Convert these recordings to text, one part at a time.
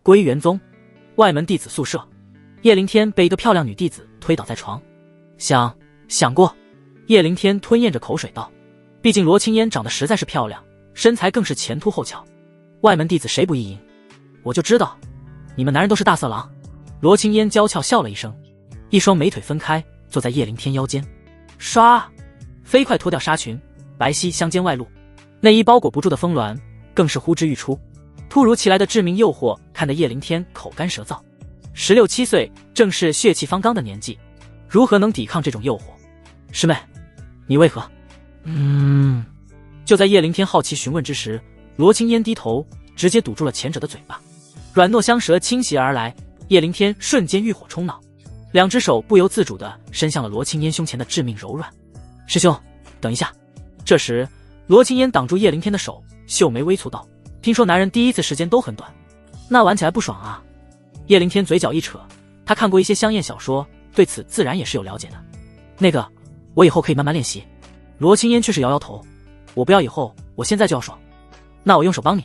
归元宗外门弟子宿舍，叶灵天被一个漂亮女弟子推倒在床。想过。叶灵天吞咽着口水道，毕竟罗青烟长得实在是漂亮，身材更是前凸后翘，外门弟子谁不意淫？我就知道你们男人都是大色狼。罗青烟娇俏笑了一声，一双美腿分开坐在叶灵天腰间，唰，飞快脱掉纱裙，白皙香肩外露，内衣包裹不住的丰峦更是呼之欲出。突如其来的致命诱惑看得叶灵天口干舌燥。16、17岁正是血气方刚的年纪，如何能抵抗这种诱惑？师妹，你为何？就在叶灵天好奇询问之时，罗青烟低头直接堵住了前者的嘴巴，软糯香舌倾袭而来，叶灵天瞬间欲火冲脑，两只手不由自主地伸向了罗青烟胸前的致命柔软。师兄，等一下。这时罗青烟挡住叶灵天的手，秀眉微蹙道，听说男人第一次时间都很短，那玩起来不爽啊。叶灵天嘴角一扯，他看过一些香艳小说，对此自然也是有了解的。那个，我以后可以慢慢练习。罗青烟却是摇摇头，我不要以后，我现在就要爽。那我用手帮你。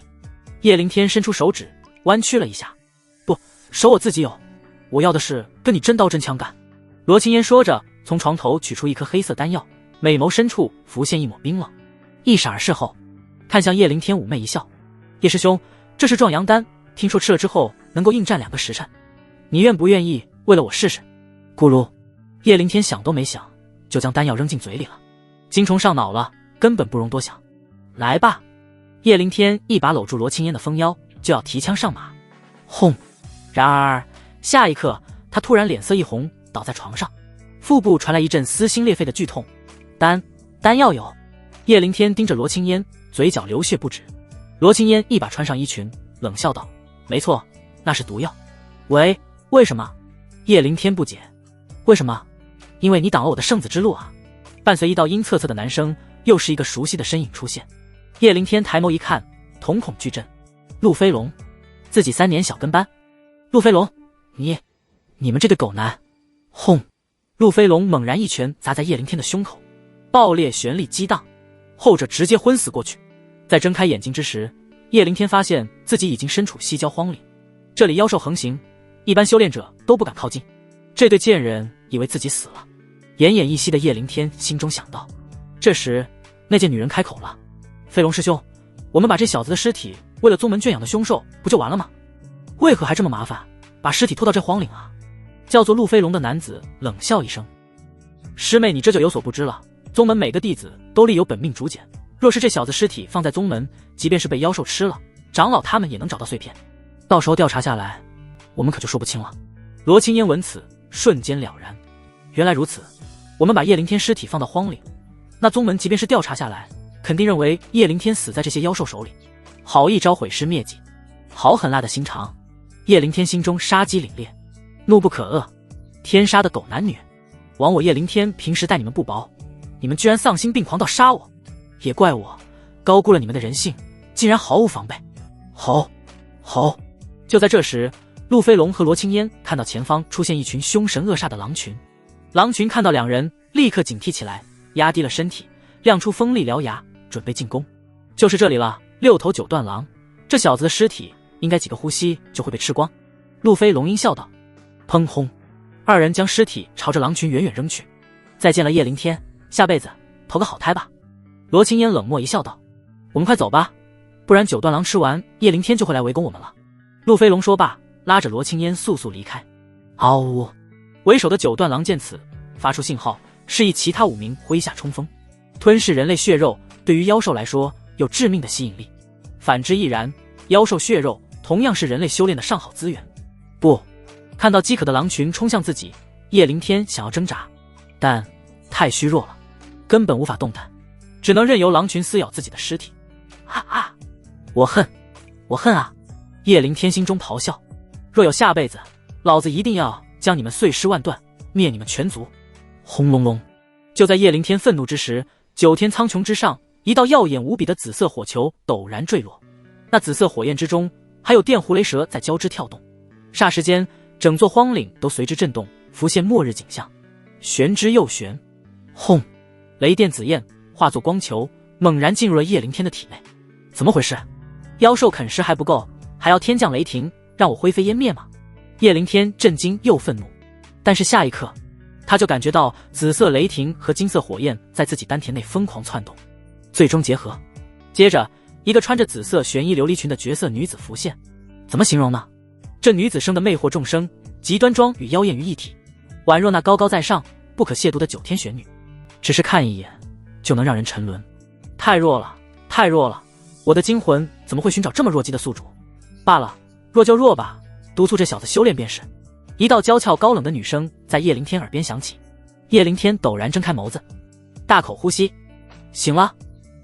叶灵天伸出手指弯曲了一下，不，手我自己有，我要的是跟你真刀真枪干。罗青烟说着，从床头取出一颗黑色丹药，美眸深处浮现一抹冰冷，一闪而逝后看向叶灵天妩媚一笑，叶师兄，这是壮阳丹，听说吃了之后能够应战2个时辰，你愿不愿意为了我试试？咕噜，叶灵天想都没想就将丹药扔进嘴里了，精虫上脑了，根本不容多想。来吧。叶灵天一把搂住罗青烟的丰腰，就要提枪上马。轰！然而下一刻他突然脸色一红，倒在床上，腹部传来一阵撕心裂肺的剧痛。丹药有。叶灵天盯着罗青烟，嘴角流血不止。罗青烟一把穿上衣裙，冷笑道，没错，那是毒药。喂，为什么？叶灵天不解。为什么？因为你挡了我的圣子之路啊。伴随一道阴恻恻的男声，又是一个熟悉的身影出现。叶灵天抬眸一看，瞳孔巨震，陆飞龙，自己3年小跟班。陆飞龙，你们这对狗男！轰！陆飞龙猛然一拳砸在叶灵天的胸口，爆裂旋力激荡，后者直接昏死过去。在睁开眼睛之时，叶灵天发现自己已经身处西郊荒岭，这里妖兽横行，一般修炼者都不敢靠近。这对贱人以为自己死了，奄奄一息的叶灵天心中想到。这时那贱女人开口了，飞龙师兄，我们把这小子的尸体为了宗门圈养的凶兽不就完了吗？为何还这么麻烦，把尸体拖到这荒岭啊？叫做陆飞龙的男子冷笑一声，师妹，你这就有所不知了，宗门每个弟子都立有本命竹简，若是这小子尸体放在宗门，即便是被妖兽吃了，长老他们也能找到碎片，到时候调查下来，我们可就说不清了。罗青烟闻此瞬间了然，原来如此，我们把叶灵天尸体放到荒岭，那宗门即便是调查下来，肯定认为叶灵天死在这些妖兽手里，好一招毁尸灭迹，好狠辣的心肠。叶灵天心中杀机凛冽，怒不可遏，天杀的狗男女，枉我叶灵天平时待你们不薄，你们居然丧心病狂到杀我，也怪我高估了你们的人性，竟然毫无防备。吼吼！就在这时，陆飞龙和罗青烟看到前方出现一群凶神恶煞的狼群，狼群看到两人立刻警惕起来，压低了身体，亮出锋利獠牙，准备进攻。就是这里了，6头9段狼，这小子的尸体应该几个呼吸就会被吃光。陆飞龙阴笑道。砰轰！二人将尸体朝着狼群远远扔去。再见了叶灵天，下辈子投个好胎吧。罗青烟冷漠一笑道。我们快走吧，不然9段狼吃完，叶灵天就会来围攻我们了。陆飞龙说罢，拉着罗青烟速速离开。嗷呜！为首的9段狼见此，发出信号，示意其他5名麾下冲锋。吞噬人类血肉对于妖兽来说有致命的吸引力，反之亦然，妖兽血肉同样是人类修炼的上好资源。不，看到饥渴的狼群冲向自己，叶灵天想要挣扎，但太虚弱了，根本无法动弹，只能任由狼群撕咬自己的尸体。我恨啊！叶灵天心中咆哮，若有下辈子，老子一定要将你们碎尸万段，灭你们全族。轰隆隆！就在叶灵天愤怒之时，9天苍穹之上，一道耀眼无比的紫色火球陡然坠落，那紫色火焰之中还有电狐雷蛇在交织跳动，霎时间整座荒岭都随之震动，浮现末日景象。玄之又玄，轰！雷电紫焰化作光球，猛然进入了叶灵天的体内。怎么回事？妖兽啃食还不够，还要天降雷霆，让我灰飞烟灭吗？叶灵天震惊又愤怒，但是下一刻，他就感觉到紫色雷霆和金色火焰在自己丹田内疯狂窜动，最终结合。接着，一个穿着紫色玄衣琉璃裙的绝色女子浮现。怎么形容呢？这女子生得魅惑众生，极端庄与妖艳于一体，宛若那高高在上、不可亵渎的九天玄女，只是看一眼就能让人沉沦。太弱了，太弱了！我的精魂怎么会寻找这么弱鸡的宿主？罢了，弱就弱吧，督促这小子修炼便是。一道娇俏高冷的女声在叶灵天耳边响起。叶灵天陡然睁开眸子，大口呼吸。醒了。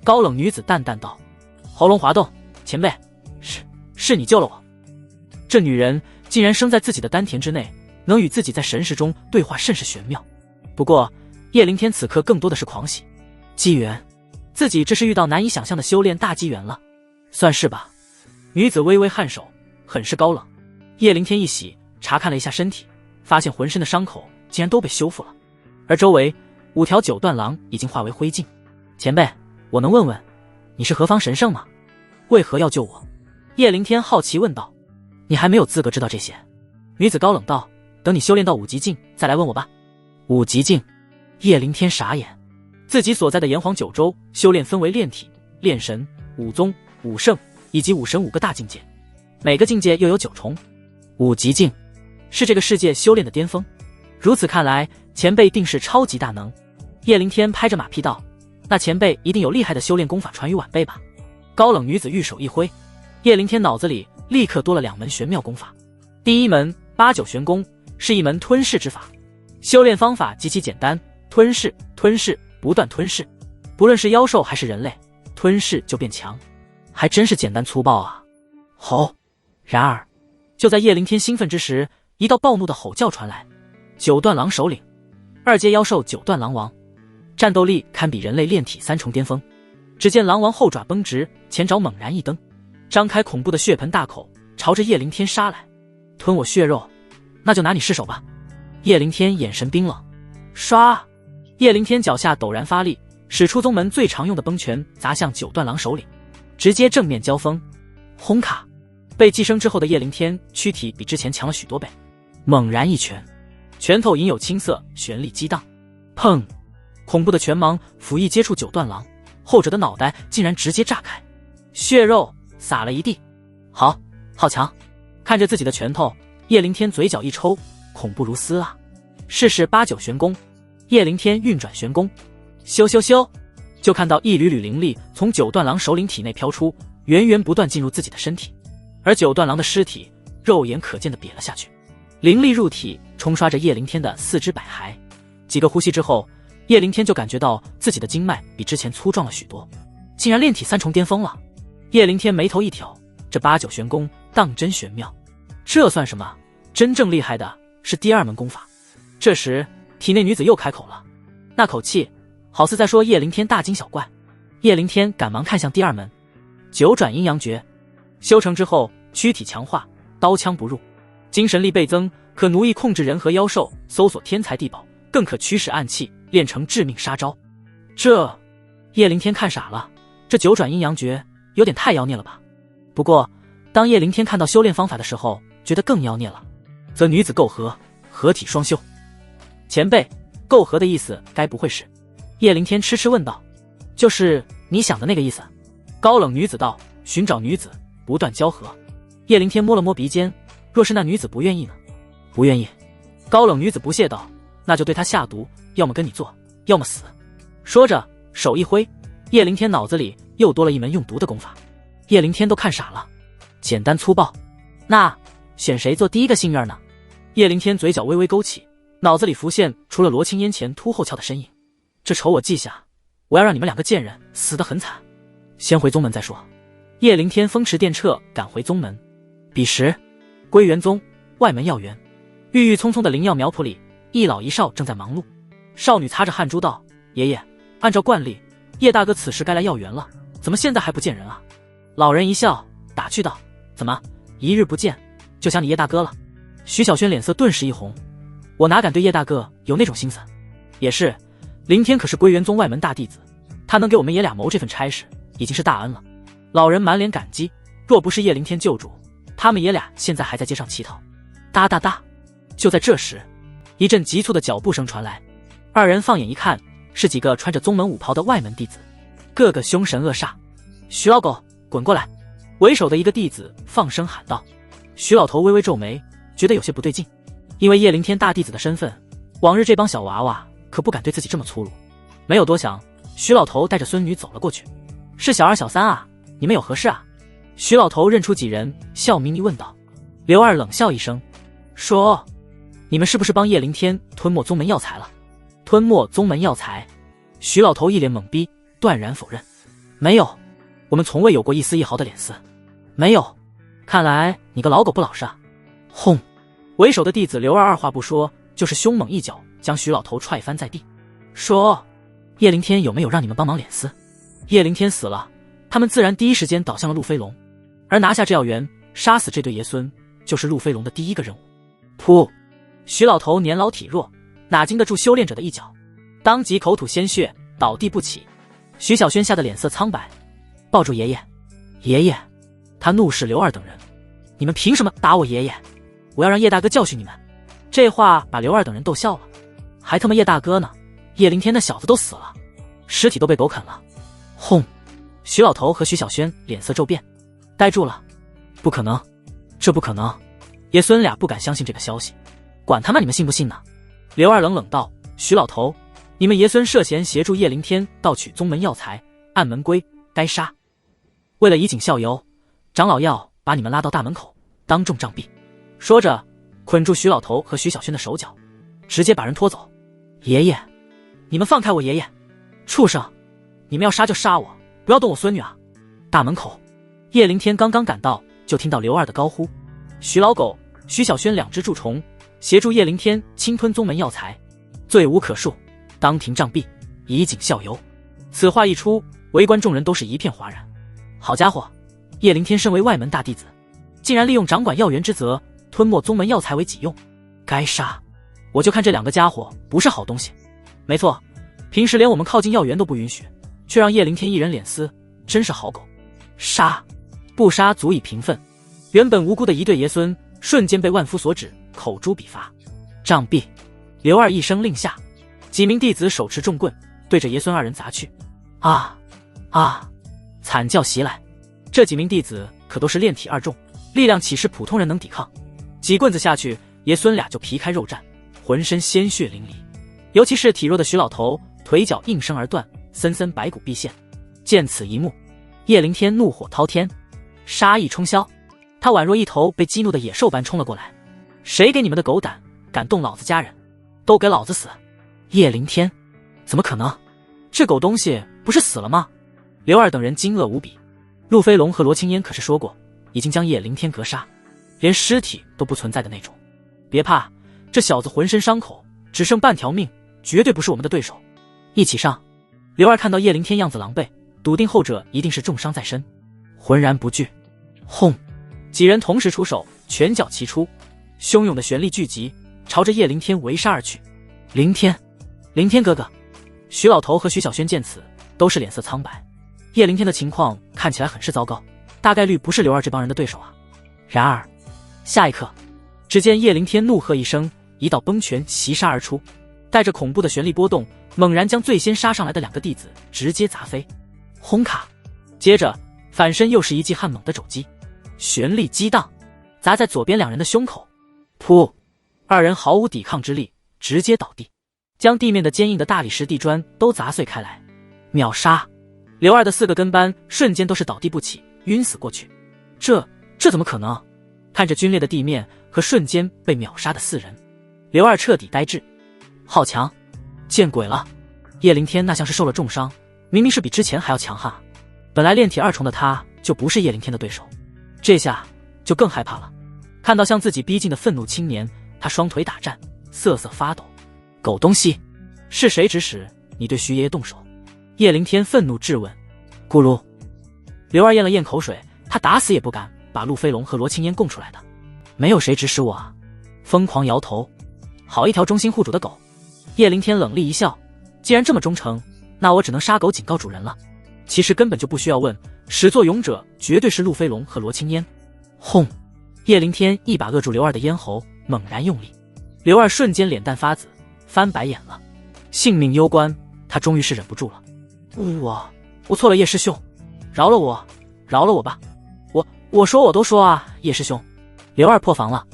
高冷女子淡淡道，喉咙滑动，前辈，是你救了我。这女人竟然生在自己的丹田之内，能与自己在神识中对话，甚是玄妙。不过叶灵天此刻更多的是狂喜，机缘，自己这是遇到难以想象的修炼大机缘了，算是吧。女子微微颔首，很是高冷。叶灵天一喜，查看了一下身体，发现浑身的伤口竟然都被修复了，而周围5条九段狼已经化为灰烬。前辈，我能问问你是何方神圣吗？为何要救我？叶灵天好奇问道。你还没有资格知道这些。女子高冷道，等你修炼到5级境再来问我吧。5级境？叶灵天傻眼。自己所在的炎黄九州修炼分为炼体、炼神、武宗、武圣以及武神5个大境界，每个境界又有9重。5级境是这个世界修炼的巅峰，如此看来前辈定是超级大能。叶灵天拍着马屁道，那前辈一定有厉害的修炼功法传于晚辈吧。高冷女子玉手一挥，叶灵天脑子里立刻多了2门玄妙功法。第一门八九玄功是一门吞噬之法，修炼方法极其简单，吞噬，吞噬，不断吞噬，不论是妖兽还是人类，吞噬就变强，还真是简单粗暴啊。吼！然而就在叶灵天兴奋之时，一道暴怒的吼叫传来。九段狼首领，2阶妖兽九段狼王，战斗力堪比人类炼体3重巅峰。只见狼王后爪绷直，前爪猛然一蹬，张开恐怖的血盆大口，朝着叶灵天杀来。吞我血肉，那就拿你试手吧。叶灵天眼神冰冷，唰！叶灵天脚下陡然发力，使出宗门最常用的崩拳砸向九段狼首领，直接正面交锋。轰卡！被寄生之后的叶灵天躯体比之前强了许多倍，猛然一拳，拳头隐有青色旋力激荡，砰！恐怖的拳芒甫一接触九段狼，后者的脑袋竟然直接炸开，血肉洒了一地。好强！看着自己的拳头，叶灵天嘴角一抽，恐怖如斯啊！试试八九玄功。叶灵天运转玄功，咻咻咻，就看到一缕缕灵力从九段狼首领体内飘出，源源不断进入自己的身体，而九段狼的尸体肉眼可见的瘪了下去，灵力入体，冲刷着叶灵天的四肢百骸。几个呼吸之后，叶灵天就感觉到自己的经脉比之前粗壮了许多，竟然炼体3重巅峰了。叶灵天眉头一挑，这八九玄功当真玄妙，这算什么？真正厉害的是第2门功法。这时体内女子又开口了，那口气好似在说叶灵天大惊小怪。叶灵天赶忙看向第2门九转阴阳诀，修成之后躯体强化，刀枪不入，精神力倍增，可奴役控制人和妖兽，搜索天材地宝，更可驱使暗器，练成致命杀招。这叶灵天看傻了，这九转阴阳诀有点太妖孽了吧。不过当叶灵天看到修炼方法的时候，觉得更妖孽了，则女子媾和，合体双修。前辈，媾和的意思该不会是？叶灵天痴痴问道。就是你想的那个意思。高冷女子道，寻找女子，不断交合。叶灵天摸了摸鼻尖，若是那女子不愿意呢？不愿意。高冷女子不屑道，那就对她下毒，要么跟你做，要么死。说着手一挥，叶灵天脑子里又多了一门用毒的功法。叶灵天都看傻了，简单粗暴，那选谁做第一个心愿呢？叶灵天嘴角微微勾起，脑子里浮现除了罗青烟前秃后翘的身影。这仇我记下，我要让你们2个贱人死得很惨，先回宗门再说。叶灵天风驰电掣赶回宗门。彼时归元宗外门药园，郁郁葱葱的灵药苗圃里，一老一少正在忙碌。少女擦着汗珠道，爷爷，按照惯例叶大哥此时该来药园了，怎么现在还不见人啊？老人一笑打趣道，怎么一日不见就想你叶大哥了？徐小轩脸色顿时一红，我哪敢对叶大哥有那种心思。也是，灵天可是归元宗外门大弟子，他能给我们爷俩谋这份差事已经是大恩了。老人满脸感激，若不是叶灵天救主，他们爷俩现在还在街上乞讨。哒哒哒！就在这时，一阵急促的脚步声传来，二人放眼一看，是几个穿着宗门武袍的外门弟子，个个凶神恶煞。徐老狗，滚过来！为首的一个弟子放声喊道。徐老头微微皱眉，觉得有些不对劲，因为叶灵天大弟子的身份，往日这帮小娃娃可不敢对自己这么粗鲁。没有多想，徐老头带着孙女走了过去。是小二小三啊，你们有何事啊？徐老头认出几人，笑眯眯问道。刘二冷笑一声，说：你们是不是帮叶灵天吞没宗门药材了？吞没宗门药材？徐老头一脸懵逼，断然否认。没有，我们从未有过一丝一毫的脸丝。没有，看来你个老狗不老实啊！轰！为首的弟子刘二二话不说，就是凶猛一脚将徐老头踹翻在地，说：叶灵天有没有让你们帮忙脸丝？叶灵天死了，他们自然第一时间倒向了陆飞龙，而拿下这药园，杀死这对爷孙，就是陆飞龙的第一个任务。噗！徐老头年老体弱，哪经得住修炼者的一脚，当即口吐鲜血，倒地不起。徐小轩吓得脸色苍白，抱住爷爷。爷爷！他怒视刘二等人，你们凭什么打我爷爷？我要让叶大哥教训你们！这话把刘二等人逗笑了，还他妈叶大哥呢？叶灵天那小子都死了，尸体都被狗啃了。轰！徐老头和徐小轩脸色骤变，呆住了。不可能，这不可能！爷孙俩不敢相信这个消息。管他妈你们信不信呢？刘二冷冷道：徐老头，你们爷孙涉嫌协助叶灵天盗取宗门药材，按门规该杀。为了以儆效尤，长老要把你们拉到大门口当众杖毙。说着捆住徐老头和徐小轩的手脚，直接把人拖走。爷爷，你们放开我爷爷！畜生，你们要杀就杀我，不要动我孙女啊！大门口，叶灵天刚刚赶到，就听到刘二的高呼：徐老狗、徐小轩两只蛀虫协助叶灵天侵吞宗门药材，罪无可恕，当庭杖毙，以儆效尤。此话一出，围观众人都是一片哗然。好家伙，叶灵天身为外门大弟子，竟然利用掌管药园之责吞没宗门药材为己用，该杀！我就看这两个家伙不是好东西。没错，平时连我们靠近药园都不允许，却让叶灵天一人脸撕，真是好狗。杀！不杀足以平分。原本无辜的一对爷孙瞬间被万夫所指，口诛笔伐，杖毙。刘二一声令下，几名弟子手持重棍对着爷孙二人砸去。啊啊！惨叫袭来，这几名弟子可都是炼体二重，力量岂是普通人能抵抗？几棍子下去，爷孙俩就皮开肉绽，浑身鲜血淋漓。尤其是体弱的徐老头，腿脚应声而断，森森白骨毕现。见此一幕，叶灵天怒火滔天，杀意冲霄，他宛若一头被激怒的野兽般冲了过来。谁给你们的狗胆，敢动老子家人，都给老子死！叶灵天，怎么可能？这狗东西不是死了吗？刘二等人惊愕无比。陆飞龙和罗青烟可是说过，已经将叶灵天格杀，连尸体都不存在的那种。别怕，这小子浑身伤口，只剩半条命，绝对不是我们的对手。一起上！刘二看到叶灵天样子狼狈，笃定后者一定是重伤在身，浑然不惧。轰！几人同时出手，拳脚齐出，汹涌的旋力聚集，朝着叶灵天围杀而去。灵天，灵天哥哥！徐老头和徐小轩见此，都是脸色苍白。叶灵天的情况看起来很是糟糕，大概率不是刘二这帮人的对手啊。然而，下一刻，只见叶灵天怒喝一声，一道崩拳袭杀而出，带着恐怖的旋力波动，猛然将最先杀上来的两个弟子直接砸飞。轰卡！接着反身又是一记悍猛的肘击，旋力激荡，砸在左边两人的胸口。噗！二人毫无抵抗之力，直接倒地，将地面的坚硬的大理石地砖都砸碎开来。秒杀！刘二的4个跟班瞬间都是倒地不起，晕死过去。这怎么可能？看着皲裂的地面和瞬间被秒杀的4人，刘二彻底呆滞。好强！见鬼了！叶灵天那像是受了重伤，明明是比之前还要强悍。本来炼体2重的他就不是叶灵天的对手，这下就更害怕了。看到向自己逼近的愤怒青年，他双腿打颤，瑟瑟发抖。狗东西，是谁指使你对徐爷爷动手？叶灵天愤怒质问。咕噜，刘二咽了咽口水，他打死也不敢把陆飞龙和罗青烟供出来的。没有谁指使我啊！疯狂摇头。好一条忠心护主的狗！叶灵天冷厉一笑，既然这么忠诚，那我只能杀狗警告主人了。其实根本就不需要问，始作俑者绝对是陆飞龙和罗青烟。轰！叶凌天一把扼住刘二的咽喉，猛然用力，刘二瞬间脸蛋发紫，翻白眼了。性命攸关，他终于是忍不住了。我错了，叶师兄，饶了我，饶了我吧。我说我都说啊，叶师兄。刘二破防了，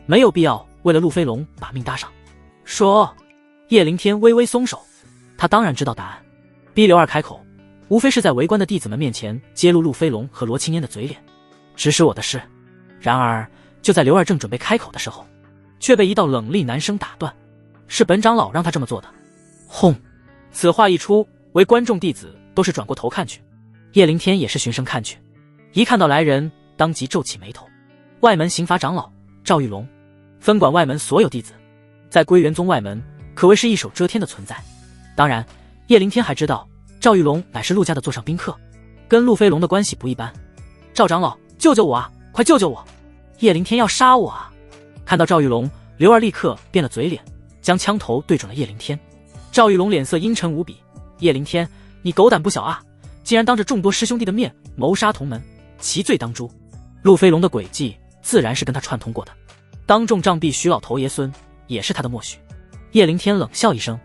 没有必要为了陆飞龙把命搭上。说，叶凌天微微松手，他当然知道答案，逼刘二开口，无非是在围观的弟子们面前揭露陆飞龙和罗青烟的嘴脸，指使我的事。然而就在刘二正准备开口的时候，却被一道冷厉男声打断，是本长老让他这么做的。轰！此话一出，围观众弟子都是转过头看去，叶凌天也是循声看去，一看到来人，当即皱起眉头。外门刑罚长老赵玉龙，分管外门所有弟子，在归元宗外门可谓是一手遮天的存在。当然叶凌天还知道赵玉龙乃是陆家的座上宾客，跟陆飞龙的关系不一般。赵长老，救救我啊，快救救我，叶凌天要杀我啊。看到赵玉龙，刘二立刻变了嘴脸，将枪头对准了叶凌天。赵玉龙脸色阴沉无比，叶凌天，你狗胆不小啊，竟然当着众多师兄弟的面谋杀同门，其罪当诛。陆飞龙的诡计自然是跟他串通过的，当众杖毙徐老头爷孙也是他的默许。叶凌天冷笑一声，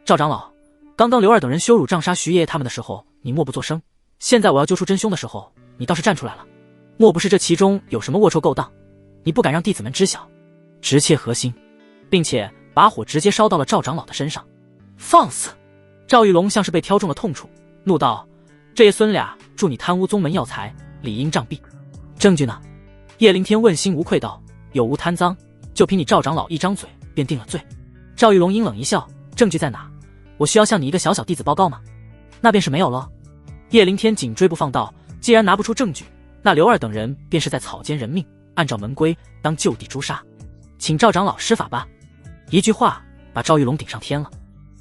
赵长老，刚刚刘二等人羞辱杖杀徐爷爷他们的时候你默不作声，现在我要揪出真凶的时候你倒是站出来了，莫不是这其中有什么龌龊勾当，你不敢让弟子们知晓，直切核心，并且把火直接烧到了赵长老的身上。放肆！赵玉龙像是被挑中了痛处，怒道，这爷孙俩助你贪污宗门药材，理应杖毙。证据呢？叶凌天问心无愧道，有无贪赃，就凭你赵长老一张嘴便定了罪。赵玉龙阴冷一笑，证据在哪？我需要向你一个小小弟子报告吗？那便是没有了。叶凌天紧追不放道，既然拿不出证据，那刘二等人便是在草菅人命，按照门规当就地诛杀，请赵长老施法吧。一句话把赵玉龙顶上天了，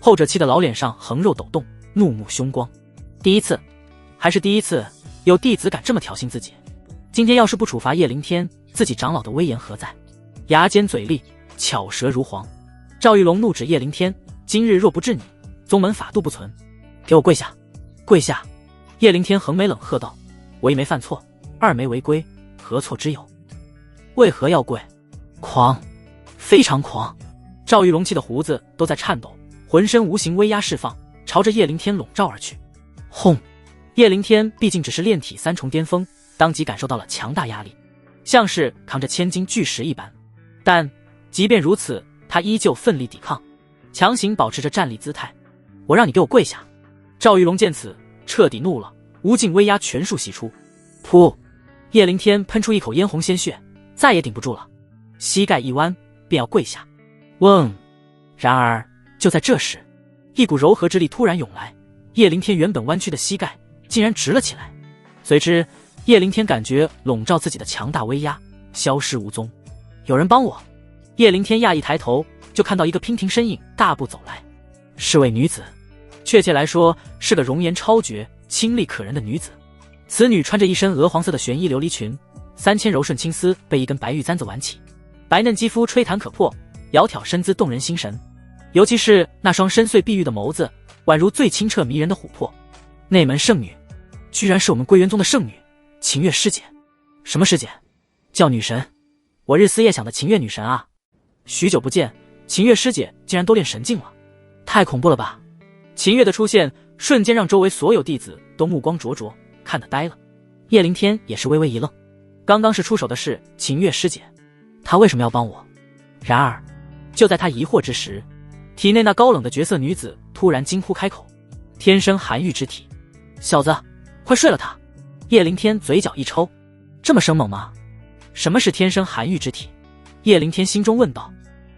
后者气得老脸上横肉抖动，怒目凶光。第一次，还是第一次有弟子敢这么挑衅自己，今天要是不处罚叶凌天，自己长老的威严何在？牙尖嘴利，巧舌如簧。赵玉龙怒指叶凌天，今日若不治你，宗门法度不存，给我跪下！跪下！叶凌天横眉冷喝道，我一没犯错，二没违规，何错之有？为何要跪？狂，非常狂。赵玉龙气的胡子都在颤抖，浑身无形威压释放，朝着叶凌天笼罩而去。轰！叶凌天毕竟只是炼体三重巅峰，当即感受到了强大压力，像是扛着千斤巨石一般。但即便如此，他依旧奋力抵抗，强行保持着站立姿态。我让你给我跪下！赵玉龙见此彻底怒了，无尽威压全数袭出。噗！叶凌天喷出一口嫣红鲜血，再也顶不住了，膝盖一弯便要跪下。嗡！然而就在这时，一股柔和之力突然涌来，叶凌天原本弯曲的膝盖竟然直了起来。随之叶凌天感觉笼罩自己的强大威压消失无踪。有人帮我！叶凌天讶异抬头，就看到一个娉婷身影大步走来，是位女子，确切来说是个容颜超绝、清丽可人的女子。此女穿着一身鹅黄色的玄衣琉璃裙，3000柔顺青丝被一根白玉簪子挽起，白嫩肌肤吹弹可破，窈窕身姿动人心神，尤其是那双深邃碧玉的眸子，宛如最清澈迷人的琥珀。内门圣女，居然是我们归元宗的圣女秦月师姐。什么师姐？叫女神。我日思夜想的秦月女神啊！许久不见，秦月师姐竟然都练神境了，太恐怖了吧！秦月的出现瞬间让周围所有弟子都目光灼灼，看得呆了。叶凌天也是微微一愣，刚刚是出手的是秦月师姐，她为什么要帮我？然而就在他疑惑之时，体内那高冷的绝色女子突然惊呼开口，天生寒玉之体，小子快睡了他！叶凌天嘴角一抽，这么生猛吗？什么是天生寒玉之体？叶凌天心中问道。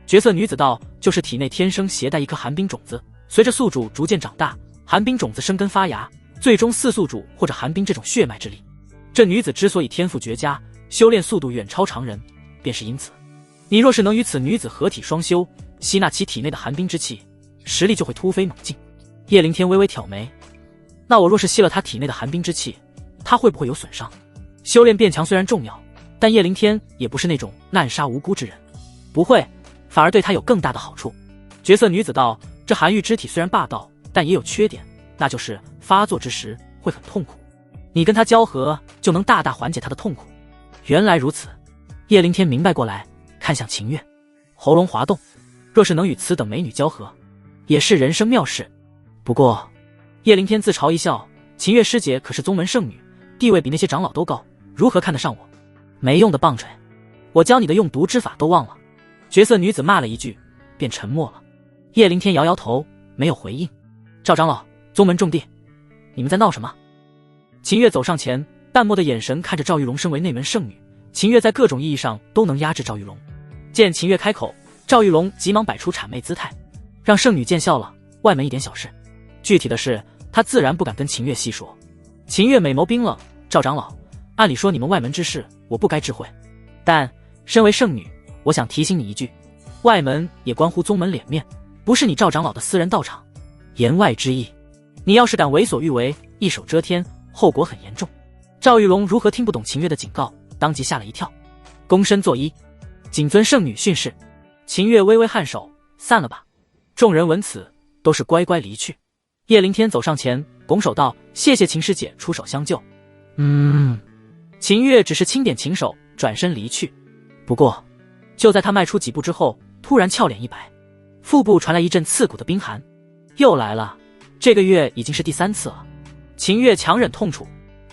绝色女子道，就是体内天生携带一颗寒冰种子，随着宿主逐渐长大，寒冰种子生根发芽，最终似宿主或者寒冰这种血脉之力。这女子之所以天赋绝佳，修炼速度远超常人，便是因此。你若是能与此女子合体双修，吸纳其体内的寒冰之气，实力就会突飞猛进。叶凌天微微挑眉，那我若是吸了她体内的寒冰之气，她会不会有损伤？修炼变强虽然重要，但叶凌天也不是那种滥杀无辜之人，不会，反而对他有更大的好处。绝色女子道，这寒玉之体虽然霸道，但也有缺点，那就是发作之时会很痛苦，你跟他交合就能大大缓解他的痛苦。原来如此。叶灵天明白过来，看向秦月，喉咙滑动。若是能与此等美女交合，也是人生妙事。不过，叶灵天自嘲一笑，秦月师姐可是宗门圣女，地位比那些长老都高，如何看得上我？没用的棒槌，我教你的用毒之法都忘了。绝色女子骂了一句，便沉默了。叶灵天摇摇头，没有回应。赵长老，宗门重地，你们在闹什么？秦月走上前，淡漠的眼神看着赵玉龙。身为内门圣女，秦月在各种意义上都能压制赵玉龙。见秦月开口，赵玉龙急忙摆出谄媚姿态，让圣女见笑了。外门一点小事，具体的事他自然不敢跟秦月细说。秦月美眸冰冷，赵长老，按理说你们外门之事我不该知会，但身为圣女，我想提醒你一句，外门也关乎宗门脸面，不是你赵长老的私人道场。言外之意，你要是敢为所欲为，一手遮天，后果很严重。赵玉龙如何听不懂秦月的警告，当即吓了一跳，躬身作揖，谨遵圣女训示。秦月微微颔首，散了吧。众人闻此，都是乖乖离去。叶灵天走上前，拱手道：“谢谢秦师姐出手相救。”秦月只是轻点秦手，转身离去。不过，就在他迈出几步之后，突然俏脸一白，腹部传来一阵刺骨的冰寒。又来了，这个月已经是第3次了。秦月强忍痛楚，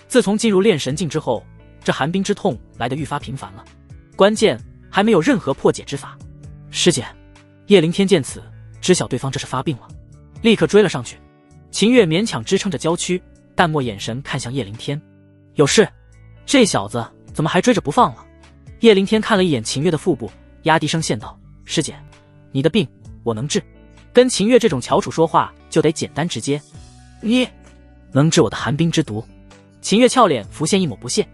自从进入炼神境之后，这寒冰之痛来得愈发频繁了。关键还没有任何破解之法。师姐，叶灵天见此，知晓对方这是发病了，立刻追了上去。秦月勉强支撑着娇躯，淡漠眼神看向叶灵天，有事？这小子怎么还追着不放了？叶灵天看了一眼秦月的腹部，压低声线道：“师姐，你的病我能治。跟秦月这种翘楚说话就得简单直接。你能治我的寒冰之毒？”秦月俏脸浮现一抹不屑，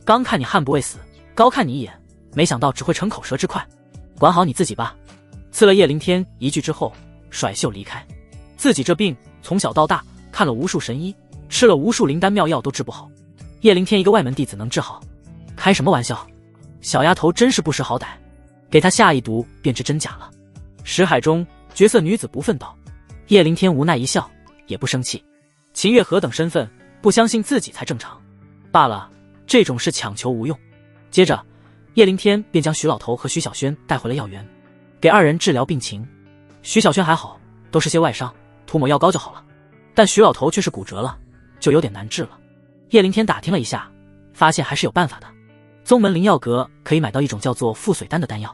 刚看你悍不畏死，高看你一眼，没想到只会逞口舌之快，管好你自己吧。刺了叶灵天一句之后，甩袖离开。自己这病从小到大看了无数神医，吃了无数灵丹妙药都治不好，叶灵天一个外门弟子能治好？开什么玩笑！小丫头真是不识好歹，给他下一毒便知真假了。识海中绝色女子不忿道。叶灵天无奈一笑，也不生气。秦月何等身份，不相信自己才正常。罢了，这种事强求无用。接着，叶灵天便将徐老头和徐小轩带回了药园，给二人治疗病情。徐小轩还好，都是些外伤，涂抹药膏就好了。但徐老头却是骨折了，就有点难治了。叶灵天打听了一下，发现还是有办法的。宗门灵药阁可以买到一种叫做复髓丹的丹药，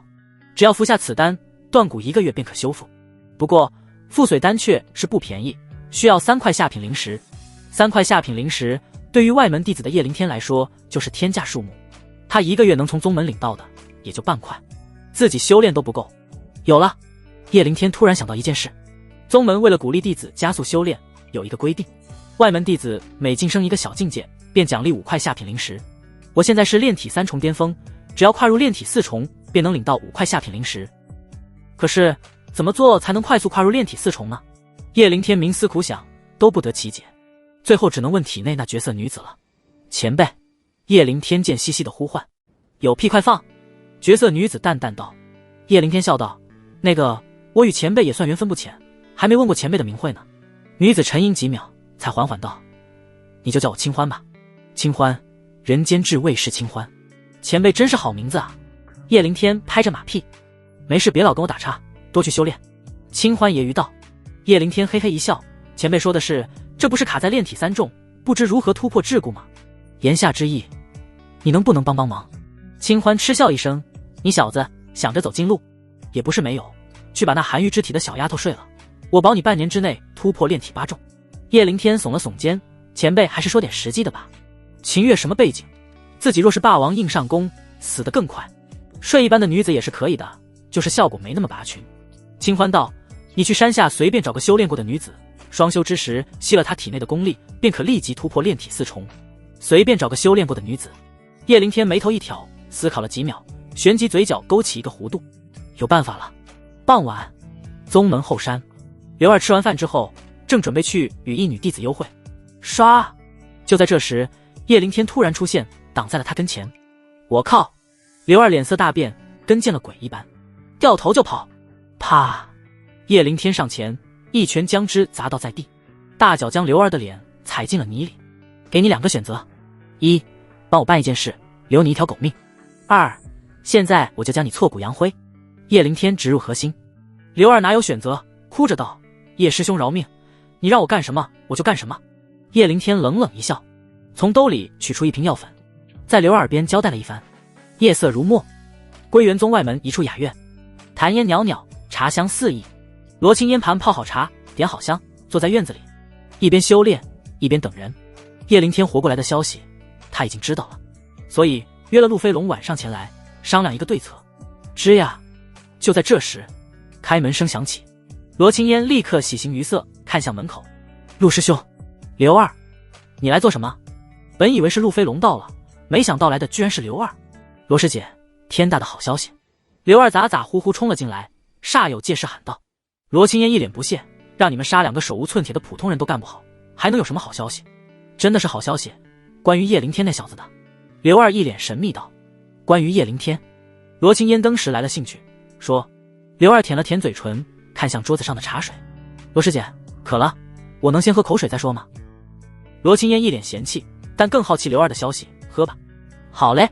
只要服下此丹，断骨1个月便可修复。不过复髓丹却是不便宜，需要3块下品灵石。3块下品灵石对于外门弟子的叶灵天来说就是天价数目，他1个月能从宗门领到的也就半块，自己修炼都不够。有了，叶灵天突然想到一件事，宗门为了鼓励弟子加速修炼，有一个规定，外门弟子每晋升一个小境界便奖励5块下品灵石。我现在是炼体3重巅峰，只要跨入炼体4重便能领到5块下品灵石。可是怎么做才能快速跨入炼体4重呢？叶灵天冥思苦想，都不得其解，最后只能问体内那绝色女子了。前辈，叶灵天贱兮兮的呼唤。有屁快放！绝色女子淡淡道。叶灵天笑道，那个我与前辈也算缘分不浅，还没问过前辈的名讳呢。女子沉吟几秒，才缓缓道，你就叫我清欢吧。清欢，人间至味是清欢。前辈真是好名字啊。叶灵天拍着马屁，没事别老跟我打岔，多去修炼。清欢揶揄道。叶灵天嘿嘿一笑，前辈说的是，这不是卡在炼体3重，不知如何突破桎梏吗？言下之意，你能不能帮帮忙？清欢嗤笑一声，你小子想着走近路，也不是没有，去把那含玉之体的小丫头睡了，我保你半年之内突破炼体8重。叶灵天耸了耸肩，前辈还是说点实际的吧。秦月什么背景？自己若是霸王硬上弓，死得更快。睡一般的女子也是可以的，就是效果没那么拔群。清欢道，你去山下随便找个修炼过的女子，双修之时吸了她体内的功力，便可立即突破炼体4重。随便找个修炼过的女子。叶灵天眉头一挑，思考了几秒，旋即嘴角勾起一个弧度，有办法了。傍晚，宗门后山，刘二吃完饭之后，正准备去与一女弟子幽会。唰！就在这时，叶灵天突然出现，挡在了他跟前。我靠！刘二脸色大变，跟见了鬼一般，掉头就跑。啪！叶灵天上前，一拳将之砸倒在地，大脚将刘二的脸踩进了泥里。给你2个选择：1，帮我办一件事，留你一条狗命；2，现在我就将你挫骨扬灰。叶灵天直入核心。刘二哪有选择，哭着道：叶师兄饶命，你让我干什么我就干什么。叶灵天冷冷一笑，从兜里取出一瓶药粉，在刘二耳边交代了一番。夜色如墨，归元宗外门一处雅院，檀烟袅袅，茶香四溢。罗青烟盘泡好茶，点好香，坐在院子里，一边修炼一边等人。叶灵天活过来的消息他已经知道了，所以约了陆飞龙晚上前来商量一个对策。吱呀，就在这时，开门声响起，罗青烟立刻喜形于色，看向门口。陆师兄，刘二，你来做什么？本以为是陆飞龙到了，没想到来的居然是刘二。罗师姐，天大的好消息！刘二咋咋呼呼冲了进来，煞有介事喊道。罗青烟一脸不屑，让你们杀两个手无寸铁的普通人都干不好，还能有什么好消息？真的是好消息，关于叶灵天那小子的。刘二一脸神秘道。关于叶灵天？罗青烟登时来了兴趣，说。刘二舔了舔嘴唇，看向桌子上的茶水。罗师姐，渴了，我能先喝口水再说吗？罗青烟一脸嫌弃，但更好奇刘二的消息，喝吧。好嘞。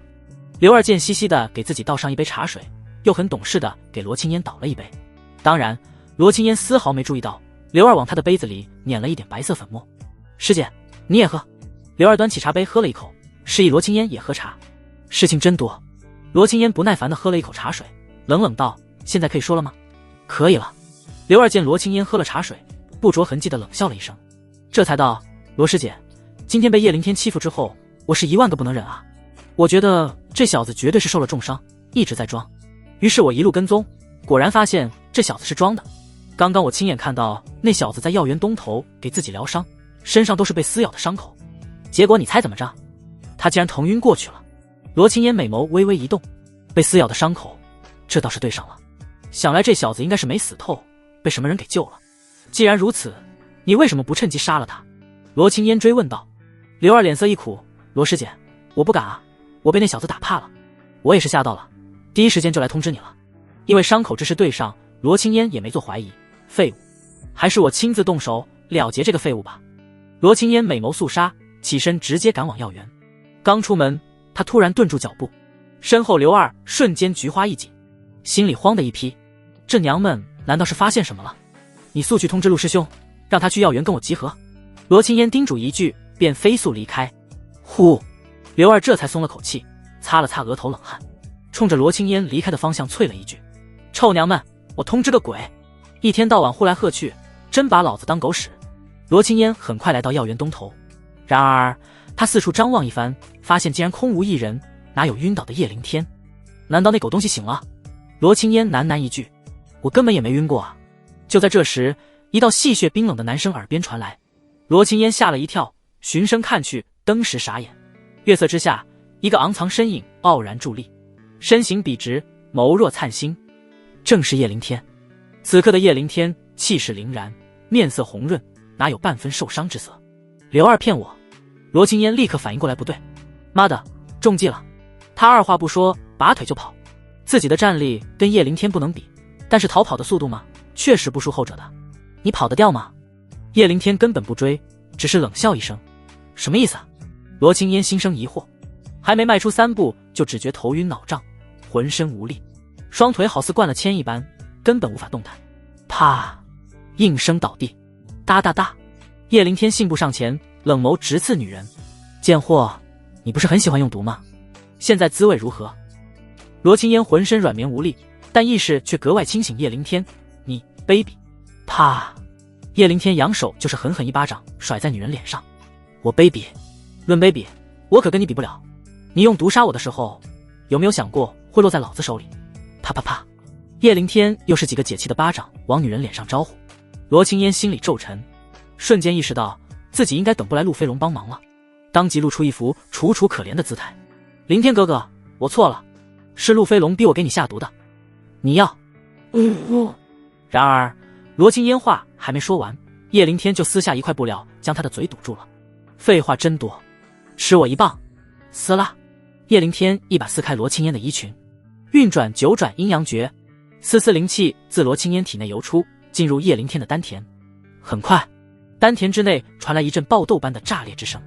刘二贱兮兮的给自己倒上一杯茶水，又很懂事的给罗青烟倒了一杯。当然，罗青烟丝毫没注意到刘二往他的杯子里碾了一点白色粉末。师姐，你也喝。刘二端起茶杯喝了一口，示意罗青烟也喝茶。事情真多。罗青烟不耐烦的喝了一口茶水，冷冷道：现在可以说了吗？可以了。刘二见罗青烟喝了茶水，不着痕迹的冷笑了一声，这才道：罗师姐，今天被叶灵天欺负之后，我是10000个不能忍啊！我觉得这小子绝对是受了重伤，一直在装。于是我一路跟踪，果然发现这小子是装的。刚刚我亲眼看到那小子在药园东头给自己疗伤，身上都是被撕咬的伤口。结果你猜怎么着？他竟然疼晕过去了。罗青烟美眸微微一动，被撕咬的伤口，这倒是对上了。想来这小子应该是没死透，被什么人给救了。既然如此，你为什么不趁机杀了他？罗青烟追问道。刘二脸色一苦，罗师姐，我不敢啊，我被那小子打怕了。我也是吓到了，第一时间就来通知你了。因为伤口之事对上，罗青烟也没做怀疑。废物，还是我亲自动手了结这个废物吧。罗青烟美眸肃杀，起身直接赶往药园。刚出门，他突然顿住脚步，身后刘二瞬间菊花一紧，心里慌的一批。这娘们难道是发现什么了？你速去通知陆师兄，让他去药园跟我集合。罗青烟叮嘱一句，便飞速离开。呼，刘二这才松了口气，擦了擦额头冷汗，冲着罗青烟离开的方向啐了一句：臭娘们，我通知个鬼！一天到晚呼来喝去，真把老子当狗屎。罗青烟很快来到药园东头，然而他四处张望一番，发现竟然空无一人，哪有晕倒的叶灵天？难道那狗东西醒了？罗青烟喃喃一句：我根本也没晕过啊。就在这时，一道戏谑冰冷的男声耳边传来，罗青烟吓了一跳，循声看去，登时傻眼。月色之下，一个昂藏身影傲然伫立，身形笔直，眸若灿星，正是叶灵天。此刻的叶灵天气势凛然，面色红润，哪有半分受伤之色？刘二骗我！罗青烟立刻反应过来不对，妈的，中计了！他二话不说，拔腿就跑。自己的战力跟叶灵天不能比，但是逃跑的速度嘛，确实不输后者的。你跑得掉吗？叶灵天根本不追，只是冷笑一声。什么意思啊？罗青烟心生疑惑，还没迈出3步，就只觉头晕脑胀，浑身无力，双腿好似灌了铅一般，根本无法动弹。啪，应声倒地。哒哒哒，叶灵天信步上前，冷眸直刺女人。贱货，你不是很喜欢用毒吗？现在滋味如何？罗青烟浑身软绵无力，但意识却格外清醒。叶灵天，你卑鄙！啪，叶灵天扬手就是狠狠一巴掌甩在女人脸上。我卑鄙？论卑鄙，我可跟你比不了。你用毒杀我的时候，有没有想过会落在老子手里？啪啪啪，叶灵天又是几个解气的巴掌往女人脸上招呼。罗青烟心里骤沉，瞬间意识到自己应该等不来陆飞龙帮忙了，当即露出一副楚楚可怜的姿态。灵天哥哥，我错了，是陆飞龙逼我给你下毒的，你要……然而罗青烟话还没说完，叶灵天就撕下一块布料将他的嘴堵住了。废话真多，吃我一棒！撕拉，叶灵天一把撕开罗青烟的衣裙，运转9转阴阳诀，丝丝灵气自罗青烟体内游出，进入叶灵天的丹田。很快，丹田之内传来一阵爆豆般的炸裂之声，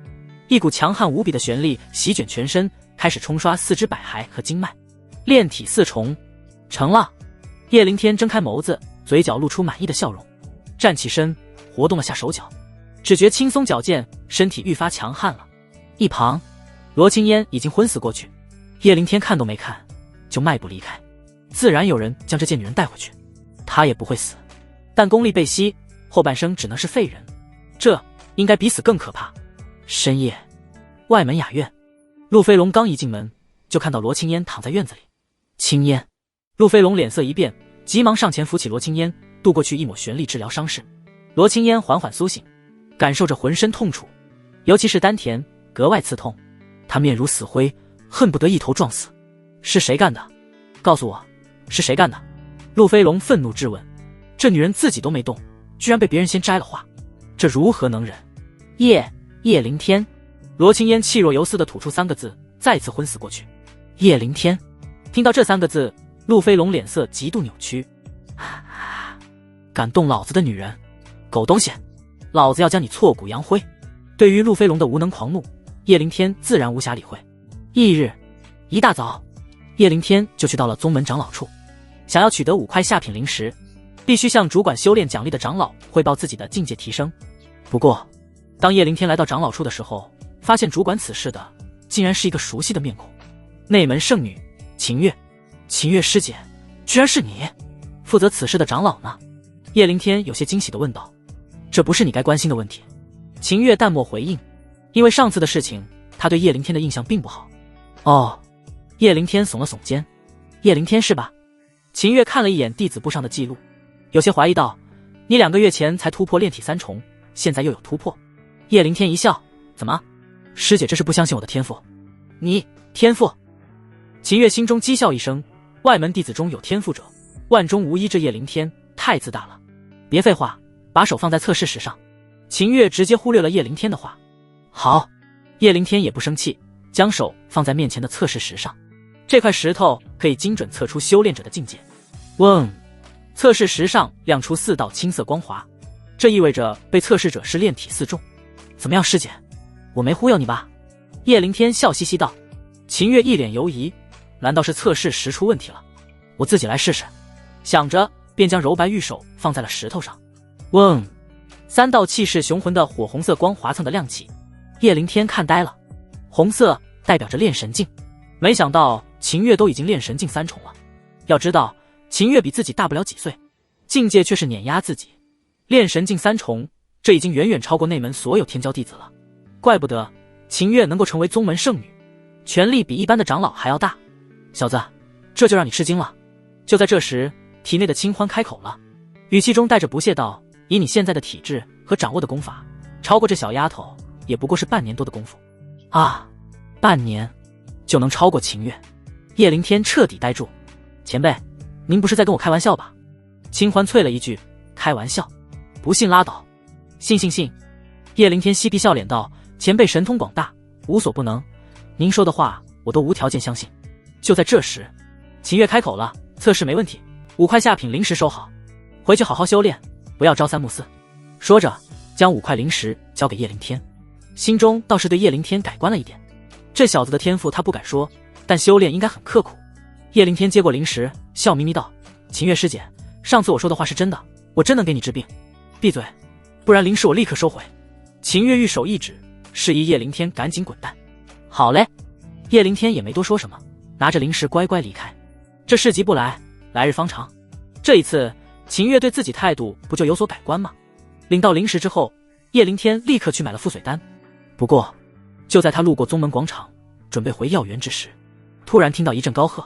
一股强悍无比的旋力席卷全身，开始冲刷四肢百骸和经脉。炼体4重，成了。叶灵天睁开眸子，嘴角露出满意的笑容，站起身，活动了下手脚，只觉轻松矫健，身体愈发强悍了。一旁，罗青烟已经昏死过去，叶灵天看都没看，就迈步离开。自然有人将这贱女人带回去，她也不会死，但功力被吸，后半生只能是废人，这应该比死更可怕。深夜，外门雅院，陆飞龙刚一进门，就看到罗青烟躺在院子里。青烟，陆飞龙脸色一变，急忙上前扶起罗青烟，渡过去一抹玄力治疗伤势。罗青烟缓缓苏醒，感受着浑身痛楚，尤其是丹田格外刺痛，他面如死灰，恨不得一头撞死。是谁干的？告诉我，是谁干的？陆飞龙愤怒质问。这女人自己都没动，居然被别人先摘了话，这如何能忍？叶灵天。罗青烟气若游丝地吐出3个字，再次昏死过去。叶灵天。听到这3个字，陆飞龙脸色极度扭曲。敢动老子的女人，狗东西，老子要将你挫骨扬灰。对于陆飞龙的无能狂怒，叶灵天自然无暇理会。翌日一大早，叶灵天就去到了宗门长老处，想要取得5块下品灵石，必须向主管修炼奖励的长老汇报自己的境界提升。不过当叶灵天来到长老处的时候，发现主管此事的竟然是一个熟悉的面孔，内门圣女秦月。秦月师姐，居然是你！负责此事的长老呢？叶灵天有些惊喜地问道。这不是你该关心的问题。秦月淡漠回应，因为上次的事情，他对叶灵天的印象并不好。哦，叶灵天耸了耸肩。叶灵天是吧？秦月看了一眼弟子簿上的记录，有些怀疑道，你2个月前才突破炼体3重，现在又有突破。叶灵天一笑，怎么？师姐这是不相信我的天赋？你天赋？秦月心中讥笑一声，外门弟子中有天赋者，万中无一，这叶灵天太自大了。别废话，把手放在测试石上。秦月直接忽略了叶灵天的话。好。叶灵天也不生气，将手放在面前的测试石上。这块石头可以精准测出修炼者的境界。嗡，测试石上亮出4道青色光华，这意味着被测试者是炼体4重。怎么样，师姐，我没忽悠你吧？叶灵天笑嘻嘻道。秦月一脸犹疑，难道是测试石出问题了？我自己来试试。想着便将柔白玉手放在了石头上。嗡，3道气势雄浑的火红色光华蹭的亮起。叶灵天看呆了，红色代表着炼神境，没想到秦月都已经炼神境3重了。要知道秦月比自己大不了几岁，境界却是碾压自己。炼神境3重，这已经远远超过内门所有天骄弟子了。怪不得秦月能够成为宗门圣女，权力比一般的长老还要大。小子，这就让你吃惊了。就在这时，体内的清欢开口了，语气中带着不屑道，以你现在的体质和掌握的功法，超过这小丫头也不过是半年多的功夫。啊，半年就能超过秦月？叶灵天彻底呆住。前辈，您不是在跟我开玩笑吧？清欢啐了一句，开玩笑？不信拉倒。信。叶灵天嬉皮笑脸道，前辈神通广大，无所不能，您说的话我都无条件相信。就在这时，秦月开口了，测试没问题，5块下品灵石收好，回去好好修炼，不要朝三暮四。说着将5块灵石交给叶灵天，心中倒是对叶灵天改观了一点。这小子的天赋他不敢说，但修炼应该很刻苦。叶灵天接过灵石，笑眯眯道，秦月师姐，上次我说的话是真的，我真能给你治病。闭嘴，不然灵石我立刻收回。秦月玉手一指，示意叶灵天赶紧滚蛋。好嘞。叶灵天也没多说什么，拿着灵石乖乖离开。这事急不来，来日方长。这一次秦月对自己态度不就有所改观吗？领到灵石之后，叶灵天立刻去买了覆水丹。不过就在他路过宗门广场准备回药园之时，突然听到一阵高喝，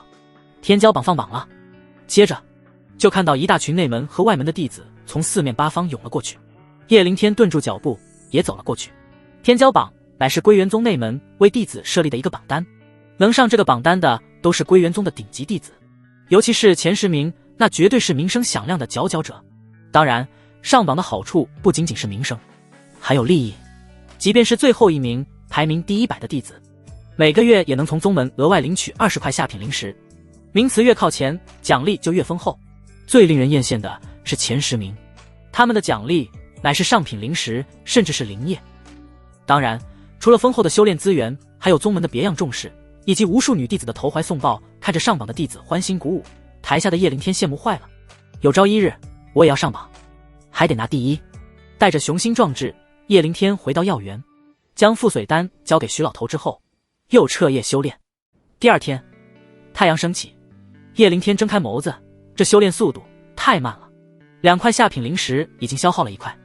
天骄榜放榜了。接着就看到一大群内门和外门的弟子从4面8方涌了过去。叶灵天顿住脚步也走了过去。天骄榜乃是归元宗内门为弟子设立的一个榜单，能上这个榜单的都是归元宗的顶级弟子，尤其是前10名，那绝对是名声响亮的佼佼者。当然上榜的好处不仅仅是名声，还有利益。即便是最后1名排名第100的弟子，每个月也能从宗门额外领取20块下品灵石，名次越靠前，奖励就越丰厚。最令人艳羡的是前10名，他们的奖励乃是上品灵石，甚至是灵液。当然除了丰厚的修炼资源，还有宗门的别样重视，以及无数女弟子的投怀送抱，看着上榜的弟子欢欣鼓舞，台下的叶灵天羡慕坏了。有朝一日我也要上榜，还得拿第一。带着雄心壮志，叶灵天回到药园，将附水丹交给徐老头之后，又彻夜修炼。第二天，太阳升起，叶灵天睁开眸子，这修炼速度太慢了。2块下品灵石已经消耗了1块，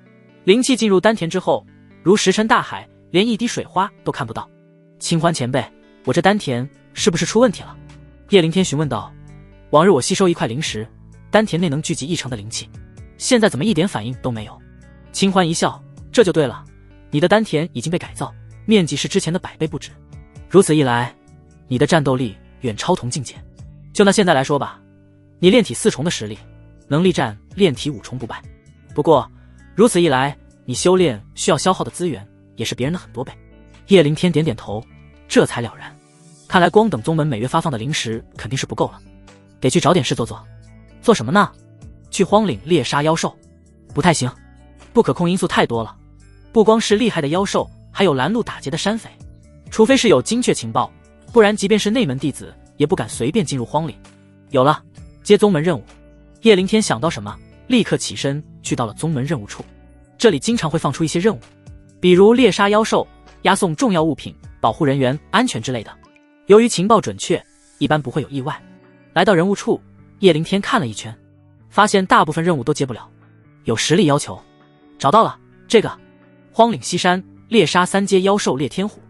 灵气进入丹田之后，如石沉大海，连一滴水花都看不到。清欢前辈，我这丹田是不是出问题了？叶灵天询问道。往日我吸收1块灵石，丹田内能聚集1成的灵气，现在怎么一点反应都没有？清欢一笑，这就对了，你的丹田已经被改造，面积是之前的100倍不止。如此一来，你的战斗力远超同境界。就拿现在来说吧，你炼体4重的实力，能力战炼体5重不败。不过如此一来，你修炼需要消耗的资源也是别人的很多倍。叶灵天点点头，这才了然。看来光等宗门每月发放的灵石肯定是不够了，得去找点事做做。做什么呢？去荒岭猎杀妖兽。不太行，不可控因素太多了，不光是厉害的妖兽，还有拦路打劫的山匪。除非是有精确情报，不然即便是内门弟子也不敢随便进入荒岭。有了，接宗门任务。叶灵天想到什么，立刻起身去到了宗门任务处。这里经常会放出一些任务，比如猎杀妖兽、押送重要物品、保护人员安全之类的。由于情报准确，一般不会有意外。来到人物处，叶灵天看了一圈，发现大部分任务都接不了，有实力要求。找到了，这个荒岭西山猎杀3阶妖兽猎天虎。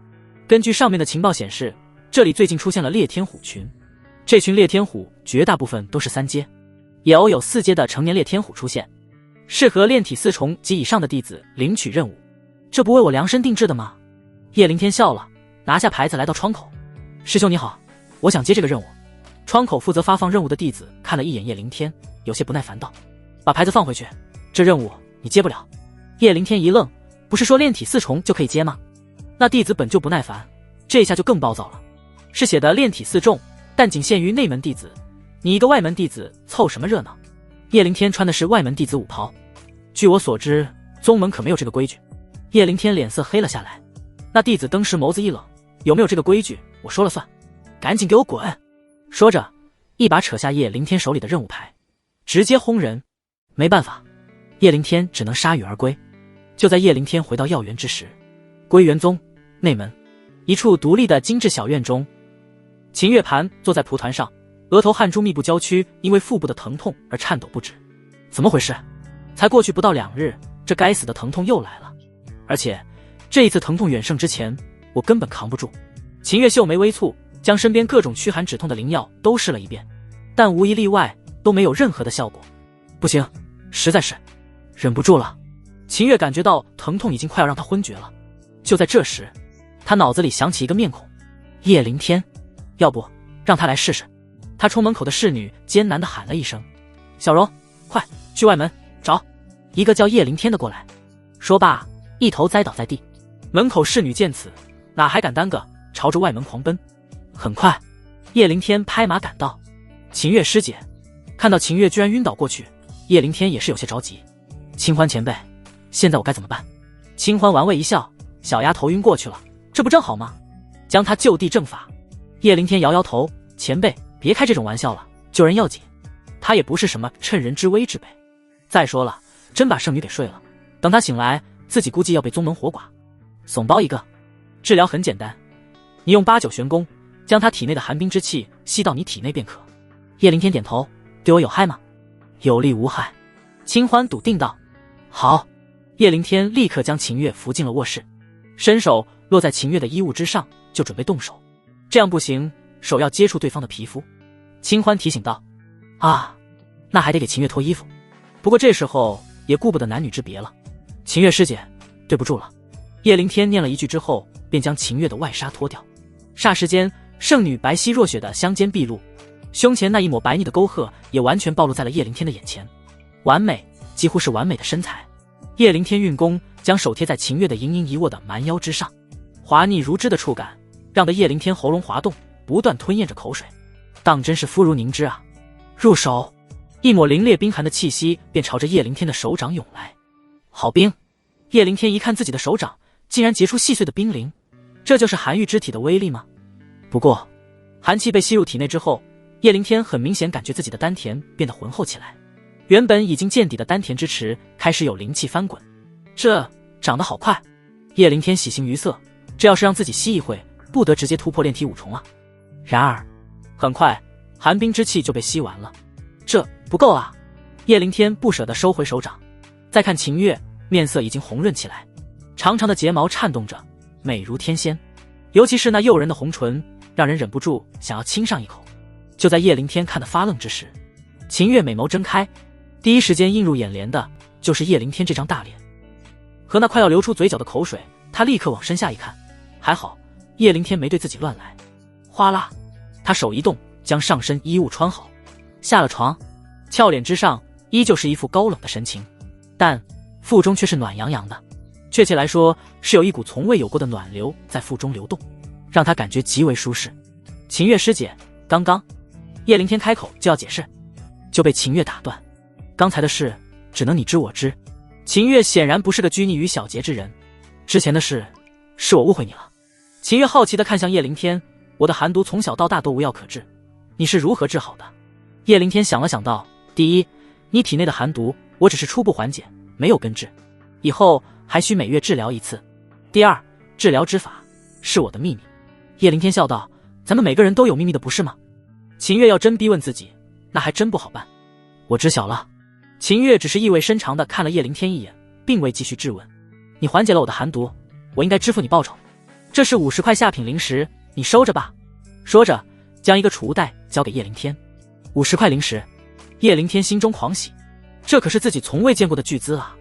根据上面的情报显示，这里最近出现了猎天虎群，这群猎天虎绝大部分都是3阶，也偶有4阶的成年猎天虎出现，适合炼体4重及以上的弟子领取任务。这不为我量身定制的吗？叶灵天笑了，拿下牌子来到窗口。师兄你好，我想接这个任务。窗口负责发放任务的弟子看了一眼叶灵天，有些不耐烦道：把牌子放回去，这任务你接不了。叶灵天一愣，不是说炼体4重就可以接吗？那弟子本就不耐烦，这下就更暴躁了。是写的炼体4重，但仅限于内门弟子，你一个外门弟子凑什么热闹？叶灵天穿的是外门弟子舞袍，据我所知，宗门可没有这个规矩。叶灵天脸色黑了下来，那弟子登时眸子一冷，有没有这个规矩我说了算，赶紧给我滚！说着一把扯下叶灵天手里的任务牌，直接轰人。没办法，叶灵天只能铩羽而归。就在叶灵天回到药园之时，归元宗内门一处独立的精致小院中，秦月盘坐在蒲团上，额头汗珠密布，娇躯因为腹部的疼痛而颤抖不止。怎么回事？才过去不到2日，这该死的疼痛又来了，而且这一次疼痛远胜之前，我根本扛不住。秦月秀眉微蹙，将身边各种驱寒止痛的灵药都试了一遍，但无一例外都没有任何的效果。不行，实在是忍不住了。秦月感觉到疼痛已经快要让他昏厥了。就在这时，他脑子里想起一个面孔，叶灵天，要不让他来试试。他冲门口的侍女艰难地喊了一声：小柔，快去外门找一个叫叶灵天的过来。说罢一头栽倒在地。门口侍女见此，哪还敢耽搁，朝着外门狂奔。很快叶灵天拍马赶到。秦月师姐。看到秦月居然晕倒过去，叶灵天也是有些着急。清欢前辈，现在我该怎么办？清欢玩味一笑，小丫头晕过去了，这不正好吗？将她就地正法。叶灵天摇摇头，前辈别开这种玩笑了，救人要紧。他也不是什么趁人之危之辈。再说了，真把圣女给睡了，等她醒来，自己估计要被宗门活剐。怂包一个。治疗很简单，你用8-9玄功将她体内的寒冰之气吸到你体内便可。叶灵天点头，对我有害吗？有利无害。清欢笃定道。好。叶灵天立刻将秦月扶进了卧室，伸手落在秦月的衣物之上，就准备动手。这样不行，手要接触对方的皮肤。清欢提醒道。啊，那还得给秦月脱衣服。不过这时候也顾不得男女之别了。秦月师姐，对不住了。叶灵天念了一句之后，便将秦月的外纱脱掉。霎时间，圣女白皙若雪的香肩毕露，胸前那一抹白腻的沟壑也完全暴露在了叶灵天的眼前。完美，几乎是完美的身材。叶灵天运功，将手贴在秦月的盈盈一握的蛮腰之上，滑腻如脂的触感让得叶灵天喉咙滑动，不断吞咽着口水，当真是肤如凝脂啊。入手，一抹凛冽冰寒的气息便朝着叶灵天的手掌涌来。好冰！叶灵天一看自己的手掌竟然结出细碎的冰凌，这就是寒玉之体的威力吗？不过寒气被吸入体内之后，叶灵天很明显感觉自己的丹田变得浑厚起来，原本已经见底的丹田之池开始有灵气翻滚，这长得好快。叶灵天喜形于色，这要是让自己吸一会，不得直接突破炼体五重啊。然而很快寒冰之气就被吸完了，这不够啊。叶灵天不舍得收回手掌，再看秦月，面色已经红润起来，长长的睫毛颤动着，美如天仙，尤其是那诱人的红唇，让人忍不住想要亲上一口。就在叶灵天看得发愣之时，秦月美眸睁开，第一时间映入眼帘的就是叶灵天这张大脸和那快要流出嘴角的口水。他立刻往身下一看，还好叶灵天没对自己乱来。哗啦，他手一动，将上身衣物穿好，下了床，俏脸之上依旧是一副高冷的神情，但腹中却是暖洋洋的，确切来说是有一股从未有过的暖流在腹中流动，让他感觉极为舒适。秦月师姐，刚刚叶灵天开口就要解释，就被秦月打断，刚才的事只能你知我知。秦月显然不是个拘泥于小节之人，之前的事是我误会你了。秦月好奇地看向叶灵天，我的寒毒从小到大都无药可治，你是如何治好的？叶灵天想了想道，第一，你体内的寒毒我只是初步缓解，没有根治，以后还需每月治疗一次。第二，治疗之法是我的秘密。叶灵天笑道，咱们每个人都有秘密的不是吗？秦月要真逼问自己，那还真不好办。我知晓了。秦月只是意味深长地看了叶灵天一眼，并未继续质问。你缓解了我的寒毒，我应该支付你报酬，这是50块下品灵石，你收着吧。说着将一个储物袋交给叶灵天。50块灵石，叶灵天心中狂喜，这可是自己从未见过的巨资啊！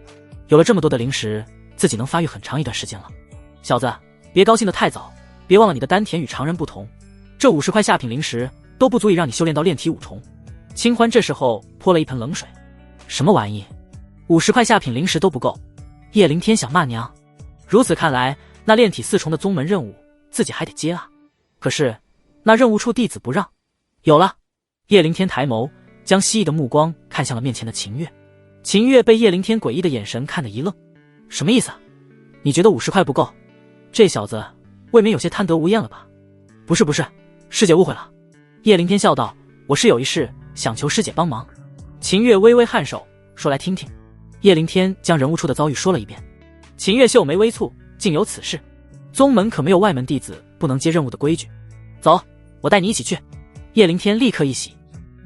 有了这么多的灵石，自己能发育很长一段时间了。小子，别高兴得太早，别忘了你的丹田与常人不同，这50块下品灵石都不足以让你修炼到炼体5重。清欢这时候泼了一盆冷水，什么玩意，50块下品灵石都不够？叶灵天想骂娘，如此看来，那炼体4重的宗门任务自己还得接啊。可是那任务处弟子不让。有了。叶灵天抬眸，将蜥蜴的目光看向了面前的秦月。秦月被叶灵天诡异的眼神看得一愣，什么意思啊？你觉得50块不够？这小子未免有些贪得无厌了吧？不是，师姐误会了。叶灵天笑道，我是有一事想求师姐帮忙。秦月微微颔首，说来听听。叶灵天将人物处的遭遇说了一遍。秦月秀眉微蹙，竟有此事？宗门可没有外门弟子不能接任务的规矩。走，我带你一起去。叶灵天立刻一喜，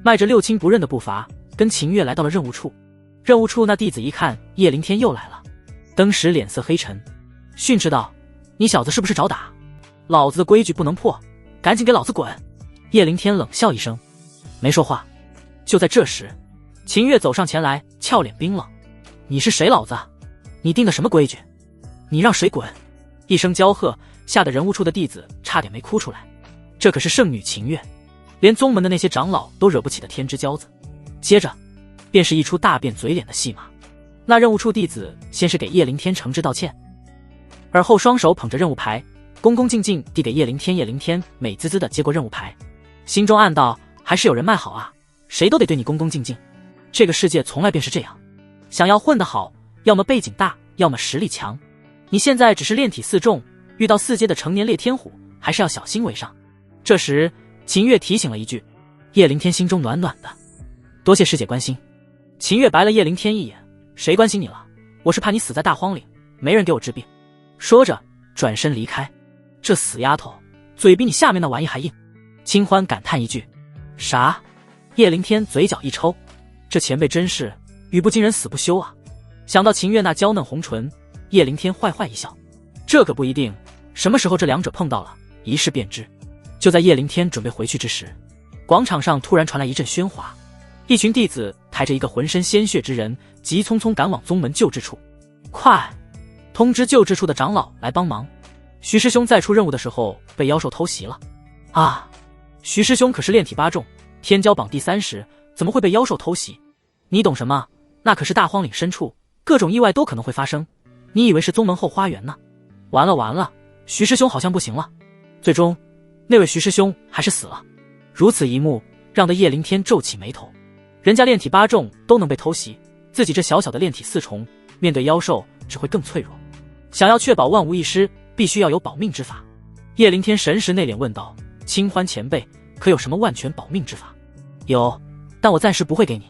迈着六亲不认的步伐，跟秦月来到了任务处。任务处那弟子一看叶灵天又来了，登时脸色黑沉，训斥道，你小子是不是找打？老子的规矩不能破，赶紧给老子滚！叶灵天冷笑一声，没说话。就在这时，秦月走上前来，俏脸冰冷，你是谁老子？你定的什么规矩？你让谁滚？一声娇喝，吓得人物处的弟子差点没哭出来。这可是圣女秦月，连宗门的那些长老都惹不起的天之骄子。接着便是一出大变嘴脸的戏码。那任务处弟子先是给叶灵天诚挚道歉，而后双手捧着任务牌，恭恭敬敬递给叶灵天。叶灵天美滋滋地接过任务牌，心中暗道，还是有人脉好啊，谁都得对你恭恭敬敬。这个世界从来便是这样，想要混得好，要么背景大，要么实力强。你现在只是炼体4重，遇到4阶的成年猎天虎，还是要小心为上。这时秦月提醒了一句，叶灵天心中暖暖的，多谢师姐关心。秦月白了叶灵天一眼，谁关心你了？我是怕你死在大荒岭，没人给我治病。说着转身离开。这死丫头，嘴比你下面那玩意还硬。清欢感叹一句，啥？叶灵天嘴角一抽，这前辈真是语不惊人死不休啊。想到秦月那娇嫩红唇，叶灵天坏坏一笑，这可不一定，什么时候这两者碰到了，一试便知。就在叶灵天准备回去之时，广场上突然传来一阵喧哗，一群弟子抬着一个浑身鲜血之人，急匆匆赶往宗门救治处。快通知救治处的长老来帮忙，徐师兄在出任务的时候被妖兽偷袭了啊！徐师兄可是炼体8重，天骄榜第30，怎么会被妖兽偷袭？你懂什么？那可是大荒岭深处，各种意外都可能会发生，你以为是宗门后花园呢？完了，徐师兄好像不行了。最终那位徐师兄还是死了。如此一幕让得叶灵天皱起眉头，人家炼体8重都能被偷袭，自己这小小的炼体4重，面对妖兽只会更脆弱。想要确保万无一失，必须要有保命之法。叶灵天神识内敛问道，清欢前辈，可有什么万全保命之法？有，但我暂时不会给你。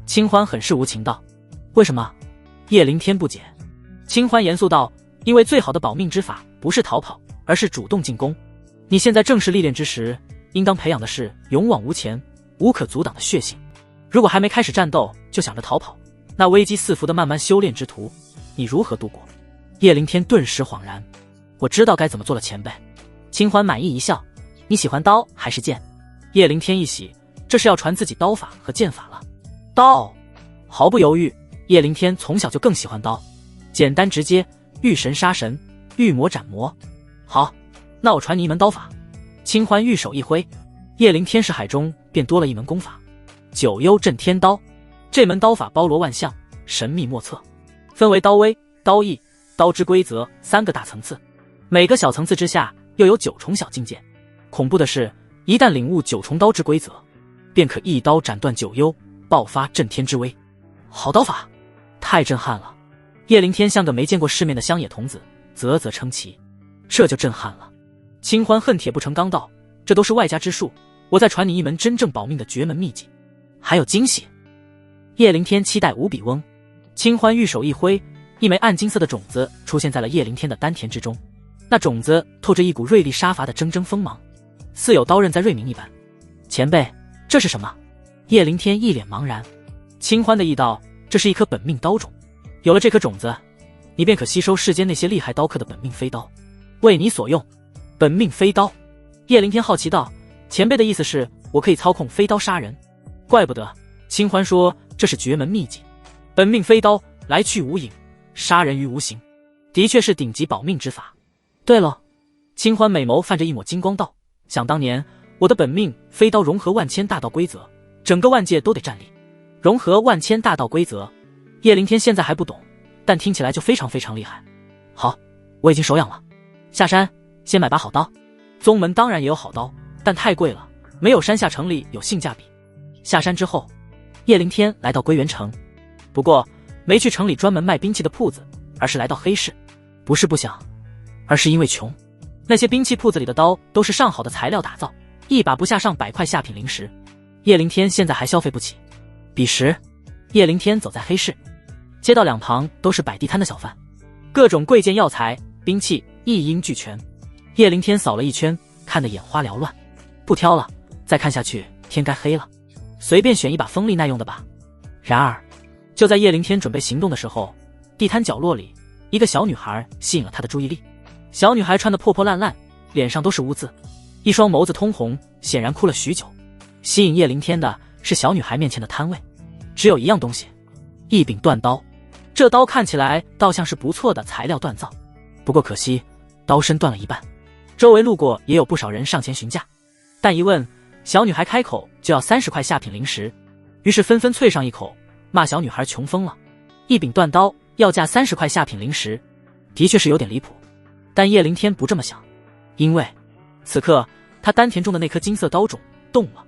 清欢很是无情道。为什么？叶灵天不解。清欢严肃道，因为最好的保命之法不是逃跑，而是主动进攻。你现在正是历练之时，应当培养的是勇往无前、无可阻挡的血性。如果还没开始战斗就想着逃跑，那危机四伏的慢慢修炼之途，你如何度过？叶灵天顿时恍然，我知道该怎么做了，前辈。清欢满意一笑，你喜欢刀还是剑？叶灵天一喜，这是要传自己刀法和剑法了。刀，毫不犹豫，叶灵天从小就更喜欢刀，简单直接，遇神杀神，遇魔斩魔。好，那我传你一门刀法。清欢玉手一挥，叶灵天识海中便多了一门功法——九幽震天刀。这门刀法包罗万象，神秘莫测，分为刀威、刀意、刀之规则3个大层次，每个小层次之下又有9重小境界。恐怖的是，一旦领悟9重刀之规则，便可一刀斩断9幽，爆发震天之威。好刀法，太震撼了！叶灵天像个没见过世面的乡野童子，啧啧称奇。这就震撼了。清欢恨铁不成钢道，这都是外家之术，我再传你一门真正保命的绝门秘籍，还有惊喜。叶灵天期待无比嗡。清欢玉手一挥，一枚暗金色的种子出现在了叶灵天的丹田之中，那种子透着一股锐利杀伐的铮铮锋芒，似有刀刃在锐鸣一般。前辈，这是什么？叶灵天一脸茫然。清欢的意道，这是一颗本命刀种，有了这颗种子，你便可吸收世间那些厉害刀客的本命飞刀，为你所用。本命飞刀，叶灵天好奇道，前辈的意思是我可以操控飞刀杀人？怪不得。清欢说这是绝门秘籍，本命飞刀来去无影，杀人于无形，的确是顶级保命之法。对了，清欢美眸泛着一抹金光道，想当年我的本命飞刀融合万千大道规则，整个万界都得站立。融合万千大道规则，叶灵天现在还不懂，但听起来就非常非常厉害。好，我已经手痒了，下山先买把好刀。宗门当然也有好刀，但太贵了，没有山下城里有性价比。下山之后，叶灵天来到归元城，不过没去城里专门卖兵器的铺子，而是来到黑市。不是不想，而是因为穷。那些兵器铺子里的刀都是上好的材料打造，一把不下上100块下品灵石，叶灵天现在还消费不起。彼时，叶灵天走在黑市，街道两旁都是摆地摊的小贩，各种贵贱药材、兵器一应俱全。叶灵天扫了一圈，看得眼花缭乱，不挑了，再看下去天该黑了，随便选一把锋利耐用的吧。然而，就在叶灵天准备行动的时候，地摊角落里一个小女孩吸引了他的注意力。小女孩穿得破破烂烂，脸上都是污渍，一双眸子通红，显然哭了许久。吸引叶灵天的是小女孩面前的摊位，只有一样东西，一柄断刀。这刀看起来倒像是不错的材料锻造，不过可惜刀身断了一半。周围路过也有不少人上前询价，但一问，小女孩开口就要30块下品灵石，于是纷纷啐上一口，骂小女孩穷疯了。一柄断刀要价30块下品灵石，的确是有点离谱。但叶灵天不这么想，因为此刻他丹田中的那颗金色刀种动了。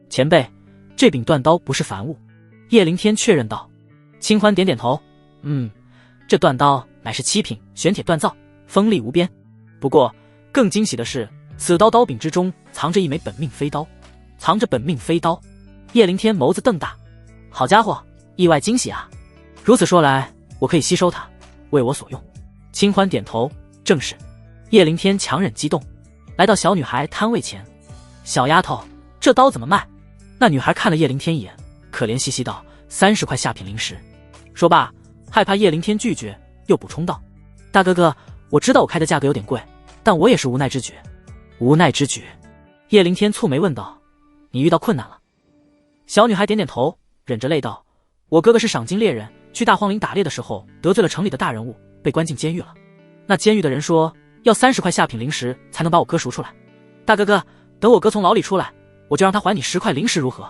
前辈，这柄断刀不是凡物。叶灵天确认道。清欢点点头，这断刀乃是7品玄铁锻造，锋利无边。不过更惊喜的是，此刀刀柄之中藏着一枚本命飞刀。藏着本命飞刀，叶灵天眸子瞪大，好家伙，意外惊喜啊！如此说来，我可以吸收它，为我所用。清欢点头，正是。叶灵天强忍激动，来到小女孩摊位前。小丫头，这刀怎么卖？那女孩看了叶灵天一眼，可怜兮兮道：30块下品灵石。说罢，害怕叶灵天拒绝，又补充道：大哥哥，我知道我开的价格有点贵，但我也是无奈之举。无奈之举？叶灵天蹙眉问道：你遇到困难了？小女孩点点头，忍着泪道：我哥哥是赏金猎人，去大荒岭打猎的时候得罪了城里的大人物，被关进监狱了。那监狱的人说要30块下品灵石才能把我哥赎出来。大哥哥，等我哥从牢里出来，我就让他还你10块灵石如何？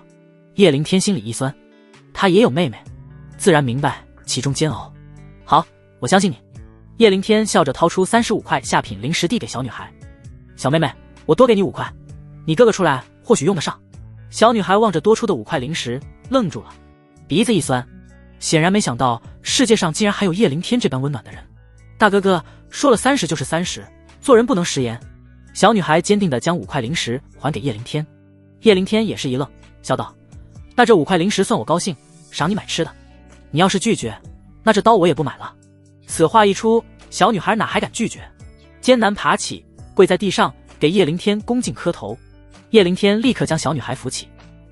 叶灵天心里一酸，他也有妹妹，自然明白其中煎熬。好，我相信你。叶灵天笑着掏出35块下品灵石递给小女孩。小妹妹，我多给你5块，你哥哥出来或许用得上。小女孩望着多出的5块灵石，愣住了，鼻子一酸，显然没想到世界上竟然还有叶灵天这般温暖的人。大哥哥，说了30就是30，做人不能食言。小女孩坚定地将5块灵石还给叶灵天。叶灵天也是一愣，笑道：“那这5块零食算我高兴，赏你买吃的。你要是拒绝，那这刀我也不买了。”此话一出，小女孩哪还敢拒绝，艰难爬起，跪在地上给叶灵天恭敬磕头。叶灵天立刻将小女孩扶起：“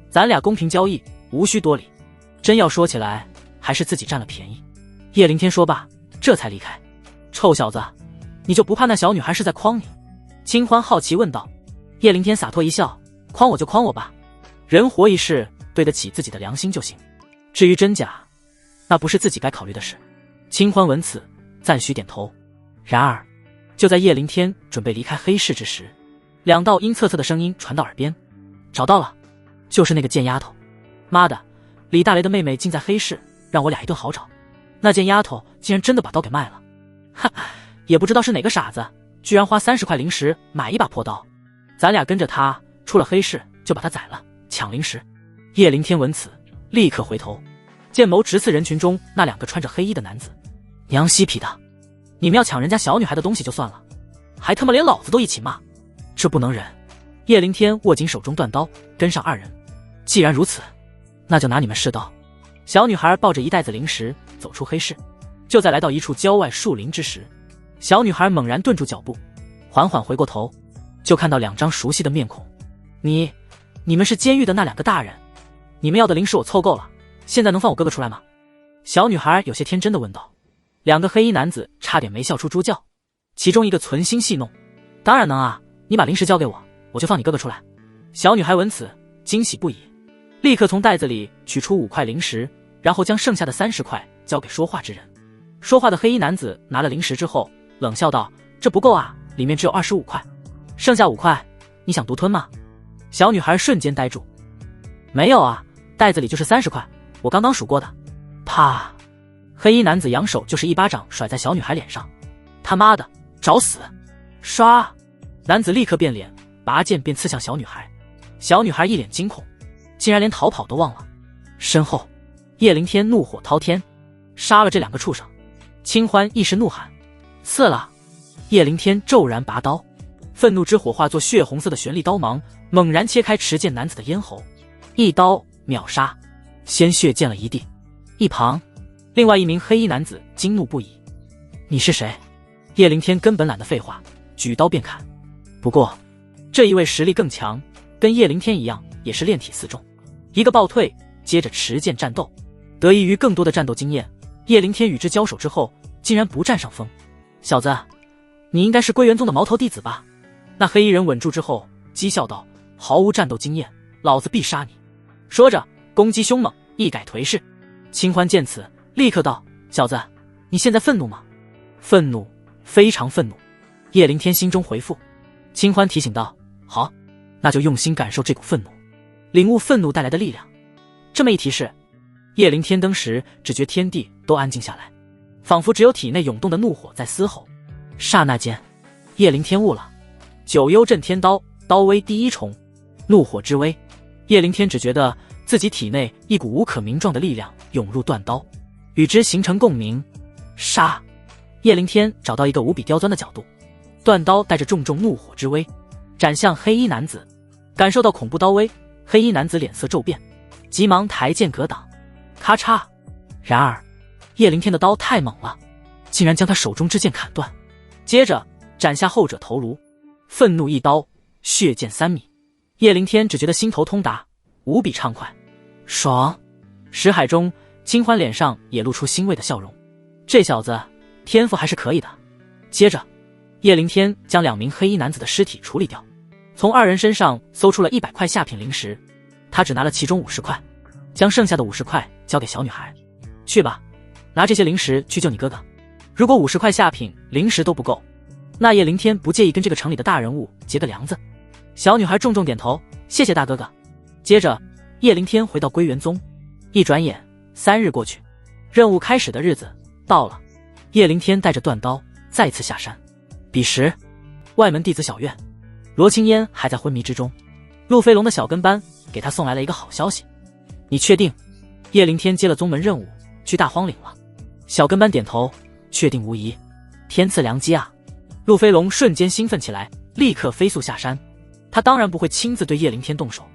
咱俩公平交易，无需多礼。真要说起来，还是自己占了便宜。”叶灵天说罢，这才离开。臭小子，你就不怕那小女孩是在诓你？清欢好奇问道。叶灵天洒脱一笑：“诓我就诓我吧，人活一世，对得起自己的良心就行。至于真假，那不是自己该考虑的事。”清欢闻此，赞许点头。然而，就在叶灵天准备离开黑市之时，2道阴恻恻的声音传到耳边：“找到了，就是那个贱丫头！妈的，李大雷的妹妹竟在黑市，让我俩一顿好找。那贱丫头竟然真的把刀给卖了，哈，也不知道是哪个傻子，居然花30块零食买一把破刀。咱俩跟着他出了黑市，就把他宰了，抢零食。”叶灵天闻此，立刻回头，剑眸直刺人群中那2个穿着黑衣的男子。娘西皮的，你们要抢人家小女孩的东西就算了，还他妈连老子都一起骂，这不能忍！叶灵天握紧手中断刀，跟上2人。既然如此，那就拿你们试刀。小女孩抱着一袋子零食走出黑市，就在来到一处郊外树林之时，小女孩猛然顿住脚步，缓缓回过头，就看到2张熟悉的面孔。你们是监狱的那2个大人，你们要的零食我凑够了，现在能放我哥哥出来吗？小女孩有些天真的问道。2个黑衣男子差点没笑出猪叫，其中一个存心戏弄：“当然能啊，你把零食交给我，我就放你哥哥出来。”小女孩闻此惊喜不已，立刻从袋子里取出5块零食，然后将剩下的30块交给说话之人。说话的黑衣男子拿了零食之后冷笑道：“这不够啊，里面只有25块，剩下5块你想独吞吗？”小女孩瞬间呆住：“没有啊，袋子里就是30块，我刚刚数过的。”啪！黑衣男子扬手就是一巴掌甩在小女孩脸上：“他妈的，找死！”唰！男子立刻变脸，拔剑便刺向小女孩。小女孩一脸惊恐，竟然连逃跑都忘了。身后，叶灵天怒火滔天：“杀了这2个畜生！”清欢一时怒喊：“刺了！”叶灵天骤然拔刀，愤怒之火化作血红色的玄力刀芒，猛然切开持剑男子的咽喉，一刀秒杀，鲜血溅了一地。一旁，另外一名黑衣男子惊怒不已：“你是谁？”叶灵天根本懒得废话，举刀便砍。不过，这一位实力更强，跟叶灵天一样，也是炼体4重，一个暴退，接着持剑战斗。得益于更多的战斗经验，叶灵天与之交手之后，竟然不占上风。“小子，你应该是归元宗的毛头弟子吧？”那黑衣人稳住之后，讥笑道：“毫无战斗经验，老子必杀你！”说着，攻击凶猛，一改颓势。清欢见此，立刻道：“小子，你现在愤怒吗？”“愤怒，非常愤怒。”叶灵天心中回复。清欢提醒道：“好，那就用心感受这股愤怒，领悟愤怒带来的力量。”这么一提示，叶灵天当时只觉天地都安静下来，仿佛只有体内涌动的怒火在嘶吼。刹那间，叶灵天悟了：九幽震天刀，刀威第1重，怒火之威。叶灵天只觉得自己体内一股无可名状的力量涌入断刀，与之形成共鸣。杀！叶灵天找到一个无比刁钻的角度，断刀带着重重怒火之威斩向黑衣男子。感受到恐怖刀威，黑衣男子脸色骤变，急忙抬剑格挡。咔嚓！然而叶灵天的刀太猛了，竟然将他手中之剑砍断，接着斩下后者头颅。愤怒一刀，血溅3米。叶灵天只觉得心头通达，无比畅快。爽！识海中，清欢脸上也露出欣慰的笑容。这小子天赋还是可以的。接着，叶灵天将2名黑衣男子的尸体处理掉，从2人身上搜出了100块下品零食，他只拿了其中50块，将剩下的50块交给小女孩。去吧，拿这些零食去救你哥哥。如果50块下品零食都不够，那叶灵天不介意跟这个城里的大人物结个梁子。小女孩重重点头，谢谢大哥哥。接着，叶灵天回到归元宗，一转眼3日过去，任务开始的日子到了。叶灵天带着断刀再次下山。彼时，外门弟子小院，罗青烟还在昏迷之中。陆飞龙的小跟班给他送来了一个好消息：你确定？叶灵天接了宗门任务，去大荒岭了。小跟班点头，确定无疑。天赐良机啊！陆飞龙瞬间兴奋起来，立刻飞速下山。他当然不会亲自对叶灵天动手，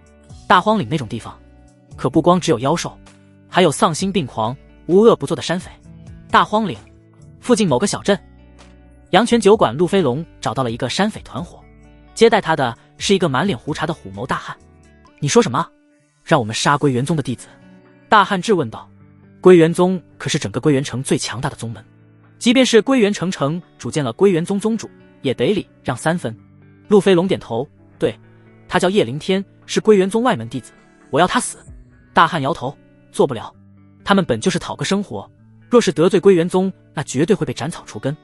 大荒岭那种地方，可不光只有妖兽，还有丧心病狂、无恶不作的山匪。大荒岭附近某个小镇，阳泉酒馆，陆飞龙找到了一个山匪团伙，接待他的是一个满脸胡茬的虎眸大汉。你说什么？让我们杀归元宗的弟子？大汉质问道。归元宗可是整个归元城最强大的宗门，即便是归元城城主见了归元宗宗主，也得礼让3分。陆飞龙点头，对，他叫叶灵天，是归元宗外门弟子，我要他死。大汉摇头，做不了，他们本就是讨个生活，若是得罪归元宗，那绝对会被斩草除根。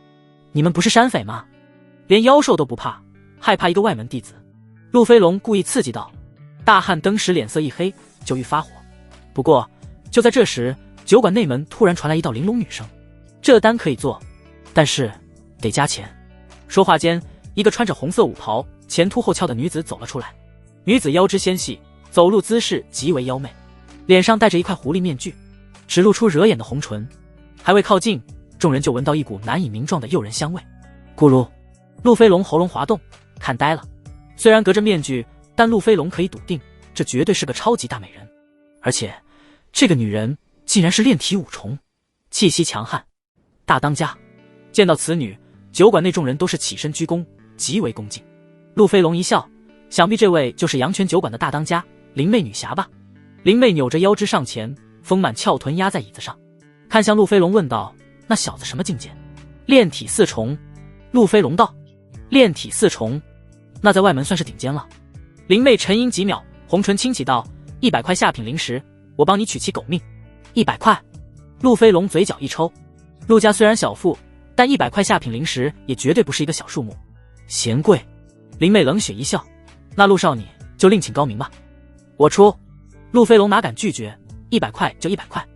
你们不是山匪吗？连妖兽都不怕，害怕一个外门弟子？陆飞龙故意刺激道。大汉当时脸色一黑，就欲发火。不过就在这时，酒馆内门突然传来一道玲珑女声，这单可以做，但是得加钱。说话间，一个穿着红色舞袍、前凸后翘的女子走了出来。女子腰肢纤细，走路姿势极为妖媚，脸上戴着一块狐狸面具，只露出惹眼的红唇。还未靠近，众人就闻到一股难以名状的诱人香味。咕噜，陆飞龙喉咙滑动，看呆了。虽然隔着面具，但陆飞龙可以笃定，这绝对是个超级大美人。而且这个女人竟然是炼体五重，气息强悍。大当家！见到此女，酒馆内众人都是起身鞠躬，极为恭敬。陆飞龙一笑，想必这位就是阳泉酒馆的大当家灵媚女侠吧。灵媚扭着腰肢上前，丰满翘臀压在椅子上，看向陆飞龙问道：那小子什么境界？炼体4重。陆飞龙道：炼体4重，那在外门算是顶尖了。灵媚沉吟几秒，红唇轻启道：100块下品灵石，我帮你取其狗命。100块。陆飞龙嘴角一抽，陆家虽然小富，但100块下品灵石也绝对不是一个小数目，嫌贵。灵媚冷血一笑，那陆少你就另请高明吧，我出。陆飞龙哪敢拒绝，100块就100块。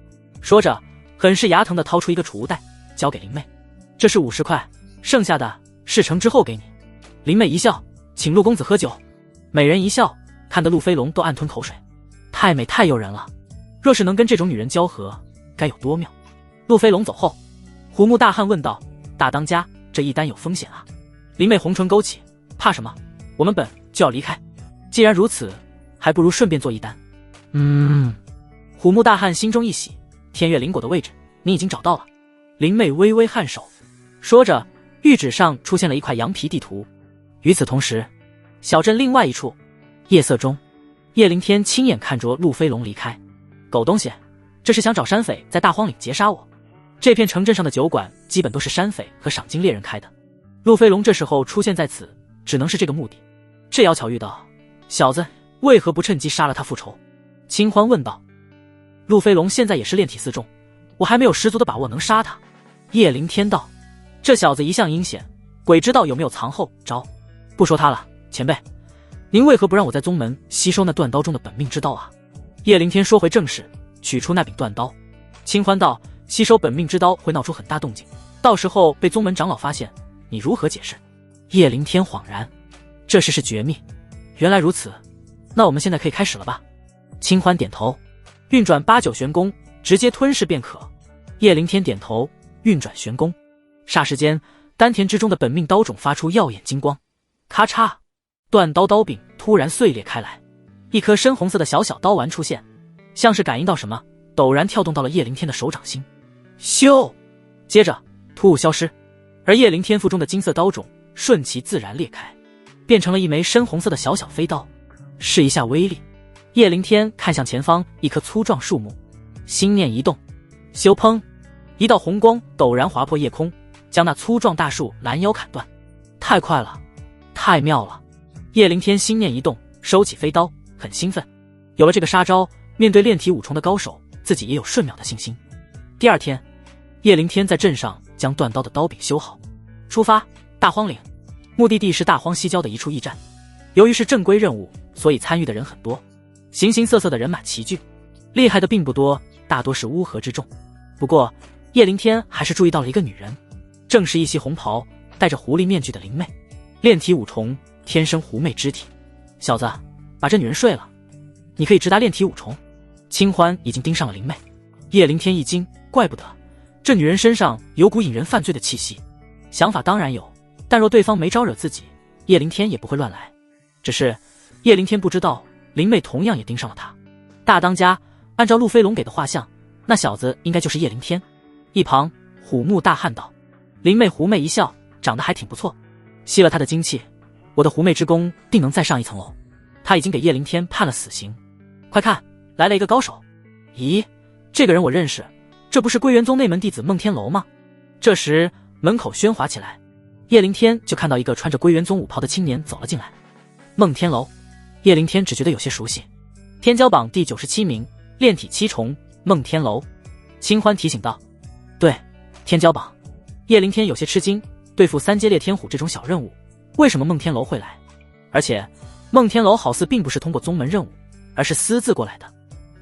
说着很是牙疼地掏出一个储物袋，交给灵媚，这是50块，剩下的事成之后给你。灵媚一笑，请陆公子喝酒。美人一笑，看得陆飞龙都暗吞口水，太美太诱人了，若是能跟这种女人交合，该有多妙。陆飞龙走后，虎目大汉问道：大当家，这一单有风险啊？灵媚红唇勾起，怕什么？我们本就要离开，既然如此，还不如顺便做一单。虎目大汉心中一喜，天月灵果的位置你已经找到了。灵媚微微颔首，说着玉指上出现了一块羊皮地图。与此同时，小镇另外一处，夜色中，叶灵天亲眼看着陆飞龙离开。狗东西，这是想找山匪在大荒岭劫杀我。这片城镇上的酒馆基本都是山匪和赏金猎人开的，陆飞龙这时候出现在此，只能是这个目的。这妖巧遇到，小子为何不趁机杀了他复仇？清欢问道。陆飞龙现在也是炼体4重，我还没有十足的把握能杀他。叶灵天道，这小子一向阴险，鬼知道有没有藏后招。不说他了，前辈，您为何不让我在宗门吸收那断刀中的本命之刀啊？叶灵天说回正事，取出那柄断刀。清欢道，吸收本命之刀会闹出很大动静，到时候被宗门长老发现，你如何解释？叶灵天恍然，这事是绝密。原来如此，那我们现在可以开始了吧？清欢点头，运转8九玄功，直接吞噬便可。叶灵天点头，运转玄功，霎时间，丹田之中的本命刀种发出耀眼金光，咔嚓，断刀刀柄突然碎裂开来，一颗深红色的小刀丸出现，像是感应到什么，陡然跳动到了叶灵天的手掌心。咻！接着突兀消失，而叶灵天腹中的金色刀种顺其自然裂开，变成了一枚深红色的小飞刀。试一下威力，叶灵天看向前方一棵粗壮树木，心念一动，咻砰，一道红光陡然划破夜空，将那粗壮大树拦腰砍断。太快了，太妙了！叶灵天心念一动，收起飞刀，很兴奋。有了这个杀招，面对炼体5重的高手，自己也有瞬秒的信心。第二天，叶灵天在镇上将断刀的刀柄修好，出发大荒岭，目的地是大荒西郊的一处驿站。由于是正规任务，所以参与的人很多，形形色色的人马齐聚，厉害的并不多，大多是乌合之众。不过叶灵天还是注意到了一个女人，正是一袭红袍戴着狐狸面具的灵媚，炼体5重，天生狐媚之体。小子，把这女人睡了，你可以直达炼体5重。清欢已经盯上了灵媚。叶灵天一惊，怪不得这女人身上有股引人犯罪的气息。想法当然有，但若对方没招惹自己，叶灵天也不会乱来。只是叶灵天不知道，林妹同样也盯上了他。大当家，按照路飞龙给的画像，那小子应该就是叶凌天。一旁虎目大汉道。林妹狐媚一笑，长得还挺不错，吸了他的精气，我的狐媚之功定能再上一层楼。他已经给叶凌天判了死刑。快看，来了一个高手。咦，这个人我认识，这不是归元宗内门弟子孟天楼吗？这时门口喧哗起来，叶凌天就看到一个穿着归元宗武袍的青年走了进来。孟天楼，叶凌天只觉得有些熟悉。天骄榜第97名，炼体7重，孟天楼。清欢提醒道。对，天骄榜。叶凌天有些吃惊，对付3阶烈天虎这种小任务，为什么孟天楼会来？而且孟天楼好似并不是通过宗门任务，而是私自过来的。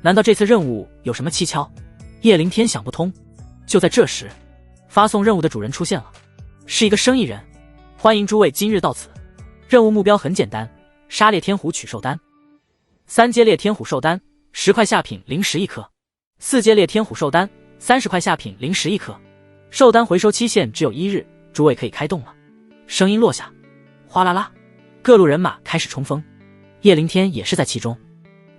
难道这次任务有什么蹊跷？叶凌天想不通。就在这时，发送任务的主人出现了，是一个生意人。欢迎诸位今日到此，任务目标很简单，杀烈天虎取寿丹。3阶烈天虎寿丹10块下品零食1颗，4阶烈天虎寿丹30块下品零食1颗。寿丹回收期限只有1日，诸位可以开动了。声音落下，哗啦啦，各路人马开始冲锋，叶凌天也是在其中。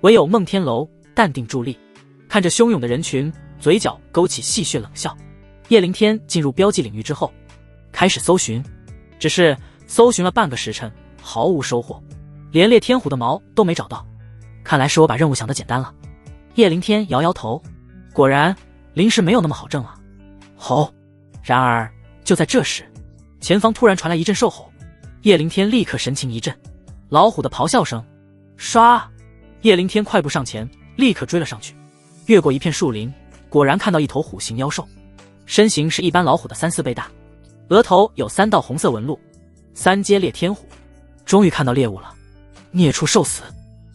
唯有孟天楼淡定伫立，看着汹涌的人群，嘴角勾起戏谑冷笑。叶凌天进入标记领域之后，开始搜寻，只是搜寻了半个时辰，毫无收获，连烈天虎的毛都没找到。看来是我把任务想得简单了。叶凌天摇摇头，果然灵石没有那么好挣啊。吼！然而就在这时，前方突然传来一阵兽吼，叶凌天立刻神情一震，老虎的咆哮声。唰！叶凌天快步上前，立刻追了上去，越过一片树林，果然看到一头虎形妖兽，身形是一般老虎的3-4倍大，额头有3道红色纹路，3阶烈天虎。终于看到猎物了，孽畜受死！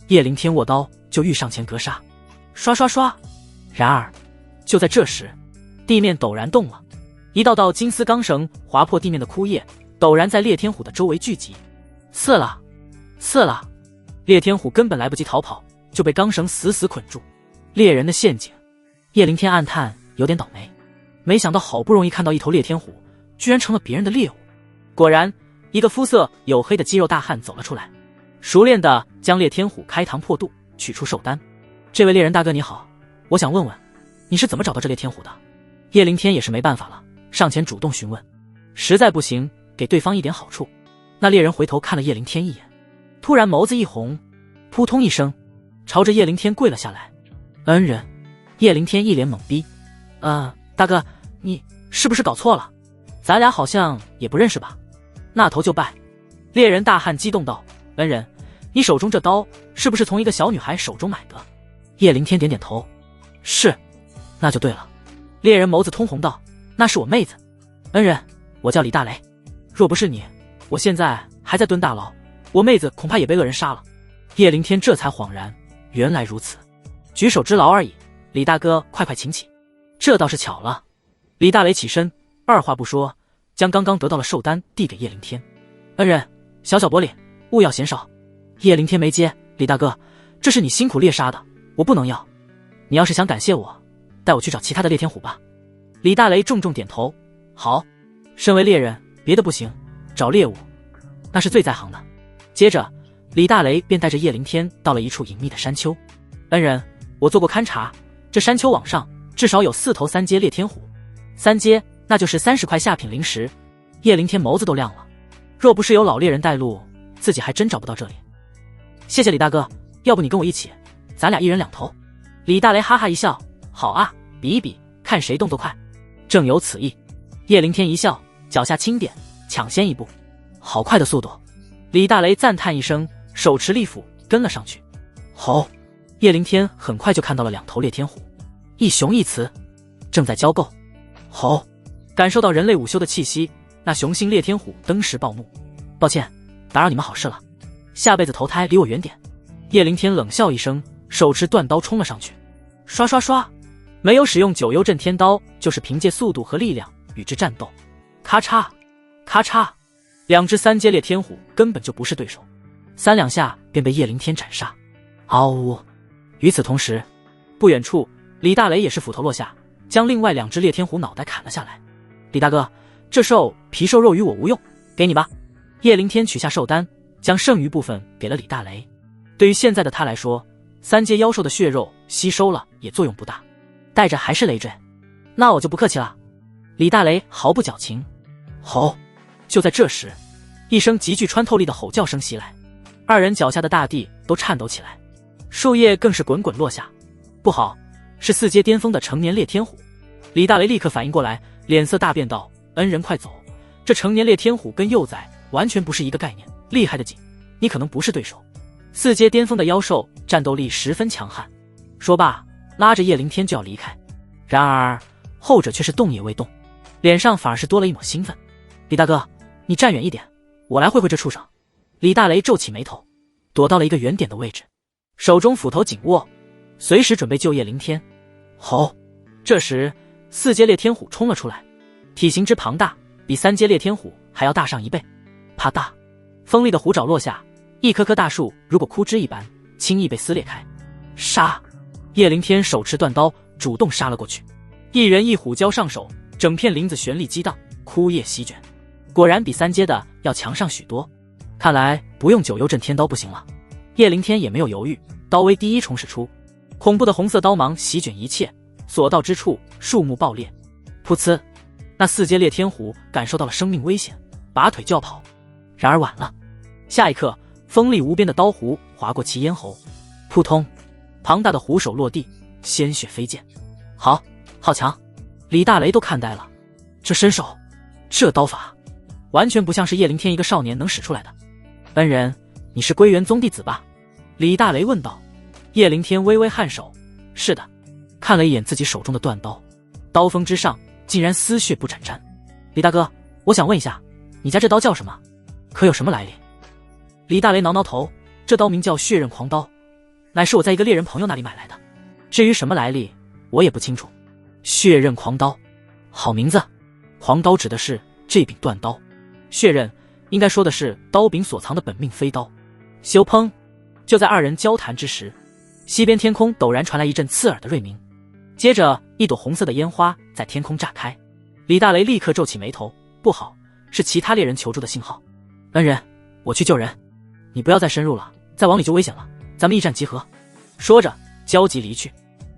叶凌天握刀就欲上前格杀，刷刷刷！然而就在这时，地面陡然动了，一道道金丝钢绳划破地面的枯叶，陡然在烈天虎的周围聚集。刺了，刺了！烈天虎根本来不及逃跑，就被钢绳死死捆住。猎人的陷阱。叶凌天暗叹有点倒霉，没想到好不容易看到一头烈天虎，居然成了别人的猎物。果然，一个肤色黝黑的肌肉大汉走了出来，熟练地将烈天虎开膛破肚，取出寿丹。这位猎人大哥你好，我想问问，你是怎么找到这烈天虎的？叶凌天也是没办法了，上前主动询问，实在不行给对方一点好处。那猎人回头看了叶凌天一眼，突然眸子一红，扑通一声朝着叶凌天跪了下来。恩人。叶凌天一脸懵逼，大哥，你是不是搞错了？咱俩好像也不认识吧？那头就拜。猎人大汉激动道，恩人，你手中这刀是不是从一个小女孩手中买的？叶凌天点点头，是。那就对了。猎人眸子通红道，那是我妹子。恩人，我叫李大雷，若不是你，我现在还在蹲大牢，我妹子恐怕也被恶人杀了。叶凌天这才恍然，原来如此，举手之劳而已。李大哥快快请起。这倒是巧了。李大雷起身，二话不说将刚刚得到了寿丹递给叶凌天。恩人，小小薄礼，勿要嫌少。叶凌天没接，李大哥，这是你辛苦猎杀的，我不能要。你要是想感谢我，带我去找其他的烈天虎吧。李大雷重重点头，好。身为猎人，别的不行，找猎物那是最在行的。接着李大雷便带着叶凌天到了一处隐秘的山丘。恩人，我做过勘察，这山丘往上至少有4头3阶烈天虎，3阶那就是30块下品灵石。叶凌天眸子都亮了，若不是有老猎人带路，自己还真找不到这里。谢谢李大哥，要不你跟我一起，咱俩一人2头。李大雷哈哈一笑，好啊，比一比，看谁动作快。正有此意。叶凌天一笑，脚下轻点，抢先一步。好快的速度！李大雷赞叹一声，手持利斧跟了上去。吼！叶凌天很快就看到了2头烈天虎，一雄一雌，正在交媾。吼！感受到人类午休的气息，那雄性烈天虎登时暴怒，抱歉，打扰你们好事了，下辈子投胎离我远点。叶凌天冷笑一声，手持断刀冲了上去，刷刷刷，没有使用九幽震天刀，就是凭借速度和力量与之战斗。咔嚓咔嚓，2只3阶烈天虎根本就不是对手，3两下便被叶凌天斩杀。嗷呜！与此同时，不远处李大雷也是斧头落下，将另外2只烈天虎脑袋砍了下来。李大哥，这兽皮瘦肉与我无用，给你吧。叶凌天取下寿丹，将剩余部分给了李大雷。对于现在的他来说，三阶妖兽的血肉吸收了也作用不大，带着还是累赘。那我就不客气了。李大雷毫不矫情。吼！就在这时，一声极具穿透力的吼叫声袭来，二人脚下的大地都颤抖起来，树叶更是滚滚落下。不好，是4阶巅峰的成年猎天虎。李大雷立刻反应过来，脸色大变道：恩人快走，这成年猎天虎跟幼崽完全不是一个概念，厉害的紧，你可能不是对手。4阶巅峰的妖兽战斗力十分强悍。说罢，拉着叶灵天就要离开，然而后者却是动也未动，脸上反而是多了一抹兴奋。李大哥，你站远一点，我来会会这畜生。李大雷皱起眉头，躲到了一个远点的位置，手中斧头紧握，随时准备救叶灵天。吼！这时4阶猎天虎冲了出来，体型之庞大，比3阶猎天虎还要大上1倍。啪嗒，锋利的虎爪落下，一棵棵大树如果枯枝一般，轻易被撕裂开。杀！叶灵天手持断刀，主动杀了过去。一人一虎交上手，整片林子旋力激荡，枯叶席卷，果然比3阶的要强上许多。看来不用九幽震天刀不行了。叶灵天也没有犹豫，刀威第一重使出，恐怖的红色刀芒席卷一切，所到之处树木爆裂。噗呲！那4阶猎天虎感受到了生命危险，拔腿就要跑，然而晚了。下一刻，锋利无边的刀弧划过其咽喉，扑通！庞大的虎手落地，鲜血飞溅。好强！李大雷都看呆了，这身手，这刀法，完全不像是叶灵天一个少年能使出来的。恩人，你是归元宗弟子吧？李大雷问道。叶灵天微微颔首，是的。看了一眼自己手中的断刀，刀锋之上竟然丝血不沾沾。李大哥，我想问一下，你家这刀叫什么？可有什么来历？李大雷挠挠头，这刀名叫血刃狂刀，乃是我在一个猎人朋友那里买来的，至于什么来历，我也不清楚。血刃狂刀，好名字。狂刀指的是这柄断刀，血刃应该说的是刀柄所藏的本命飞刀。咻砰！就在二人交谈之时，西边天空陡然传来一阵刺耳的锐鸣，接着一朵红色的烟花在天空炸开。李大雷立刻皱起眉头，不好，是其他猎人求助的信号。恩人，我去救人，你不要再深入了，再往里就危险了，咱们驿站集合。说着焦急离去。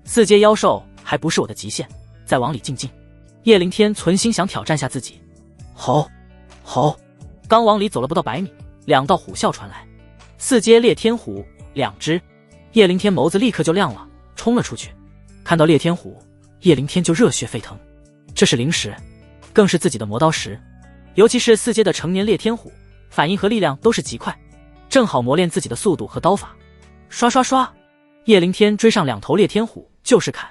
4阶妖兽还不是我的极限，再往里静静。叶灵天存心想挑战下自己。吼！刚往里走了不到100米，两道虎啸传来。4阶猎天虎2只，叶灵天眸子立刻就亮了，冲了出去。看到猎天虎，叶灵天就热血沸腾。这是灵石，更是自己的磨刀石。尤其是4阶的成年猎天虎，反应和力量都是极快，正好磨练自己的速度和刀法。刷刷刷！叶灵天追上2头猎天虎就是砍，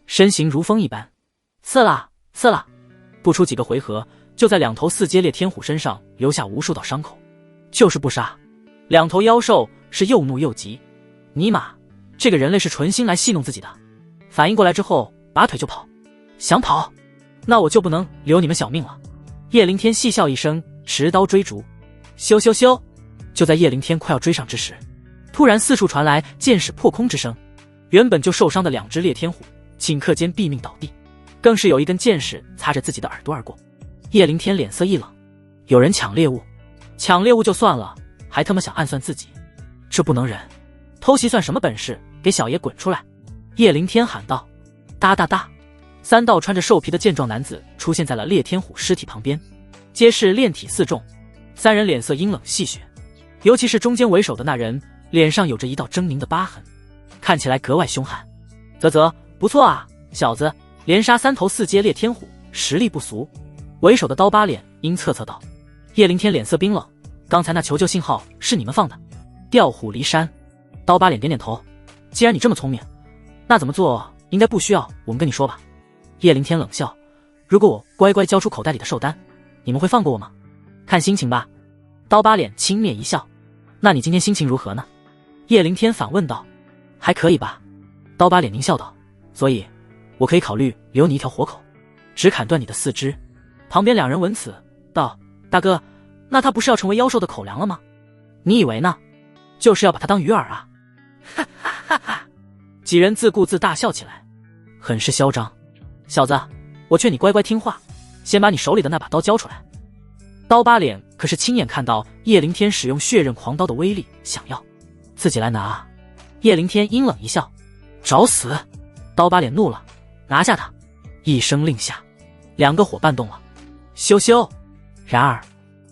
身形如风一般，刺啦！不出几个回合，就在2头4阶猎天虎身上留下无数道伤口。就是不杀，2头妖兽是又怒又急。尼玛，这个人类是存心来戏弄自己的。反应过来之后，拔腿就跑。想跑，那我就不能留你们小命了。叶灵天戏笑一声，持刀追逐。咻！就在叶灵天快要追上之时，突然四处传来剑矢破空之声。原本就受伤的2只猎天虎顷刻间毙命倒地，更是有一根剑矢擦着自己的耳朵而过。叶灵天脸色一冷，有人抢猎物，抢猎物就算了，还他妈想暗算自己，这不能忍。偷袭算什么本事，给小爷滚出来！叶灵天喊道。哒哒哒，3道穿着兽皮的健壮男子出现在了猎天虎尸体旁边，皆是炼体4重。3人脸色阴冷戏谑，尤其是中间为首的那人，脸上有着一道狰狞的疤痕，看起来格外凶悍。啧，不错啊，小子，连杀3头4阶猎天虎，实力不俗。为首的刀疤脸阴恻恻道。叶灵天脸色冰冷，刚才那求救信号是你们放的？调虎离山。刀疤脸点点头，既然你这么聪明，那怎么做应该不需要我们跟你说吧。叶灵天冷笑，如果我乖乖交出口袋里的寿丹，你们会放过我吗？看心情吧。刀疤脸轻蔑一笑。那你今天心情如何呢？叶灵天反问道。还可以吧。刀疤脸狞笑道，所以我可以考虑留你一条活口，只砍断你的4肢。旁边2人闻此道，大哥，那他不是要成为妖兽的口粮了吗？你以为呢？就是要把他当鱼饵啊。哈哈哈哈！几人自顾自大笑起来，很是嚣张。小子，我劝你乖乖听话，先把你手里的那把刀交出来。刀疤脸可是亲眼看到叶灵天使用血刃狂刀的威力，想要自己来拿。叶灵天阴冷一笑，找死！刀疤脸怒了，拿下他！一声令下，两个伙伴动了，羞羞！然而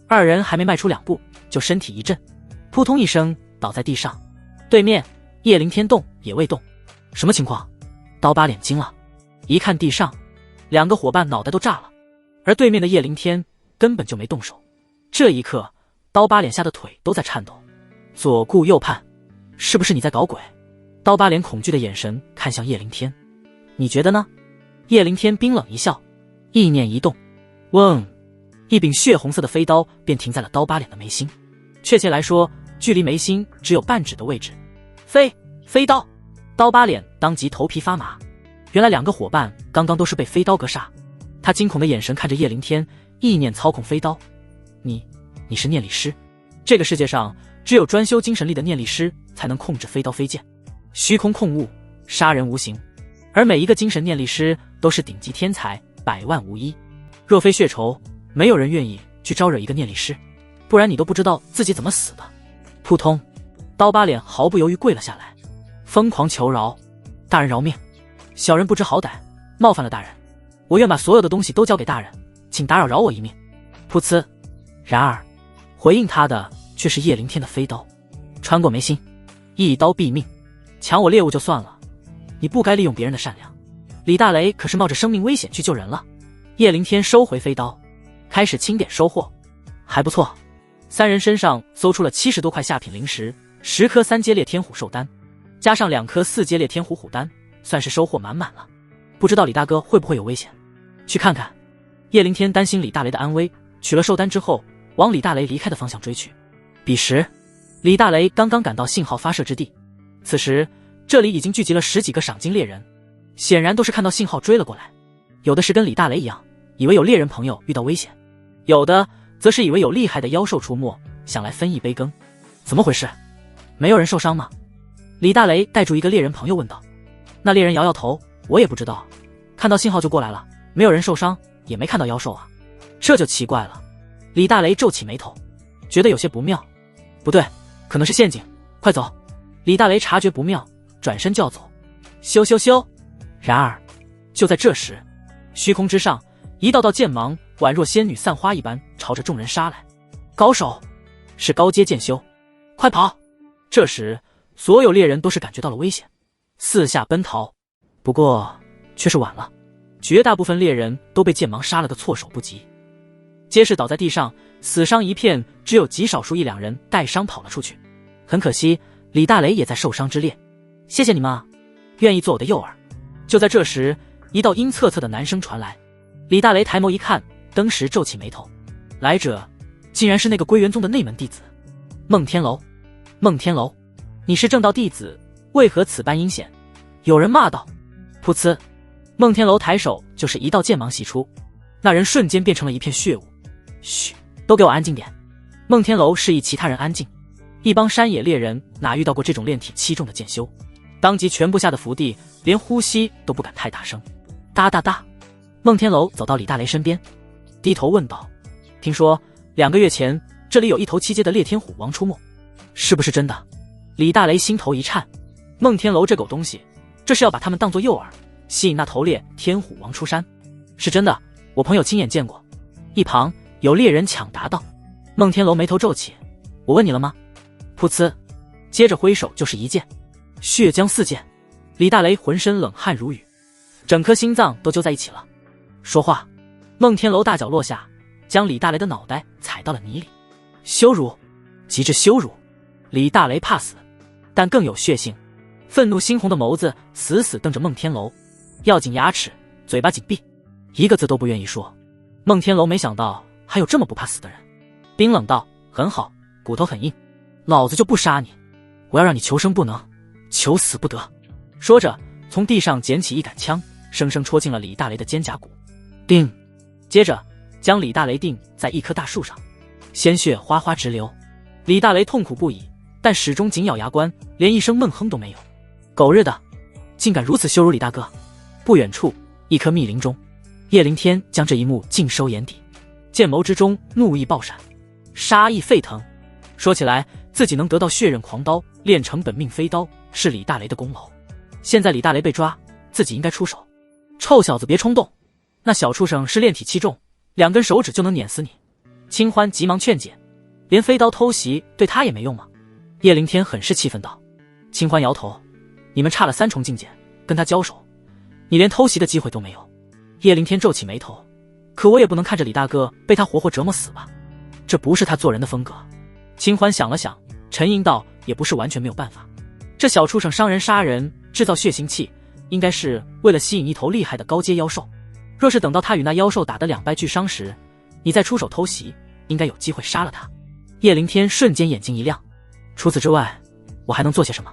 二人还没迈出2步，就身体一震，扑通一声倒在地上。对面叶灵天动也未动，什么情况？刀疤脸惊了，一看地上，两个伙伴脑袋都炸了，而对面的叶灵天根本就没动手。这一刻，刀疤脸吓得腿都在颤抖，左顾右盼，是不是你在搞鬼？刀疤脸恐惧的眼神看向叶灵天，你觉得呢？叶灵天冰冷一笑，意念一动，嗡，一柄血红色的飞刀便停在了刀疤脸的眉心，确切来说，距离眉心只有半指的位置。飞刀！刀疤脸当即头皮发麻，原来两个伙伴刚刚都是被飞刀格杀。他惊恐的眼神看着叶灵天，意念操控飞刀。你是念力师？这个世界上只有专修精神力的念力师才能控制飞刀飞剑，虚空控物，杀人无形。而每一个精神念力师都是顶级天才，百万无一。若非血仇，没有人愿意去招惹一个念力师，不然你都不知道自己怎么死的。扑通，刀疤脸毫不犹豫跪了下来，疯狂求饶：大人饶命！小人不知好歹，冒犯了大人，我愿把所有的东西都交给大人，请打扰我一命。噗呲！然而回应他的却是叶灵天的飞刀，穿过眉心，一刀毙命。抢我猎物就算了，你不该利用别人的善良。李大雷可是冒着生命危险去救人了。叶灵天收回飞刀，开始清点收获，还不错。三人身上搜出了70多块下品灵石，10颗3阶裂天虎兽丹，加上2颗4阶裂天虎虎丹，算是收获满满了。不知道李大哥会不会有危险？去看看。叶灵天担心李大雷的安危，取了兽丹之后，往李大雷离开的方向追去。彼时，李大雷刚刚赶到信号发射之地，此时这里已经聚集了10几个赏金猎人，显然都是看到信号追了过来。有的是跟李大雷一样，以为有猎人朋友遇到危险，有的则是以为有厉害的妖兽出没，想来分一杯羹。怎么回事？没有人受伤吗？李大雷带住一个猎人朋友问道。那猎人摇摇头，我也不知道，看到信号就过来了，没有人受伤，也没看到妖兽啊。这就奇怪了。李大雷皱起眉头，觉得有些不妙。不对，可能是陷阱，快走！李大雷察觉不妙，转身就要走。咻咻咻！然而就在这时，虚空之上一道道剑芒宛若仙女散花一般朝着众人杀来。高手，是高阶剑修，快跑！这时所有猎人都是感觉到了危险，四下奔逃，不过却是晚了，绝大部分猎人都被剑芒杀了个措手不及，皆是倒在地上，死伤一片，只有极少数1、2人带伤跑了出去。很可惜，李大雷也在受伤之列。谢谢你们啊，愿意做我的诱饵。就在这时，一道阴恻恻的男声传来。李大雷抬眸一看，登时皱起眉头，来者竟然是那个归元宗的内门弟子孟天楼。孟天楼，你是正道弟子，为何此般阴险？有人骂道。噗呲，孟天楼抬手就是一道剑芒袭出，那人瞬间变成了一片血雾。嘘，都给我安静点。孟天楼示意其他人安静。一帮山野猎人哪遇到过这种炼体7重的剑修，当即全部吓得伏地，连呼吸都不敢太大声。哒哒哒，孟天楼走到李大雷身边，低头问道：听说2个月前这里有一头7阶的猎天虎王出没，是不是真的？李大雷心头一颤，孟天楼这狗东西，这是要把他们当作诱饵，吸引那头猎天虎王出山。是真的，我朋友亲眼见过。一旁有猎人抢答道。孟天楼眉头皱起，我问你了吗？噗呲，接着挥手就是一剑，血浆四溅。李大雷浑身冷汗如雨，整颗心脏都揪在一起了。说话！孟天楼大脚落下，将李大雷的脑袋踩到了泥里。羞辱，极致羞辱！李大雷怕死，但更有血性，愤怒猩红的眸子死死瞪着孟天楼，要紧牙齿，嘴巴紧闭，一个字都不愿意说。孟天楼没想到还有这么不怕死的人，冰冷道：很好，骨头很硬，老子就不杀你，我要让你求生不能，求死不得。说着从地上捡起一杆枪，生生戳进了李大雷的肩胛骨。叮！接着将李大雷钉在一棵大树上，鲜血哗哗直流。李大雷痛苦不已，但始终紧咬牙关，连一声闷哼都没有。狗日的，竟敢如此羞辱李大哥！不远处一棵密林中，叶灵天将这一幕尽收眼底，剑眸之中怒意爆闪，杀意沸腾。说起来自己能得到血刃狂刀，炼成本命飞刀，是李大雷的功劳。现在李大雷被抓，自己应该出手。臭小子别冲动，那小畜生是炼体气重，2根手指就能碾死你。清欢急忙劝解，连飞刀偷袭对他也没用吗？叶灵天很是气愤道。清欢摇头，你们差了3重境界，跟他交手，你连偷袭的机会都没有。叶灵天皱起眉头，可我也不能看着李大哥被他活活折磨死吧，这不是他做人的风格。清欢想了想，沉吟道，也不是完全没有办法。这小畜生伤人杀人，制造血腥气，应该是为了吸引一头厉害的高阶妖兽。若是等到他与那妖兽打得2败俱伤时，你再出手偷袭，应该有机会杀了他。叶灵天瞬间眼睛一亮，除此之外，我还能做些什么？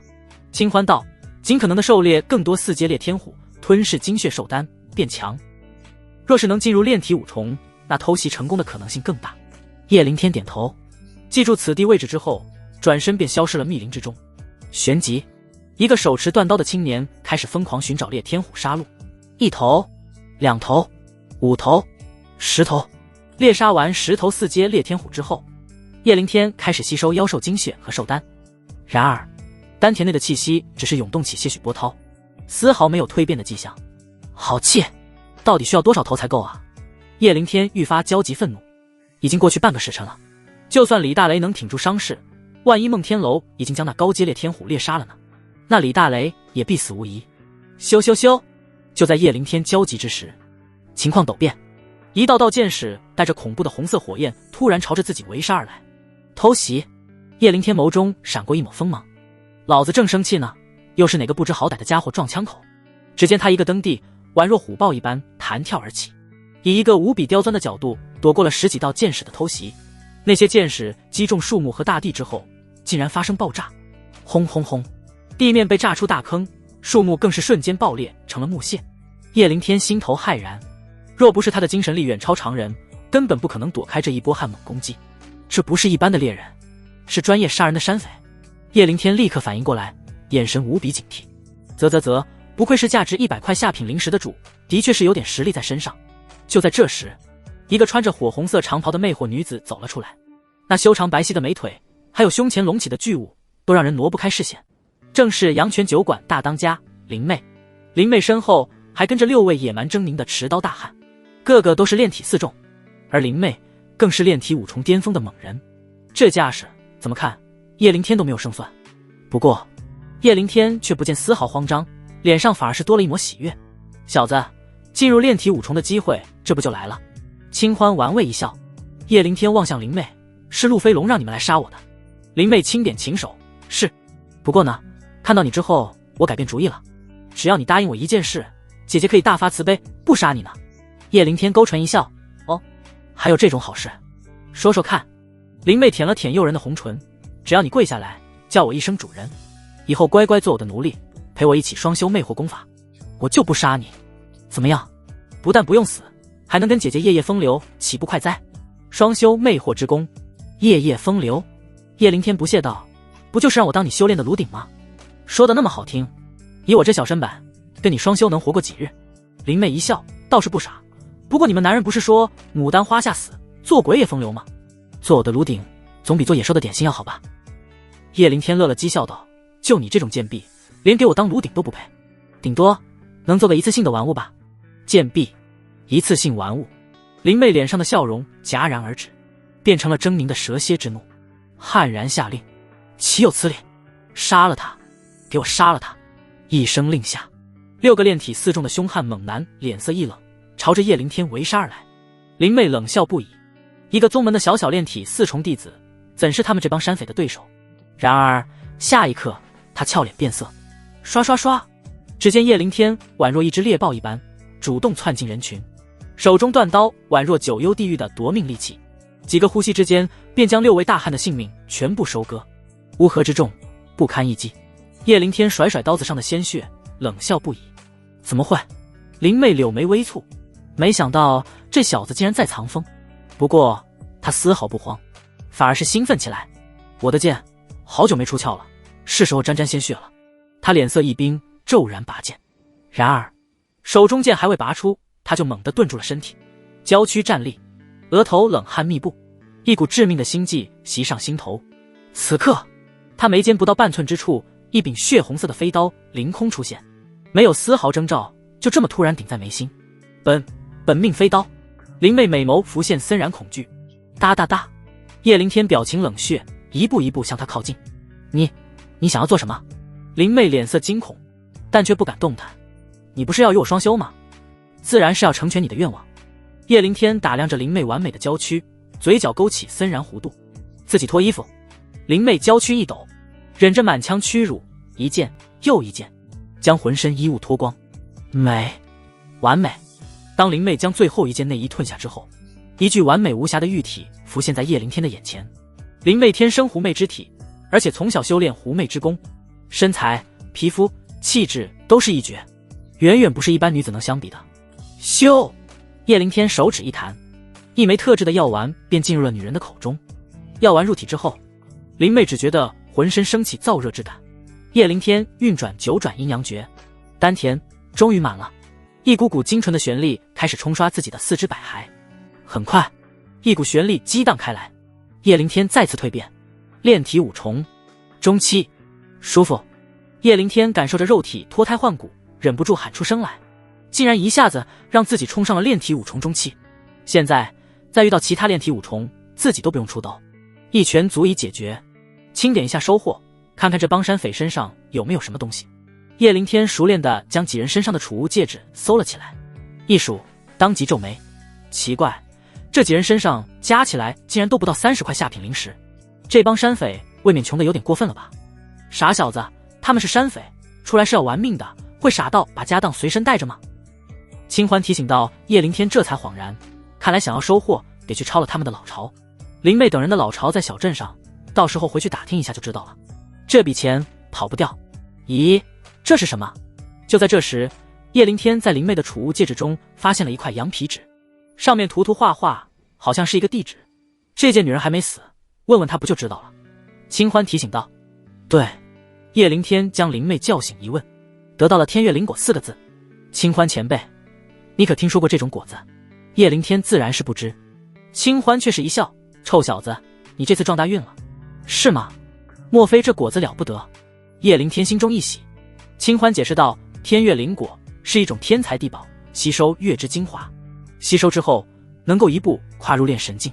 清欢道，尽可能的狩猎更多4阶猎天虎，吞噬精血兽丹，变强。若是能进入炼体5重，那偷袭成功的可能性更大。叶灵天点头，记住此地位置之后，转身便消失了密林之中。旋即，一个手持断刀的青年开始疯狂寻找猎天虎杀戮，1头、2头、5头、10头。猎杀完10头4阶猎天虎之后，叶灵天开始吸收妖兽精血和兽丹。然而，丹田内的气息只是涌动起些许波涛，丝毫没有蜕变的迹象。好气！到底需要多少头才够啊？叶灵天愈发焦急愤怒。已经过去半个时辰了，就算李大雷能挺住伤势，万一孟天楼已经将那高阶猎天虎猎杀了呢？那李大雷也必死无疑。咻咻咻！就在叶灵天焦急之时，情况陡变，一道道箭矢带着恐怖的红色火焰突然朝着自己围杀而来。偷袭！叶灵天眸中闪过一抹锋芒，老子正生气呢，又是哪个不知好歹的家伙撞枪口？只见他一个蹬地，宛若虎豹一般弹跳而起，以一个无比刁钻的角度躲过了10几道箭矢的偷袭。那些箭矢击中树木和大地之后，竟然发生爆炸，轰轰轰，地面被炸出大坑，树木更是瞬间爆裂成了木屑。叶灵天心头骇然，若不是他的精神力远超常人，根本不可能躲开这一波悍猛攻击。这不是一般的猎人，是专业杀人的山匪。叶灵天立刻反应过来，眼神无比警惕。啧，不愧是价值100块下品灵石的主，的确是有点实力在身上。就在这时，一个穿着火红色长袍的魅惑女子走了出来，那修长白皙的美腿，还有胸前隆起的巨物，都让人挪不开视线。正是阳泉酒馆大当家林妹。林妹身后还跟着6位野蛮狰狞的持刀大汉，个个都是炼体4重，而林妹更是炼体5重巅峰的猛人。这架势怎么看，叶灵天都没有胜算。不过叶灵天却不见丝毫慌张，脸上反而是多了一抹喜悦。小子，进入炼体5重的机会这不就来了？清欢玩味一笑。叶灵天望向林妹，是陆飞龙让你们来杀我的。林妹轻点琴手，是。不过呢，看到你之后我改变主意了，只要你答应我一件事，姐姐可以大发慈悲不杀你呢。叶灵天勾唇一笑，哦，还有这种好事，说说看。林妹舔了舔诱人的红唇，只要你跪下来叫我一声主人，以后乖乖做我的奴隶，陪我一起双修魅惑功法，我就不杀你。怎么样？不但不用死，还能跟姐姐夜夜风流，岂不快哉？双修魅惑之功，夜夜风流。叶灵天不屑道，不就是让我当你修炼的炉鼎吗？说的那么好听，以我这小身板，跟你双修能活过几日？林妹一笑，倒是不傻。不过你们男人不是说牡丹花下死，做鬼也风流吗？做我的炉鼎，总比做野兽的点心要好吧？叶灵天乐了讥笑道，就你这种贱婢，连给我当炉鼎都不配，顶多能做个一次性的玩物吧。贱婢，一次性玩物。林妹脸上的笑容戛然而止，变成了狰狞的蛇蝎之怒，悍然下令，岂有此理，杀了他，给我杀了他。一声令下，6个炼体4重的凶悍猛男脸色一冷，朝着叶灵天围杀而来。林妹冷笑不已，一个宗门的小小炼体4重弟子，怎是他们这帮山匪的对手？然而下一刻，他俏脸变色，刷刷刷，只见叶灵天宛若一只猎豹一般，主动窜进人群，手中断刀宛若九幽地狱的夺命利器，几个呼吸之间便将6位大汉的性命全部收割，乌合之众，不堪一击。叶灵天甩甩刀子上的鲜血，冷笑不已。怎么会？林妹柳眉微蹙，没想到这小子竟然在藏风。不过他丝毫不慌，反而是兴奋起来。我的剑好久没出鞘了，是时候沾沾鲜血了。他脸色一冰，骤然拔剑。然而手中剑还未拔出，他就猛地顿住了身体，娇躯站立，额头冷汗密布，一股致命的心悸袭上心头。此刻他眉间不到半寸之处，一柄血红色的飞刀凌空出现，没有丝毫征兆，就这么突然顶在眉心。本命飞刀。林妹美眸浮现森然恐惧。哒哒哒，叶凌天表情冷血，一步一步向他靠近。你想要做什么？林妹脸色惊恐，但却不敢动弹。你不是要与我双修吗？自然是要成全你的愿望。叶凌天打量着林妹完美的娇躯，嘴角勾起森然弧度。自己脱衣服。林妹娇躯一抖，忍着满腔屈辱，一件又一件将浑身衣物脱光。美，完美。当林妹将最后一件内衣褪下之后，一具完美无瑕的玉体浮现在叶凌天的眼前。林妹天生狐媚之体，而且从小修炼狐媚之功，身材、皮肤、气质都是一绝，远远不是一般女子能相比的。咻！叶凌天手指一弹，一枚特制的药丸便进入了女人的口中。药丸入体之后，林妹只觉得浑身升起燥热之感。叶凌天运转9转阴阳诀，丹田终于满了，一股股精纯的旋力开始冲刷自己的四肢百骸。很快，一股旋力激荡开来，叶凌天再次蜕变，炼体5重，中期，舒服。叶凌天感受着肉体脱胎换骨，忍不住喊出声来，竟然一下子让自己冲上了炼体5重中期。现在再遇到其他炼体5重，自己都不用出刀，一拳足以解决。清点一下收获，看看这帮山匪身上有没有什么东西。叶凌天熟练地将几人身上的储物戒指搜了起来，一数，当即皱眉。奇怪，这几人身上加起来竟然都不到30块下品灵石，这帮山匪未免穷得有点过分了吧？傻小子，他们是山匪，出来是要玩命的，会傻到把家当随身带着吗？清欢提醒到，叶凌天这才恍然，看来想要收获，得去抄了他们的老巢。林妹等人的老巢在小镇上，到时候回去打听一下就知道了。这笔钱跑不掉。咦，这是什么？就在这时，叶凌天在林妹的储物戒指中发现了一块羊皮纸，上面涂涂画画，好像是一个地址。这件女人还没死，问问她不就知道了。清欢提醒道。对，叶凌天将林妹叫醒一问，得到了天月灵果4个字。清欢前辈，你可听说过这种果子？叶凌天自然是不知。清欢却是一笑，臭小子，你这次撞大运了。是吗？莫非这果子了不得？叶凌天心中一喜。清欢解释道，天月灵果是一种天材地宝，吸收月之精华，吸收之后能够一步跨入炼神境，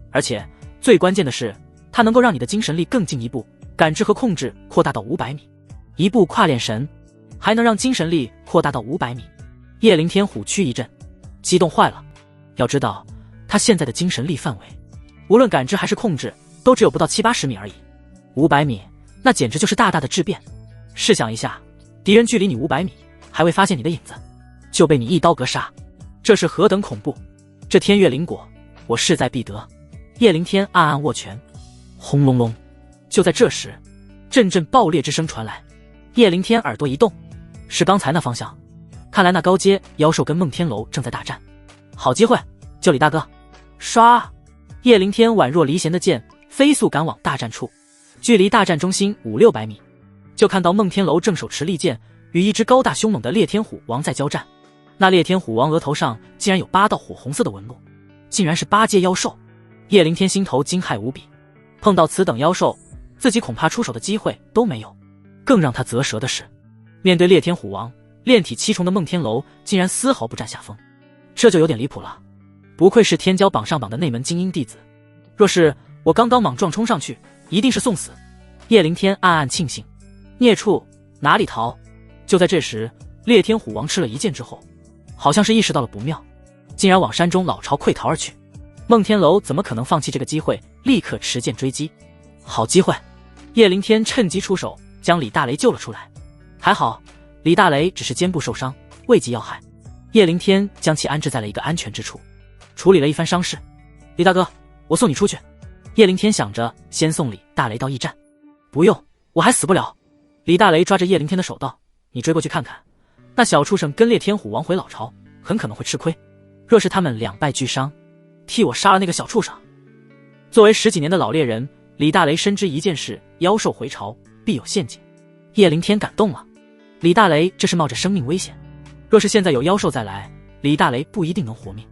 而且最关键的是，它能够让你的精神力更进一步，感知和控制扩大到500米，一步跨炼神，还能让精神力扩大到500米。叶凌天虎躯一震，激动坏了。要知道，他现在的精神力范围，无论感知还是控制，都只有不到70-80米而已。500米，那简直就是大大的质变。试想一下，敌人距离你500米，还未发现你的影子，就被你一刀格杀，这是何等恐怖！这天月灵果，我势在必得。叶凌天暗暗握拳，轰隆隆。就在这时，阵阵爆裂之声传来，叶凌天耳朵一动，是刚才那方向。看来那高阶妖兽跟梦天楼正在大战，好机会，救李大哥！唰，叶凌天宛若离弦的箭，飞速赶往大战处。距离大战中心500-600米，就看到梦天楼正手持利剑，与一只高大凶猛的烈天虎王在交战。那烈天虎王额头上竟然有8道火红色的纹路，竟然是8阶妖兽。叶凌天心头惊骇无比，碰到此等妖兽，自己恐怕出手的机会都没有。更让他啧舌的是，面对烈天虎王，炼体7重的梦天楼竟然丝毫不占下风，这就有点离谱了。不愧是天骄榜上榜的内门精英弟子，若是我刚刚莽撞冲上去，一定是送死。叶凌天暗暗庆幸，孽畜哪里逃！就在这时，烈天虎王吃了一剑之后，好像是意识到了不妙，竟然往山中老巢溃逃而去。梦天楼怎么可能放弃这个机会，立刻持剑追击。好机会！叶凌天趁机出手，将李大雷救了出来。还好，李大雷只是肩部受伤，未及要害。叶凌天将其安置在了一个安全之处，处理了一番伤势。李大哥，我送你出去。叶凌天想着先送李大雷到驿站。不用，我还死不了。李大雷抓着叶凌天的手道，你追过去看看，那小畜生跟烈天虎王回老巢，很可能会吃亏。若是他们两败俱伤，替我杀了那个小畜生。作为10几年的老猎人，李大雷深知一件事，妖兽回巢必有陷阱。叶凌天感动了，李大雷这是冒着生命危险，若是现在有妖兽再来，李大雷不一定能活命。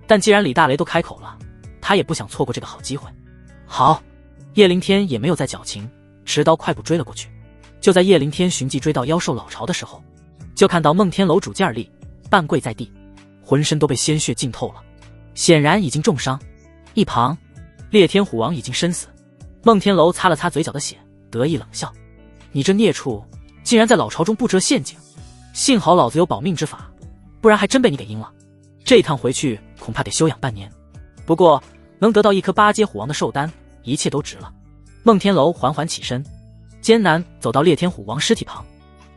但既然李大雷都开口了，他也不想错过这个好机会。好，叶凌天也没有再矫情，持刀快步追了过去。就在叶灵天寻迹追到妖兽老巢的时候，就看到孟天楼主剑立，半跪在地，浑身都被鲜血浸透了，显然已经重伤。一旁，烈天虎王已经身死。孟天楼擦了擦嘴角的血，得意冷笑：“你这孽畜，竟然在老巢中布置了陷阱！幸好老子有保命之法，不然还真被你给阴了。这一趟回去恐怕得休养半年。不过能得到一颗8阶虎王的寿丹，一切都值了。”孟天楼缓缓起身，艰难走到烈天虎王尸体旁，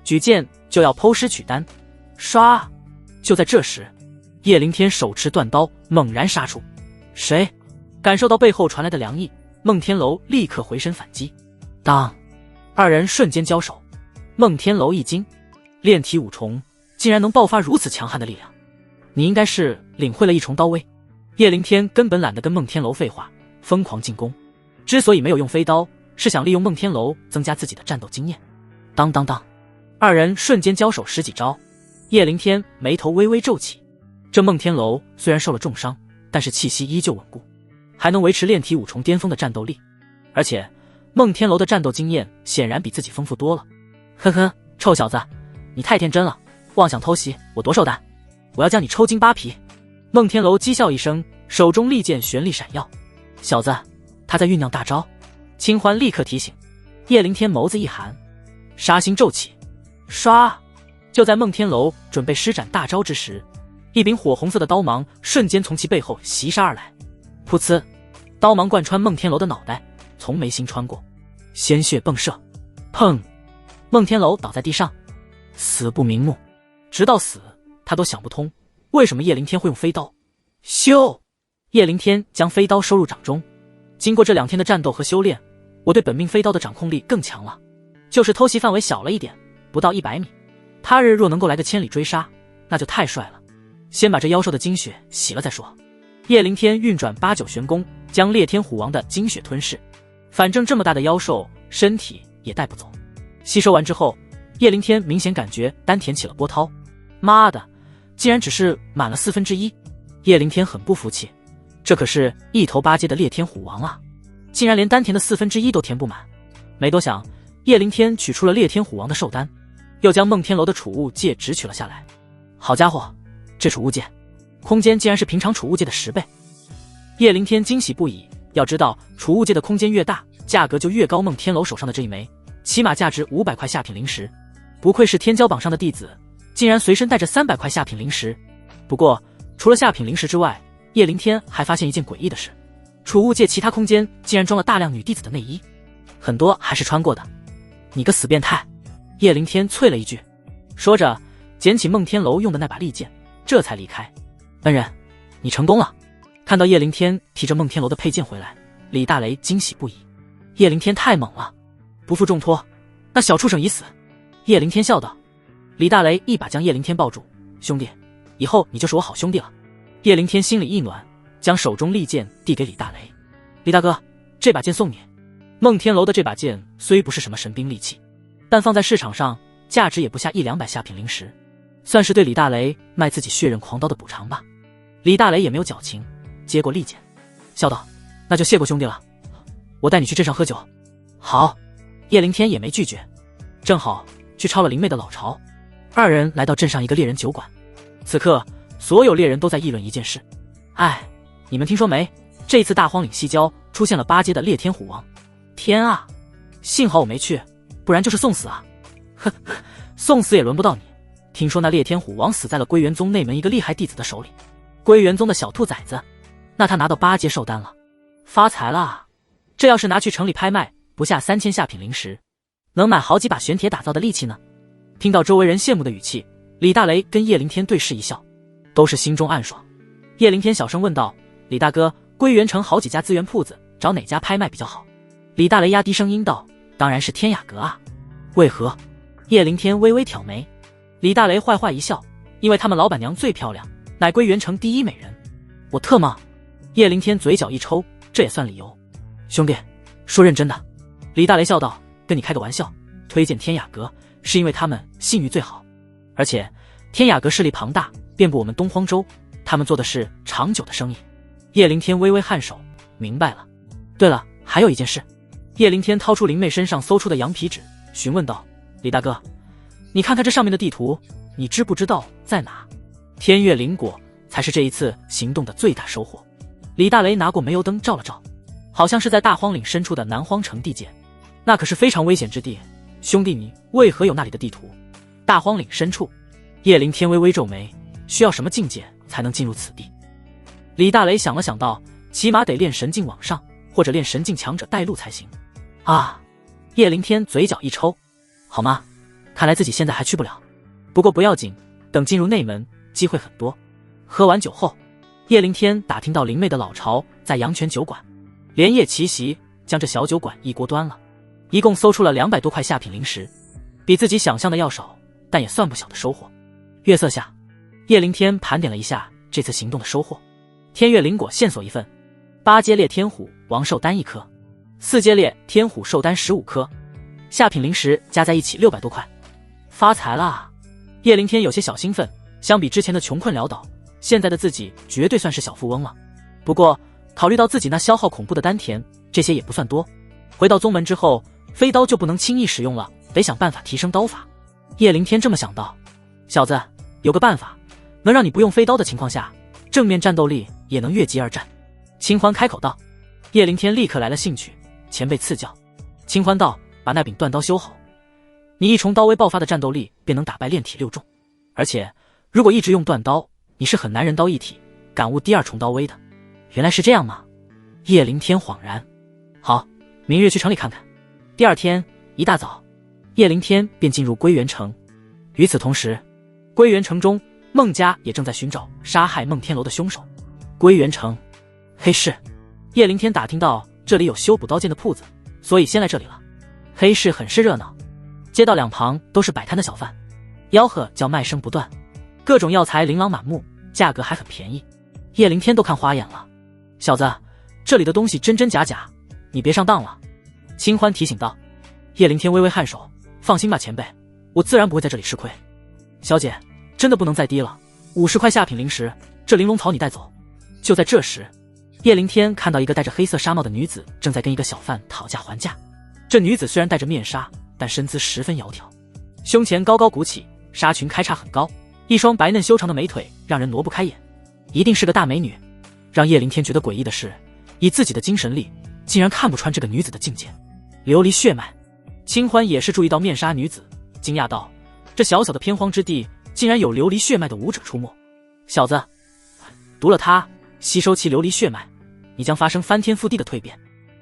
举剑就要剖尸取丹。唰！就在这时，叶灵天手持断刀猛然杀出。谁？感受到背后传来的凉意，孟天楼立刻回身反击。当，二人瞬间交手。孟天楼一惊，炼体五重竟然能爆发如此强悍的力量，你应该是领会了一重刀威。叶灵天根本懒得跟孟天楼废话，疯狂进攻。之所以没有用飞刀，是想利用孟天楼增加自己的战斗经验。当当当，二人瞬间交手10几招。叶灵天眉头微微皱起，这孟天楼虽然受了重伤，但是气息依旧稳固，还能维持炼体5重巅峰的战斗力。而且孟天楼的战斗经验显然比自己丰富多了。呵呵，臭小子，你太天真了，妄想偷袭我夺寿丹，我要将你抽筋扒皮。孟天楼讥笑一声，手中利剑旋利闪耀。小子，他在酝酿大招。清欢立刻提醒。叶灵天眸子一寒，杀心骤起。唰！就在孟天楼准备施展大招之时，一柄火红色的刀芒瞬间从其背后袭杀而来。噗呲，刀芒贯穿孟天楼的脑袋，从眉心穿过，鲜血迸射。砰！孟天楼倒在地上，死不瞑目。直到死，他都想不通为什么叶灵天会用飞刀。咻！叶灵天将飞刀收入掌中。经过这2天的战斗和修炼，我对本命飞刀的掌控力更强了，就是偷袭范围小了一点，不到100米。他日若能够来个千里追杀，那就太帅了。先把这妖兽的精血洗了再说。叶灵天运转8九玄功，将烈天虎王的精血吞噬。反正这么大的妖兽，身体也带不走。吸收完之后，叶灵天明显感觉丹田起了波涛。妈的，竟然只是满了1/4。叶灵天很不服气，这可是一头8阶的烈天虎王啊，竟然连丹田的1/4都填不满。没多想，叶灵天取出了烈天虎王的寿丹，又将孟天楼的储物戒指取了下来。好家伙，这储物戒空间竟然是平常储物戒的10倍。叶灵天惊喜不已，要知道储物戒的空间越大，价格就越高。孟天楼手上的这一枚起码价值500块下品灵石，不愧是天骄榜上的弟子，竟然随身带着300块下品灵石。不过除了下品灵石之外，叶灵天还发现一件诡异的事，储物戒其他空间竟然装了大量女弟子的内衣，很多还是穿过的。你个死变态！叶灵天啐了一句，说着捡起孟天楼用的那把利剑，这才离开。恩人，你成功了。看到叶灵天提着孟天楼的佩剑回来，李大雷惊喜不已。叶灵天太猛了，不负重托，那小畜生已死。叶灵天笑道。李大雷一把将叶灵天抱住，兄弟，以后你就是我好兄弟了。叶灵天心里一暖，将手中利剑递给李大雷。李大哥，这把剑送你。孟天楼的这把剑虽不是什么神兵利器，但放在市场上价值也不下100-200下品灵石，算是对李大雷卖自己血刃狂刀的补偿吧。李大雷也没有矫情，接过利剑，笑道：那就谢过兄弟了，我带你去镇上喝酒。好。叶灵天也没拒绝，正好去抄了灵妹的老巢。二人来到镇上一个猎人酒馆，此刻所有猎人都在议论一件事。哎，你们听说没？这次大荒岭西郊出现了8阶的烈天虎王。天啊，幸好我没去，不然就是送死啊。呵，送死也轮不到你。听说那烈天虎王死在了归元宗内门一个厉害弟子的手里，归元宗的小兔崽子，那他拿到8阶寿丹了，发财了。这要是拿去城里拍卖，不下3000下品灵石，能买好几把玄铁打造的利器呢。听到周围人羡慕的语气，李大雷跟叶灵天对视一笑，都是心中暗爽。叶灵天小声问道：李大哥，归元城好几家资源铺子，找哪家拍卖比较好？李大雷压低声音道：当然是天雅阁啊。为何？叶灵天微微挑眉。李大雷坏坏一笑，因为他们老板娘最漂亮，乃归元城第1美人。我特么？叶灵天嘴角一抽，这也算理由？兄弟，说认真的。李大雷笑道：跟你开个玩笑，推荐天雅阁是因为他们信誉最好，而且天雅阁势力庞大，遍布我们东荒州，他们做的是长久的生意。叶灵天微微颔首，明白了。对了，还有一件事。叶灵天掏出灵妹身上搜出的羊皮纸，询问道：“李大哥，你看看这上面的地图，你知不知道在哪？”天月灵果才是这一次行动的最大收获。李大雷拿过煤油灯照了照，好像是在大荒岭深处的南荒城地界，那可是非常危险之地。兄弟，你为何有那里的地图？大荒岭深处，叶灵天微微皱眉，需要什么境界才能进入此地？李大雷想了想道：“起码得练神境往上，或者练神境强者带路才行。”啊！叶灵天嘴角一抽，好吗？看来自己现在还去不了，不过不要紧，等进入内门，机会很多。喝完酒后，叶灵天打听到灵妹的老巢在阳泉酒馆，连夜奇袭，将这小酒馆一锅端了，一共搜出了200多块下品灵石，比自己想象的要少，但也算不小的收获。月色下，叶灵天盘点了一下这次行动的收获：天月灵果线索1份，8阶裂天虎王寿丹1颗，4阶裂天虎寿丹15颗，下品灵石加在一起600多块，发财啦！叶灵天有些小兴奋，相比之前的穷困潦倒，现在的自己绝对算是小富翁了。不过考虑到自己那消耗恐怖的丹田，这些也不算多。回到宗门之后，飞刀就不能轻易使用了，得想办法提升刀法。叶灵天这么想到。小子，有个办法，能让你不用飞刀的情况下，正面战斗力也能越级而战。清欢开口道。叶灵天立刻来了兴趣，前辈赐教。清欢道：“把那柄断刀修好，你一重刀威爆发的战斗力便能打败炼体6重，而且如果一直用断刀，你是很难人刀一体，感悟第2重刀威的。”原来是这样吗？叶灵天恍然。好，明日去城里看看。第2天一大早，叶灵天便进入归元城。与此同时，归元城中孟家也正在寻找杀害孟天楼的凶手。归元城黑市，叶灵天打听到这里有修补刀剑的铺子，所以先来这里了。黑市很是热闹，街道两旁都是摆摊的小贩，吆喝叫卖声不断，各种药材琳琅满目，价格还很便宜。叶灵天都看花眼了。小子，这里的东西真真假假，你别上当了。清欢提醒道。叶灵天微微颔首，放心吧前辈，我自然不会在这里吃亏。小姐，真的不能再低了，50块下品灵石，这玲珑草你带走。就在这时，叶灵天看到一个戴着黑色纱帽的女子正在跟一个小贩讨价还价。这女子虽然戴着面纱，但身姿十分窈窕，胸前高高鼓起，纱裙开叉很高，一双白嫩修长的美腿让人挪不开眼，一定是个大美女。让叶灵天觉得诡异的是，以自己的精神力，竟然看不穿这个女子的境界。琉璃血脉。清欢也是注意到面纱女子，惊讶道：“这小小的偏荒之地，竟然有琉璃血脉的武者出没。小子，读了它，吸收其琉璃血脉，你将发生翻天覆地的蜕变。”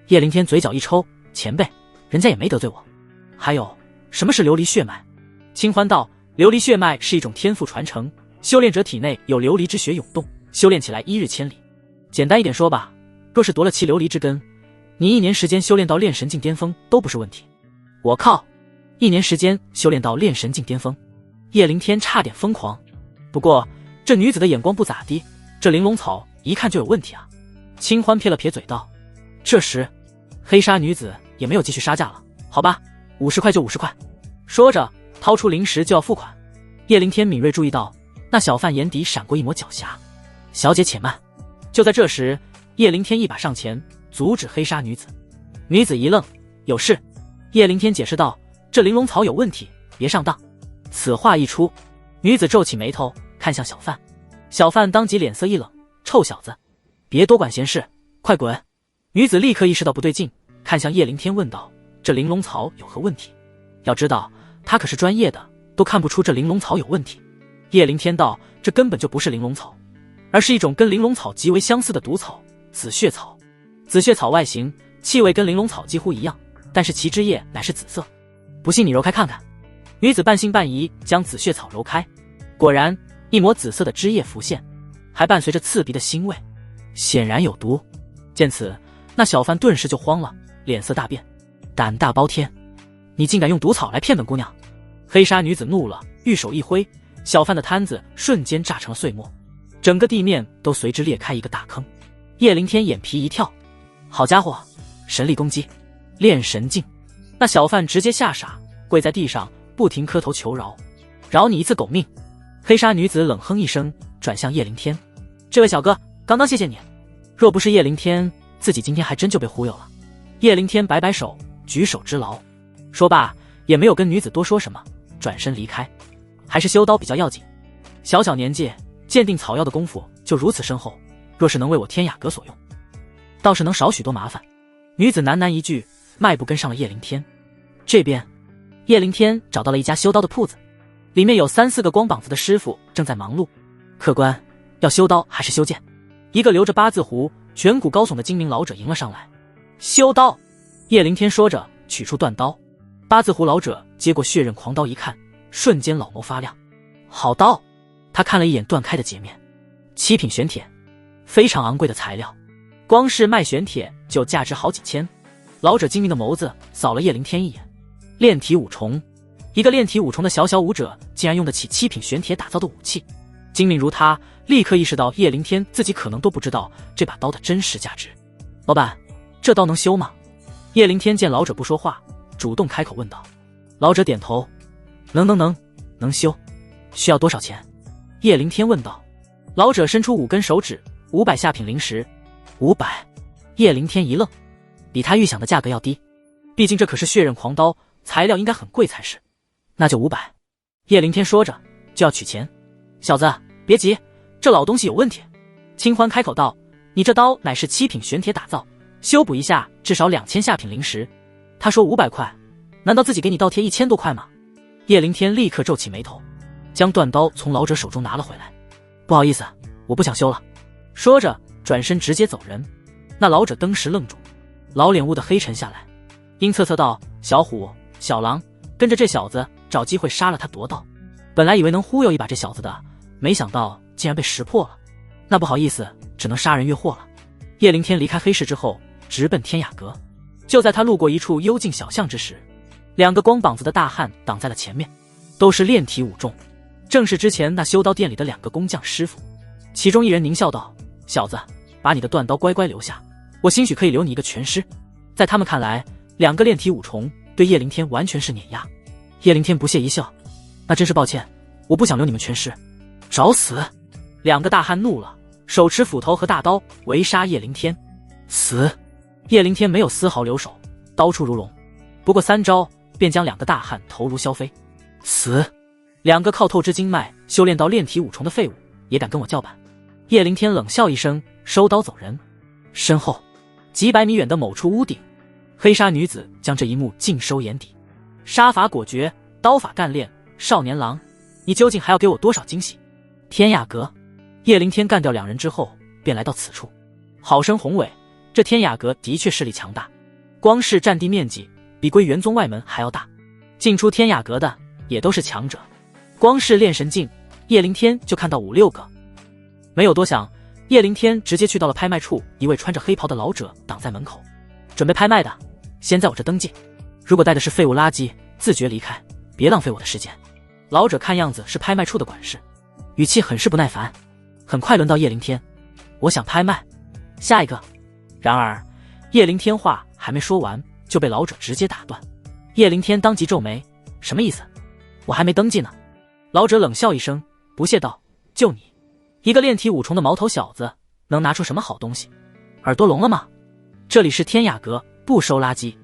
叶灵天嘴角一抽：“前辈，人家也没得罪我。还有，什么是琉璃血脉？”清欢道：“琉璃血脉是一种天赋传承，修炼者体内有琉璃之血涌动，修炼起来1日千里。简单一点说吧，若是夺了其琉璃之根，你1年时间修炼到炼神境巅峰都不是问题。”我靠！1年时间修炼到炼神境巅峰，叶灵天差点疯狂。不过这女子的眼光不咋地，这玲珑草一看就有问题啊。清欢撇了撇嘴道。这时黑纱女子也没有继续杀价了，好吧，50块就50块。说着掏出灵石就要付款。叶灵天敏锐注意到那小贩眼底闪过一抹狡黠。小姐且慢。就在这时，叶灵天一把上前阻止黑纱女子。女子一愣，有事。叶灵天解释道：“这玲珑草有问题，别上当。”此话一出，女子皱起眉头看向小贩，小贩当即脸色一冷：“臭小子，别多管闲事，快滚！”女子立刻意识到不对劲，看向叶灵天问道：“这玲珑草有何问题？”要知道她可是专业的，都看不出这玲珑草有问题。叶灵天道：“这根本就不是玲珑草，而是一种跟玲珑草极为相似的毒草——紫血草。紫血草外形、气味跟玲珑草几乎一样，但是其枝叶乃是紫色。不信你揉开看看。”女子半信半疑将紫血草揉开，果然一抹紫色的枝叶浮现，还伴随着刺鼻的腥味，显然有毒。见此，那小贩顿时就慌了，脸色大变：“胆大包天，你竟敢用毒草来骗本姑娘！”黑纱女子怒了，玉手一挥，小贩的摊子瞬间炸成了碎末，整个地面都随之裂开一个大坑。叶灵天眼皮一跳，好家伙，神力攻击，炼神境！那小贩直接吓傻，跪在地上不停磕头求饶：“饶你一次狗命！”黑纱女子冷哼一声，转向叶灵天：“这位小哥，刚刚谢谢你，若不是叶灵天，自己今天还真就被忽悠了。”叶灵天摆摆手，举手之劳。说罢，也没有跟女子多说什么，转身离开。还是修刀比较要紧，小小年纪，鉴定草药的功夫就如此深厚，若是能为我天雅阁所用，倒是能少许多麻烦。女子喃喃一句，迈步跟上了叶灵天。这边，叶灵天找到了一家修刀的铺子，里面有3、4个光膀子的师傅正在忙碌。客官，要修刀还是修剑？一个留着8字胡、颧骨高耸的精明老者迎了上来。修刀！叶灵天说着，取出断刀。8字胡老者接过血刃狂刀一看，瞬间老眸发亮。好刀！他看了一眼断开的截面，7品玄铁，非常昂贵的材料，光是卖玄铁就价值好几千。老者精明的眸子扫了叶灵天一眼。炼体五重，一个炼体五重的小小武者竟然用得起7品玄铁打造的武器。精明如他，立刻意识到叶灵天自己可能都不知道这把刀的真实价值。老板，这刀能修吗？叶灵天见老者不说话，主动开口问道。老者点头，能修。需要多少钱？叶灵天问道。老者伸出5根手指，500下品灵石。500。叶灵天一愣，比他预想的价格要低，毕竟这可是血刃狂刀，材料应该很贵才是。那就500。叶灵天说着就要取钱。小子别急，这老东西有问题。清欢开口道，你这刀乃是7品玄铁打造，修补一下至少2000下品灵石。他说500块，难道自己给你倒贴1000多块吗？叶灵天立刻皱起眉头，将断刀从老者手中拿了回来。不好意思，我不想修了。说着转身直接走人。那老者登时愣住，老脸乌的黑沉下来，阴恻恻道，小虎小狼，跟着这小子找机会杀了他夺刀。本来以为能忽悠一把这小子的，没想到竟然被识破了。那不好意思，只能杀人越货了。叶灵天离开黑市之后，直奔天雅阁。就在他路过一处幽静小巷之时，2个光膀子的大汉挡在了前面，都是炼体武重，正是之前那修刀店里的2个工匠师傅。其中一人狞笑道，小子，把你的断刀乖乖留下，我兴许可以留你一个全尸。在他们看来，2个炼体五重对叶灵天完全是碾压。叶灵天不屑一笑，那真是抱歉，我不想留你们全尸。找死！2个大汉怒了，手持斧头和大刀围杀叶灵天。死！叶灵天没有丝毫留手，刀出如龙，不过3招便将2个大汉头颅削飞。死！2个靠透支经脉修炼到炼体五重的废物也敢跟我叫板？叶灵天冷笑一声，收刀走人。身后几百米远的某处屋顶，黑纱女子将这一幕尽收眼底。杀法果决，刀法干练，少年郎，你究竟还要给我多少惊喜？天雅阁，叶灵天干掉2人之后，便来到此处。好生宏伟，这天雅阁的确势力强大，光是占地面积比归元宗外门还要大。进出天雅阁的也都是强者，光是炼神境，叶灵天就看到5、6个。没有多想，叶灵天直接去到了拍卖处，一位穿着黑袍的老者挡在门口。准备拍卖的，先在我这登记，如果带的是废物垃圾，自觉离开，别浪费我的时间。老者看样子是拍卖处的管事，语气很是不耐烦。很快轮到叶灵天，我想拍卖，下一个。然而叶灵天话还没说完，就被老者直接打断。叶灵天当即皱眉，什么意思？我还没登记呢。老者冷笑一声，不屑道，就你一个炼体五重的毛头小子，能拿出什么好东西？耳朵聋了吗？这里是天雅阁，不收垃圾。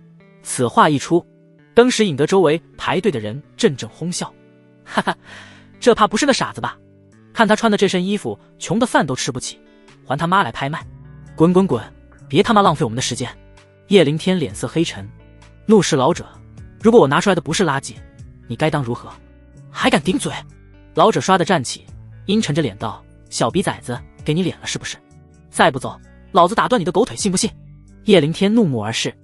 此话一出，登时引得周围排队的人阵阵哄笑。哈哈，这怕不是个傻子吧？看他穿的这身衣服，穷的饭都吃不起，还他妈来拍卖！滚滚滚，别他妈浪费我们的时间！叶灵天脸色黑沉，怒视老者，如果我拿出来的不是垃圾，你该当如何？还敢顶嘴！老者唰地站起，阴沉着脸道，小逼崽子，给你脸了是不是？再不走，老子打断你的狗腿，信不信？叶灵天怒目而视，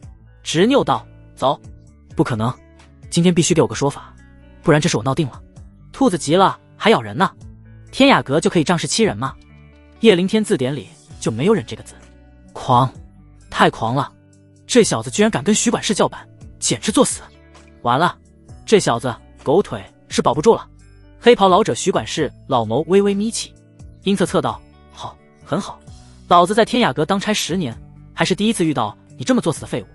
执拗道，走！不可能，今天必须给我个说法，不然这是我闹定了。兔子急了还咬人呢，天雅阁就可以仗势欺人吗？叶灵天字典里就没有忍这个字。狂，太狂了，这小子居然敢跟徐管事叫板，简直作死。完了，这小子狗腿是保不住了。黑袍老者徐管事老眸微微眯起，阴恻恻道，好，很好，老子在天雅阁当差10年，还是第一次遇到你这么作死的废物。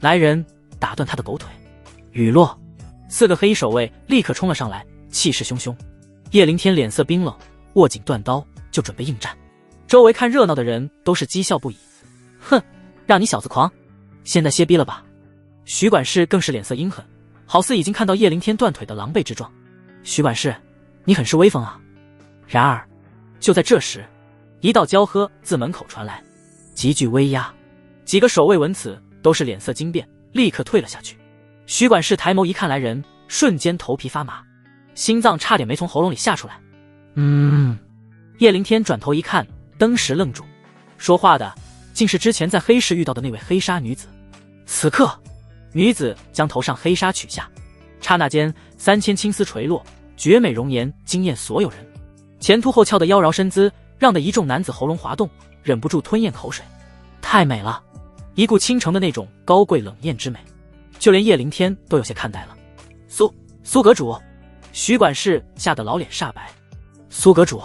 来人，打断他的狗腿。雨落，4个黑衣守卫立刻冲了上来，气势汹汹。叶灵天脸色冰冷，握紧断刀就准备应战。周围看热闹的人都是讥笑不已。哼，让你小子狂！现在歇逼了吧？徐管事更是脸色阴狠，好似已经看到叶灵天断腿的狼狈之状。徐管事，你很是威风啊！然而，就在这时，一道娇喝自门口传来，极具威压。几个守卫闻此，都是脸色惊变，立刻退了下去。徐管事抬眸一看来人，瞬间头皮发麻，心脏差点没从喉咙里下出来。叶灵天转头一看，登时愣住，说话的竟是之前在黑市遇到的那位黑纱女子。此刻，女子将头上黑纱取下，刹那间3000青丝垂落，绝美容颜惊艳所有人。前凸后翘的妖娆身姿，让得一众男子喉咙滑动，忍不住吞咽口水。太美了，一股倾城的那种高贵冷艳之美，就连叶灵天都有些看呆了。苏阁主，徐管事吓得老脸煞白。苏阁主，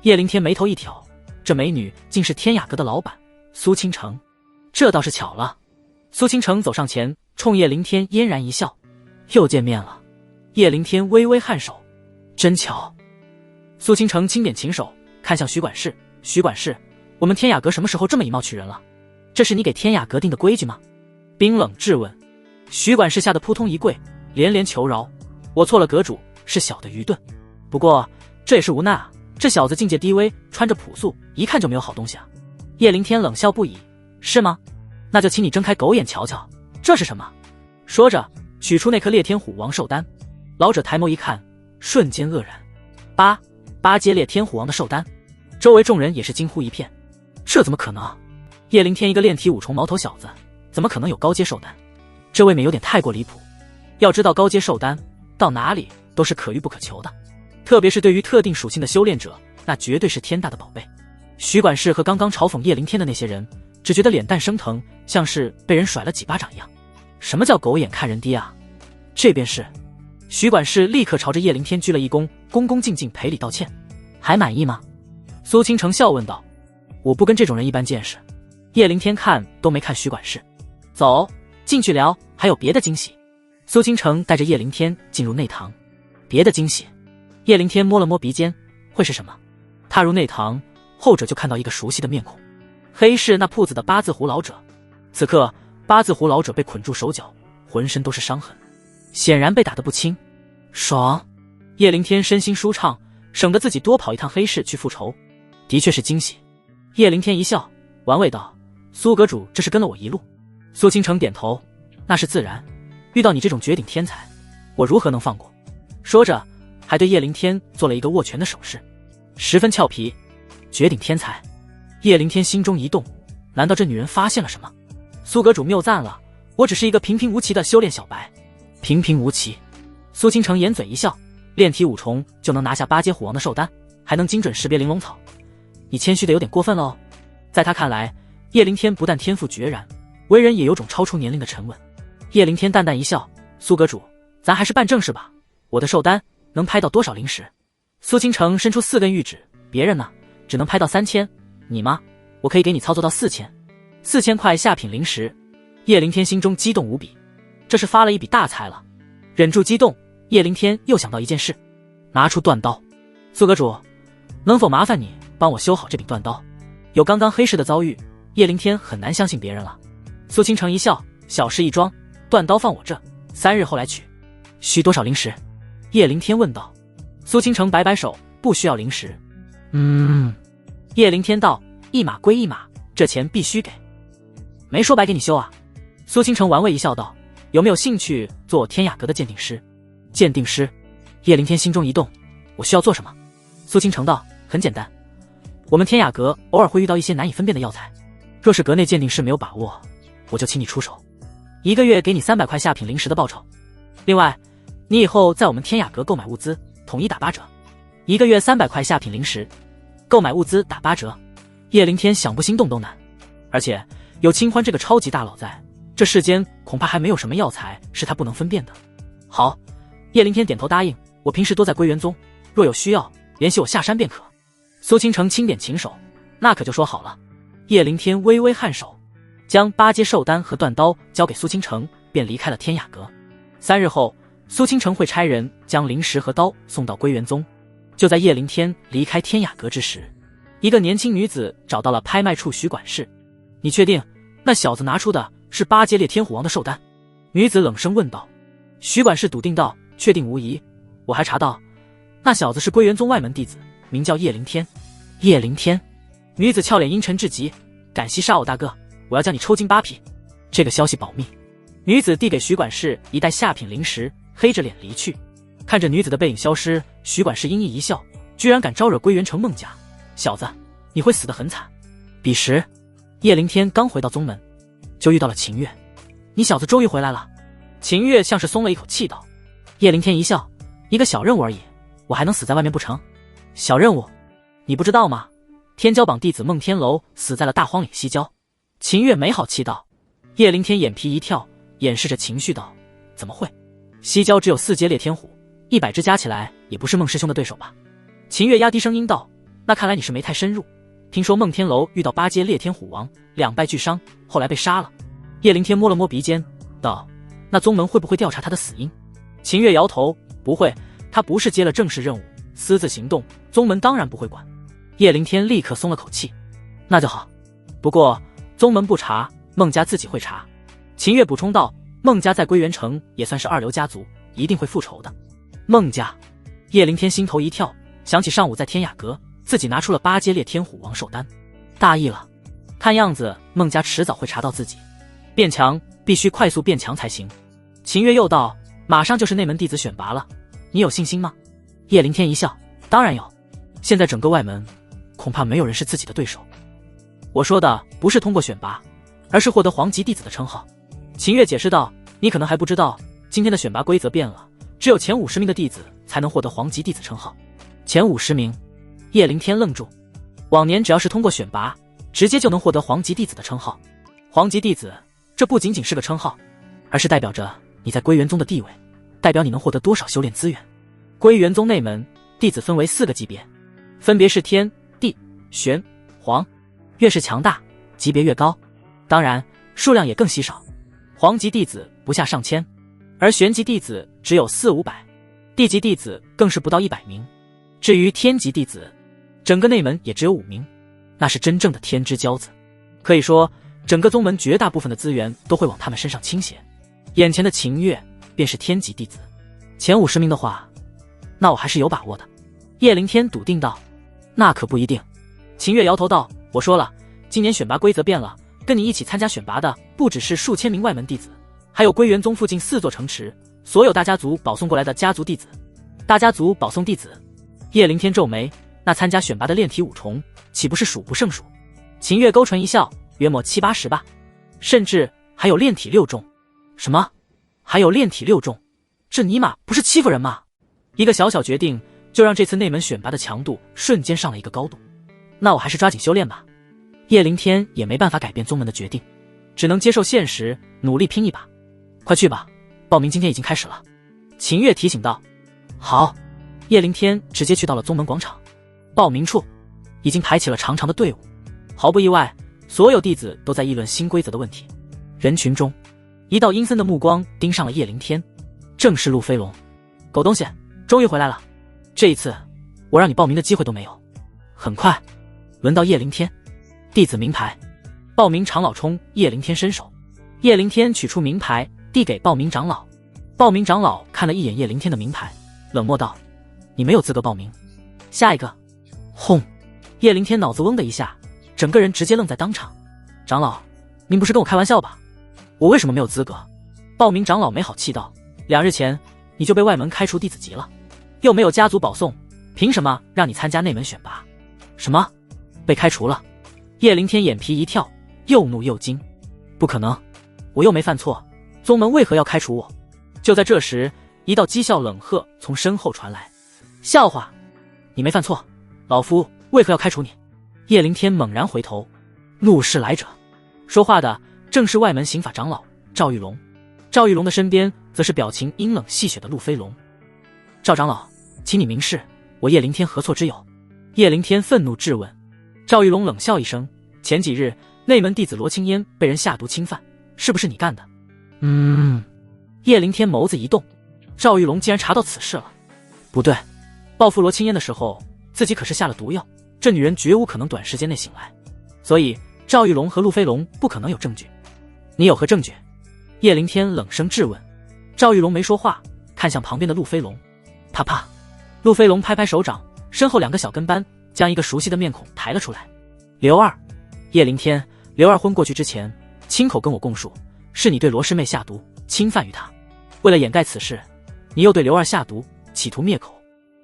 叶灵天眉头一挑，这美女竟是天雅阁的老板苏倾城，这倒是巧了。苏倾城走上前，冲叶灵天嫣然一笑，又见面了。叶灵天微微颔首，真巧。苏倾城轻点琴手，看向徐管事，徐管事，我们天雅阁什么时候这么以貌取人了？这是你给天雅阁定的规矩吗？冰冷质问。徐管事吓得扑通一跪，连连求饶，我错了阁主，是小的愚钝，不过这也是无奈啊，这小子境界低微，穿着朴素，一看就没有好东西啊。叶灵天冷笑不已，是吗？那就请你睁开狗眼瞧瞧，这是什么？说着取出那颗烈天虎王寿丹，老者抬眸一看，瞬间愕然，八阶烈天虎王的寿丹，周围众人也是惊呼一片，这怎么可能？叶灵天一个炼体5重毛头小子，怎么可能有高阶寿丹？这未免有点太过离谱。要知道高阶寿丹到哪里都是可遇不可求的，特别是对于特定属性的修炼者，那绝对是天大的宝贝。徐管事和刚刚嘲讽叶灵天的那些人，只觉得脸蛋生疼，像是被人甩了几巴掌一样。什么叫狗眼看人低啊？这便是。徐管事立刻朝着叶灵天鞠了一躬，恭恭敬敬赔礼道歉。还满意吗？苏倾城笑问道。我不跟这种人一般见识。叶灵天看都没看徐管事，走，进去聊，还有别的惊喜。苏倾城带着叶灵天进入内堂。别的惊喜？叶灵天摸了摸鼻尖，会是什么？踏入内堂，后者就看到一个熟悉的面孔，黑市那铺子的八字胡老者。此刻八字胡老者被捆住手脚，浑身都是伤痕，显然被打得不轻。爽！叶灵天身心舒畅，省得自己多跑一趟黑市去复仇，的确是惊喜。叶灵天一笑，玩味道：苏阁主这是跟了我一路？苏倾城点头，那是自然，遇到你这种绝顶天才，我如何能放过？说着还对叶灵天做了一个握拳的手势，十分俏皮。绝顶天才，叶灵天心中一动，难道这女人发现了什么？苏阁主谬赞了，我只是一个平平无奇的修炼小白。平平无奇？苏倾城掩嘴一笑，炼体5重就能拿下8阶虎王的寿丹，还能精准识别玲珑草，你谦虚的有点过分了哦。在他看来，叶灵天不但天赋决然，为人也有种超出年龄的沉稳。叶灵天淡淡一笑，苏阁主，咱还是办正事吧。我的寿丹能拍到多少灵石？苏倾城伸出4根玉指，别人呢只能拍到3000，你吗？我可以给你操作到4000块下品灵石。叶灵天心中激动无比，这是发了一笔大财了。忍住激动，叶灵天又想到一件事，拿出断刀。苏阁主，能否麻烦你帮我修好这柄断刀？有刚刚黑市的遭遇，叶灵天很难相信别人了。苏倾城一笑，小事一桩，断刀放我这，3日后来取。需多少灵石？叶灵天问道。苏倾城摆摆手，不需要灵石。叶灵天道，一码归一码，这钱必须给，没说白给你修啊。苏倾城玩味一笑道，有没有兴趣做我天雅阁的鉴定师？鉴定师？叶灵天心中一动，我需要做什么？苏倾城道，很简单，我们天雅阁偶尔会遇到一些难以分辨的药材，若是阁内鉴定师没有把握，我就请你出手，1个月给你300块下品灵石的报酬。另外，你以后在我们天雅阁购买物资，统一打8折，1个月300块下品灵石，购买物资打8折。叶灵天想不心动都难，而且有清欢这个超级大佬在，这世间恐怕还没有什么药材是他不能分辨的。好，叶灵天点头答应，我平时多在归元宗，若有需要联系我下山便可。苏倾城轻点琴手，那可就说好了。叶灵天微微颔首，将8阶寿丹和断刀交给苏倾城，便离开了天雅阁。3日后，苏倾城会差人将灵石和刀送到归元宗。就在叶灵天离开天雅阁之时，一个年轻女子找到了拍卖处徐管事。你确定那小子拿出的是八阶烈天虎王的寿丹。女子冷声问道。徐管事笃定道：确定无疑。我还查到，那小子是归元宗外门弟子，名叫叶灵天。叶灵天？女子俏脸阴沉至极，敢袭杀我大哥，我要将你抽筋扒皮。这个消息保密。女子递给徐管事一袋下品灵石，黑着脸离去。看着女子的背影消失，徐管事阴翳一笑，居然敢招惹归元城孟家，小子，你会死得很惨。彼时，叶灵天刚回到宗门，就遇到了秦月。你小子终于回来了。秦月像是松了一口气道。叶灵天一笑，一个小任务而已，我还能死在外面不成？小任务？你不知道吗？天骄榜弟子孟天楼死在了大荒岭西郊。秦月没好气道。叶灵天眼皮一跳，掩饰着情绪道：怎么会？西郊只有4阶烈天虎，100只加起来也不是孟师兄的对手吧？秦月压低声音道：那看来你是没太深入。听说孟天楼遇到8阶烈天虎王，2败俱伤，后来被杀了。叶灵天摸了摸鼻尖道：那宗门会不会调查他的死因？秦月摇头：不会，他不是接了正式任务，私自行动，宗门当然不会管。叶灵天立刻松了口气。那就好，不过宗门不查，孟家自己会查。秦月补充道：孟家在归元城也算是2流家族，一定会复仇的。孟家？叶灵天心头一跳，想起上午在天雅阁自己拿出了8阶烈天虎王寿丹，大意了。看样子孟家迟早会查到自己，变强必须快速变强才行。秦月又道：马上就是内门弟子选拔了，你有信心吗？叶灵天一笑：当然有，现在整个外门恐怕没有人是自己的对手。我说的不是通过选拔，而是获得皇级弟子的称号。秦月解释道：你可能还不知道，今天的选拔规则变了，只有前50名的弟子才能获得皇级弟子称号。前50名？叶灵天愣住。往年只要是通过选拔，直接就能获得皇级弟子的称号。皇级弟子，这不仅仅是个称号，而是代表着你在归元宗的地位，代表你能获得多少修炼资源。归元宗内门弟子分为4个级别，分别是天、地、玄、黄，越是强大，级别越高，当然数量也更稀少。皇级弟子不下上千，而玄级弟子只有400-500，地级弟子更是不到100名。至于天级弟子，整个内门也只有5名，那是真正的天之骄子。可以说，整个宗门绝大部分的资源都会往他们身上倾斜。眼前的秦月便是天级弟子，前50名的话，那我还是有把握的。叶灵天笃定道。那可不一定。秦月摇头道：我说了，今年选拔规则变了，跟你一起参加选拔的不只是数千名外门弟子，还有归元宗附近4座城池所有大家族保送过来的家族弟子。大家族保送弟子？叶灵天皱眉，那参加选拔的炼体5重岂不是数不胜数？秦月勾唇一笑，约莫70-80吧，甚至还有炼体6重。什么？还有炼体6重？这尼玛不是欺负人吗？一个小小决定就让这次内门选拔的强度瞬间上了一个高度。那我还是抓紧修炼吧。叶灵天也没办法改变宗门的决定，只能接受现实，努力拼一把。快去吧，报名今天已经开始了。秦月提醒道。好。叶灵天直接去到了宗门广场，报名处已经排起了长长的队伍。毫不意外，所有弟子都在议论新规则的问题。人群中，一道阴森的目光盯上了叶灵天，正是陆飞龙。狗东西，终于回来了，这一次我让你报名的机会都没有。很快轮到叶灵天，弟子名牌。报名长老冲叶灵天伸手，叶灵天取出名牌递给报名长老。报名长老看了一眼叶灵天的名牌，冷漠道：你没有资格报名，下一个。轰！叶灵天脑子嗡的一下，整个人直接愣在当场。长老，您不是跟我开玩笑吧？我为什么没有资格？报名长老没好气道：2日前你就被外门开除弟子籍了，又没有家族保送，凭什么让你参加内门选拔？什么？被开除了？叶灵天眼皮一跳，又怒又惊。不可能，我又没犯错，宗门为何要开除我？就在这时，一道讥笑冷喝从身后传来。笑话，你没犯错，老夫为何要开除你？叶灵天猛然回头，怒视来者。说话的正是外门刑法长老赵玉龙。赵玉龙的身边则是表情阴冷戏谑的陆飞龙。赵长老，请你明示，我叶灵天何错之有？叶灵天愤怒质问。赵玉龙冷笑一声：前几日内门弟子罗青烟被人下毒侵犯，是不是你干的？叶灵天眸子一动，赵玉龙竟然查到此事了。不对，报复罗青烟的时候，自己可是下了毒药，这女人绝无可能短时间内醒来，所以赵玉龙和陆飞龙不可能有证据。你有何证据？叶灵天冷声质问。赵玉龙没说话，看向旁边的陆飞龙。啪啪，陆飞龙拍拍手掌，身后2个小跟班将一个熟悉的面孔抬了出来。刘二，叶灵天，刘二昏过去之前，亲口跟我供述，是你对罗师妹下毒，侵犯于她。为了掩盖此事，你又对刘二下毒，企图灭口。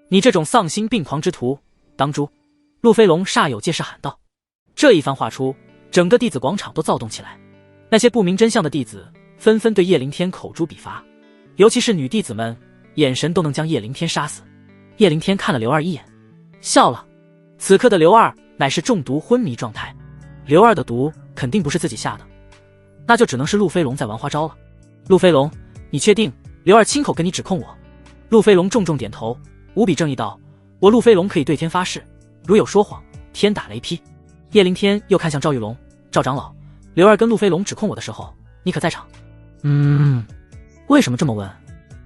你这种丧心病狂之徒，当诛！陆飞龙煞有介事喊道。这一番话出，整个弟子广场都躁动起来。那些不明真相的弟子纷纷对叶灵天口诛笔伐，尤其是女弟子们，眼神都能将叶灵天杀死。叶灵天看了刘二一眼，笑了。此刻的刘二乃是中毒昏迷状态，刘二的毒肯定不是自己下的，那就只能是陆飞龙在玩花招了。陆飞龙，你确定刘二亲口跟你指控我？陆飞龙重重点头，无比正义道：我陆飞龙可以对天发誓，如有说谎，天打雷劈。叶灵天又看向赵玉龙，赵长老，刘二跟陆飞龙指控我的时候，你可在场？为什么这么问？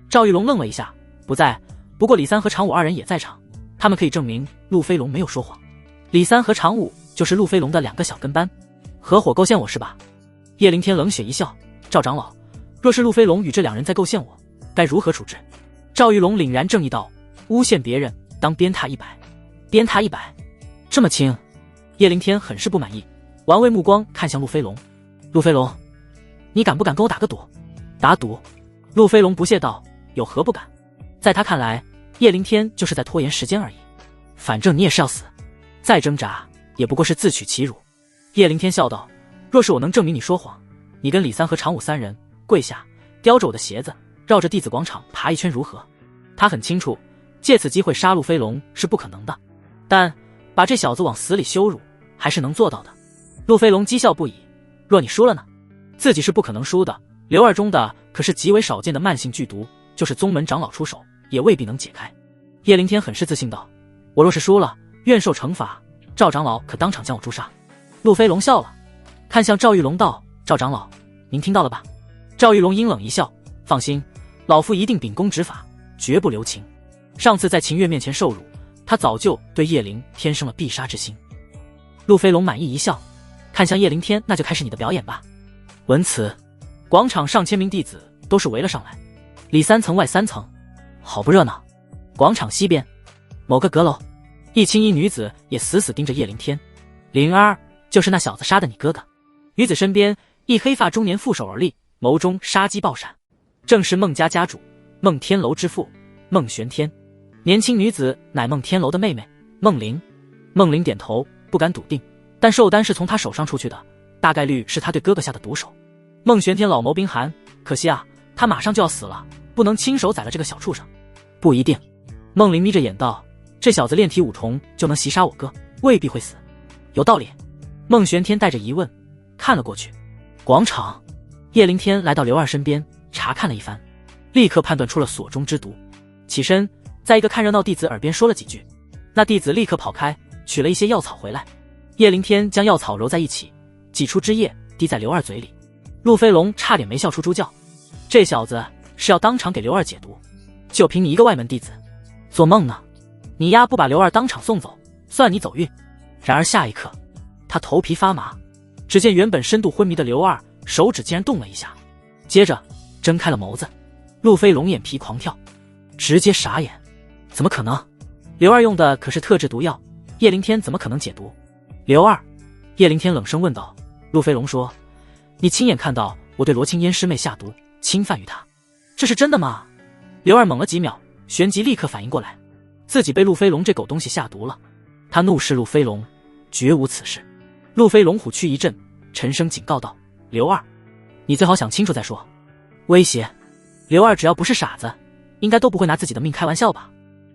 赵玉龙愣了一下，不在，不过李三和常武2人也在场，他们可以证明陆飞龙没有说谎。李三和常武就是陆飞龙的2个小跟班，合伙构陷我是吧？叶灵天冷血一笑，赵长老，若是陆飞龙与这2人在构陷我，该如何处置？赵玉龙凛然正义道：诬陷别人当鞭挞100。鞭挞100，这么轻？叶灵天很是不满意，玩味目光看向陆飞龙。陆飞龙，你敢不敢跟我打个赌？打赌？陆飞龙不屑道：有何不敢？在他看来，叶灵天就是在拖延时间而已，反正你也是要死，再挣扎也不过是自取其辱。叶灵天笑道：若是我能证明你说谎，你跟李三和常武3人跪下，叼着我的鞋子，绕着弟子广场爬1圈如何？他很清楚，借此机会杀陆飞龙是不可能的，但把这小子往死里羞辱还是能做到的。陆飞龙讥笑不已，若你输了呢？自己是不可能输的，刘二中的可是极为少见的慢性剧毒，就是宗门长老出手也未必能解开。叶灵天很是自信道：我若是输了，愿受惩罚，赵长老可当场将我诛杀。陆飞龙笑了，看向赵玉龙道：赵长老，您听到了吧？赵玉龙阴冷一笑，放心，老夫一定秉公执法，绝不留情。上次在秦月面前受辱，他早就对叶灵天生了必杀之心。陆飞龙满意一笑，看向叶灵天，那就开始你的表演吧。闻此，广场上千名弟子都是围了上来，里3层外3层，好不热闹。广场西边某个阁楼，一青衣女子也死死盯着叶灵天。灵儿，就是那小子杀的你哥哥。女子身边一黑发中年负手而立，眸中杀机爆闪，正是孟家家主孟天楼之父孟玄天。年轻女子乃孟天楼的妹妹孟玲。孟玲点头，不敢笃定，但寿丹是从他手上出去的，大概率是他对哥哥下的毒手。孟玄天老眸冰寒，可惜啊，他马上就要死了，不能亲手宰了这个小畜生。不一定。孟玲眯着眼道：这小子炼体5重就能袭杀我哥，未必会死。有道理。孟玄天带着疑问看了过去。广场，叶灵天来到刘二身边查看了一番，立刻判断出了所中之毒，起身在一个看热闹弟子耳边说了几句，那弟子立刻跑开，取了一些药草回来。叶灵天将药草揉在一起，挤出汁液滴在刘二嘴里。陆飞龙差点没笑出猪叫，这小子是要当场给刘二解毒，就凭你一个外门弟子，做梦呢！你丫不把刘二当场送走，算你走运。然而下一刻，他头皮发麻，只见原本深度昏迷的刘二手指竟然动了一下，接着睁开了眸子。陆飞龙眼皮狂跳，直接傻眼，怎么可能？刘二用的可是特制毒药，叶灵天怎么可能解毒？刘二，叶灵天冷声问道。陆飞龙说：你亲眼看到我对罗青烟师妹下毒，侵犯于她，这是真的吗？刘二懵了几秒，旋即立刻反应过来，自己被陆飞龙这狗东西下毒了。他怒视陆飞龙，绝无此事。陆飞龙虎躯一震，沉声警告道：刘二，你最好想清楚再说。威胁？刘二只要不是傻子，应该都不会拿自己的命开玩笑吧。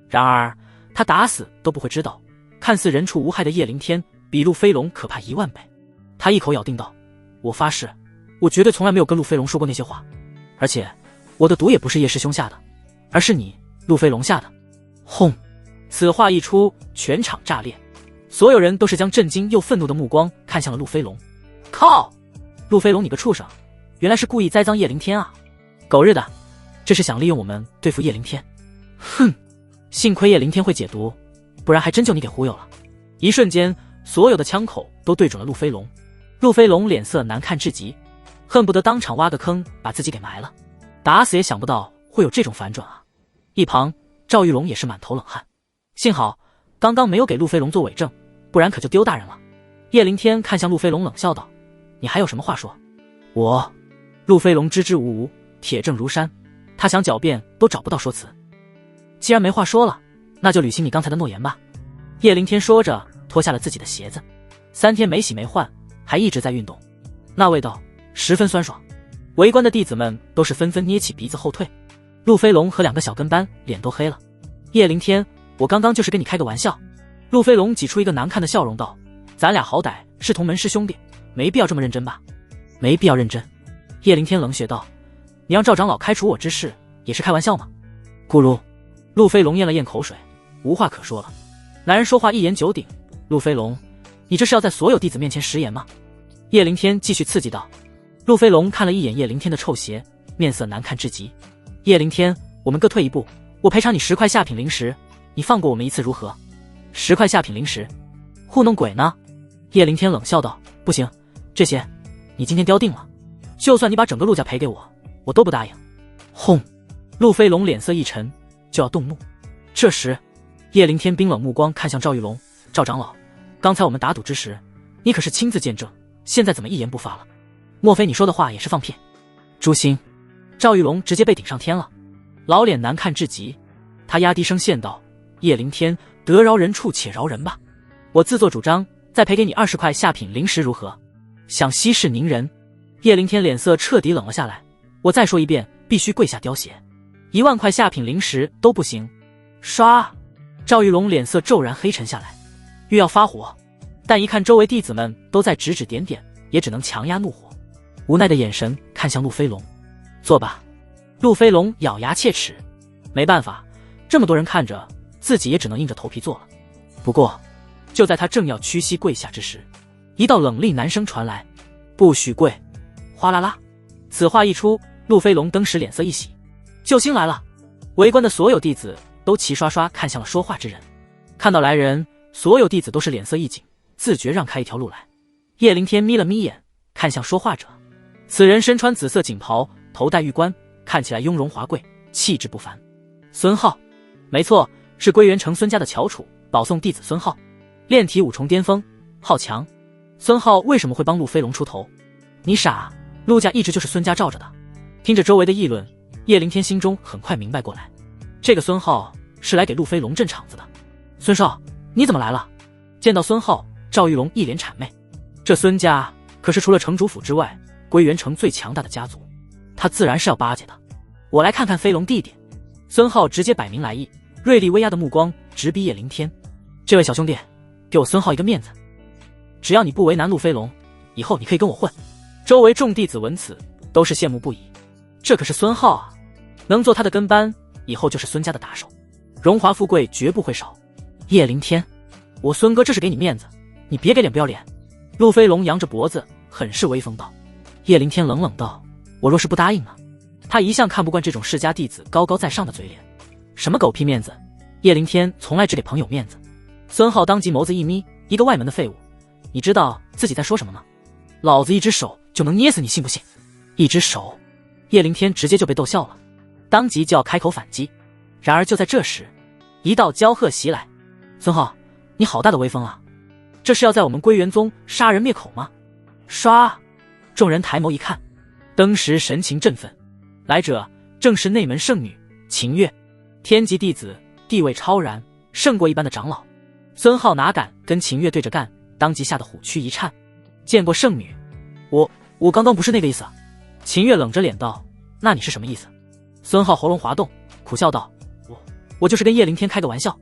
然而他打死都不会知道，看似人畜无害的叶灵天比陆飞龙可怕10000倍。他一口咬定道：我发誓，我绝对从来没有跟陆飞龙说过那些话，而且我的毒也不是叶师兄下的，而是你陆飞龙下的。轰！此话一出，全场炸裂，所有人都是将震惊又愤怒的目光看向了陆飞龙。靠！陆飞龙你个畜生，原来是故意栽赃叶灵天啊！狗日的，这是想利用我们对付叶灵天。哼！幸亏叶灵天会解毒，不然还真就你给忽悠了。一瞬间，所有的枪口都对准了陆飞龙。陆飞龙脸色难看至极，恨不得当场挖个坑把自己给埋了，打死也想不到会有这种反转啊！一旁赵玉龙也是满头冷汗，幸好刚刚没有给陆飞龙做伪证，不然可就丢大人了。叶凌天看向陆飞龙冷笑道：“你还有什么话说？”我……陆飞龙支支吾吾，铁证如山，他想狡辩都找不到说辞。既然没话说了，那就履行你刚才的诺言吧。叶凌天说着，脱下了自己的鞋子，3天没洗没换，还一直在运动，那味道十分酸爽。围观的弟子们都是纷纷捏起鼻子后退。陆飞龙和2个小跟班脸都黑了。叶凌天，我刚刚就是跟你开个玩笑。陆飞龙挤出一个难看的笑容道：“咱俩好歹是同门师兄弟，没必要这么认真吧？”没必要认真。叶凌天冷血道：“你让赵长老开除我之事，也是开玩笑吗？”咕噜，陆飞龙咽了咽口水，无话可说了。男人说话一言九鼎，陆飞龙，你这是要在所有弟子面前食言吗？叶凌天继续刺激道。陆飞龙看了一眼叶凌天的臭鞋，面色难看至极。叶凌天，我们各退一步，我赔偿你10块下品灵石，你放过我们一次如何？10块下品灵石，糊弄鬼呢？叶凌天冷笑道：“不行，这些你今天叼定了，就算你把整个陆家赔给我，我都不答应。”轰！陆飞龙脸色一沉，就要动怒。这时，叶凌天冰冷目光看向赵玉龙：“赵长老，刚才我们打赌之时，你可是亲自见证，现在怎么一言不发了？莫非你说的话也是放屁？”诛心！赵玉龙直接被顶上天了，老脸难看至极。他压低声线道：“叶凌天，得饶人处且饶人吧，我自作主张，再赔给你20块下品灵石如何？想息事宁人？”叶凌天脸色彻底冷了下来：“我再说一遍，必须跪下凋谢，1万块下品灵石都不行。”唰！赵玉龙脸色骤然黑沉下来，欲要发火，但一看周围弟子们都在指指点点，也只能强压怒火，无奈的眼神看向陆飞龙：“做吧。”陆飞龙咬牙切齿，没办法，这么多人看着，自己也只能硬着头皮做了。不过，就在他正要屈膝跪下之时，一道冷厉男声传来：“不许跪！”哗啦啦，此话一出，陆飞龙登时脸色一喜，救星来了！围观的所有弟子都齐刷刷看向了说话之人。看到来人，所有弟子都是脸色一紧，自觉让开一条路来。叶凌天眯了眯眼，看向说话者，此人身穿紫色锦袍，头戴玉冠，看起来雍容华贵，气质不凡。孙浩，没错，是归元城孙家的翘楚，保送弟子孙浩，炼体5重巅峰，浩强。孙浩为什么会帮陆飞龙出头？你傻，陆家一直就是孙家罩着的。听着周围的议论，叶凌天心中很快明白过来，这个孙浩是来给陆飞龙镇场子的。孙少，你怎么来了？见到孙浩，赵玉龙一脸谄媚。这孙家可是除了城主府之外，归元城最强大的家族，他自然是要巴结的。我来看看飞龙弟弟。孙浩直接摆明来意，锐利威压的目光直逼叶凌天。这位小兄弟，给我孙浩一个面子，只要你不为难陆飞龙，以后你可以跟我混。周围众弟子闻此都是羡慕不已，这可是孙浩啊，能做他的跟班，以后就是孙家的打手，荣华富贵绝不会少。叶凌天，我孙哥这是给你面子，你别给脸不要脸。陆飞龙扬着脖子很是威风道。叶凌天冷冷道：“我若是不答应呢？”他一向看不惯这种世家弟子高高在上的嘴脸，什么狗屁面子，叶凌天从来只给朋友面子。孙浩当即眸子一眯，一个外门的废物，你知道自己在说什么吗？老子一只手就能捏死你，信不信？一只手，叶凌天直接就被逗笑了，当即就要开口反击。然而就在这时，一道骄喝袭来：“孙浩，你好大的威风啊！这是要在我们归元宗杀人灭口吗？”唰！众人抬眸一看，登时神情振奋，来者正是内门圣女秦月，天级弟子，地位超然，胜过一般的长老。孙浩哪敢跟秦月对着干，当即吓得虎躯一颤。见过圣女，我刚刚不是那个意思。秦月冷着脸道：“那你是什么意思？”孙浩喉咙滑动，苦笑道：“我就是跟叶凌天开个玩笑。”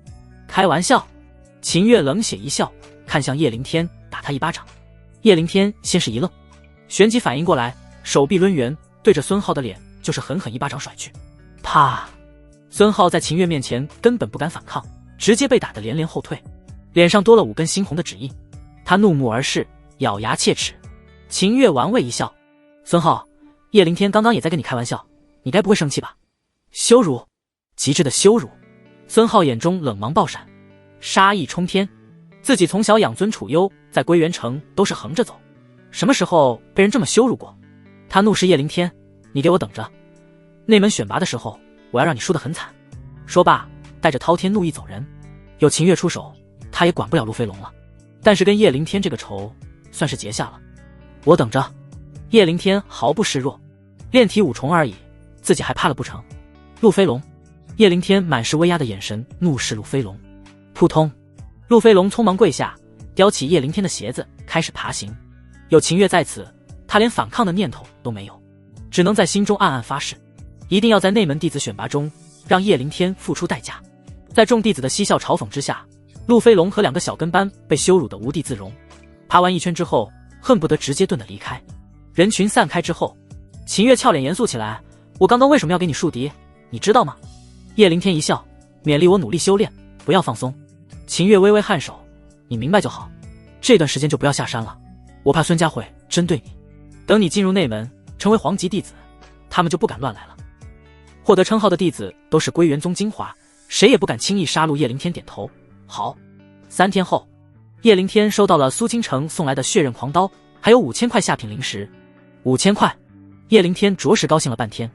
开玩笑？秦月冷血一笑，看向叶凌天，打他一巴掌。叶凌天先是一愣，旋即反应过来，手臂抡圆，对着孙浩的脸就是狠狠一巴掌甩去。啪！孙浩在秦月面前根本不敢反抗，直接被打得连连后退，脸上多了5根猩红的指印。他怒目而视，咬牙切齿。秦月玩味一笑：“孙浩，叶凌天刚刚也在跟你开玩笑，你该不会生气吧？”羞辱，极致的羞辱。孙浩眼中冷芒爆闪，杀意冲天。自己从小养尊处优，在归元城都是横着走，什么时候被人这么羞辱过？他怒视叶凌天：“你给我等着！内门选拔的时候，我要让你输得很惨。”说罢，带着滔天怒意走人。有秦月出手，他也管不了陆飞龙了。但是跟叶凌天这个仇，算是结下了。我等着。叶凌天毫不示弱，练体5重而已，自己还怕了不成？陆飞龙，叶凌天满是威压的眼神怒视陆飞龙。扑通，陆飞龙匆忙跪下，叼起叶凌天的鞋子，开始爬行。有秦月在此，他连反抗的念头都没有，只能在心中暗暗发誓，一定要在内门弟子选拔中让叶凌天付出代价。在众弟子的嬉笑嘲讽之下，陆飞龙和2个小跟班被羞辱得无地自容。爬完一圈之后，恨不得直接遁地离开。人群散开之后，秦月俏脸严肃起来：“我刚刚为什么要给你树敌，你知道吗？”叶凌天一笑，勉励我努力修炼，不要放松。秦月微微颔首：“你明白就好，这段时间就不要下山了，我怕孙家会针对你。等你进入内门，成为皇级弟子，他们就不敢乱来了。获得称号的弟子都是归元宗精华，谁也不敢轻易杀戮。”叶凌天点头：“好。”3天后，叶凌天收到了苏清城送来的血刃狂刀，还有5000块下品灵石。5000块，叶凌天着实高兴了半天。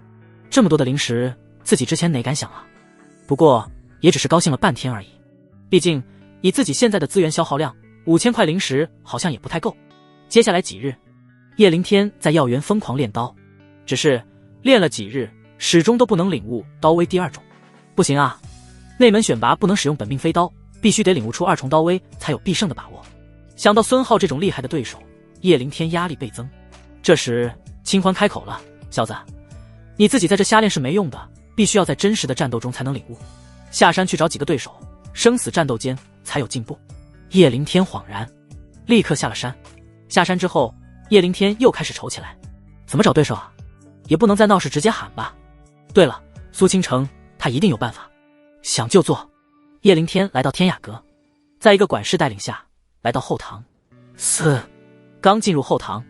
这么多的灵石，自己之前哪敢想啊？不过也只是高兴了半天而已。毕竟以自己现在的资源消耗量，5000块灵石好像也不太够。接下来几日，叶凌天在药园疯狂练刀，只是练了几日，始终都不能领悟刀威第2种。不行啊，内门选拔不能使用本命飞刀，必须得领悟出2重刀威才有必胜的把握。想到孙浩这种厉害的对手，叶凌天压力倍增。这时清欢开口了：“小子，你自己在这瞎练是没用的，必须要在真实的战斗中才能领悟。下山去找几个对手，生死战斗间才有进步。”叶凌天恍然，立刻下了山。下山之后，叶凌天又开始愁起来：怎么找对手啊？也不能在闹市直接喊吧。对了，苏清城他一定有办法，想就做。叶凌天来到天雅阁，在一个管事带领下来到后堂。刚进入后堂，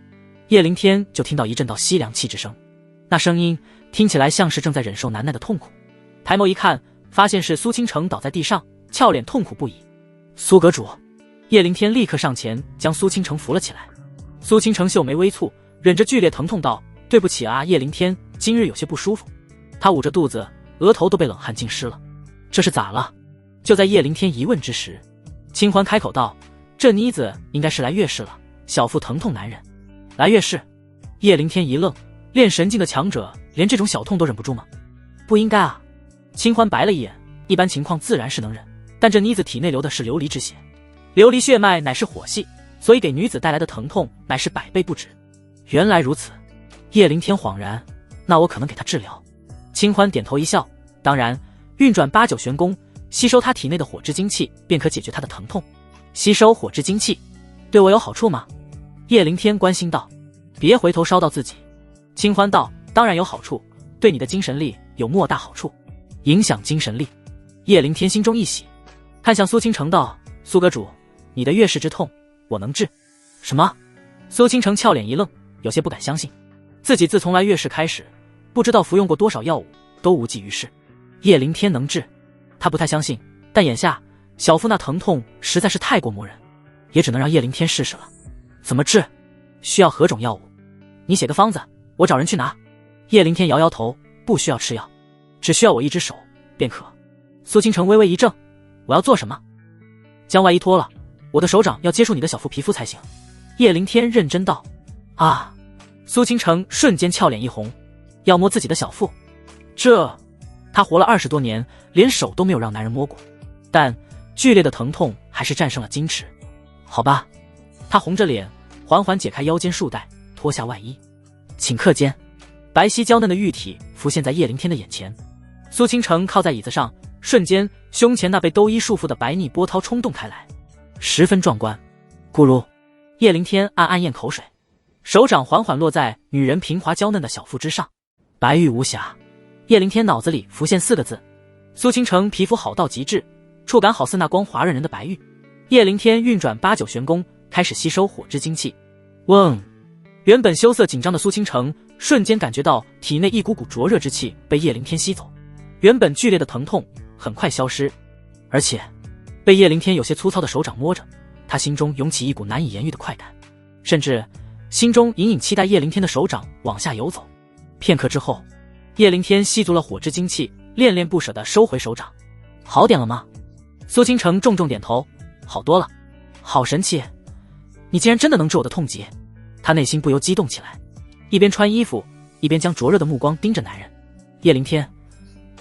叶凌天就听到一阵道吸凉气之声，那声音听起来像是正在忍受难耐的痛苦。抬眸一看，发现是苏清城倒在地上，俏脸痛苦不已。苏阁主，叶凌天立刻上前将苏清城扶了起来。苏清城秀眉微蹙，忍着剧烈疼痛道：“对不起啊，叶凌天，今日有些不舒服。”他捂着肚子，额头都被冷汗浸湿了。这是咋了？就在叶凌天疑问之时，清欢开口道：“这妮子应该是来月事了，小腹疼痛难忍。”来月事？叶凌天一愣，练神境的强者连这种小痛都忍不住吗？不应该啊。清欢白了一眼，一般情况自然是能忍，但这妮子体内流的是琉璃之血，琉璃血脉乃是火系，所以给女子带来的疼痛乃是100倍不止。原来如此，叶凌天恍然，那我可能给她治疗。清欢点头一笑，当然，运转8九玄功，吸收她体内的火之精气，便可解决她的疼痛。吸收火之精气，对我有好处吗？叶凌天关心道。别回头烧到自己。清欢道：当然有好处，对你的精神力有莫大好处。影响精神力。叶凌天心中一喜，看向苏清城道：苏阁主，你的月事之痛我能治。什么？苏清城俏脸一愣，有些不敢相信，自己自从来月事开始，不知道服用过多少药物，都无济于事。叶凌天能治，他不太相信，但眼下小腹那疼痛实在是太过磨人，也只能让叶凌天试试了。怎么治？需要何种药物？你写个方子，我找人去拿。叶凌天摇摇头，不需要吃药，只需要我一只手便可。苏清城微微一怔，我要做什么？将外衣脱了，我的手掌要接触你的小腹皮肤才行。叶凌天认真道。啊！苏清城瞬间俏脸一红，要摸自己的小腹？他活了20多年，连手都没有让男人摸过，但剧烈的疼痛还是战胜了矜持。好吧，他红着脸缓缓解开腰间束带，脱下外衣。顷刻间，白皙娇嫩的玉体浮现在叶凌天的眼前。苏清城靠在椅子上，瞬间胸前那被兜衣束缚的白腻波涛冲动开来，十分壮观。咕噜，叶凌天暗暗咽口水，手掌缓缓落在女人平滑娇嫩的小腹之上。白玉无瑕。叶凌天脑子里浮现4个字。苏清城皮肤好到极致，触感好似那光滑润人的白玉。叶凌天运转8九玄功，开始吸收火之精气。嗡！原本羞涩紧张的苏清城瞬间感觉到体内一股股灼热之气被叶凌天吸走，原本剧烈的疼痛很快消失，而且被叶凌天有些粗糙的手掌摸着，他心中涌起一股难以言喻的快感，甚至心中隐隐期待叶灵天的手掌往下游走。片刻之后，叶灵天吸足了火之精气，恋恋不舍地收回手掌。好点了吗？苏倾城重重点头，好多了。好神奇，你竟然真的能治我的痛疾。他内心不由激动起来，一边穿衣服一边将灼热的目光盯着男人。叶灵天，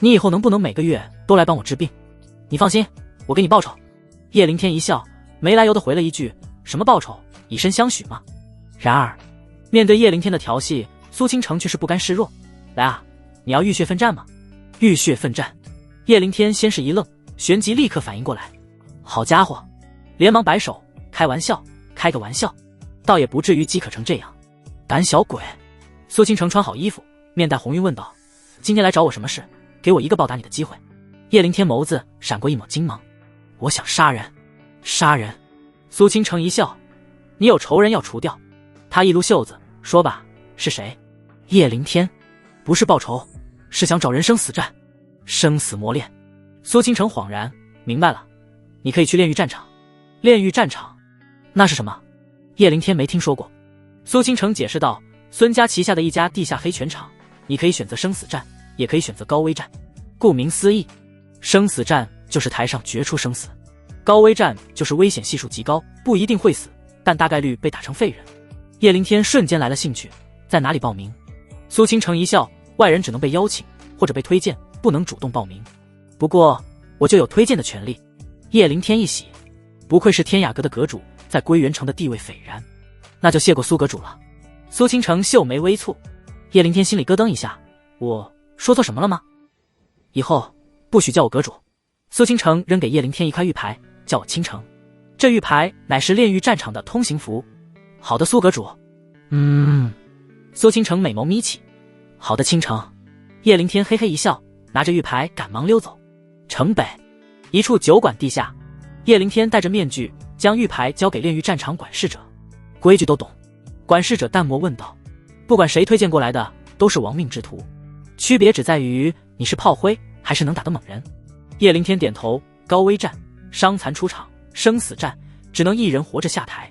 你以后能不能每个月都来帮我治病？你放心，我给你报酬。叶灵天一笑，没来由地回了一句，什么报酬，以身相许吗？然而面对叶灵天的调戏，苏倾城却是不甘示弱。来啊，你要浴血奋战吗？浴血奋战。叶灵天先是一愣，旋即立刻反应过来，好家伙，连忙摆手，开玩笑，开个玩笑，倒也不至于饥渴成这样。胆小鬼。苏倾城穿好衣服，面带红晕问道，今天来找我什么事？给我一个报答你的机会。叶灵天眸子闪过一抹金芒，我想杀人。杀人。苏倾城一笑，你有仇人要除掉。他一撸袖子，说吧，是谁？叶灵天，不是报仇，是想找人生死战，生死磨练。苏倾城恍然明白了，你可以去炼狱战场。炼狱战场？那是什么？叶灵天没听说过。苏倾城解释道，孙家旗下的一家地下黑拳场，你可以选择生死战，也可以选择高危战。顾名思义，生死战就是台上决出生死，高危战就是危险系数极高，不一定会死，但大概率被打成废人。叶灵天瞬间来了兴趣，在哪里报名？苏倾城一笑，外人只能被邀请或者被推荐，不能主动报名。不过我就有推荐的权利。叶灵天一喜，不愧是天雅阁的阁主，在归元城的地位斐然，那就谢过苏阁主了。苏倾城秀眉微蹙，叶灵天心里咯噔一下，我说错什么了吗？以后不许叫我阁主。苏倾城扔给叶灵天一块玉牌，叫我倾城。这玉牌乃是炼狱战场的通行符。好的，苏阁主。苏倾城美眸眯起，好的，倾城。叶灵天嘿嘿一笑，拿着玉牌赶忙溜走。城北一处酒馆地下，叶灵天戴着面具将玉牌交给炼狱战场管事者。规矩都懂。管事者淡漠问道，不管谁推荐过来的都是亡命之徒，区别只在于你是炮灰还是能打的猛人。叶灵天点头，高危战，伤残出场，生死战只能一人活着下台。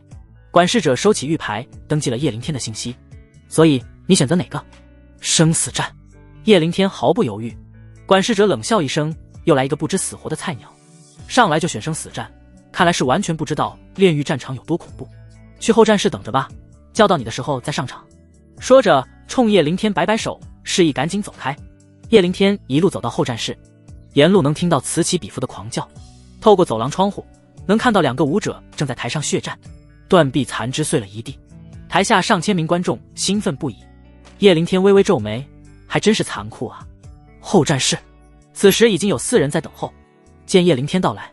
管事者收起玉牌，登记了叶灵天的信息。所以你选择哪个？生死战。叶灵天毫不犹豫。管事者冷笑一声，又来一个不知死活的菜鸟，上来就选生死战，看来是完全不知道炼狱战场有多恐怖。去候战室等着吧，叫到你的时候再上场。说着冲叶灵天摆摆手，示意赶紧走开。叶灵天一路走到候战室，沿路能听到此起彼伏的狂叫，透过走廊窗户能看到两个武者正在台上血战，断臂残肢碎了一地，台下上千名观众兴奋不已。叶灵天微微皱眉，还真是残酷啊。候战室此时已经有4人在等候。见叶灵天到来，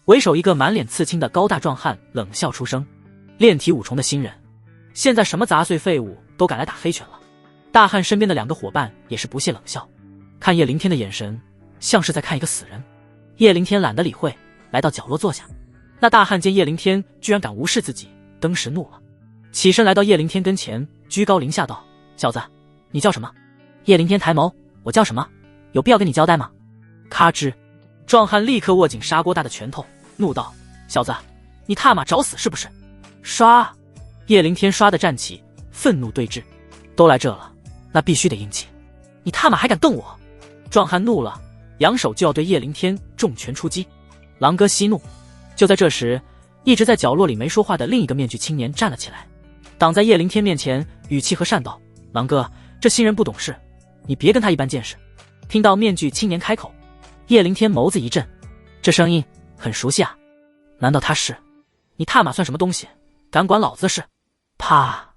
为首一个满脸刺青的高大壮汉冷笑出声，炼体5重的新人，现在什么杂碎废物都敢来打黑拳了。大汉身边的2个伙伴也是不屑冷笑，看叶灵天的眼神像是在看一个死人。叶灵天懒得理会，来到角落坐下。那大汉见叶灵天居然敢无视自己，登时怒了，起身来到叶灵天跟前，居高临下道，小子，你叫什么？叶灵天抬眸，我叫什么？有必要跟你交代吗？咔吱，壮汉立刻握紧砂锅大的拳头，怒道，小子，你他妈找死是不是？刷！叶灵天刷的站起，愤怒对峙，都来这了，那必须得硬气。你他妈还敢瞪我！壮汉怒了，扬手就要对叶灵天重拳出击。狼哥息怒。就在这时，一直在角落里没说话的另一个面具青年站了起来，挡在叶灵天面前，语气和善道，狼哥，这新人不懂事，你别跟他一般见识。听到面具青年开口，叶灵天眸子一震，这声音很熟悉啊，难道他是？你他妈算什么东西，敢管老子的事？啪！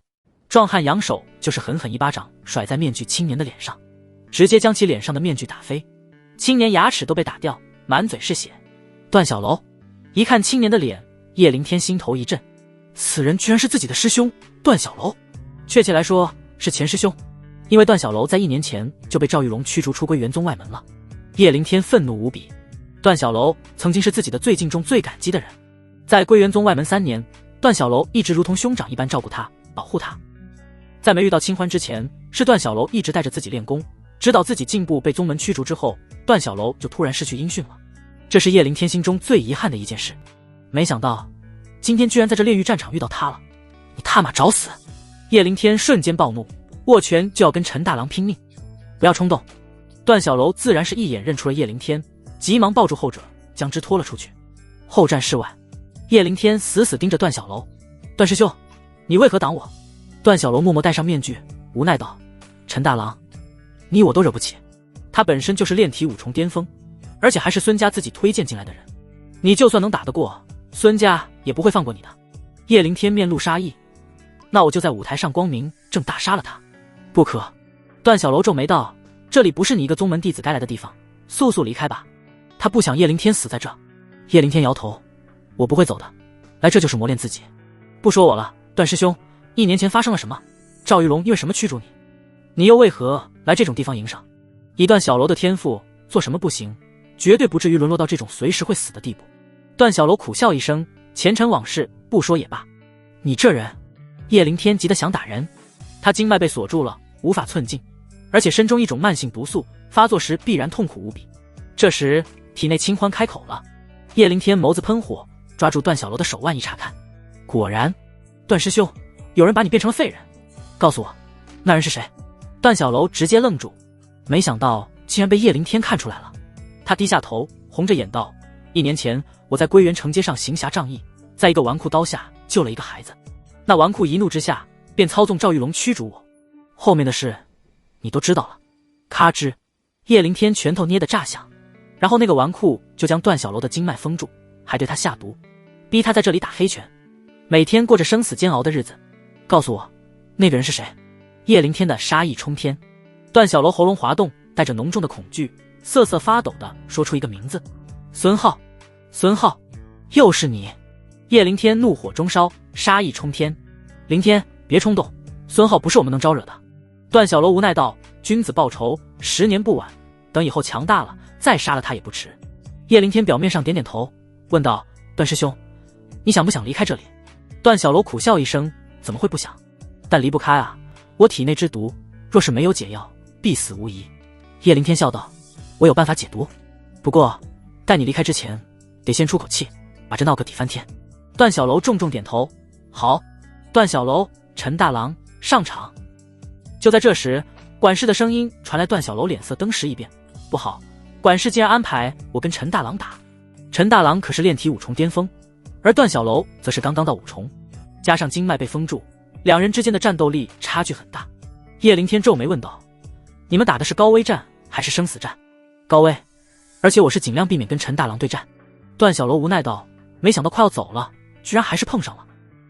壮汉扬手就是狠狠一巴掌甩在面具青年的脸上，直接将其脸上的面具打飞，青年牙齿都被打掉，满嘴是血。段小楼一看青年的脸，叶灵天心头一震，此人居然是自己的师兄段小楼，确切来说是前师兄，因为段小楼在1年前就被赵玉龙驱逐出归元宗外门了。叶灵天愤怒无比，段小楼曾经是自己的最敬重最感激的人，在归元宗外门3年，段小楼一直如同兄长一般照顾他，保护他。在没遇到清欢之前，是段小楼一直带着自己练功，直到自己进步被宗门驱逐之后，段小楼就突然失去音讯了。这是叶灵天心中最遗憾的一件事，没想到今天居然在这炼狱战场遇到他了。你他妈找死！叶灵天瞬间暴怒，握拳就要跟陈大郎拼命。不要冲动。段小楼自然是一眼认出了叶灵天，急忙抱住后者，将之拖了出去。后站室外，叶灵天死死盯着段小楼。段师兄，你为何挡我？段小楼默默戴上面具，无奈道：陈大郎，你我都惹不起。他本身就是炼体五重巅峰，而且还是孙家自己推荐进来的人，你就算能打得过，孙家也不会放过你的。叶灵天面露杀意，那我就在舞台上光明正大杀了他。不可。段小楼皱眉道：这里不是你一个宗门弟子该来的地方，速速离开吧。他不想叶灵天死在这。叶灵天摇头：我不会走的，来这就是磨练自己。不说我了，段师兄，1年前发生了什么？赵玉龙因为什么驱逐你？你又为何来这种地方营上？以段小楼的天赋，做什么不行，绝对不至于沦落到这种随时会死的地步。段小楼苦笑一声，前尘往事不说也罢。你这人！叶灵天急得想打人。他经脉被锁住了，无法寸进，而且身中一种慢性毒素，发作时必然痛苦无比。这时体内清欢开口了。叶灵天眸子喷火，抓住段小楼的手腕一查看，果然，段师兄，有人把你变成了废人，告诉我，那人是谁？段小楼直接愣住，没想到竟然被叶灵天看出来了。他低下头，红着眼道：1年前我在归元城街上行侠仗义，在一个纨绔刀下救了一个孩子，那纨绔一怒之下便操纵赵玉龙驱逐我，后面的事你都知道了。咔吱，叶灵天拳头捏得炸响，然后那个纨绔就将段小楼的经脉封住，还对他下毒，逼他在这里打黑拳，每天过着生死煎熬的日子。告诉我，那个人是谁？叶灵天的杀意冲天。段小楼喉咙滑动，带着浓重的恐惧，瑟瑟发抖地说出一个名字：孙浩。孙浩，又是你！叶灵天怒火中烧，杀意冲天。灵天，别冲动，孙浩不是我们能招惹的。段小楼无奈道：君子报仇，10年不晚，等以后强大了再杀了他也不迟。叶灵天表面上点点头，问道：段师兄，你想不想离开这里？段小楼苦笑一声：怎么会不想？但离不开啊，我体内之毒若是没有解药，必死无疑。叶灵天笑道：我有办法解毒，不过待你离开之前，得先出口气，把这闹个底翻天。段小楼重重点头：好。段小楼、陈大郎上场。就在这时，管事的声音传来，段小楼脸色登时一变，不好，管事竟然安排我跟陈大郎打。陈大郎可是炼体5重巅峰，而段小楼则是刚刚到5重，加上经脉被封住，两人之间的战斗力差距很大。叶灵天皱眉问道：你们打的是高危战还是生死战？高危，而且我是尽量避免跟陈大郎对战。段小楼无奈道：没想到快要走了，居然还是碰上了。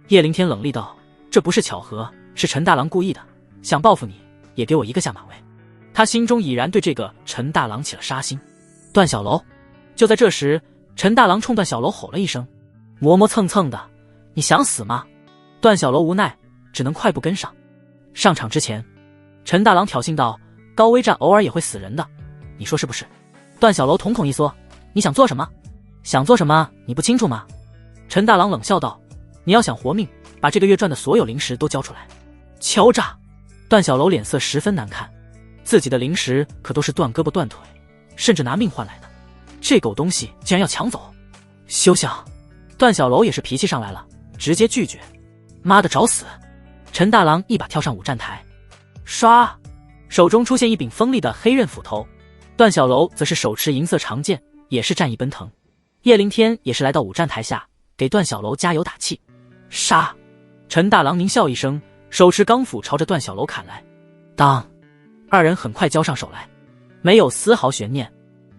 叶灵天冷厉道：这不是巧合，是陈大郎故意的，想报复你，也给我一个下马威。他心中已然对这个陈大郎起了杀心。段小楼。就在这时，陈大郎冲段小楼吼了一声：磨磨蹭蹭的，你想死吗？段小楼无奈，只能快步跟上。上场之前，陈大郎挑衅道：高危战偶尔也会死人的，你说是不是？段小楼瞳孔一缩：你想做什么？想做什么你不清楚吗？陈大郎冷笑道：你要想活命，把这个月赚的所有零食都交出来。敲诈！段小楼脸色十分难看，自己的零食可都是断胳膊断腿，甚至拿命换来的，这狗东西竟然要抢走！休想！段小楼也是脾气上来了，直接拒绝。妈的，找死！陈大郎一把跳上武站台，唰，手中出现一柄锋利的黑刃斧头。段小楼则是手持银色长剑，也是战意奔腾。叶灵天也是来到武站台下，给段小楼加油打气。杀！陈大郎狞笑一声，手持钢斧朝着段小楼砍来。当！二人很快交上手来，没有丝毫悬念。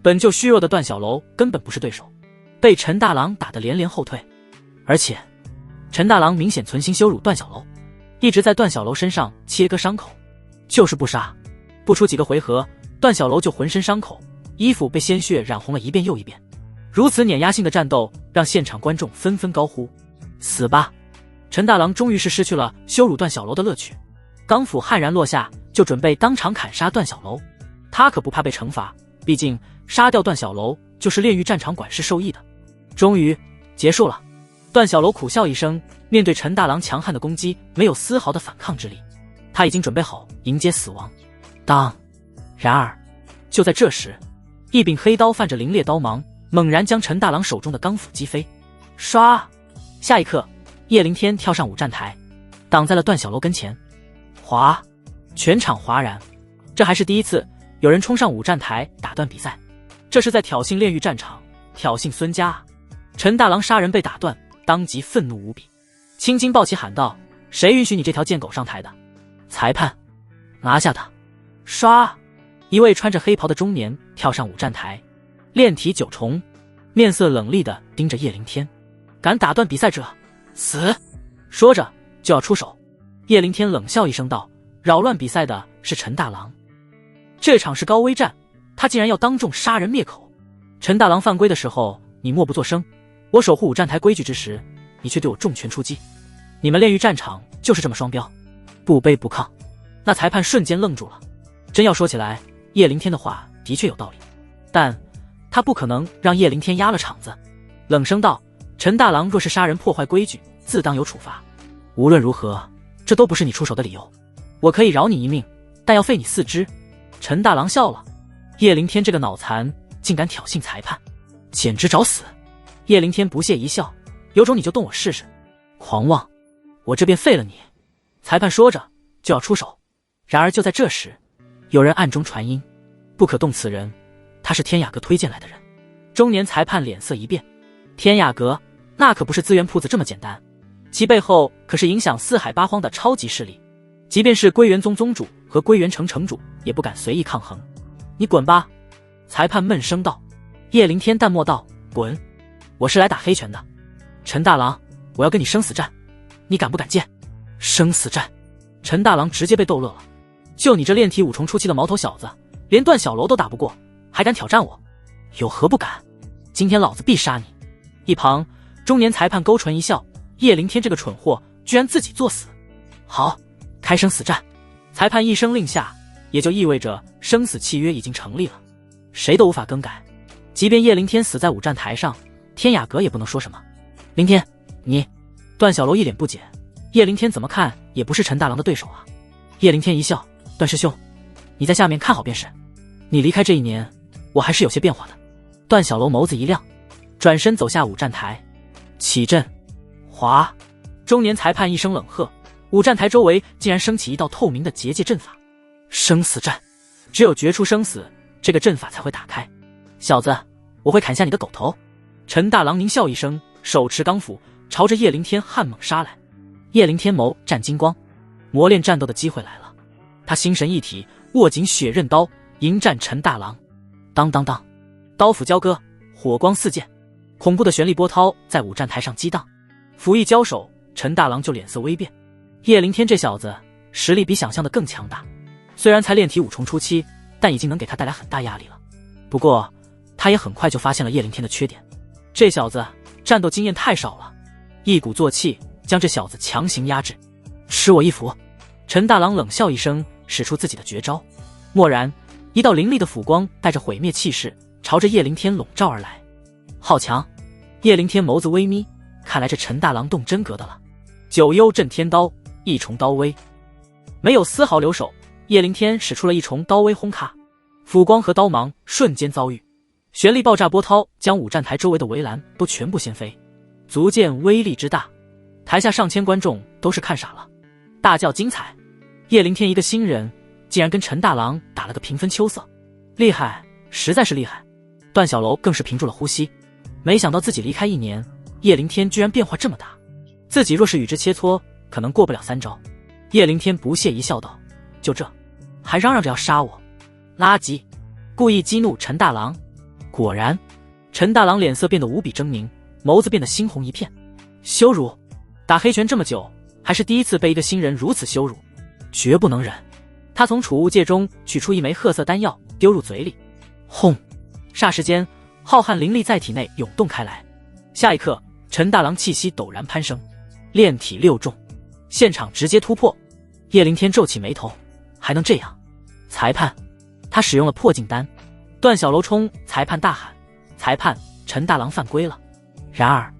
本就虚弱的段小楼根本不是对手，被陈大郎打得连连后退。而且陈大郎明显存心羞辱段小楼，一直在段小楼身上切割伤口，就是不杀。不出几个回合，段小楼就浑身伤口，衣服被鲜血染红了一遍又一遍。如此碾压性的战斗让现场观众纷纷高呼：死吧！陈大郎终于是失去了羞辱段小楼的乐趣，钢斧悍然落下，就准备当场砍杀段小楼。他可不怕被惩罚，毕竟杀掉段小楼就是炼狱战场管事授意的。终于结束了。段小楼苦笑一声，面对陈大郎强悍的攻击，没有丝毫的反抗之力，他已经准备好迎接死亡。当！然而就在这时，一柄黑刀泛着凌冽刀芒，猛然将陈大郎手中的钢斧击飞。唰！下一刻，叶灵天跳上武站台，挡在了段小楼跟前。哗！全场哗然。这还是第一次有人冲上武站台打断比赛，这是在挑衅炼狱战场，挑衅孙家啊！陈大郎杀人被打断，当即愤怒无比，青筋暴起喊道：“谁允许你这条贱狗上台的？”裁判，拿下他！唰！一位穿着黑袍的中年跳上武站台，炼体9重，面色冷厉地盯着叶凌天，敢打断比赛者，死！说着就要出手。叶凌天冷笑一声道：“扰乱比赛的是陈大郎，这场是高危战，他竟然要当众杀人灭口。陈大郎犯规的时候你默不作声，我守护武站台规矩之时，你却对我重拳出击。你们炼狱战场就是这么双标，不卑不亢。”那裁判瞬间愣住了。真要说起来，叶凌天的话的确有道理，但他不可能让叶凌天压了场子，冷声道：“陈大郎若是杀人破坏规矩，自当有处罚。无论如何，这都不是你出手的理由。我可以饶你一命，但要废你4肢。”陈大郎笑了，叶凌天这个脑残竟敢挑衅裁判，简直找死！叶凌天不屑一笑：“有种你就动我试试，狂妄！我这便废了你。”裁判说着就要出手，然而就在这时，有人暗中传音：“不可动此人，他是天雅阁推荐来的人。”中年裁判脸色一变，天雅阁那可不是资源铺子这么简单，其背后可是影响4海8荒的超级势力，即便是归元宗宗主和归元城城主也不敢随意抗衡。你滚吧！裁判闷声道。叶凌天淡漠道：“滚！我是来打黑拳的。陈大郎，我要跟你生死战，你敢不敢见？”生死战！陈大郎直接被逗乐了。就你这炼体5重初期的毛头小子，连段小楼都打不过，还敢挑战我？有何不敢？今天老子必杀你！一旁中年裁判勾唇一笑，叶凌天这个蠢货居然自己作死。好，开生死战！裁判一声令下，也就意味着生死契约已经成立了，谁都无法更改。即便叶凌天死在武站台上，天雅阁也不能说什么。凌天，你……段小楼一脸不解，叶凌天怎么看也不是陈大郎的对手啊。叶凌天一笑：“段师兄，你在下面看好便是。你离开这1年，我还是有些变化的。”段小楼眸子一亮，转身走下武站台，起阵。哗！中年裁判一声冷喝，武站台周围竟然升起一道透明的结界阵法。生死战，只有决出生死，这个阵法才会打开。小子，我会砍下你的狗头！陈大郎狞笑一声，手持钢斧朝着叶凌天悍猛杀来。叶凌天眸战金光，磨练战斗的机会来了。他心神一体，握紧血刃刀，迎战陈大郎。当当当，刀斧交割，火光四溅，恐怖的旋律波涛在武站台上激荡。斧一交手，陈大郎就脸色微变。叶凌天这小子实力比想象的更强大，虽然才炼体5重初期，但已经能给他带来很大压力了。不过他也很快就发现了叶凌天的缺点，这小子战斗经验太少了，一鼓作气将这小子强行压制。吃我一斧！陈大郎冷笑一声，使出自己的绝招。蓦然，一道凌厉的斧光带着毁灭气势朝着叶凌天笼罩而来。好强！叶凌天眸子微眯，看来这陈大郎动真格的了。九幽震天刀，一重刀威，没有丝毫留手。叶凌天使出了一重刀威轰卡，斧光和刀芒瞬间遭遇，旋力爆炸波涛将武站台周围的围栏都全部掀飞，足见威力之大。台下上千观众都是看傻了，大叫精彩！叶凌天一个新人，竟然跟陈大郎打了个平分秋色，厉害，实在是厉害。段小楼更是屏住了呼吸，没想到自己离开1年，叶凌天居然变化这么大，自己若是与之切磋，可能过不了3招。叶凌天不屑一笑道：“就这，还嚷嚷着要杀我，垃圾！”故意激怒陈大郎。果然，陈大郎脸色变得无比狰狞，眸子变得猩红一片。羞辱！打黑拳这么久，还是第一次被一个新人如此羞辱，绝不能忍。他从储物戒中取出一枚褐色丹药，丢入嘴里。轰！霎时间，浩瀚灵力在体内涌动开来。下一刻，陈大郎气息陡然攀升，炼体6重，现场直接突破。叶凌天皱起眉头，还能这样？裁判，他使用了破镜丹。段小楼冲裁判大喊：“裁判，陈大郎犯规了！”然而，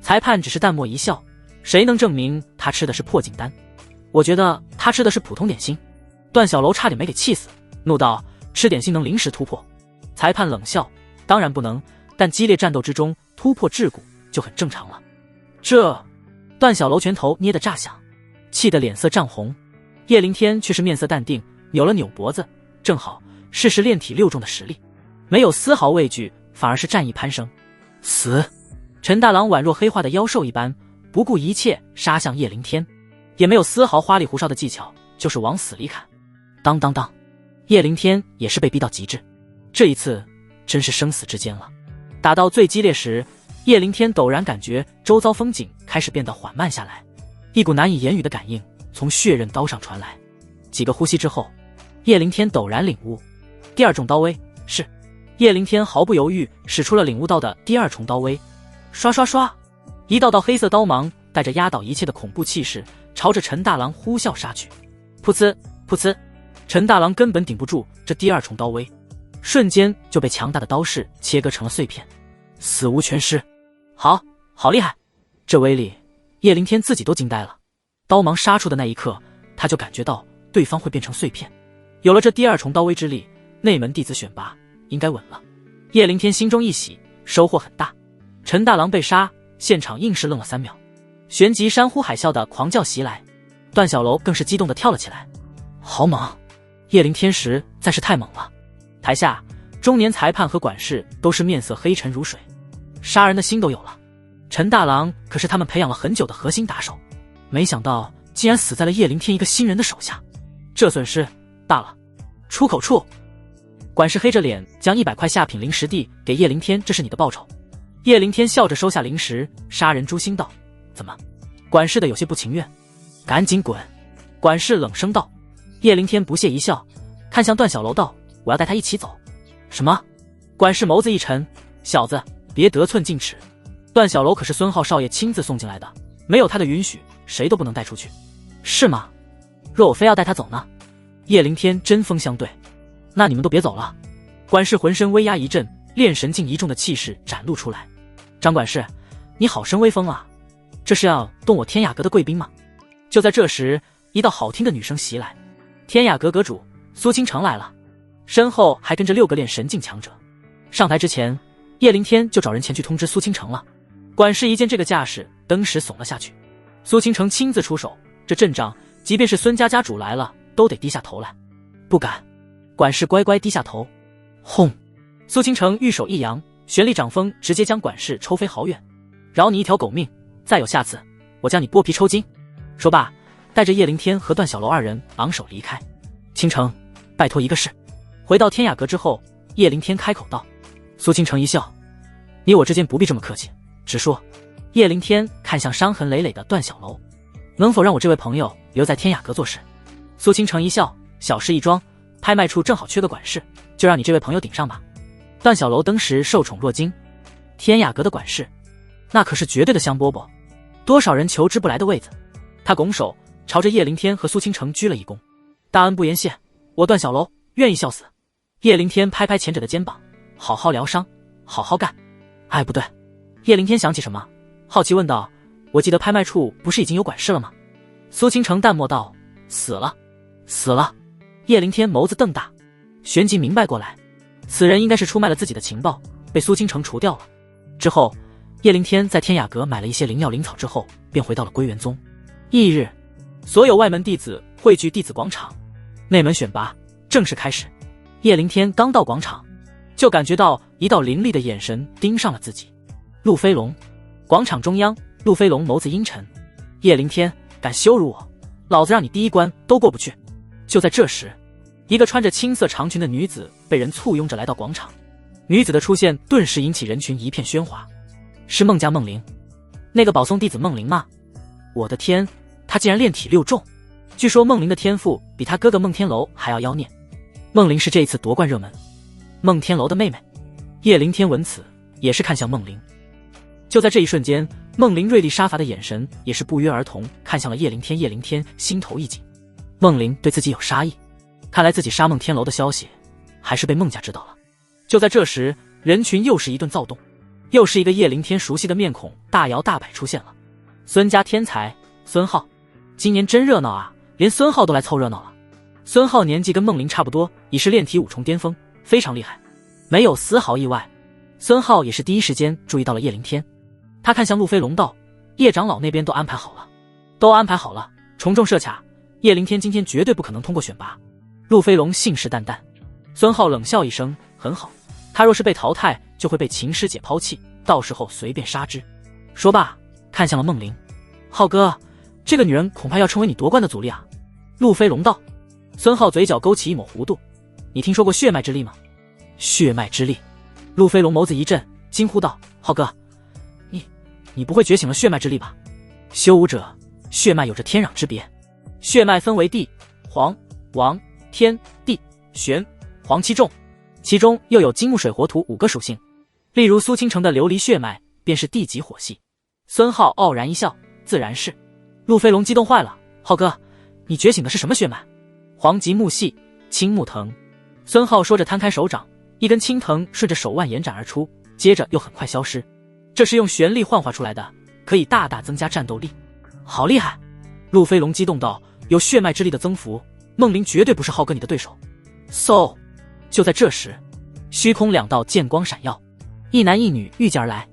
裁判只是淡漠一笑：“谁能证明他吃的是破镜丹？我觉得他吃的是普通点心。”段小楼差点没给气死，怒道：“吃点心能临时突破？”裁判冷笑：“当然不能，但激烈战斗之中突破桎梏就很正常了。”这……段小楼拳头捏得炸响，气得脸色涨红。叶灵天却是面色淡定，扭了扭脖子，正好试试炼体6重的实力，没有丝毫畏惧，反而是战意攀升。死！陈大郎宛若黑化的妖兽一般，不顾一切杀向叶灵天，也没有丝毫花里胡哨的技巧，就是往死里砍。当当当！叶灵天也是被逼到极致，这一次真是生死之间了。打到最激烈时，叶灵天陡然感觉周遭风景开始变得缓慢下来，一股难以言语的感应从血刃刀上传来。几个呼吸之后，叶灵天陡然领悟，第2重刀威是。叶灵天毫不犹豫使出了领悟到的第2重刀威，刷刷刷，一道道黑色刀芒带着压倒一切的恐怖气势，朝着陈大郎呼啸杀去。噗呲噗呲，陈大郎根本顶不住这第2重刀威，瞬间就被强大的刀势切割成了碎片，死无全尸。好厉害！这威力，叶灵天自己都惊呆了。刀芒杀出的那一刻，他就感觉到对方会变成碎片。有了这第2重刀威之力，内门弟子选拔应该稳了。叶灵天心中一喜，收获很大。陈大郎被杀，现场硬是愣了3秒，旋即山呼海啸的狂叫袭来，段小楼更是激动的跳了起来。好猛！叶灵天实在是太猛了。台下中年裁判和管事都是面色黑沉如水，杀人的心都有了。陈大郎可是他们培养了很久的核心打手，没想到竟然死在了叶灵天一个新人的手下，这损失大了。出口处，管事黑着脸将100块下品灵石递给叶灵天，这是你的报酬。叶灵天笑着收下灵石，杀人诛心道：怎么？管事的有些不情愿。赶紧滚！管事冷声道。叶灵天不屑一笑，看向段小楼道：我要带他一起走。什么？管事眸子一沉，小子别得寸进尺，段小楼可是孙浩少爷亲自送进来的，没有他的允许，谁都不能带出去。是吗？若我非要带他走呢？叶灵天针锋相对。那你们都别走了。管事浑身威压一阵，炼神境1重的气势展露出来。张管事，你好生威风啊，这是要动我天雅阁的贵宾吗？就在这时，一道好听的女声袭来，天雅阁阁主苏清城来了，身后还跟着6个炼神境强者。上台之前，叶灵天就找人前去通知苏清城了。管事一见这个架势，登时怂了下去。苏清城亲自出手，这阵仗即便是孙家家主来了，都得低下头来。不敢。管事乖乖低下头。轰！苏清城玉手一扬，玄力掌风直接将管事抽飞好远。饶你一条狗命，再有下次，我将你剥皮抽筋。说罢，带着叶灵天和段小楼2人昂首离开。清城，拜托一个事。回到天雅阁之后，叶灵天开口道。苏清城一笑，你我之间不必这么客气，直说。叶灵天看向伤痕累累的段小楼，能否让我这位朋友留在天雅阁做事？苏清城一笑，小事一桩，拍卖处正好缺个管事，就让你这位朋友顶上吧。段小楼当时受宠若惊，天雅阁的管事，那可是绝对的香饽饽，多少人求之不来的位子。他拱手朝着叶灵天和苏清城鞠了一躬，大恩不言谢，我段小楼愿意效死。叶灵天拍拍前者的肩膀，好好疗伤，好好干。哎，不对。叶灵天想起什么，好奇问道，我记得拍卖处不是已经有管事了吗？苏清城淡漠道，死了。死了。叶灵天眸子瞪大，旋即明白过来，此人应该是出卖了自己的情报，被苏清城除掉了。之后叶灵天在天雅阁买了一些灵药灵草之后，便回到了归元宗。翌日，所有外门弟子汇聚弟子广场，内门选拔正式开始。叶灵天刚到广场，就感觉到一道凌厉的眼神盯上了自己。陆飞龙，广场中央，陆飞龙眸子阴沉，叶灵天敢羞辱我，老子让你第一关都过不去。就在这时，一个穿着青色长裙的女子被人簇拥着来到广场。女子的出现顿时引起人群一片喧哗。是孟家孟玲，那个保送弟子孟玲吗？我的天，她竟然炼体6重！据说孟玲的天赋比她哥哥孟天楼还要妖孽。孟玲是这一次夺冠热门，孟天楼的妹妹。叶灵天闻此也是看向孟玲。就在这一瞬间，孟玲锐利杀伐的眼神也是不约而同看向了叶灵天。叶灵天心头一紧，孟玲对自己有杀意，看来自己杀孟天楼的消息还是被孟家知道了。就在这时，人群又是一顿躁动，又是一个叶灵天熟悉的面孔大摇大摆出现了。孙家天才孙浩，今年真热闹啊，连孙浩都来凑热闹了。孙浩年纪跟孟玲差不多，已是炼体5重巅峰，非常厉害。没有丝毫意外，孙浩也是第一时间注意到了叶灵天。他看向陆飞龙道，叶长老那边都安排好了。都安排好了，重重设卡，叶灵天今天绝对不可能通过选拔。陆飞龙信誓旦旦。孙浩冷笑一声，很好，他若是被淘汰，就会被秦师姐抛弃，到时候随便杀之。说罢，看向了孟玲。浩哥，这个女人恐怕要成为你夺冠的阻力啊。陆飞龙道。孙浩嘴角勾起一抹弧度，你听说过血脉之力吗？血脉之力。陆飞龙眸子一震，惊呼道：浩哥，你不会觉醒了血脉之力吧？修武者血脉有着天壤之别，血脉分为地、黄、王、天、地、玄、黄七众，其中又有金木水火土5个属性。例如苏倾城的琉璃血脉便是地级火系。孙浩傲然一笑，自然是。陆飞龙激动坏了，浩哥，你觉醒的是什么血脉？黄级木系，青木藤。孙浩说着摊开手掌，一根青藤顺着手腕延展而出，接着又很快消失。这是用玄力幻化出来的，可以大大增加战斗力。好厉害！陆飞龙激动道，有血脉之力的增幅，孟玲绝对不是浩哥你的对手。嗖！就在这时，虚空2道剑光闪耀，一男一女御剑而来。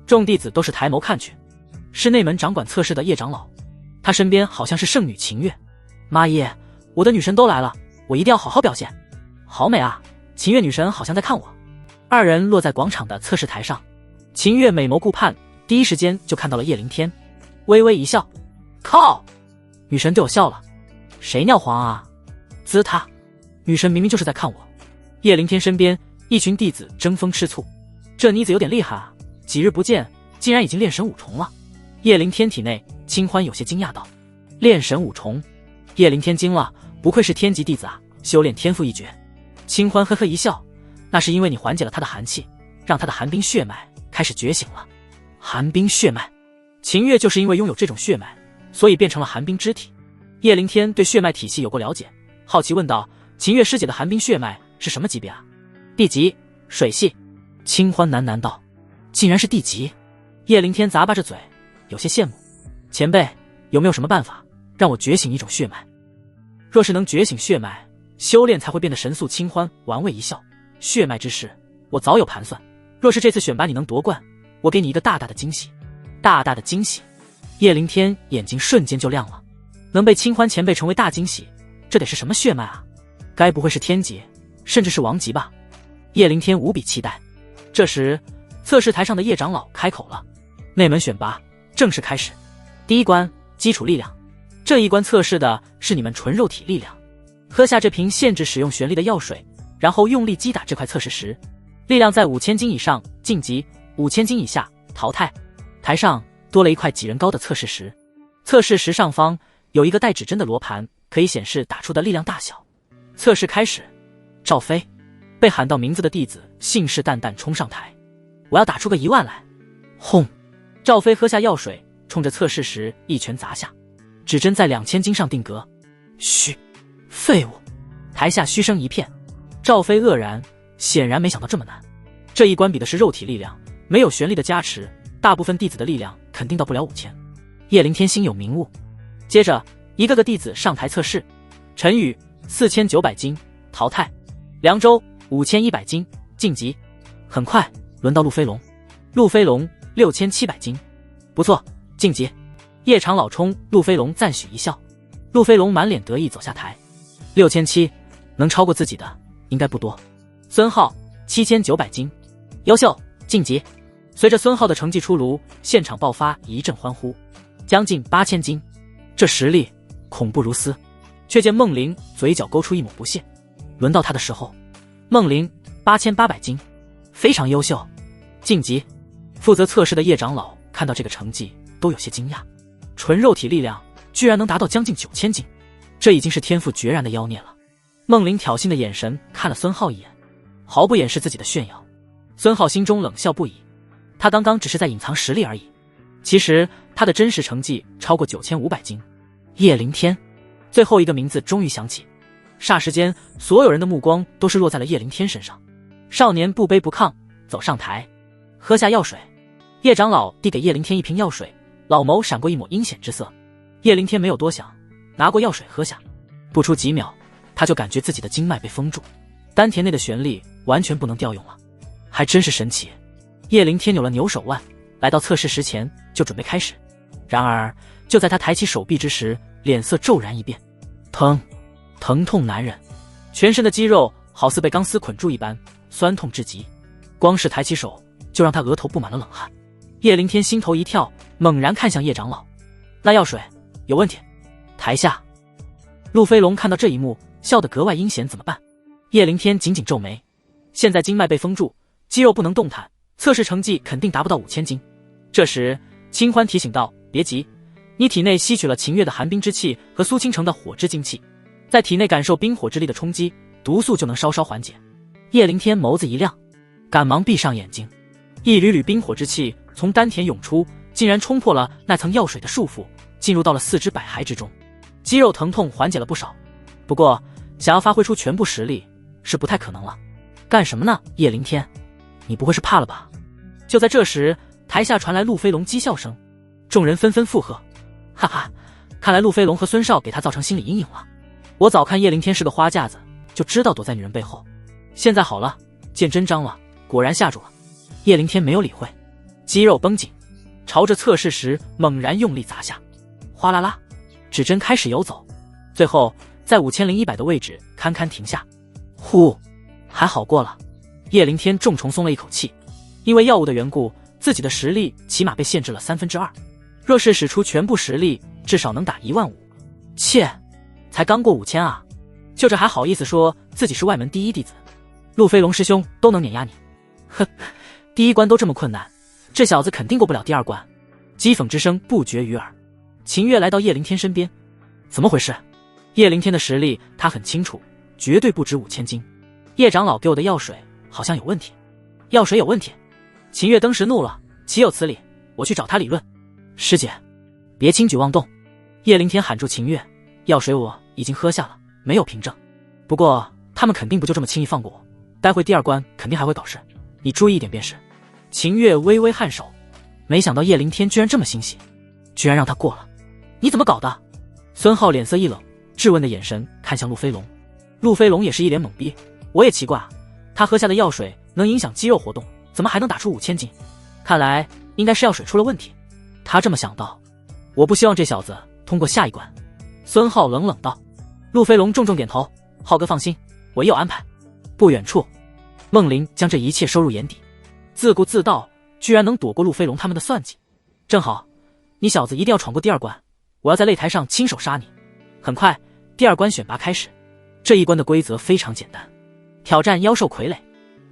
众弟子都是抬眸看去，是内门掌管测试的叶长老，他身边好像是圣女秦月。妈耶，我的女神都来了，我一定要好好表现。好美啊，秦月女神好像在看我。2人落在广场的测试台上，秦月美眸顾盼，第一时间就看到了叶灵天，微微一笑，靠，女神对我笑了，谁尿黄啊？滋他，女神明明就是在看我。叶灵天身边一群弟子争风吃醋，这妮子有点厉害啊，几日不见，竟然已经炼神5重了。叶灵天体内，清欢有些惊讶道：炼神5重？叶灵天惊了，不愧是天级弟子啊，修炼天赋异绝。清欢呵呵一笑，那是因为你缓解了他的寒气，让他的寒冰血脉开始觉醒了。寒冰血脉，秦月就是因为拥有这种血脉，所以变成了寒冰之体。叶灵天对血脉体系有过了解，好奇问道：秦月师姐的寒冰血脉是什么级别啊？地级，水系。清欢喃喃道：竟然是地级。叶灵天咂巴着嘴，有些羡慕。前辈，有没有什么办法让我觉醒一种血脉？若是能觉醒血脉，修炼才会变得神速。清欢玩味一笑，血脉之事我早有盘算，若是这次选拔你能夺冠，我给你一个大大的惊喜。大大的惊喜。叶灵天眼睛瞬间就亮了，能被清欢前辈成为大惊喜，这得是什么血脉啊？该不会是天级，甚至是王级吧？叶灵天无比期待。这时测试台上的叶长老开口了，内门选拔正式开始。第一关，基础力量，这一关测试的是你们纯肉体力量。喝下这瓶限制使用玄力的药水，然后用力击打这块测试石，力量在5000斤以上晋级，5000斤以下淘汰。台上多了一块几人高的测试石，测试石上方有一个带指针的罗盘，可以显示打出的力量大小。测试开始。赵飞，被喊到名字的弟子信誓旦旦冲上台，我要打出个10000来。轰！赵飞喝下药水，冲着测试石一拳砸下，指针在2000斤上定格。嘘，废物！台下嘘声一片。赵飞愕然，显然没想到这么难。这一关比的是肉体力量，没有玄力的加持，大部分弟子的力量肯定到不了5000。叶灵天心有明悟。接着一个个弟子上台测试。陈宇4900斤淘汰，凉州5100斤晋级。很快轮到陆飞龙。陆飞龙6700斤，不错，晋级。叶长老冲陆飞龙赞许一笑。陆飞龙满脸得意走下台。6700，能超过自己的应该不多。孙浩7900斤，优秀，晋级。随着孙浩的成绩出炉，现场爆发一阵欢呼。将近8000斤，这实力恐怖如斯。却见孟玲嘴角勾出一抹不屑。轮到他的时候，孟玲8800斤，非常优秀，晋级。负责测试的叶长老看到这个成绩都有些惊讶，纯肉体力量居然能达到将近9000斤，这已经是天赋决然的妖孽了。孟玲挑衅的眼神看了孙浩一眼，毫不掩饰自己的炫耀。孙浩心中冷笑不已，他刚刚只是在隐藏实力而已，其实他的真实成绩超过9500斤。叶灵天，最后一个名字终于响起，霎时间所有人的目光都是落在了叶灵天身上。少年不卑不亢走上台，喝下药水。叶长老递给叶灵天一瓶药水，老眸闪过一抹阴险之色。叶灵天没有多想，拿过药水喝下。不出几秒，他就感觉自己的经脉被封住，丹田内的玄力完全不能调用了，还真是神奇。叶灵天扭了扭手腕，来到测试石前就准备开始。然而就在他抬起手臂之时，脸色骤然一变，疼痛难忍，全身的肌肉好似被钢丝捆住一般，酸痛至极。光是抬起手，就让他额头布满了冷汗。叶灵天心头一跳，猛然看向叶长老，那药水有问题。台下，陆飞龙看到这一幕，笑得格外阴险，怎么办？叶灵天紧紧皱眉，现在经脉被封住，肌肉不能动弹，测试成绩肯定达不到5000斤。这时清欢提醒道，别急，你体内吸取了秦月的寒冰之气和苏倾城的火之精气，在体内感受冰火之力的冲击，毒素就能稍稍缓解。叶灵天眸子一亮，赶忙闭上眼睛，一缕缕冰火之气从丹田涌出，竟然冲破了那层药水的束缚，进入到了四肢百骸之中，肌肉疼痛缓解了不少。不过想要发挥出全部实力是不太可能了。干什么呢，叶灵天？你不会是怕了吧？就在这时，台下传来陆飞龙讥笑声，众人纷纷附和。哈哈，看来陆飞龙和孙少给他造成心理阴影了。我早看叶灵天是个花架子，就知道躲在女人背后。现在好了，见真章了，果然吓住了。叶灵天没有理会，肌肉绷紧，朝着测试时猛然用力砸下，哗啦啦，指针开始游走，最后在5100的位置堪堪停下。呼，还好过了。叶灵天重重松了一口气，因为药物的缘故，自己的实力起码被限制了2/3。若是使出全部实力，至少能打15000。切，才刚过5000啊，就这还好意思说自己是外门第一弟子？陆飞龙师兄都能碾压你？哼，第一关都这么困难，这小子肯定过不了第二关。讥讽之声不绝于耳。秦月来到叶灵天身边，怎么回事？叶灵天的实力他很清楚，绝对不止5000斤。叶长老给我的药水好像有问题。药水有问题？秦月登时怒了，岂有此理，我去找他理论。师姐，别轻举妄动。叶灵天喊住秦月，药水我已经喝下了，没有凭证。不过他们肯定不就这么轻易放过我，待会第二关肯定还会搞事，你注意一点便是。秦月微微颔首，没想到叶灵天居然这么心细，居然让他过了。你怎么搞的？孙浩脸色一冷，质问的眼神看向陆飞龙。陆飞龙也是一脸懵逼，我也奇怪啊，他喝下的药水能影响肌肉活动，怎么还能打出5000斤？看来应该是药水出了问题。他这么想到，我不希望这小子通过下一关。孙浩冷冷道。陆飞龙重重点头，浩哥放心，我也有安排。不远处，孟林将这一切收入眼底，自顾自道，居然能躲过陆飞龙他们的算计。正好，你小子一定要闯过第二关，我要在擂台上亲手杀你。很快，第二关选拔开始。这一关的规则非常简单，挑战妖兽傀儡。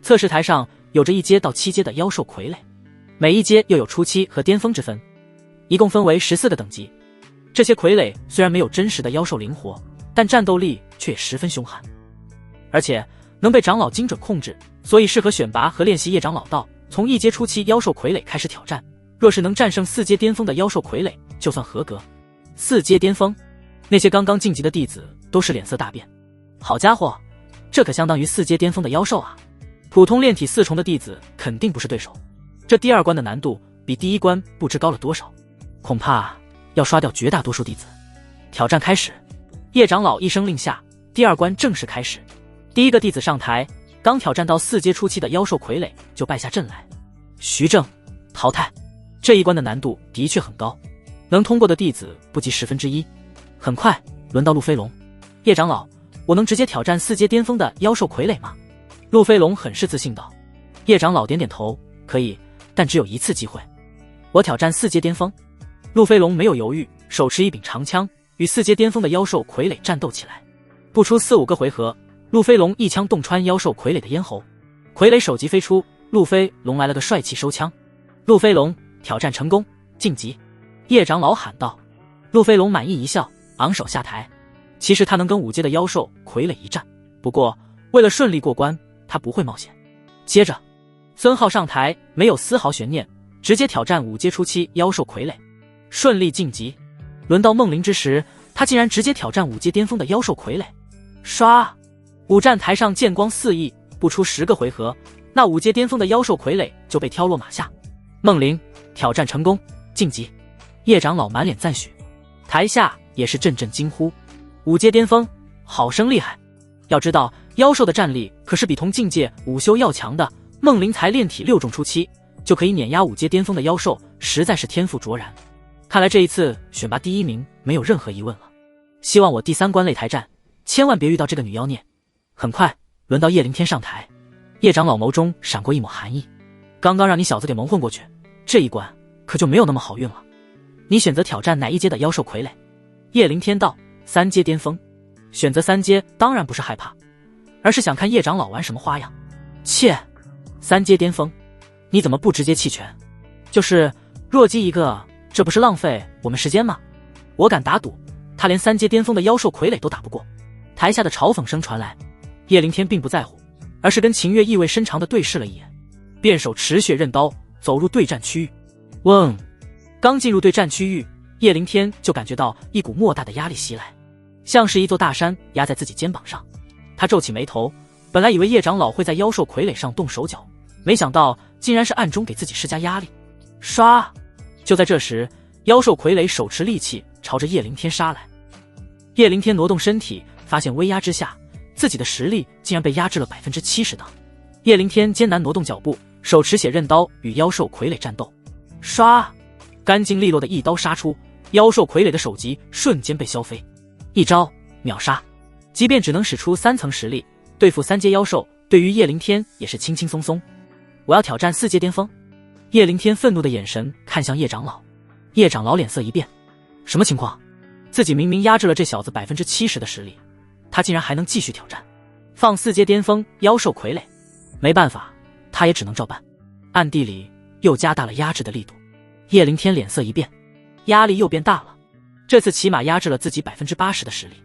测试台上有着1阶到7阶的妖兽傀儡，每一阶又有初期和巅峰之分，一共分为14个等级。这些傀儡虽然没有真实的妖兽灵活，但战斗力却也十分凶悍，而且能被长老精准控制，所以适合选拔和练习。叶长老道，从1阶初期妖兽傀儡开始挑战，若是能战胜4阶巅峰的妖兽傀儡，就算合格。4阶巅峰，那些刚刚晋级的弟子都是脸色大变。好家伙，这可相当于4阶巅峰的妖兽啊！普通炼体4重的弟子肯定不是对手。这第二关的难度比第一关不知高了多少，恐怕要刷掉绝大多数弟子。挑战开始，叶长老一声令下，第二关正式开始。第一个弟子上台，刚挑战到4阶初期的妖兽傀儡就败下阵来。徐正淘汰。这一关的难度的确很高，能通过的弟子不及1/10。很快轮到陆飞龙。叶长老，我能直接挑战4阶巅峰的妖兽傀儡吗？陆飞龙很是自信道。叶长老点点头，可以，但只有一次机会。我挑战4阶巅峰。陆飞龙没有犹豫，手持一柄长枪，与4阶巅峰的妖兽傀儡战斗起来。不出4-5个回合，陆飞龙一枪洞穿妖兽傀儡的咽喉，傀儡首级飞出，陆飞龙来了个帅气收枪。陆飞龙挑战成功，晋级。叶长老喊道。陆飞龙满意一笑，昂首下台。其实他能跟5阶的妖兽傀儡一战，不过为了顺利过关，他不会冒险。接着孙浩上台，没有丝毫悬念，直接挑战5阶初期妖兽傀儡，顺利晋级。轮到孟林之时，他竟然直接挑战5阶巅峰的妖兽傀儡。刷！五战台上剑光四溢，不出10个回合，那5阶巅峰的妖兽傀儡就被挑落马下。孟林挑战成功，晋级。叶长老满脸赞许，台下也是阵阵惊呼。5阶巅峰，好生厉害！要知道妖兽的战力可是比同境界5修要强的，孟林才炼体6重初期就可以碾压5阶巅峰的妖兽，实在是天赋卓然。看来这一次选拔第一名没有任何疑问了。希望我第3关擂台战千万别遇到这个女妖孽。很快轮到叶灵天上台，叶长老眸中闪过一抹寒意。刚刚让你小子给蒙混过去，这一关可就没有那么好运了。你选择挑战哪一阶的妖兽傀儡？叶灵天道：3阶巅峰。选择3阶当然不是害怕，而是想看叶长老玩什么花样。切，3阶巅峰，你怎么不直接弃权？就是弱击一个，这不是浪费我们时间吗？我敢打赌，他连3阶巅峰的妖兽傀儡都打不过。台下的嘲讽声传来，叶灵天并不在乎，而是跟秦月意味深长地对视了一眼，便手持血刃刀走入对战区域。嗡！刚进入对战区域，叶灵天就感觉到一股莫大的压力袭来，像是一座大山压在自己肩膀上。他皱起眉头，本来以为叶长老会在妖兽傀儡上动手脚，没想到竟然是暗中给自己施加压力。唰！就在这时，妖兽傀儡手持利器朝着叶灵天杀来。叶灵天挪动身体，发现威压之下，自己的实力竟然被压制了70%呢。叶灵天艰难挪动脚步，手持血刃刀与妖兽傀儡战斗。唰！干净利落的一刀杀出，妖兽傀儡的首级瞬间被削飞，一招秒杀。即便只能使出3层实力对付3阶妖兽，对于叶灵天也是轻轻松松。我要挑战4阶巅峰。叶灵天愤怒的眼神看向叶长老，叶长老脸色一变，什么情况？自己明明压制了这小子70%的实力，他竟然还能继续挑战？放4阶巅峰妖兽傀儡，没办法，他也只能照办。暗地里又加大了压制的力度。叶灵天脸色一变，压力又变大了，这次起码压制了自己80%的实力，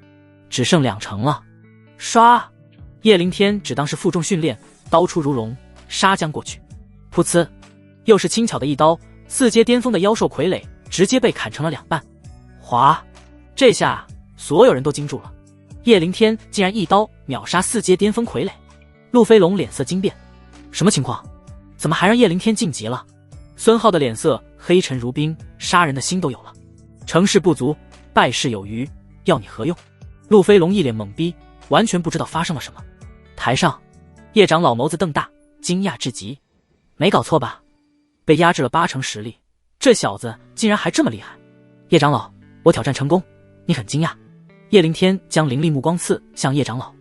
只剩2成了。唰！叶灵天只当是负重训练，刀出如龙，杀将过去。噗呲！又是轻巧的一刀，4阶巅峰的妖兽傀儡直接被砍成了2半。哗！这下所有人都惊住了，叶灵天竟然一刀秒杀4阶巅峰傀儡。陆飞龙脸色惊变，什么情况？怎么还让叶灵天晋级了？孙浩的脸色黑沉如冰，杀人的心都有了。成事不足，败事有余，要你何用？陆飞龙一脸懵逼，完全不知道发生了什么。台上，叶长老眸子瞪大，惊讶至极。没搞错吧？被压制了8成实力，这小子竟然还这么厉害。叶长老，我挑战成功，你很惊讶？叶灵天将凌厉目光刺向叶长老，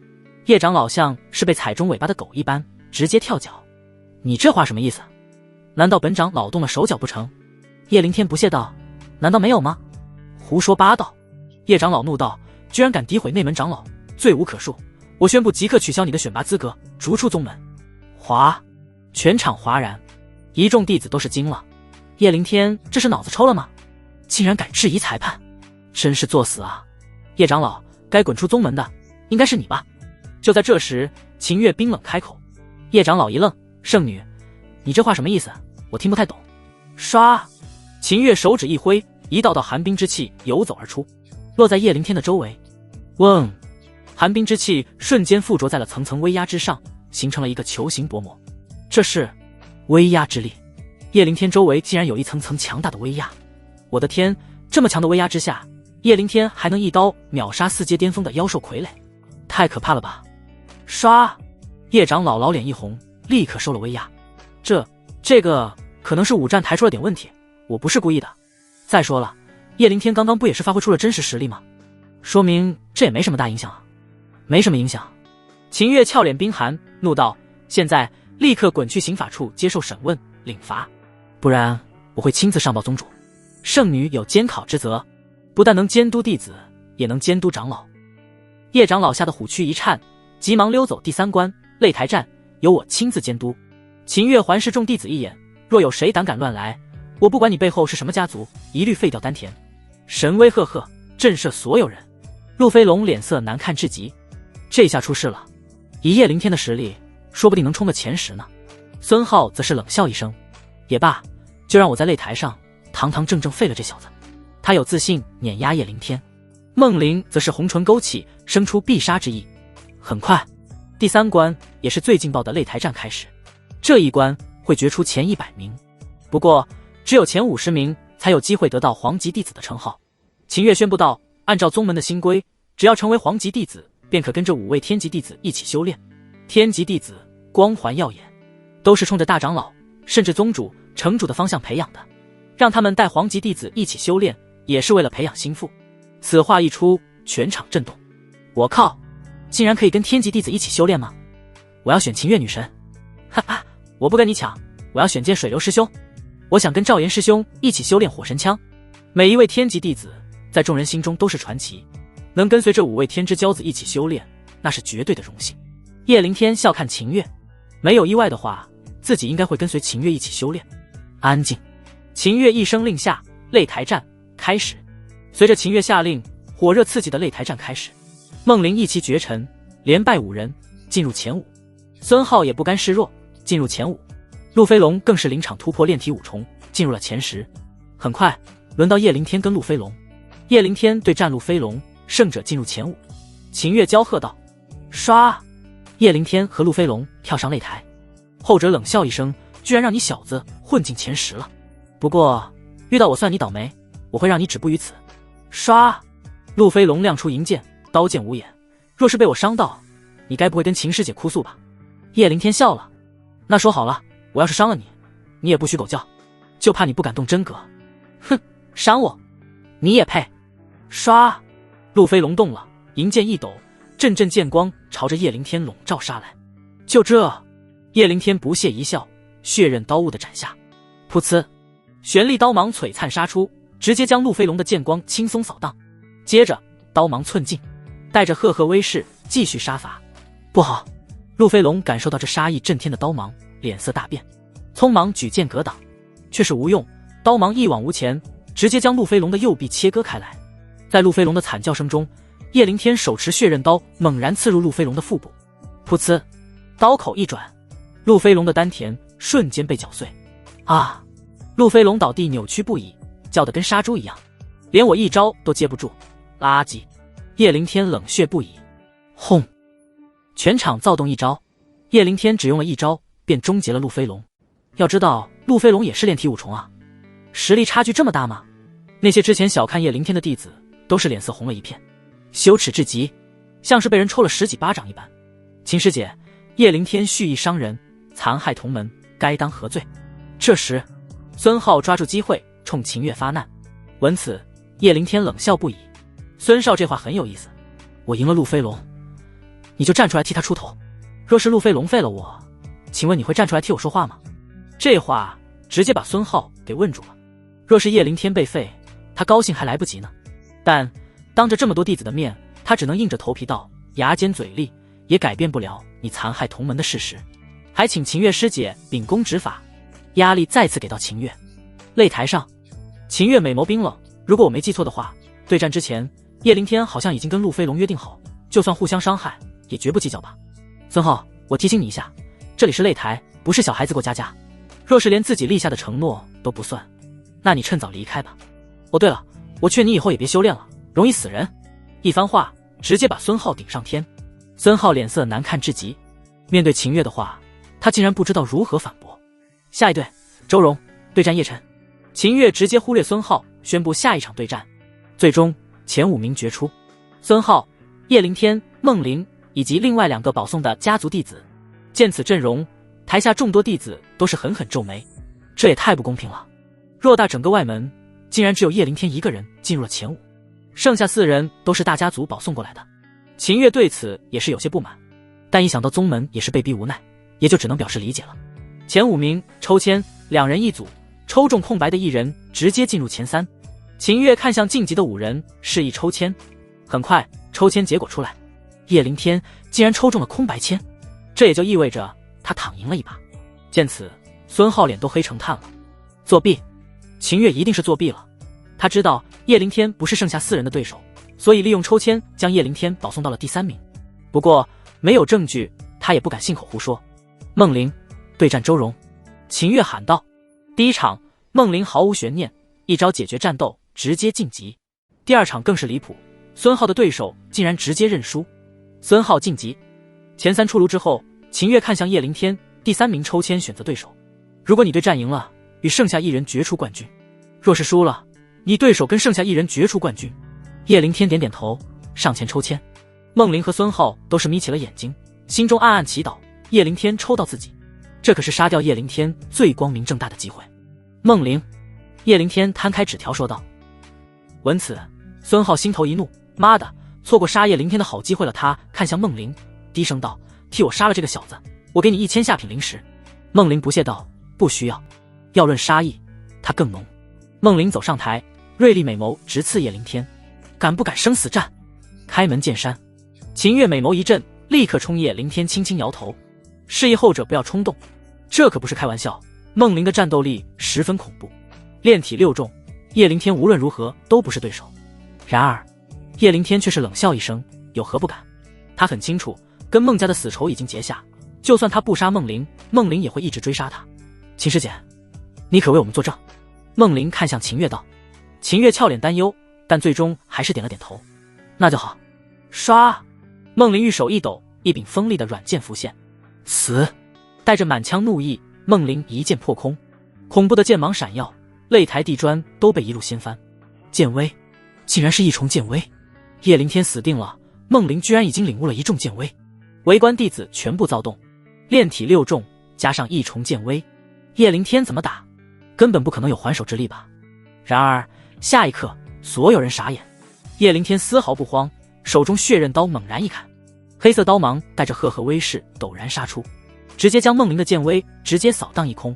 叶长老像是被踩中尾巴的狗一般，直接跳脚。你这话什么意思？难道本长老动了手脚不成？叶灵天不屑道，难道没有吗？胡说八道！叶长老怒道，居然敢诋毁内门长老，罪无可恕！我宣布即刻取消你的选拔资格，逐出宗门。哗！全场哗然，一众弟子都是惊了。叶灵天这是脑子抽了吗？竟然敢质疑裁判，真是作死啊！叶长老，该滚出宗门的应该是你吧？就在这时，秦月冰冷开口。叶长老一愣，圣女，你这话什么意思？我听不太懂。唰！秦月手指一挥，一道道寒冰之气游走而出，落在叶灵天的周围。嗡！寒冰之气瞬间附着在了层层威压之上，形成了一个球形薄膜。这是威压之力，叶灵天周围竟然有一层层强大的威压。我的天，这么强的威压之下，叶灵天还能一刀秒杀4阶巅峰的妖兽傀儡，太可怕了吧！唰！叶长老老脸一红，立刻收了威压。这个可能是武战抬出了点问题，我不是故意的。再说了，叶灵天刚刚不也是发挥出了真实实力吗？说明这也没什么大影响啊。没什么影响。秦月俏脸冰寒，怒道：现在立刻滚去刑法处接受审问领罚，不然我会亲自上报宗主。圣女有监考之责，不但能监督弟子，也能监督长老。叶长老吓得虎躯一颤，急忙溜走。第3关擂台战由我亲自监督。秦月环视众弟子一眼，若有谁胆敢乱来，我不管你背后是什么家族，一律废掉丹田。神威赫赫，震慑所有人。陆飞龙脸色难看至极，这下出事了，以叶灵天的实力，说不定能冲个前10呢。孙浩则是冷笑一声，也罢，就让我在擂台上堂堂正正废了这小子。他有自信碾压叶灵天。梦玲则是红唇勾起，生出必杀之意。很快，第3关也是最劲爆的擂台战开始。这一关会决出前100名，不过只有前50名才有机会得到皇级弟子的称号。秦月宣布道，按照宗门的新规，只要成为皇级弟子，便可跟着5位天级弟子一起修炼。天级弟子光环耀眼，都是冲着大长老甚至宗主、城主的方向培养的，让他们带皇级弟子一起修炼，也是为了培养心腹。此话一出，全场震动。我靠，竟然可以跟天级弟子一起修炼吗？我要选秦月女神。哈哈，我不跟你抢，我要选剑水流师兄。我想跟赵岩师兄一起修炼火神枪。每一位天级弟子在众人心中都是传奇，能跟随这5位天之骄子一起修炼，那是绝对的荣幸。叶灵天笑看秦月，没有意外的话，自己应该会跟随秦月一起修炼。安静。秦月一声令下，擂台战开始。随着秦月下令，火热刺激的擂台战开始。孟玲一骑绝尘，连败5人，进入前5。孙浩也不甘示弱，进入前5。陆飞龙更是临场突破炼体5重，进入了前10。很快，轮到叶灵天跟陆飞龙。叶灵天对战陆飞龙，胜者进入前5。秦月娇喝道：“刷！”叶灵天和陆飞龙跳上擂台，后者冷笑一声：“居然让你小子混进前10了。不过遇到我算你倒霉，我会让你止步于此。”刷！陆飞龙亮出银剑，刀剑无眼。若是被我伤到，你该不会跟秦师姐哭诉吧？叶灵天笑了：“那说好了，我要是伤了你，你也不许狗叫，就怕你不敢动真格。”哼，伤我？你也配？刷！陆飞龙动了，银剑一抖，阵阵剑光朝着叶灵天笼罩杀来。就这，叶灵天不屑一笑，血刃刀雾的斩下，噗呲，玄力刀芒璀璨杀出，直接将陆飞龙的剑光轻松扫荡。接着刀芒寸尽，带着赫赫威势继续杀伐。不好！陆飞龙感受到这杀意震天的刀芒，脸色大变，匆忙举剑格挡，却是无用。刀芒一往无前，直接将陆飞龙的右臂切割开来。在陆飞龙的惨叫声中，叶灵天手持血刃刀猛然刺入陆飞龙的腹部。噗呲，刀口一转，陆飞龙的丹田瞬间被绞碎。啊！陆飞龙倒地扭曲不已，叫得跟杀猪一样，连我一招都接不住。垃圾！叶灵天冷血不已。轰！全场躁动一招，叶灵天只用了一招便终结了陆飞龙。要知道陆飞龙也是炼体5重啊，实力差距这么大吗？那些之前小看叶灵天的弟子都是脸色红了一片，羞耻至极，像是被人抽了10几巴掌一般。秦师姐，叶灵天蓄意伤人，残害同门，该当何罪？这时孙浩抓住机会冲秦月发难，闻此叶灵天冷笑不已。孙少这话很有意思，我赢了陆飞龙，你就站出来替他出头。若是陆飞龙废了我，请问你会站出来替我说话吗？这话直接把孙浩给问住了。若是叶灵天被废，他高兴还来不及呢，但当着这么多弟子的面，他只能硬着头皮道，牙尖嘴利，也改变不了你残害同门的事实。还请秦月师姐秉公执法。压力再次给到秦月。擂台上，秦月美眸冰冷，如果我没记错的话，对战之前叶灵天好像已经跟陆飞龙约定好，就算互相伤害也绝不计较吧。孙浩，我提醒你一下，这里是擂台，不是小孩子过家家，若是连自己立下的承诺都不算，那你趁早离开吧。哦对了，我劝你以后也别修炼了，容易死人。一番话直接把孙浩顶上天。孙浩脸色难看至极，面对秦月的话，他竟然不知道如何反驳。下一队，周荣对战叶晨。秦月直接忽略孙浩，宣布下一场对战。最终前5名决出，孙浩、叶灵天、孟玲以及另外2个保送的家族弟子。见此阵容，台下众多弟子都是狠狠皱眉，这也太不公平了。偌大整个外门，竟然只有叶灵天一个人进入了前5，剩下4人都是大家族保送过来的。秦月对此也是有些不满，但一想到宗门也是被逼无奈，也就只能表示理解了。前5名抽签，2人一组，抽中空白的1人直接进入前3。秦月看向晋级的5人，示意抽签。很快抽签结果出来，叶灵天竟然抽中了空白签，这也就意味着他躺赢了一把。见此，孙浩脸都黑成炭了。作弊！秦月一定是作弊了。他知道叶灵天不是剩下4人的对手，所以利用抽签将叶灵天保送到了第3名。不过没有证据，他也不敢信口胡说。孟玲对战周荣。秦月喊道。第一场，孟玲毫无悬念，一招解决战斗，直接晋级。第二场更是离谱，孙浩的对手竟然直接认输，孙浩晋级。前3出炉之后，秦月看向叶灵天，第3名抽签选择对手。如果你对战赢了，与剩下1人决出冠军；若是输了，你对手跟剩下1人决出冠军。叶灵天点点头，上前抽签。孟玲和孙浩都是眯起了眼睛，心中暗暗祈祷叶灵天抽到自己，这可是杀掉叶灵天最光明正大的机会。孟玲，叶灵天摊开纸条说道。闻此，孙浩心头一怒，妈的，错过杀叶凌天的好机会了。他看向梦玲，低声道：“替我杀了这个小子，我给你1000下品灵石。”梦玲不屑道：“不需要。”要论杀意，他更浓。梦玲走上台，锐利美眸直刺叶凌天：“敢不敢生死战？”开门见山。秦月美眸一震，立刻冲叶凌天轻轻摇头，示意后者不要冲动。这可不是开玩笑，梦玲的战斗力十分恐怖，炼体6重，叶凌天无论如何都不是对手。然而叶凌天却是冷笑一声，有何不敢？他很清楚，跟孟家的死仇已经结下，就算他不杀梦玲，梦玲也会一直追杀他。秦师姐，你可为我们作证？梦玲看向秦月道。秦月俏脸担忧，但最终还是点了点头。那就好。刷！梦玲玉手一抖，一柄锋利的软剑浮现。死！带着满腔怒意，梦玲一剑破空，恐怖的剑芒闪耀，擂台地砖都被一路掀翻。剑威，竟然是一重剑威！叶凌天死定了，梦玲居然已经领悟了一重剑威。围观弟子全部躁动，炼体6重加上一重剑威，叶凌天怎么打？根本不可能有还手之力吧。然而下一刻，所有人傻眼，叶凌天丝毫不慌，手中血刃刀猛然一砍，黑色刀芒带着赫赫威势陡然杀出，直接将梦玲的剑威直接扫荡一空。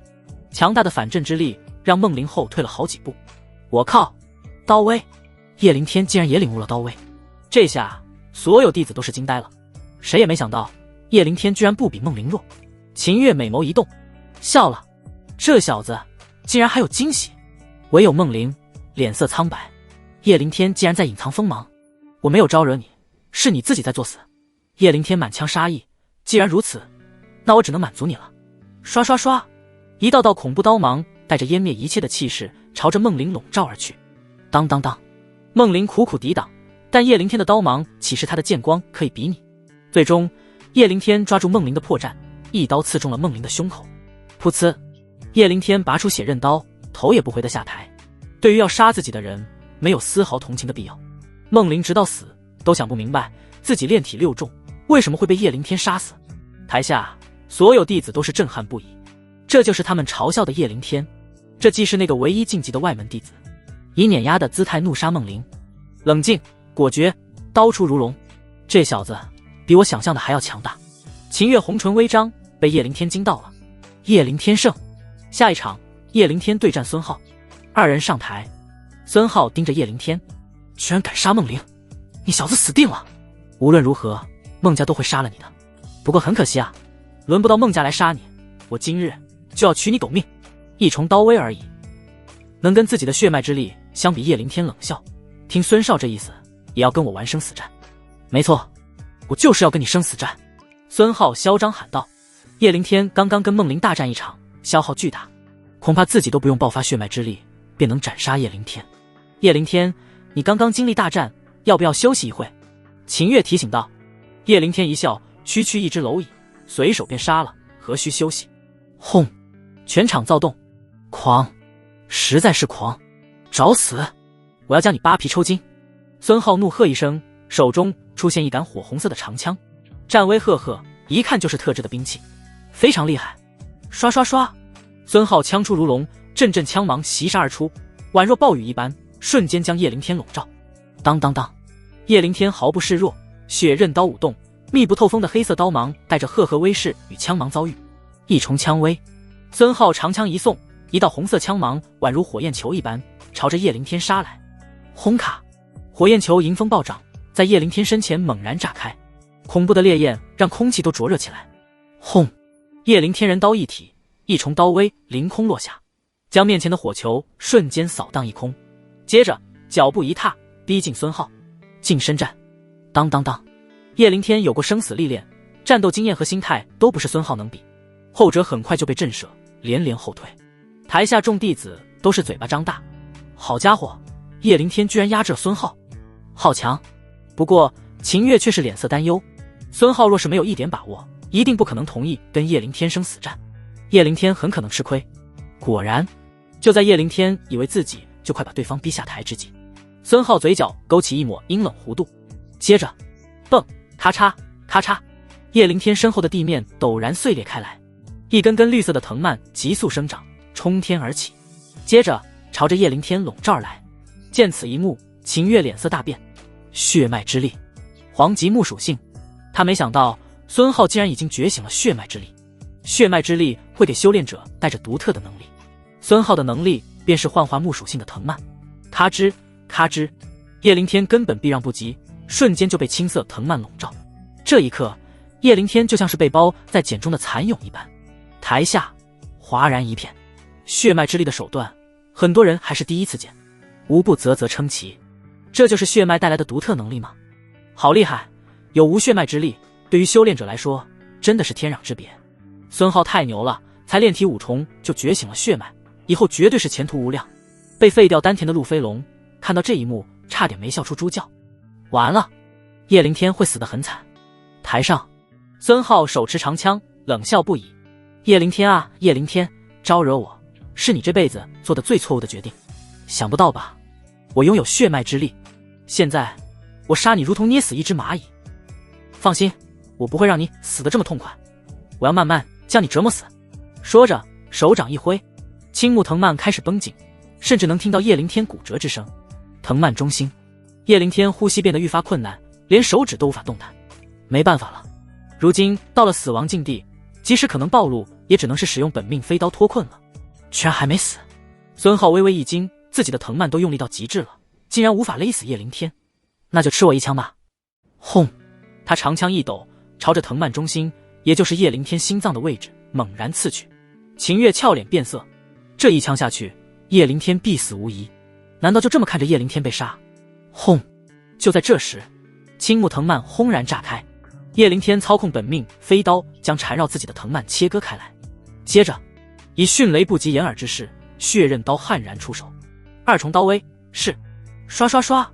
强大的反震之力让梦玲后退了好几步。我靠，刀威！叶凌天竟然也领悟了刀威，这下所有弟子都是惊呆了，谁也没想到叶凌天居然不比梦玲弱。秦月美眸一动，笑了，这小子竟然还有惊喜。唯有梦玲脸色苍白，叶凌天竟然在隐藏锋芒，我没有招惹你，是你自己在作死。叶凌天满腔杀意，既然如此，那我只能满足你了。刷刷刷，一道道恐怖刀芒带着湮灭一切的气势朝着梦玲笼罩而去。当当当，梦玲苦苦抵挡，但叶凌天的刀芒岂是他的剑光可以比拟？最终叶凌天抓住梦玲的破绽，一刀刺中了梦玲的胸口。噗呲，叶凌天拔出血刃刀，头也不回地下台。对于要杀自己的人，没有丝毫同情的必要。梦玲直到死都想不明白，自己炼体6重为什么会被叶凌天杀死。台下所有弟子都是震撼不已，这就是他们嘲笑的叶凌天，这既是那个唯一晋级的外门弟子。以碾压的姿态怒杀梦玲，冷静果决，刀出如龙，这小子比我想象的还要强大。秦月红唇微张，被叶凌天惊到了。叶凌天胜。下一场叶凌天对战孙浩，二人上台，孙浩盯着叶凌天，居然敢杀梦玲，你小子死定了！无论如何孟家都会杀了你的，不过很可惜啊，轮不到孟家来杀你，我今日就要取你狗命。一重刀威而已，能跟自己的血脉之力相比？叶凌天冷笑，听孙少这意思，也要跟我玩生死战？没错，我就是要跟你生死战！孙浩嚣张喊道。叶凌天刚刚跟梦玲大战一场，消耗巨大，恐怕自己都不用爆发血脉之力便能斩杀叶凌天。叶凌天，你刚刚经历大战，要不要休息一会？秦月提醒道。叶凌天一笑，区区一只蝼蚁，随手便杀了，何须休息？轰！全场躁动，狂，实在是狂，找死！我要将你扒皮抽筋！孙浩怒喝一声，手中出现一杆火红色的长枪，战威赫赫，一看就是特制的兵器，非常厉害。刷刷刷，孙浩枪出如龙，阵阵枪芒袭杀而出，宛若暴雨一般，瞬间将叶凌天笼罩。当当当，叶凌天毫不示弱，血刃刀舞动，密不透风的黑色刀芒带着赫赫威势与枪芒遭遇。一重枪威，孙浩长枪一送，一道红色枪芒宛如火焰球一般朝着叶凌天杀来。轰卡，火焰球迎风暴涨，在叶凌天身前猛然炸开，恐怖的烈焰让空气都灼热起来。轰！叶凌天人刀一体，一重刀威凌空落下，将面前的火球瞬间扫荡一空。接着脚步一踏，逼近孙浩，近身战。当当当，叶凌天有过生死历练，战斗经验和心态都不是孙浩能比，后者很快就被震慑，连连后退。台下众弟子都是嘴巴张大，好家伙，叶凌天居然压制了孙浩，好强！不过秦月却是脸色担忧，孙浩若是没有一点把握，一定不可能同意跟叶凌天生死战，叶凌天很可能吃亏。果然，就在叶凌天以为自己就快把对方逼下台之际，孙浩嘴角勾起一抹阴冷弧度，接着蹦，咔嚓咔嚓，叶凌天身后的地面陡然碎裂开来，一根根绿色的藤蔓急速生长，冲天而起，接着朝着叶凌天笼罩而来。见此一幕，秦月脸色大变，血脉之力，黄级木属性。他没想到孙浩竟然已经觉醒了血脉之力，血脉之力会给修炼者带着独特的能力。孙浩的能力便是幻化木属性的藤蔓，咔吱咔吱，叶灵天根本避让不及，瞬间就被青色藤蔓笼罩。这一刻，叶灵天就像是被包在茧中的蚕蛹一般。台下哗然一片，血脉之力的手段，很多人还是第一次见，无不啧啧称奇。这就是血脉带来的独特能力吗？好厉害！有无血脉之力，对于修炼者来说，真的是天壤之别。孙浩太牛了，才炼体5重就觉醒了血脉，以后绝对是前途无量。被废掉丹田的路飞龙看到这一幕，差点没笑出猪叫。完了，叶灵天会死得很惨。台上，孙浩手持长枪，冷笑不已。叶灵天啊，叶灵天，招惹我，是你这辈子做的最错误的决定。想不到吧？我拥有血脉之力，现在我杀你如同捏死一只蚂蚁。放心，我不会让你死得这么痛快，我要慢慢将你折磨死。说着，手掌一挥，青木藤蔓开始绷紧，甚至能听到叶灵天骨折之声。藤蔓中心，叶灵天呼吸变得愈发困难，连手指都无法动弹。没办法了，如今到了死亡境地，即使可能暴露，也只能是使用本命飞刀脱困了。居然还没死！孙浩微微一惊，自己的藤蔓都用力到极致了，竟然无法勒死叶灵天。那就吃我一枪吧！轰！他长枪一抖，朝着藤蔓中心，也就是叶灵天心脏的位置猛然刺去。秦月俏脸变色，这一枪下去，叶灵天必死无疑。难道就这么看着叶灵天被杀？轰！就在这时，青木藤蔓轰然炸开，叶灵天操控本命飞刀将缠绕自己的藤蔓切割开来，接着以迅雷不及掩耳之势，血刃刀悍然出手。2重刀威是，刷刷刷，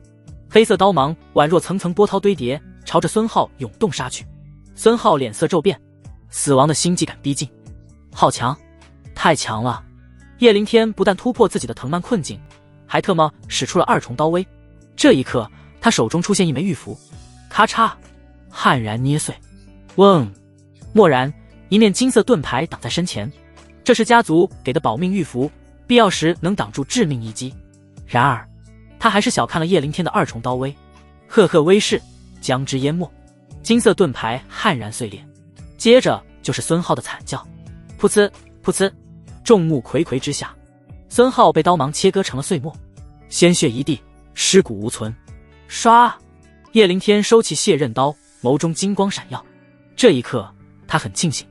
黑色刀芒宛若层层波涛堆叠，朝着孙浩涌动杀去。孙浩脸色骤变，死亡的心悸感逼近。好强，太强了！叶灵天不但突破自己的藤蔓困境，还特么使出了2重刀威。这一刻，他手中出现一枚玉符，咔嚓，悍然捏碎。嗡！蓦然，一面金色盾牌挡在身前，这是家族给的保命玉符，必要时能挡住致命一击。然而，他还是小看了叶灵天的2重刀威，赫赫威势将之淹没。金色盾牌悍然碎裂，接着就是孙浩的惨叫，噗呲噗呲，众目睽睽之下，孙浩被刀芒切割成了碎末，鲜血一地，尸骨无存。唰！叶灵天收起血刃刀，眸中金光闪耀。这一刻，他很庆幸，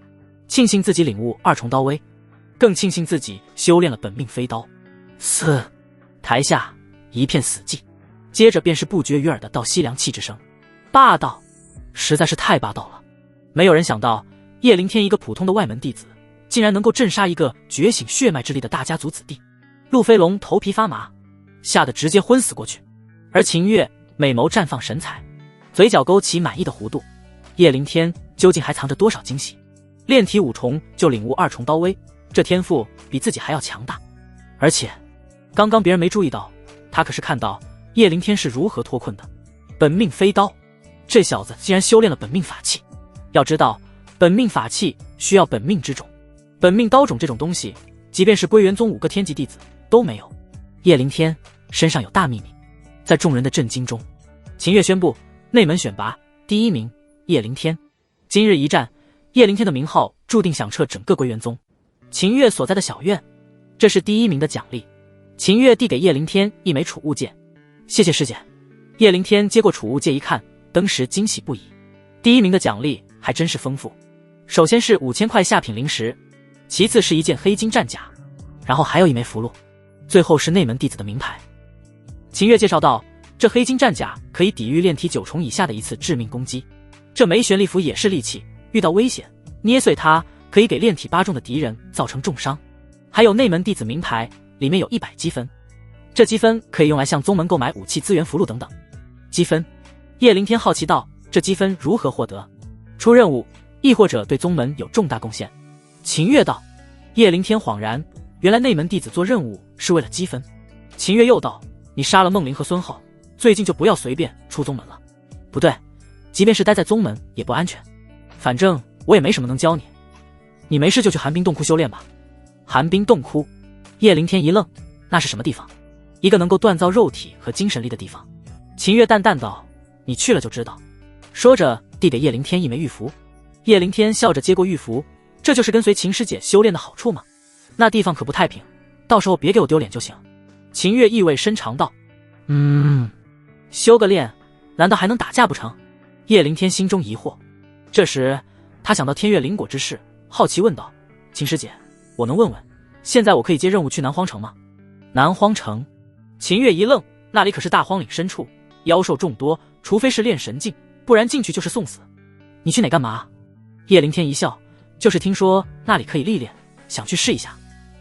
庆幸自己领悟2重刀威，更庆幸自己修炼了本命飞刀。嘶！台下一片死寂，接着便是不绝于耳的倒吸凉气之声。霸道，实在是太霸道了！没有人想到，叶灵天一个普通的外门弟子，竟然能够镇杀一个觉醒血脉之力的大家族子弟。路飞龙头皮发麻，吓得直接昏死过去。而秦月美眸绽放神采，嘴角勾起满意的弧度。叶灵天究竟还藏着多少惊喜？炼体5重就领悟2重刀威，这天赋比自己还要强大。而且，刚刚别人没注意到，他可是看到叶灵天是如何脱困的。本命飞刀，这小子竟然修炼了本命法器。要知道，本命法器需要本命之种，本命刀种这种东西，即便是归元宗5个天级弟子都没有。叶灵天身上有大秘密。在众人的震惊中，秦月宣布内门选拔第1名叶灵天。今日一战，叶灵天的名号注定响彻整个归元宗。秦月所在的小院，这是第1名的奖励。秦月递给叶灵天一枚储物戒，谢谢师姐。叶灵天接过储物戒一看，当时惊喜不已。第1名的奖励还真是丰富，首先是5000块下品灵石，其次是一件黑金战甲，然后还有一枚符箓，最后是内门弟子的名牌。秦月介绍道，这黑金战甲可以抵御炼体9重以下的一次致命攻击，这枚玄力符也是利器，遇到危险捏碎它可以给炼体8重的敌人造成重伤。还有内门弟子名牌，里面有100积分，这积分可以用来向宗门购买武器资源符箓等等。积分，叶灵天好奇道，这积分如何获得？出任务，亦或者对宗门有重大贡献？秦月道。叶灵天恍然，原来内门弟子做任务是为了积分。秦月又道，你杀了孟玲和孙浩，最近就不要随便出宗门了。不对，即便是待在宗门也不安全。反正我也没什么能教你，你没事就去寒冰洞窟修炼吧。寒冰洞窟，叶灵天一愣，那是什么地方？一个能够锻造肉体和精神力的地方。秦月淡淡道，你去了就知道。说着递给叶灵天一枚玉符。叶灵天笑着接过玉符，这就是跟随秦师姐修炼的好处吗？那地方可不太平，到时候别给我丢脸就行。秦月意味深长道：修个炼，难道还能打架不成？叶灵天心中疑惑。这时他想到天月灵果之事，好奇问道：秦师姐，我能问问，现在我可以接任务去南荒城吗？南荒城？秦月一愣，那里可是大荒岭深处，妖兽众多，除非是炼神境，不然进去就是送死。你去哪干嘛？叶灵天一笑，就是听说那里可以历练，想去试一下。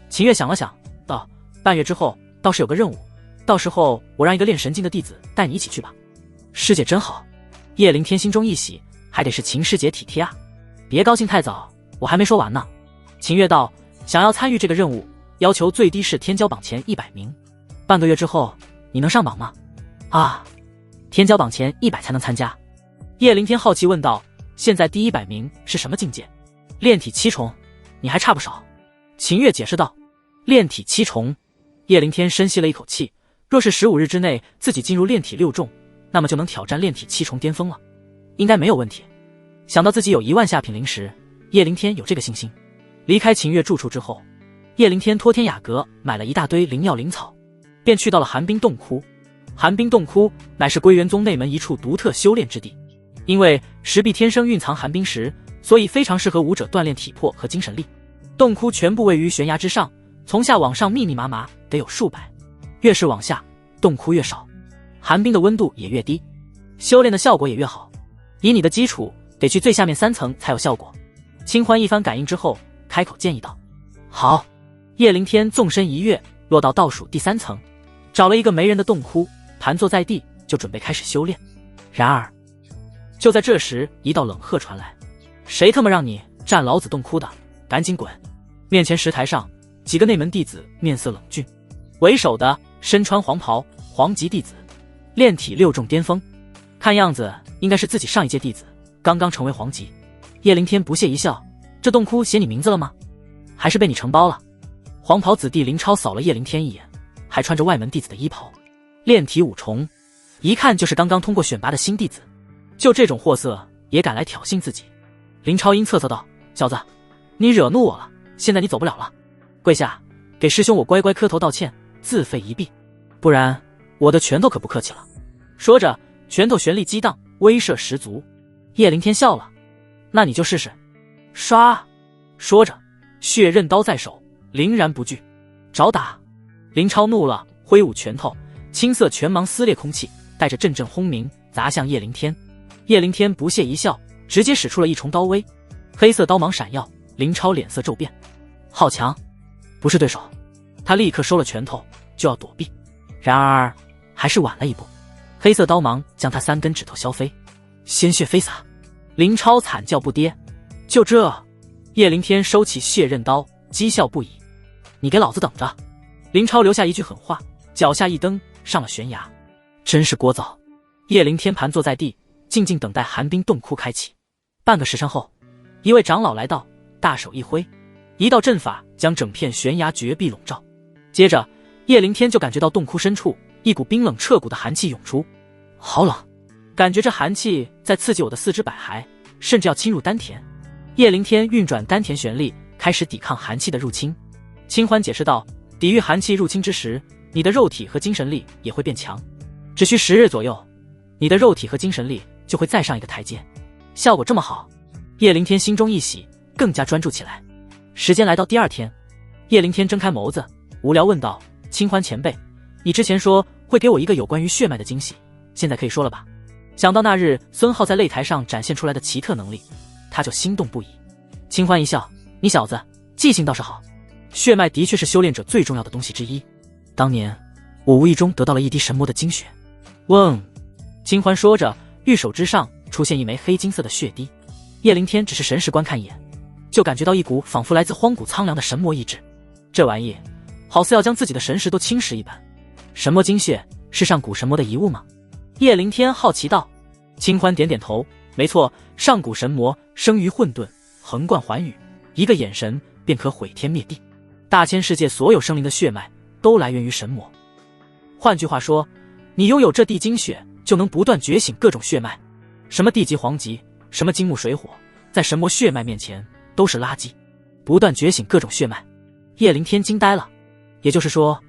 秦月想了想道：半月之后倒是有个任务，到时候我让一个炼神境的弟子带你一起去吧。师姐真好。叶灵天心中一喜，还得是秦师姐体贴啊。别高兴太早，我还没说完呢。秦月道：想要参与这个任务，要求最低是天骄榜前100名，半个月之后你能上榜吗？啊，天骄榜前100才能参加。叶灵天好奇问道：现在第100名是什么境界？炼体7重，你还差不少。秦月解释道：炼体7重。叶灵天深吸了一口气，若是15日之内自己进入炼体6重，那么就能挑战炼体7重巅峰了，应该没有问题。想到自己有1万下品灵石，叶灵天有这个信心。离开秦月住处之后，叶灵天托天雅阁买了一大堆灵药灵草，便去到了寒冰洞窟。寒冰洞窟乃是归元宗内门一处独特修炼之地，因为石壁天生蕴藏寒冰石，所以非常适合武者锻炼体魄和精神力。洞窟全部位于悬崖之上，从下往上密密麻麻，得有数百。越是往下，洞窟越少，寒冰的温度也越低，修炼的效果也越好。以你的基础，得去最下面3层才有效果。清欢一番感应之后，开口建议道：好。叶灵天纵身一跃，落到倒数第3层，找了一个没人的洞窟，盘坐在地，就准备开始修炼。然而就在这时，一道冷喝传来：谁他妈让你占老子洞窟的，赶紧滚！面前石台上几个内门弟子面色冷峻，为首的身穿黄袍，黄级弟子，炼体6重巅峰，看样子应该是自己上一届弟子，刚刚成为黄级。叶灵天不屑一笑：这洞窟写你名字了吗？还是被你承包了？黄袍子弟林超扫了叶灵天一眼，还穿着外门弟子的衣袍，炼体5重，一看就是刚刚通过选拔的新弟子，就这种货色也敢来挑衅自己。林超阴恻恻道：小子，你惹怒我了，现在你走不了了，跪下，给师兄我乖乖磕头道歉，自废一臂，不然我的拳头可不客气了。说着拳头旋力激荡，威慑十足。叶灵天笑了：那你就试试。唰，说着血刃刀在手，凛然不惧，找打！林超怒了，挥舞拳头，青色拳芒撕裂空气，带着阵阵轰鸣砸向叶灵天。叶灵天不屑一笑，直接使出了一重刀威，黑色刀芒闪耀，林超脸色骤变，好强，不是对手。他立刻收了拳头就要躲避，然而还是晚了一步，黑色刀芒将他3根指头削飞，鲜血飞洒，林超惨叫不跌。就这，叶灵天收起血刃刀，讥笑不已：你给老子等着！林超留下一句狠话，脚下一蹬，上了悬崖。真是聒噪。叶灵天盘坐在地，静静等待寒冰洞窟开启。半个时辰后，一位长老来到，大手一挥，一道阵法将整片悬崖绝壁笼罩。接着叶灵天就感觉到洞窟深处一股冰冷彻骨的寒气涌出，好冷，感觉这寒气在刺激我的4肢百骸，甚至要侵入丹田。叶灵天运转丹田玄力，开始抵抗寒气的入侵。清欢解释道：抵御寒气入侵之时，你的肉体和精神力也会变强，只需10日左右，你的肉体和精神力就会再上一个台阶。效果这么好，叶灵天心中一喜，更加专注起来。时间来到第2天，叶灵天睁开眸子，无聊问道：清欢前辈，你之前说会给我一个有关于血脉的惊喜，现在可以说了吧？想到那日孙浩在擂台上展现出来的奇特能力，他就心动不已。清欢一笑：你小子记性倒是好，血脉的确是修炼者最重要的东西之一，当年我无意中得到了一滴神魔的精血。嗡！清欢说着，玉手之上出现一枚黑金色的血滴。叶灵天只是神识观看一眼，就感觉到一股仿佛来自荒古苍凉的神魔意志，这玩意好似要将自己的神识都侵蚀一般。神魔精血是上古神魔的遗物吗？叶灵天好奇道。清欢点点头，没错，上古神魔生于混沌，横贯寰宇，一个眼神便可毁天灭地，大千世界所有生灵的血脉都来源于神魔。换句话说，你拥有这滴精血，就能不断觉醒各种血脉，什么地级、黄级，什么金木水火，在神魔血脉面前都是垃圾。不断觉醒各种血脉，叶灵天惊呆了。也就是说，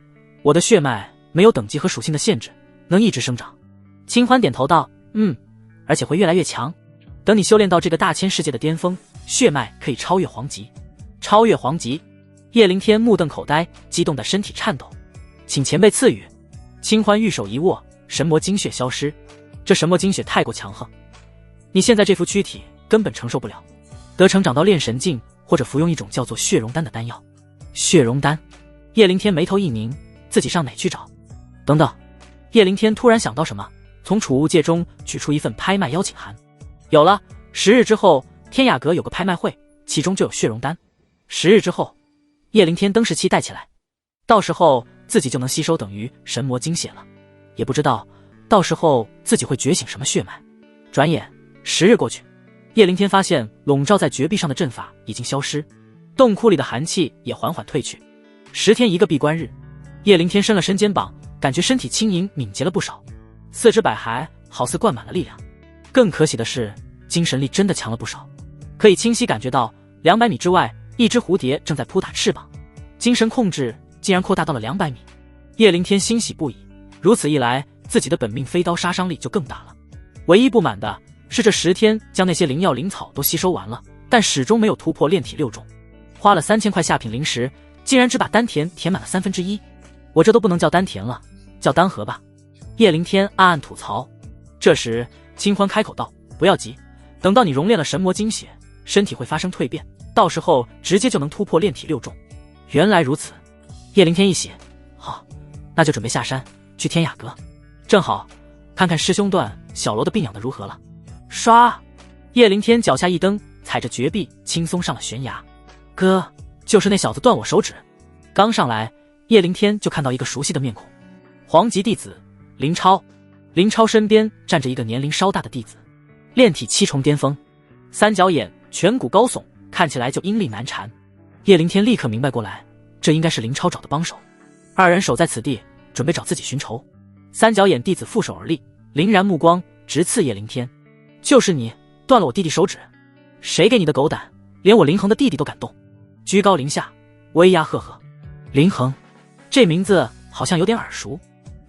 我的血脉没有等级和属性的限制，能一直生长。清欢点头道：而且会越来越强。等你修炼到这个大千世界的巅峰，血脉可以超越黄级。超越黄级！叶灵天目瞪口呆，激动的身体颤抖。请前辈赐予。清欢玉手一握，神魔精血消失。这神魔精血太过强横，你现在这副躯体根本承受不了，得成长到炼神境，或者服用一种叫做血容丹的丹药。血容丹！叶灵天眉头一拧，自己上哪去找？等等！叶灵天突然想到什么，从储物戒中取出一份拍卖邀请函。有了，10日之后天雅阁有个拍卖会，其中就有血容丹。10日之后，叶灵天登时期待起来，到时候自己就能吸收等于神魔精血了。也不知道到时候自己会觉醒什么血脉。转眼10日过去，叶灵天发现笼罩在绝壁上的阵法已经消失，洞窟里的寒气也缓缓退去。10天一个闭关日，叶灵天伸了伸肩膀，感觉身体轻盈敏捷了不少，四肢百骸好似灌满了力量。更可喜的是，精神力真的强了不少，可以清晰感觉到200米之外，一只蝴蝶正在扑打翅膀，精神控制竟然扩大到了200米。叶灵天欣喜不已，如此一来，自己的本命飞刀杀伤力就更大了。唯一不满的是这10天将那些灵药灵草都吸收完了，但始终没有突破炼体6重，花了3000块下品灵石，竟然只把丹田填满了1/3。我这都不能叫丹田了，叫丹河吧。叶灵天暗暗吐槽。这时清欢开口道：不要急，等到你熔炼了神魔精血，身体会发生蜕变，到时候直接就能突破炼体6重。原来如此。叶灵天一喜，好，那就准备下山去天雅阁，正好看看师兄段小楼的病养得如何了。唰！叶灵天脚下一蹬，踩着绝壁轻松上了悬崖。哥，就是那小子断我手指。刚上来，叶灵天就看到一个熟悉的面孔，黄级弟子林超。林超身边站着一个年龄稍大的弟子，炼体7重巅峰，三角眼，颧骨高耸，看起来就阴力难缠。叶灵天立刻明白过来，这应该是林超找的帮手。二人守在此地，准备找自己寻仇。三角眼弟子负手而立，凛然目光直刺叶灵天。就是你断了我弟弟手指，谁给你的狗胆，连我林恒的弟弟都敢动？居高临下，威压赫赫。林恒，这名字好像有点耳熟。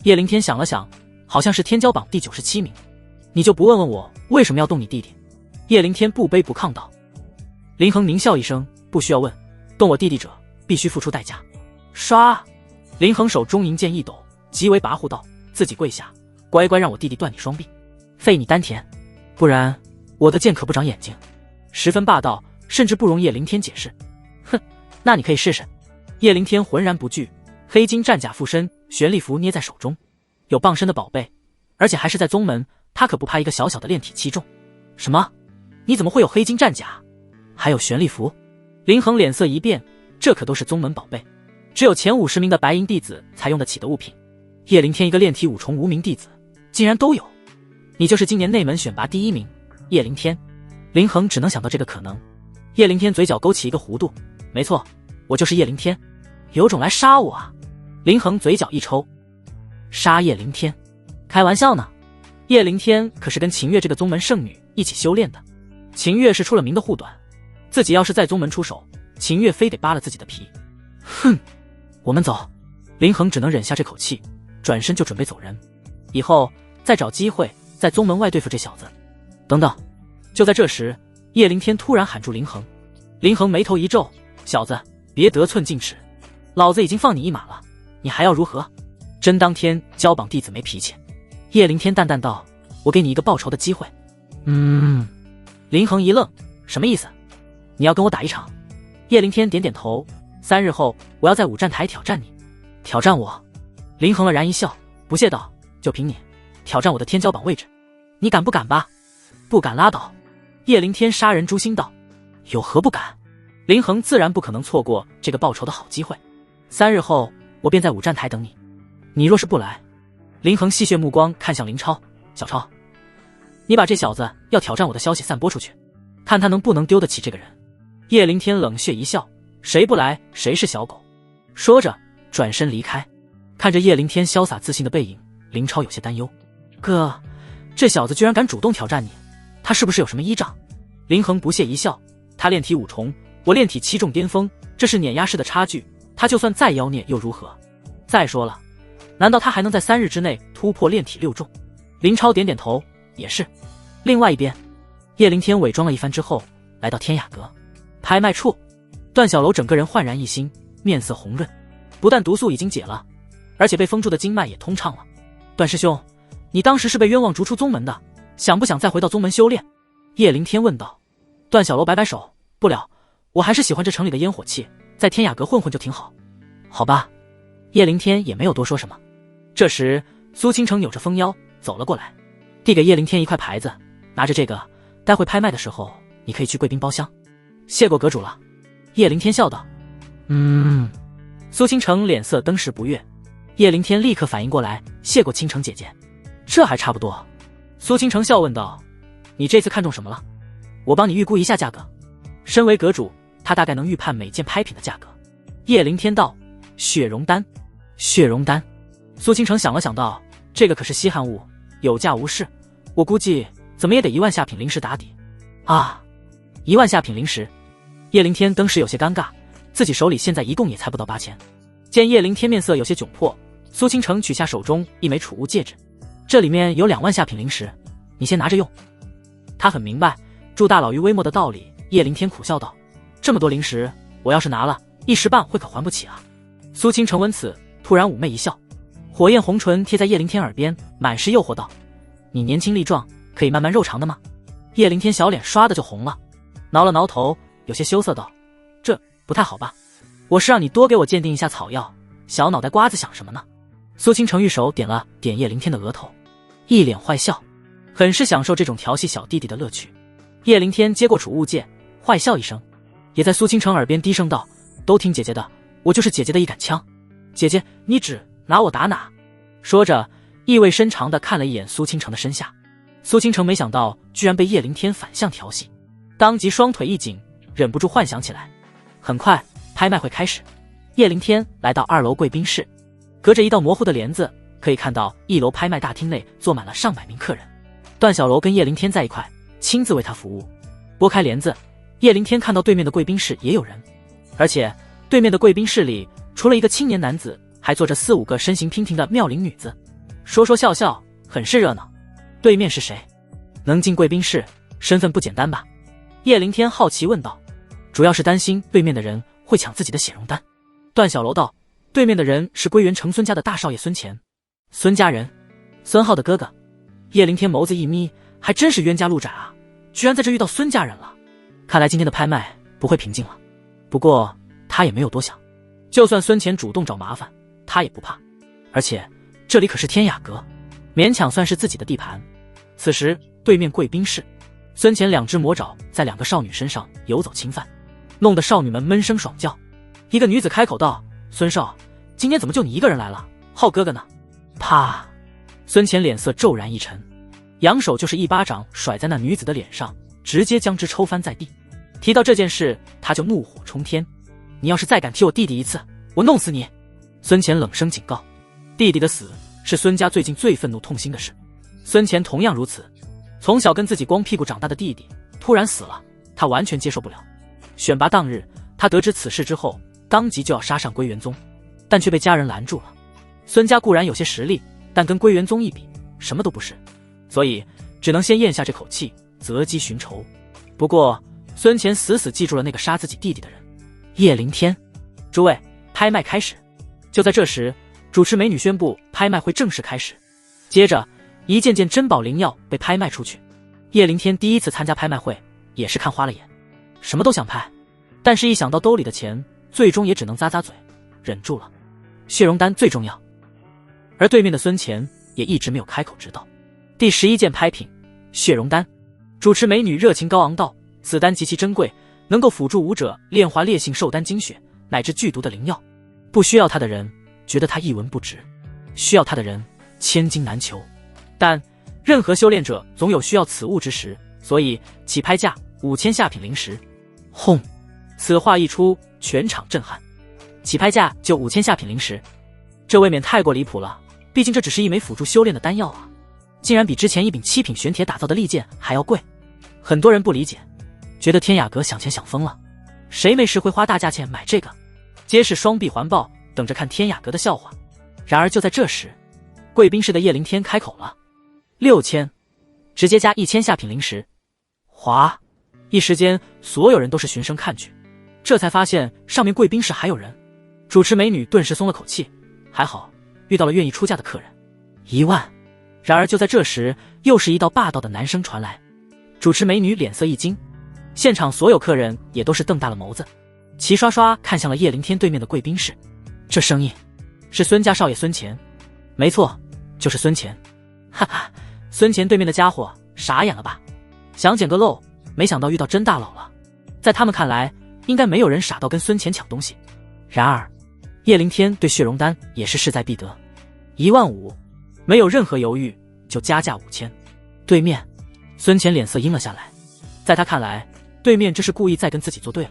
叶灵天想了想，好像是天骄榜第97名。你就不问问我为什么要动你弟弟？叶灵天不卑不亢道。林恒狞笑一声，不需要问，动我弟弟者必须付出代价。唰！林恒手中银剑一抖，极为跋扈道：自己跪下，乖乖让我弟弟断你双臂，废你丹田，不然我的剑可不长眼睛。十分霸道，甚至不容叶灵天解释。哼，那你可以试试。叶灵天浑然不惧，黑金战甲附身，玄力符捏在手中，有傍身的宝贝，而且还是在宗门，他可不怕一个小小的炼体7重。什么？你怎么会有黑金战甲？还有玄力符？林恒脸色一变，这可都是宗门宝贝，只有前50名的白银弟子才用得起的物品。叶灵天一个炼体5重无名弟子，竟然都有。你就是今年内门选拔第1名，叶灵天。林恒只能想到这个可能。叶灵天嘴角勾起一个弧度，没错，我就是叶灵天，有种来杀我啊！林恒嘴角一抽，杀叶灵天？开玩笑呢！叶灵天可是跟秦月这个宗门圣女一起修炼的，秦月是出了名的护短，自己要是在宗门出手，秦月非得扒了自己的皮。哼，我们走。林恒只能忍下这口气，转身就准备走人，以后再找机会在宗门外对付这小子。等等！就在这时，叶灵天突然喊住林恒。林恒眉头一皱，小子，别得寸进尺，老子已经放你一马了，你还要如何？真当天骄榜弟子没脾气？叶灵天淡淡道：我给你一个报仇的机会。林恒一愣，什么意思？你要跟我打一场？叶灵天点点头，3日后我要在5战台挑战你。挑战我？林恒愕然一笑，不屑道：就凭你挑战我的天骄榜位置，你敢不敢吧？不敢拉倒。叶灵天杀人诛心道：有何不敢？林恒自然不可能错过这个报仇的好机会。3日后我便在5战台等你，你若是不来……林恒戏谑目光看向林超，小超，你把这小子要挑战我的消息散播出去，看他能不能丢得起这个人。叶灵天冷血一笑，谁不来谁是小狗。说着转身离开。看着叶灵天潇洒自信的背影，林超有些担忧。哥，这小子居然敢主动挑战你，他是不是有什么依仗？林恒不屑一笑，他炼体5重，我炼体7重巅峰，这是碾压式的差距，他就算再妖孽又如何？再说了，难道他还能在3日之内突破炼体6重？林超点点头，也是。另外一边，叶凌天伪装了一番之后，来到天雅阁拍卖处。段小楼整个人焕然一新，面色红润，不但毒素已经解了，而且被封住的经脉也通畅了。段师兄，你当时是被冤枉逐出宗门的，想不想再回到宗门修炼？叶凌天问道。段小楼摆摆手，不了，我还是喜欢这城里的烟火气，在天雅阁混混就挺好。好吧。叶凌天也没有多说什么。这时苏倾城扭着风腰走了过来，递给叶凌天一块牌子，拿着这个，待会拍卖的时候你可以去贵宾包厢。谢过阁主了。叶凌天笑道。苏倾城脸色登时不悦。叶凌天立刻反应过来，谢过倾城姐姐。这还差不多。苏倾城笑问道，你这次看中什么了？我帮你预估一下价格。身为阁主，他大概能预判每件拍品的价格。叶凌天道，血容丹。血容丹。苏倾城想了想道，这个可是稀罕物，有价无市，我估计怎么也得1万下品灵石打底。啊，1万下品灵石。叶凌天当时有些尴尬，自己手里现在一共也才不到8000。见叶凌天面色有些窘迫，苏倾城取下手中一枚储物戒指，这里面有2万下品灵石，你先拿着用。他很明白助大佬于微末的道理。叶凌天苦笑道，这么多灵石，我要是拿了，一时半会可还不起啊。苏倾城闻此突然妩媚一笑，火焰红唇贴在叶凌天耳边，满是诱惑道，你年轻力壮，可以慢慢肉偿的吗？叶凌天小脸刷的就红了，挠了挠头，有些羞涩道，这不太好吧，我是让你多给我鉴定一下草药，小脑袋瓜子想什么呢？苏倾城玉手点了点叶凌天的额头，一脸坏笑，很是享受这种调戏小弟弟的乐趣。叶凌天接过储物戒，坏笑一声，也在苏倾城耳边低声道，都听姐姐的，我就是姐姐的一杆枪，姐姐你指拿我打哪？说着意味深长地看了一眼苏倾城的身下。苏倾城没想到居然被叶凌天反向调戏，当即双腿一紧，忍不住幻想起来。很快拍卖会开始，叶凌天来到2楼贵宾室，隔着一道模糊的帘子可以看到1楼拍卖大厅内坐满了上百名客人。段小楼跟叶凌天在一块，亲自为他服务。拨开帘子，叶凌天看到对面的贵宾室也有人，而且对面的贵宾室里除了一个青年男子，还坐着4、5个身形娉婷的妙龄女子，说说笑笑，很是热闹。对面是谁？能进贵宾室，身份不简单吧？叶凌天好奇问道。主要是担心对面的人会抢自己的血容丹。段小楼道，对面的人是归元城孙家的大少爷孙乾。孙家人？孙浩的哥哥。叶凌天眸子一眯，还真是冤家路窄啊，居然在这遇到孙家人了。看来今天的拍卖不会平静了。不过他也没有多想，就算孙乾主动找麻烦，他也不怕。而且这里可是天雅阁，勉强算是自己的地盘。此时对面贵宾室，孙乾2只魔爪在2个少女身上游走侵犯，弄得少女们闷声爽叫。一个女子开口道，孙少，今天怎么就你一个人来了？浩哥哥呢？啪！孙乾脸色骤然一沉，扬手就是一巴掌甩在那女子的脸上，直接将之抽翻在地。提到这件事，他就怒火冲天，你要是再敢踢我弟弟一次，我弄死你！孙乾冷声警告。弟弟的死是孙家最近最愤怒痛心的事，孙乾同样如此。从小跟自己光屁股长大的弟弟突然死了，他完全接受不了。选拔当日，他得知此事之后，当即就要杀上归元宗，但却被家人拦住了。孙家固然有些实力，但跟归元宗一比，什么都不是，所以只能先咽下这口气，择机寻仇。不过孙乾死死记住了那个杀自己弟弟的人，叶凌天。诸位，拍卖开始。就在这时，主持美女宣布拍卖会正式开始。接着一件件珍宝灵药被拍卖出去。叶凌天第一次参加拍卖会，也是看花了眼，什么都想拍，但是一想到兜里的钱，最终也只能咂咂嘴，忍住了。血容丹最重要。而对面的孙乾也一直没有开口知道。第11件拍品，血容丹。主持美女热情高昂道，此丹极其珍贵，能够辅助武者炼化烈性兽丹精血乃至剧毒的灵药，不需要它的人觉得它一文不值，需要它的人千金难求。但任何修炼者总有需要此物之时，所以起拍价5000下品灵石。轰！此话一出，全场震撼。起拍价就5000下品灵石，这未免太过离谱了，毕竟这只是一枚辅助修炼的丹药啊，竟然比之前一柄7品玄铁打造的利剑还要贵。很多人不理解，觉得天雅阁想钱想疯了，谁没事会花大价钱买这个？皆是双臂环抱，等着看天雅阁的笑话。然而就在这时，贵宾室的叶灵天开口了：6000，直接加1000下品灵石。哗！一时间，所有人都是循声看去，这才发现上面贵宾室还有人。主持美女顿时松了口气，还好遇到了愿意出价的客人。1万。然而就在这时，又是一道霸道的男声传来。主持美女脸色一惊，现场所有客人也都是瞪大了眸子，齐刷刷看向了叶灵天对面的贵宾室。这声音是孙家少爷孙乾，没错，就是孙乾。哈哈，孙乾对面的家伙傻眼了吧？想捡个漏，没想到遇到真大佬了。在他们看来，应该没有人傻到跟孙乾抢东西。然而叶灵天对血容丹也是势在必得，15000，没有任何犹豫就加价5000。对面孙乾脸色阴了下来，在他看来，对面这是故意在跟自己作对了。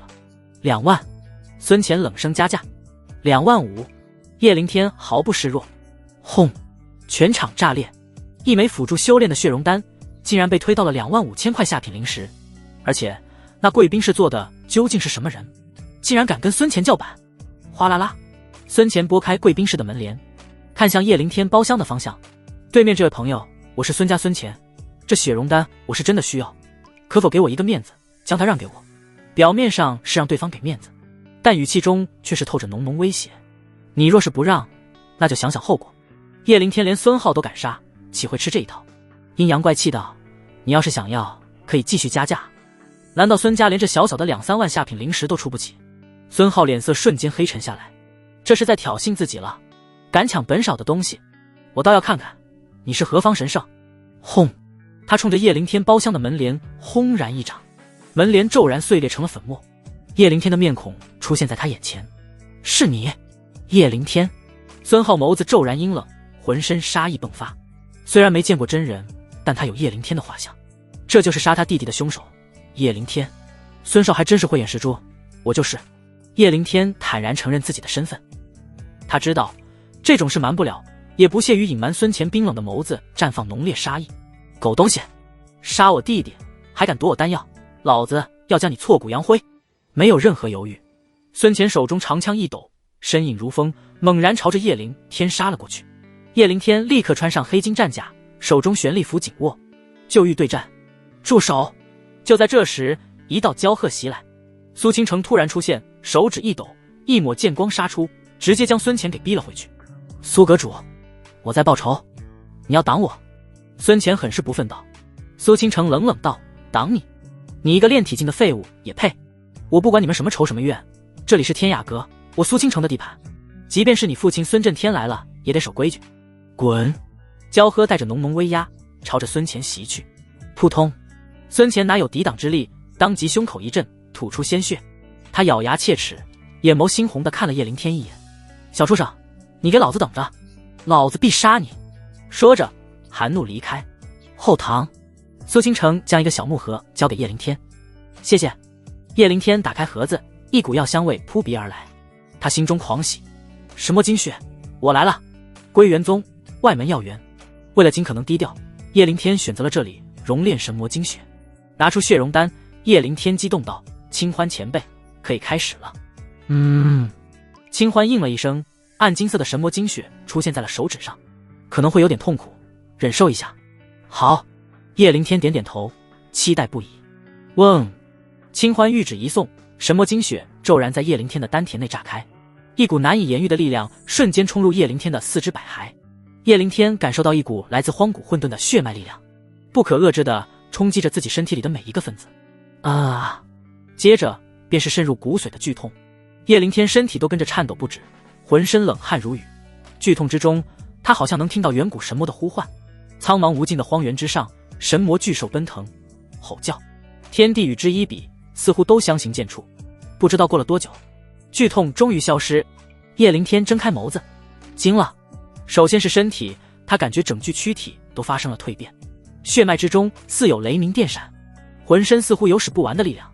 2万，孙乾冷声加价。25000，叶灵天毫不示弱。轰！全场炸裂，一枚辅助修炼的血容丹竟然被推到了25000块下品灵石，而且那贵宾室坐的究竟是什么人，竟然敢跟孙乾叫板？哗啦啦，孙乾拨开贵宾室的门帘，看向叶灵天包厢的方向。对面这位朋友，我是孙家孙乾，这血容丹我是真的需要，可否给我一个面子，将它让给我？表面上是让对方给面子，但语气中却是透着浓浓威胁。你若是不让，那就想想后果。叶灵天连孙浩都敢杀，岂会吃这一套？阴阳怪气道：你要是想要，可以继续加价。难道孙家连这小小的2-3万下品灵石都出不起？孙浩脸色瞬间黑沉下来，这是在挑衅自己了。敢抢本少的东西，我倒要看看你是何方神圣。轰！他冲着叶灵天包厢的门帘轰然一掌，门帘骤然碎裂成了粉末。叶灵天的面孔出现在他眼前。是你，叶灵天？孙浩眸子骤然阴冷，浑身杀意迸发。虽然没见过真人，但他有叶灵天的画像，这就是杀他弟弟的凶手叶灵天。孙少还真是慧眼识珠，我就是。叶灵天坦然承认自己的身份，他知道这种事瞒不了，也不屑于隐瞒孙乾冰冷的眸子绽放浓烈杀意。狗东西，杀我弟弟还敢夺我丹药，老子要将你挫骨扬灰！没有任何犹豫，孙乾手中长枪一抖，身影如风，猛然朝着叶灵天杀了过去。叶灵天立刻穿上黑金战甲，手中玄力符紧握，就欲对战。住手！就在这时，一道骄喝袭来，苏倾城突然出现，手指一抖，一抹剑光杀出，直接将孙乾给逼了回去。苏阁主，我在报仇，你要挡我？孙乾很是不忿道。苏倾城冷冷道：挡你？你一个炼体境的废物也配？我不管你们什么仇什么怨，这里是天雅阁，我苏倾城的地盘，即便是你父亲孙震天来了，也得守规矩。滚！骄喝带着浓浓威压，朝着孙乾袭去。扑通！孙乾哪有抵挡之力，当即胸口一震，吐出鲜血。他咬牙切齿，眼眸猩红地看了叶灵天一眼。小畜生，你给老子等着，老子必杀你！说着含怒离开。后堂，苏倾城将一个小木盒交给叶灵天。谢谢。叶灵天打开盒子，一股药香味扑鼻而来，他心中狂喜。神魔精血，我来了！归元宗外门药源。为了尽可能低调，叶灵天选择了这里熔炼神魔精血。拿出血容丹，叶灵天激动道：清欢前辈，可以开始了。清欢应了一声，暗金色的神魔精血出现在了手指上，可能会有点痛苦，忍受一下。好。叶灵天点点头，期待不已。嗡！清欢玉指一送，神魔精血骤然在叶灵天的丹田内炸开，一股难以言喻的力量瞬间冲入叶灵天的四肢百骸。叶灵天感受到一股来自荒古混沌的血脉力量，不可遏制地冲击着自己身体里的每一个分子。接着便是渗入骨髓的剧痛，叶灵天身体都跟着颤抖不止，浑身冷汗如雨。剧痛之中，他好像能听到远古神魔的呼唤。苍茫无尽的荒原之上，神魔巨兽奔腾吼叫，天地与之一比，似乎都相形见绌。不知道过了多久，剧痛终于消失。叶灵天睁开眸子，惊了。首先是身体，他感觉整具躯体都发生了蜕变，血脉之中似有雷鸣电闪，浑身似乎有使不完的力量。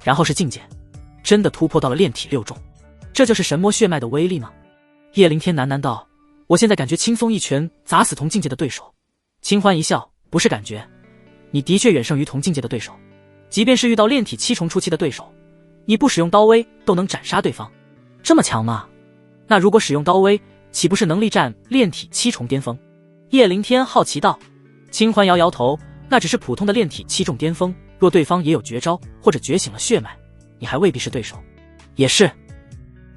然后是境界，真的突破到了炼体6重，这就是神魔血脉的威力吗？叶灵天喃喃道：我现在感觉轻松一拳砸死同境界的对手。清欢一笑：不是感觉，你的确远胜于同境界的对手，即便是遇到炼体7重初期的对手，你不使用刀威都能斩杀对方，这么强吗？那如果使用刀威，岂不是能力战炼体7重巅峰？叶灵天好奇道。清欢摇摇头，那只是普通的炼体7重巅峰，若对方也有绝招或者觉醒了血脉，你还未必是对手。也是。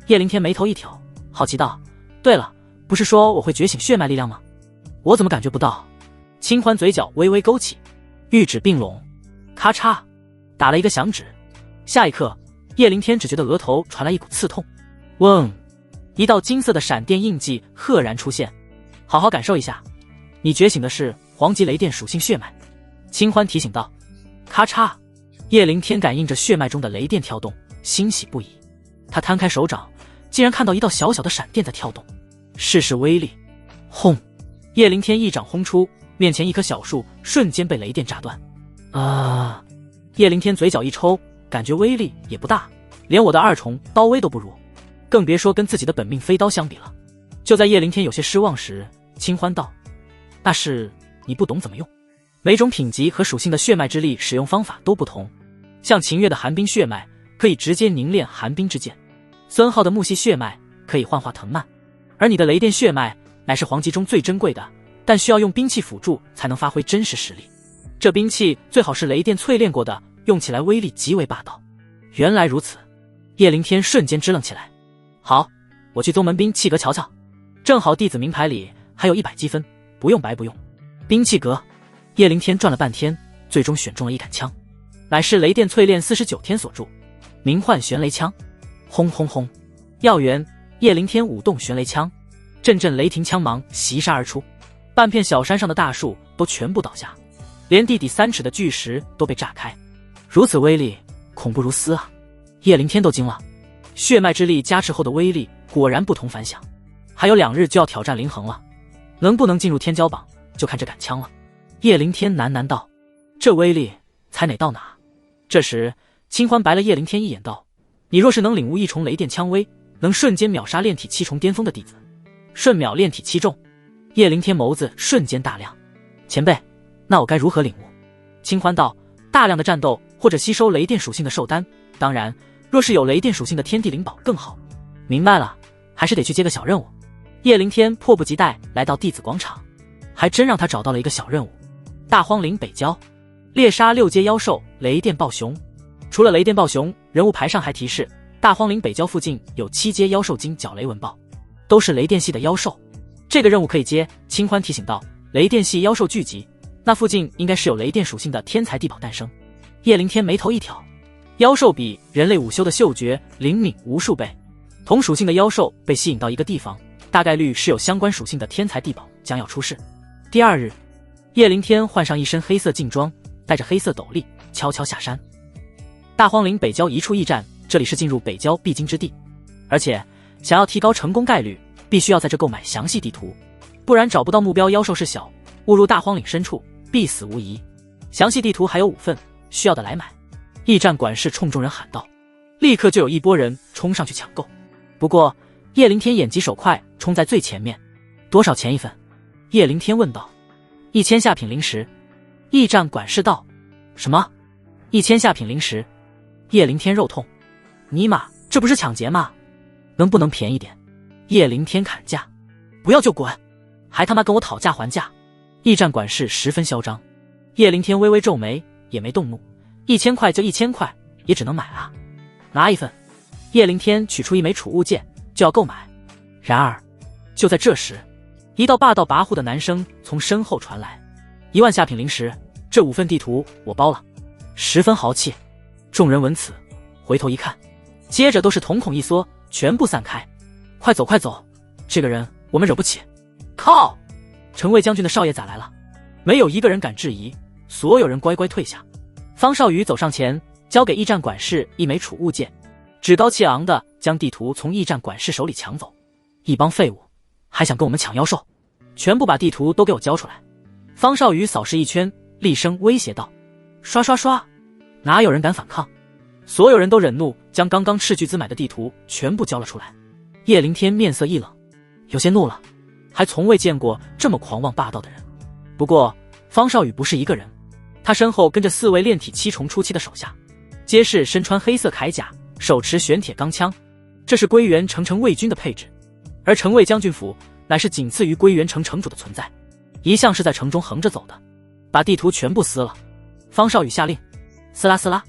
叶灵天眉头一挑，好奇道，对了，不是说我会觉醒血脉力量吗？我怎么感觉不到？清欢嘴角微微勾起，玉指并拢，咔嚓打了一个响指。下一刻，叶灵天只觉得额头传来一股刺痛。嗡，一道金色的闪电印记赫然出现。好好感受一下，你觉醒的是黄级雷电属性血脉。清欢提醒道。咔嚓，叶灵天感应着血脉中的雷电跳动，欣喜不已。他摊开手掌，竟然看到一道小小的闪电在跳动，试试威力。轰！叶灵天一掌轰出，面前一棵小树瞬间被雷电炸断。叶灵天嘴角一抽，感觉威力也不大，连我的2重刀威都不如，更别说跟自己的本命飞刀相比了。就在叶灵天有些失望时，清欢道，那是你不懂怎么用。每种品级和属性的血脉之力使用方法都不同，像秦月的寒冰血脉可以直接凝练寒冰之剑，孙浩的木系血脉可以幻化藤蔓，而你的雷电血脉乃是黄级中最珍贵的，但需要用兵器辅助才能发挥真实实力。这兵器最好是雷电淬炼过的，用起来威力极为霸道。原来如此，叶灵天瞬间支棱起来。好，我去宗门兵器阁瞧瞧，正好弟子名牌里还有100积分，不用白不用。兵器阁，叶灵天转了半天，最终选中了一杆枪，乃是雷电淬炼49天所铸，名唤玄雷枪。轰轰轰！药源，叶灵天舞动玄雷枪，阵阵雷霆枪芒袭杀而出，半片小山上的大树都全部倒下，连地底3尺的巨石都被炸开。如此威力，恐怖如斯啊！叶灵天都惊了，血脉之力加持后的威力果然不同凡响。还有2日就要挑战灵衡了，能不能进入天骄榜，就看这杆枪了。叶灵天喃喃道，这威力才哪到哪？这时清欢白了叶灵天一眼道，你若是能领悟1重雷电枪威，能瞬间秒杀炼体7重巅峰的弟子，瞬秒炼体7重。叶灵天眸子瞬间大亮，前辈，那我该如何领悟？清欢道，大量的战斗或者吸收雷电属性的兽丹，当然若是有雷电属性的天地灵宝更好。明白了，还是得去接个小任务。叶灵天迫不及待来到弟子广场，还真让他找到了一个小任务。大荒岭北郊，猎杀6阶妖兽雷电暴熊。除了雷电暴熊，人物牌上还提示大荒岭北郊附近有7阶妖兽精角雷纹豹，都是雷电系的妖兽。这个任务可以接。清欢提醒道，雷电系妖兽聚集，那附近应该是有雷电属性的天才地宝诞生。叶灵天眉头一挑，妖兽比人类午休的嗅觉灵敏无数倍，同属性的妖兽被吸引到一个地方，大概率是有相关属性的天才地宝将要出世。第2日，叶灵天换上一身黑色劲装，带着黑色斗笠，悄悄下山。大荒岭北郊一处驿站，这里是进入北郊必经之地，而且想要提高成功概率，必须要在这购买详细地图，不然找不到目标妖兽是小，误入大荒岭深处，必死无疑。详细地图还有5份，需要的来买。驿站管事冲众人喊道，立刻就有一波人冲上去抢购。不过叶灵天眼疾手快，冲在最前面。多少钱一份？叶灵天问道。1000下品灵石。驿站管事道。什么？1000下品灵石？叶灵天肉痛，尼玛，这不是抢劫吗？能不能便宜点？叶灵天砍价，不要就滚，还他妈跟我讨价还价！驿站管事十分嚣张。叶灵天微微皱眉，也没动怒，1000块就1000块，也只能买啊。拿一份。叶灵天取出一枚储物剑，就要购买。然而就在这时，一道霸道跋扈的男声从身后传来：1万下品灵石，这5份地图我包了。十分豪气。众人闻此回头一看，接着都是瞳孔一缩，全部散开。快走快走，这个人我们惹不起。靠！陈卫将军的少爷咋来了？没有一个人敢质疑，所有人乖乖退下。方少宇走上前，交给驿站管事一枚储物剑，趾高气昂地将地图从驿站管事手里抢走。一帮废物，还想跟我们抢妖兽？全部把地图都给我交出来！方少宇扫视一圈，厉声威胁道：刷刷刷！哪有人敢反抗？所有人都忍怒，将刚刚斥巨资买的地图全部交了出来。叶灵天面色一冷，有些怒了，还从未见过这么狂妄霸道的人。不过方少宇不是一个人，他身后跟着4位炼体7重初期的手下，皆是身穿黑色铠甲，手持玄铁钢枪。这是归元城卫军的配置，而城卫将军府乃是仅次于归元城城主的存在，一向是在城中横着走的。把地图全部撕了！方少宇下令，撕拉撕拉，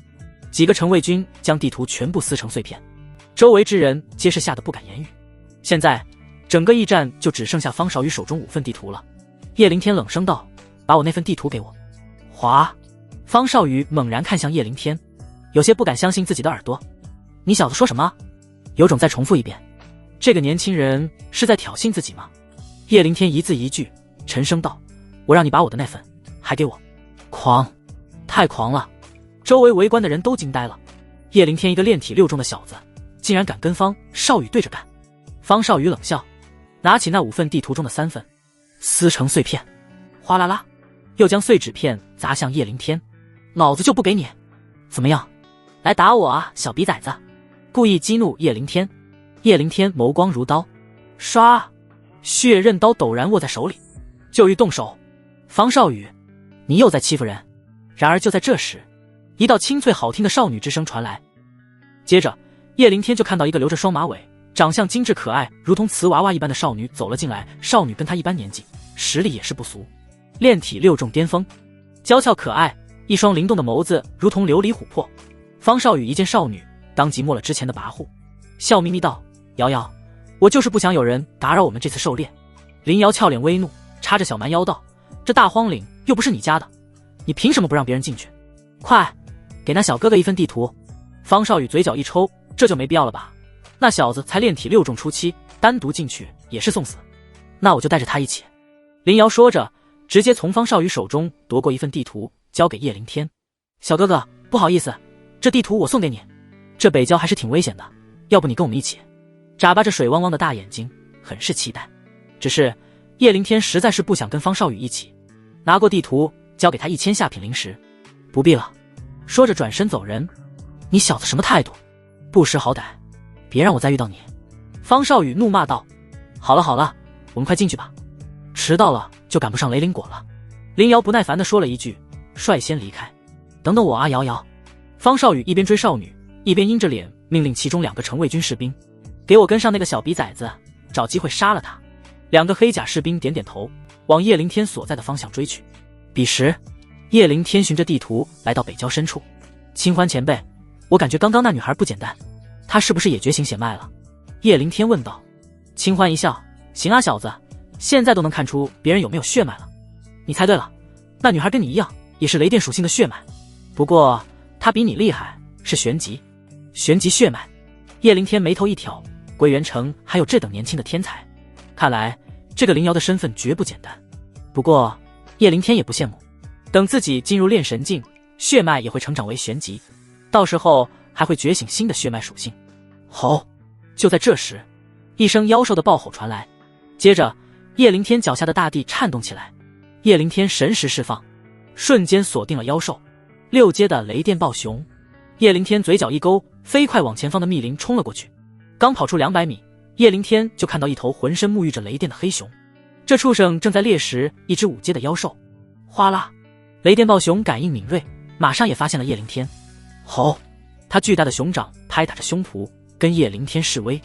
几个城卫军将地图全部撕成碎片，周围之人皆是吓得不敢言语。现在整个驿站就只剩下方少宇手中5份地图了。叶灵天冷声道：“把我那份地图给我。”哗！方少宇猛然看向叶灵天，有些不敢相信自己的耳朵：“你小子说什么？有种再重复一遍。这个年轻人是在挑衅自己吗？”叶灵天一字一句沉声道：“我让你把我的那份还给我。”狂！太狂了！周围围观的人都惊呆了。叶灵天一个炼体6重的小子，竟然敢跟方少宇对着干。方少宇冷笑，拿起那5份地图中的3份，撕成碎片，哗啦啦，又将碎纸片砸向叶灵天。老子就不给你！怎么样？来打我啊，小逼崽子！故意激怒叶灵天。叶灵天眸光如刀，唰，血刃刀陡然握在手里，就欲动手。方少宇，你又在欺负人！然而就在这时，一道清脆好听的少女之声传来，接着叶灵天就看到一个留着双马尾、长相精致可爱如同瓷娃娃一般的少女走了进来。少女跟她一般年纪，实力也是不俗，炼体6重巅峰，娇俏可爱，一双灵动的眸子如同琉璃琥珀。方少宇一见少女，当即没了之前的跋扈，笑眯眯道：“瑶瑶，我就是不想有人打扰我们这次狩猎。”林瑶俏脸微怒，插着小蛮腰道：“这大荒岭又不是你家的，你凭什么不让别人进去？快给那小哥哥一份地图！”方少宇嘴角一抽，这就没必要了吧？那小子才炼体6重初期，单独进去也是送死。那我就带着他一起。林瑶说着，直接从方少宇手中夺过一份地图，交给叶灵天。小哥哥，不好意思，这地图我送给你。这北郊还是挺危险的，要不你跟我们一起？眨巴着水汪汪的大眼睛，很是期待。只是叶灵天实在是不想跟方少宇一起，拿过地图，交给他1000下品灵石。不必了，说着转身走人。你小子什么态度？不识好歹，别让我再遇到你！方少宇怒骂道。好了好了，我们快进去吧，迟到了就赶不上雷灵果了。林瑶不耐烦地说了一句，率先离开。等等我啊，瑶瑶！方少宇一边追少女，一边阴着脸命令其中2个城卫军士兵，给我跟上那个小鼻崽子，找机会杀了他。2个黑甲士兵点点头，往叶灵天所在的方向追去。彼时叶灵天循着地图来到北郊深处。清欢前辈，我感觉刚刚那女孩不简单，她是不是也觉醒血脉了？叶灵天问道。清欢一笑，行啊小子，现在都能看出别人有没有血脉了。你猜对了，那女孩跟你一样，也是雷电属性的血脉，不过她比你厉害，是玄级。玄级血脉。叶灵天眉头一挑，归元城还有这等年轻的天才，看来这个灵瑶的身份绝不简单。不过叶灵天也不羡慕，等自己进入炼神境，血脉也会成长为玄级，到时候还会觉醒新的血脉属性。吼！就在这时，一声妖兽的暴吼传来，接着叶灵天脚下的大地颤动起来。叶灵天神识释放，瞬间锁定了妖兽6阶的雷电暴熊。叶灵天嘴角一勾，飞快往前方的密林冲了过去。刚跑出200米，叶灵天就看到一头浑身沐浴着雷电的黑熊，这畜生正在猎食一只5阶的妖兽。哗啦！雷电暴熊感应敏锐，马上也发现了叶灵天。吼！他巨大的熊掌拍打着胸脯，跟叶灵天示威。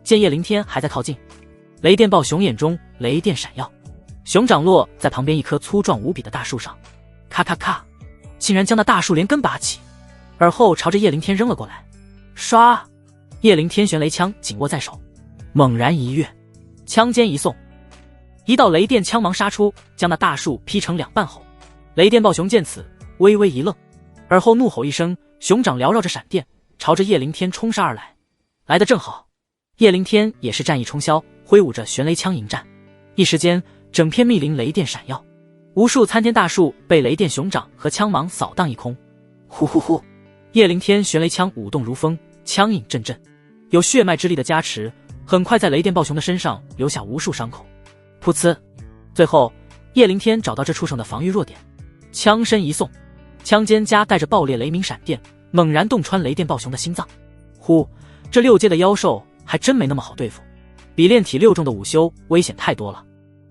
见叶灵天还在靠近，雷电暴熊眼中雷电闪耀，熊掌落在旁边一棵粗壮无比的大树上，咔咔咔，竟然将那大树连根拔起，而后朝着叶灵天扔了过来。唰！叶灵天玄雷枪紧握在手，猛然一跃，枪尖一送，一道雷电枪芒杀出，将那大树劈成2半后，雷电暴熊见此微微一愣，而后怒吼一声，熊掌缭绕着闪电，朝着叶灵天冲杀而来。来得正好，叶灵天也是战意冲霄，挥舞着玄雷枪迎战。一时间，整片密林雷电闪耀，无数参天大树被雷电熊掌和枪芒扫荡一空。呼呼呼！叶灵天玄雷枪舞动如风，枪影阵阵，有血脉之力的加持，很快在雷电暴熊的身上留下无数伤口。噗呲！最后，叶灵天找到这畜生的防御弱点，枪身一送，枪尖夹带着爆裂雷鸣闪电，猛然洞穿雷电暴熊的心脏。呼！这6阶的妖兽还真没那么好对付，比炼体6重的午休危险太多了。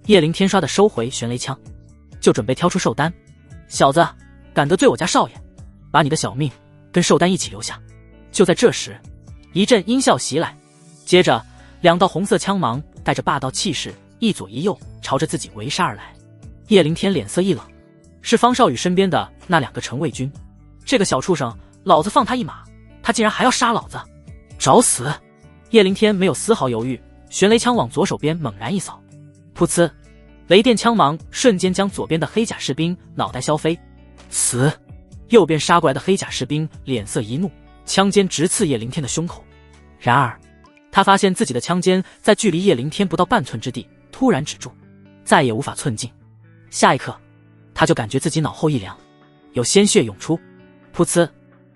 叶灵天刷的收回玄雷枪，就准备挑出兽单。小子，敢得罪我家少爷，把你的小命跟寿丹一起留下。就在这时，一阵阴笑袭来，接着2道红色枪芒带着霸道气势，一左一右朝着自己围杀而来。叶凌天脸色一冷，是方少宇身边的那2个城卫军。这个小畜生，老子放他一马，他竟然还要杀老子，找死！叶凌天没有丝毫犹豫，玄雷枪往左手边猛然一扫，噗呲，雷电枪芒瞬间将左边的黑甲士兵脑袋削飞。死！右边杀过来的黑甲士兵脸色一怒，枪尖直刺叶凌天的胸口。然而他发现自己的枪尖在距离叶凌天不到半寸之地突然止住，再也无法寸进。下一刻他就感觉自己脑后一凉，有鲜血涌出。噗呲，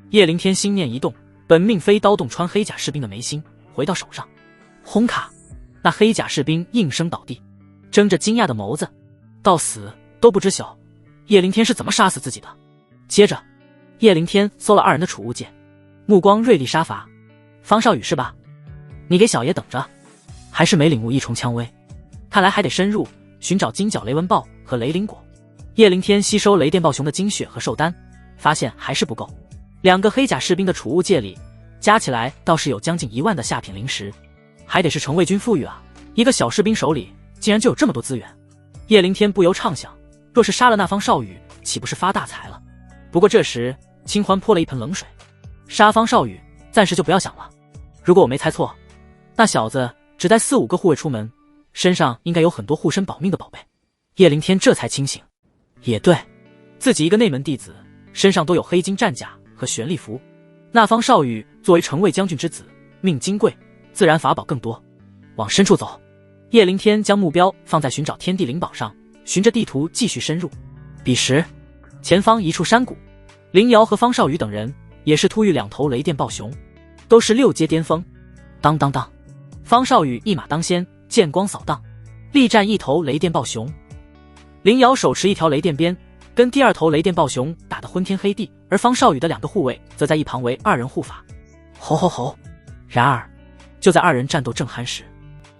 叶凌天心念一动，本命飞刀洞穿黑甲士兵的眉心，回到手上。轰卡，那黑甲士兵应声倒地，睁着惊讶的眸子，到死都不知晓叶凌天是怎么杀死自己的。接着叶凌天搜了2人的储物戒，目光锐利杀伐。方少宇是吧？你给小爷等着！还是没领悟一重枪威，看来还得深入寻找金角雷纹豹和雷灵果。叶凌天吸收雷电豹熊的精血和寿丹，发现还是不够。2个黑甲士兵的储物戒里加起来倒是有将近1万的下品灵石，还得是城卫军富裕啊，一个小士兵手里竟然就有这么多资源。叶凌天不由畅想，若是杀了那方少宇，岂不是发大财了？不过这时清欢泼了一盆冷水，杀方少宇暂时就不要想了。如果我没猜错，那小子只带4、5个护卫出门，身上应该有很多护身保命的宝贝。叶凌天这才清醒，也对，自己一个内门弟子身上都有黑金战甲和玄力符，那方少宇作为城卫将军之子，命金贵，自然法宝更多。往深处走，叶凌天将目标放在寻找天地灵宝上，循着地图继续深入。彼时前方一处山谷，林瑶和方少宇等人也是突遇2头雷电豹熊，都是6阶巅峰。当当当，方少宇一马当先，剑光扫荡，力战1头雷电豹熊。林瑶手持一条雷电鞭，跟第2头雷电豹熊打得昏天黑地，而方少宇的2个护卫则在一旁为2人护法。吼吼吼！然而就在2人战斗正酣时，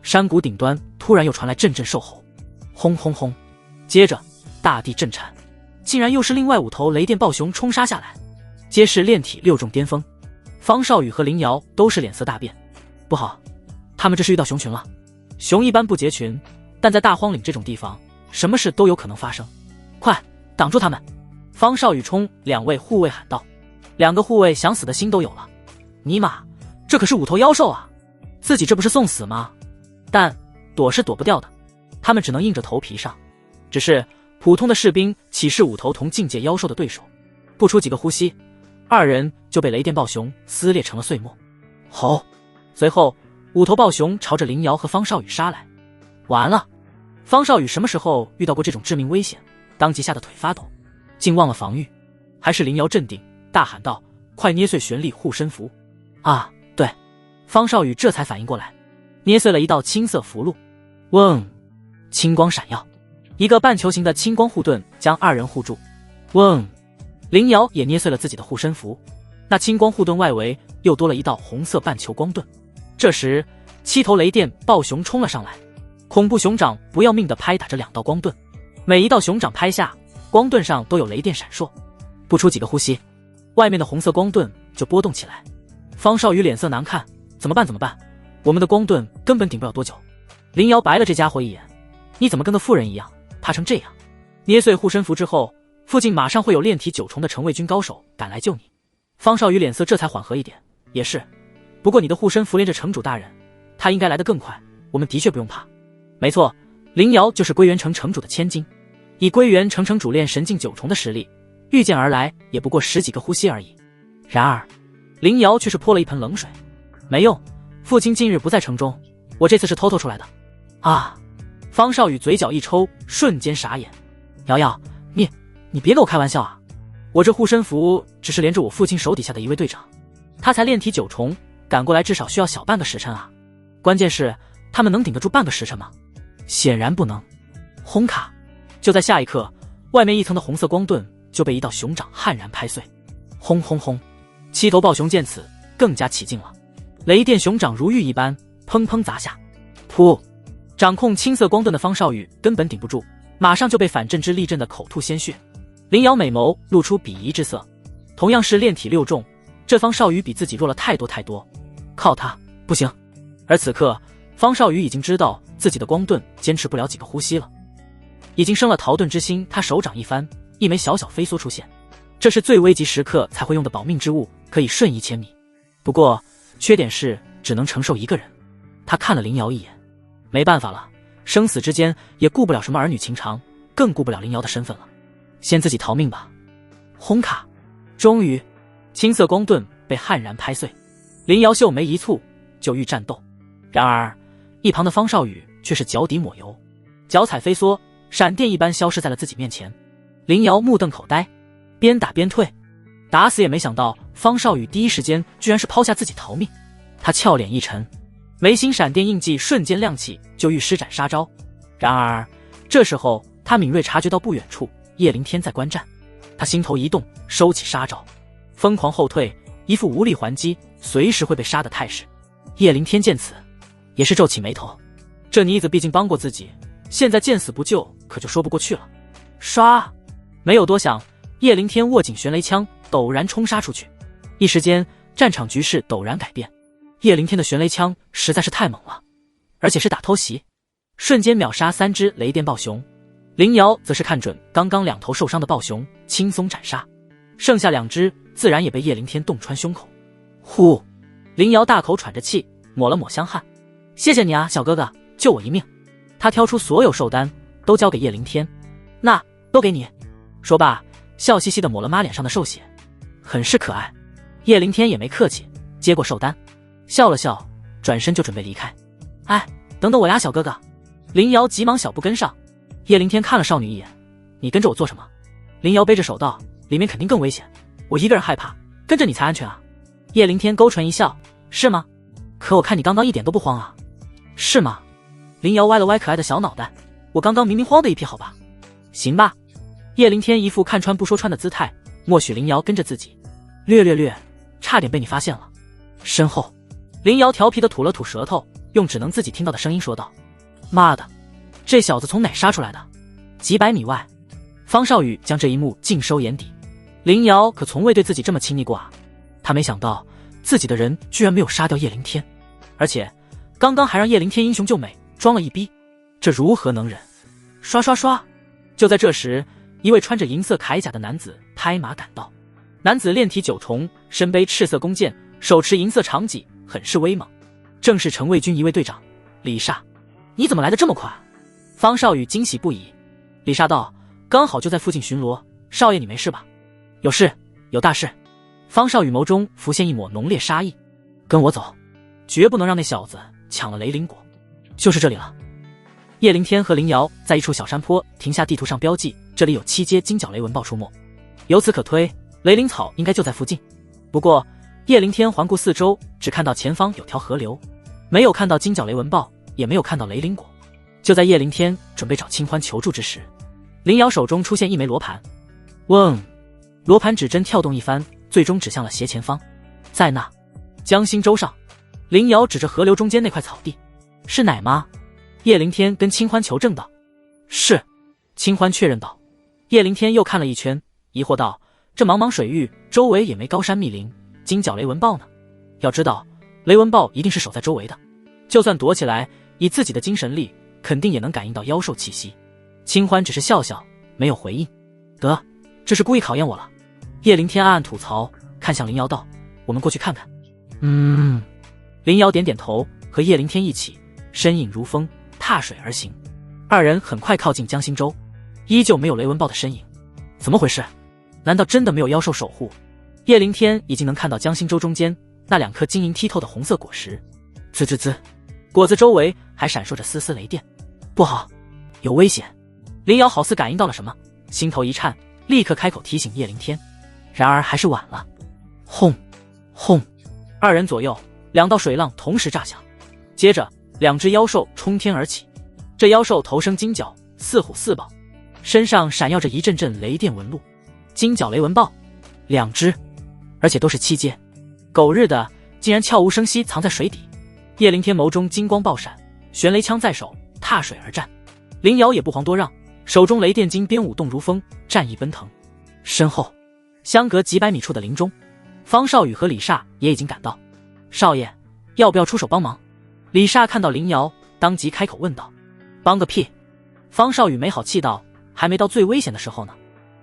山谷顶端突然又传来阵阵兽吼，轰轰轰！接着大地震颤，竟然又是另外5头雷电豹熊冲杀下来，皆是炼体6重巅峰。方少宇和林瑶都是脸色大变，不好，他们这是遇到熊群了。熊一般不结群，但在大荒岭这种地方，什么事都有可能发生。快挡住他们！方少宇冲2位护卫喊道。2个护卫想死的心都有了，尼玛，这可是5头妖兽啊，自己这不是送死吗？但躲是躲不掉的，他们只能硬着头皮上。只是普通的士兵岂是5头同境界妖兽的对手？不出几个呼吸，2人就被雷电豹熊撕裂成了碎末。吼！随后5头豹熊朝着林瑶和方少宇杀来。完了！方少宇什么时候遇到过这种致命危险？当即吓得腿发抖，竟忘了防御。还是林瑶镇定，大喊道：快捏碎玄力护身符！啊，对！方少宇这才反应过来，捏碎了一道青色符箓。嗡！青光闪耀，一个半球形的青光护盾将2人护住。嗡！林瑶也捏碎了自己的护身符，那青光护盾外围又多了一道红色半球光盾。这时7头雷电豹熊冲了上来，恐怖熊掌不要命地拍打着2道光盾，每一道熊掌拍下，光盾上都有雷电闪烁。不出几个呼吸，外面的红色光盾就波动起来。方少宇脸色难看，怎么办怎么办？我们的光盾根本顶不了多久。林瑶白了这家伙一眼，你怎么跟个妇人一样，怕成这样？捏碎护身符之后，附近马上会有炼体9重的城卫军高手赶来救你。方少宇脸色这才缓和一点，也是，不过你的护身符连着城主大人，他应该来得更快，我们的确不用怕。没错，林瑶就是归元城城主的千金，以归元城城主炼神境9重的实力，御剑而来也不过10几个呼吸而已。然而林瑶却是泼了一盆冷水，没用，父亲近日不在城中，我这次是偷偷出来的。啊！方少宇嘴角一抽，瞬间傻眼。瑶瑶，你别跟我开玩笑啊！我这护身符只是连着我父亲手底下的一位队长，他才炼体9重，赶过来至少需要小半个时辰啊。关键是他们能顶得住半个时辰吗？显然不能。轰卡！就在下一刻，外面一层的红色光盾就被一道熊掌悍然拍碎。轰轰轰！7头豹熊见此更加起劲了，雷电熊掌如玉一般砰砰砸下。噗！掌控青色光盾的方少宇根本顶不住，马上就被反震之力震的口吐鲜血。林瑶美眸露出鄙夷之色，同样是炼体6重，这方少宇比自己弱了太多太多，靠他不行。而此刻方少宇已经知道自己的光盾坚持不了几个呼吸了，已经生了逃遁之心。他手掌一翻，一枚小小飞梭出现，这是最危急时刻才会用的保命之物，可以瞬移千米。不过缺点是只能承受一个人。他看了林瑶一眼，没办法了，生死之间也顾不了什么儿女情长，更顾不了林瑶的身份了，先自己逃命吧。轰卡，终于青色光盾被悍然拍碎。林瑶秀眉一蹙，就欲战斗，然而一旁的方少宇却是脚底抹油，脚踩飞梭，闪电一般消失在了自己面前。林瑶目瞪口呆，边打边退，打死也没想到方少宇第一时间居然是抛下自己逃命。他俏脸一沉，眉心闪电印记瞬间亮起，就欲施展杀招。然而这时候他敏锐察觉到不远处叶灵天在观战，他心头一动，收起杀招，疯狂后退，一副无力还击，随时会被杀的态势。叶灵天见此也是皱起眉头，这妮子毕竟帮过自己，现在见死不救可就说不过去了。唰，没有多想，叶灵天握紧玄雷枪，陡然冲杀出去，一时间战场局势陡然改变。叶灵天的玄雷枪实在是太猛了，而且是打偷袭，瞬间秒杀3只雷电暴熊。林瑶则是看准刚刚2头受伤的暴熊，轻松斩杀，剩下2只自然也被叶灵天洞穿胸口。呼，林瑶大口喘着气，抹了抹香汗，谢谢你啊，小哥哥，救我一命。他挑出所有寿丹都交给叶灵天，那都给你。说罢笑嘻嘻地抹了抹脸上的兽血，很是可爱。叶灵天也没客气，接过寿丹笑了笑，转身就准备离开。哎，等等我呀，小哥哥。林瑶急忙小步跟上。叶灵天看了少女一眼，你跟着我做什么？林瑶背着手道，里面肯定更危险，我一个人害怕，跟着你才安全啊。叶灵天勾唇一笑，是吗？可我看你刚刚一点都不慌啊。是吗？林瑶歪了歪可爱的小脑袋，我刚刚明明慌的一批好吧。行吧。叶灵天一副看穿不说穿的姿态，默许林瑶跟着自己。略，差点被你发现了。身后林瑶调皮地吐了吐舌头，用只能自己听到的声音说道，妈的，这小子从哪杀出来的？几百米外。方少宇将这一幕尽收眼底，林瑶可从未对自己这么亲昵过啊。他没想到自己的人居然没有杀掉叶灵天，而且刚刚还让叶灵天英雄救美，装了一逼，这如何能忍？刷刷刷。就在这时，一位穿着银色铠甲的男子拍马赶到。男子炼体9重，身背赤色弓箭，手持银色长戟，很是威猛，正是城卫军一位队长李煞。你怎么来得这么快？方少宇惊喜不已。李煞道，刚好就在附近巡逻，少爷你没事吧？有事，有大事。方少宇眸中浮现一抹浓烈杀意，跟我走，绝不能让那小子抢了雷灵果。就是这里了。叶灵天和林瑶在一处小山坡停下，地图上标记这里有7阶金角雷纹豹出没，由此可推雷灵草应该就在附近。不过叶灵天环顾四周，只看到前方有条河流，没有看到金角雷纹豹，也没有看到雷灵果。就在叶灵天准备找清欢求助之时，林瑶手中出现一枚罗盘，嗡，罗盘指针跳动一番，最终指向了斜前方，在那江心洲上。林瑶指着河流中间那块草地，是奶妈？叶灵天跟清欢求证道。是。清欢确认道。叶灵天又看了一圈，疑惑道，这茫茫水域周围也没高山密林，金角雷纹豹呢？要知道雷纹豹一定是守在周围的，就算躲起来，以自己的精神力肯定也能感应到妖兽气息。清欢只是笑笑，没有回应。得，这是故意考验我了。叶灵天暗暗吐槽，看向林瑶道，我们过去看看。林瑶点点头，和叶灵天一起身影如风，踏水而行。二人很快靠近江心洲，依旧没有雷纹豹的身影。怎么回事？难道真的没有妖兽守护？叶灵天已经能看到江心洲中间那2颗晶莹剔透的红色果实，滋滋滋，果子周围还闪烁着丝丝雷电。不好，有危险！林瑶好似感应到了什么，心头一颤，立刻开口提醒叶灵天。然而还是晚了。轰轰，二人左右2道水浪同时炸响，接着2只妖兽冲天而起。这妖兽头生金角，似虎似豹，身上闪耀着一阵阵雷电纹路。金角雷纹豹，2只，而且都是7阶。狗日的，竟然悄无声息藏在水底。叶灵天眸中金光爆闪，玄雷枪在手，踏水而战。林瑶也不遑多让，手中雷电金鞭舞动如风，战意奔腾。身后，相隔几百米处的林中，方少宇和李煞也已经赶到。少爷，要不要出手帮忙？李煞看到林瑶，当即开口问道。帮个屁！方少宇没好气道，还没到最危险的时候呢，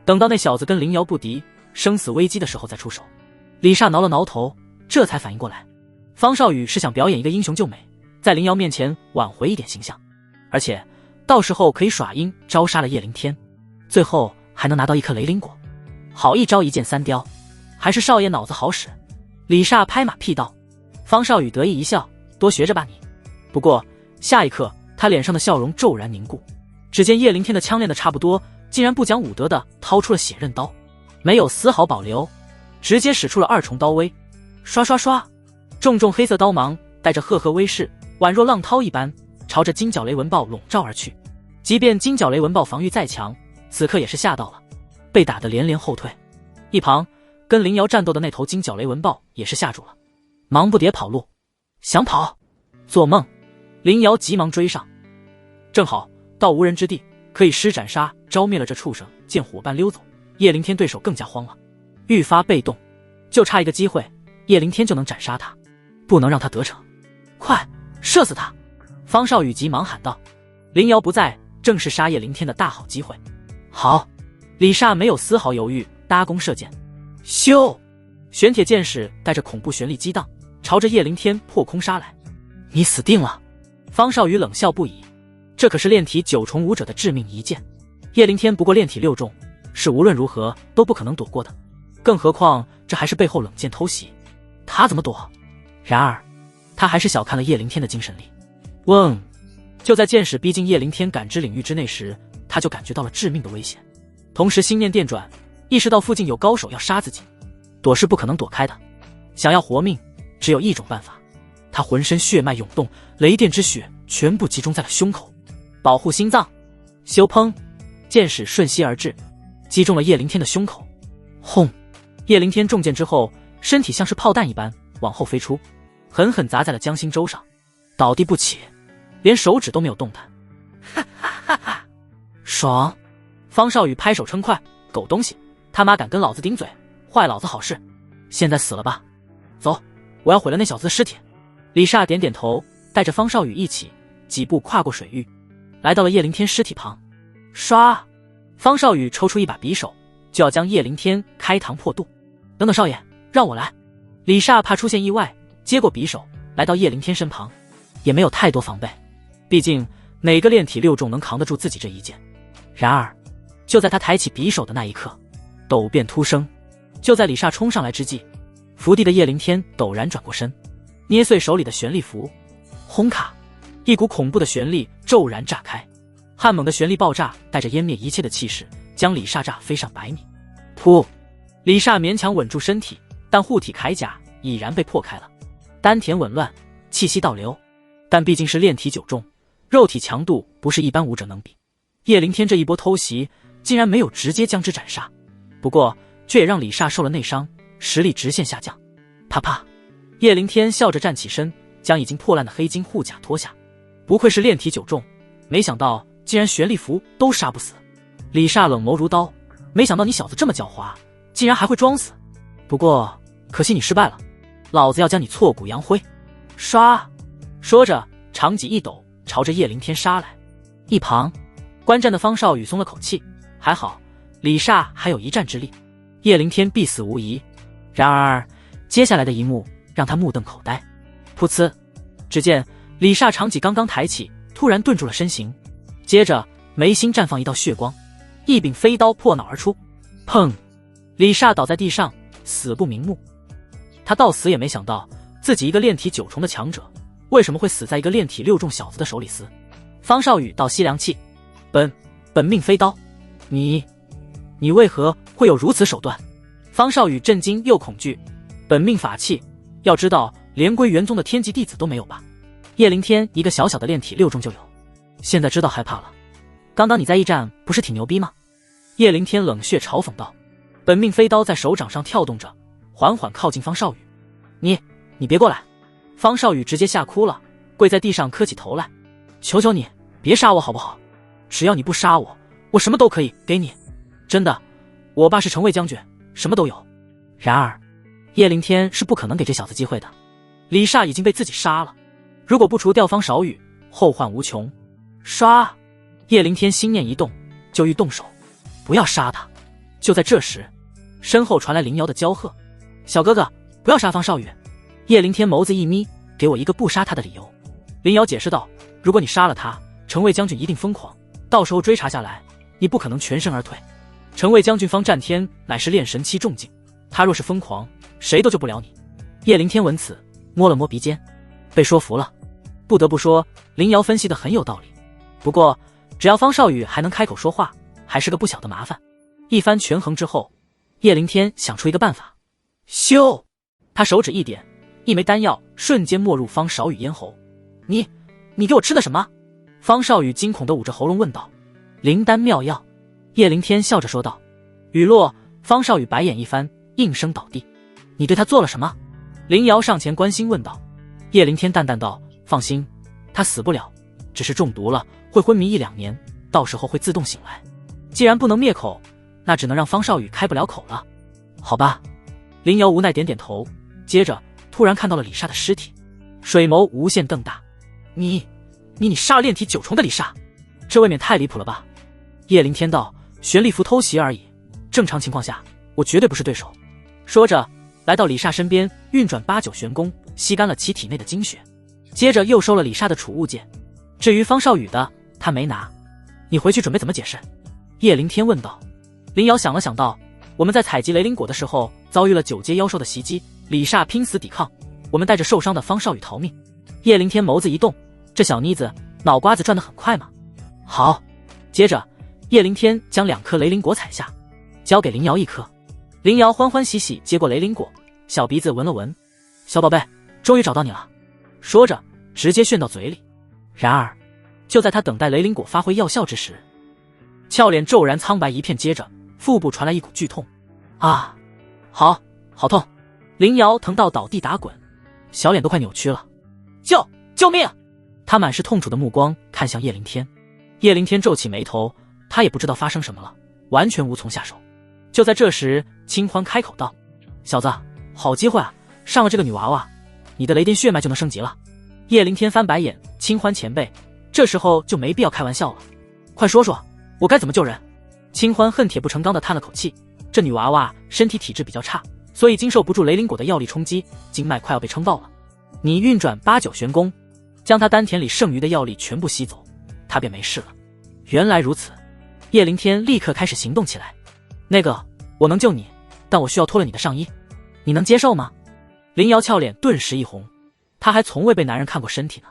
等到那小子跟林瑶不敌，生死危机的时候再出手。李煞挠了挠头，这才反应过来，方少宇是想表演一个英雄救美，在林瑶面前挽回一点形象，而且到时候可以耍阴招杀了叶灵天，最后还能拿到一颗雷灵果。好一招一箭三雕，还是少爷脑子好使。李煞拍马屁道。方少宇得意一笑，多学着吧你。不过下一刻他脸上的笑容骤然凝固，只见叶灵天的枪练得差不多，竟然不讲武德的掏出了血刃刀，没有丝毫保留，直接使出了二重刀威，刷刷刷，重重黑色刀芒带着赫赫威势，宛若浪涛一般朝着金角雷纹豹笼罩而去。即便金角雷纹豹防御再强，此刻也是吓到了，被打得连连后退。一旁跟林瑶战斗的那头金角雷纹豹也是吓住了，忙不迭跑路。想跑？做梦！林瑶急忙追上，正好到无人之地，可以施斩杀，招灭了这畜生。见伙伴溜走，叶灵天对手更加慌了，愈发被动，就差一个机会，叶灵天就能斩杀他，不能让他得逞。快射死他！方少宇急忙喊道。林瑶不在，正是杀叶灵天的大好机会。好！李煞没有丝毫犹豫，搭弓射箭。咻！玄铁箭矢带着恐怖旋律激荡，朝着叶灵天破空杀来。你死定了！方少宇冷笑不已，这可是炼体9重武者的致命一剑，叶灵天不过炼体6重，是无论如何都不可能躲过的，更何况这还是背后冷箭偷袭，他怎么躲？然而他还是小看了叶灵天的精神力。嗡！就在箭矢逼近叶灵天感知领域之内时，他就感觉到了致命的危险，同时心念电转，意识到附近有高手要杀自己，躲是不可能躲开的，想要活命只有一种办法。他浑身血脉涌动，雷电之血全部集中在了胸口，保护心脏。咻砰！箭矢瞬息而至，击中了叶灵天的胸口。轰！叶灵天中箭之后，身体像是炮弹一般往后飞出，狠狠砸在了江心洲上，倒地不起，连手指都没有动弹。哈哈哈哈！爽！方少宇拍手称快，狗东西，他妈敢跟老子顶嘴，坏老子好事！现在死了吧？走，我要毁了那小子的尸体。李煞点点头，带着方少宇一起几步跨过水域，来到了叶灵天尸体旁。唰！方少宇抽出一把匕首，就要将叶灵天开膛破肚。等等少爷，让我来。李煞怕出现意外，接过匕首，来到叶灵天身旁，也没有太多防备，毕竟哪个炼体6重能扛得住自己这一剑。然而就在他抬起匕首的那一刻，陡变突生。就在李煞冲上来之际，伏地的叶灵天陡然转过身，捏碎手里的玄力符。轰卡！一股恐怖的玄力骤然炸开，悍猛的玄力爆炸带着湮灭一切的气势，将李煞炸飞上100米。噗！李煞勉强稳住身体，但护体铠甲已然被破开了，丹田紊乱，气息倒流。但毕竟是炼体9重，肉体强度不是一般武者能比。叶灵天这一波偷袭竟然没有直接将之斩杀，不过却也让李煞受了内伤，实力直线下降。啪啪！叶灵天笑着站起身，将已经破烂的黑金护甲脱下。不愧是炼体9重，没想到竟然玄力符都杀不死。李煞冷眸如刀，没想到你小子这么狡猾，竟然还会装死。不过可惜你失败了，老子要将你挫骨扬灰。唰！说着长戟一抖，朝着叶灵天杀来。一旁观战的方少宇松了口气，还好李煞还有一战之力，叶灵天必死无疑。然而接下来的一幕让他目瞪口呆。噗呲！只见李煞长戟刚刚抬起，突然顿住了身形，接着眉心绽放一道血光，一柄飞刀破脑而出。砰！李煞倒在地上，死不瞑目。他到死也没想到，自己一个炼体9重的强者，为什么会死在一个炼体6重小子的手里厮。方少宇倒吸凉气，本命飞刀，你为何会有如此手段？方少宇震惊又恐惧，本命法器，要知道连归元宗的天级弟子都没有吧？叶灵天一个小小的炼体6重就有，现在知道害怕了。刚刚你在驿站不是挺牛逼吗？叶灵天冷血嘲讽道。本命飞刀在手掌上跳动着，缓缓靠近方少宇。你别过来！方少宇直接吓哭了，跪在地上磕起头来。求求你别杀我好不好？只要你不杀我，我什么都可以给你。真的，我爸是城卫将军，什么都有。然而，叶灵天是不可能给这小子机会的。李煞已经被自己杀了，如果不除掉方少宇，后患无穷。杀！叶灵天心念一动，就欲动手，不要杀他。就在这时，身后传来林瑶的娇喝：“小哥哥，不要杀方少宇！”叶灵天眸子一眯，给我一个不杀他的理由。林瑶解释道：“如果你杀了他，城卫将军一定疯狂，到时候追查下来，你不可能全身而退。城卫将军方战天乃是炼神期重境，他若是疯狂，谁都救不了你。”叶灵天闻此，摸了摸鼻尖，被说服了。不得不说，林瑶分析的很有道理。不过，只要方少宇还能开口说话，还是个不小的麻烦。一番权衡之后，叶灵天想出一个办法。咻！他手指一点，一枚丹药瞬间没入方少宇咽喉。你给我吃的什么？方少宇惊恐地捂着喉咙问道。灵丹妙药。叶灵天笑着说道。语落，方少宇白眼一翻，应声倒地。你对他做了什么？林瑶上前关心问道。叶灵天淡淡道：“放心，他死不了，只是中毒了，会昏迷1-2年，到时候会自动醒来。既然不能灭口，那只能让方少宇开不了口了。”好吧。林瑶无奈点点头，接着突然看到了李煞的尸体，水眸无限瞪大。你杀了炼体9重的李煞，这未免太离谱了吧？叶灵天道：“玄力符偷袭而已，正常情况下我绝对不是对手。”说着来到李煞身边，运转8九玄功，吸干了其体内的精血，接着又收了李煞的储物剑。至于方少宇的，他没拿。你回去准备怎么解释？叶灵天问道。林瑶想了想道：“我们在采集雷灵果的时候遭遇了9阶妖兽的袭击，李煞拼死抵抗，我们带着受伤的方少宇逃命。”叶灵天眸子一动，这小妮子脑瓜子转得很快嘛。好。接着叶灵天将2颗雷灵果采下，交给林瑶1颗。林瑶欢欢喜喜接过雷灵果，小鼻子闻了闻：“小宝贝，终于找到你了。”说着直接炫到嘴里。然而就在他等待雷灵果发挥药效之时，俏脸骤然苍白一片，接着腹部传来一股剧痛。啊，好痛！林瑶疼到倒地打滚，小脸都快扭曲了。救命！他满是痛楚的目光看向叶灵天。叶灵天皱起眉头，他也不知道发生什么了，完全无从下手。就在这时，清欢开口道：“小子，好机会啊，上了这个女娃娃，你的雷电血脉就能升级了。”叶灵天翻白眼：“清欢前辈，这时候就没必要开玩笑了，快说说我该怎么救人？”清欢恨铁不成钢地叹了口气：“这女娃娃身体体质比较差，所以经受不住雷灵果的药力冲击，经脉快要被撑爆了。你运转8九玄功，将她丹田里剩余的药力全部吸走，她便没事了。”原来如此。叶灵天立刻开始行动起来。那个，我能救你，但我需要脱了你的上衣，你能接受吗？林瑶俏脸顿时一红，她还从未被男人看过身体呢，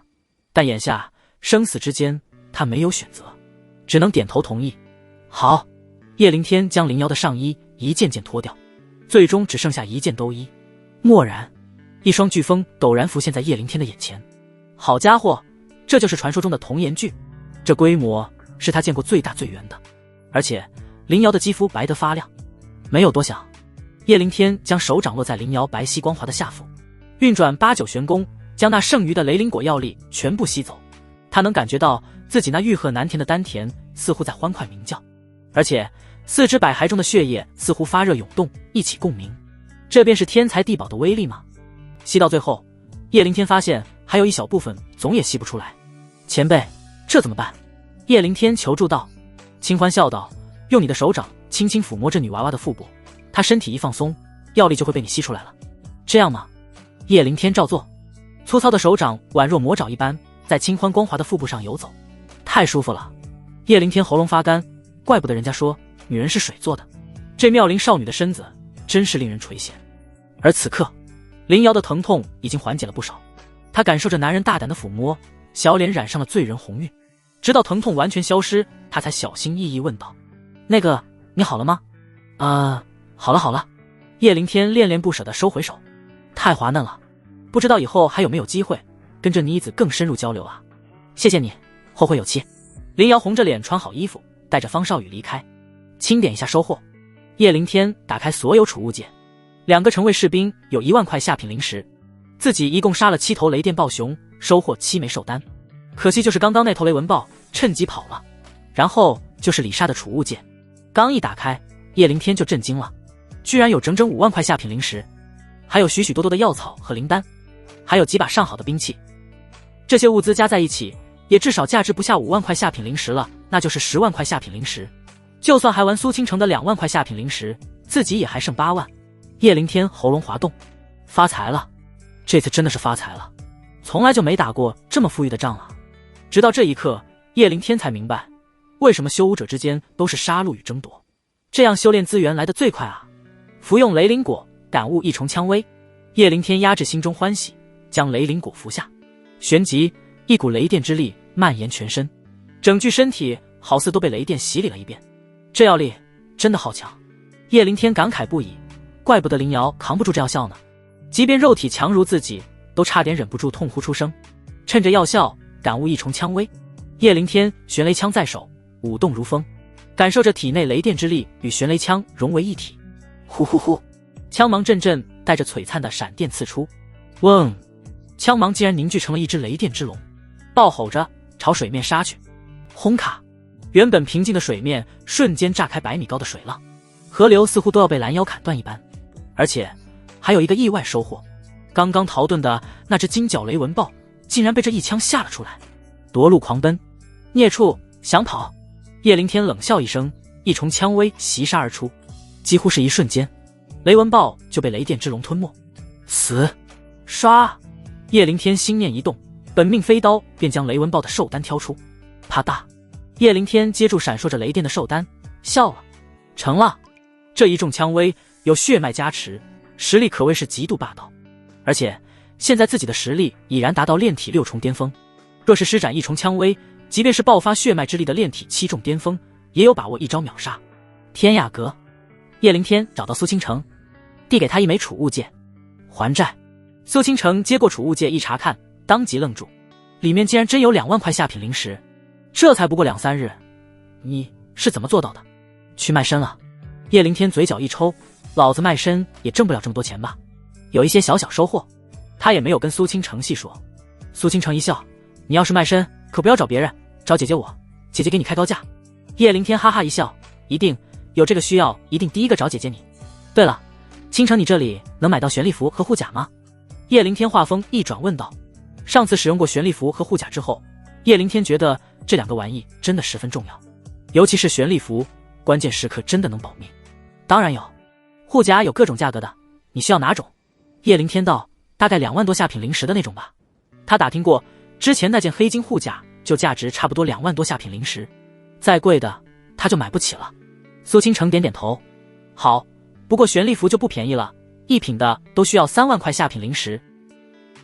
但眼下生死之间，她没有选择，只能点头同意。好。叶灵天将林瑶的上衣一件件脱掉，最终只剩下一件兜衣。蓦然，一双巨峰陡然浮现在叶灵天的眼前。好家伙，这就是传说中的童颜巨，这规模是他见过最大最圆的，而且林瑶的肌肤白得发亮。没有多想，叶灵天将手掌落在林瑶白皙光滑的下腹，运转8九玄功，将那剩余的雷灵果药力全部吸走。他能感觉到自己那欲壑难填的丹田似乎在欢快鸣叫，而且4肢百骸中的血液似乎发热涌动，一起共鸣。这便是天才地宝的威力吗？吸到最后，叶灵天发现还有一小部分总也吸不出来。前辈，这怎么办？叶灵天求助道。清欢笑道：“用你的手掌轻轻抚摸这女娃娃的腹部，她身体一放松，药力就会被你吸出来了。这样吗？”叶灵天照做，粗糙的手掌宛若魔爪一般，在清欢光滑的腹部上游走，太舒服了。叶灵天喉咙发干，怪不得人家说女人是水做的，这妙龄少女的身子真是令人垂涎。而此刻，林瑶的疼痛已经缓解了不少，她感受着男人大胆的抚摸，小脸染上了醉人红晕。直到疼痛完全消失，她才小心翼翼问道：“那个，你好了吗？”好了。叶灵天恋恋不舍地收回手，太滑嫩了，不知道以后还有没有机会跟这妮子更深入交流啊。谢谢你，后会有期。林瑶红着脸穿好衣服，带着方少宇离开。清点一下收获。叶灵天打开所有储物间，2个城卫士兵有1万块下品灵石，自己一共杀了7头雷电暴熊，收获7枚兽丹。可惜就是刚刚那头雷纹豹趁机跑了。然后就是李莎的储物间，刚一打开，叶灵天就震惊了，居然有整整5万块下品灵石，还有许许多多的药草和灵丹，还有几把上好的兵器。这些物资加在一起，也至少价值不下5万块下品灵石了，那就是10万块下品灵石。就算还玩苏倾城的2万块下品灵石，自己也还剩8万。叶灵天喉咙滑动，发财了，这次真的是发财了，从来就没打过这么富裕的仗啊。直到这一刻，叶灵天才明白，为什么修武者之间都是杀戮与争夺，这样修炼资源来得最快啊。服用雷灵果，感悟一重枪威。叶灵天压制心中欢喜，将雷灵果服下，旋即一股雷电之力蔓延全身，整具身体好似都被雷电洗礼了一遍。这药力真的好强，叶灵天感慨不已，怪不得灵瑶扛不住这药效呢，即便肉体强如自己，都差点忍不住痛呼出声。趁着药效感悟一重枪威，叶灵天玄雷枪在手，舞动如风，感受着体内雷电之力与玄雷枪融为一体。呼呼呼，枪芒阵阵带着璀璨的闪电刺出，嗡，枪芒竟然凝聚成了一只雷电之龙，暴吼着朝水面杀去。轰卡，原本平静的水面瞬间炸开100米高的水浪，河流似乎都要被拦腰砍断一般。而且还有一个意外收获，刚刚逃遁的那只金角雷纹豹竟然被这一枪吓了出来，夺路狂奔。孽畜，想跑！叶灵天冷笑一声，一重枪威袭杀而出，几乎是一瞬间，雷纹豹就被雷电之龙吞没。死！唰！叶灵天心念一动，本命飞刀便将雷纹豹的兽丹挑出。啪嗒！叶灵天接住闪烁着雷电的兽丹，笑了，成了。这一重枪威有血脉加持，实力可谓是极度霸道。而且现在自己的实力已然达到炼体6重巅峰，若是施展一重枪威，即便是爆发血脉之力的炼体7重巅峰，也有把握一招秒杀。天涯阁，叶灵天找到苏倾城，递给他一枚储物戒，还债。苏倾城接过储物戒一查看，当即愣住，里面竟然真有2万块下品灵石，这才不过2-3日，你是怎么做到的？去卖身了。叶灵天嘴角一抽，老子卖身也挣不了这么多钱吧，有一些小小收获。他也没有跟苏倾城细说。苏倾城一笑，你要是卖身可不要找别人，找姐姐我，姐姐给你开高价。叶灵天哈哈一笑，一定，有这个需要一定第一个找姐姐你。对了，倾城你这里能买到玄力符和护甲吗？叶灵天话锋一转问道。上次使用过玄力符和护甲之后，叶灵天觉得这2个玩意真的十分重要，尤其是玄力符，关键时刻真的能保命。当然有，护甲有各种价格的，你需要哪种？叶灵天道，大概2万多下品灵石的那种吧。他打听过，之前那件黑金护甲就价值差不多2万多下品灵石，再贵的他就买不起了。苏倾城点点头，好，不过玄力符就不便宜了，一品的都需要3万块下品灵石。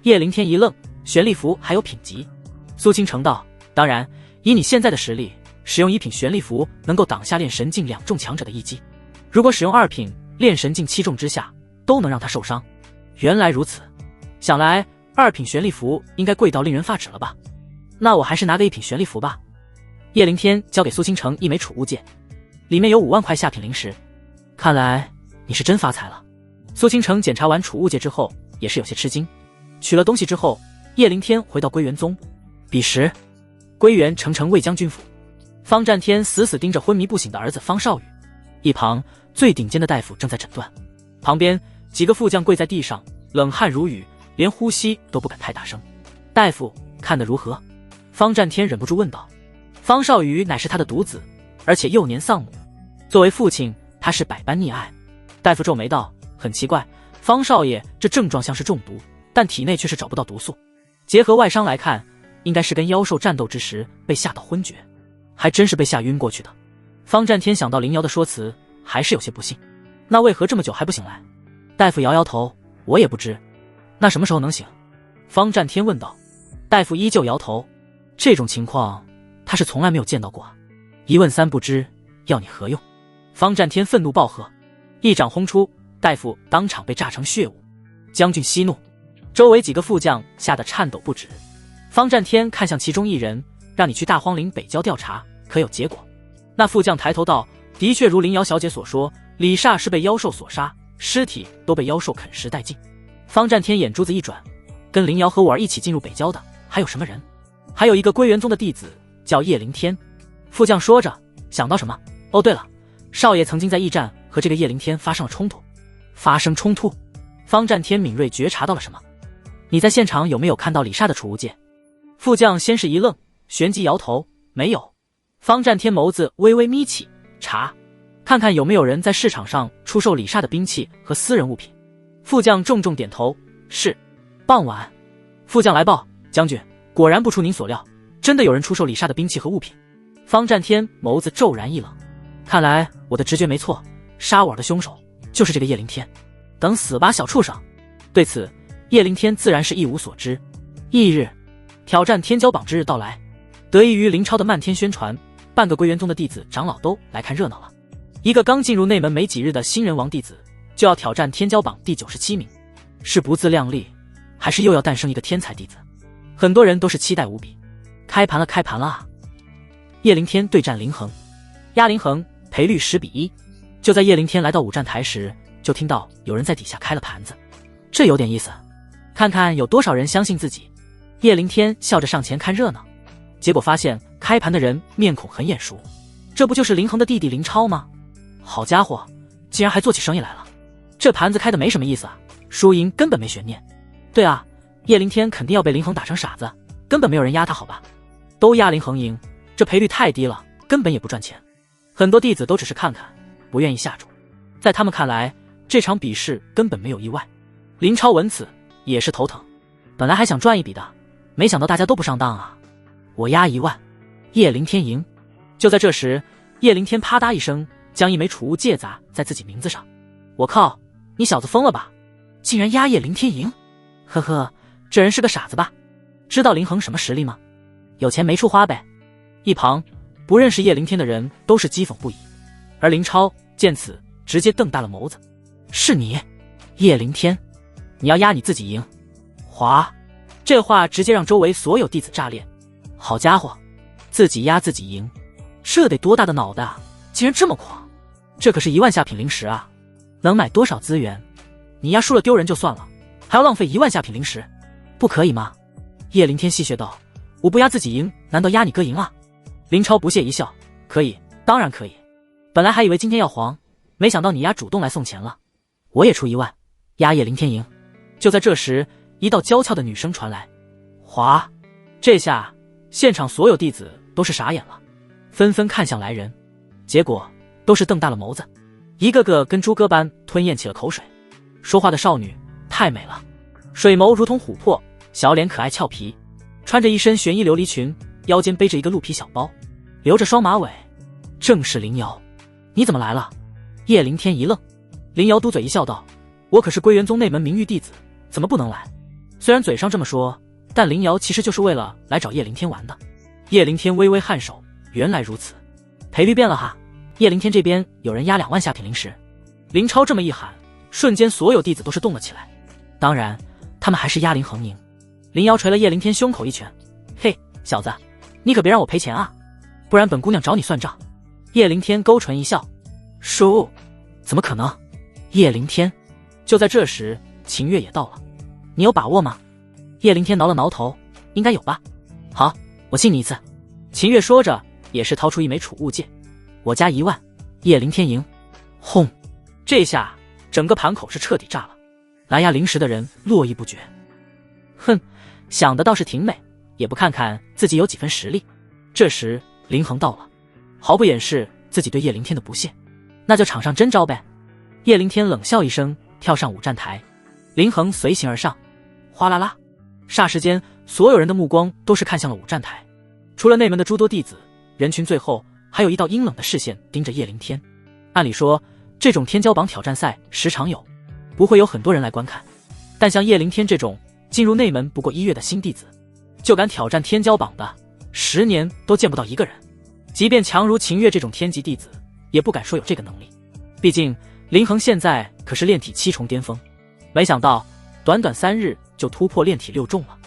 叶灵天一愣，玄力符还有品级？苏倾城道，当然，以你现在的实力，使用1品玄力符能够挡下炼神境2重强者的一击，如果使用2品炼神境7重之下，都能让他受伤。原来如此，想来2品玄力符应该贵到令人发指了吧？那我还是拿个1品玄力符吧。叶灵天交给苏倾城一枚储物戒，里面有5万块下品灵石。看来你是真发财了。苏倾城检查完储物戒之后，也是有些吃惊。取了东西之后，叶灵天回到归元宗。彼时，归元城卫将军府，方占天死死盯着昏迷不醒的儿子方少宇，一旁最顶尖的大夫正在诊断，旁边几个副将跪在地上，冷汗如雨，连呼吸都不敢太大声。大夫看得如何？方占天忍不住问道。方少宇乃是他的独子，而且幼年丧母，作为父亲，他是百般溺爱。大夫皱眉道，很奇怪，方少爷这症状像是中毒，但体内却是找不到毒素，结合外伤来看，应该是跟妖兽战斗之时被吓到昏厥，还真是被吓晕过去的。方占天想到灵瑶的说辞，还是有些不信，那为何这么久还不醒来？大夫摇摇头，我也不知。那什么时候能醒？方占天问道。大夫依旧摇头，这种情况他是从来没有见到过啊，一问三不知，要你何用？方占天愤怒暴喝，一掌轰出，大夫当场被炸成血雾。将军息怒！周围几个副将吓得颤抖不止。方占天看向其中一人，让你去大荒岭北郊调查，可有结果？那副将抬头道，的确如林瑶小姐所说，李煞是被妖兽所杀，尸体都被妖兽啃食殆尽。方占天眼珠子一转，跟林瑶和我儿一起进入北郊的还有什么人？还有一个归元宗的弟子叫叶灵天。副将说着想到什么，哦对了，少爷曾经在驿站和这个叶灵天发生了冲突。发生冲突？方战天敏锐觉察到了什么？你在现场有没有看到李莎的储物戒？副将先是一愣，旋即摇头，没有。方战天眸子微微眯起，查，看看有没有人在市场上出售李莎的兵器和私人物品。副将重重点头，是。傍晚，副将来报，将军，果然不出您所料，真的有人出售李莎的兵器和物品。方战天眸子骤然一冷，看来我的直觉没错，杀我儿的凶手就是这个叶灵天。等死吧，小畜生！对此，叶灵天自然是一无所知。翌日，挑战天骄榜之日到来，得益于林超的漫天宣传，半个归元宗的弟子长老都来看热闹了。一个刚进入内门没几日的新人王弟子，就要挑战天骄榜第97名，是不自量力，还是又要诞生一个天才弟子？很多人都是期待无比。开盘了，开盘了啊！叶灵天对战林恒，压林恒，赔率10比1。就在叶灵天来到五站台时，就听到有人在底下开了盘子，这有点意思，看看有多少人相信自己。叶灵天笑着上前看热闹，结果发现开盘的人面孔很眼熟，这不就是林恒的弟弟林超吗？好家伙，竟然还做起生意来了！这盘子开的没什么意思啊，输赢根本没悬念。对啊，叶灵天肯定要被林恒打成傻子，根本没有人压他好吧？都压林恒赢，这赔率太低了，根本也不赚钱。很多弟子都只是看看，不愿意下注。在他们看来，这场比试根本没有意外。林超闻此也是头疼，本来还想赚一笔的，没想到大家都不上当啊！我压1万，叶灵天赢。就在这时，叶灵天啪嗒一声将一枚储物戒砸在自己名字上。我靠，你小子疯了吧？竟然压叶灵天赢！呵呵，这人是个傻子吧？知道林恒什么实力吗？有钱没处花呗。一旁不认识叶灵天的人都是讥讽不已，而林超见此直接瞪大了眸子。是你，叶灵天，你要压你自己赢？哗！这话直接让周围所有弟子炸裂。好家伙，自己压自己赢，这得多大的脑袋啊！竟然这么狂！这可是1万下品灵石啊，能买多少资源？你压输了丢人就算了，还要浪费1万下品灵石，不可以吗？叶灵天戏谑道：“我不压自己赢，难道压你哥赢啊？”林超不屑一笑：“可以，当然可以。本来还以为今天要黄，没想到你丫主动来送钱了。我也出1万，压叶灵天赢。”就在这时，一道娇俏的女声传来：“哗！”这下现场所有弟子都是傻眼了，纷纷看向来人，结果都是瞪大了眸子，一个个跟猪哥般吞咽起了口水。说话的少女太美了，水眸如同琥珀，小脸可爱俏皮，穿着一身玄衣琉璃裙，腰间背着一个鹿皮小包，留着双马尾，正是林瑶。你怎么来了？叶灵天一愣，林瑶嘟嘴一笑道：“我可是归元宗内门名誉弟子，怎么不能来？”虽然嘴上这么说，但林瑶其实就是为了来找叶灵天玩的。叶灵天微微颔首，原来如此，赔率变了哈。叶灵天这边有人压2万下品灵石。林超这么一喊，瞬间所有弟子都是动了起来。当然，他们还是压林恒赢。林瑶捶了叶灵天胸口一拳：“嘿，小子，你可别让我赔钱啊，不然本姑娘找你算账。”叶灵天勾唇一笑：“输？怎么可能？”叶灵天。就在这时，秦月也到了。你有把握吗？叶灵天挠了挠头：“应该有吧。”好，我信你一次。秦月说着，也是掏出一枚储物戒：“我加1万，叶灵天赢。”轰！这下整个盘口是彻底炸了，来压灵石的人络绎不绝。哼，想的倒是挺美，也不看看自己有几分实力。这时林恒到了，毫不掩饰自己对叶灵天的不屑：“那就场上真招呗。”叶灵天冷笑一声，跳上五站台，林恒随行而上。哗啦啦，霎时间，所有人的目光都是看向了五站台。除了内门的诸多弟子，人群最后还有一道阴冷的视线盯着叶灵天。按理说，这种天骄榜挑战赛时常有，不会有很多人来观看。但像叶灵天这种进入内门不过1月的新弟子，就敢挑战天骄榜的，10年都见不到一个人。即便强如秦月这种天级弟子，也不敢说有这个能力。毕竟林恒现在可是炼体7重巅峰，没想到短短3日就突破炼体6重了。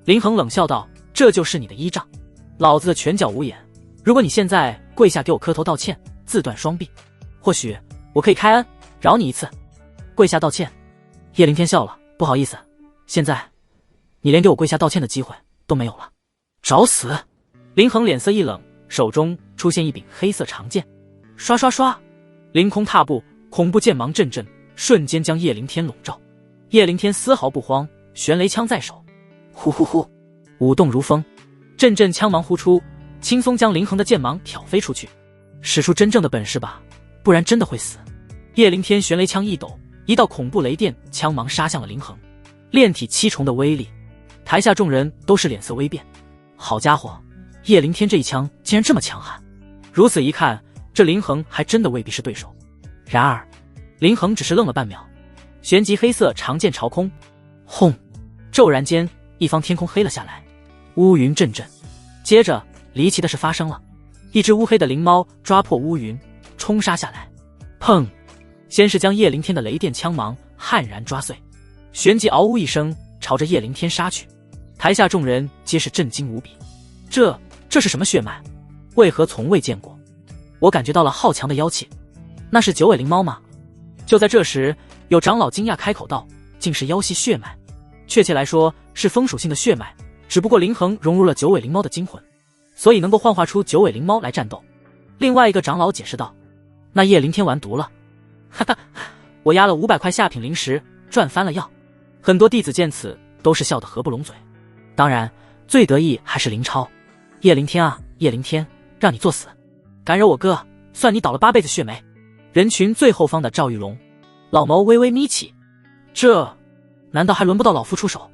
林恒冷笑道：“这就是你的依仗？老子的拳脚无眼，如果你现在跪下给我磕头道歉，自断双臂，或许我可以开恩饶你一次。”跪下道歉？叶灵天笑了：“不好意思，现在你连给我跪下道歉的机会都没有了。”找死！林恒脸色一冷，手中出现一柄黑色长剑，刷刷刷，凌空踏步恐怖剑芒阵阵，瞬间将叶灵天笼罩。叶灵天丝毫不慌，玄雷枪在手，呼呼呼，舞动如风，阵阵枪芒呼出，轻松将林恒的剑芒挑飞出去。使出真正的本事吧，不然真的会死。叶灵天玄雷枪一抖，一道恐怖雷电枪芒杀向了林恒。炼体7重的威力，台下众人都是脸色微变。好家伙，叶灵天这一枪竟然这么强悍！如此一看，这林恒还真的未必是对手。然而，林恒只是愣了半秒，旋即黑色长剑朝空，轰！骤然间，一方天空黑了下来，乌云阵阵。接着，离奇的事发生了，一只乌黑的灵猫抓破乌云，冲杀下来。砰！先是将叶灵天的雷电枪芒悍然抓碎，旋即嗷呜一声朝着叶灵天杀去。台下众人皆是震惊无比，这是什么血脉？为何从未见过？我感觉到了好强的妖气，那是九尾灵猫吗？就在这时，有长老惊讶开口道：“竟是妖系血脉，确切来说是风属性的血脉，只不过林恒融入了九尾灵猫的精魂，所以能够幻化出九尾灵猫来战斗。”另外一个长老解释道：“那叶灵天完犊了，哈哈，我压了500块下品灵石，赚翻了药。”很多弟子见此都是笑得合不拢嘴。当然，最得意还是林超。叶灵天啊，叶灵天，让你作死！敢惹我哥，算你倒了8辈子血霉！人群最后方的赵玉龙，老眸微微眯起，这难道还轮不到老夫出手？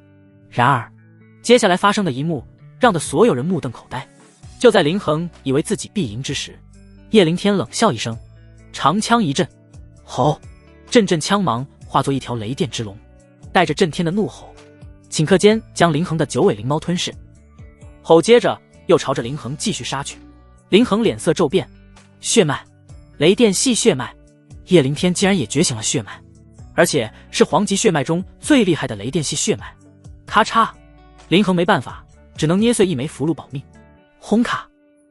然而，接下来发生的一幕让得所有人目瞪口呆。就在林恒以为自己必赢之时，叶灵天冷笑一声，长枪一震，吼！阵阵枪芒化作一条雷电之龙，带着震天的怒吼，顷刻间将林恒的九尾灵猫吞噬。吼接着又朝着林恒继续杀去。林恒脸色骤变，血脉，雷电系血脉，叶灵天竟然也觉醒了血脉，而且是黄级血脉中最厉害的雷电系血脉。咔嚓，林恒没办法，只能捏碎一枚符箓保命。轰卡，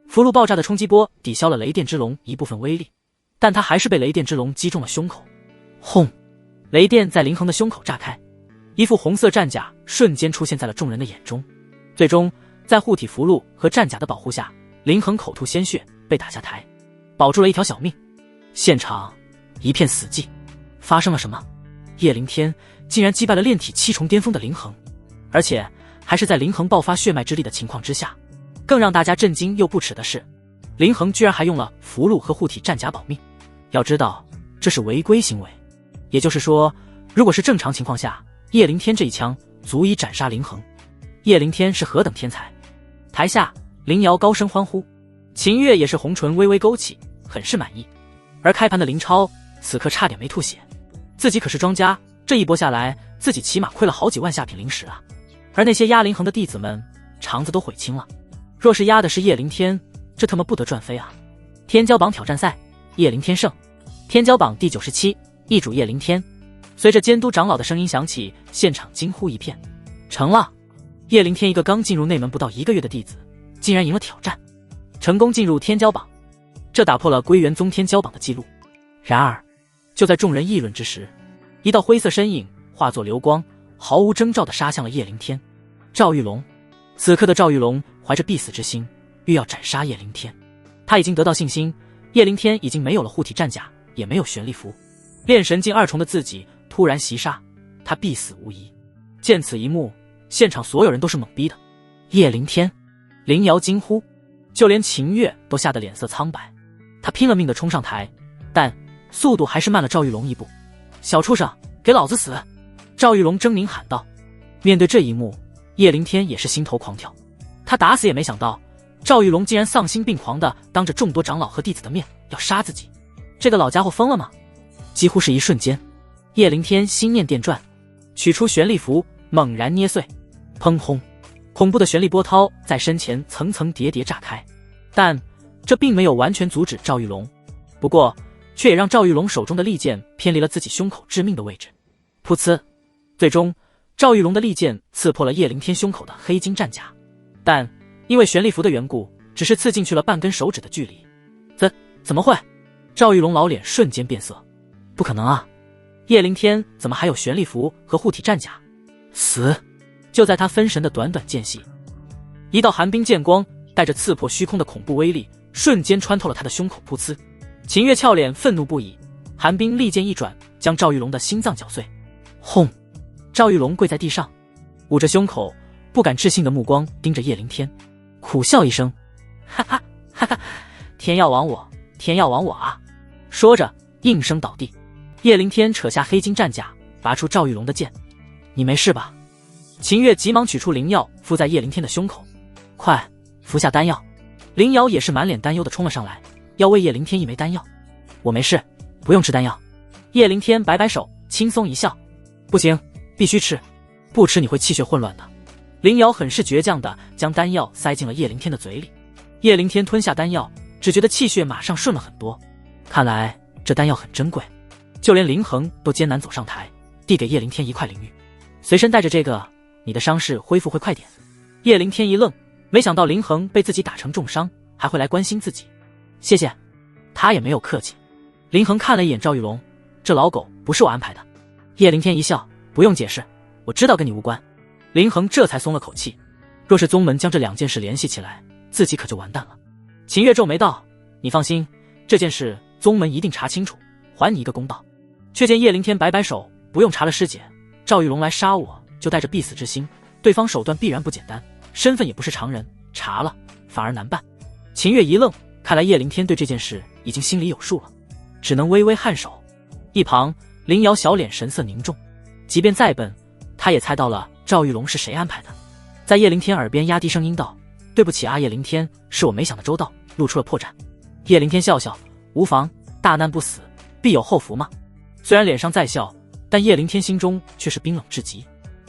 符箓爆炸的冲击波抵消了雷电之龙一部分威力，但他还是被雷电之龙击中了胸口。轰，雷电在林恒的胸口炸开，一副红色战甲瞬间出现在了众人的眼中。最终，在护体符箓和战甲的保护下，林恒口吐鲜血，被打下台，保住了一条小命。现场一片死寂。发生了什么？叶灵天竟然击败了炼体7重巅峰的林恒，而且还是在林恒爆发血脉之力的情况之下。更让大家震惊又不耻的是，林恒居然还用了符箓和护体战甲保命。要知道，这是违规行为。也就是说，如果是正常情况下，叶灵天这一枪足以斩杀林恒。叶灵天是何等天才！台下，林瑶高声欢呼，秦月也是红唇微微勾起，很是满意。而开盘的林超此刻差点没吐血，自己可是庄家，这一波下来，自己起码亏了好几万下品灵石啊！而那些压林恒的弟子们，肠子都悔青了。若是压的是叶灵天，这他妈不得赚飞啊！天骄榜挑战赛，叶灵天胜。天骄榜第97，易主叶灵天。随着监督长老的声音响起，现场惊呼一片。成了！叶灵天一个刚进入内门不到1个月的弟子，竟然赢了挑战，成功进入天骄榜，这打破了归元宗天骄榜的记录。然而，就在众人议论之时，一道灰色身影化作流光，毫无征兆地杀向了叶灵天。赵玉龙。此刻的赵玉龙怀着必死之心，欲要斩杀叶灵天。他已经得到信心，叶灵天已经没有了护体战甲，也没有玄力符，炼神境2重的自己突然袭杀，他必死无疑。见此一幕，现场所有人都是懵逼的。叶灵天，林瑶惊呼，就连秦月都吓得脸色苍白。他拼了命地冲上台，但速度还是慢了赵玉龙一步。小畜生，给老子死！赵玉龙狰狞喊道。面对这一幕，叶灵天也是心头狂跳，他打死也没想到赵玉龙竟然丧心病狂地当着众多长老和弟子的面要杀自己，这个老家伙疯了吗？几乎是一瞬间，叶灵天心念电转，取出玄力符猛然捏碎，砰轰，恐怖的玄力波涛在身前层层叠叠炸开，但这并没有完全阻止赵玉龙，不过却也让赵玉龙手中的利剑偏离了自己胸口致命的位置。噗呲，最终赵玉龙的利剑刺破了叶灵天胸口的黑金战甲，但因为玄力符的缘故，只是刺进去了半根手指的距离。怎么会？赵玉龙老脸瞬间变色，不可能啊！叶灵天怎么还有玄力符和护体战甲？死！就在他分神的短短间隙，一道寒冰剑光带着刺破虚空的恐怖威力，瞬间穿透了他的胸口。噗呲！秦月俏脸愤怒不已，寒冰利剑一转，将赵玉龙的心脏绞碎。轰！赵玉龙跪在地上，捂着胸口，不敢置信的目光盯着叶灵天，苦笑一声：“哈哈哈哈，天要亡我，天要亡我啊！”说着应声倒地。叶灵天扯下黑金战甲，拔出赵玉龙的剑：“你没事吧？”秦月急忙取出灵药，敷在叶灵天的胸口：“快服下丹药。”林瑶也是满脸担忧的冲了上来，要喂叶灵天一枚丹药。“我没事，不用吃丹药。”叶灵天摆摆手，轻松一笑：“不行，必须吃，不吃你会气血混乱的。”林瑶很是倔强的将丹药塞进了叶灵天的嘴里。叶灵天吞下丹药，只觉得气血马上顺了很多。看来这丹药很珍贵，就连林恒都艰难走上台，递给叶灵天一块灵玉，随身带着这个，你的伤势恢复会快点。叶灵天一愣，没想到林恒被自己打成重伤，还会来关心自己。谢谢。他也没有客气。林恒看了一眼赵玉龙，这老狗不是我安排的。叶灵天一笑，不用解释，我知道跟你无关。林恒这才松了口气，若是宗门将这两件事联系起来，自己可就完蛋了。秦月皱眉道：“你放心，这件事宗门一定查清楚，还你一个公道。”却见叶灵天摆摆手：“不用查了，师姐，赵玉龙来杀我就带着必死之心，对方手段必然不简单，身份也不是常人，查了反而难办。”秦月一愣，看来叶灵天对这件事已经心里有数了，只能微微颔首。一旁林瑶小脸神色凝重，即便再笨，他也猜到了赵玉龙是谁安排的，在叶灵天耳边压低声音道：“对不起啊，叶灵天，是我没想得周到，露出了破绽。”叶灵天笑笑：“无妨，大难不死，必有后福嘛。”虽然脸上在笑，但叶灵天心中却是冰冷至极，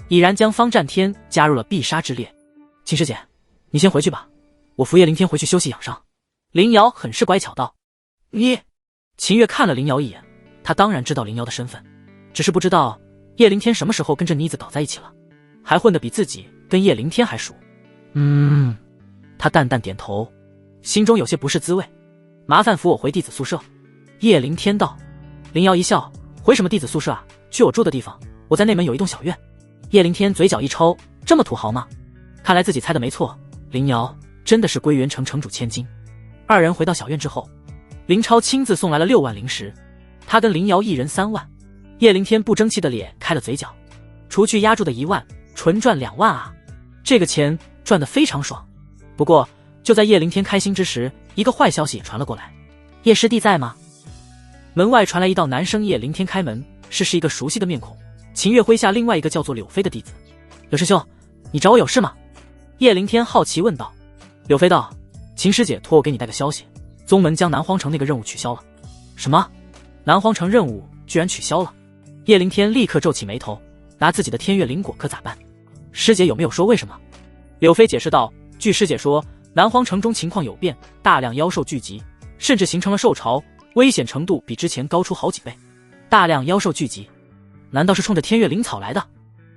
已然将方战天加入了必杀之列。“秦师姐，你先回去吧，我扶叶灵天回去休息养伤。”林瑶很是乖巧道。“你……”秦月看了林瑶一眼，他当然知道林瑶的身份，只是不知道叶灵天什么时候跟这妮子搞在一起了，还混得比自己跟叶灵天还熟。他淡淡点头，心中有些不是滋味。“麻烦扶我回弟子宿舍。”叶灵天道。林瑶一笑：“回什么弟子宿舍啊？去我住的地方，我在内门有一栋小院。”叶灵天嘴角一抽：“这么土豪吗？”看来自己猜的没错，林瑶真的是归元城城主千金。二人回到小院之后，林超亲自送来了6万灵石，他跟林瑶一人3万。叶灵天不争气的脸开了嘴角，除去压住的1万，纯赚2万啊！这个钱赚得非常爽。不过就在叶灵天开心之时，一个坏消息也传了过来：“叶师弟在吗？”门外传来一道男声。叶灵天开门，是一个熟悉的面孔，秦月麾下另外一个叫做柳飞的弟子。“柳师兄，你找我有事吗？”叶灵天好奇问道。柳飞道：“秦师姐托我给你带个消息，宗门将南荒城那个任务取消了。”“什么？南荒城任务居然取消了？”叶灵天立刻皱起眉头，拿自己的天月灵果可咋办？师姐有没有说为什么？柳飞解释道：“据师姐说，南荒城中情况有变，大量妖兽聚集，甚至形成了兽潮，危险程度比之前高出好几倍。”“大量妖兽聚集，难道是冲着天月灵草来的？”“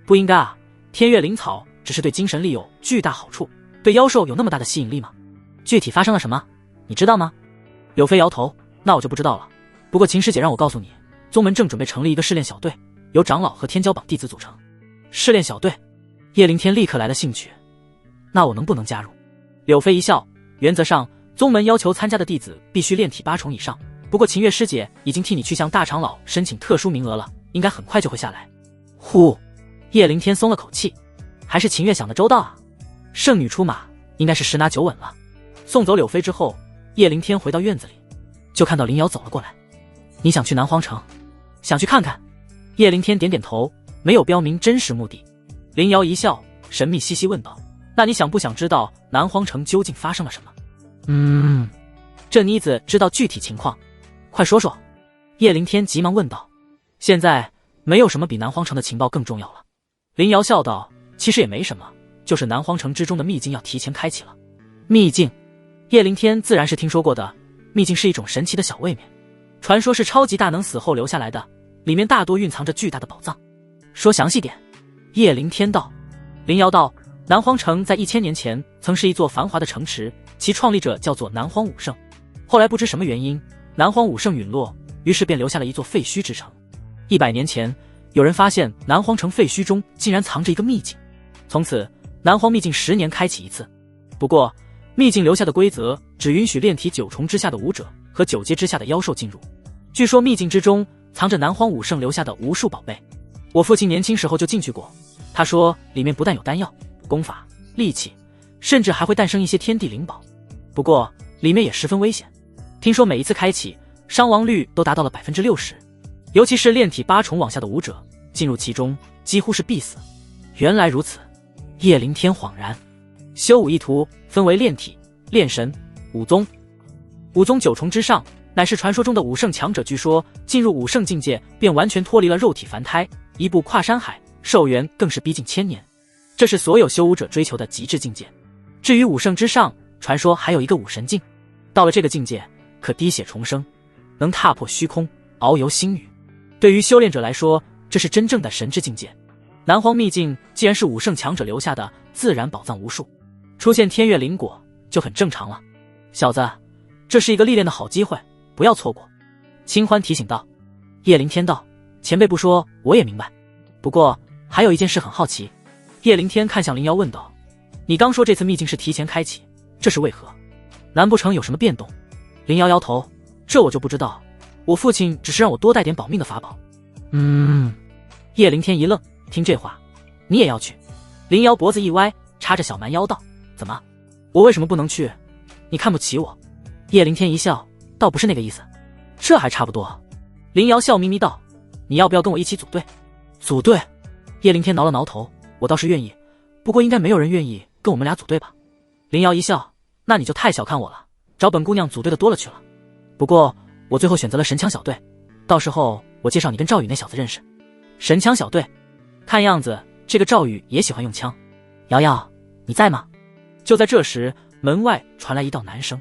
不应该啊，天月灵草只是对精神力有巨大好处，对妖兽有那么大的吸引力吗？具体发生了什么，你知道吗？”柳飞摇头：“那我就不知道了。不过秦师姐让我告诉你，宗门正准备成立一个试炼小队，由长老和天骄榜弟子组成。”“试炼小队？”叶灵天立刻来了兴趣：“那我能不能加入？”柳飞一笑：“原则上，宗门要求参加的弟子必须炼体8重以上。不过秦月师姐已经替你去向大长老申请特殊名额了，应该很快就会下来。”呼，叶灵天松了口气，还是秦月想得周到啊！圣女出马，应该是十拿9稳了。送走柳飞之后，叶灵天回到院子里，就看到林瑶走了过来。“你想去南荒城？”“想去看看。”叶灵天点点头，没有标明真实目的。林瑶一笑，神秘兮兮问道：“那你想不想知道南荒城究竟发生了什么？”“这妮子知道具体情况，快说说。”叶灵天急忙问道。“现在没有什么比南荒城的情报更重要了。”林瑶笑道：“其实也没什么，就是南荒城之中的秘境要提前开启了。”“秘境？”叶灵天自然是听说过的，秘境是一种神奇的小位面，传说是超级大能死后留下来的，里面大多蕴藏着巨大的宝藏。说详细点。”叶灵天道。林瑶道：“南荒城在1000年前曾是一座繁华的城池，其创立者叫做南荒武圣。后来不知什么原因，南荒武圣陨落，于是便留下了一座废墟之城。100年前，有人发现南荒城废墟中竟然藏着一个秘境，从此南荒秘境10年开启一次。不过秘境留下的规则只允许炼体9重之下的武者和9阶之下的妖兽进入，据说秘境之中藏着南荒武圣留下的无数宝贝，我父亲年轻时候就进去过。他说里面不但有丹药、功法、利器，甚至还会诞生一些天地灵宝。不过里面也十分危险，听说每一次开启，伤亡率都达到了60%，尤其是炼体8重往下的武者，进入其中几乎是必死。原来如此，叶灵天恍然。修武一途分为炼体、炼神、武宗。武宗9重之上，乃是传说中的武圣强者。据说进入武圣境界，便完全脱离了肉体凡胎，一步跨山海，寿元更是逼近1000年。这是所有修武者追求的极致境界。至于武圣之上，传说还有一个武神境，到了这个境界，可滴血重生，能踏破虚空，遨游星宇。对于修炼者来说，这是真正的神之境界。南荒秘境既然是武圣强者留下的，自然宝藏无数，出现天月灵果就很正常了。小子，这是一个历练的好机会，不要错过。清欢提醒道。叶灵天道：前辈不说我也明白，不过还有一件事很好奇。叶灵天看向林瑶问道：你刚说这次秘境是提前开启，这是为何？难不成有什么变动？林瑶摇头：这我就不知道，我父亲只是让我多带点保命的法宝。叶灵天一愣，听这话你也要去？林瑶脖子一歪，插着小蛮腰道：怎么，我为什么不能去？你看不起我？叶灵天一笑，倒不是那个意思，这还差不多。林瑶笑眯眯道：你要不要跟我一起组队？组队？叶灵天挠了挠头：我倒是愿意，不过应该没有人愿意跟我们俩组队吧？林瑶一笑：那你就太小看我了，找本姑娘组队的多了去了。不过我最后选择了神枪小队，到时候我介绍你跟赵宇那小子认识。神枪小队？看样子这个赵宇也喜欢用枪。瑶瑶，你在吗？就在这时，门外传来一道男声：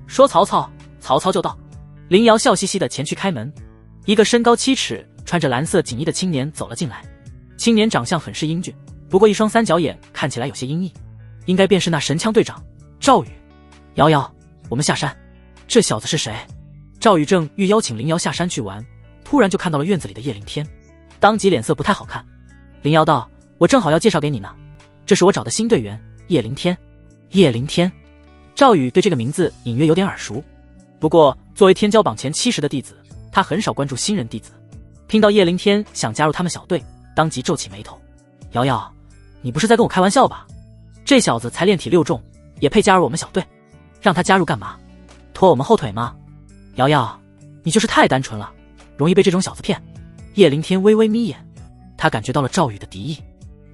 说曹操，曹操就到。林瑶笑嘻嘻地前去开门，一个身高7尺、穿着蓝色锦衣的青年走了进来。青年长相很是英俊，不过一双三角眼看起来有些阴翳，应该便是那神枪队长赵宇。瑶瑶，我们下山。这小子是谁？赵宇正欲邀请林瑶下山去玩，突然就看到了院子里的叶灵天，当即脸色不太好看。林瑶道：我正好要介绍给你呢，这是我找的新队员叶灵天。叶灵天？赵宇对这个名字隐约有点耳熟，不过作为天骄榜前70的弟子，他很少关注新人弟子。听到叶灵天想加入他们小队，当即皱起眉头。瑶瑶，你不是在跟我开玩笑吧？这小子才炼体6重，也配加入我们小队？让他加入干嘛？拖我们后腿吗？瑶瑶，你就是太单纯了，容易被这种小子骗。叶灵天微微眯眼，他感觉到了赵宇的敌意。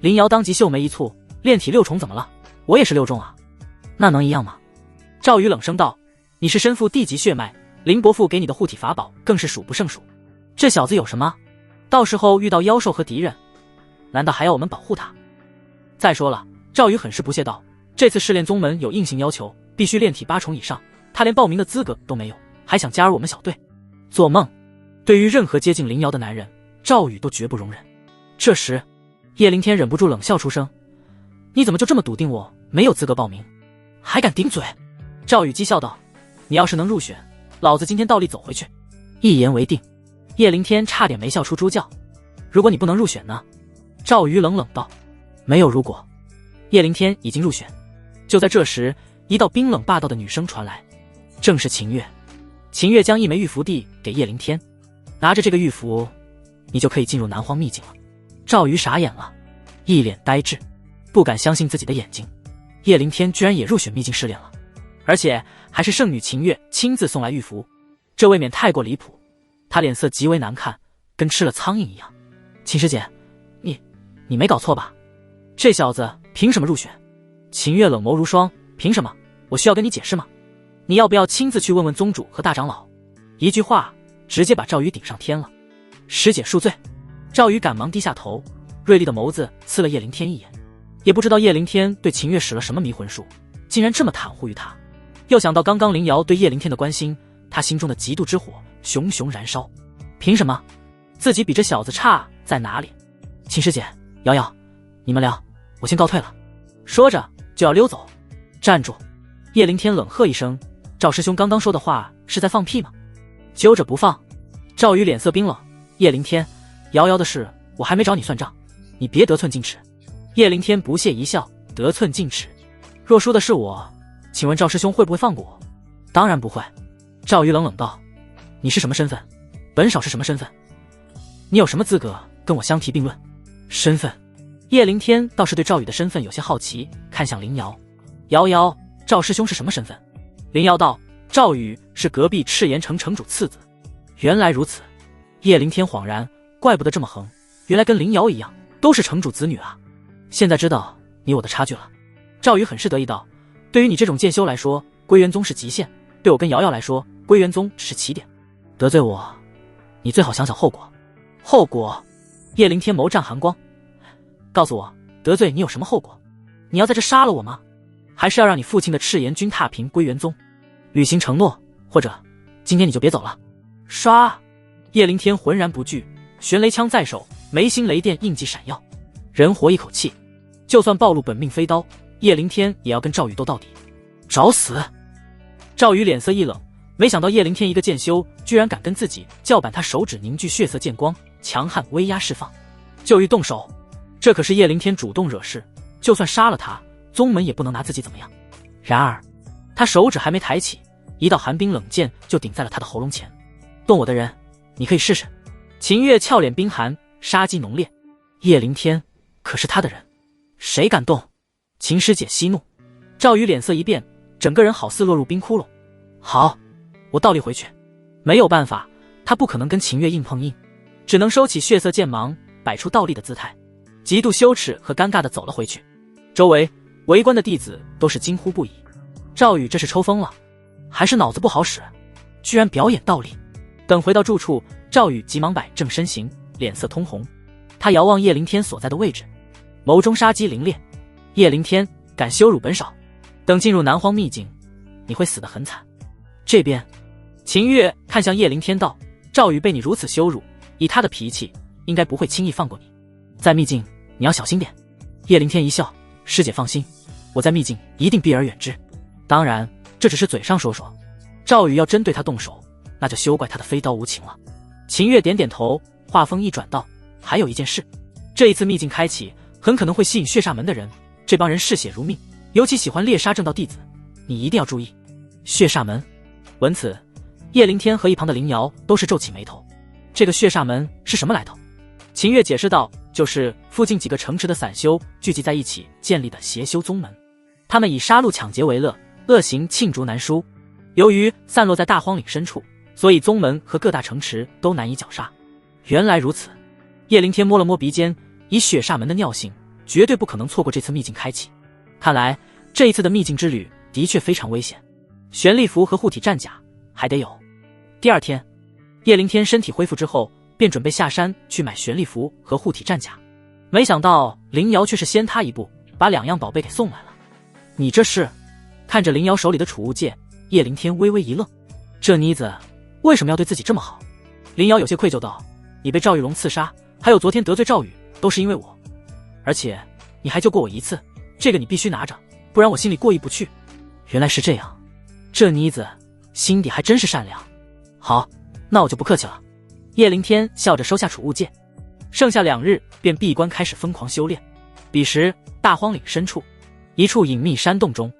林瑶当即秀眉一蹙：炼体6重怎么了？我也是6重啊，那能一样吗？赵宇冷声道：你是身负地级血脉，林伯父给你的护体法宝更是数不胜数，这小子有什么？到时候遇到妖兽和敌人，难道还要我们保护他？再说了，赵宇很是不屑道：这次试炼宗门有硬性要求，必须炼体8重以上，他连报名的资格都没有，还想加入我们小队？做梦！对于任何接近林瑶的男人，赵宇都绝不容忍。这时叶灵天忍不住冷笑出声：你怎么就这么笃定我没有资格报名，还敢顶嘴？赵宇讥笑道：你要是能入选，老子今天倒立走回去。一言为定。叶灵天差点没笑出猪叫。如果你不能入选呢？赵宇冷冷道：没有如果。叶灵天已经入选。就在这时，一道冰冷霸道的女声传来，正是秦月。秦月将一枚玉符递给叶灵天：拿着这个玉符，你就可以进入南荒秘境了。赵宇傻眼了，一脸呆滞，不敢相信自己的眼睛。叶灵天居然也入选秘境试炼了，而且还是圣女秦月亲自送来玉符，这未免太过离谱。他脸色极为难看，跟吃了苍蝇一样。秦师姐，你没搞错吧？这小子凭什么入选？秦月冷眸如霜：凭什么？我需要跟你解释吗？你要不要亲自去问问宗主和大长老？一句话直接把赵宇顶上天了。师姐恕罪。赵宇赶忙低下头，锐利的眸子刺了叶灵天一眼。也不知道叶灵天对秦月使了什么迷魂术，竟然这么袒护于他。又想到刚刚林瑶对叶灵天的关心，他心中的嫉妒之火熊熊燃烧。凭什么？自己比这小子差在哪里？秦师姐，瑶瑶，你们聊，我先告退了。说着就要溜走。站住！叶灵天冷喝一声：赵师兄刚刚说的话是在放屁吗？揪着不放。赵宇脸色冰冷：叶灵天，瑶瑶的事我还没找你算账，你别得寸进尺。叶灵天不屑一笑：得寸进尺？若输的是我，请问赵师兄会不会放过我？当然不会。赵宇冷冷道：你是什么身份？本少是什么身份？你有什么资格跟我相提并论？身份？叶灵天倒是对赵宇的身份有些好奇，看向林瑶。瑶，赵师兄是什么身份？林瑶道：赵宇是隔壁赤岩城城主次子。原来如此。叶灵天恍然，怪不得这么横，原来跟林瑶一样，都是城主子女啊。现在知道你我的差距了。赵宇很是得意道：对于你这种剑修来说，归元宗是极限，对我跟瑶瑶来说，归元宗只是起点。得罪我，你最好想想后果。后果？叶灵天眸绽寒光，告诉我，得罪你有什么后果？你要在这杀了我吗？还是要让你父亲的赤炎军踏平归元宗？履行承诺，或者今天你就别走了。杀！叶灵天浑然不惧，玄雷枪在手，眉心雷电印记闪耀，人活一口气，就算暴露本命飞刀，叶灵天也要跟赵宇斗到底。找死！赵宇脸色一冷，没想到叶灵天一个剑修居然敢跟自己叫板，他手指凝聚血色剑光，强悍威压释放，就欲动手。这可是叶灵天主动惹事，就算杀了他，宗门也不能拿自己怎么样。然而他手指还没抬起，一道寒冰冷剑就顶在了他的喉咙前。动我的人，你可以试试。秦月俏脸冰寒，杀机浓烈。叶灵天可是他的人，谁敢动？秦师姐息怒。赵宇脸色一变，整个人好似落入冰窟窿。好，我倒立回去。没有办法，他不可能跟秦月硬碰硬，只能收起血色剑芒，摆出倒立的姿态，极度羞耻和尴尬地走了回去。周围围观的弟子都是惊呼不已。赵宇这是抽风了，还是脑子不好使？居然表演倒立。等回到住处，赵宇急忙摆正身形，脸色通红。他遥望叶灵天所在的位置，眸中杀机凌冽。叶灵天敢羞辱本少，等进入南荒秘境，你会死得很惨。这边，秦月看向叶灵天道：赵宇被你如此羞辱，以他的脾气，应该不会轻易放过你。在秘境，你要小心点。叶灵天一笑：师姐放心，我在秘境一定避而远之。当然，这只是嘴上说说。赵宇要真对他动手，那就休怪他的飞刀无情了。秦月点点头，话锋一转道：还有一件事，这一次秘境开启，很可能会吸引血煞门的人，这帮人嗜血如命，尤其喜欢猎杀正道弟子，你一定要注意。血煞门。闻此，叶灵天和一旁的林瑶都是皱起眉头。这个血煞门是什么来头？秦月解释道：就是附近几个城池的散修聚集在一起建立的邪修宗门，他们以杀戮抢劫为乐，恶行罄竹难书。由于散落在大荒岭深处，所以宗门和各大城池都难以绞杀。原来如此。叶灵天摸了摸鼻尖，以血煞门的尿性，绝对不可能错过这次秘境开启。看来这一次的秘境之旅的确非常危险。玄力符和护体战甲还得有。第二天，叶灵天身体恢复之后，便准备下山去买玄力符和护体战甲。没想到林瑶却是先他一步，把两样宝贝给送来了。你这是？看着林瑶手里的储物戒，叶灵天微微一愣，这妮子为什么要对自己这么好？林瑶有些愧疚道：你被赵玉龙刺杀，还有昨天得罪赵宇，都是因为我，而且你还救过我一次，这个你必须拿着，不然我心里过意不去。原来是这样，这妮子心底还真是善良。好，那我就不客气了。叶灵天笑着收下储物戒，剩下2日便闭关开始疯狂修炼。彼时大荒岭深处，一处隐秘山洞中，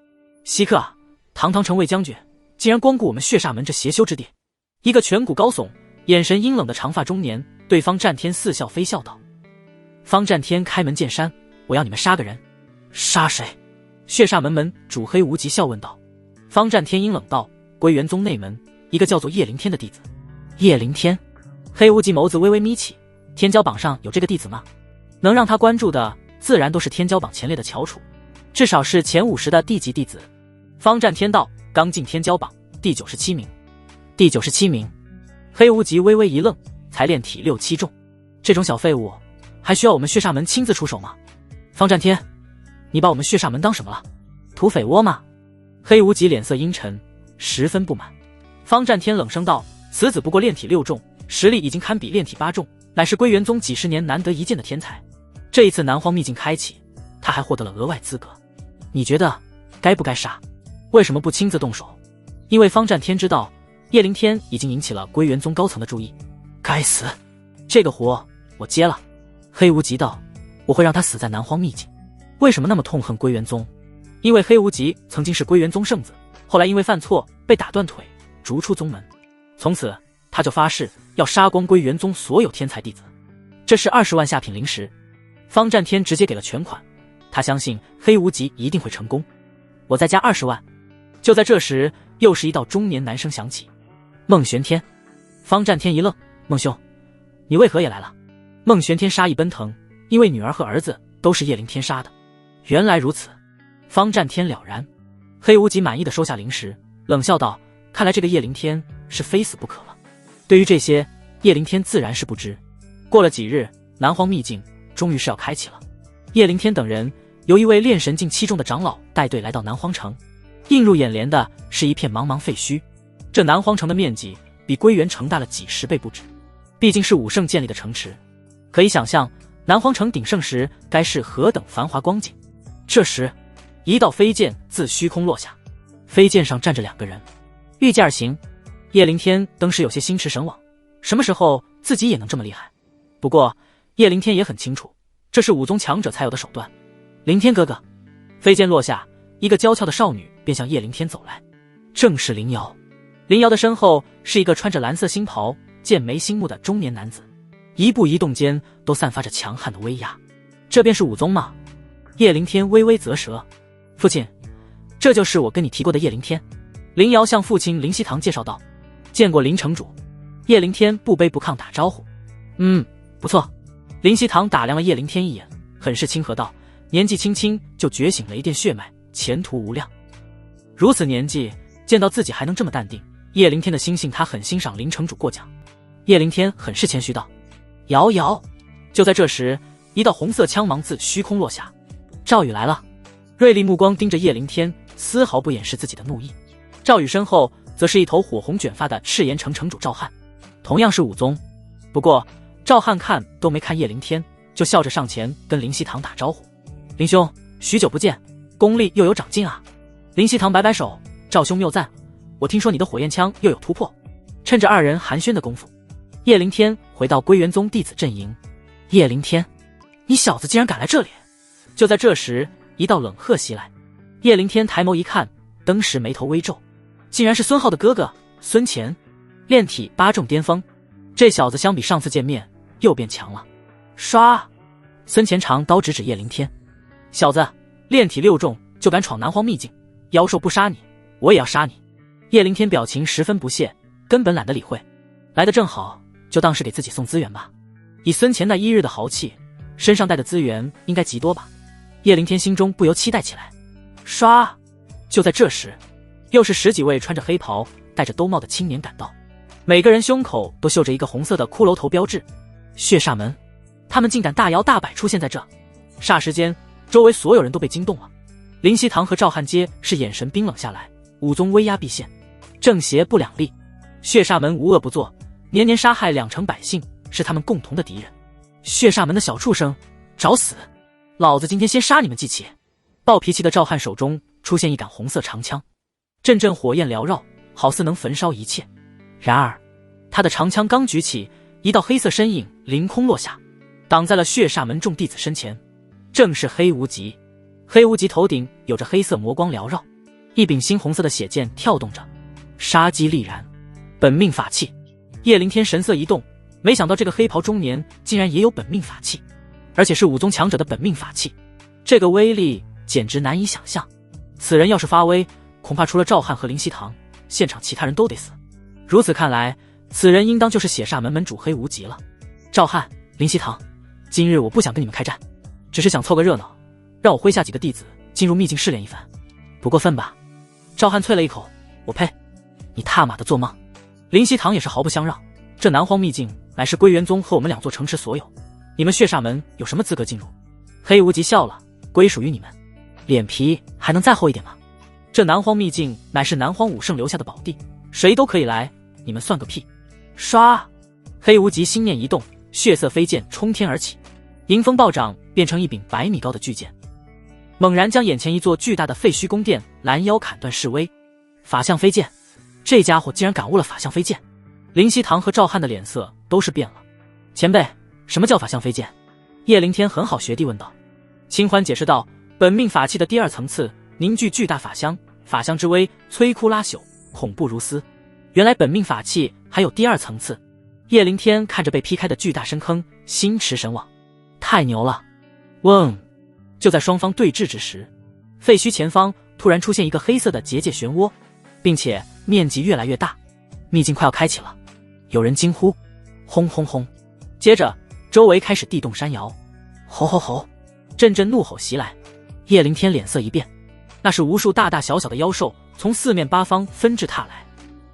稀客啊，堂堂城卫将军竟然光顾我们血煞门这邪修之地。一个颧骨高耸，眼神阴冷的长发中年对方战天似笑非笑道：方战天开门见山，我要你们杀个人。杀谁？血煞门门主黑无极笑问道。方战天阴冷道：归元宗内门一个叫做叶灵天的弟子。叶灵天？黑无极眸子微微眯起，天骄榜上有这个弟子吗？能让他关注的自然都是天骄榜前列的翘楚，至少是前50的地级弟子。方战天道：刚进天骄榜第97名。第97名。黑无极微微一愣，才炼体6、7重，这种小废物还需要我们血煞门亲自出手吗？方战天，你把我们血煞门当什么了？土匪窝吗？黑无极脸色阴沉，十分不满。方战天冷声道：此子不过炼体6重，实力已经堪比炼体8重，乃是归元宗几十年难得一见的天才。这一次南荒秘境开启，他还获得了额外资格。你觉得该不该杀？为什么不亲自动手？因为方战天知道叶灵天已经引起了归元宗高层的注意。该死，这个活我接了。黑无极道：我会让他死在南荒秘境。为什么那么痛恨归元宗？因为黑无极曾经是归元宗圣子，后来因为犯错被打断腿，逐出宗门。从此他就发誓要杀光归元宗所有天才弟子。这是20万下品灵石，方战天直接给了全款，他相信黑无极一定会成功。我再加20万。就在这时，又是一道中年男声响起：孟玄天。方战天一愣：孟兄，你为何也来了？孟玄天杀意奔腾，因为女儿和儿子都是叶灵天杀的。原来如此，方战天了然。黑无极满意的收下灵石，冷笑道：看来这个叶灵天是非死不可了。对于这些，叶灵天自然是不知。过了几日，南荒秘境终于是要开启了。叶灵天等人由一位炼神境7重的长老带队来到南荒城，映入眼帘的是一片茫茫废墟。这南荒城的面积比归元城大了几10倍不止，毕竟是武圣建立的城池，可以想象南荒城鼎盛时该是何等繁华光景。这时，一道飞剑自虚空落下，飞剑上站着2个人，御剑而行。叶灵天当时有些心驰神往，什么时候自己也能这么厉害？不过叶灵天也很清楚，这是武宗强者才有的手段。灵天哥哥。飞剑落下，一个娇俏的少女便向叶灵天走来，正是林瑶。林瑶的身后是一个穿着蓝色星袍、剑眉星目的中年男子，一步一动间都散发着强悍的威压。这便是武宗吗？叶灵天微微啧舌。父亲，这就是我跟你提过的叶灵天。林瑶向父亲林希堂介绍道。见过林城主。叶灵天不卑不亢打招呼。不错。林希堂打量了叶灵天一眼，很是亲和道：年纪轻轻就觉醒雷电血脉，前途无量。如此年纪见到自己还能这么淡定，叶灵天的心性他很欣赏林城主过奖。叶灵天很是谦虚道：瑶瑶。就在这时，一道红色枪芒自虚空落下。赵宇来了。锐利目光盯着叶灵天，丝毫不掩饰自己的怒意。赵宇身后则是一头火红卷发的赤炎城城主赵翰，同样是武宗。不过赵翰看都没看叶灵天，就笑着上前跟林希堂打招呼：林兄，许久不见，功力又有长进啊。林希堂摆摆手：赵兄谬赞，我听说你的火焰枪又有突破。趁着2人寒暄的功夫，叶灵天回到归元宗弟子阵营。叶灵天，你小子竟然敢来这里！就在这时，一道冷喝袭来。叶灵天抬眸一看，当时眉头微皱，竟然是孙浩的哥哥孙乾，炼体8重巅峰。这小子相比上次见面又变强了。唰！孙乾长刀直指叶灵天：小子，炼体6重就敢闯南荒秘境，妖兽不杀你，我也要杀你。叶灵天表情十分不屑，根本懒得理会。来得正好，就当是给自己送资源吧。以孙乾那1日的豪气，身上带的资源应该极多吧。叶灵天心中不由期待起来。唰！就在这时，又是10几位穿着黑袍、戴着兜帽的青年赶到，每个人胸口都绣着一个红色的骷髅头标志。血煞门，他们竟敢大摇大摆出现在这。霎时间，周围所有人都被惊动了。林希堂和赵汉皆是眼神冰冷下来。武宗威压毕现，正邪不两立。血煞门无恶不作，年年杀害2成百姓，是他们共同的敌人。血煞门的小畜生，找死！老子今天先杀你们祭旗！暴脾气的赵汉手中出现一杆红色长枪，阵阵火焰缭绕，好似能焚烧一切。然而他的长枪刚举起，一道黑色身影凌空落下，挡在了血煞门众弟子身前。正是黑无极。黑无极头顶有着黑色魔光缭绕，一柄猩红色的血剑跳动着，杀机厉然。本命法器。叶灵天神色一动，没想到这个黑袍中年竟然也有本命法器，而且是武宗强者的本命法器，这个威力简直难以想象。此人要是发威，恐怕除了赵汉和林希堂，现场其他人都得死。如此看来，此人应当就是血煞门门主黑无极了。赵汉、林希堂，今日我不想跟你们开战，只是想凑个热闹，让我麾下几个弟子进入秘境试炼一番，不过分吧？赵汉啐了一口：我呸！你他妈的做梦！林希堂也是毫不相让，这南荒秘境乃是归元宗和我们2座城池所有，你们血煞门有什么资格进入？黑无极笑了：归属于你们，脸皮还能再厚一点吗？这南荒秘境乃是南荒武圣留下的宝地，谁都可以来，你们算个屁！唰！黑无极心念一动，血色飞剑冲天而起，迎风暴涨，变成一柄100米高的巨剑，猛然将眼前一座巨大的废墟宫殿拦腰砍断示威。法相飞剑，这家伙竟然感悟了法相飞剑！林希堂和赵汉的脸色都是变了。前辈，什么叫法相飞剑？叶灵天很好学弟问道。清欢解释道：本命法器的第2层次，凝聚巨大法相，法相之威摧枯拉朽，恐怖如斯。原来本命法器还有第2层次。叶灵天看着被劈开的巨大深坑，心驰神往，太牛了！嗡！就在双方对峙之时，废墟前方突然出现一个黑色的结界漩涡，并且面积越来越大，秘境快要开启了。有人惊呼：轰轰轰！接着周围开始地动山摇，吼吼吼！阵阵怒吼袭来。叶灵天脸色一变，那是无数大大小小的妖兽从四面八方纷至沓来，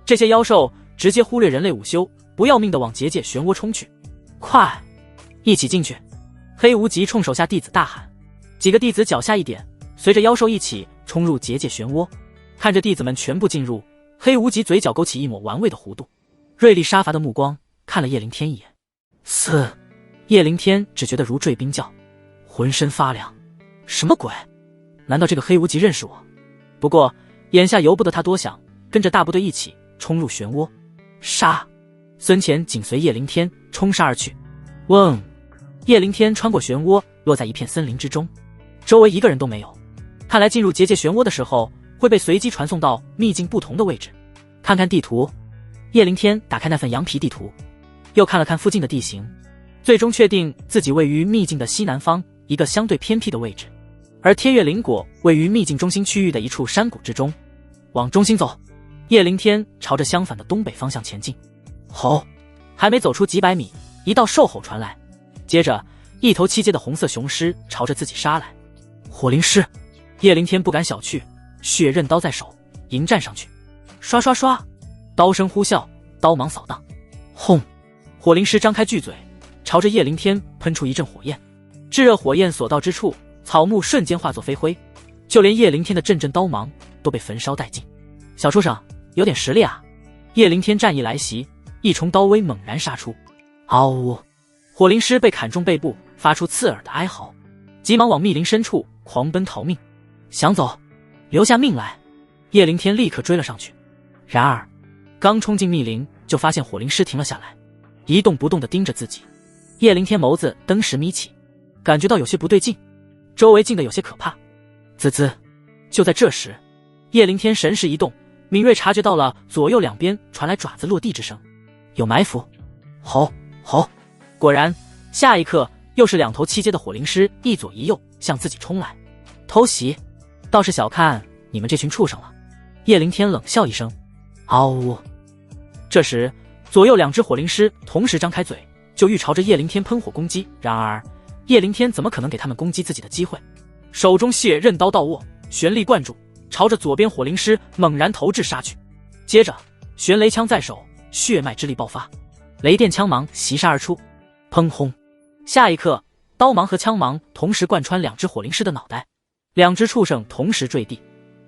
这些妖兽直接忽略人类午休，不要命地往结界漩涡冲去。快，一起进去！黑无极冲手下弟子大喊，几个弟子脚下一点，随着妖兽一起冲入结界漩涡。看着弟子们全部进入，黑无极嘴角勾起一抹玩味的弧度，锐利杀伐的目光看了叶灵天一眼。嘶！叶灵天只觉得如坠冰窖，浑身发凉。什么鬼？难道这个黑无极认识我？不过眼下由不得他多想，跟着大部队一起冲入漩涡。杀！孙乾紧随叶灵天冲杀而去。嗡！叶灵天穿过漩涡，落在一片森林之中，周围一个人都没有。看来进入结界漩涡的时候，会被随机传送到秘境不同的位置。看看地图，叶灵天打开那份羊皮地图，又看了看附近的地形，最终确定自己位于秘境的西南方一个相对偏僻的位置，而天月灵果位于秘境中心区域的一处山谷之中。往中心走，叶灵天朝着相反的东北方向前进。吼！还没走出几百米，一道兽吼传来，接着一头七阶的红色雄狮朝着自己杀来。火灵狮！叶灵天不敢小觑，血刃刀在手，迎战上去。刷刷刷，刀声呼啸，刀芒扫荡。轰！火灵狮张开巨嘴，朝着叶灵天喷出一阵火焰，炙热火焰所到之处，草木瞬间化作飞灰，就连叶灵天的阵阵刀芒都被焚烧殆尽。小畜生，有点实力啊！叶灵天战意来袭，一重刀威猛然杀出。嗷呜！火灵狮被砍中背部，发出刺耳的哀嚎，急忙往密林深处狂奔逃命。想走，留下命来！叶灵天立刻追了上去。然而刚冲进密林，就发现火灵狮停了下来，一动不动地盯着自己。叶灵天眸子登时眯起，感觉到有些不对劲，周围静得有些可怕。滋滋！就在这时，叶灵天神识一动，敏锐察觉到了左右两边传来爪子落地之声，有埋伏。吼吼！果然，下一刻又是两头七阶的火灵狮一左一右向自己冲来。偷袭！倒是小看你们这群畜生了。叶灵天冷笑一声。嗷呜！这时左右两只火灵狮同时张开嘴，就欲朝着叶灵天喷火攻击。然而叶灵天怎么可能给他们攻击自己的机会？手中血刃刀倒握，玄力灌注，朝着左边火灵狮猛然投掷杀去。接着玄雷枪在手，血脉之力爆发，雷电枪芒袭杀而出。砰轰！下一刻，刀芒和枪芒同时贯穿两只火灵狮的脑袋，两只畜生同时坠地，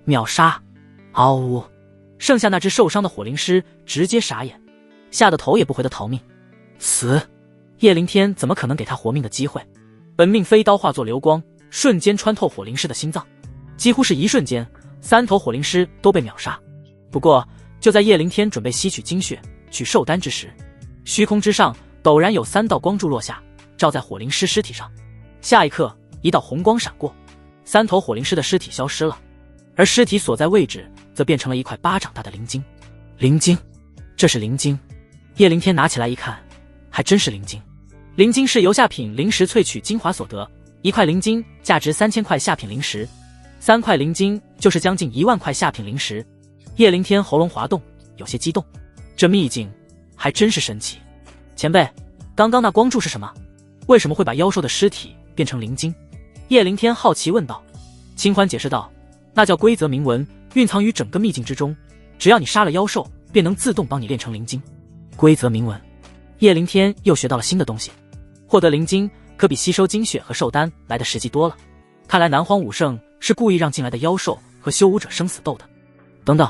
秒杀！嗷呜！剩下那只受伤的火灵狮直接傻眼，吓得头也不回的逃命。死！叶灵天怎么可能给他活命的机会？本命飞刀化作流光，瞬间穿透火灵狮的心脏，几乎是一瞬间，三头火灵狮都被秒杀。不过就在叶灵天准备吸取精血取寿丹之时，虚空之上陡然有三道光柱落下，照在火灵狮尸体上。下一刻，一道红光闪过，三头火灵狮的尸体消失了，而尸体所在位置则变成了一块巴掌大的灵晶。灵晶，这是灵晶。叶灵天拿起来一看，还真是灵晶。灵晶是由下品灵石萃取精华所得，一块灵晶价值3000块下品灵石，3块灵晶就是将近1万块下品灵石。叶灵天喉咙滑动，有些激动，这秘境还真是神奇。前辈，刚刚那光柱是什么？为什么会把妖兽的尸体变成灵晶？叶灵天好奇问道。清欢解释道，那叫规则铭文，蕴藏于整个秘境之中，只要你杀了妖兽，便能自动帮你炼成灵晶。规则铭文，叶灵天又学到了新的东西。获得灵晶可比吸收精血和寿丹来的实际多了，看来南荒武圣是故意让进来的妖兽和修武者生死斗的。等等，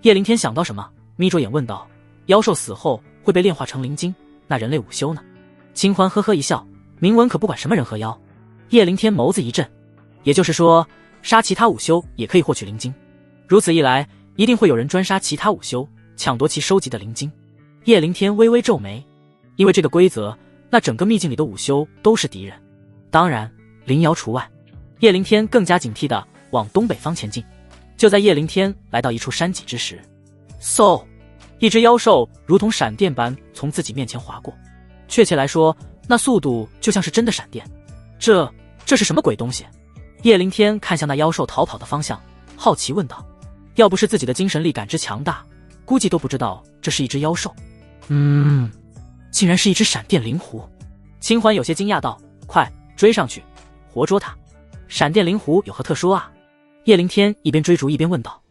叶灵天想到什么，眯着眼问道，妖兽死后会被炼化成灵晶，那人类午休呢？清欢呵呵一笑，铭文可不管什么人和妖。叶灵天眸子一震，也就是说杀其他午休也可以获取灵晶，如此一来一定会有人专杀其他午休，抢夺其收集的灵晶。叶灵天微微皱眉，因为这个规则，那整个秘境里的午休都是敌人，当然灵瑶除外。叶灵天更加警惕地往东北方前进。就在叶灵天来到一处山脊之时，嗖！一只妖兽如同闪电般从自己面前划过，确切来说，那速度就像是真的闪电。这是什么鬼东西？叶灵天看向那妖兽逃跑的方向，好奇问道。要不是自己的精神力感知强大，估计都不知道这是一只妖兽。竟然是一只闪电灵狐。清欢有些惊讶道：“快追上去，活捉他！闪电灵狐有何特殊啊？”叶灵天一边追逐一边问道。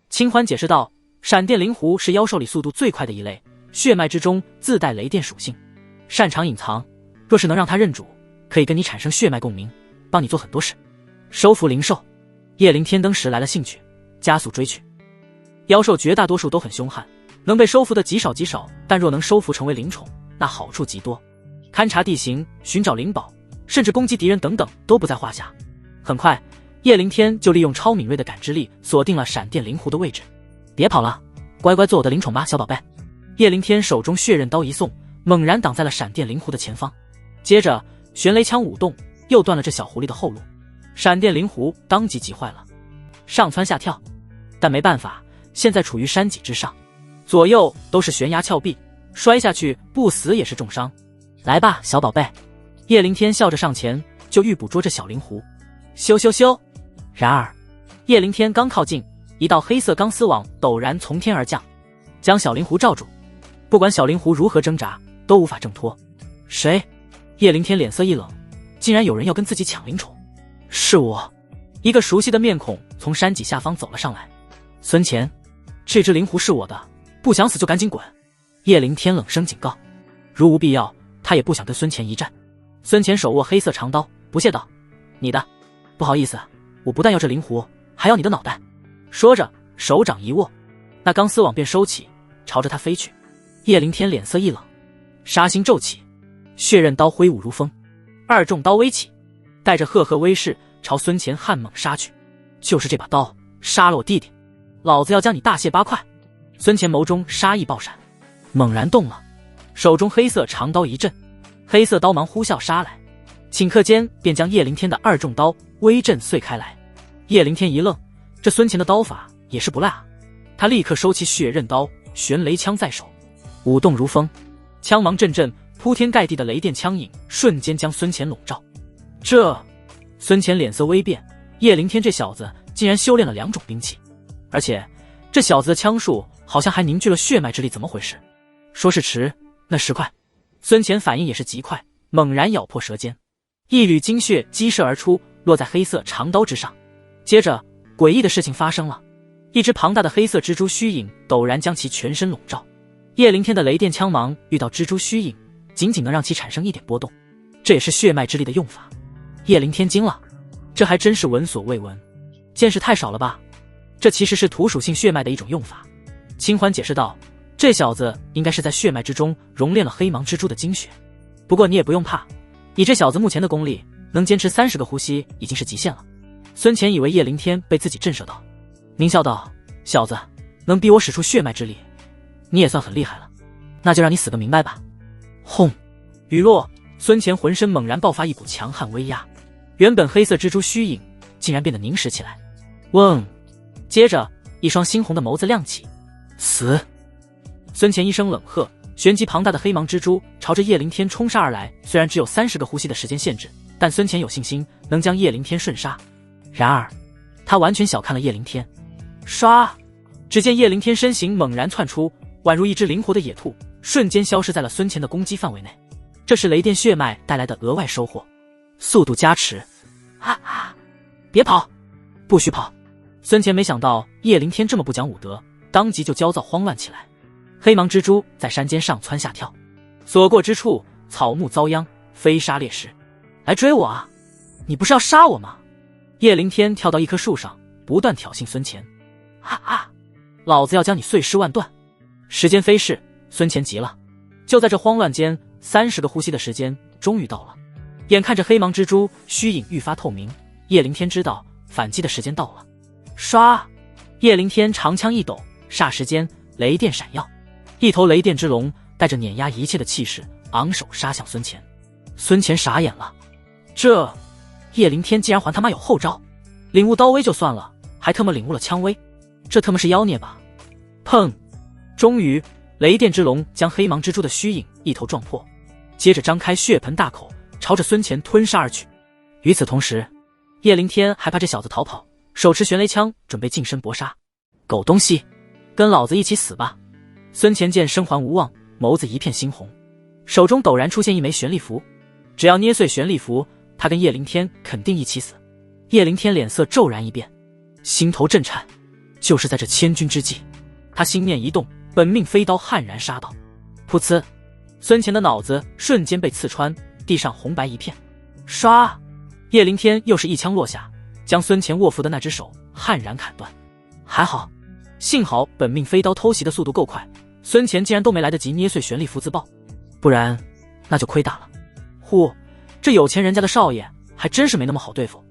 清欢解释道：“闪电灵狐是妖兽里速度最快的一类，血脉之中自带雷电属性，擅长隐藏。若是能让他认主，可以跟你产生血脉共鸣，帮你做很多事。”收服灵兽，叶灵天登时来了兴趣，加速追去。妖兽绝大多数都很凶悍，能被收服的极少极少，但若能收服成为灵宠，那好处极多。勘察地形、寻找灵宝，甚至攻击敌人等等都不在话下。很快，叶灵天就利用超敏锐的感知力锁定了闪电灵狐的位置。别跑了，乖乖做我的灵宠吧，小宝贝。叶灵天手中血刃刀一送，猛然挡在了闪电灵狐的前方，接着玄雷枪舞动，又断了这小狐狸的后路。闪电灵狐当即急坏了，上蹿下跳，但没办法，现在处于山脊之上，左右都是悬崖峭壁，摔下去不死也是重伤。来吧，小宝贝。叶灵天笑着上前，就欲捕捉这小灵狐。咻咻咻！然而，叶灵天刚靠近，一道黑色钢丝网陡然从天而降，将小灵狐罩住。不管小灵狐如何挣扎，都无法挣脱。谁？叶灵天脸色一冷，竟然有人要跟自己抢灵宠。是我。一个熟悉的面孔从山脊下方走了上来。孙乾，这只灵狐是我的，不想死就赶紧滚。叶灵天冷声警告。如无必要，他也不想跟孙乾一战。孙乾手握黑色长刀，不屑道：“你的，不好意思，我不但要这灵狐，还要你的脑袋。”说着，手掌一握，那钢丝网便收起，朝着他飞去。叶灵天脸色一冷，杀心骤起，血刃刀挥舞如风，二重刀微起，带着赫赫威势朝孙乾悍猛杀去。就是这把刀杀了我弟弟，老子要将你大卸八块！孙乾眸中杀意爆闪，猛然动了，手中黑色长刀一震，黑色刀芒呼啸杀来，顷刻间便将叶灵天的二重刀微震碎开来。叶灵天一愣，这孙乾的刀法也是不赖啊！他立刻收起血刃刀，玄雷枪在手，舞动如风，枪芒阵阵，铺天盖地的雷电枪影瞬间将孙乾笼罩。孙乾脸色微变，叶灵天这小子竟然修炼了2种兵器，而且这小子的枪术好像还凝聚了血脉之力，怎么回事？说时迟，那时快，孙乾反应也是极快，猛然咬破舌尖，一缕精血激射而出，落在黑色长刀之上。接着，诡异的事情发生了，一只庞大的黑色蜘蛛虚影陡然将其全身笼罩。叶灵天的雷电枪芒遇到蜘蛛虚影，仅仅能让其产生一点波动，这也是血脉之力的用法。叶灵天惊了，这还真是闻所未闻，见识太少了吧？这其实是土属性血脉的一种用法。清欢解释道，这小子应该是在血脉之中熔炼了黑芒蜘蛛的精血。不过你也不用怕，以这小子目前的功力，能坚持30个呼吸已经是极限了。孙乾以为叶灵天被自己震慑到，狞笑道：“小子，能逼我使出血脉之力，你也算很厉害了，那就让你死个明白吧。”轰！雨落，孙乾浑身猛然爆发一股强悍威压，原本黑色蜘蛛虚影竟然变得凝实起来。嗡！接着，一双猩红的眸子亮起。死！孙乾一声冷喝，旋即庞大的黑芒蜘蛛朝着叶灵天冲杀而来。虽然只有30个呼吸的时间限制，但孙乾有信心能将叶灵天瞬杀。然而，他完全小看了叶灵天。唰！只见叶灵天身形猛然窜出，宛如一只灵活的野兔，瞬间消失在了孙乾的攻击范围内。这是雷电血脉带来的额外收获，速度加持。别跑！不许跑！孙乾没想到叶灵天这么不讲武德，当即就焦躁慌乱起来。黑芒蜘蛛在山间上蹿下跳，所过之处草木遭殃，飞沙裂石。来追我啊！你不是要杀我吗？叶灵天跳到一棵树上，不断挑衅孙乾。老子要将你碎尸万段！时间飞逝，孙乾急了。就在这慌乱间，30个呼吸的时间终于到了。眼看着黑芒蜘蛛虚影愈发透明，叶灵天知道反击的时间到了。唰！叶灵天长枪一抖，霎时间雷电闪耀，一头雷电之龙带着碾压一切的气势，昂首杀向孙乾。孙乾傻眼了，这叶灵天竟然还他妈有后招，领悟刀威就算了，还他妈领悟了枪威，这他妈是妖孽吧？砰！终于，雷电之龙将黑芒蜘蛛的虚影一头撞破，接着张开血盆大口，朝着孙乾吞噬而去。与此同时，叶灵天还怕这小子逃跑，手持玄雷枪准备近身搏杀。狗东西，跟老子一起死吧！孙乾见生还无望，眸子一片猩红，手中陡然出现一枚玄力符，只要捏碎玄力符，他跟叶灵天肯定一起死。叶灵天脸色骤然一变，心头震颤。就是在这千钧之际，他心念一动，本命飞刀悍然杀道。噗呲，孙乾的脑子瞬间被刺穿，地上红白一片。唰，叶灵天又是一枪落下，将孙乾握扶的那只手悍然砍断。还好，幸好本命飞刀偷袭的速度够快，孙乾竟然都没来得及捏碎玄力符自爆，不然那就亏大了。呼，这有钱人家的少爷还真是没那么好对付。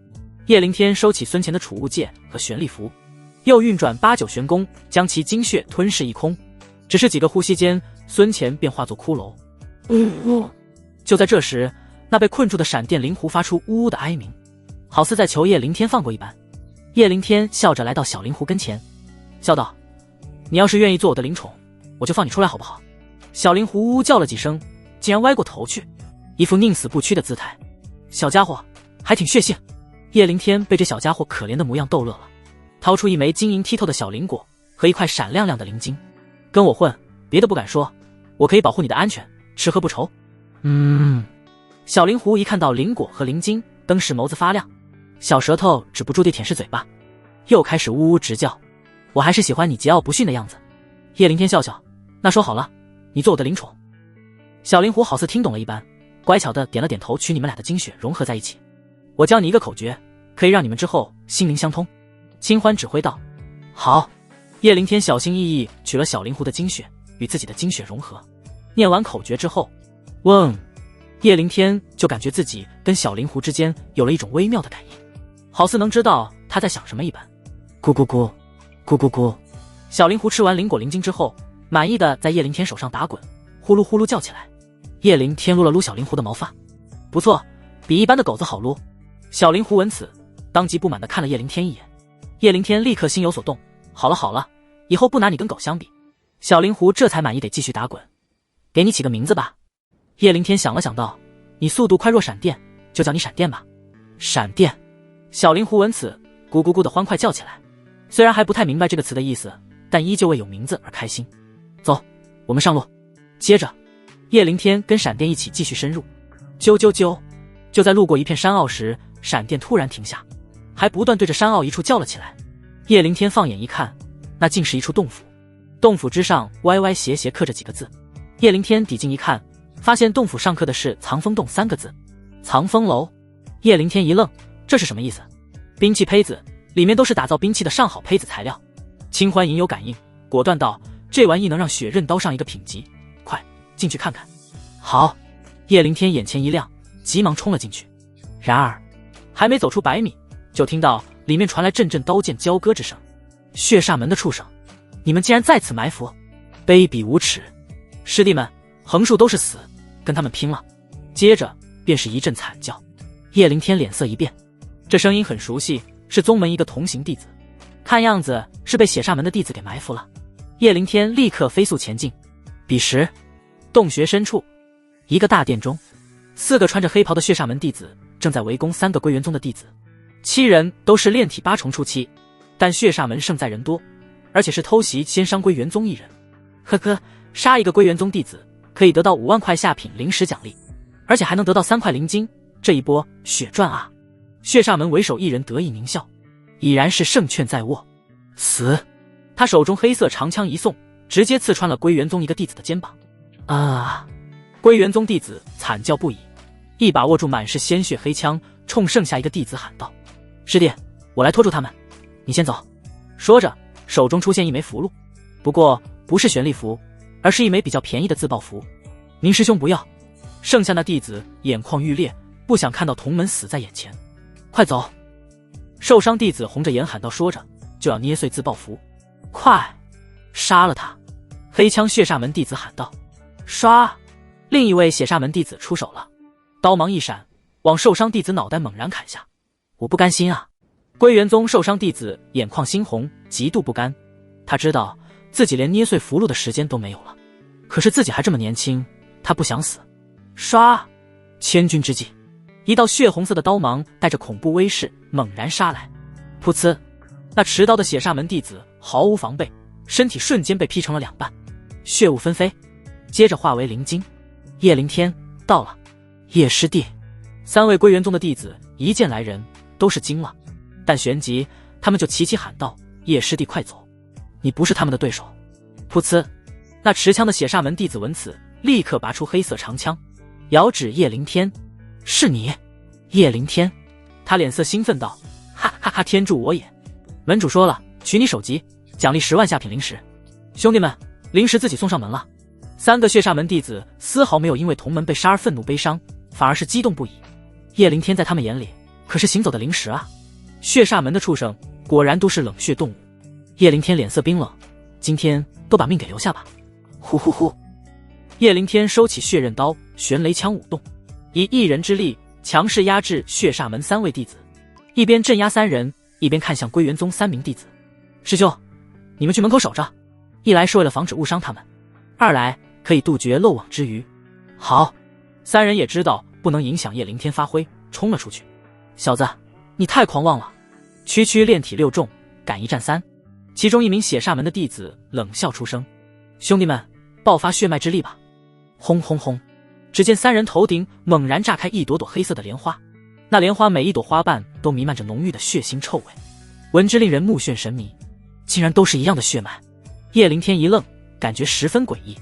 叶灵天收起孙乾的储物戒和玄力符，又运转八九玄功，将其精血吞噬一空。只是几个呼吸间，孙乾便化作骷髅。就在这时，那被困住的闪电灵狐发出呜呜的哀鸣，好似在求叶灵天放过一般。叶灵天笑着来到小灵狐跟前，笑道：“你要是愿意做我的灵宠，我就放你出来好不好？”小灵狐呜呜叫了几声，竟然歪过头去，一副宁死不屈的姿态。小家伙还挺血性。叶灵天被这小家伙可怜的模样逗乐了，掏出一枚晶莹剔透的小灵果和一块闪亮亮的灵晶。跟我混，别的不敢说，我可以保护你的安全，吃喝不愁。小灵狐一看到灵果和灵晶，登时眸子发亮，小舌头止不住地舔舐嘴巴，又开始呜呜直叫。我还是喜欢你桀骜不驯的样子。叶灵天笑笑，那说好了，你做我的灵宠。小灵狐好似听懂了一般，乖巧地点了点头，取你们俩的精血融合在一起。我教你一个口诀，可以让你们之后心灵相通。清欢指挥道。好。叶灵天小心翼翼取了小灵狐的精血，与自己的精血融合。念完口诀之后，嗡，叶灵天就感觉自己跟小灵狐之间有了一种微妙的感应，好似能知道他在想什么一般。咕咕咕，咕咕咕。小灵狐吃完灵果灵晶之后，满意的在叶灵天手上打滚，呼噜呼噜叫起来。叶灵天撸了撸小灵狐的毛发，不错，比一般的狗子好撸。小灵狐闻此，当即不满地看了叶灵天一眼。叶灵天立刻心有所动，好了好了，以后不拿你跟狗相比。小灵狐这才满意得继续打滚。给你起个名字吧。叶灵天想了想道，你速度快若闪电，就叫你闪电吧。闪电。小灵狐闻此，咕咕咕的欢快叫起来。虽然还不太明白这个词的意思，但依旧为有名字而开心。走，我们上路。接着，叶灵天跟闪电一起继续深入。啾啾啾。就在路过一片山坳时，闪电突然停下，还不断对着山坳一处叫了起来。叶灵天放眼一看，那竟是一处洞府。洞府之上歪歪斜斜刻着几个字。叶灵天抵近一看，发现洞府上刻的是藏风洞3个字。藏风楼。叶灵天一愣，这是什么意思？兵器胚子，里面都是打造兵器的上好胚子材料。清欢隐有感应，果断道，这玩意能让血刃刀上一个品级，快进去看看。好。叶灵天眼前一亮，急忙冲了进去。然而还没走出100米，就听到里面传来阵阵刀剑交割之声。血煞门的畜生，你们竟然在此埋伏，卑鄙无耻！师弟们，横竖都是死，跟他们拼了！接着便是一阵惨叫。叶灵天脸色一变，这声音很熟悉，是宗门一个同行弟子，看样子是被血煞门的弟子给埋伏了。叶灵天立刻飞速前进。彼时，洞穴深处，一个大殿中，4个穿着黑袍的血煞门弟子正在围攻3个归元宗的弟子。7人都是炼体8重初期，但血煞门胜在人多，而且是偷袭先伤归元宗1人。呵呵，杀一个归元宗弟子可以得到5万块下品灵石奖励，而且还能得到3块灵晶，这一波血赚啊！血煞门为首1人得意狞笑，已然是胜券在握。死！他手中黑色长枪一送，直接刺穿了归元宗一个弟子的肩膀。啊！归元宗弟子惨叫不已，一把握住满是鲜血黑枪，冲剩下一个弟子喊道：“师弟，我来拖住他们，你先走。”说着，手中出现一枚符箓，不过不是玄力符，而是一枚比较便宜的自爆符。您师兄不要。剩下那弟子眼眶欲裂，不想看到同门死在眼前。快走！受伤弟子红着眼喊道，说着就要捏碎自爆符。快杀了他！黑枪血煞门弟子喊道。唰！另一位血煞门弟子出手了，刀芒一闪，往受伤弟子脑袋猛然砍下。我不甘心啊！归元宗受伤弟子眼眶猩红，极度不甘。他知道自己连捏碎符箓的时间都没有了。可是自己还这么年轻，他不想死。唰！千钧之际，一道血红色的刀芒带着恐怖威势猛然杀来。噗呲！那持刀的血煞门弟子毫无防备，身体瞬间被劈成了两半，血雾纷飞，接着化为灵晶。叶灵天到了，叶师弟，3位归元宗的弟子一见来人都是惊了，但旋即他们就齐齐喊道：“叶师弟快走，你不是他们的对手！”噗呲！那持枪的血煞门弟子闻此，立刻拔出黑色长枪，遥指叶灵天：“是你，叶灵天！”他脸色兴奋道：“哈哈哈！天助我也！门主说了，取你首级，奖励10万下品灵石。兄弟们，灵石自己送上门了。”3个血煞门弟子丝毫没有因为同门被杀而愤怒悲伤，反而是激动不已。叶灵天在他们眼里可是行走的灵石啊！血煞门的畜生果然都是冷血动物。叶灵天脸色冰冷，今天都把命给留下吧！呼呼呼！叶灵天收起血刃刀，玄雷枪舞动，以一人之力强势压制血煞门3位弟子，一边镇压3人，一边看向归元宗3名弟子：“师兄，你们去门口守着，一来是为了防止误伤他们，二来可以杜绝漏网之鱼。”好，3人也知道不能影响叶灵天发挥，冲了出去。小子，你太狂妄了！区区炼体6重，敢一战3？其中一名血煞门的弟子冷笑出声：“兄弟们，爆发血脉之力吧！”轰轰轰！只见3人头顶猛然炸开一朵朵黑色的莲花，那莲花每一朵花瓣都弥漫着浓郁的血腥臭味，闻之令人目眩神迷，竟然都是一样的血脉。叶灵天一愣，感觉十分诡异。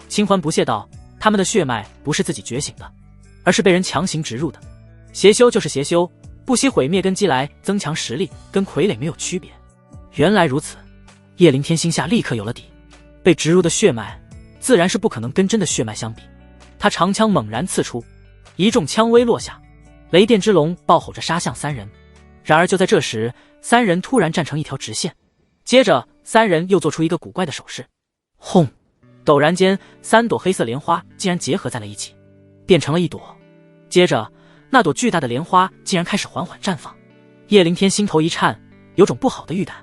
清欢不屑道：“他们的血脉不是自己觉醒的，而是被人强行植入的。邪修就是邪修，不惜毁灭根基来增强实力，跟傀儡没有区别。”原来如此，叶灵天心下立刻有了底，被植入的血脉自然是不可能跟真的血脉相比。他长枪猛然刺出，一众枪威落下，雷电之龙暴吼着杀向3人。然而就在这时，3人突然站成一条直线，接着3人又做出一个古怪的手势，轰！陡然间，3朵黑色莲花竟然结合在了一起，变成了一朵。接着，那朵巨大的莲花竟然开始缓缓绽放。叶灵天心头一颤，有种不好的预感。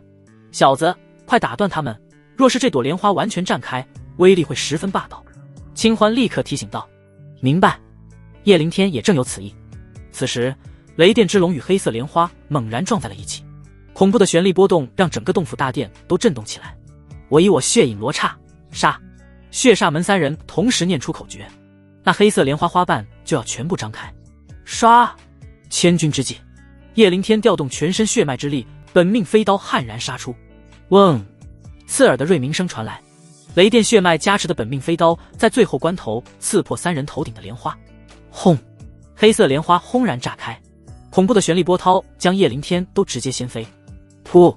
小子，快打断他们！若是这朵莲花完全绽开，威力会十分霸道。清欢立刻提醒道：“明白。”叶灵天也正有此意。此时，雷电之龙与黑色莲花猛然撞在了一起，恐怖的旋力波动让整个洞府大殿都震动起来。我以我血影罗刹杀！血煞门3人同时念出口诀，那黑色莲花花瓣就要全部张开。唰！千钧之际，叶灵天调动全身血脉之力，本命飞刀悍然杀出。嗡！刺耳的锐鸣声传来，雷电血脉加持的本命飞刀在最后关头刺破3人头顶的莲花。轰！黑色莲花轰然炸开，恐怖的旋力波涛将叶灵天都直接掀飞。噗！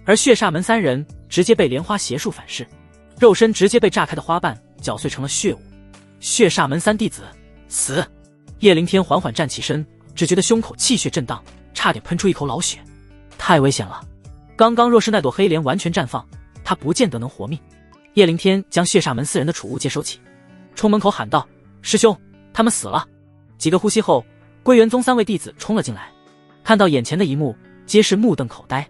而血煞门3人直接被莲花邪术反噬，肉身直接被炸开的花瓣搅碎成了血雾。血煞门3弟子死！叶灵天缓缓站起身，只觉得胸口气血震荡，差点喷出一口老血。太危险了！刚刚若是那朵黑莲完全绽放，他不见得能活命。叶灵天将血煞门4人的储物接收起，冲门口喊道：“师兄，他们死了！”几个呼吸后，归元宗3位弟子冲了进来，看到眼前的一幕，皆是目瞪口呆。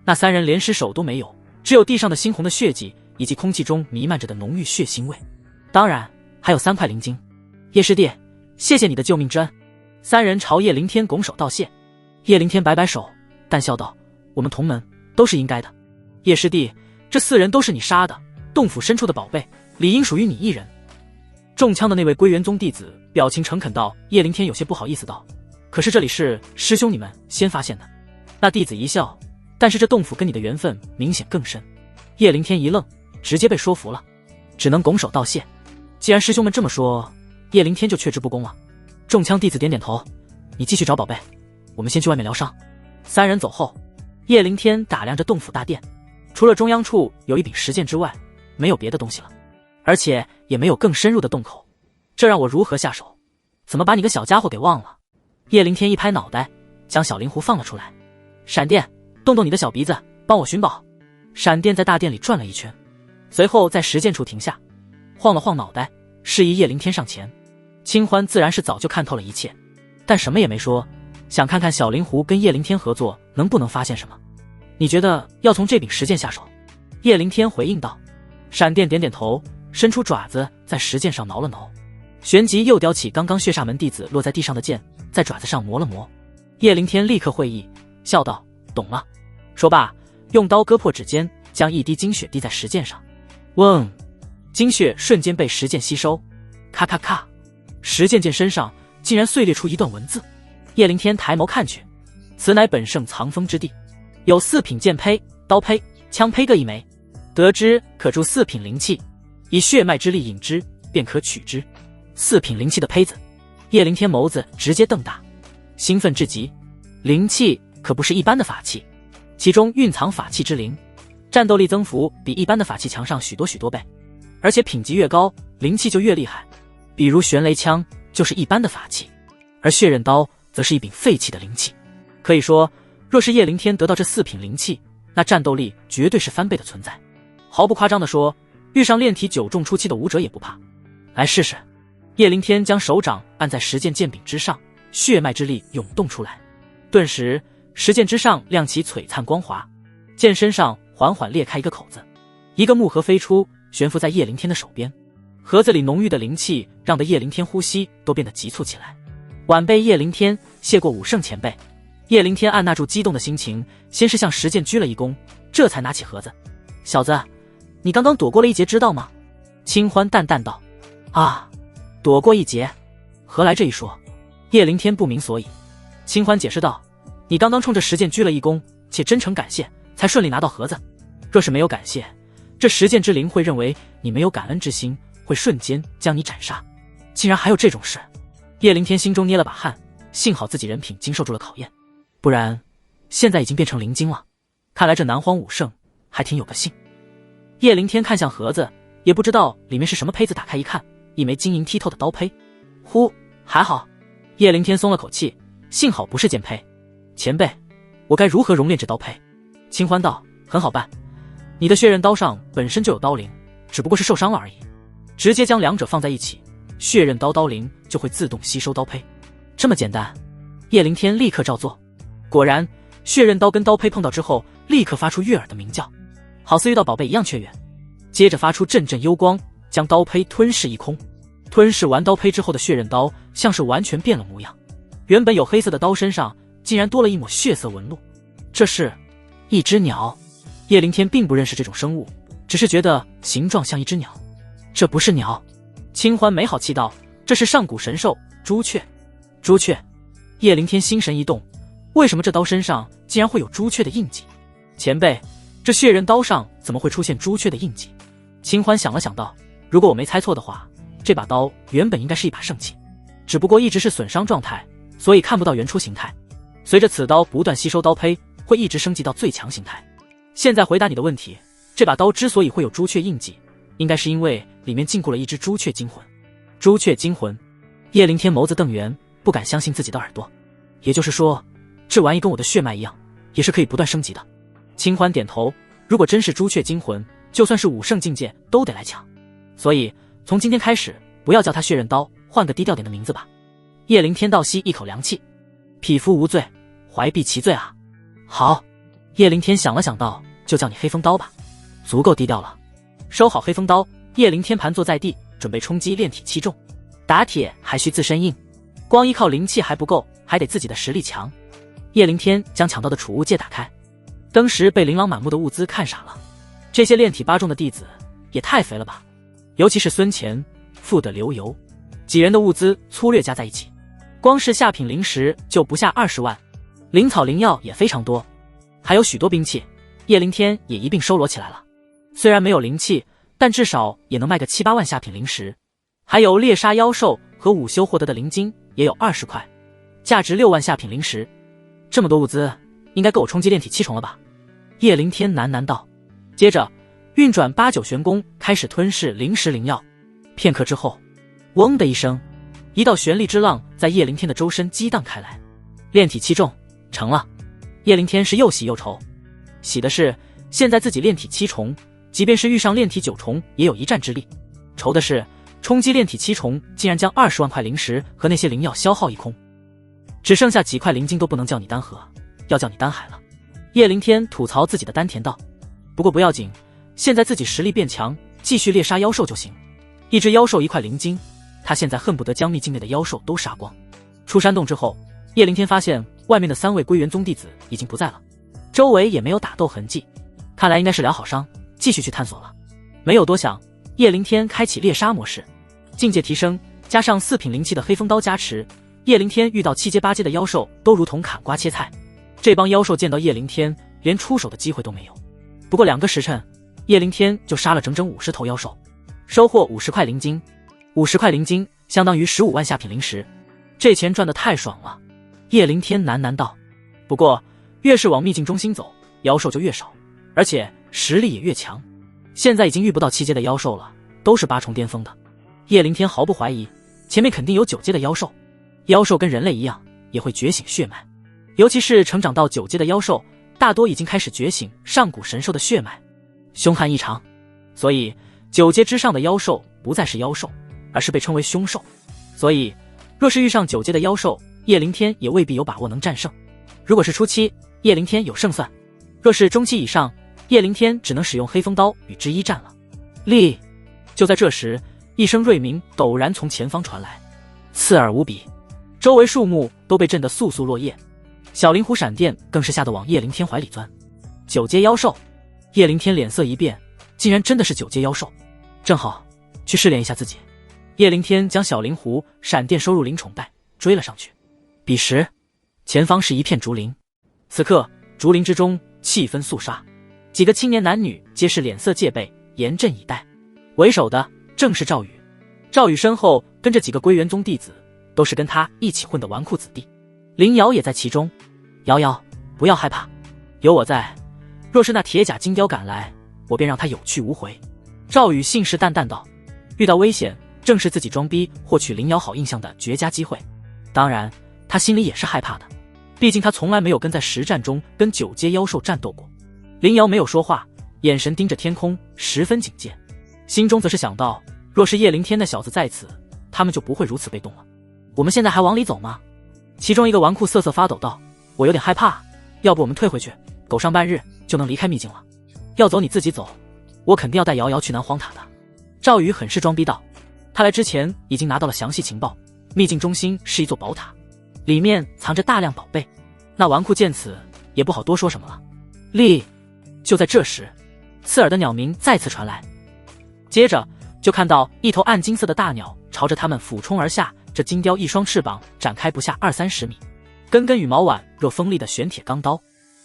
那3人连尸首都没有，只有地上的猩红的血迹以及空气中弥漫着的浓郁血腥味，当然还有3块灵晶。叶师弟，谢谢你的救命之恩。3人朝叶灵天拱手道谢。叶灵天摆摆手，淡笑道：“我们同门，都是应该的。叶师弟，这4人都是你杀的，洞府深处的宝贝，理应属于你一人。”中枪的那位归元宗弟子表情诚恳道：“叶灵天有些不好意思道，可是这里是师兄你们先发现的。”那弟子一笑，但是这洞府跟你的缘分明显更深。叶灵天一愣，直接被说服了，只能拱手道谢。既然师兄们这么说，叶灵天就却之不恭了。中枪弟子点点头：“你继续找宝贝，我们先去外面疗伤。”3人走后，叶灵天打量着洞府大殿，除了中央处有一柄石剑之外，没有别的东西了，而且也没有更深入的洞口，这让我如何下手？怎么把你个小家伙给忘了？叶灵天一拍脑袋，将小灵狐放了出来。闪电，动动你的小鼻子，帮我寻宝。闪电在大殿里转了一圈，随后在石剑处停下，晃了晃脑袋，示意叶灵天上前。清欢自然是早就看透了一切，但什么也没说，想看看小灵狐跟叶灵天合作能不能发现什么。你觉得要从这柄石剑下手？叶灵天回应道。闪电点点头，伸出爪子在石剑上挠了挠，旋即又叼起刚刚血煞门弟子落在地上的剑，在爪子上磨了磨。叶灵天立刻会意，笑道：“懂了。”说罢，用刀割破指尖，将一滴精血滴在石剑上。嗡，精血瞬间被石剑吸收。咔咔咔，石剑身上竟然碎裂出一段文字。叶灵天抬眸看去，此乃本圣藏锋之地，有4品剑胚、刀胚、枪胚各1枚，得之可铸4品灵器，以血脉之力引之，便可取之。4品灵器的胚子，叶灵天眸子直接瞪大，兴奋至极。灵器可不是一般的法器，其中蕴藏法器之灵，战斗力增幅比一般的法器强上许多倍，而且品级越高，灵器就越厉害。比如玄雷枪就是一般的法器，而血刃刀则是一柄废弃的灵器。可以说，若是叶灵天得到这4品灵器，那战斗力绝对是翻倍的存在。毫不夸张地说，遇上炼体9重初期的武者也不怕。来试试。叶灵天将手掌按在石剑剑柄之上，血脉之力涌动出来，顿时石剑之上亮起璀璨光华，剑身上缓缓裂开一个口子，一个木盒飞出，悬浮在叶灵天的手边。盒子里浓郁的灵气让得叶灵天呼吸都变得急促起来。晚辈叶灵天谢过武圣前辈。叶灵天按捺住激动的心情，先是向石剑鞠了一躬，这才拿起盒子。小子，你刚刚躲过了一劫，知道吗？清欢淡淡道。啊，躲过一劫，何来这一说？叶灵天不明所以。清欢解释道，你刚刚冲着石剑鞠了一躬，且真诚感谢，才顺利拿到盒子。若是没有感谢，这石剑之灵会认为你没有感恩之心，会瞬间将你斩杀。竟然还有这种事！叶灵天心中捏了把汗，幸好自己人品经受住了考验，不然现在已经变成灵精了。看来这南荒武圣还挺有个性。叶灵天看向盒子，也不知道里面是什么胚子，打开一看，一枚晶莹剔透的刀胚。呼，还好。叶灵天松了口气，幸好不是剑胚。前辈，我该如何熔炼这刀胚？清欢道，很好办，你的血刃刀上本身就有刀灵，只不过是受伤了而已，直接将两者放在一起，血刃刀刀灵就会自动吸收刀胚，这么简单。叶灵天立刻照做，果然血刃刀跟刀胚碰到之后，立刻发出悦耳的鸣叫，好似遇到宝贝一样雀跃，接着发出阵阵幽光，将刀胚吞噬一空。吞噬完刀胚之后的血刃刀像是完全变了模样，原本有黑色的刀身上竟然多了一抹血色纹路。这是一只鸟。叶灵天并不认识这种生物，只是觉得形状像一只鸟。这不是鸟。清欢没好气道，这是上古神兽朱雀。朱雀。叶灵天心神一动，为什么这刀身上竟然会有朱雀的印记？前辈，这血刃刀上怎么会出现朱雀的印记？清欢想了想道，如果我没猜错的话，这把刀原本应该是一把圣器，只不过一直是损伤状态，所以看不到原初形态。随着此刀不断吸收刀胚，会一直升级到最强形态。现在回答你的问题，这把刀之所以会有朱雀印记，应该是因为里面禁锢了一只朱雀精魂。朱雀精魂。叶灵天眸子瞪圆，不敢相信自己的耳朵。也就是说，这玩意跟我的血脉一样，也是可以不断升级的。清欢点头，如果真是朱雀精魂，就算是武圣境界都得来抢。所以从今天开始，不要叫它血刃刀，换个低调点的名字吧。叶灵天倒吸一口凉气，匹夫无罪，怀璧其罪啊。好。叶灵天想了想道，就叫你黑风刀吧，足够低调了。收好黑风刀，叶灵天盘坐在地，准备冲击炼体7重。打铁还需自身硬，光依靠灵气还不够，还得自己的实力强。叶灵天将抢到的储物戒打开，当时被琳琅满目的物资看傻了。这些炼体8重的弟子也太肥了吧，尤其是孙乾、傅的流油几人的物资粗略加在一起，光是下品灵石就不下20万，灵草灵药也非常多，还有许多兵器，叶灵天也一并收罗起来了。虽然没有灵器，但至少也能卖个7、8万下品灵石。还有猎杀妖兽和午休获得的灵晶也有20块，价值6万下品灵石。这么多物资，应该够我冲击炼体7重了吧？叶灵天喃喃道。接着运转8、9玄功，开始吞噬灵石灵药。片刻之后，嗡的一声，一道玄力之浪在叶灵天的周身激荡开来。炼体7重成了。叶灵天是又喜又愁。喜的是现在自己炼体7重，即便是遇上炼体9重也有一战之力。愁的是冲击炼体7重竟然将20万块灵石和那些灵药消耗一空，只剩下几块灵晶都不能叫你丹河，要叫你丹海了。叶灵天吐槽自己的丹田道，不过不要紧，现在自己实力变强，继续猎杀妖兽就行，一只妖兽一块灵晶，他现在恨不得将秘境内的妖兽都杀光。出山洞之后，叶灵天发现外面的3位归元宗弟子已经不在了，周围也没有打斗痕迹，看来应该是疗好伤，继续去探索了。没有多想，叶灵天开启猎杀模式，境界提升，加上4品灵气的黑风刀加持，叶灵天遇到7阶8阶的妖兽都如同砍瓜切菜。这帮妖兽见到叶灵天连出手的机会都没有。不过2个时辰，叶灵天就杀了整整50头妖兽，收获50块灵晶。50块灵晶相当于15万下品灵石，这钱赚得太爽了。叶灵天喃喃道。不过越是往秘境中心走，妖兽就越少，而且实力也越强。现在已经遇不到7阶的妖兽了，都是8重巅峰的。叶灵天毫不怀疑，前面肯定有9阶的妖兽。妖兽跟人类一样，也会觉醒血脉，尤其是成长到9阶的妖兽，大多已经开始觉醒上古神兽的血脉，凶悍异常。所以9阶之上的妖兽不再是妖兽，而是被称为凶兽。所以若是遇上9阶的妖兽，叶灵天也未必有把握能战胜。如果是初期，叶灵天有胜算；若是中期以上，叶灵天只能使用黑风刀与之一战了。立！就在这时，一声锐鸣陡然从前方传来，刺耳无比，周围树木都被震得簌簌落叶。小灵狐闪电更是吓得往叶灵天怀里钻。9阶妖兽！叶灵天脸色一变，竟然真的是9阶妖兽，正好去试炼一下自己。叶灵天将小灵狐闪电收入灵宠袋，追了上去。彼时前方是一片竹林，此刻竹林之中气氛肃杀，几个青年男女皆是脸色戒备，严阵以待。为首的正是赵宇，赵宇身后跟着几个归元宗弟子，都是跟他一起混的纨绔子弟。林瑶也在其中。瑶瑶，不要害怕，有我在，若是那铁甲金雕赶来，我便让他有去无回。赵宇信誓旦旦道。遇到危险，正是自己装逼获取林瑶好印象的绝佳机会。当然他心里也是害怕的，毕竟他从来没有跟在实战中跟9阶妖兽战斗过。林瑶没有说话，眼神盯着天空，十分警戒，心中则是想到，若是叶灵天那小子在此，他们就不会如此被动了。我们现在还往里走吗？其中一个纨绔瑟瑟发抖道。我有点害怕，要不我们退回去，苟上半日就能离开秘境了。要走你自己走，我肯定要带瑶瑶去南荒塔的。赵宇很是装逼道。他来之前已经拿到了详细情报，秘境中心是一座宝塔，里面藏着大量宝贝。那纨绔见此也不好多说什么了。立！就在这时，刺耳的鸟鸣再次传来，接着就看到一头暗金色的大鸟朝着他们俯冲而下，这金雕一双翅膀展开不下20-30米，根根羽毛宛若锋利的玄铁钢刀，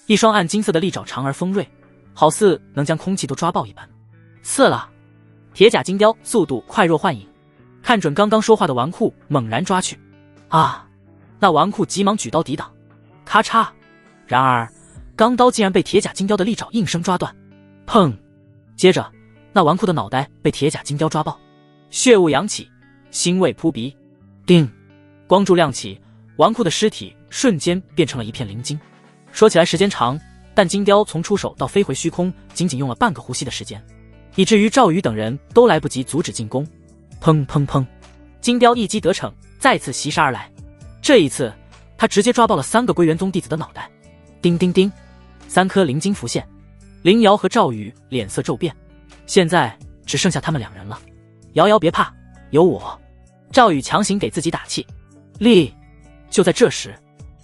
一双暗金色的利爪长而锋锐，好似能将空气都抓爆一般。刺了！铁甲金雕速度快若幻影，看准刚刚说话的纨绔，猛然抓去。啊！那纨绔急忙举刀抵挡，咔嚓！然而钢刀竟然被铁甲金雕的利爪应声抓断。砰！接着那纨绔的脑袋被铁甲金雕抓爆，血雾扬起，腥味扑鼻。叮！光柱亮起，纨绔的尸体瞬间变成了一片灵晶。说起来时间长，但金雕从出手到飞回虚空，仅仅用了半个呼吸的时间，以至于赵宇等人都来不及阻止进攻。砰砰砰！金雕一击得逞，再次袭杀而来。这一次他直接抓爆了3个归元宗弟子的脑袋。叮叮叮，3颗灵晶浮现。林瑶和赵宇脸色骤变，现在只剩下他们2人了。瑶瑶别怕，有我。赵宇强行给自己打气。立！就在这时，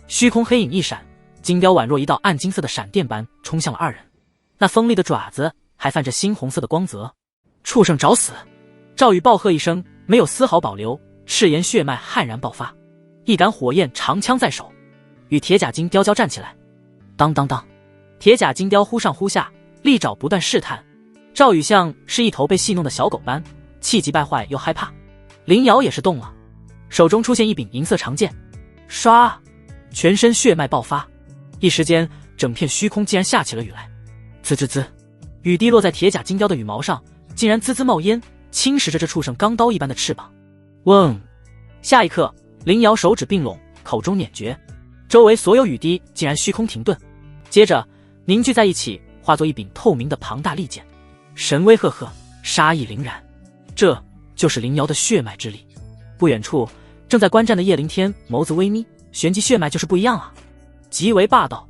虚空黑影一闪，金雕宛若一道暗金色的闪电般冲向了2人，那锋利的爪子还泛着猩红色的光泽。畜生找死！赵宇暴喝一声，没有丝毫保留，赤炎血脉悍然爆发，一杆火焰长枪在手，与铁甲金雕交战起来。当当当！铁甲金雕忽上忽下，利爪不断试探。赵宇像是一头被戏弄的小狗般，气急败坏又害怕。林瑶也是动了，手中出现一柄银色长剑，唰！全身血脉爆发，一时间整片虚空竟然下起了雨来。滋滋滋，雨滴落在铁甲金雕的羽毛上，竟然滋滋冒烟，侵蚀着这畜生钢刀一般的翅膀。嗡！下一刻，林瑶手指并拢，口中念诀，周围所有雨滴竟然虚空停顿，接着凝聚在一起，化作一柄透明的庞大利剑，神威赫赫，杀意凛然。这就是林瑶的血脉之力。不远处正在观战的叶灵天眸子微眯，玄机血脉就是不一样啊，极为霸道。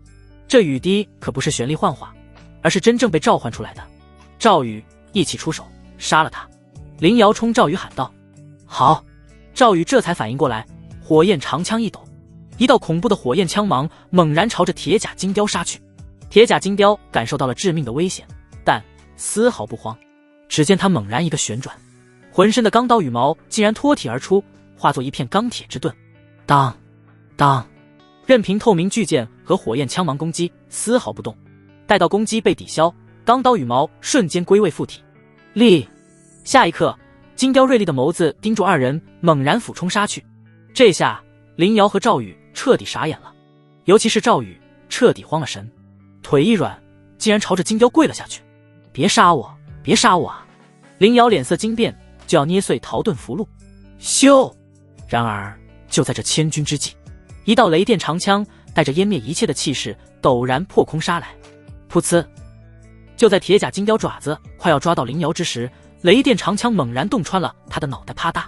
这雨滴可不是玄力幻化，而是真正被召唤出来的。赵宇一起出手杀了他。林瑶冲赵宇喊道：“好！”赵宇这才反应过来，火焰长枪一抖，一道恐怖的火焰枪芒猛然朝着铁甲金雕杀去。铁甲金雕感受到了致命的危险，但丝毫不慌。只见他猛然一个旋转，浑身的钢刀羽毛竟然脱体而出，化作一片钢铁之盾。当当，任凭透明巨剑和火焰枪芒攻击，丝毫不动。待到攻击被抵消，钢刀羽毛瞬间归位附体。立！下一刻，金雕锐利的眸子盯住二人，猛然俯冲杀去。这下林瑶和赵宇彻底傻眼了，尤其是赵宇彻底慌了神，腿一软，竟然朝着金雕跪了下去。别杀我，别杀我啊！林瑶脸色惊变，就要捏碎逃遁符箓。咻！然而就在这千钧之际，一道雷电长枪带着湮灭一切的气势陡然破空杀来。噗呲！就在铁甲金雕爪子快要抓到林瑶之时，雷电长枪猛然洞穿了他的脑袋，啪嗒！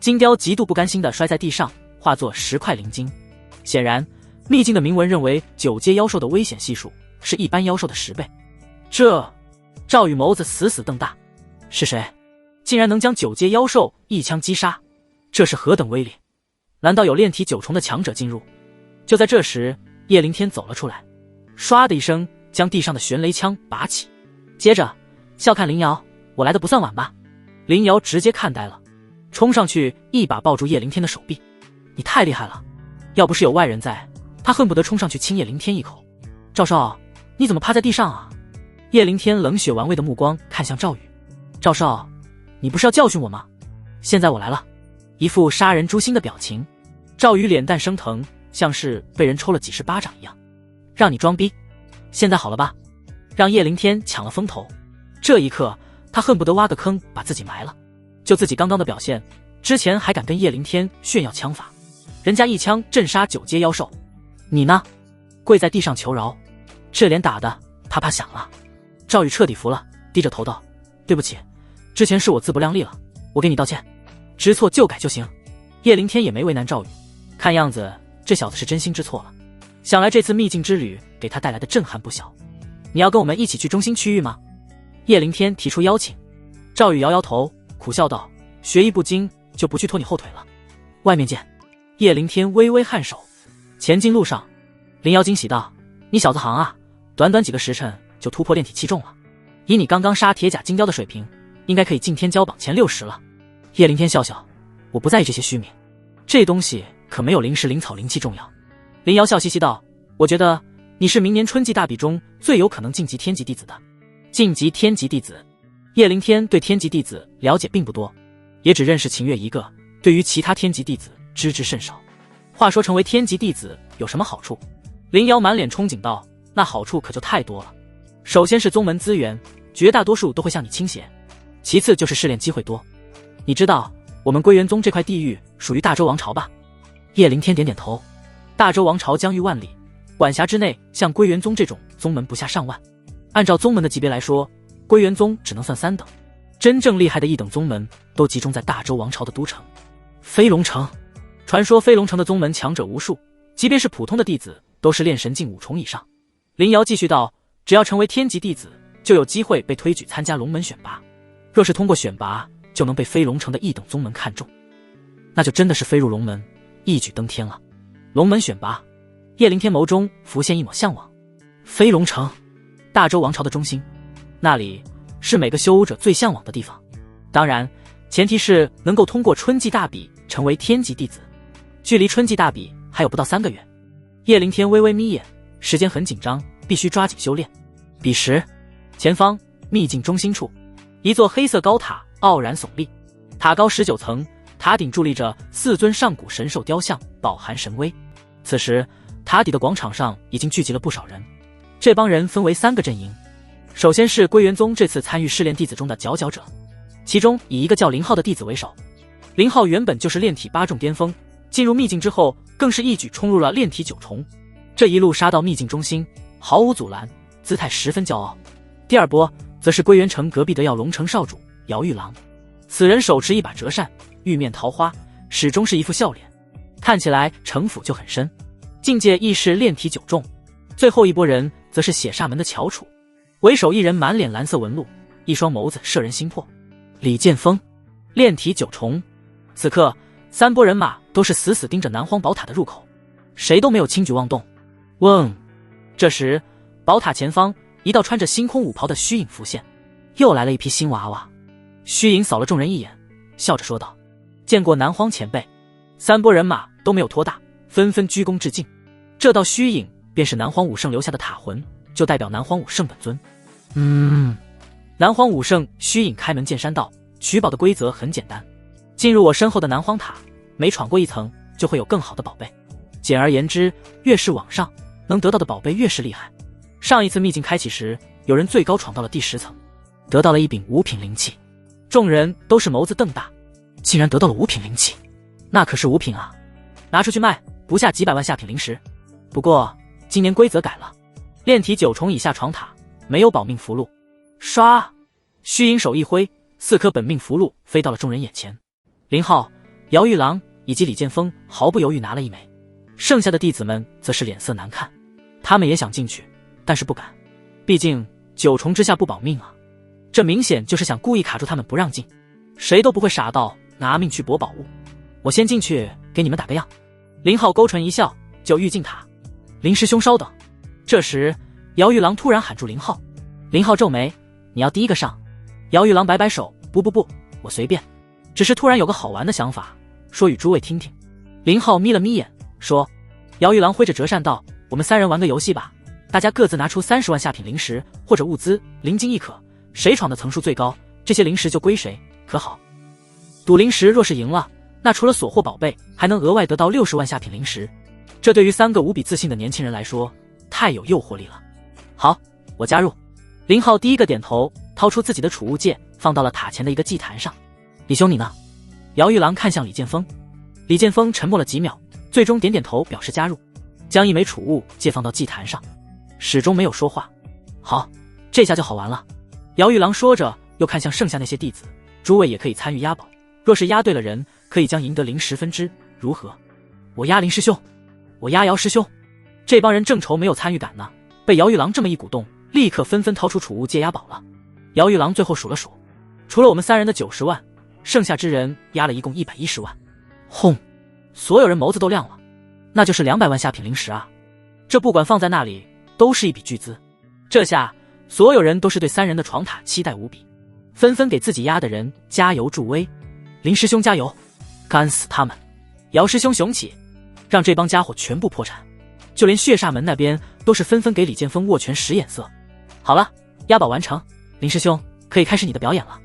金雕极度不甘心地摔在地上，化作10块灵晶。显然，秘境的铭文认为9阶妖兽的危险系数是一般妖兽的10倍。赵宇眸子死死瞪大，是谁？竟然能将9阶妖兽一枪击杀？这是何等威力？难道有炼体9重的强者进入？就在这时，叶灵天走了出来，唰的一声将地上的玄雷枪拔起，接着笑看林瑶：“我来的不算晚吧？”林瑶直接看呆了，冲上去一把抱住叶灵天的手臂：“你太厉害了！要不是有外人在，他恨不得冲上去亲叶灵天一口。”赵少，你怎么趴在地上啊？叶灵天冷血玩味的目光看向赵宇：“赵少，你不是要教训我吗？现在我来了。”一副杀人诛心的表情。赵宇脸蛋生疼，像是被人抽了几十巴掌一样。让你装逼，现在好了吧？让叶灵天抢了风头。这一刻，他恨不得挖个坑把自己埋了。就自己刚刚的表现，之前还敢跟叶灵天炫耀枪法，人家一枪震杀9阶妖兽，你呢？跪在地上求饶，这脸打的啪啪响了。赵宇彻底服了，低着头道：“对不起，之前是我自不量力了，我给你道歉，知错就改就行。”叶灵天也没为难赵宇，看样子这小子是真心知错了。想来这次秘境之旅给他带来的震撼不小。你要跟我们一起去中心区域吗？叶灵天提出邀请。赵宇摇摇头，苦笑道：“学艺不精，就不去拖你后腿了。外面见。”叶灵天微微颔首。前进路上，林瑶惊喜道：“你小子行啊，短短几个时辰就突破炼体7重了。以你刚刚杀铁甲金雕的水平，应该可以进天骄榜前60了。”叶灵天笑笑：“我不在意这些虚名，这东西可没有灵石灵草灵气重要。”林瑶笑嘻嘻道：“我觉得你是明年春季大比中最有可能晋级天级弟子的。”晋级天级弟子？叶灵天对天级弟子了解并不多，也只认识秦月一个，对于其他天级弟子知之甚少。话说成为天级弟子有什么好处？林瑶满脸憧憬道：“那好处可就太多了。首先是宗门资源，绝大多数都会向你倾斜；其次就是试炼机会多。你知道我们归元宗这块地域属于大周王朝吧？”叶灵天点点头。大周王朝疆域万里，管辖之内像归元宗这种宗门不下上万。按照宗门的级别来说，归元宗只能算3等，真正厉害的1等宗门都集中在大周王朝的都城飞龙城。传说飞龙城的宗门强者无数，即便是普通的弟子都是炼神境5重以上。林瑶继续道：“只要成为天级弟子，就有机会被推举参加龙门选拔。若是通过选拔，就能被飞龙城的1等宗门看中，那就真的是飞入龙门，一举登天了。”龙门选拔，叶灵天眸中浮现一抹向往。飞龙城，大周王朝的中心，那里是每个修武者最向往的地方。当然，前提是能够通过春季大比成为天级弟子。距离春季大比还有不到3个月。叶灵天微微眯眼，时间很紧张，必须抓紧修炼。彼时，前方秘境中心处，一座黑色高塔傲然耸立，塔高19层，塔顶伫立着4尊上古神兽雕像，饱含神威。此时，塔底的广场上已经聚集了不少人。这帮人分为3个阵营，首先是归元宗这次参与试炼弟子中的佼佼者，其中以一个叫林浩的弟子为首。林浩原本就是炼体8重巅峰，进入秘境之后更是一举冲入了炼体9重，这一路杀到秘境中心，毫无阻拦，姿态十分骄傲。第二波则是归元城隔壁的耀龙城少主姚玉郎，此人手持一把折扇，玉面桃花，始终是一副笑脸，看起来城府就很深，境界亦是炼体9重。最后一拨人则是血煞门的乔楚，为首一人满脸蓝色纹路，一双眸子摄人心魄。李剑锋，炼体九重。此刻三拨人马都是死死盯着南荒宝塔的入口，谁都没有轻举妄动。嗡！这时宝塔前方一道穿着星空舞袍的虚影浮现，又来了一批新娃娃。虚影扫了众人一眼，笑着说道：见过南荒前辈。三拨人马都没有拖大，纷纷鞠躬致敬。这道虚影便是南荒武圣留下的塔魂，就代表南荒武圣本尊。南荒武圣虚影开门见山道：取宝的规则很简单，进入我身后的南荒塔，每闯过一层就会有更好的宝贝。简而言之，越是往上，能得到的宝贝越是厉害。上一次秘境开启时，有人最高闯到了第10层，得到了一柄五品灵器。众人都是眸子瞪大，竟然得到了五品灵器，那可是五品啊，拿出去卖不下几百万下品灵石。不过今年规则改了，炼体9重以下闯塔没有保命符箓。唰，虚影手一挥，4颗本命符箓飞到了众人眼前。林浩、姚玉郎以及李剑锋毫不犹豫拿了一枚，剩下的弟子们则是脸色难看。他们也想进去，但是不敢，毕竟9重之下不保命啊，这明显就是想故意卡住他们不让进。谁都不会傻到拿命去搏宝物。我先进去给你们打个样。林浩勾唇一笑，就欲进塔。林师兄稍等。这时姚玉郎突然喊住林浩。林浩皱眉，你要第一个上。姚玉郎摆摆手，不，我随便，只是突然有个好玩的想法，说与诸位听听。林浩眯了眯眼说。姚玉郎挥着折扇道：我们3人玩个游戏吧，大家各自拿出30万下品灵石或者物资，灵金亦可，谁闯的层数最高，这些灵石就归谁，可好？赌灵石若是赢了，那除了所获宝贝，还能额外得到60万下品灵石。这对于3个无比自信的年轻人来说，太有诱惑力了。好，我加入。林浩第一个点头，掏出自己的储物戒，放到了塔前的一个祭坛上。李兄你呢？姚玉郎看向李剑锋。李剑锋沉默了几秒，最终点点头表示加入，将一枚储物戒放到祭坛上，始终没有说话。好，这下就好玩了。姚玉郎说着，又看向剩下那些弟子，诸位也可以参与押宝，若是押对了人，可以将赢得灵石分支，如何？我押林师兄，我押姚师兄。这帮人正愁没有参与感呢，被姚玉郎这么一鼓动，立刻纷纷掏出储物戒押宝了。姚玉郎最后数了数，除了我们3人的90万，剩下之人押了一共110万。轰！所有人眸子都亮了，那就是200万下品灵石啊！这不管放在那里，都是一笔巨资。这下所有人都是对3人的闯塔期待无比，纷纷给自己押的人加油助威。林师兄加油！干死他们！姚师兄雄起，让这帮家伙全部破产。就连血煞门那边都是纷纷给李剑锋握拳使眼色。好了，押宝完成，林师兄可以开始你的表演了。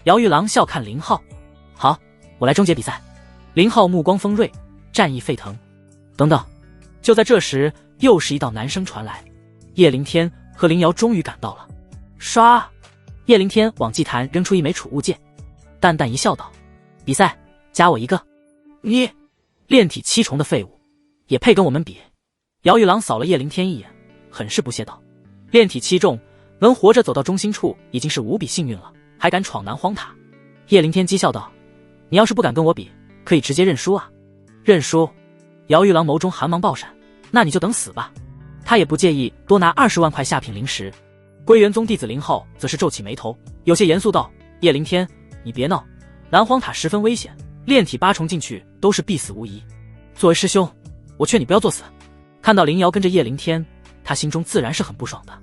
姚玉郎笑看林浩。好，我来终结比赛。林浩目光锋锐，战意沸腾。等等，就在这时，又是一道男声传来。叶灵天和林瑶终于赶到了。唰，叶灵天往祭坛扔出一枚储物戒，淡淡一笑道：比赛加我一个。你炼体7重的废物，也配跟我们比？姚玉郎扫了叶灵天一眼，很是不屑道：炼体7重，能活着走到中心处已经是无比幸运了，还敢闯南荒塔？叶灵天讥笑道：你要是不敢跟我比，可以直接认输啊。认输？姚玉郎眸中寒芒爆闪，那你就等死吧。他也不介意多拿20万块下品灵石。归元宗弟子林浩则是皱起眉头，有些严肃道：叶灵天，你别闹，南荒塔十分危险，炼体8重进去都是必死无疑。作为师兄，我劝你不要作死。看到林瑶跟着叶灵天，他心中自然是很不爽的。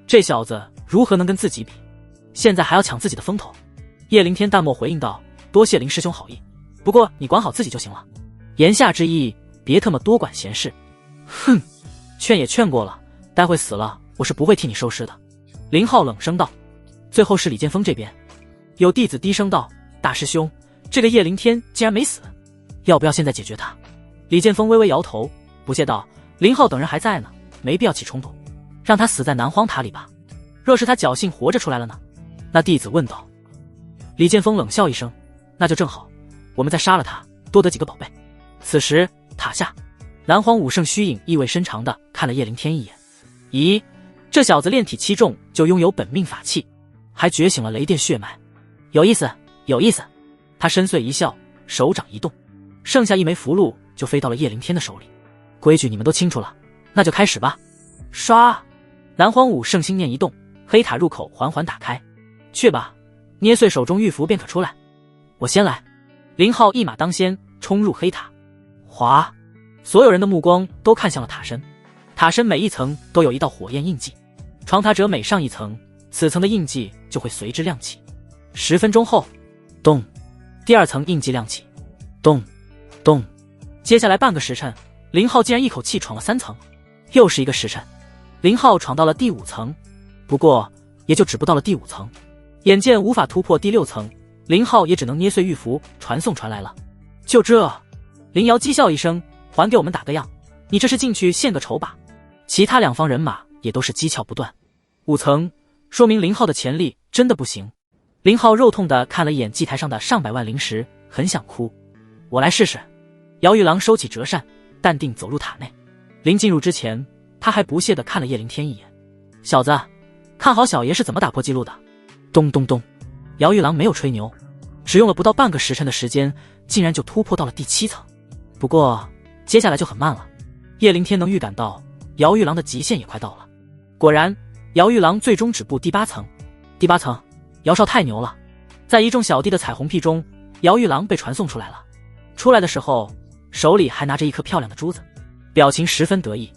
这小子如何能跟自己比？现在还要抢自己的风头。叶灵天淡漠回应道：多谢林师兄好意，不过你管好自己就行了。言下之意，别特么多管闲事。哼，劝也劝过了，待会死了我是不会替你收尸的。林浩冷声道。最后是李剑锋这边，有弟子低声道：大师兄，这个叶灵天竟然没死，要不要现在解决他？李剑锋微微摇头，不屑道：林浩等人还在呢，没必要起冲突，让他死在南荒塔里吧。若是他侥幸活着出来了呢？那弟子问道。李剑锋冷笑一声：那就正好，我们再杀了他，多得几个宝贝。此时塔下，南荒武圣虚影意味深长地看了叶灵天一眼。咦，这小子炼体7重就拥有本命法器，还觉醒了雷电血脉，有意思有意思。他深邃一笑，手掌一动，剩下一枚符箓就飞到了叶灵天的手里。规矩你们都清楚了，那就开始吧。唰，南荒武圣心念一动，黑塔入口缓缓打开。去吧，捏碎手中玉符便可出来。我先来。林浩一马当先，冲入黑塔。哗！所有人的目光都看向了塔身。塔身每一层都有一道火焰印记，闯塔者每上一层，此层的印记就会随之亮起。10分钟后，咚，第2层印记亮起，咚咚。接下来半个时辰，林浩竟然一口气闯了3层。又是一个时辰，林浩闯到了第5层，不过也就只不到了第5层。眼见无法突破第6层，林浩也只能捏碎玉符，传送传来了。就这，林瑶讥笑一声，还给我们打个样，你这是进去献个丑吧？其他2方人马也都是讥诮不断。5层，说明林浩的潜力真的不行。林浩肉痛地看了一眼祭台上的上百万灵石，很想哭。我来试试。姚玉郎收起折扇，淡定走入塔内。临进入之前，他还不屑地看了叶灵天一眼。小子，看好小爷是怎么打破记录的。咚咚咚，姚玉郎没有吹牛，只用了不到半个时辰的时间，竟然就突破到了第7层。不过接下来就很慢了。叶灵天能预感到姚玉郎的极限也快到了。果然，姚玉郎最终止步第8层。第8层，姚少太牛了！在一众小弟的彩虹屁中，姚玉郎被传送出来了。出来的时候，手里还拿着一颗漂亮的珠子，表情十分得意。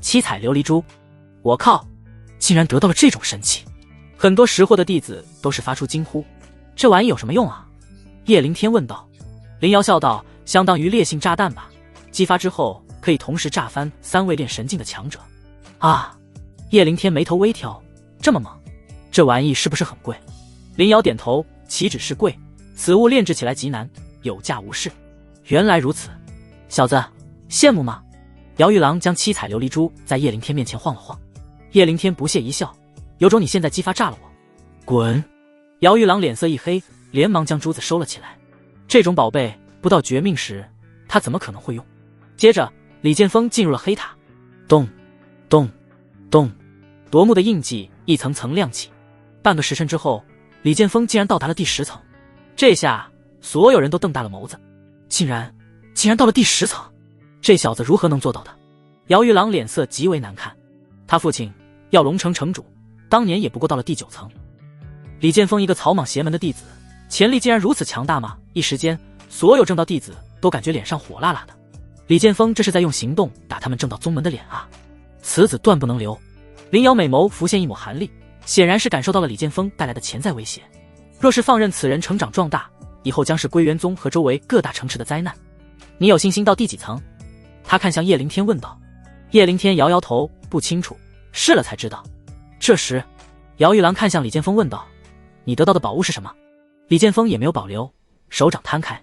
7彩琉璃珠，我靠，竟然得到了这种神器！很多识货的弟子都是发出惊呼。这玩意有什么用啊？叶灵天问道。林瑶笑道，相当于烈性炸弹吧，激发之后可以同时炸翻3位炼神境的强者。啊！叶灵天眉头微挑，这么猛，这玩意是不是很贵？林瑶点头，岂止是贵，此物炼制起来极难，有价无市。原来如此，小子，羡慕吗？姚玉郎将7彩琉璃珠在叶灵天面前晃了晃。叶灵天不屑一笑，有种你现在激发炸了我。滚！姚玉郎脸色一黑，连忙将珠子收了起来。这种宝贝不到绝命时，他怎么可能会用？接着，李剑锋进入了黑塔。咚咚咚，夺目的印记一层层亮起。半个时辰之后，李剑锋竟然到达了第10层。这下所有人都瞪大了眸子，竟然到了第10层，这小子如何能做到的？姚玉郎脸色极为难看，他父亲耀龙城城主当年也不过到了第9层。李剑锋一个草莽邪门的弟子，潜力竟然如此强大吗？一时间，所有正道弟子都感觉脸上火辣辣的。李剑锋这是在用行动打他们正道宗门的脸啊！此子断不能留。林瑶美眸浮现一抹寒厉，显然是感受到了李剑锋带来的潜在威胁。若是放任此人成长壮大，以后将是归元宗和周围各大城池的灾难。你有信心到第几层？他看向叶灵天问道。叶灵天摇摇头，不清楚，试了才知道。这时，姚玉郎看向李剑锋问道：“你得到的宝物是什么？”李剑锋也没有保留，手掌摊开，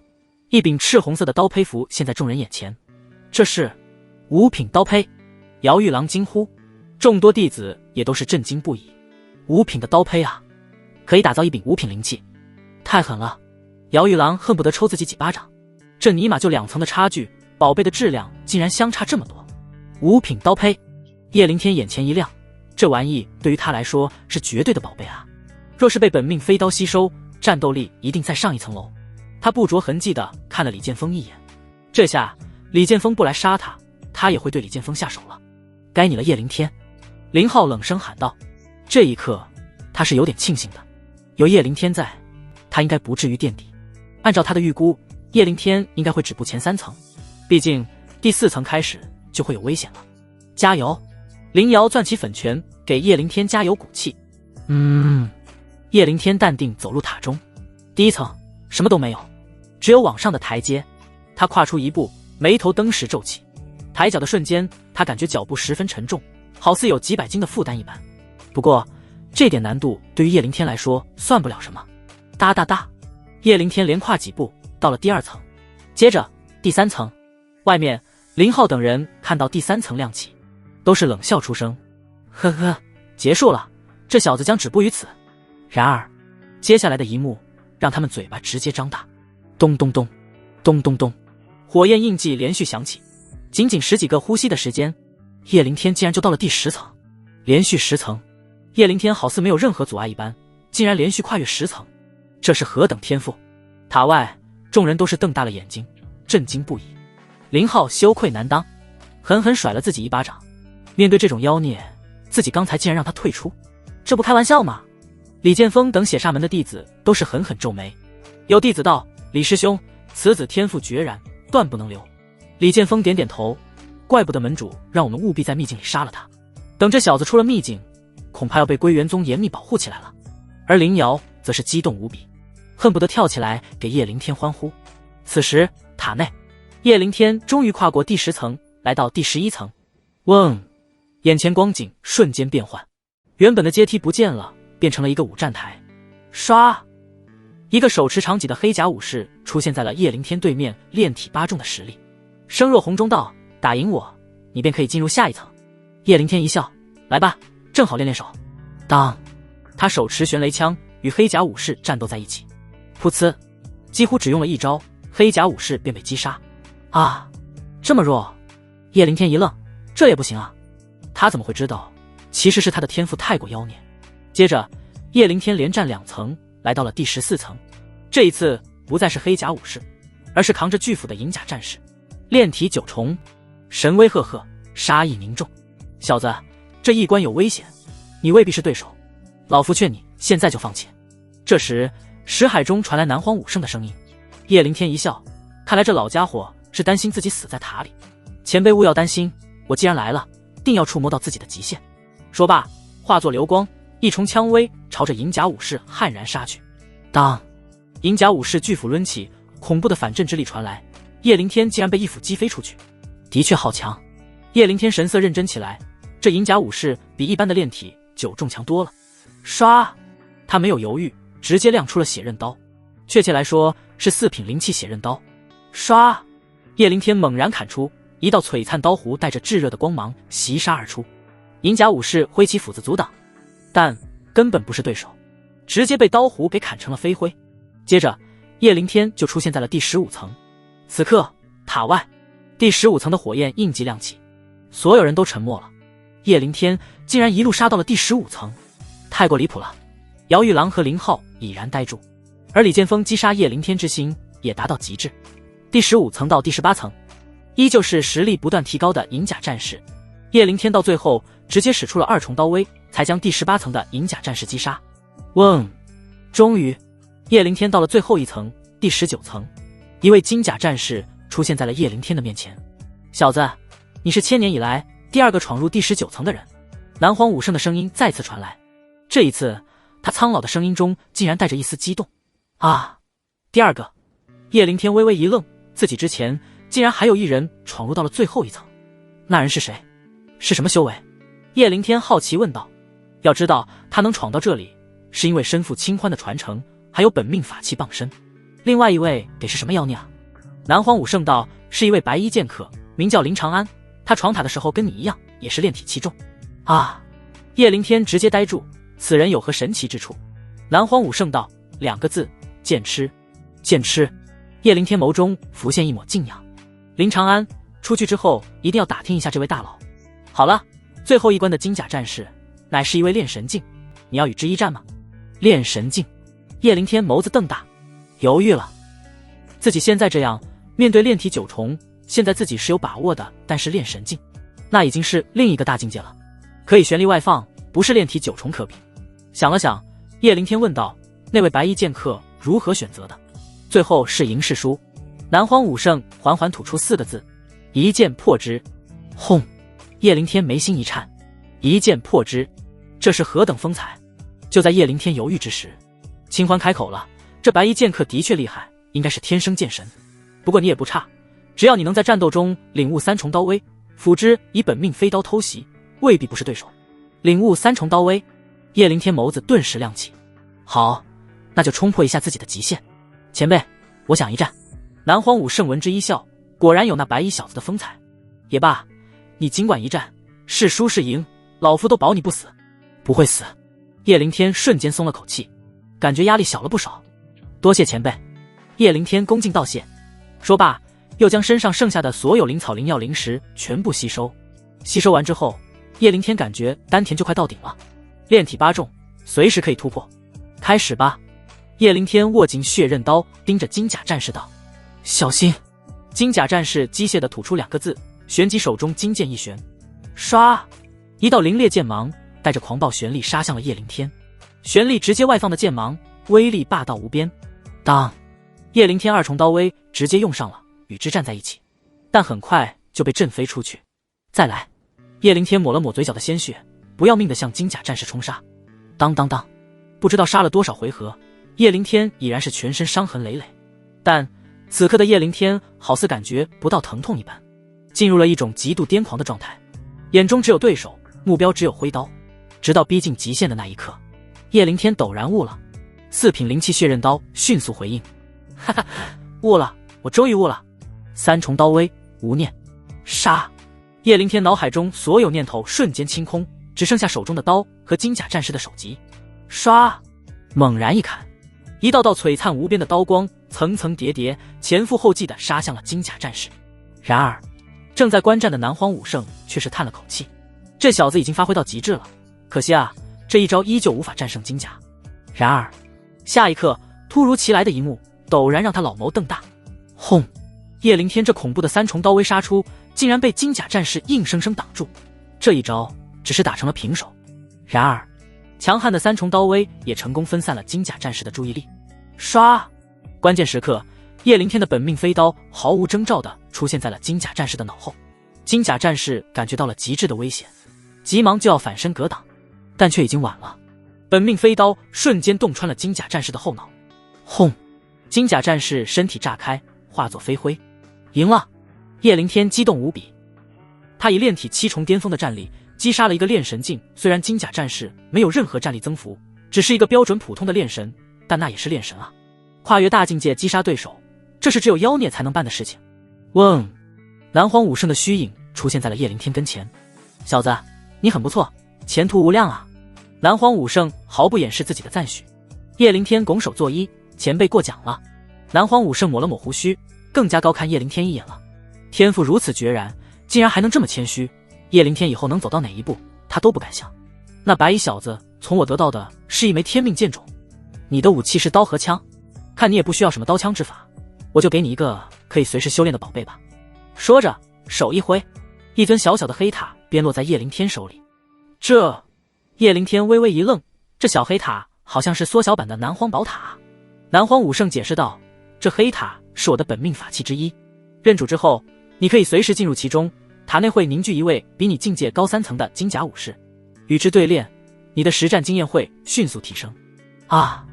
一柄赤红色的刀胚浮现在众人眼前。这是5品刀胚！姚玉郎惊呼，众多弟子也都是震惊不已。5品的刀胚啊，可以打造一柄5品灵器，太狠了！姚玉郎恨不得抽自己几巴掌。这尼玛就2层的差距，宝贝的质量竟然相差这么多。5品刀胚，叶灵天眼前一亮，这玩意对于他来说是绝对的宝贝啊！若是被本命飞刀吸收，战斗力一定再上一层楼。他不着痕迹地看了李剑锋一眼，这下李剑锋不来杀他，他也会对李剑锋下手了。该你了，叶灵天！林浩冷声喊道。这一刻，他是有点庆幸的，有叶灵天在，他应该不至于垫底。按照他的预估，叶灵天应该会止步前3层，毕竟第4层开始就会有危险了。加油！林瑶攥起粉拳，给叶灵天加油鼓气。叶灵天淡定走入塔中。第1层什么都没有，只有往上的台阶。他跨出一步，眉头登时皱起。抬脚的瞬间，他感觉脚步十分沉重，好似有几百斤的负担一般。不过这点难度对于叶灵天来说算不了什么。哒哒哒，叶灵天连跨几步到了第2层，接着第3层。外面林浩等人看到第3层亮起，都是冷笑出声。呵呵，结束了，这小子将止步于此。然而接下来的一幕让他们嘴巴直接张大。咚咚咚咚咚咚，火焰印记连续响起，仅仅10几个呼吸的时间，叶灵天竟然就到了第10层。连续10层，叶灵天好似没有任何阻碍一般，竟然连续跨越10层，这是何等天赋！塔外众人都是瞪大了眼睛，震惊不已。林浩羞愧难当，狠狠甩了自己一巴掌。面对这种妖孽，自己刚才竟然让他退出，这不开玩笑吗？李剑锋等血煞门的弟子都是狠狠皱眉。有弟子道：李师兄，此子天赋决然，断不能留。李剑锋点点头，怪不得门主让我们务必在秘境里杀了他，等这小子出了秘境，恐怕要被归元宗严密保护起来了。而林瑶则是激动无比，恨不得跳起来给叶灵天欢呼。此时塔内，叶灵天终于跨过第10层，来到第11层。嗡，眼前光景瞬间变换，原本的阶梯不见了，变成了一个5站台。唰，一个手持长戟的黑甲武士出现在了叶灵天对面，炼体8重的实力，声若洪钟道：“打赢我，你便可以进入下一层。”叶灵天一笑：“来吧，正好练练手。”当他手持玄雷枪与黑甲武士战斗在一起，噗呲，几乎只用了一招，黑甲武士便被击杀。啊，这么弱！叶灵天一愣，这也不行啊！他怎么会知道？其实是他的天赋太过妖孽。接着，叶灵天连战2层，来到了第14层。这一次不再是黑甲武士，而是扛着巨斧的银甲战士。炼体9重，神威赫赫，杀意凝重。小子，这一关有危险，你未必是对手。老夫劝你现在就放弃。这时，识海中传来南荒武圣的声音。叶灵天一笑，看来这老家伙是担心自己死在塔里。前辈勿要担心，我既然来了，定要触摸到自己的极限。说罢，化作流光，一重枪威朝着银甲武士悍然杀去。当，银甲武士巨斧抡起，恐怖的反震之力传来，叶灵天竟然被一斧击飞出去。的确好强！叶灵天神色认真起来，这银甲武士比一般的炼体9重强多了。唰，他没有犹豫，直接亮出了血刃刀，确切来说是4品灵气血刃刀。唰，叶灵天猛然砍出一道璀璨刀弧，带着炙热的光芒袭杀而出。银甲武士挥起斧子阻挡，但根本不是对手，直接被刀弧给砍成了飞灰。接着，叶灵天就出现在了第15层。此刻，塔外第15层的火焰应急亮起，所有人都沉默了。叶灵天竟然一路杀到了第15层，太过离谱了！姚玉郎和林浩已然呆住，而李剑锋击杀叶灵天之心也达到极致。第15层到第18层，依旧是实力不断提高的银甲战士。叶灵天到最后直接使出了2重刀威，才将第18层的银甲战士击杀。嗡，终于，叶灵天到了最后一层，第19层，一位金甲战士出现在了叶灵天的面前。小子，你是千年以来第2个闯入第19层的人。南荒武圣的声音再次传来，这一次他苍老的声音中竟然带着一丝激动。啊，第2个！叶灵天微微一愣，自己之前竟然还有一人闯入到了最后一层，那人是谁？是什么修为？叶灵天好奇问道。要知道他能闯到这里，是因为身负清欢的传承，还有本命法器傍身。另外一位得是什么妖孽啊？南荒武圣道，是一位白衣剑客，名叫林长安，他闯塔的时候跟你一样，也是炼体7重。啊！叶灵天直接呆住，此人有何神奇之处？南荒武圣道：2个字，剑痴。剑痴。叶灵天眸中浮现一抹敬仰。林长安，出去之后一定要打听一下这位大佬。好了，最后一关的金甲战士乃是一位炼神境，你要与之一战吗？炼神境。叶灵天眸子瞪大，犹豫了。自己现在这样面对炼体9重，现在自己是有把握的，但是炼神境那已经是另一个大境界了，可以玄力外放，不是炼体9重可比。想了想，叶灵天问道：那位白衣剑客如何选择的？最后是赢是输？南荒武圣缓缓吐出4个字：一剑破之。轰！叶灵天眉心一颤，一剑破之，这是何等风采！就在叶灵天犹豫之时，清欢开口了：这白衣剑客的确厉害，应该是天生剑神。不过你也不差，只要你能在战斗中领悟3重刀威，辅之以本命飞刀偷袭，未必不是对手。领悟3重刀威，叶灵天眸子顿时亮起。好，那就冲破一下自己的极限。前辈，我想一战。南荒武圣闻之一笑，果然有那白衣小子的风采。也罢，你尽管一战，是输是赢，老夫都保你不死。不会死。叶灵天瞬间松了口气，感觉压力小了不少。多谢前辈。叶灵天恭敬道谢，说罢又将身上剩下的所有灵草灵药灵石全部吸收。吸收完之后，叶灵天感觉丹田就快到顶了，炼体8重，随时可以突破。开始吧。叶灵天握紧血刃刀，盯着金甲战士道：小心！金甲战士机械地吐出2个字，旋即手中金剑一旋，唰，一道凌冽剑芒带着狂暴旋力杀向了叶灵天。旋力直接外放的剑芒，威力霸道无边。当，叶灵天二重刀威直接用上了，与之战在一起，但很快就被震飞出去。再来！叶灵天抹了抹嘴角的鲜血，不要命地向金甲战士冲杀。当当当！不知道杀了多少回合，叶灵天已然是全身伤痕累累，但此刻的叶灵天好似感觉不到疼痛一般，进入了一种极度癫狂的状态，眼中只有对手，目标只有挥刀，直到逼近极限的那一刻，叶灵天陡然悟了。4品灵气血刃刀迅速回应，哈哈，悟了，我终于悟了。3重刀威，无念，杀！叶灵天脑海中所有念头瞬间清空，只剩下手中的刀和金甲战士的首级。唰！猛然一砍，一道道璀璨无边的刀光层层叠叠，前赴后继地杀向了金甲战士。然而，正在观战的南荒武圣却是叹了口气，这小子已经发挥到极致了，可惜啊，这一招依旧无法战胜金甲。然而，下一刻，突如其来的一幕陡然让他老眸瞪大。轰！叶灵天这恐怖的3重刀威杀出，竟然被金甲战士硬生生挡住。这一招只是打成了平手。然而，强悍的3重刀威也成功分散了金甲战士的注意力。唰！关键时刻，叶灵天的本命飞刀毫无征兆地出现在了金甲战士的脑后。金甲战士感觉到了极致的危险，急忙就要反身格挡，但却已经晚了。本命飞刀瞬间洞穿了金甲战士的后脑。轰！金甲战士身体炸开，化作飞灰。赢了！叶灵天激动无比，他以炼体7重巅峰的战力击杀了一个炼神境。虽然金甲战士没有任何战力增幅，只是一个标准普通的炼神，但那也是炼神啊！跨越大境界击杀对手，这是只有妖孽才能办的事情。嗡！南荒武圣的虚影出现在了叶灵天跟前。小子，你很不错，前途无量啊！南荒武圣毫不掩饰自己的赞许。叶灵天拱手作揖，前辈过奖了。南荒武圣抹了抹胡须，更加高看叶灵天一眼了。天赋如此决然，竟然还能这么谦虚，叶灵天以后能走到哪一步，他都不敢想。那白衣小子从我得到的是一枚天命剑种，你的武器是刀和枪，看你也不需要什么刀枪之法，我就给你一个可以随时修炼的宝贝吧。说着，手一挥，一尊小小的黑塔便落在叶灵天手里。这……叶灵天微微一愣，这小黑塔好像是缩小版的南荒宝塔啊。南荒武圣解释道，这黑塔是我的本命法器之一，认主之后，你可以随时进入其中，塔内会凝聚一位比你境界高3层的金甲武士，与之对练，你的实战经验会迅速提升。啊，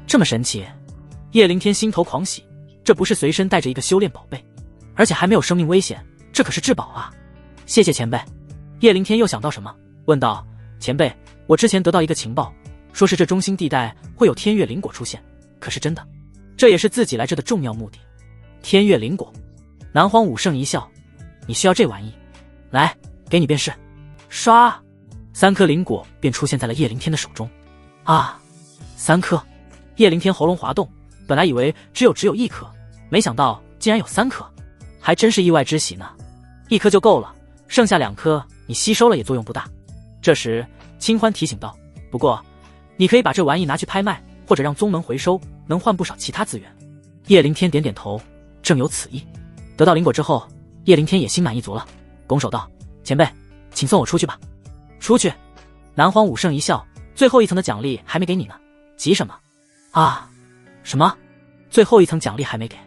这么神奇！叶灵天心头狂喜，这不是随身带着一个修炼宝贝，而且还没有生命危险，这可是至宝啊！谢谢前辈。叶灵天又想到什么，问道：前辈，我之前得到一个情报，说是这中心地带会有天月灵果出现，可是真的？这也是自己来这的重要目的。天月灵果。南荒武圣一笑，你需要这玩意，来，给你便是。唰，3颗灵果便出现在了叶灵天的手中。啊，3颗！叶灵天喉咙滑动，本来以为只有1颗，没想到竟然有3颗，还真是意外之喜呢。1颗就够了，剩下2颗你吸收了也作用不大。这时清欢提醒道，不过你可以把这玩意拿去拍卖，或者让宗门回收，能换不少其他资源。叶灵天点点头，正有此意。得到灵果之后，叶灵天也心满意足了，拱手道：前辈，请送我出去吧。出去。南荒武圣一笑，最后一层的奖励还没给你呢，急什么？啊，什么？最后一层奖励还没给？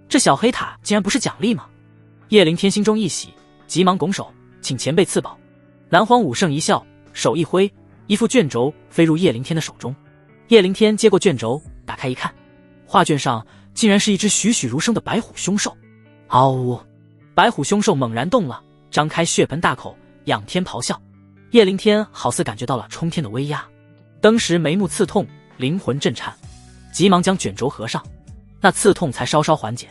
这小黑塔竟然不是奖励吗？叶灵天心中一喜，急忙拱手，请前辈赐宝。南荒武圣一笑，手一挥，一副卷轴飞入叶灵天的手中。叶灵天接过卷轴，打开一看，画卷上竟然是一只栩栩如生的白虎凶兽。嗷呜！白虎凶兽猛然动了，张开血盆大口，仰天咆哮。叶灵天好似感觉到了冲天的威压，当时眉目刺痛，灵魂震颤，急忙将卷轴合上，那刺痛才稍稍缓解。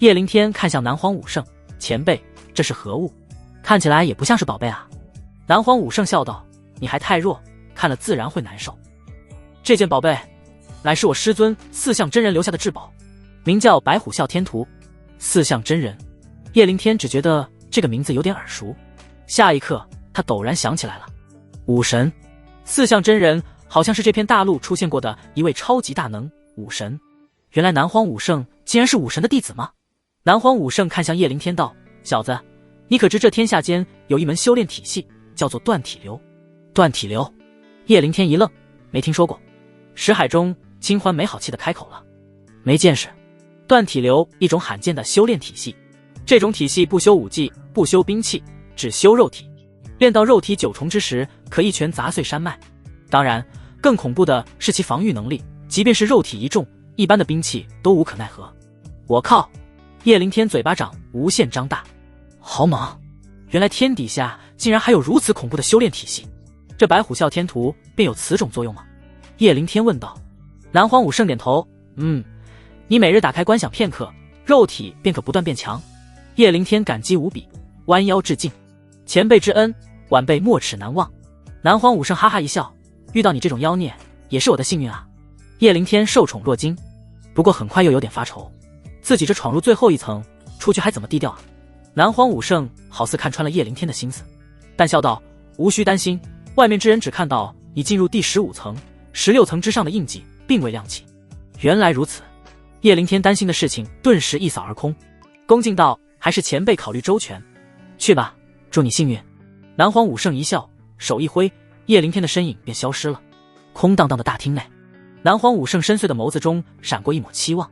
叶灵天看向南荒武圣，前辈，这是何物？看起来也不像是宝贝啊。南荒武圣笑道，你还太弱，看了自然会难受。这件宝贝乃是我师尊四象真人留下的至宝，名叫白虎啸天图。四象真人，叶灵天只觉得这个名字有点耳熟，下一刻他陡然想起来了，武神。四象真人好像是这片大陆出现过的一位超级大能武神，原来南荒武圣竟然是武神的弟子吗？南荒武圣看向叶灵天道，小子，你可知这天下间有一门修炼体系叫做断体流？断体流？叶灵天一愣，没听说过。识海中清欢没好气的开口了，没见识。断体流一种罕见的修炼体系，这种体系不修武技，不修兵器，只修肉体。练到肉体9重之时，可一拳砸碎山脉。当然，更恐怖的是其防御能力，即便是肉体一重，一般的兵器都无可奈何。我靠！叶灵天嘴巴掌无限张大，好猛！原来天底下竟然还有如此恐怖的修炼体系，这白虎啸天图便有此种作用吗？叶灵天问道。南荒武圣点头，你每日打开观想片刻，肉体便可不断变强。叶灵天感激无比，弯腰致敬，前辈之恩，晚辈没齿难忘。南荒武圣哈哈一笑，遇到你这种妖孽也是我的幸运啊。叶灵天受宠若惊，不过很快又有点发愁，自己这闯入最后一层，出去还怎么低调啊？南荒武圣好似看穿了叶灵天的心思，但笑道：无需担心，外面之人只看到你进入第15层，16层之上的印记并未亮起。原来如此，叶灵天担心的事情顿时一扫而空，恭敬道：还是前辈考虑周全，去吧，祝你幸运。南荒武圣一笑，手一挥，叶灵天的身影便消失了。空荡荡的大厅内，南荒武圣深邃的眸子中闪过一抹期望。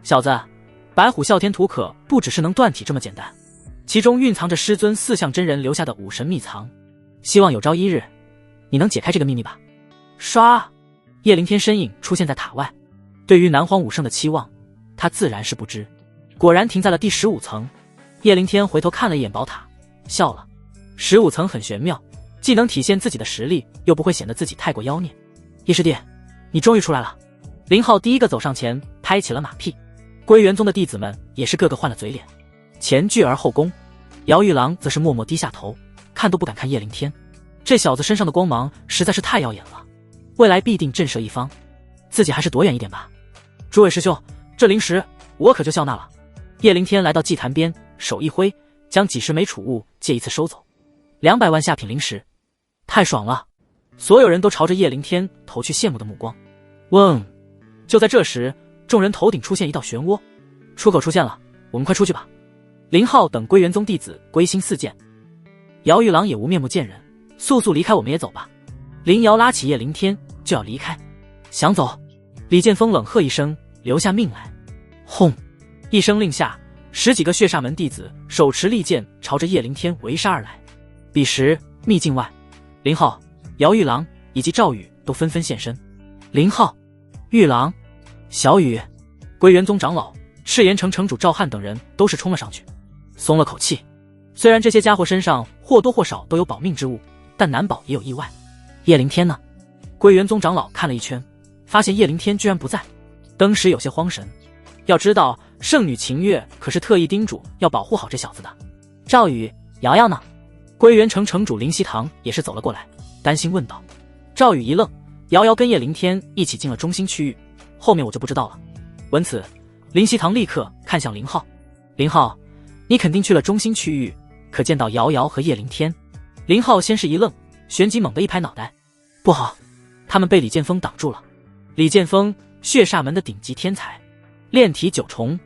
小子，白虎啸天图可不只是能断体这么简单，其中蕴藏着师尊4相真人留下的武神秘藏，希望有朝一日你能解开这个秘密吧。唰，叶灵天身影出现在塔外。对于南荒武圣的期望，他自然是不知，果然停在了第15层。叶灵天回头看了一眼宝塔，笑了。15层很玄妙，既能体现自己的实力，又不会显得自己太过妖孽。叶师弟，你终于出来了。林浩第一个走上前，拍起了马屁。归元宗的弟子们也是个个换了嘴脸，前倨而后恭。姚玉郎则是默默低下头，看都不敢看叶灵天。这小子身上的光芒实在是太耀眼了，未来必定震慑一方，自己还是躲远一点吧。诸位师兄，这灵石我可就笑纳了。叶灵天来到祭坛边，手一挥，将几十枚储物借一次收走。200万下品灵石，太爽了！所有人都朝着叶灵天投去羡慕的目光。嗡！就在这时，众人头顶出现一道漩涡，出口出现了，我们快出去吧。林浩等归元宗弟子归心似箭，姚玉郎也无面目见人，速速离开，我们也走吧。林瑶拉起叶灵天就要离开，想走？李剑锋冷喝一声，留下命来。轰！一声令下，10几个血煞门弟子手持利剑朝着叶灵天围杀而来。彼时秘境外，林浩、姚玉郎以及赵宇都纷纷现身。林浩、玉郎、小宇、归元宗长老、赤炎城城主赵汉等人都是冲了上去，松了口气。虽然这些家伙身上或多或少都有保命之物，但难保也有意外。叶灵天呢？归元宗长老看了一圈，发现叶灵天居然不在，当时有些慌神。要知道圣女秦月可是特意叮嘱要保护好这小子的。赵宇、瑶瑶呢？归元城城主林希堂也是走了过来，担心问道。赵宇一愣，瑶瑶跟叶灵天一起进了中心区域，后面我就不知道了。闻此，林希堂立刻看向林浩。林浩，你肯定去了中心区域，可见到瑶瑶和叶灵天？林浩先是一愣，旋即猛地一拍脑袋，不好，他们被李剑锋挡住了。李剑锋，血煞门的顶级天才，炼体9重，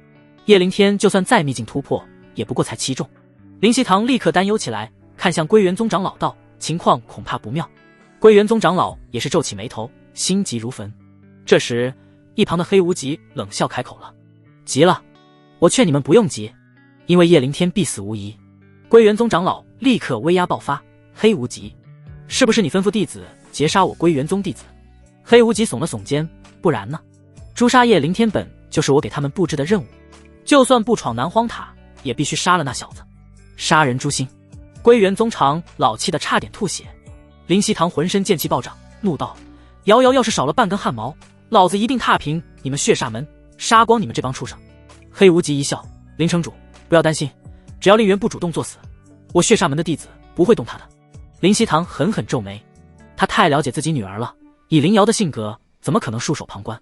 叶灵天就算再秘境突破，也不过才7重。林希堂立刻担忧起来，看向归元宗长老道，情况恐怕不妙。归元宗长老也是皱起眉头，心急如焚。这时一旁的黑无极冷笑开口了，急了，我劝你们不用急，因为叶灵天必死无疑。归元宗长老立刻威压爆发，黑无极，是不是你吩咐弟子截杀我归元宗弟子？黑无极耸了耸肩，不然呢？诛杀叶灵天本就是我给他们布置的任务，就算不闯南荒塔，也必须杀了那小子，杀人诛心。归元宗长老气得差点吐血。林希堂浑身剑气暴涨，怒道：瑶瑶要是少了半根汗毛，老子一定踏平你们血煞门，杀光你们这帮畜生。黑无极一笑，林城主不要担心，只要令元不主动作死，我血煞门的弟子不会动他的。林希堂狠狠皱眉，他太了解自己女儿了，以林瑶的性格怎么可能束手旁观。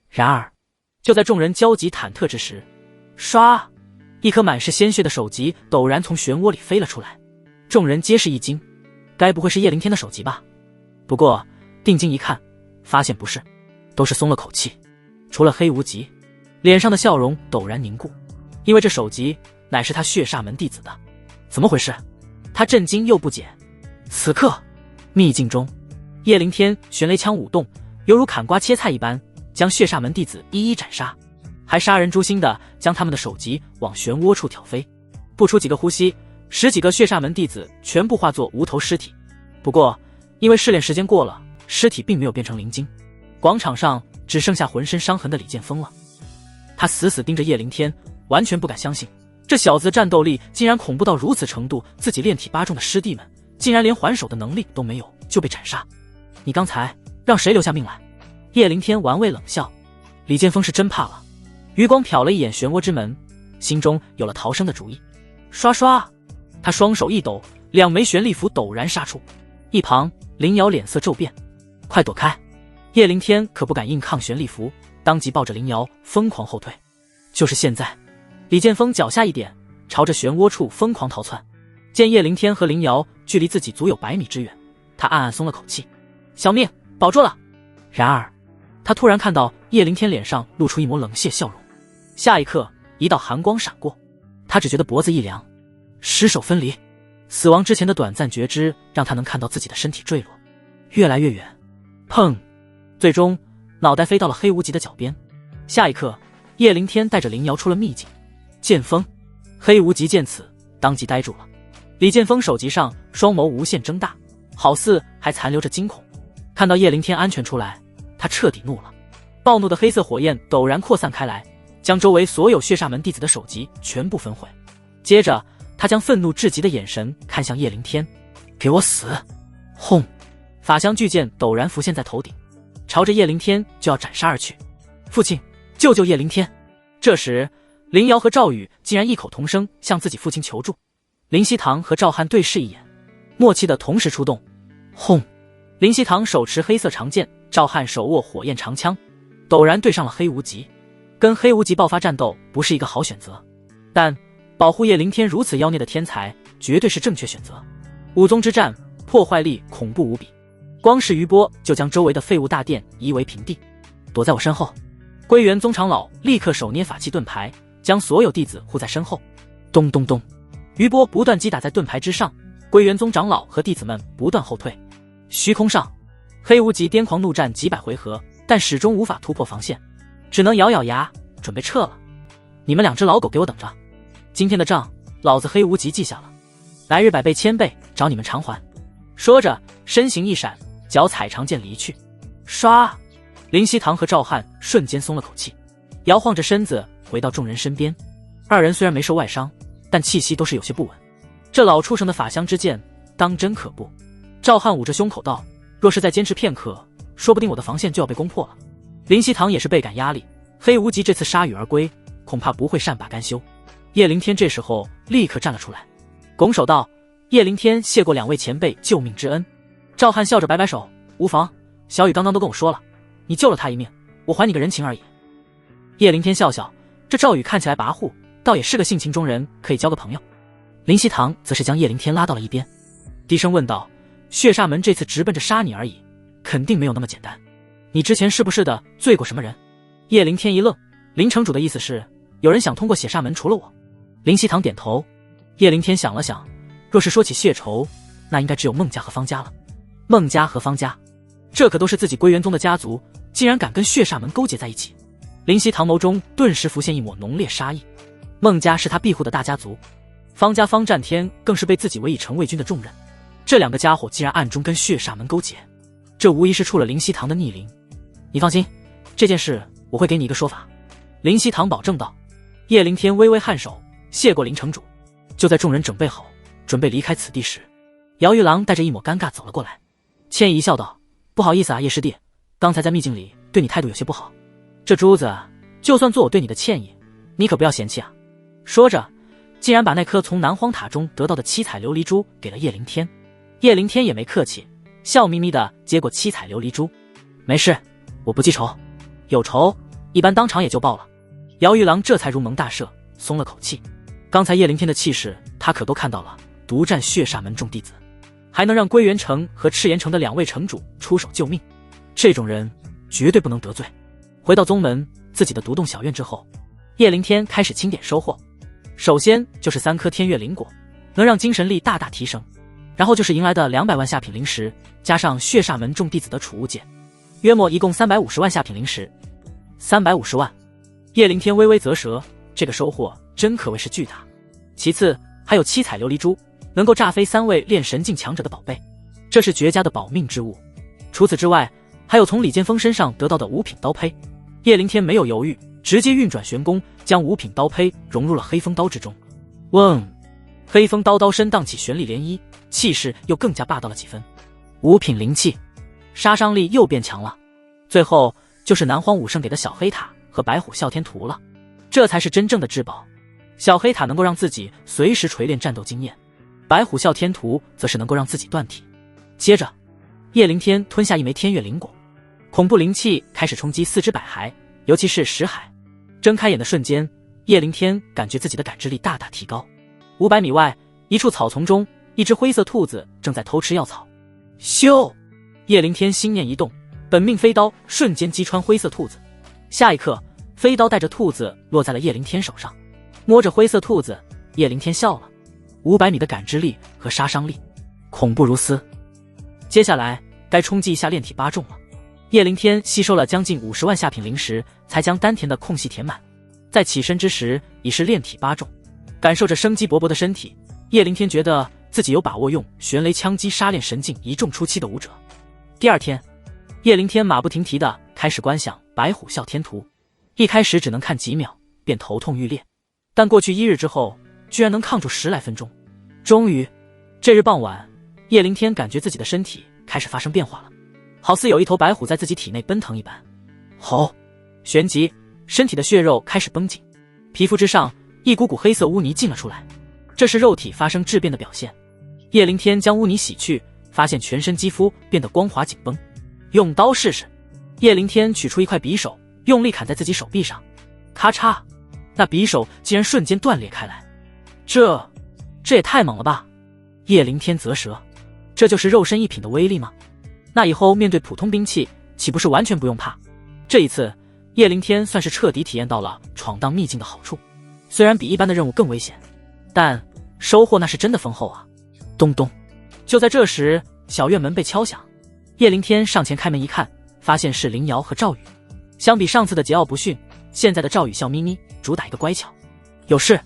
然而就在众人焦急忐忑之时，唰，一颗满是鲜血的首级陡然从漩涡里飞了出来，众人皆是一惊，该不会是叶灵天的首级吧？不过定睛一看，发现不是，都是松了口气。除了黑无极，脸上的笑容陡然凝固，因为这首级乃是他血煞门弟子的。怎么回事？他震惊又不解。此刻秘境中，叶灵天玄雷枪舞动，犹如砍瓜切菜一般，将血煞门弟子一一斩杀。还杀人诛心的将他们的首级往漩涡处挑飞。不出几个呼吸，10几个血煞门弟子全部化作无头尸体。不过因为试炼时间过了，尸体并没有变成灵晶。广场上只剩下浑身伤痕的李剑锋了。他死死盯着叶灵天，完全不敢相信这小子战斗力竟然恐怖到如此程度，自己炼体8重的师弟们竟然连还手的能力都没有就被斩杀。你刚才让谁留下命来？叶灵天玩味冷笑。李剑锋是真怕了，余光瞟了一眼漩涡之门，心中有了逃生的主意。刷刷，他双手一抖，2枚玄力符陡然杀出。一旁林瑶脸色骤变，快躲开！叶灵天可不敢硬抗玄力符，当即抱着林瑶疯狂后退。就是现在，李剑锋脚下一点，朝着漩涡处疯狂逃窜。见叶灵天和林瑶距离自己足有100米之远，他暗暗松了口气，小命保住了。然而他突然看到叶灵天脸上露出一抹冷血笑容，下一刻一道寒光闪过，他只觉得脖子一凉，尸首分离。死亡之前的短暂觉知让他能看到自己的身体坠落，越来越远。砰！最终脑袋飞到了黑无极的脚边。下一刻，叶灵天带着林瑶出了秘境。剑锋！黑无极见此当即呆住了。李剑锋首级上双眸无限睁大，好似还残留着惊恐。看到叶灵天安全出来，他彻底怒了。暴怒的黑色火焰陡然扩散开来，将周围所有血煞门弟子的首级全部焚毁。接着他将愤怒至极的眼神看向叶灵天，给我死！轰！法相巨剑陡然浮现在头顶，朝着叶灵天就要斩杀而去。父亲，救救叶灵天！这时林瑶和赵宇竟然异口同声向自己父亲求助。林希堂和赵汉对视一眼，默契的同时出动。轰！林希堂手持黑色长剑，赵汉手握火焰长枪，陡然对上了黑无极。跟黑无极爆发战斗不是一个好选择，但保护叶灵天如此妖孽的天才绝对是正确选择。五宗之战破坏力恐怖无比，光是余波就将周围的废物大殿夷为平地。躲在我身后！归元宗长老立刻手捏法器盾牌，将所有弟子护在身后。咚咚咚，余波不断击打在盾牌之上，归元宗长老和弟子们不断后退。虚空上，黑无极癫狂怒战几百回合，但始终无法突破防线，只能咬咬牙准备撤了。你们2只老狗给我等着，今天的账老子黑无极记下了，来日百倍千倍找你们偿还。说着身形一闪，脚踩长剑离去。唰！林希堂和赵汉瞬间松了口气，摇晃着身子回到众人身边。2人虽然没受外伤，但气息都是有些不稳。这老畜生的法相之剑当真可怖。赵汉捂着胸口道，若是再坚持片刻，说不定我的防线就要被攻破了。林希堂也是倍感压力，黑无极这次铩羽而归，恐怕不会善罢甘休。叶灵天这时候立刻站了出来，拱手道，叶灵天谢过2位前辈救命之恩。赵汉笑着摆摆手，无妨，小雨刚刚都跟我说了，你救了他一命，我还你个人情而已。叶灵天笑笑，这赵宇看起来跋扈，倒也是个性情中人，可以交个朋友。林希堂则是将叶灵天拉到了一边，低声问道，血煞门这次直奔着杀你而已，肯定没有那么简单，你之前是不是的罪过什么人？叶灵天一愣，林城主的意思是有人想通过血煞门除了我？林希堂点头。叶灵天想了想，若是说起血仇，那应该只有孟家和方家了。孟家和方家，这可都是自己归元宗的家族，竟然敢跟血煞门勾结在一起。林希堂眸中顿时浮现一抹浓烈杀意。孟家是他庇护的大家族，方家方战天更是被自己委以城卫军的重任，这2个家伙竟然暗中跟血煞门勾结，这无疑是触了林希堂的逆鳞。你放心，这件事我会给你一个说法。林希堂保证道。叶灵天微微颔首，谢过林城主。就在众人准备好准备离开此地时，姚玉郎带着一抹尴尬走了过来，歉意一笑道，不好意思啊，叶师弟，刚才在秘境里对你态度有些不好，这珠子就算做我对你的歉意，你可不要嫌弃啊。说着竟然把那颗从南荒塔中得到的7彩琉璃珠给了叶灵天。叶灵天也没客气，笑眯眯地接过7彩琉璃珠，没事，我不记仇，有仇一般当场也就报了。姚玉郎这才如蒙大赦，松了口气。刚才叶灵天的气势他可都看到了，独占血煞门众弟子，还能让归元城和赤炎城的2位城主出手救命，这种人绝对不能得罪。回到宗门自己的独栋小院之后，叶灵天开始清点收获。首先就是3颗天月灵果，能让精神力大大提升，然后就是迎来的200万下品灵石，加上血煞门众弟子的储物戒，约莫一共350万下品灵石。350万，叶灵天微微啧舌，这个收获真可谓是巨大。其次还有七彩琉璃珠，能够炸飞3位炼神境强者的宝贝，这是绝佳的保命之物。除此之外，还有从李剑锋身上得到的5品刀胚。叶灵天没有犹豫，直接运转玄功，将5品刀胚融入了黑风刀之中。嗡，黑风刀刀身荡起旋律涟漪，气势又更加霸道了几分。5品灵气，杀伤力又变强了。最后就是南荒武圣给的小黑塔和白虎啸天图了，这才是真正的至宝。小黑塔能够让自己随时锤炼战斗经验，白虎啸天图则是能够让自己断体。接着叶灵天吞下一枚天月灵果，恐怖灵气开始冲击4只百骸，尤其是石海。睁开眼的瞬间，叶灵天感觉自己的感知力大大提高。500米外，一处草丛中，一只灰色兔子正在偷吃药草。咻！叶灵天心念一动，本命飞刀瞬间击穿灰色兔子。下一刻，飞刀带着兔子落在了叶灵天手上。摸着灰色兔子，叶灵天笑了。500米的感知力和杀伤力，恐怖如斯。接下来该冲击一下炼体8重了。叶灵天吸收了将近50万下品灵石，才将丹田的空隙填满。在起身之时，已是炼体8重。感受着生机勃勃的身体，叶灵天觉得自己有把握用玄雷枪击杀炼神境1重初期的武者。第二天，叶灵天马不停蹄地开始观想白虎啸天图。一开始只能看几秒，便头痛欲裂，但过去1日之后，居然能抗住10来分钟。终于，这日傍晚，叶灵天感觉自己的身体开始发生变化了，好似有一头白虎在自己体内奔腾一般。吼！旋即，身体的血肉开始绷紧，皮肤之上一股股黑色污泥进了出来，这是肉体发生质变的表现。叶灵天将污泥洗去，发现全身肌肤变得光滑紧绷。用刀试试。叶灵天取出一块匕首，用力砍在自己手臂上，咔嚓，那匕首竟然瞬间断裂开来。这也太猛了吧！叶灵天啧舌，这就是肉身一品的威力吗？那以后面对普通兵器，岂不是完全不用怕？这一次，叶灵天算是彻底体验到了闯荡秘境的好处。虽然比一般的任务更危险，但收获那是真的丰厚啊！咚咚，就在这时，小院门被敲响。叶灵天上前开门一看，发现是林瑶和赵宇。相比上次的桀骜不驯，现在的赵宇笑眯眯，主打一个乖巧。有事？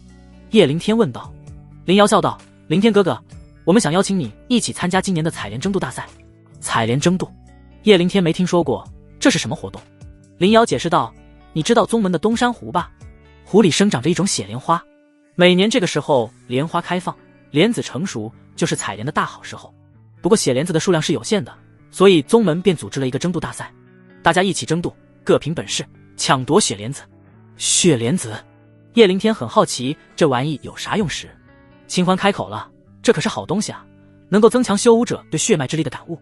叶灵天问道。林瑶笑道：灵天哥哥，我们想邀请你一起参加今年的采莲争渡大赛。采莲争渡？叶灵天没听说过，这是什么活动？林瑶解释道：你知道宗门的东山湖吧？湖里生长着一种血莲花，每年这个时候莲花开放，莲子成熟，就是采莲的大好时候。不过血莲子的数量是有限的，所以宗门便组织了一个争渡大赛，大家一起争渡，各凭本事抢夺血莲子。血莲子？叶灵天很好奇，这玩意有啥用时？清欢开口了：这可是好东西啊，能够增强修武者对血脉之力的感悟。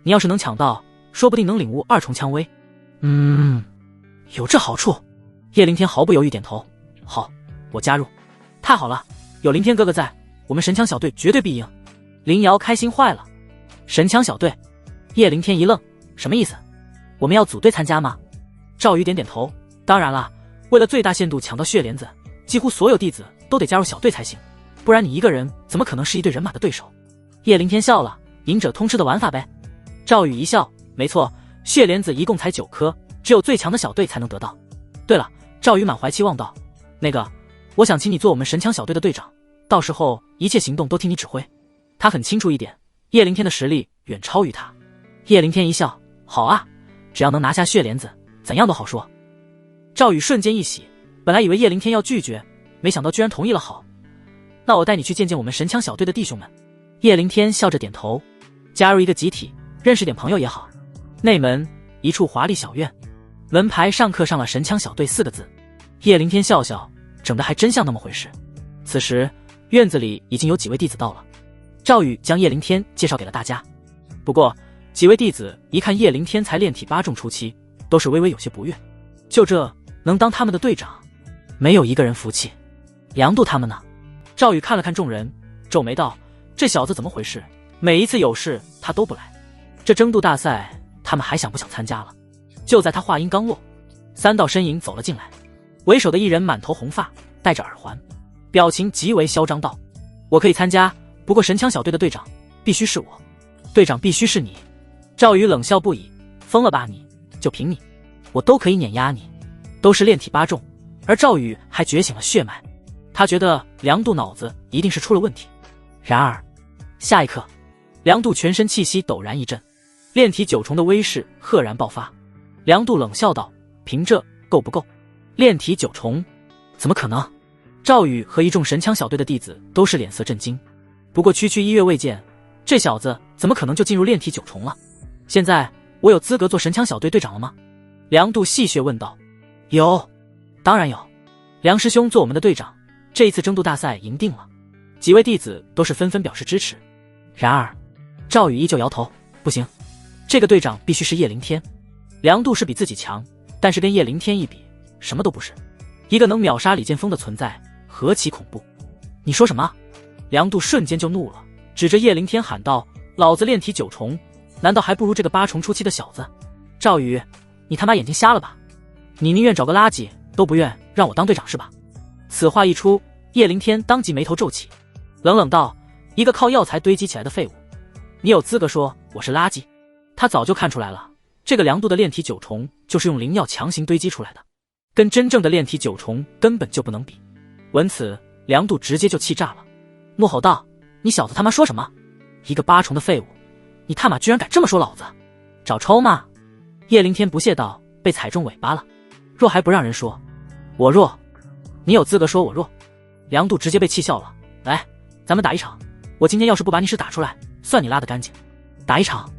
你要是能抢到，说不定能领悟2重蔷薇。有这好处？叶灵天毫不犹豫点头：好，我加入。太好了，有灵天哥哥在，我们神枪小队绝对必赢。林瑶开心坏了。神枪小队？叶灵天一愣，什么意思？我们要组队参加吗？赵宇点点头，当然了，为了最大限度抢到血莲子，几乎所有弟子都得加入小队才行，不然你一个人怎么可能是一队人马的对手？叶灵天笑了，赢者通吃的玩法呗。赵宇一笑，没错，血莲子一共才9颗，只有最强的小队才能得到。对了，赵宇满怀期望道，那个，我想请你做我们神枪小队的队长，到时候一切行动都听你指挥。他很清楚一点，叶灵天的实力远超于他。叶灵天一笑，好啊，只要能拿下血莲子，怎样都好说。赵宇瞬间一喜，本来以为叶灵天要拒绝，没想到居然同意了。好，那我带你去见见我们神枪小队的弟兄们。叶灵天笑着点头，加入一个集体，认识点朋友也好。内门一处华丽小院，门牌上刻上了神枪小队4个字。叶灵天笑笑，整得还真像那么回事。此时院子里已经有几位弟子到了，赵宇将叶灵天介绍给了大家。不过几位弟子一看叶灵天才炼体8重初期，都是微微有些不悦，就这能当他们的队长？没有一个人服气。梁度他们呢？赵宇看了看众人，皱眉道：这小子怎么回事？每一次有事他都不来，这争渡大赛他们还想不想参加了？就在他话音刚落，3道身影走了进来。为首的一人满头红发，戴着耳环，表情极为嚣张道：我可以参加，不过神枪小队的队长必须是我，队长必须是你。赵宇冷笑不已，疯了吧你？就凭你，我都可以碾压你。都是炼体8重，而赵宇还觉醒了血脉，他觉得梁度脑子一定是出了问题。然而下一刻，梁度全身气息陡然一震，炼体九重的威势赫然爆发。梁度冷笑道：凭这够不够？炼体九重？怎么可能？赵宇和一众神枪小队的弟子都是脸色震惊。不过区区1月未见，这小子怎么可能就进入炼体九重了？现在我有资格做神枪小队队长了吗？梁度戏谑问道。有，当然有。梁师兄做我们的队长，这一次争渡大赛赢定了。几位弟子都是纷纷表示支持。然而赵宇依旧摇头，不行，这个队长必须是叶凌天。梁度是比自己强，但是跟叶凌天一比，什么都不是。一个能秒杀李剑锋的存在，何其恐怖！你说什么？梁度瞬间就怒了，指着叶凌天喊道：老子炼体9重，难道还不如这个8重初期的小子？赵宇，你他妈眼睛瞎了吧？你宁愿找个垃圾都不愿让我当队长是吧？此话一出，叶凌天当即眉头皱起，冷冷道：一个靠药材堆积起来的废物，你有资格说我是垃圾？他早就看出来了，这个梁度的炼体9重就是用灵药强行堆积出来的，跟真正的炼体9重根本就不能比。闻此，梁度直接就气炸了，怒吼道：你小子他妈说什么？一个8重的废物，你他妈居然敢这么说老子？找抽吗？叶凌天不屑道：被踩中尾巴了，弱还不让人说？我弱？你有资格说我弱？梁度直接被气笑了。来，咱们打一场，我今天要是不把你屎打出来，算你拉得干净。打一场？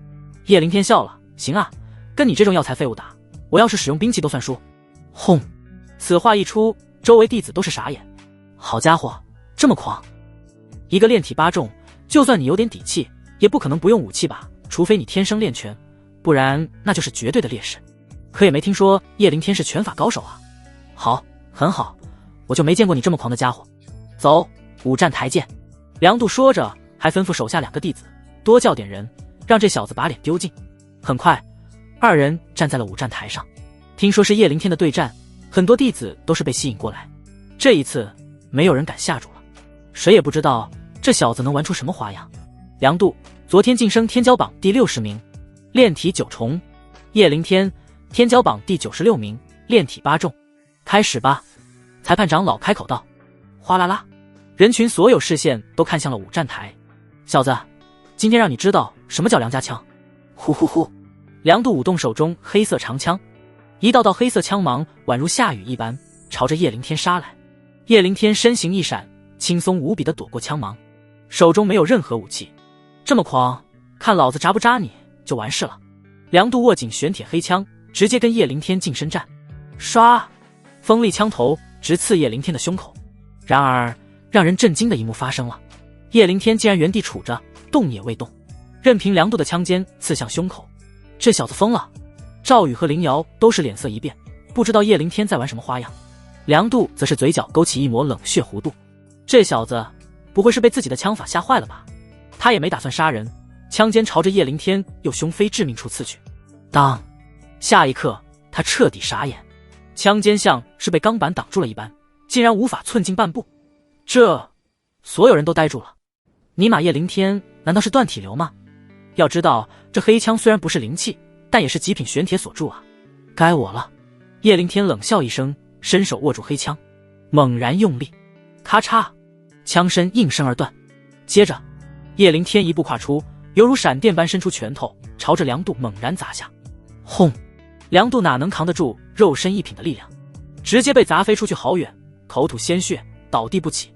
叶凌天笑了。行啊，跟你这种药材废物打，我要是使用兵器都算输。轰！此话一出，周围弟子都是傻眼。好家伙，这么狂！一个炼体8重，就算你有点底气，也不可能不用武器吧？除非你天生练拳，不然那就是绝对的劣势。可也没听说叶凌天是拳法高手啊。好，很好，我就没见过你这么狂的家伙。走，五战台见。梁度说着，还吩咐手下2个弟子多叫点人，让这小子把脸丢尽。很快，2人站在了五战台上。听说是叶凌天的对战，很多弟子都是被吸引过来。这一次没有人敢下注了，谁也不知道这小子能玩出什么花样。梁度昨天晋升天骄榜第60名，炼体9重。叶凌天天骄榜第96名，炼体8重。开始吧。裁判长老开口道。哗啦啦，人群所有视线都看向了五战台。小子，今天让你知道什么叫梁家枪。呼呼呼！梁度舞动手中黑色长枪，一道道黑色枪芒宛如下雨一般朝着叶凌天杀来。叶凌天身形一闪，轻松无比地躲过枪芒，手中没有任何武器。这么狂，看老子扎不扎你就完事了。梁度握紧玄铁黑枪，直接跟叶凌天近身战。唰！锋利枪头直刺叶凌天的胸口。然而让人震惊的一幕发生了，叶凌天竟然原地杵着，动也未动，任凭梁度的枪尖刺向胸口。这小子疯了！赵宇和林瑶都是脸色一变，不知道叶凌天在玩什么花样。梁度则是嘴角勾起一抹冷血弧度，这小子不会是被自己的枪法吓坏了吧？他也没打算杀人，枪尖朝着叶凌天右胸非致命处刺去。当！下一刻他彻底傻眼，枪尖像是被钢板挡住了一般，竟然无法寸进半步。所有人都呆住了。尼玛叶凌天难道是断体流吗？要知道这黑枪虽然不是灵气，但也是极品玄铁所铸啊。该我了。叶凌天冷笑一声，伸手握住黑枪，猛然用力，咔嚓，枪身应声而断。接着叶凌天一步跨出，犹如闪电般伸出拳头，朝着梁度猛然砸下。轰！梁度哪能扛得住肉身一品的力量，直接被砸飞出去好远，口吐鲜血，倒地不起。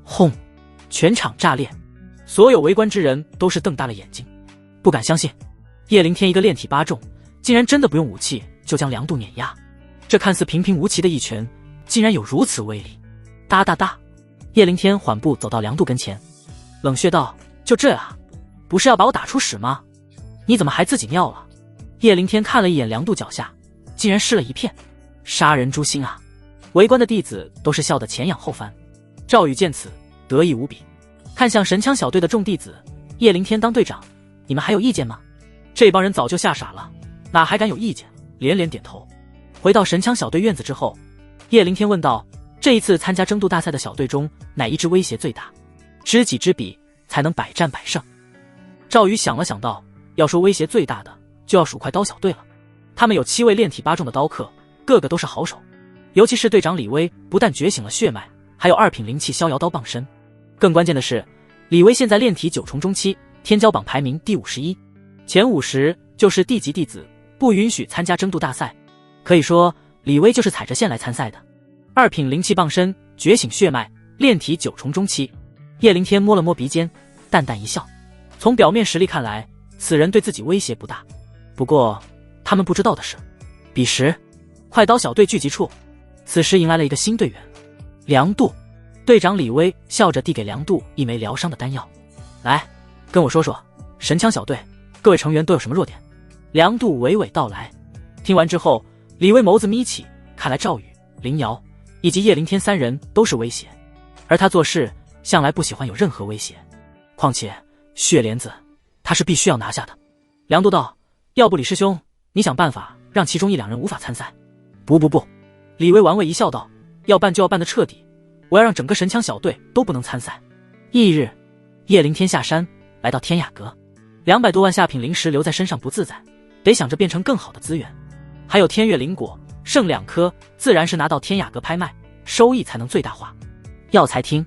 轰！全场炸裂，所有围观之人都是瞪大了眼睛，不敢相信叶凌天一个炼体8重，竟然真的不用武器就将梁度碾压。这看似平平无奇的一拳，竟然有如此威力。哒哒哒！叶凌天缓步走到梁度跟前，冷血道：就这啊？不是要把我打出屎吗？你怎么还自己尿了？叶凌天看了一眼梁度脚下，竟然湿了一片。杀人诛心啊！围观的弟子都是笑得前仰后翻。赵宇见此得意无比，看向神枪小队的众弟子：叶凌天当队长，你们还有意见吗？这帮人早就吓傻了，哪还敢有意见，连连点头。回到神枪小队院子之后，叶凌天问道：这一次参加争渡大赛的小队中，哪一支威胁最大？知己知彼，才能百战百胜。赵宇想了想道：要说威胁最大的，就要数快刀小队了。他们有7位炼体8重的刀客，个个都是好手。尤其是队长李威不但觉醒了血脉，还有2品灵气逍遥刀傍身。更关键的是，李威现在炼体9重中期，天骄榜排名第51，前50就是地级弟子，不允许参加争度大赛。可以说，李威就是踩着线来参赛的。2品灵气傍身，觉醒血脉，炼体9重中期。叶灵天摸了摸鼻尖，淡淡一笑。从表面实力看来，此人对自己威胁不大。不过，他们不知道的是，彼时，快刀小队聚集处，此时迎来了一个新队员，梁度。队长李威笑着递给梁度一枚疗伤的丹药，来，跟我说说，神枪小队各位成员都有什么弱点？梁度娓娓道来。听完之后，李威眸子眯起，看来赵宇、林瑶以及叶灵天3人都是威胁，而他做事向来不喜欢有任何威胁，况且血莲子他是必须要拿下的。梁度道，要不李师兄，你想办法让其中1、2人无法参赛。不，李威玩味一笑道，要办就要办得彻底，我要让整个神枪小队都不能参赛。翌日，叶灵天下山来到天雅阁，200多万下品灵石留在身上不自在，得想着变成更好的资源。还有天月灵果，剩2颗，自然是拿到天雅阁拍卖，收益才能最大化。药材厅，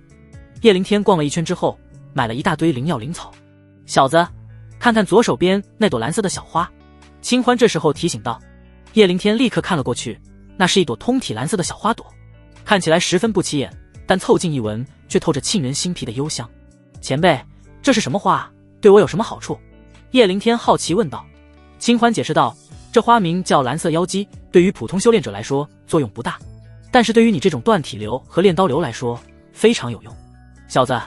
叶灵天逛了一圈之后，买了一大堆灵药灵草。小子，看看左手边那朵蓝色的小花。清欢这时候提醒道。叶灵天立刻看了过去，那是一朵通体蓝色的小花朵，看起来十分不起眼，但凑近一闻，却透着沁人心脾的幽香。前辈，这是什么花？对我有什么好处？叶灵天好奇问道。清欢解释道，这花名叫蓝色妖姬，对于普通修炼者来说作用不大，但是对于你这种断体流和炼刀流来说非常有用。小子，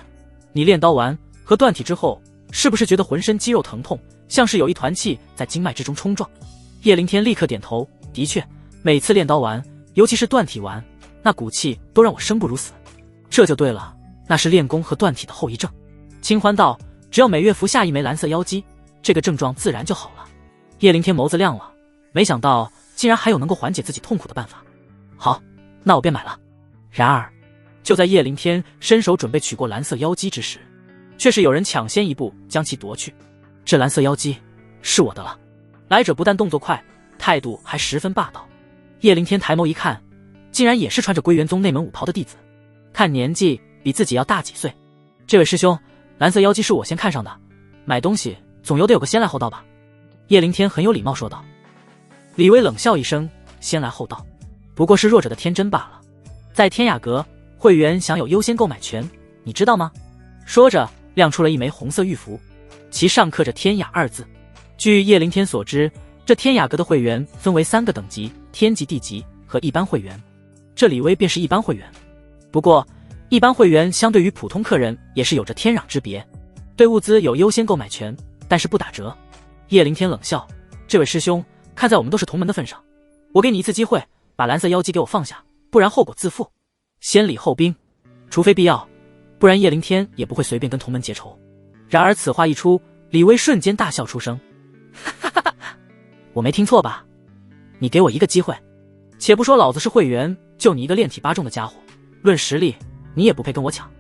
你炼刀完和断体之后，是不是觉得浑身肌肉疼痛，像是有一团气在经脉之中冲撞？叶灵天立刻点头，的确，每次炼刀完，尤其是断体完，那股气都让我生不如死。这就对了，那是炼功和断体的后遗症。清欢道，只要每月服下1枚蓝色妖姬，这个症状自然就好了。叶灵天眸子亮了，没想到竟然还有能够缓解自己痛苦的办法。好，那我便买了。然而，就在叶灵天伸手准备取过蓝色妖姬之时，却是有人抢先一步将其夺去。这蓝色妖姬是我的了。来者不但动作快，态度还十分霸道。叶灵天抬眸一看，竟然也是穿着归元宗内门武袍的弟子，看年纪比自己要大几岁。这位师兄，蓝色妖姬是我先看上的，买东西总有得有个先来后到吧？叶灵天很有礼貌说道。李威冷笑一声，先来后到，不过是弱者的天真罢了。在天雅阁，会员享有优先购买权，你知道吗？说着亮出了一枚红色玉符，其上刻着天雅2字。据叶灵天所知，这天雅阁的会员分为3个等级，天级、地级和一般会员。这李威便是一般会员。不过一般会员相对于普通客人也是有着天壤之别，对物资有优先购买权，但是不打折。叶灵天冷笑，这位师兄，看在我们都是同门的份上，我给你一次机会，把蓝色妖姬给我放下，不然后果自负。先礼后兵，除非必要，不然叶灵天也不会随便跟同门结仇。然而此话一出，李威瞬间大笑出声，哈哈哈，我没听错吧？你给我一个机会，且不说老子是会员，就你一个炼体8重的家伙，论实力你也不配跟我抢。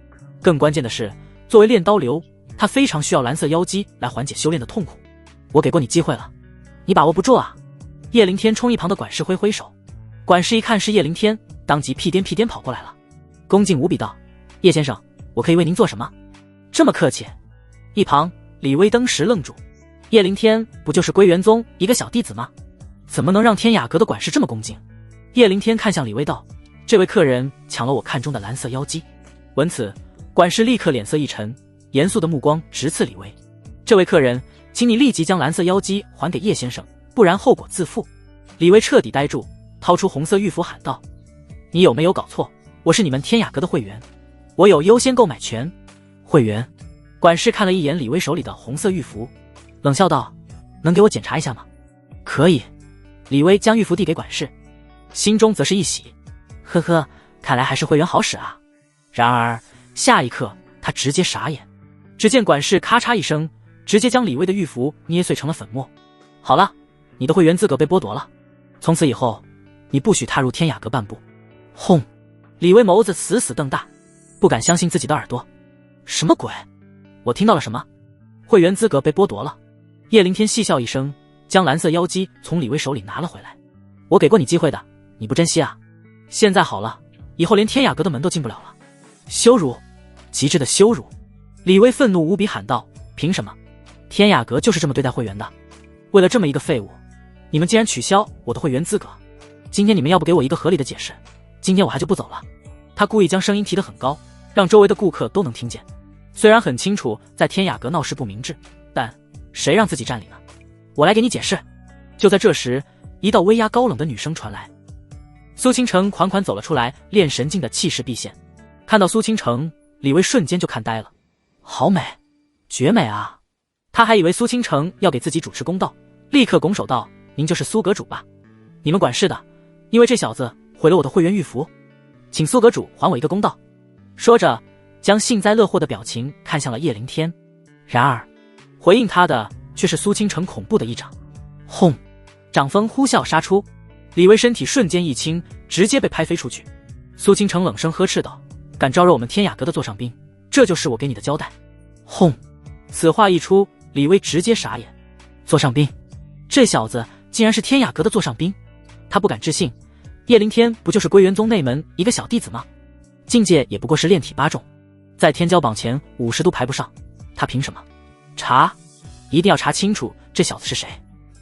更关键的是，作为炼刀流，他非常需要蓝色妖姬来缓解修炼的痛苦。我给过你机会了，你把握不住啊！叶灵天冲一旁的管事挥挥手，管事一看是叶灵天，当即屁颠屁颠跑过来了，恭敬无比道：叶先生，我可以为您做什么？这么客气。一旁李威登时愣住，叶灵天不就是归元宗一个小弟子吗？怎么能让天雅阁的管事这么恭敬？叶灵天看向李威道：这位客人抢了我看中的蓝色妖姬。闻此，管事立刻脸色一沉，严肃的目光直刺李威。这位客人，请你立即将蓝色妖姬还给叶先生，不然后果自负。李威彻底呆住，掏出红色玉符喊道：你有没有搞错？我是你们天雅阁的会员，我有优先购买权。会员？管事看了一眼李威手里的红色玉符，冷笑道：能给我检查一下吗？可以。李威将玉符递给管事，心中则是一喜，呵呵，看来还是会员好使啊。然而下一刻他直接傻眼，只见管事咔嚓一声，直接将李威的玉符捏碎成了粉末。好了，你的会员资格被剥夺了，从此以后你不许踏入天雅阁半步。轰！李威眸子死死瞪大，不敢相信自己的耳朵。什么鬼？我听到了什么？会员资格被剥夺了？叶灵天细笑一声，将蓝色妖姬从李威手里拿了回来。我给过你机会的，你不珍惜啊？现在好了，以后连天雅阁的门都进不了了。羞辱，极致的羞辱！李威愤怒无比喊道：凭什么？天雅阁就是这么对待会员的？为了这么一个废物，你们竟然取消我的会员资格！今天你们要不给我一个合理的解释，今天我还就不走了。他故意将声音提得很高，让周围的顾客都能听见。虽然很清楚在天雅阁闹事不明智，但谁让自己占理呢？我来给你解释。就在这时，一道威压高冷的女声传来。苏倾城款款走了出来，练神境的气势毕现。看到苏倾城，李威瞬间就看呆了。好美，绝美啊！他还以为苏倾城要给自己主持公道，立刻拱手道：您就是苏阁主吧？你们管事的，因为这小子毁了我的会员玉符，请苏阁主还我一个公道。说着，将幸灾乐祸的表情看向了叶凌天。然而，回应他的却是苏倾城恐怖的一掌。轰！掌风呼啸杀出，李威身体瞬间一轻，直接被拍飞出去。苏倾城冷声呵斥道：敢招惹我们天雅阁的座上宾，这就是我给你的交代。轰！此话一出，李威直接傻眼。座上宾，这小子竟然是天雅阁的座上宾！他不敢置信，叶凌天不就是归元宗内门一个小弟子吗？境界也不过是炼体8重，在天骄榜前50都排不上，他凭什么？查，一定要查清楚这小子是谁。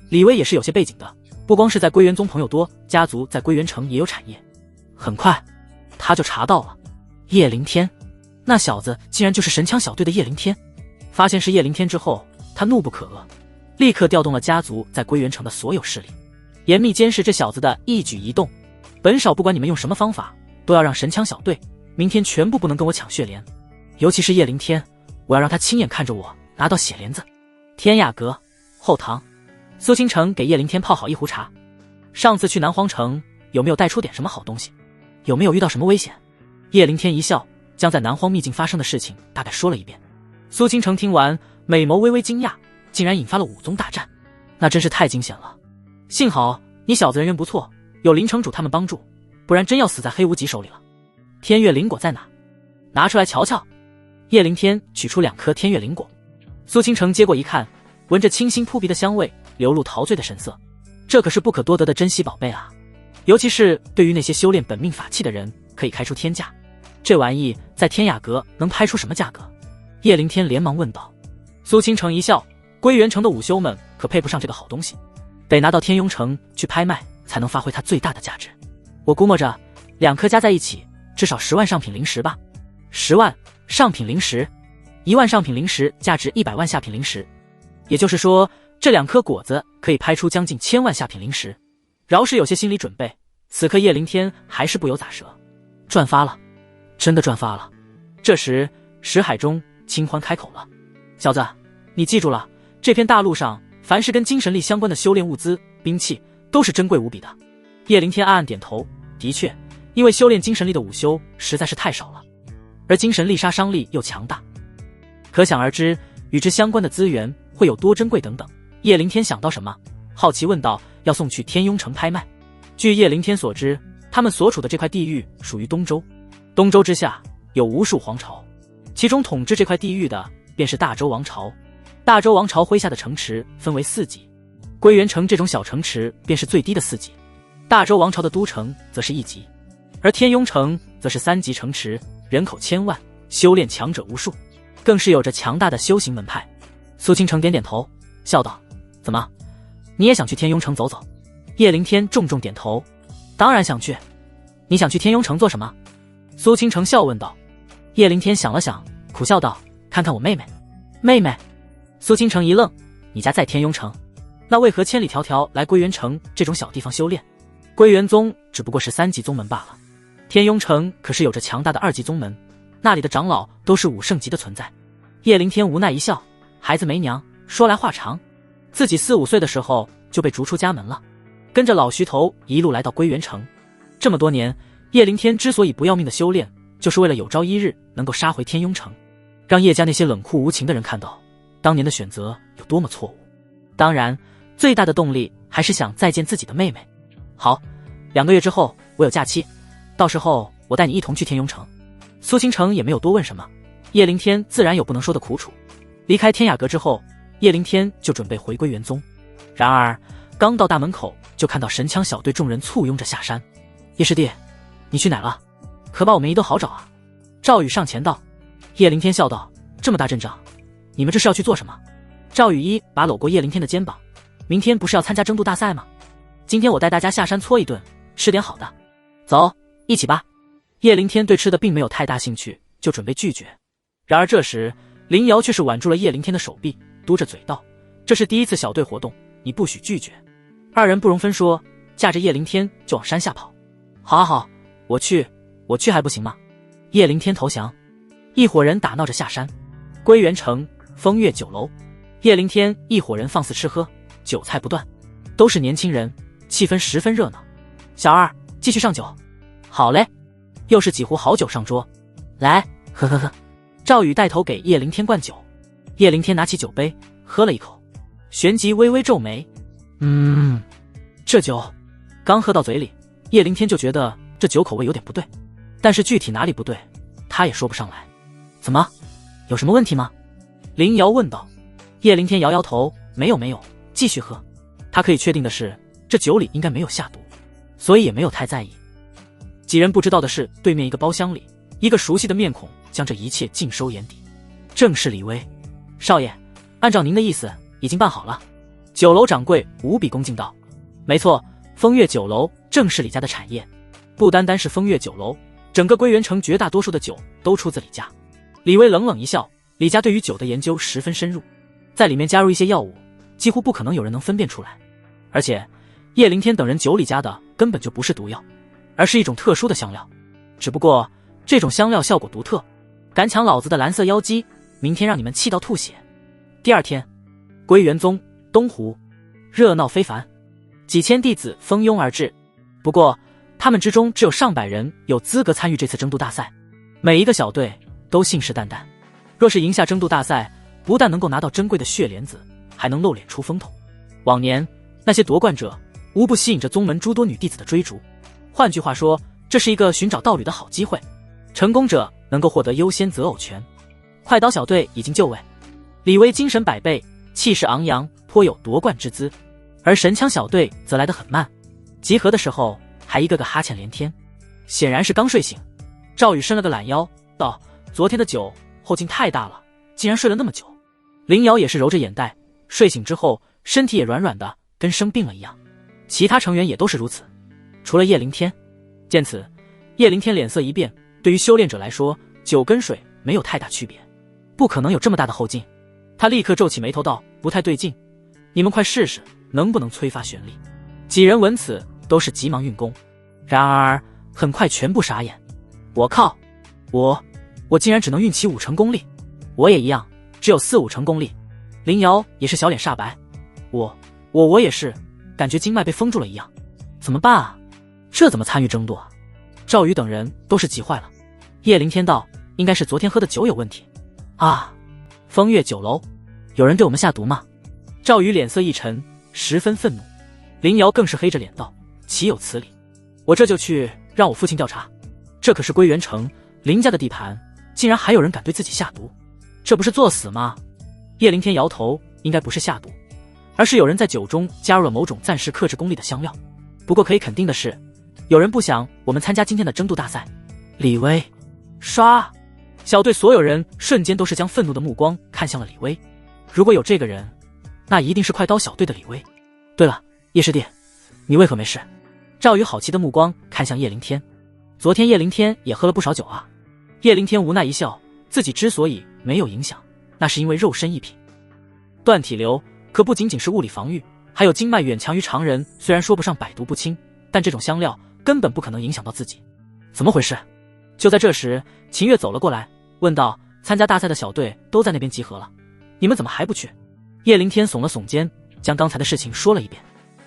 李威也是有些背景的，不光是在归元宗朋友多，家族在归元城也有产业。很快他就查到了叶凌天，那小子竟然就是神枪小队的叶凌天。发现是叶凌天之后，他怒不可遏，立刻调动了家族在归元城的所有势力，严密监视这小子的一举一动。本少不管你们用什么方法，都要让神枪小队明天全部不能跟我抢血莲，尤其是叶凌天，我要让他亲眼看着我拿到血莲子。天雅阁后堂，苏倾城给叶凌天泡好一壶茶。上次去南荒城有没有带出点什么好东西？有没有遇到什么危险？叶凌天一笑，将在南荒秘境发生的事情大概说了一遍。苏倾城听完，美眸微微惊讶，竟然引发了5宗大战，那真是太惊险了。幸好你小子人缘不错，有林城主他们帮助，不然真要死在黑无极手里了。天月灵果在哪？拿出来瞧瞧。叶凌天取出2颗天月灵果，苏倾城接过一看，闻着清新扑鼻的香味，流露陶醉的神色。这可是不可多得的珍稀宝贝啊，尤其是对于那些修炼本命法器的人，可以开出天价。这玩意在天雅阁能拍出什么价格？叶凌天连忙问道。苏倾城一笑，归元城的武修们可配不上这个好东西，得拿到天雍城去拍卖，才能发挥它最大的价值。我估摸着2颗加在一起至少10万上品灵石吧。10万上品灵石，1万上品灵石价值100万下品灵石，也就是说这2颗果子可以拍出将近1000万下品灵石。饶是有些心理准备，此刻叶凌天还是不由咋舌。赚发了，真的赚发了。这时识海中清欢开口了：小子，你记住了，这片大陆上凡是跟精神力相关的修炼物资、兵器都是珍贵无比的。叶凌天暗暗点头，的确，因为修炼精神力的武修实在是太少了，而精神力杀伤力又强大，可想而知与之相关的资源会有多珍贵等等。叶凌天想到什么，好奇问道：要送去天雍城拍卖？据叶凌天所知，他们所处的这块地域属于东周，东周之下有无数皇朝，其中统治这块地域的便是大周王朝。大周王朝麾下的城池分为4级，归元城这种小城池便是最低的4级，大周王朝的都城则是1级，而天雍城则是3级城池，人口1000万，修炼强者无数，更是有着强大的修行门派。苏倾城点点头，笑道：怎么，你也想去天雍城走走？叶凌天重重点头，当然想去。你想去天雍城做什么？苏倾城笑问道。叶凌天想了想，苦笑道：看看我妹妹。妹妹？苏倾城一愣，你家在天雍城，那为何千里迢迢来归元城这种小地方修炼？归元宗只不过是3级宗门罢了，天雍城可是有着强大的2级宗门，那里的长老都是5圣级的存在。叶凌天无奈一笑，孩子没娘，说来话长，自己4、5岁的时候就被逐出家门了，跟着老徐头一路来到归元城。这么多年，叶凌天之所以不要命的修炼，就是为了有朝一日能够杀回天雍城，让叶家那些冷酷无情的人看到当年的选择有多么错误。当然，最大的动力还是想再见自己的妹妹。好，2个月之后我有假期，到时候我带你一同去天雍城。苏倾城也没有多问什么，叶凌天自然有不能说的苦楚。离开天雅阁之后，叶凌天就准备回归元宗，然而刚到大门口就看到神枪小队众人簇拥着下山。叶师弟，你去哪了？可把我们一都好找啊。赵宇上前道。叶灵天笑道，这么大阵仗，你们这是要去做什么？赵宇一把搂过叶灵天的肩膀，明天不是要参加争渡大赛吗？今天我带大家下山搓一顿，吃点好的。走，一起吧。叶灵天对吃的并没有太大兴趣，就准备拒绝。然而这时林瑶却是挽住了叶灵天的手臂，嘟着嘴道，这是第一次小队活动，你不许拒绝。二人不容分说，架着叶灵天就往山下跑。好好好，我去还不行吗？叶灵天投降。一伙人打闹着下山。归元城风月酒楼，叶灵天一伙人放肆吃喝，酒菜不断，都是年轻人，气氛十分热闹。小二，继续上酒。好嘞。又是几壶好酒上桌。来，呵呵呵。赵宇带头给叶灵天灌酒。叶灵天拿起酒杯喝了一口，旋即微微皱眉。这酒刚喝到嘴里，叶灵天就觉得这酒口味有点不对，但是具体哪里不对他也说不上来。怎么，有什么问题吗？林瑶问道。叶灵天摇摇头，没有，继续喝。他可以确定的是，这酒里应该没有下毒，所以也没有太在意。几人不知道的是，对面一个包厢里，一个熟悉的面孔将这一切尽收眼底，正是李威。少爷，按照您的意思，已经办好了。酒楼掌柜无比恭敬道。没错，风月酒楼正是李家的产业，不单单是风月酒楼，整个归元城绝大多数的酒都出自李家。李威冷冷一笑，李家对于酒的研究十分深入，在里面加入一些药物，几乎不可能有人能分辨出来。而且叶灵天等人酒里加的根本就不是毒药，而是一种特殊的香料，只不过这种香料效果独特，敢抢老子的蓝色妖姬，明天让你们气到吐血。第二天，归元宗东湖热闹非凡，几千弟子蜂拥而至。不过他们之中只有上百人有资格参与这次争渡大赛，每一个小队都信誓旦旦，若是赢下争渡大赛，不但能够拿到珍贵的血莲子，还能露脸出风头。往年那些夺冠者无不吸引着宗门诸多女弟子的追逐，换句话说，这是一个寻找道侣的好机会，成功者能够获得优先择偶权。快刀小队已经就位，李威精神百倍，气势昂扬，颇有夺冠之姿，而神枪小队则来得很慢，集合的时候还一个个哈欠连天，显然是刚睡醒。赵宇伸了个懒腰道，昨天的酒后劲太大了，竟然睡了那么久。林瑶也是揉着眼袋，睡醒之后身体也软软的，跟生病了一样。其他成员也都是如此，除了叶灵天。见此，叶灵天脸色一变，对于修炼者来说，酒跟水没有太大区别，不可能有这么大的后劲。他立刻皱起眉头道，不太对劲，你们快试试能不能催发玄力。几人闻此都是急忙运功，然而很快全部傻眼。我靠，我竟然只能运起5成功力，我也一样，只有4-5成功力。林瑶也是小脸煞白，我也是，感觉经脉被封住了一样，怎么办啊？这怎么参与争夺啊？赵宇等人都是急坏了。叶灵天道，应该是昨天喝的酒有问题啊。风月酒楼有人对我们下毒吗？赵宇脸色一沉，十分愤怒。林瑶更是黑着脸道，岂有此理，我这就去让我父亲调查，这可是归元城林家的地盘，竟然还有人敢对自己下毒，这不是作死吗？叶灵天摇头，应该不是下毒，而是有人在酒中加入了某种暂时克制功力的香料。不过可以肯定的是，有人不想我们参加今天的争渡大赛。李威，刷！小队所有人瞬间都是将愤怒的目光看向了李威。如果有这个人，那一定是快刀小队的李威。对了，叶师弟，你为何没事？赵宇好奇的目光看向叶灵天。昨天叶灵天也喝了不少酒啊。叶灵天无奈一笑，自己之所以没有影响，那是因为肉身一品。断体流可不仅仅是物理防御，还有经脉远强于常人，虽然说不上百毒不侵，但这种香料根本不可能影响到自己。怎么回事？就在这时，秦月走了过来，问道，参加大赛的小队都在那边集合了，你们怎么还不去？叶灵天耸了耸肩，将刚才的事情说了一遍。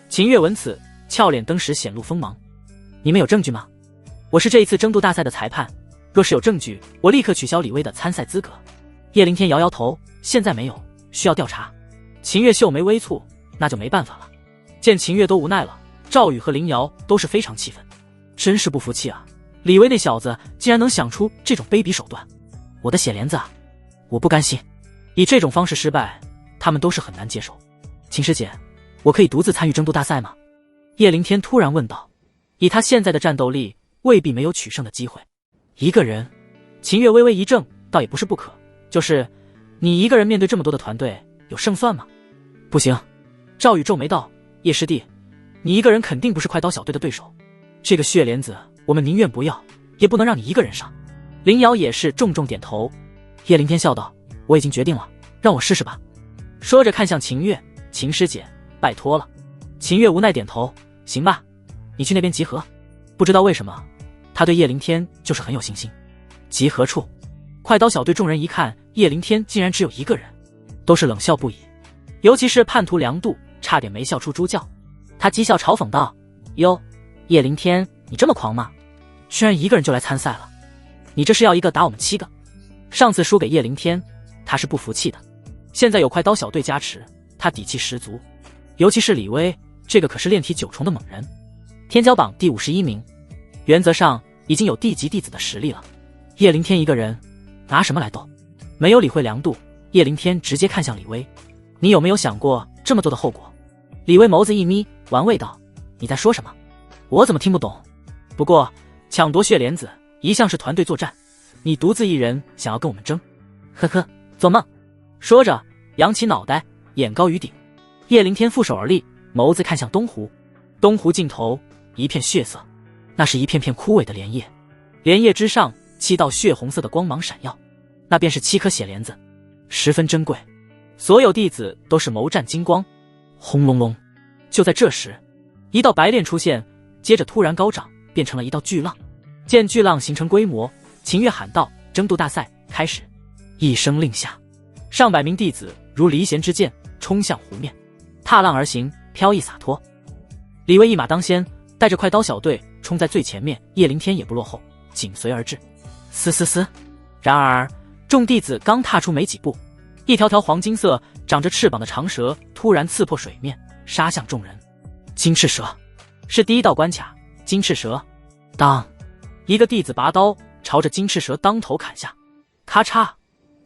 秦月闻此，俏脸登时显露锋芒。你们有证据吗？我是这一次争渡大赛的裁判，若是有证据，我立刻取消李威的参赛资格。叶灵天摇摇头，现在没有，需要调查。秦月秀眉微蹙，那就没办法了。见秦月都无奈了，赵宇和林瑶都是非常气愤，真是不服气啊！李威那小子竟然能想出这种卑鄙手段，我的血莲子啊，我不甘心！以这种方式失败，他们都是很难接受。秦师姐，我可以独自参与争渡大赛吗？叶灵天突然问道。以他现在的战斗力，未必没有取胜的机会。一个人，秦月微微一怔，倒也不是不可，就是你一个人面对这么多的团队，有胜算吗？不行。赵宇皱眉道：叶师弟，你一个人肯定不是快刀小队的对手，这个血莲子我们宁愿不要，也不能让你一个人上。林瑶也是重重点头。叶凌天笑道：我已经决定了，让我试试吧。说着看向秦月：秦师姐，拜托了。秦月无奈点头：行吧，你去那边集合。不知道为什么，他对叶凌天就是很有信心。集合处，快刀小队众人一看叶凌天竟然只有一个人，都是冷笑不已，尤其是叛徒梁度，差点没笑出猪叫。他讥笑嘲讽道：哟，叶凌天，你这么狂吗？居然一个人就来参赛了，你这是要一个打我们7个？上次输给叶凌天，他是不服气的，现在有快刀小队加持，他底气十足。尤其是李威，这个可是炼体9重的猛人，天骄榜第51名，原则上已经有地级弟子的实力了。叶凌天一个人拿什么来斗？没有理会梁度，叶凌天直接看向李威：你有没有想过这么做的后果？李威眸子一眯，玩味道：你在说什么？我怎么听不懂？不过抢夺血莲子一向是团队作战，你独自一人想要跟我们争？呵呵，做梦。说着扬起脑袋，眼高于顶。叶凌天负手而立，眸子看向东湖。东湖尽头一片血色，那是一片片枯萎的莲叶，莲叶之上7道血红色的光芒闪耀，那便是7颗血莲子，十分珍贵。所有弟子都是眸战金光。轰隆隆，就在这时，一道白链出现，接着突然高涨，变成了一道巨浪。见巨浪形成规模，秦月喊道：争渡大赛开始！一声令下，上百名弟子如离弦之箭冲向湖面，踏浪而行，飘逸洒脱。李威一马当先，带着快刀小队冲在最前面，叶凌天也不落后，紧随而至。嘶嘶嘶！然而众弟子刚踏出没几步，一条条黄金色长着翅膀的长蛇突然刺破水面，杀向众人。金翅蛇是第一道关卡，金翅蛇。当一个弟子拔刀朝着金翅蛇当头砍下，咔嚓！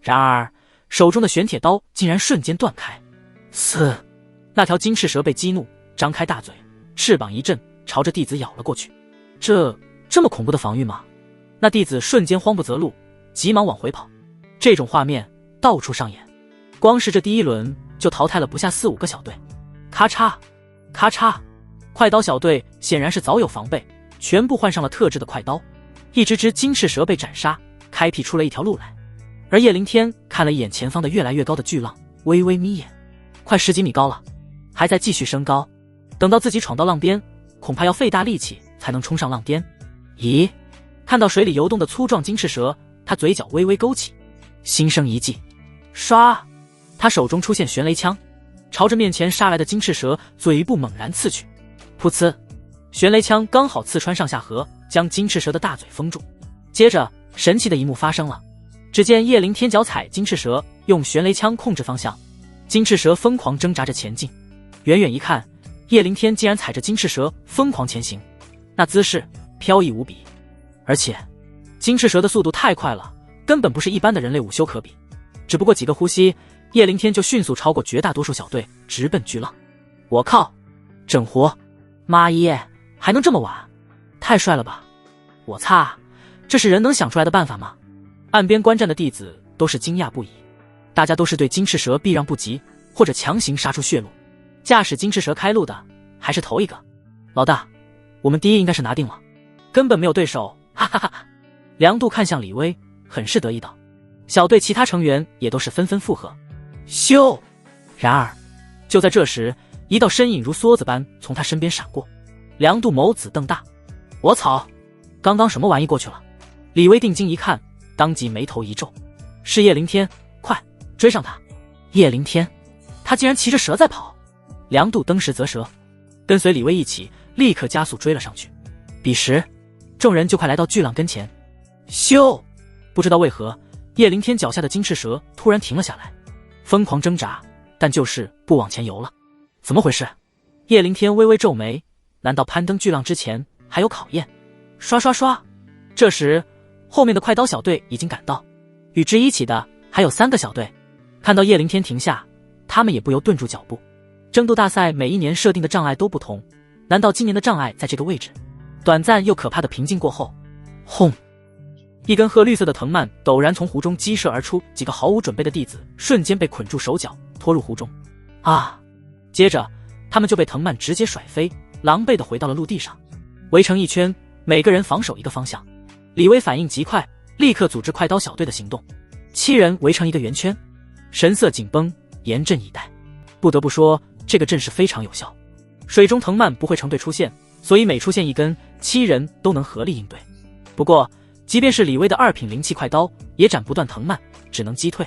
然而手中的玄铁刀竟然瞬间断开。嘶！那条金翅蛇被激怒，张开大嘴，翅膀一震，朝着弟子咬了过去。这么恐怖的防御吗？那弟子瞬间慌不择路，急忙往回跑。这种画面到处上演，光是这第一轮就淘汰了不下4、5个小队。咔嚓咔嚓，快刀小队显然是早有防备，全部换上了特制的快刀。一只只金翅蛇被斩杀，开辟出了一条路来。而叶凌天看了一眼前方的越来越高的巨浪，微微眯眼，快10几米高了，还在继续升高。等到自己闯到浪边，恐怕要费大力气才能冲上浪巅。咦，看到水里游动的粗壮金翅蛇，他嘴角微微勾起，心生一计。唰，他手中出现玄雷枪，朝着面前杀来的金翅蛇嘴部猛然刺去。噗呲，玄雷枪刚好刺穿上下颌，将金翅蛇的大嘴封住。接着神奇的一幕发生了，只见叶凌天脚踩金翅蛇，用玄雷枪控制方向，金翅蛇疯狂挣扎着前进。远远一看，叶凌天竟然踩着金翅蛇疯狂前行，那姿势飘逸无比，而且金翅蛇的速度太快了，根本不是一般的人类午休可比。只不过几个呼吸，叶凌天就迅速超过绝大多数小队，直奔巨浪。我靠，整活！妈耶，还能这么玩，太帅了吧！我擦，这是人能想出来的办法吗？岸边观战的弟子都是惊讶不已，大家都是对金翅蛇避让不及，或者强行杀出血路。驾驶金翅蛇开路的还是头一个。老大，我们第一应该是拿定了，根本没有对手，哈哈哈哈！梁度看向李威，很是得意道。小队其他成员也都是纷纷附和。咻！然而就在这时，一道身影如梭子般从他身边闪过。梁度眸子瞪大，我操，刚刚什么玩意过去了？李威定睛一看，当即眉头一皱，是叶凌天，快追上他！叶凌天，他竟然骑着蛇在跑！梁度登时啧舌，跟随李威一起立刻加速追了上去。彼时众人就快来到巨浪跟前。咻！不知道为何，叶凌天脚下的金翅蛇突然停了下来，疯狂挣扎，但就是不往前游了。怎么回事？叶凌天微微皱眉，难道攀登巨浪之前还有考验？刷刷刷！这时后面的快刀小队已经赶到，与之一起的还有3个小队。看到叶凌天停下，他们也不由顿住脚步。争渡大赛每一年设定的障碍都不同，难道今年的障碍在这个位置？短暂又可怕的平静过后，轰！一根褐绿色的藤蔓陡然从湖中激射而出，几个毫无准备的弟子瞬间被捆住手脚，拖入湖中。啊！接着，他们就被藤蔓直接甩飞，狼狈地回到了陆地上，围成一圈，每个人防守一个方向。李威反应极快，立刻组织快刀小队的行动，7人围成一个圆圈，神色紧绷，严阵以待。不得不说，这个阵势非常有效。水中藤蔓不会成对出现，所以每出现一根，7人都能合力应对。不过，即便是李威的2品灵气快刀，也斩不断藤蔓，只能击退。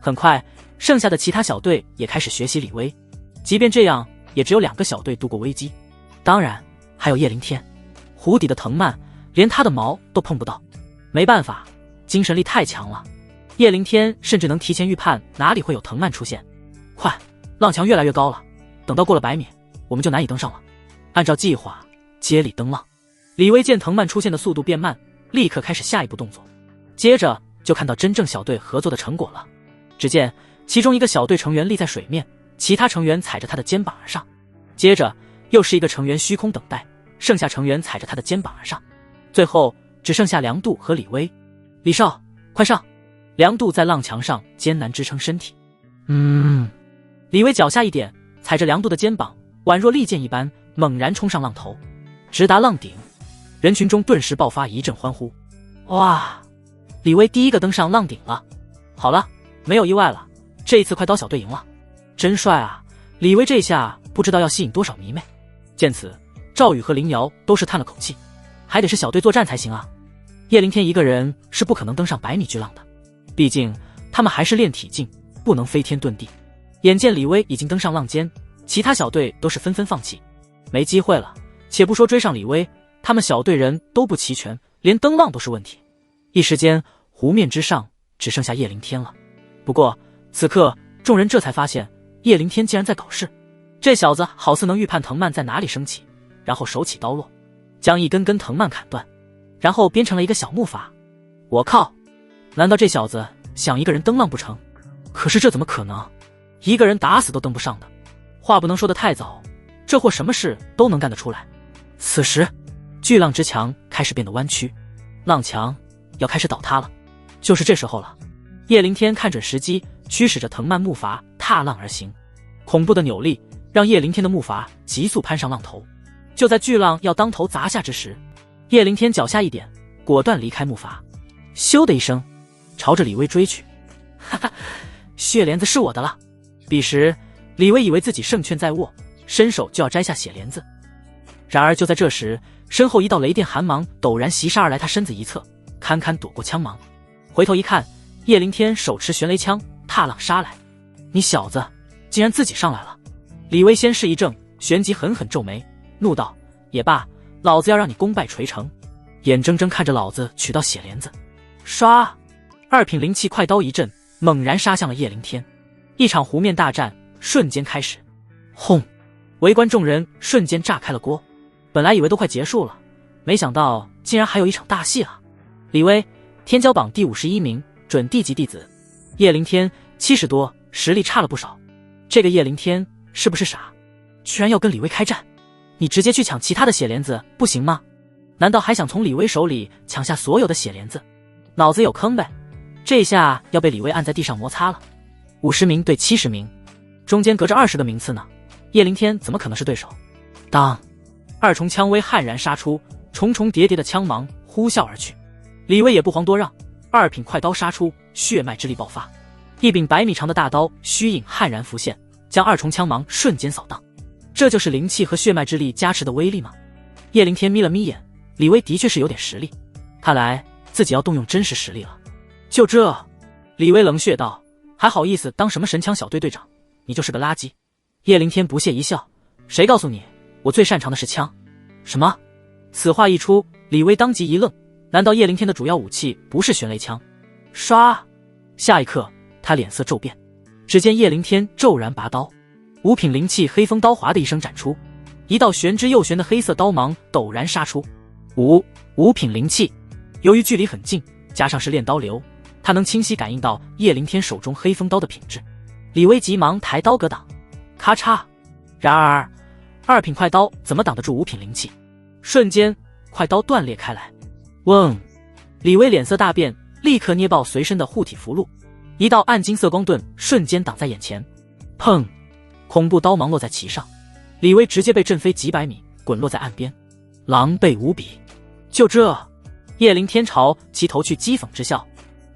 很快，剩下的其他小队也开始学习李威。即便这样，也只有2个小队度过危机。当然，还有叶灵天，湖底的藤蔓连他的毛都碰不到。没办法，精神力太强了。叶灵天甚至能提前预判哪里会有藤蔓出现。快，浪墙越来越高了，等到过了100米，我们就难以登上了。按照计划，接力登浪。李威见藤蔓出现的速度变慢，立刻开始下一步动作。接着就看到真正小队合作的成果了。只见其中一个小队成员立在水面，其他成员踩着他的肩膀而上。接着又是一个成员虚空等待，剩下成员踩着他的肩膀而上。最后只剩下梁度和李威。李少，快上！梁度在浪墙上艰难支撑身体。李威脚下一点，踩着梁度的肩膀，宛若利剑一般，猛然冲上浪头，直达浪顶。人群中顿时爆发一阵欢呼。哇！李威第一个登上浪顶了。好了，没有意外了，这一次快刀小队赢了。真帅啊！李威这下不知道要吸引多少迷妹。见此，赵宇和林瑶都是叹了口气，还得是小队作战才行啊。叶灵天一个人是不可能登上100米巨浪的，毕竟他们还是练体劲，不能飞天遁地。眼见李威已经登上浪尖，其他小队都是纷纷放弃，没机会了。且不说追上李威，他们小队人都不齐全，连登浪都是问题。一时间，湖面之上只剩下叶灵天了。不过此刻众人这才发现，叶灵天竟然在搞事。这小子好似能预判藤蔓在哪里升起，然后手起刀落，将一根根藤蔓砍断，然后编成了一个小木筏。我靠，难道这小子想一个人登浪不成？可是这怎么可能？一个人打死都登不上的。话不能说得太早，这货什么事都能干得出来。此时巨浪之墙开始变得弯曲，浪墙要开始倒塌了。就是这时候了，叶灵天看准时机，驱使着藤蔓木筏踏浪而行。恐怖的扭力让叶灵天的木筏急速攀上浪头。就在巨浪要当头砸下之时，叶灵天脚下一点，果断离开木筏，咻的一声朝着李威追去。哈哈，血帘子是我的了。彼时李威以为自己胜券在握，伸手就要摘下血帘子。然而就在这时，身后一道雷电寒芒陡然袭杀而来，他身子一侧，堪堪躲过枪芒。回头一看，叶灵天手持玄雷枪踏浪杀来。你小子竟然自己上来了！李威先是一怔，旋即狠狠皱眉，怒道：也罢，老子要让你功败垂成！眼睁睁看着老子取到血帘子。唰，2品灵气快刀一震，猛然杀向了叶灵天。一场湖面大战瞬间开始。轰！围观众人瞬间炸开了锅。本来以为都快结束了，没想到竟然还有一场大戏啊！李威，天骄榜第51名，准地级弟子。叶灵天70多，实力差了不少。这个叶灵天是不是傻？居然要跟李威开战？你直接去抢其他的血帘子不行吗？难道还想从李威手里抢下所有的血帘子？脑子有坑呗！这下要被李威按在地上摩擦了。50名对70名，中间隔着20个名次呢，叶灵天怎么可能是对手？当，2重枪威悍然杀出，重重叠叠的枪芒呼啸而去。李威也不遑多让，2品快刀杀出，血脉之力爆发，一柄100米长的大刀虚影悍然浮现，将2重枪芒瞬间扫荡。这就是灵气和血脉之力加持的威力吗？叶灵天眯了眯眼，李威的确是有点实力，看来自己要动用真实实力了。就这，李威冷血道，还好意思当什么神枪小队队长？你就是个垃圾！叶灵天不屑一笑，谁告诉你我最擅长的是枪？什么？此话一出，李威当即一愣，难道叶灵天的主要武器不是玄雷枪？唰！下一刻他脸色骤变，只见叶灵天骤然拔刀，5品灵气黑风刀划的一声斩出，一道玄之又玄的黑色刀芒陡然杀出。5品灵气，由于距离很近，加上是炼刀流，他能清晰感应到叶灵天手中黑风刀的品质。李威急忙抬刀格挡，咔嚓！然而2品快刀怎么挡得住5品灵气？瞬间，快刀断裂开来。嗡！李威脸色大变，立刻捏爆随身的护体符箓，一道暗金色光盾瞬间挡在眼前。砰！恐怖刀芒落在其上，李威直接被震飞几百米，滚落在岸边，狼狈无比。就这，叶灵天朝其投去讥讽之笑，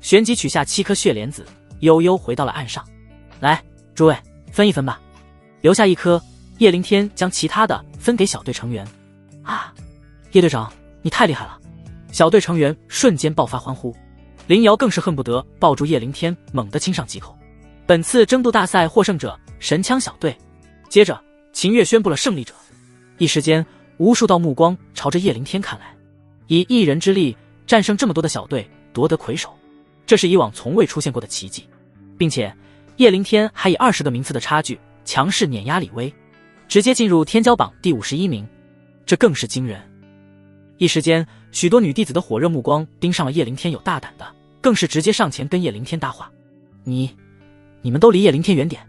旋即取下7颗血莲子，悠悠回到了岸上。来，诸位分一分吧，留下1颗。叶灵天将其他的分给小队成员。啊，叶队长，你太厉害了！小队成员瞬间爆发欢呼，林瑶更是恨不得抱住叶灵天猛地亲上几口。本次争渡大赛获胜者神枪小队。接着秦月宣布了胜利者，一时间无数道目光朝着叶灵天看来，以一人之力战胜这么多的小队，夺得魁首，这是以往从未出现过的奇迹，并且叶灵天还以20个名次的差距强势碾压李威，直接进入天骄榜第51名，这更是惊人。一时间许多女弟子的火热目光盯上了叶灵天，有大胆的更是直接上前跟叶灵天搭话。你们都离叶灵天远点。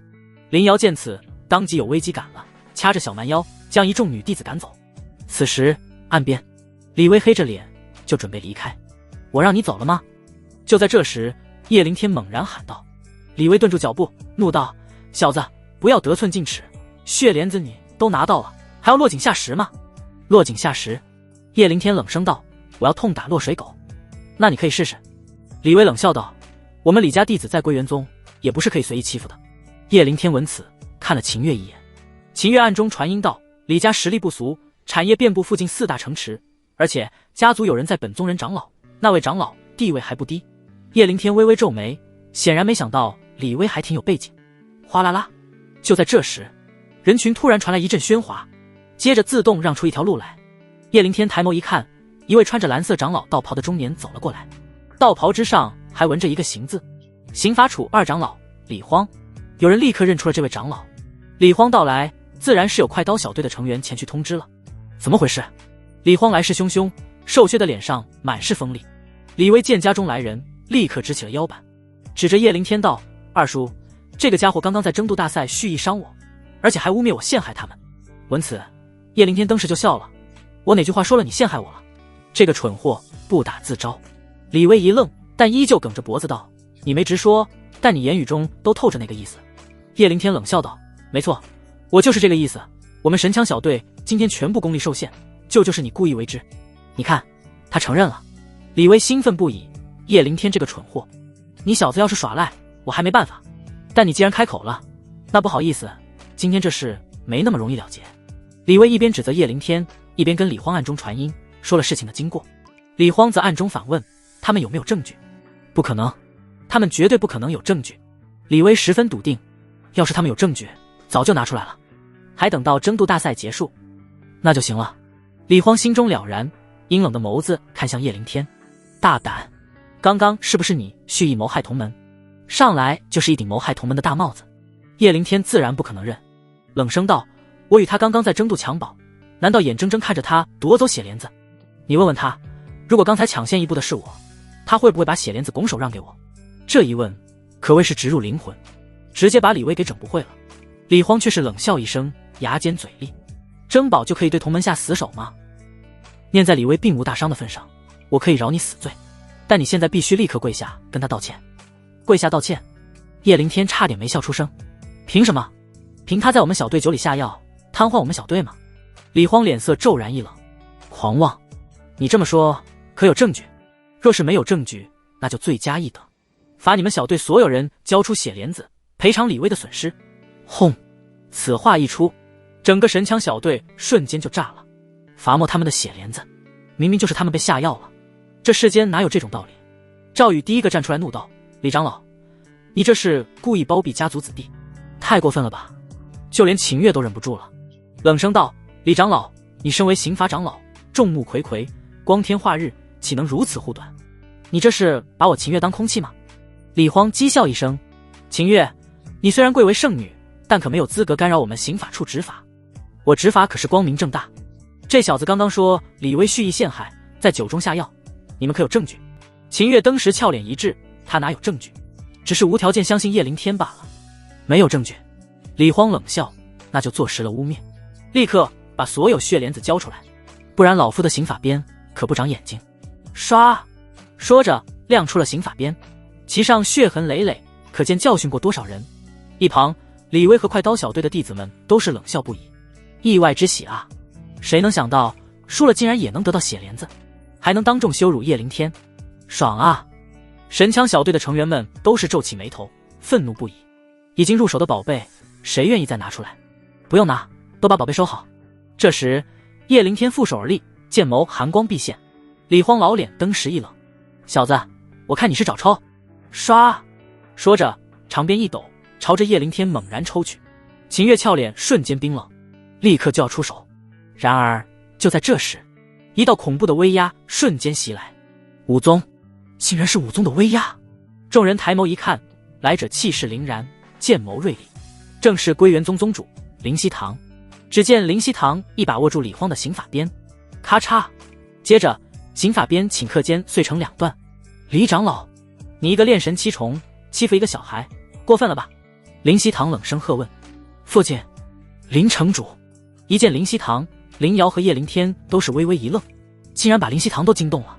林瑶见此当即有危机感了，掐着小蛮腰将一众女弟子赶走。此时岸边李威黑着脸就准备离开。我让你走了吗？就在这时叶灵天猛然喊道。李威顿住脚步，怒道：小子，不要得寸进尺，血莲子你都拿到了，还要落井下石吗？落井下石？叶灵天冷声道：我要痛打落水狗。那你可以试试。李威冷笑道：我们李家弟子在归元宗也不是可以随意欺负的。叶灵天闻此看了秦月一眼，秦月暗中传音道：李家实力不俗，产业遍布附近4大城池，而且家族有人在本宗人长老，那位长老地位还不低。叶灵天微微皱眉，显然没想到李威还挺有背景。哗啦啦！就在这时，人群突然传来一阵喧哗，接着自动让出一条路来。叶灵天抬眸一看，一位穿着蓝色长老道袍的中年走了过来，道袍之上还纹着一个刑字，刑法处2长老李荒。有人立刻认出了这位长老。李荒到来，自然是有快刀小队的成员前去通知了。怎么回事？李荒来势汹汹，瘦削的脸上满是锋利。李威见家中来人，立刻支起了腰板，指着叶灵天道：二叔，这个家伙刚刚在争渡大赛蓄意伤我，而且还污蔑我陷害他们。闻此，叶灵天当时就笑了：我哪句话说了你陷害我了？这个蠢货不打自招。李威一愣，但依旧梗着脖子道：你没直说，但你言语中都透着那个意思。叶灵天冷笑道：没错，我就是这个意思。我们神枪小队今天全部功力受限，就是你故意为之。你看，他承认了。李威兴奋不已：叶灵天这个蠢货，你小子要是耍赖，我还没办法，但你既然开口了，那不好意思，今天这事没那么容易了结。李威一边指责叶灵天，一边跟李荒暗中传音，说了事情的经过。李荒则暗中反问他们有没有证据。不可能，他们绝对不可能有证据。李威十分笃定，要是他们有证据，早就拿出来了，还等到争渡大赛结束，那就行了。李荒心中了然，阴冷的眸子看向叶灵天，大胆，刚刚是不是你蓄意谋害同门？上来就是一顶谋害同门的大帽子。叶灵天自然不可能认，冷声道：我与他刚刚在争渡襁褓，难道眼睁睁看着他夺走血莲子？你问问他，如果刚才抢先一步的是我，他会不会把血莲子拱手让给我？这一问可谓是直入灵魂，直接把李威给整不会了。李荒却是冷笑一声，牙尖嘴利：珍宝就可以对同门下死手吗？念在李威并无大伤的份上，我可以饶你死罪，但你现在必须立刻跪下跟他道歉。跪下道歉？叶灵天差点没笑出声。凭什么？凭他在我们小队酒里下药，瘫痪我们小队吗？李荒脸色骤然一冷：狂妄！你这么说可有证据？若是没有证据，那就罪加一等，罚你们小队所有人交出血莲子，赔偿李威的损失。轰！此话一出，整个神枪小队瞬间就炸了。罚没他们的血莲子，明明就是他们被下药了，这世间哪有这种道理？赵宇第一个站出来怒道：李长老，你这是故意包庇家族子弟，太过分了吧？就连秦月都忍不住了，冷声道：李长老，你身为刑法长老，众目睽睽，光天化日，岂能如此护短？你这是把我秦月当空气吗？李荒讥笑一声：秦月，你虽然贵为圣女，但可没有资格干扰我们刑法处执法，我执法可是光明正大。这小子刚刚说李威蓄意陷害，在酒中下药，你们可有证据？秦月当时俏脸一滞，他哪有证据？只是无条件相信叶灵天罢了。没有证据。李荒冷笑：那就坐实了污蔑，立刻把所有血莲子交出来，不然老夫的刑法鞭可不长眼睛。唰，说着亮出了刑法鞭，其上血痕累累，可见教训过多少人。一旁李威和快刀小队的弟子们都是冷笑不已，意外之喜啊！谁能想到输了竟然也能得到血帘子，还能当众羞辱叶灵天，爽啊！神枪小队的成员们都是皱起眉头，愤怒不已。已经入手的宝贝，谁愿意再拿出来？不用拿，都把宝贝收好。这时叶灵天负手而立，剑眸寒光毕现。李荒老脸登时一冷，小子，我看你是找抽。唰，说着长鞭一抖，朝着叶灵天猛然抽去。秦月俏脸瞬间冰冷，立刻就要出手。然而就在这时，一道恐怖的威压瞬间袭来。武宗，竟然是武宗的威压！众人抬眸一看，来者气势凛然，剑眸锐利，正是归元宗宗主灵犀堂。只见灵犀堂一把握住李荒的刑法鞭，咔嚓，接着刑法鞭顷刻间碎成两段。李长老，你一个炼神七重欺负一个小孩，过分了吧？灵犀堂冷声喝问。父亲，林城主。一见灵犀堂，林瑶和叶灵天都是微微一愣，竟然把灵犀堂都惊动了。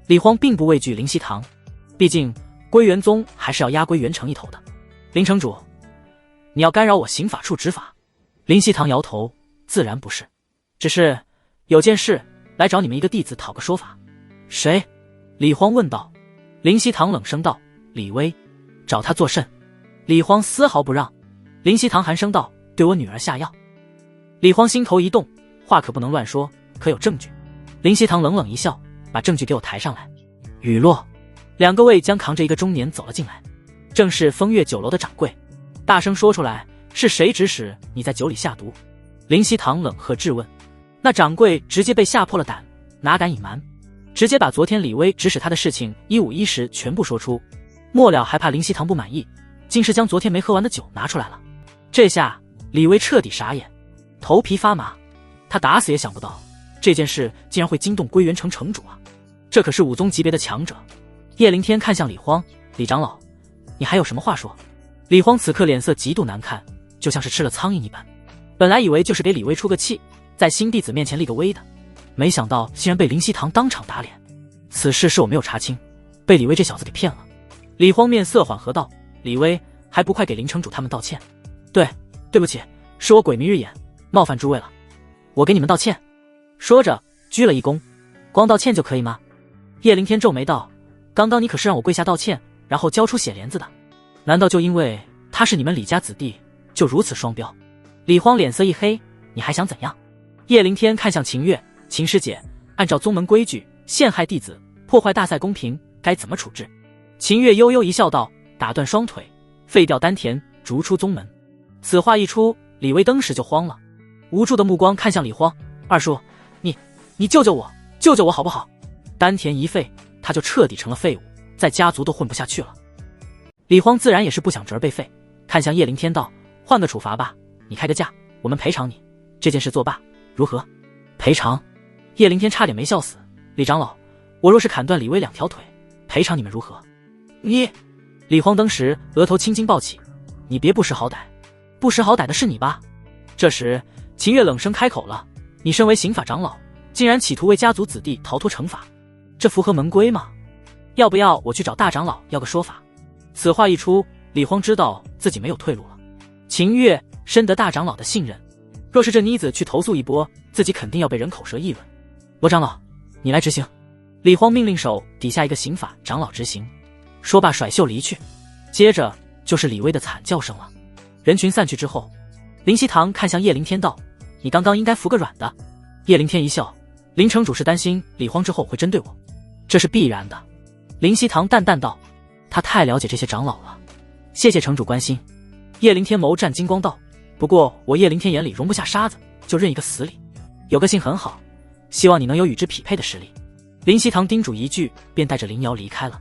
李荒并不畏惧灵犀堂，毕竟归元宗还是要压归元城一头的。林城主，你要干扰我刑法处执法？灵犀堂摇头，自然不是，只是有件事来找你们一个弟子讨个说法。谁？李荒问道。灵犀堂冷声道：李威，找他作甚？李荒丝毫不让。灵犀堂寒声道：对我女儿下药。李荒心头一动，话可不能乱说，可有证据？灵犀堂冷冷一笑，把证据给我抬上来。雨落，两个卫将扛着一个中年走了进来，正是风月酒楼的掌柜。大声说出来，是谁指使你在酒里下毒？灵犀堂冷喝质问。那掌柜直接被吓破了胆，哪敢隐瞒，直接把昨天李威指使他的事情一五一十全部说出。末了还怕灵犀堂不满意，竟是将昨天没喝完的酒拿出来了。这下李威彻底傻眼，头皮发麻。他打死也想不到这件事竟然会惊动归元城城主啊！这可是武宗级别的强者。叶灵天看向李荒，李长老，你还有什么话说？李荒此刻脸色极度难看，就像是吃了苍蝇一般。本来以为就是给李威出个气，在新弟子面前立个威的，没想到竟然被灵犀堂当场打脸。此事是我没有查清，被李威这小子给骗了。李荒面色缓和道：李威，还不快给林城主他们道歉？对不起，是我鬼迷日眼，冒犯诸位了，我给你们道歉。说着鞠了一躬。光道歉就可以吗？叶灵天皱眉道：刚刚你可是让我跪下道歉，然后交出血帘子的，难道就因为他是你们李家子弟就如此双标？李荒脸色一黑，你还想怎样？叶灵天看向秦月，秦师姐，按照宗门规矩，陷害弟子，破坏大赛公平，该怎么处置？秦月悠悠一笑道：打断双腿，废掉丹田，逐出宗门。此话一出，李威登时就慌了，无助的目光看向李荒：二叔，你救救我，救救我好不好？丹田一废，他就彻底成了废物，在家族都混不下去了。李荒自然也是不想侄儿被废，看向叶灵天道：换个处罚吧，你开个价，我们赔偿你，这件事作罢，如何？赔偿？叶灵天差点没笑死。李长老，我若是砍断李威2条腿，赔偿你们如何？你……李荒当时额头青筋暴起，你别不识好歹，不识好歹的是你吧？这时秦月冷声开口了：你身为刑法长老，竟然企图为家族子弟逃脱惩罚，这符合门规吗？要不要我去找大长老要个说法？此话一出，李荒知道自己没有退路了。秦月深得大长老的信任，若是这妮子去投诉一波，自己肯定要被人口舌议论。罗长老，你来执行。李荒命令手底下一个刑法长老执行，说罢甩袖离去。接着就是李威的惨叫声了。人群散去之后，灵犀堂看向叶灵天道：你刚刚应该服个软的。叶灵天一笑：林城主是担心李荒之后会针对我，这是必然的。灵犀堂淡淡道：他太了解这些长老了，谢谢城主关心。叶灵天眸战金光道：不过我叶灵天眼里容不下沙子，就认一个死理，有个性很好，希望你能有与之匹配的实力。灵犀堂叮嘱一句，便带着灵瑶离开了。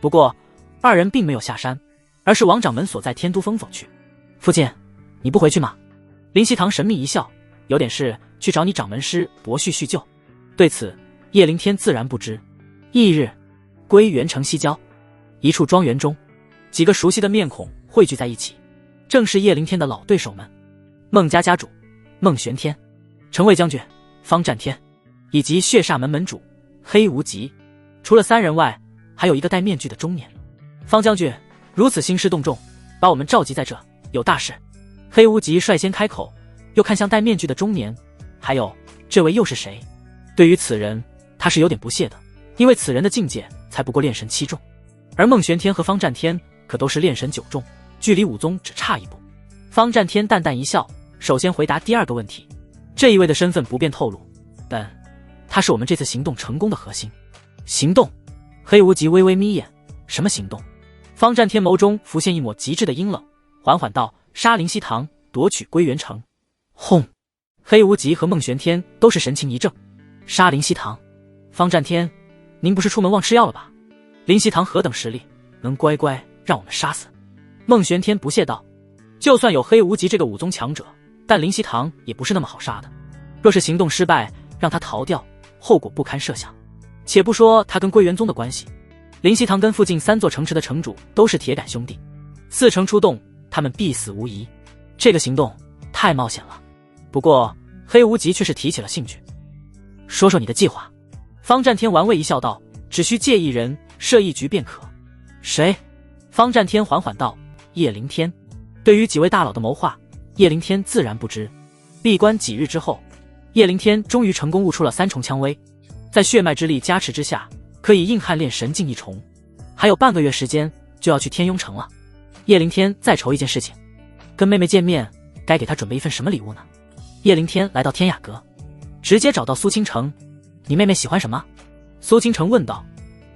不过二人并没有下山，而是往掌门所在天都峰走去。父亲，你不回去吗？灵犀堂神秘一笑：有点事去找你掌门师伯叙叙旧。对此叶灵天自然不知。翌日，归元城西郊一处庄园中，几个熟悉的面孔汇聚在一起，正是叶灵天的老对手们：孟家家主孟玄天、城卫将军方战天，以及血煞门门主黑无极。除了3人外，还有一个戴面具的中年。方将军如此兴师动众，把我们召集在这，有大事。黑无极率先开口，又看向戴面具的中年，还有这位又是谁？对于此人，他是有点不屑的，因为此人的境界才不过炼神7重，而孟玄天和方战天可都是炼神9重，距离武宗只差一步。方战天淡淡一笑，首先回答第2个问题。这一位的身份不便透露，但他是我们这次行动成功的核心。行动？黑无极微微眯眼，什么行动？方战天眸中浮现一抹极致的阴冷，缓缓道：杀灵犀堂，夺取归元城。轰！黑无极和孟玄天都是神情一怔。杀灵犀堂？方战天，您不是出门忘吃药了吧？灵犀堂何等实力，能乖乖让我们杀死？孟玄天不屑道：就算有黑无极这个武宗强者，但灵犀堂也不是那么好杀的。若是行动失败，让他逃掉，后果不堪设想。且不说他跟归元宗的关系，灵犀堂跟附近3座城池的城主都是铁杆兄弟，4城出动，他们必死无疑。这个行动太冒险了。不过黑无极却是提起了兴趣。说说你的计划。方战天玩味一笑道：只需借1人，设1局便可。谁？方战天缓缓道：叶灵天。对于几位大佬的谋划，叶灵天自然不知。闭关几日之后，叶灵天终于成功悟出了3重蔷薇，在血脉之力加持之下，可以硬汉炼神境1重。还有半个月时间就要去天雍城了。叶灵天再愁一件事情，跟妹妹见面，该给她准备一份什么礼物呢？叶灵天来到天雅阁，直接找到苏倾城。你妹妹喜欢什么？苏倾城问道。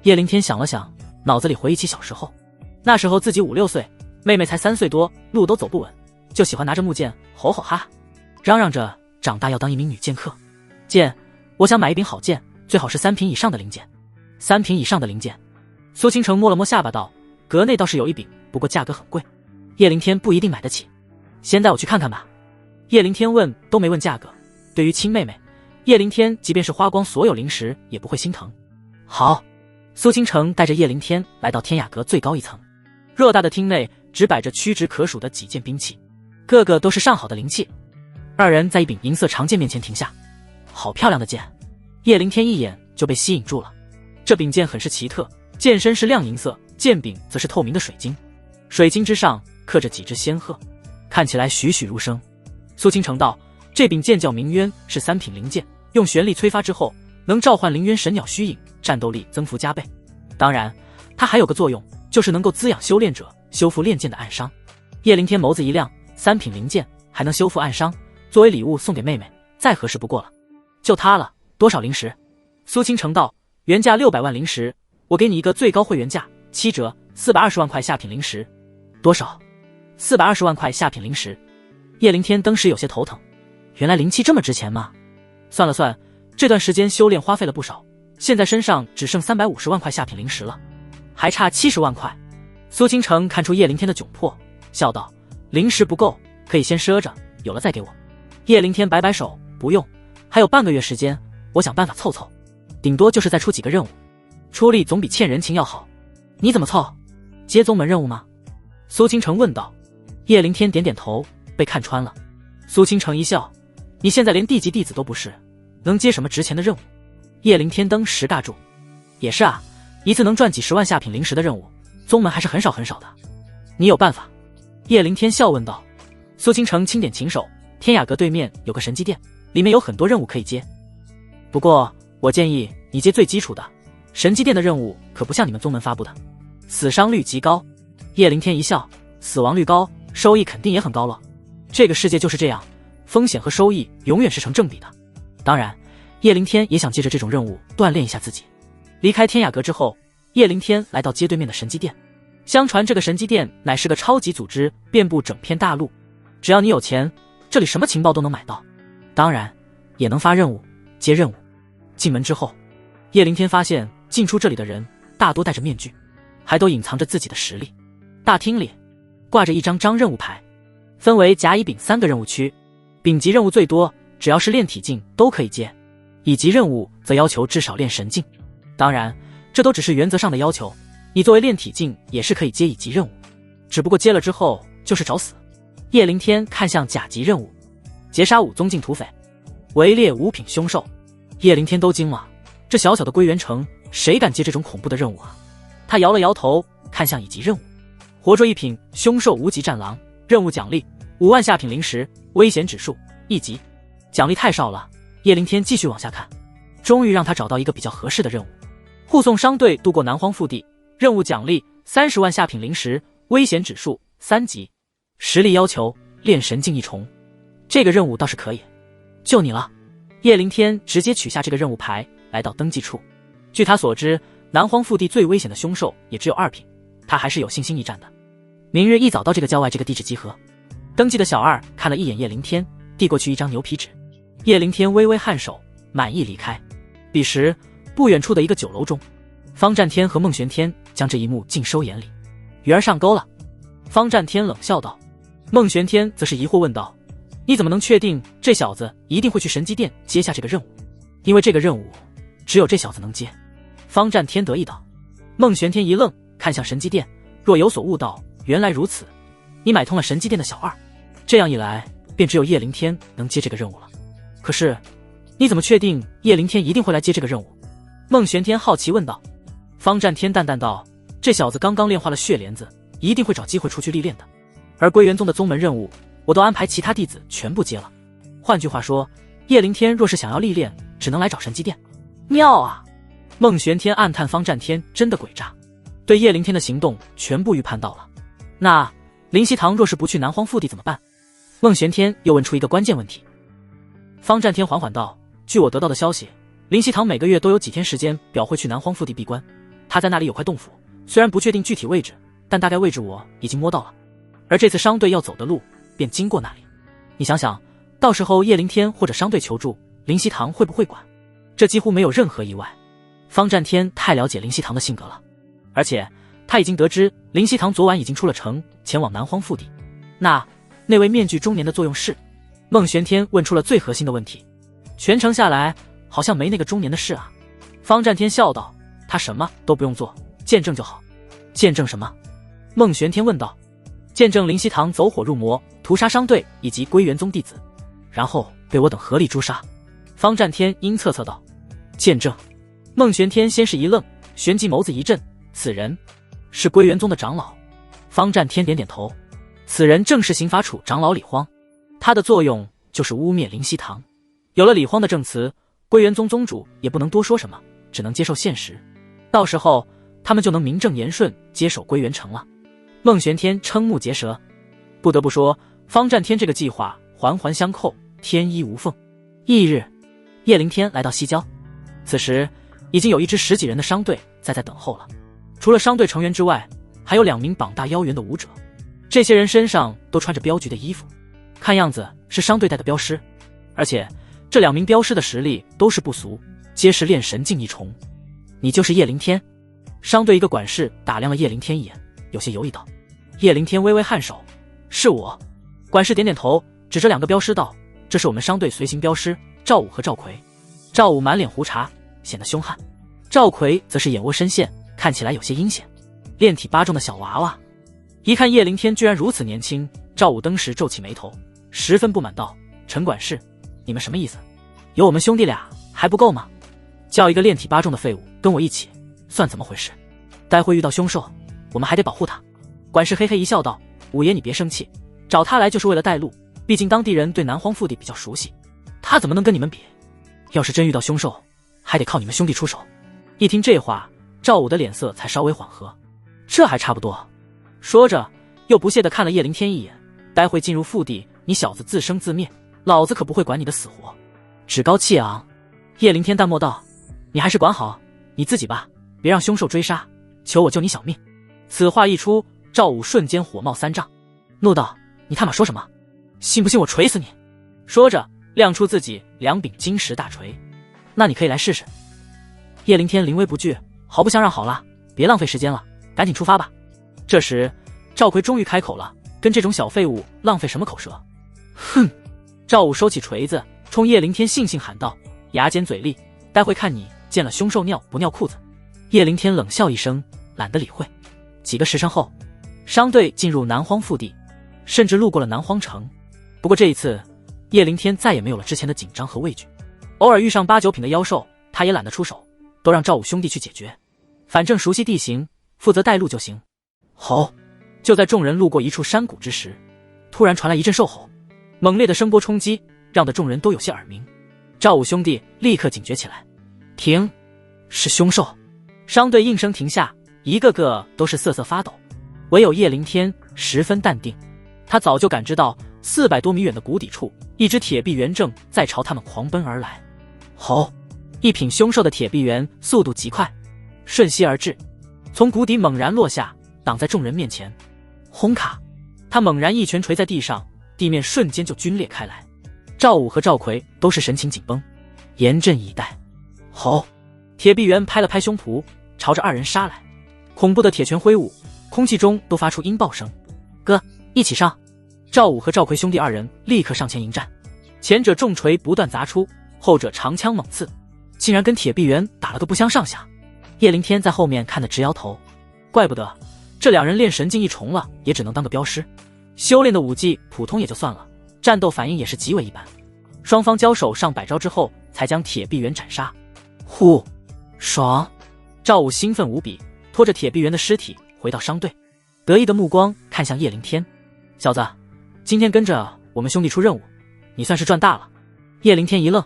叶灵天想了想，脑子里回忆起小时候，那时候自己5、6岁，妹妹才3岁多，路都走不稳，就喜欢拿着木剑吼吼哈，嚷嚷着长大要当一名女剑客。剑，我想买一柄好剑，最好是3品以上的灵剑。3品以上的灵剑。苏倾城摸了摸下巴道：阁内倒是有一柄，不过价格很贵，叶灵天不一定买得起，先带我去看看吧。叶灵天问都没问价格，对于亲妹妹，叶灵天即便是花光所有灵石也不会心疼。好。苏倾城带着叶灵天来到天雅阁最高1层，偌大的厅内只摆着屈指可数的几件兵器，个个都是上好的灵器。2人在一柄银色长剑面前停下。好漂亮的剑，叶灵天一眼就被吸引住了。这柄剑很是奇特，剑身是亮银色，剑柄则是透明的水晶，水晶之上刻着几只仙鹤，看起来栩栩如生。苏倾城道：这柄剑叫明渊，是3品灵剑，用玄力催发之后，能召唤灵渊神鸟虚影，战斗力增幅加倍。当然，它还有个作用，就是能够滋养修炼者，修复炼剑的暗伤。叶灵天眸子一亮，3品灵剑还能修复暗伤，作为礼物送给妹妹，再合适不过了。就它了，多少灵石？苏倾城道：原价600万灵石，我给你一个最高会员价，7折，420万块下品灵石。多少？420万块下品灵石。叶灵天当时有些头疼，原来灵气这么值钱吗？算了算，这段时间修炼花费了不少，现在身上只剩350万块下品灵石了，还差70万块。苏倾城看出叶灵天的窘迫，笑道：灵石不够，可以先赊着，有了再给我。叶灵天摆摆手：不用，还有半个月时间，我想办法凑凑，顶多就是再出几个任务，出力总比欠人情要好。你怎么凑？接宗门任务吗？苏倾城问道。叶灵天点点头，被看穿了。苏倾城一笑：你现在连地级弟子都不是，能接什么值钱的任务？叶灵天登时尬住。也是啊，一次能赚几10万下品灵石的任务，宗门还是很少很少的。你有办法？叶灵天笑问道。苏倾城轻点琴手：天雅阁对面有个神机殿，里面有很多任务可以接，不过我建议你接最基础的，神机殿的任务可不像你们宗门发布的，死伤率极高。叶灵天一笑：死亡率高，收益肯定也很高了。这个世界就是这样，风险和收益永远是成正比的。当然，叶灵天也想借着这种任务锻炼一下自己。离开天雅阁之后，叶灵天来到街对面的神机殿。相传这个神机殿乃是个超级组织，遍布整片大陆，只要你有钱，这里什么情报都能买到，当然也能发任务接任务。进门之后，叶灵天发现进出这里的人大多戴着面具，还都隐藏着自己的实力。大厅里挂着一张任务牌，分为甲乙丙3个任务区，丙级任务最多，只要是炼体境都可以接，乙级任务则要求至少炼神境。当然这都只是原则上的要求，你作为炼体境也是可以接乙级任务，只不过接了之后就是找死。叶灵天看向甲级任务，截杀5宗境土匪，围猎5品凶兽。叶灵天都惊了，这小小的归元城，谁敢接这种恐怖的任务啊？他摇了摇头，看向乙级任务：活捉一品凶兽无极战狼，任务奖励5万下品灵石，危险指数1级。奖励太少了，叶灵天继续往下看，终于让他找到一个比较合适的任务：护送商队渡过南荒腹地，任务奖励30万下品灵石，危险指数3级。实力要求炼神境一重。这个任务倒是可以，就你了。叶灵天直接取下这个任务牌，来到登记处。据他所知，南荒腹地最危险的凶兽也只有2品，他还是有信心一战的。明日一早到这个郊外这个地址集合。登记的小二看了一眼叶灵天，递过去一张牛皮纸。叶灵天微微颔首，满意离开。彼时，不远处的一个酒楼中，方战天和孟玄天将这一幕尽收眼里。鱼儿上钩了。方战天冷笑道。孟玄天则是疑惑问道：你怎么能确定这小子一定会去神机殿接下这个任务？因为这个任务只有这小子能接。方战天得意道。孟玄天一愣，看向神机殿，若有所悟道：原来如此，你买通了神机殿的小二，这样一来便只有叶灵天能接这个任务了。可是你怎么确定叶灵天一定会来接这个任务？孟玄天好奇问道。方战天淡淡道：这小子刚刚炼化了血莲子，一定会找机会出去历练的。而归元宗的宗门任务，我都安排其他弟子全部接了。换句话说，叶灵天若是想要历练，只能来找神机殿。妙啊！孟玄天暗叹方战天真的诡诈，对叶灵天的行动全部预判到了。那灵犀堂若是不去南荒腹地怎么办？孟玄天又问出一个关键问题。方战天缓缓道：据我得到的消息，灵犀堂每个月都有几天时间表会去南荒腹地闭关，他在那里有块洞府，虽然不确定具体位置，但大概位置我已经摸到了。而这次商队要走的路便经过那里。你想想，到时候叶灵天或者商队求助，灵犀堂会不会管？这几乎没有任何意外。方战天太了解灵犀堂的性格了，而且他已经得知灵犀堂昨晚已经出了城，前往南荒腹地。那位面具中年的作用是？孟玄天问出了最核心的问题。全程下来好像没那个中年的事啊。方战天笑道：他什么都不用做，见证就好。见证什么？孟玄天问道。见证灵犀堂走火入魔，屠杀商队以及归元宗弟子，然后被我等合力诛杀。方战天阴恻恻道。见证。孟玄天先是一愣，旋即眸子一震，此人是归元宗的长老。方战天点点头，此人正是刑法处长老李荒，他的作用就是污蔑灵犀堂。有了李荒的证词，归元宗宗主也不能多说什么，只能接受现实。到时候他们就能名正言顺接手归元城了。孟玄天瞠目结舌，不得不说，方战天这个计划环环相扣，天衣无缝。翌日，叶灵天来到西郊，此时已经有一支10几人的商队在等候了。除了商队成员之外，还有2名膀大腰圆的武者，这些人身上都穿着镖局的衣服，看样子是商队带的镖师。而且这2名镖师的实力都是不俗，皆是炼神境一重。你就是叶灵天？商队一个管事打量了叶灵天一眼，有些犹豫道。叶灵天微微颔首：是我。管事点点头，指着2个镖师道：这是我们商队随行镖师赵武和赵奎。赵武满脸胡茬，显得凶悍；赵奎则是眼窝深陷，看起来有些阴险，炼体8重的小娃娃。一看叶灵天居然如此年轻，赵武登时皱起眉头，十分不满道：陈管事，你们什么意思？有我们兄弟俩还不够吗？叫一个炼体8重的废物跟我一起，算怎么回事？待会遇到凶兽，我们还得保护他。管事嘿嘿一笑道：五爷你别生气，找他来就是为了带路，毕竟当地人对南荒腹地比较熟悉，他怎么能跟你们比？要是真遇到凶兽，还得靠你们兄弟出手。一听这话，赵武的脸色才稍微缓和，这还差不多。说着又不屑地看了叶灵天一眼，待会进入腹地，你小子自生自灭，老子可不会管你的死活。趾高气昂，叶灵天淡漠道：你还是管好你自己吧，别让凶兽追杀，求我救你小命。此话一出，赵武瞬间火冒3丈，怒道：你他妈说什么？信不信我锤死你？说着亮出自己2柄金石大锤。那你可以来试试。叶灵天临危不惧，毫不相让。好了，别浪费时间了，赶紧出发吧。这时赵奎终于开口了，跟这种小废物浪费什么口舌？哼！赵武收起锤子，冲叶灵天悻悻喊道，牙尖嘴利，待会看你见了凶兽尿不尿裤子。叶灵天冷笑一声，懒得理会。几个时辰后，商队进入南荒腹地，甚至路过了南荒城。不过这一次，叶灵天再也没有了之前的紧张和畏惧。偶尔遇上8、9品的妖兽，他也懒得出手，都让赵武兄弟去解决，反正熟悉地形，负责带路就行。吼！就在众人路过一处山谷之时，突然传来一阵兽吼，猛烈的声波冲击，让得众人都有些耳鸣。赵武兄弟立刻警觉起来，停！是凶兽！商队应声停下，一个个都是瑟瑟发抖，唯有叶灵天十分淡定。他早就感知到400多米远的谷底处，一只铁臂猿正在朝他们狂奔而来。吼！一品凶兽的铁臂猿速度极快，瞬息而至，从谷底猛然落下，挡在众人面前。轰卡！他猛然一拳捶在地上，地面瞬间就皲裂开来。赵武和赵奎都是神情紧绷，严阵以待。吼！铁臂猿拍了拍胸脯，朝着二人杀来，恐怖的铁拳挥舞，空气中都发出音爆声。哥，一起上！赵武和赵奎兄弟二人立刻上前迎战，前者重锤不断砸出，后者长枪猛刺，竟然跟铁臂猿打了个不相上下。叶灵天在后面看得直摇头，怪不得这两人练神境一重了，也只能当个镖师，修炼的武技普通也就算了，战斗反应也是极为一般。双方交手上百招之后，才将铁臂猿斩杀。呼，爽！赵武兴奋无比，拖着铁臂猿的尸体回到商队，得意的目光看向叶灵天：“小子，今天跟着我们兄弟出任务，你算是赚大了。”叶灵天一愣：“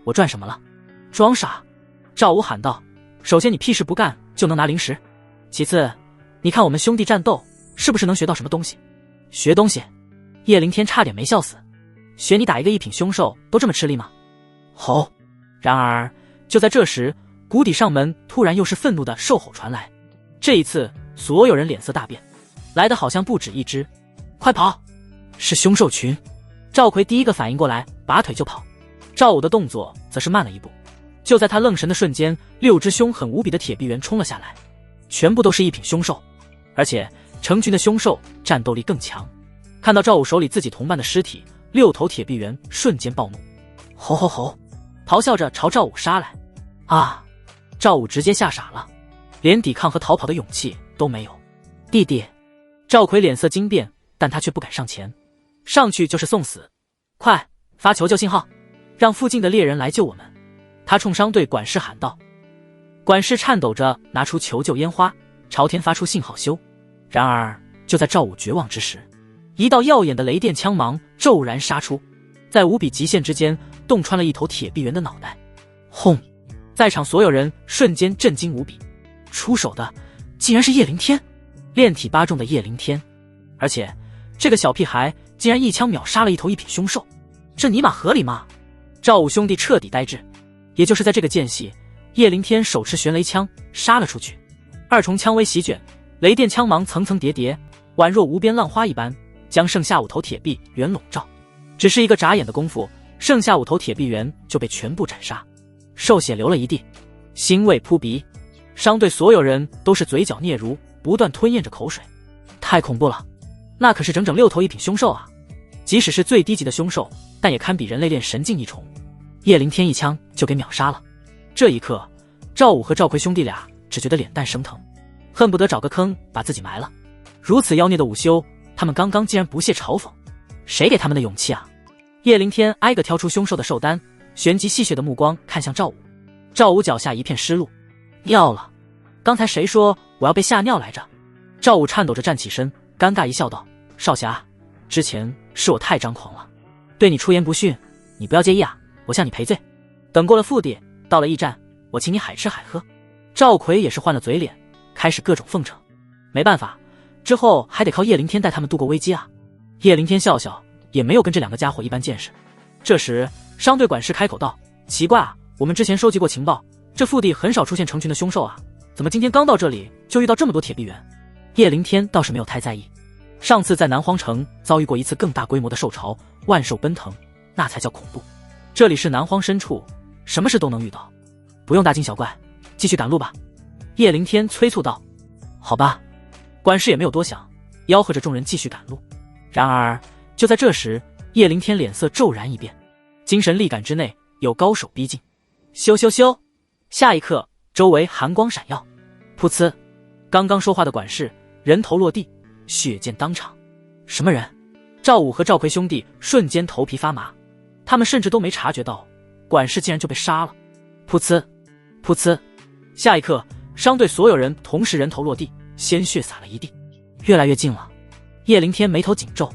我赚什么了？”装傻！赵武喊道：“首先你屁事不干就能拿零食，其次，你看我们兄弟战斗是不是能学到什么东西？”学东西！叶灵天差点没笑死。学你打一个一品凶兽都这么吃力吗？吼！然而就在这时，谷底上门突然又是愤怒的兽吼传来。这一次所有人脸色大变，来的好像不止一只。快跑！是凶兽群！赵奎第一个反应过来，拔腿就跑。赵武的动作则是慢了一步。就在他愣神的瞬间，6只凶狠无比的铁臂猿冲了下来，全部都是一品凶兽，而且成群的凶兽战斗力更强。看到赵武手里自己同伴的尸体，6头铁臂猿瞬间暴怒，吼吼吼，咆哮着朝赵武杀来。啊！赵武直接吓傻了，连抵抗和逃跑的勇气都没有。弟弟！赵奎脸色惊变，但他却不敢上前，上去就是送死。快发求救信号，让附近的猎人来救我们！他冲商队管事喊道。管事颤抖着拿出求救烟花，朝天发出信号咻。然而就在赵武绝望之时，一道耀眼的雷电枪芒骤然杀出，在无比极限之间洞穿了一头铁臂猿的脑袋。轰！在场所有人瞬间震惊无比，出手的竟然是叶灵天，炼体8重的叶灵天，而且这个小屁孩竟然一枪秒杀了一头一品凶兽，这尼玛合理吗？赵武兄弟彻底呆滞。也就是在这个间隙，叶灵天手持玄雷枪杀了出去，2重枪威席卷，雷电枪芒层层叠叠，宛若无边浪花一般，将剩下5头铁臂猿笼罩。只是一个眨眼的功夫，剩下5头铁臂猿就被全部斩杀，兽血流了一地，腥味扑鼻。商队所有人都是嘴角嗫嚅，不断吞咽着口水。太恐怖了，那可是整整6头一品凶兽啊！即使是最低级的凶兽，但也堪比人类练神境一重。叶灵天一枪就给秒杀了。这一刻，赵武和赵奎兄弟俩只觉得脸蛋生疼，恨不得找个坑把自己埋了。如此妖孽的午休，他们刚刚竟然不屑嘲讽，谁给他们的勇气啊？叶灵天挨个挑出凶兽的兽单，旋即戏谑的目光看向赵武。赵武脚下一片湿漉，尿了！刚才谁说我要被吓尿来着？赵武颤抖着站起身，尴尬一笑道：“少侠，之前是我太张狂了，对你出言不逊，你不要介意啊，我向你赔罪。等过了腹地，到了驿站，我请你海吃海喝。”赵奎也是换了嘴脸，开始各种奉承。没办法，之后还得靠叶灵天带他们度过危机啊。叶灵天笑笑，也没有跟这2个家伙一般见识。这时商队管事开口道：“奇怪啊，我们之前收集过情报，这腹地很少出现成群的凶兽啊，怎么今天刚到这里就遇到这么多铁臂猿？”叶灵天倒是没有太在意，上次在南荒城遭遇过一次更大规模的兽潮，万兽奔腾，那才叫恐怖。这里是南荒深处，什么事都能遇到，不用大惊小怪，继续赶路吧。叶灵天催促道。好吧，管事也没有多想，吆喝着众人继续赶路。然而就在这时，叶灵天脸色骤然一变，精神力感之内有高手逼近。咻咻咻！下一刻，周围寒光闪耀，噗呲！刚刚说话的管事人头落地，血溅当场。什么人？赵武和赵奎兄弟瞬间头皮发麻，他们甚至都没察觉到管事竟然就被杀了。噗呲，噗呲，下一刻，商队所有人同时人头落地，鲜血洒了一地。越来越近了，叶灵天眉头紧皱，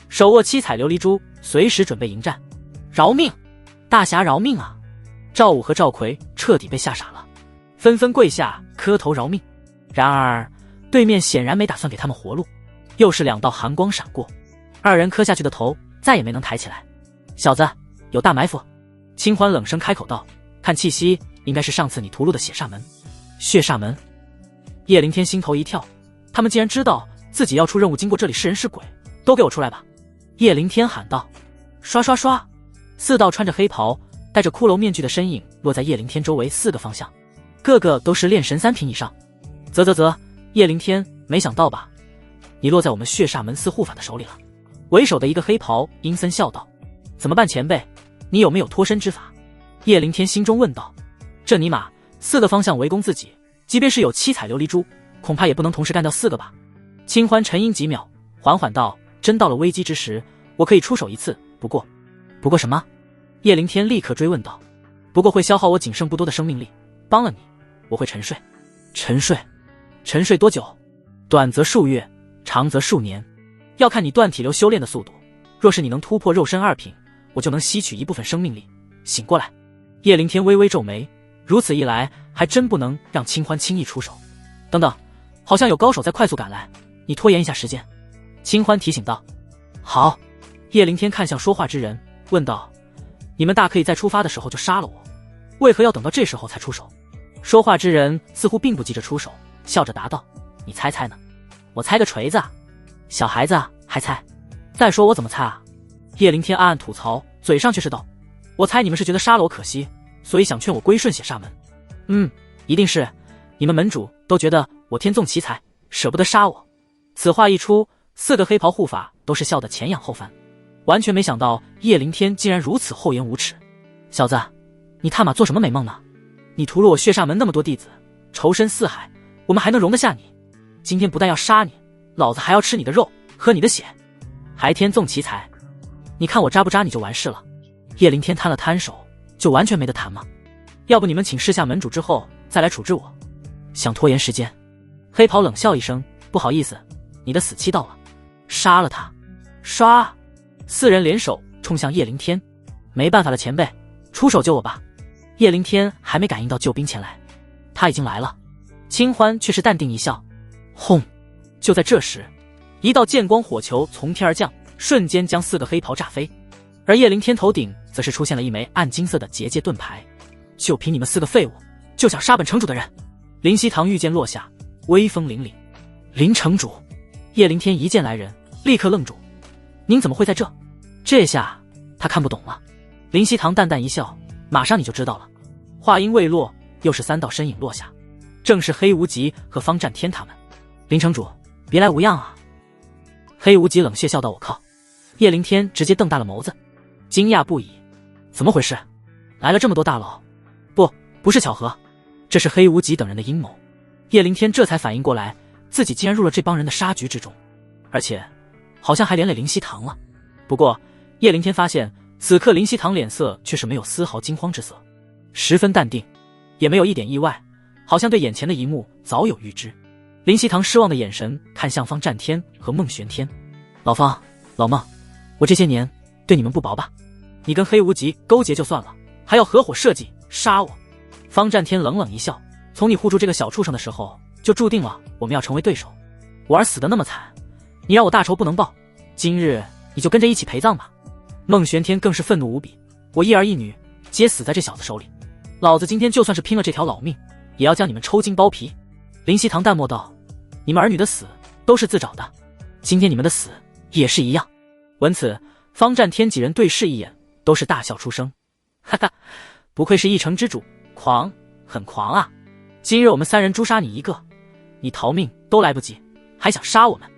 手握7彩琉璃珠，随时准备迎战。饶命！大侠饶命啊！赵武和赵奎彻底被吓傻了，纷纷跪下磕头饶命。然而对面显然没打算给他们活路，又是2道寒光闪过，二人磕下去的头再也没能抬起来。小子，有大埋伏！清欢冷声开口道，看气息应该是上次你屠戮的血煞门。血煞门？叶灵天心头一跳，他们竟然知道自己要出任务经过这里是人是鬼，都给我出来吧！叶灵天喊道。刷刷刷，4道穿着黑袍戴着骷髅面具的身影落在叶灵天周围4个方向，个个都是炼神3品以上。啧，叶灵天，没想到吧，你落在我们血煞门司护法的手里了。为首的一个黑袍阴森笑道。怎么办前辈，你有没有脱身之法？叶灵天心中问道。这尼玛，4个方向围攻自己，即便是有7彩琉璃珠，恐怕也不能同时干掉4个吧。清欢沉吟几秒，缓缓道，真到了危机之时，我可以出手一次，不过什么？叶灵天立刻追问道。不过会消耗我仅剩不多的生命力，帮了你，我会沉睡。沉睡多久？短则数月，长则数年，要看你断体流修炼的速度。若是你能突破肉身2品，我就能吸取一部分生命力，醒过来。叶灵天微微皱眉，如此一来，还真不能让清欢轻易出手。等等，好像有高手在快速赶来，你拖延一下时间。清欢提醒道。好。叶灵天看向说话之人，问道：你们大可以在出发的时候就杀了我，为何要等到这时候才出手？说话之人似乎并不急着出手，笑着答道：你猜猜呢？我猜个锤子啊！小孩子啊，还猜？再说我怎么猜啊？叶灵天暗暗吐槽，嘴上却是道：我猜你们是觉得杀了我可惜，所以想劝我归顺血煞门。一定是，你们门主都觉得我天纵奇才，舍不得杀我。此话一出，4个黑袍护法都是笑得前仰后翻，完全没想到叶灵天竟然如此厚颜无耻。小子，你他妈做什么美梦呢？你屠戮我血煞门那么多弟子，仇深似海，我们还能容得下你？今天不但要杀你，老子还要吃你的肉，喝你的血，还天纵奇才，你看我扎不扎你就完事了。叶灵天摊了摊手，就完全没得谈吗？要不你们请示下门主之后再来处置我，想拖延时间？黑袍冷笑一声，不好意思，你的死期到了，杀了他。刷，4人联手冲向叶灵天。没办法了前辈，出手救我吧。叶灵天还没感应到救兵前来，他已经来了。清欢却是淡定一笑。轰！就在这时，一道剑光火球从天而降，瞬间将4个黑袍炸飞，而叶灵天头顶则是出现了一枚暗金色的结界盾牌。就凭你们4个废物，就想杀本城主的人？林希堂御剑落下，威风凛凛。林城主！叶灵天一见来人，立刻愣住。您怎么会在这？这下他看不懂了。林希堂淡淡一笑，马上你就知道了。话音未落，又是3道身影落下，正是黑无极和方战天他们。林城主，别来无恙啊！黑无极冷血笑道。我靠！叶灵天直接瞪大了眸子，惊讶不已。怎么回事？来了这么多大佬？不是巧合，这是黑无极等人的阴谋。叶灵天这才反应过来，自己竟然入了这帮人的杀局之中，而且好像还连累林希堂了。不过叶灵天发现此刻林希堂脸色却是没有丝毫惊慌之色，十分淡定，也没有一点意外，好像对眼前的一幕早有预知。林希堂失望的眼神看向方战天和孟玄天。老方，老孟，我这些年对你们不薄吧？你跟黑无极勾结就算了，还要合伙设计杀我。方战天冷冷一笑，从你护住这个小畜生的时候，就注定了我们要成为对手。我儿死得那么惨，你让我大仇不能报，今日你就跟着一起陪葬吧。孟玄天更是愤怒无比，我一儿一女皆死在这小子手里，老子今天就算是拼了这条老命，也要将你们抽筋剥皮。林希堂淡漠道，你们儿女的死都是自找的，今天你们的死也是一样。闻此，方战天几人对视一眼，都是大笑出声。哈哈，不愧是一城之主，狂，很狂啊！今日我们3人诛杀你一个，你逃命都来不及，还想杀我们？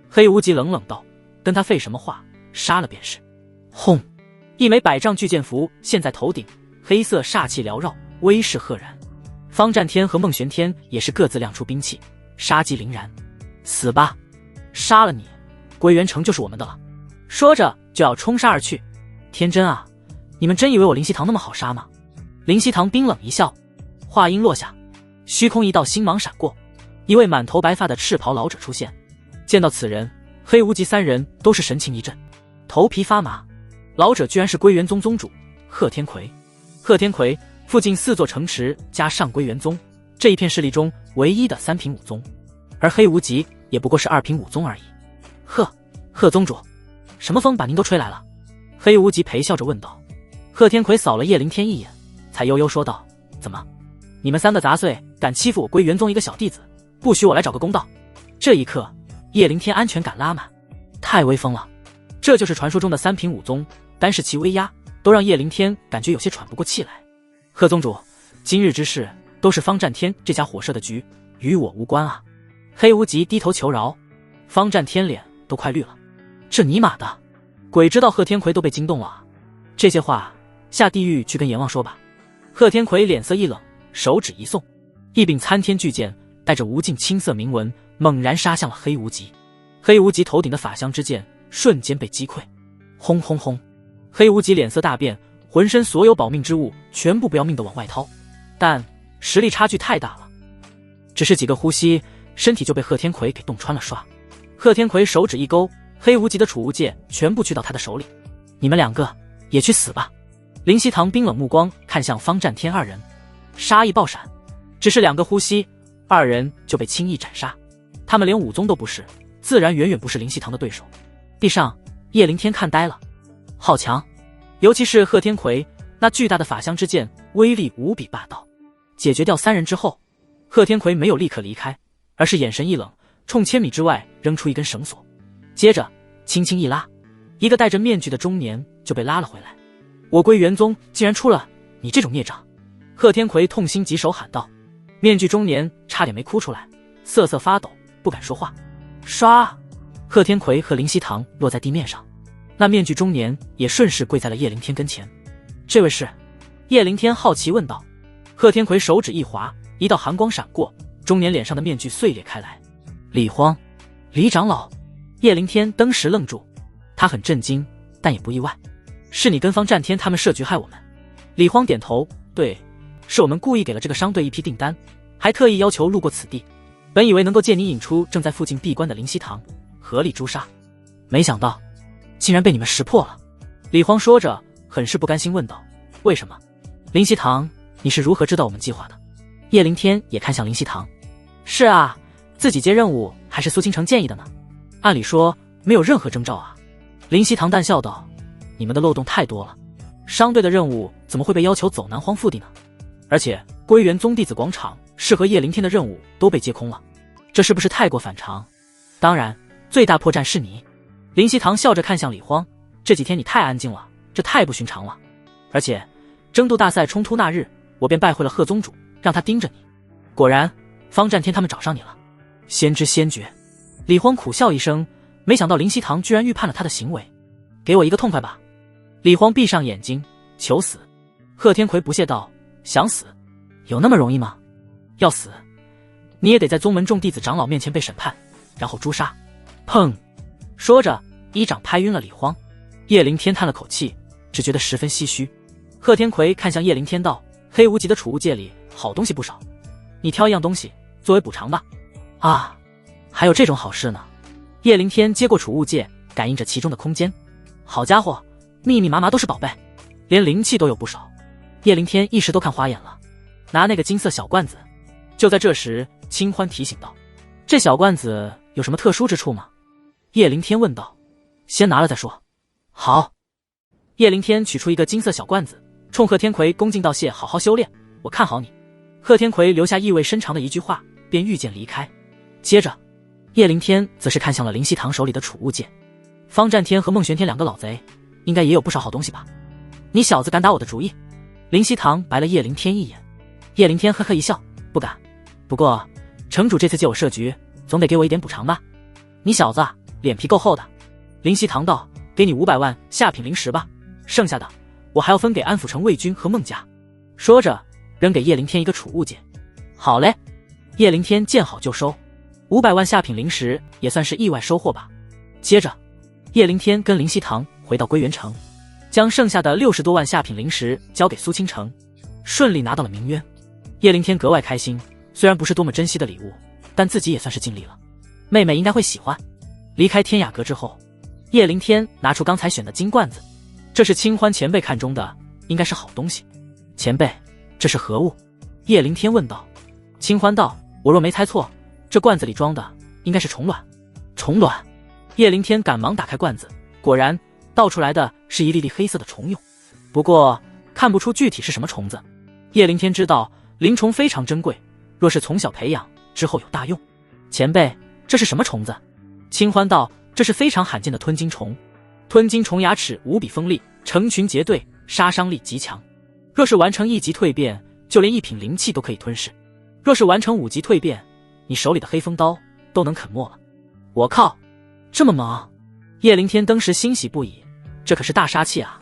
黑无极冷冷道，跟他废什么话，杀了便是。轰！一枚100丈巨剑符现在头顶，黑色煞气缭绕，威势赫然。方战天和孟玄天也是各自亮出兵器，杀机凛然。死吧！杀了你，归元城就是我们的了。说着就要冲杀而去。天真啊，你们真以为我林希堂那么好杀吗？林希堂冰冷一笑，话音落下，虚空一道星芒闪过，一位满头白发的赤袍老者出现。见到此人，黑无极三人都是神情一震，头皮发麻。老者居然是归元宗宗主贺天魁。贺天魁附近4座城池加上归元宗，这一片势力中唯一的3品武宗，而黑无极也不过是2品武宗而已。贺宗主，什么风把您都吹来了？黑无极陪笑着问道。贺天魁扫了叶灵天一眼，才悠悠说道：怎么，你们3个杂碎敢欺负我归元宗一个小弟子，不许我来找个公道？这一刻叶灵天安全感拉满，太威风了。这就是传说中的3品武宗，单是其威压都让叶灵天感觉有些喘不过气来。贺宗主，今日之事都是方战天这家伙设的局，与我无关啊。黑无极低头求饶。方战天脸都快绿了，这尼玛的，鬼知道贺天魁都被惊动了啊！这些话下地狱去跟阎王说吧。贺天魁脸色一冷，手指一送，一柄参天巨剑带着无尽青色铭文，猛然杀向了黑无极。黑无极头顶的法相之剑瞬间被击溃，轰轰轰！黑无极脸色大变，浑身所有保命之物全部不要命的往外掏，但实力差距太大了，只是几个呼吸，身体就被贺天魁给洞穿了。刷！贺天魁手指一勾，黑无极的储物戒全部去到他的手里。你们2个也去死吧！林希堂冰冷目光看向方战天2人，杀意爆闪，只是2个呼吸，2人就被轻易斩杀。他们连武宗都不是，自然远远不是林希堂的对手。地上叶灵天看呆了，好强！尤其是贺天魁那巨大的法相之剑，威力无比霸道。解决掉3人之后，贺天魁没有立刻离开，而是眼神一冷，冲千米之外扔出一根绳索，接着轻轻一拉，一个戴着面具的中年就被拉了回来。我归元宗竟然出了你这种孽障！贺天魁痛心疾首喊道。面具中年差点没哭出来，瑟瑟发抖，不敢说话。唰！贺天魁和林希堂落在地面上，那面具中年也顺势跪在了叶灵天跟前。这位是？叶灵天好奇问道。贺天魁手指一划，一道寒光闪过，中年脸上的面具碎裂开来。李荒，李长老！叶灵天登时愣住，他很震惊，但也不意外。是你跟方战天他们设局害我们？李荒点头，对，是我们故意给了这个商队一批订单，还特意要求路过此地，本以为能够借你引出正在附近闭关的灵犀堂，合力诛杀，没想到竟然被你们识破了。李荒说着，很是不甘心问道：为什么？灵犀堂，你是如何知道我们计划的？叶灵天也看向灵犀堂。是啊，自己接任务还是苏清城建议的呢，按理说没有任何征兆啊。灵犀堂淡笑道：你们的漏洞太多了，商队的任务怎么会被要求走南荒腹地呢？而且归元宗弟子广场适合叶灵天的任务都被接空了，这是不是太过反常？当然，最大破绽是你。灵犀堂笑着看向李荒，这几天你太安静了，这太不寻常了。而且争斗大赛冲突那日，我便拜会了贺宗主，让他盯着你。果然，方战天他们找上你了。先知先觉。李荒苦笑一声，没想到灵犀堂居然预判了他的行为。给我一个痛快吧！李荒闭上眼睛，求死。贺天魁不屑道：想死？有那么容易吗？要死，你也得在宗门众弟子长老面前被审判，然后诛杀。砰！说着，一掌拍晕了李荒。叶灵天叹了口气，只觉得十分唏嘘。贺天魁看向叶灵天道：黑无极的储物戒里好东西不少，你挑一样东西作为补偿吧。啊，还有这种好事呢！叶灵天接过储物戒，感应着其中的空间。好家伙，密密麻麻都是宝贝，连灵气都有不少。叶灵天一时都看花眼了，拿那个金色小罐子。就在这时，清欢提醒道：这小罐子有什么特殊之处吗？叶灵天问道。先拿了再说。好。叶灵天取出一个金色小罐子，冲贺天魁恭敬道谢：好好修炼，我看好你。贺天魁留下意味深长的一句话，便御剑离开。接着叶灵天则是看向了灵犀堂手里的储物戒。方战天和孟玄天2个老贼应该也有不少好东西吧？你小子敢打我的主意？灵犀堂白了叶灵天一眼。叶灵天呵呵一笑，不敢。不过城主这次借我设局，总得给我一点补偿吧？你小子脸皮够厚的。灵犀堂道：给你500万下品灵石吧，剩下的我还要分给安抚城魏军和孟家。说着扔给叶灵天一个储物戒。好嘞。叶灵天见好就收，500万下品灵石也算是意外收获吧。接着叶灵天跟灵犀堂回到归元城，将剩下的60多万下品灵石交给苏清城，顺利拿到了明渊。叶灵天格外开心，虽然不是多么珍惜的礼物，但自己也算是尽力了。妹妹应该会喜欢。离开天雅阁之后，叶灵天拿出刚才选的金罐子，这是清欢前辈看中的，应该是好东西。前辈，这是何物？叶灵天问道。清欢道：我若没猜错，这罐子里装的应该是虫卵。虫卵？叶灵天赶忙打开罐子，果然倒出来的是一粒粒黑色的虫蛹，不过看不出具体是什么虫子。叶灵天知道灵虫非常珍贵，若是从小培养，之后有大用。前辈，这是什么虫子？清欢道：这是非常罕见的吞金虫。吞金虫牙齿无比锋利，成群结队，杀伤力极强。若是完成1级蜕变，就连一品灵气都可以吞噬。若是完成5级蜕变，你手里的黑风刀都能啃没了。我靠，这么猛！叶灵天当时欣喜不已，这可是大杀器啊！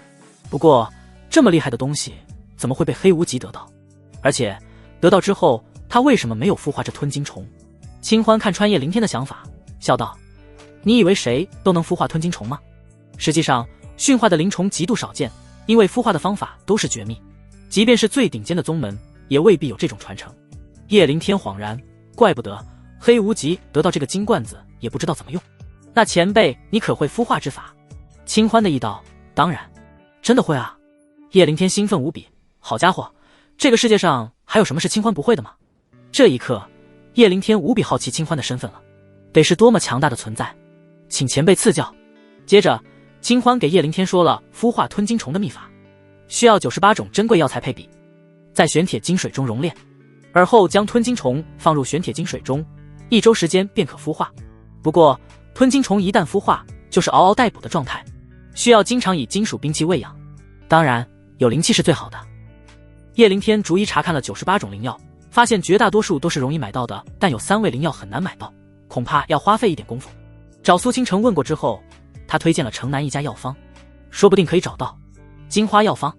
不过这么厉害的东西怎么会被黑无极得到？而且得到之后，他为什么没有孵化这吞金虫？清欢看穿叶灵天的想法，笑道：你以为谁都能孵化吞金虫吗？实际上驯化的灵虫极度少见，因为孵化的方法都是绝密，即便是最顶尖的宗门也未必有这种传承。叶灵天恍然，怪不得黑无极得到这个金罐子也不知道怎么用。那前辈你可会孵化之法？清欢的一道：当然，真的会啊！叶灵天兴奋无比，好家伙，这个世界上还有什么是清欢不会的吗？这一刻，叶灵天无比好奇清欢的身份了，得是多么强大的存在，请前辈赐教。接着，清欢给叶灵天说了孵化吞金虫的秘法，需要98种珍贵药材配比，在玄铁金水中熔炼，而后将吞金虫放入玄铁金水中，1周时间便可孵化。不过，吞金虫一旦孵化，就是嗷嗷待哺的状态，需要经常以金属兵器喂养，当然有灵气是最好的。叶灵天逐一查看了98种灵药，发现绝大多数都是容易买到的，但有3味灵药很难买到，恐怕要花费一点功夫。找苏清城问过之后，他推荐了城南一家药方，说不定可以找到。金花药方。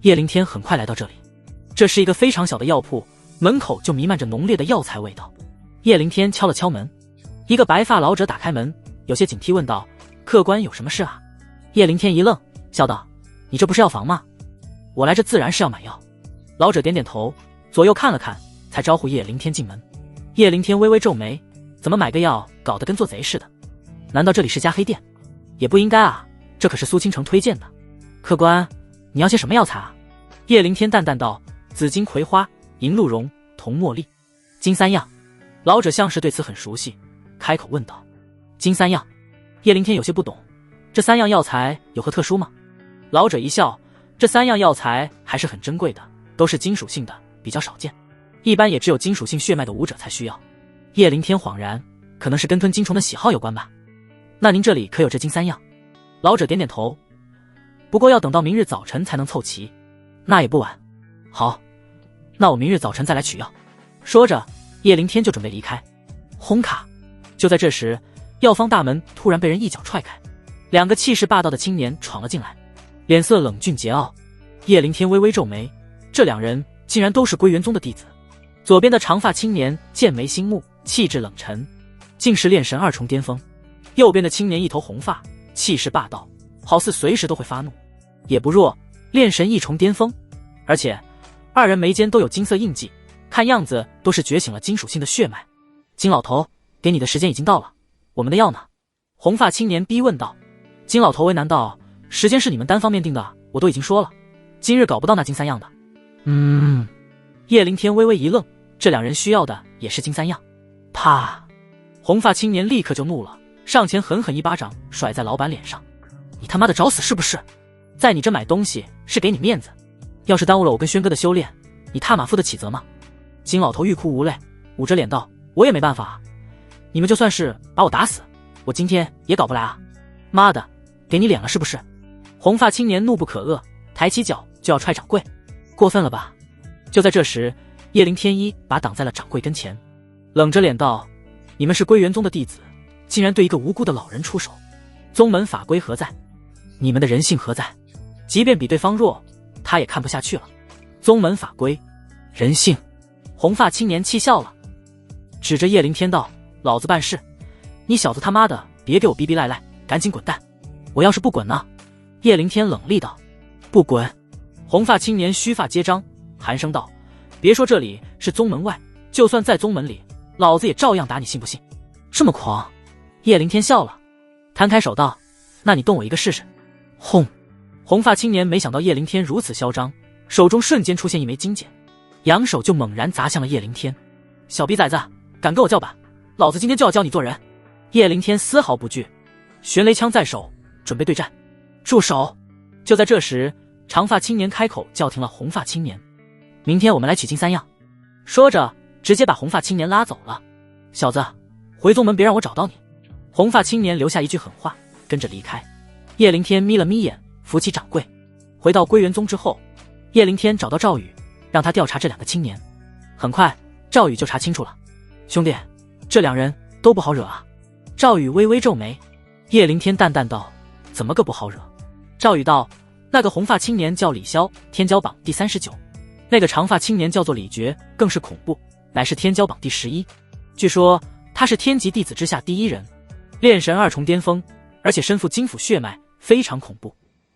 叶灵天很快来到这里，这是一个非常小的药铺，门口就弥漫着浓烈的药材味道。叶灵天敲了敲门，一个白发老者打开门，有些警惕问道：客官有什么事啊？叶灵天一愣，笑道：你这不是药房吗？我来这自然是要买药。老者点点头，左右看了看，才招呼叶灵天进门。叶灵天微微皱眉，怎么买个药搞得跟做贼似的？难道这里是家黑店？也不应该啊，这可是苏清城推荐的。客官，你要些什么药材啊？叶灵天淡淡道：紫金葵花、银鹿茸、铜茉莉，金3样。老者像是对此很熟悉，开口问道：金3样？叶灵天有些不懂，这3样药材有何特殊吗？老者一笑：这3样药材还是很珍贵的，都是金属性的，比较少见，一般也只有金属性血脉的武者才需要。叶灵天恍然，可能是跟吞金虫的喜好有关吧。那您这里可有这金3样？老者点点头，不过要等到明日早晨才能凑齐。那也不晚。好，那我明日早晨再来取药。说着，叶灵天就准备离开。轰卡！就在这时，药方大门突然被人一脚踹开，2个气势霸道的青年闯了进来，脸色冷峻桀骜。叶灵天微微皱眉，这2人竟然都是归元宗的弟子。左边的长发青年剑眉星目，气质冷沉，竟是炼神2重巅峰；右边的青年一头红发，气势霸道，好似随时都会发怒，也不弱，炼神1重巅峰。而且2人眉间都有金色印记，看样子都是觉醒了金属性的血脉。金老头，给你的时间已经到了，我们的药呢？红发青年逼问道。金老头为难道：时间是你们单方面定的，我都已经说了，今日搞不到那金3样的。叶灵天微微一愣，这2人需要的也是金3样。啪！红发青年立刻就怒了，上前狠狠一巴掌甩在老板脸上。你他妈的找死是不是？在你这买东西是给你面子，要是耽误了我跟轩哥的修炼，你踏马负得起责吗？金老头欲哭无泪，捂着脸道：我也没办法啊，你们就算是把我打死，我今天也搞不来啊！妈的，给你脸了是不是？红发青年怒不可遏，抬起脚就要踹掌柜，过分了吧？就在这时，叶灵天一把挡在了掌柜跟前，冷着脸道：你们是归元宗的弟子，竟然对一个无辜的老人出手，宗门法规何在？你们的人性何在？即便比对方弱，他也看不下去了。宗门法规，人性。红发青年气笑了，指着叶灵天道：老子办事，你小子他妈的别给我逼逼赖赖，赶紧滚蛋！我要是不滚呢？叶灵天冷厉道：不滚！红发青年须发皆张，寒声道：别说这里是宗门外，就算在宗门里，老子也照样打你，信不信？这么狂？叶灵天笑了，摊开手道：“那你动我一个试试。”轰！红发青年没想到叶灵天如此嚣张，手中瞬间出现一枚金锏，扬手就猛然砸向了叶灵天。小逼崽子，敢跟我叫板，老子今天就要教你做人！叶灵天丝毫不惧，玄雷枪在手，准备对战。住手！就在这时，长发青年开口叫停了红发青年：“明天我们来取金三样。”说着，直接把红发青年拉走了。小子，回宗门别让我找到你！红发青年留下一句狠话，跟着离开。叶灵天眯了眯眼，扶起掌柜。回到归元宗之后，叶灵天找到赵宇，让他调查这两个青年。很快，赵宇就查清楚了。兄弟，这两人都不好惹啊。赵宇微微皱眉。叶灵天淡淡道：“怎么个不好惹？”赵宇道：“那个红发青年叫李潇，天骄榜第39；那个长发青年叫做李觉，更是恐怖，乃是天骄榜第11。据说他是天级弟子之下第一人，炼神2重巅峰，而且身负金府血脉，非常恐怖。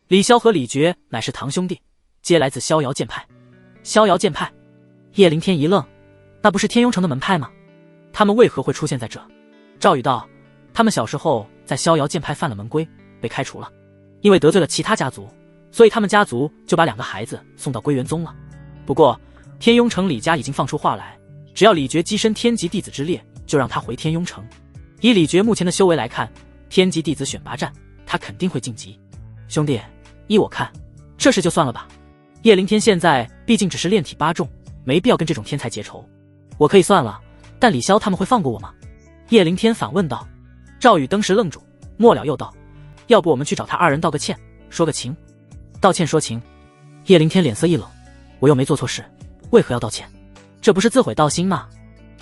李潇和李觉乃是堂兄弟，皆来自逍遥剑派。”逍遥剑派？叶灵天一愣，那不是天庸城的门派吗？他们为何会出现在这？赵宇道：“他们小时候在逍遥剑派犯了门规，被开除了。因为得罪了其他家族，所以他们家族就把2个孩子送到归元宗了。不过天庸城李家已经放出话来，只要李觉跻身天级弟子之列，就让他回天庸城。以李觉目前的修为来看，天级弟子选拔战他肯定会晋级。兄弟，依我看，这事就算了吧。叶灵天现在毕竟只是炼体8重，没必要跟这种天才结仇。我可以算了，但李潇他们会放过我吗？”叶灵天反问道。赵宇登时愣住，末了又道：“要不我们去找他2人道个歉，说个情。”道歉说情？叶灵天脸色一冷，我又没做错事，为何要道歉？这不是自毁道心吗？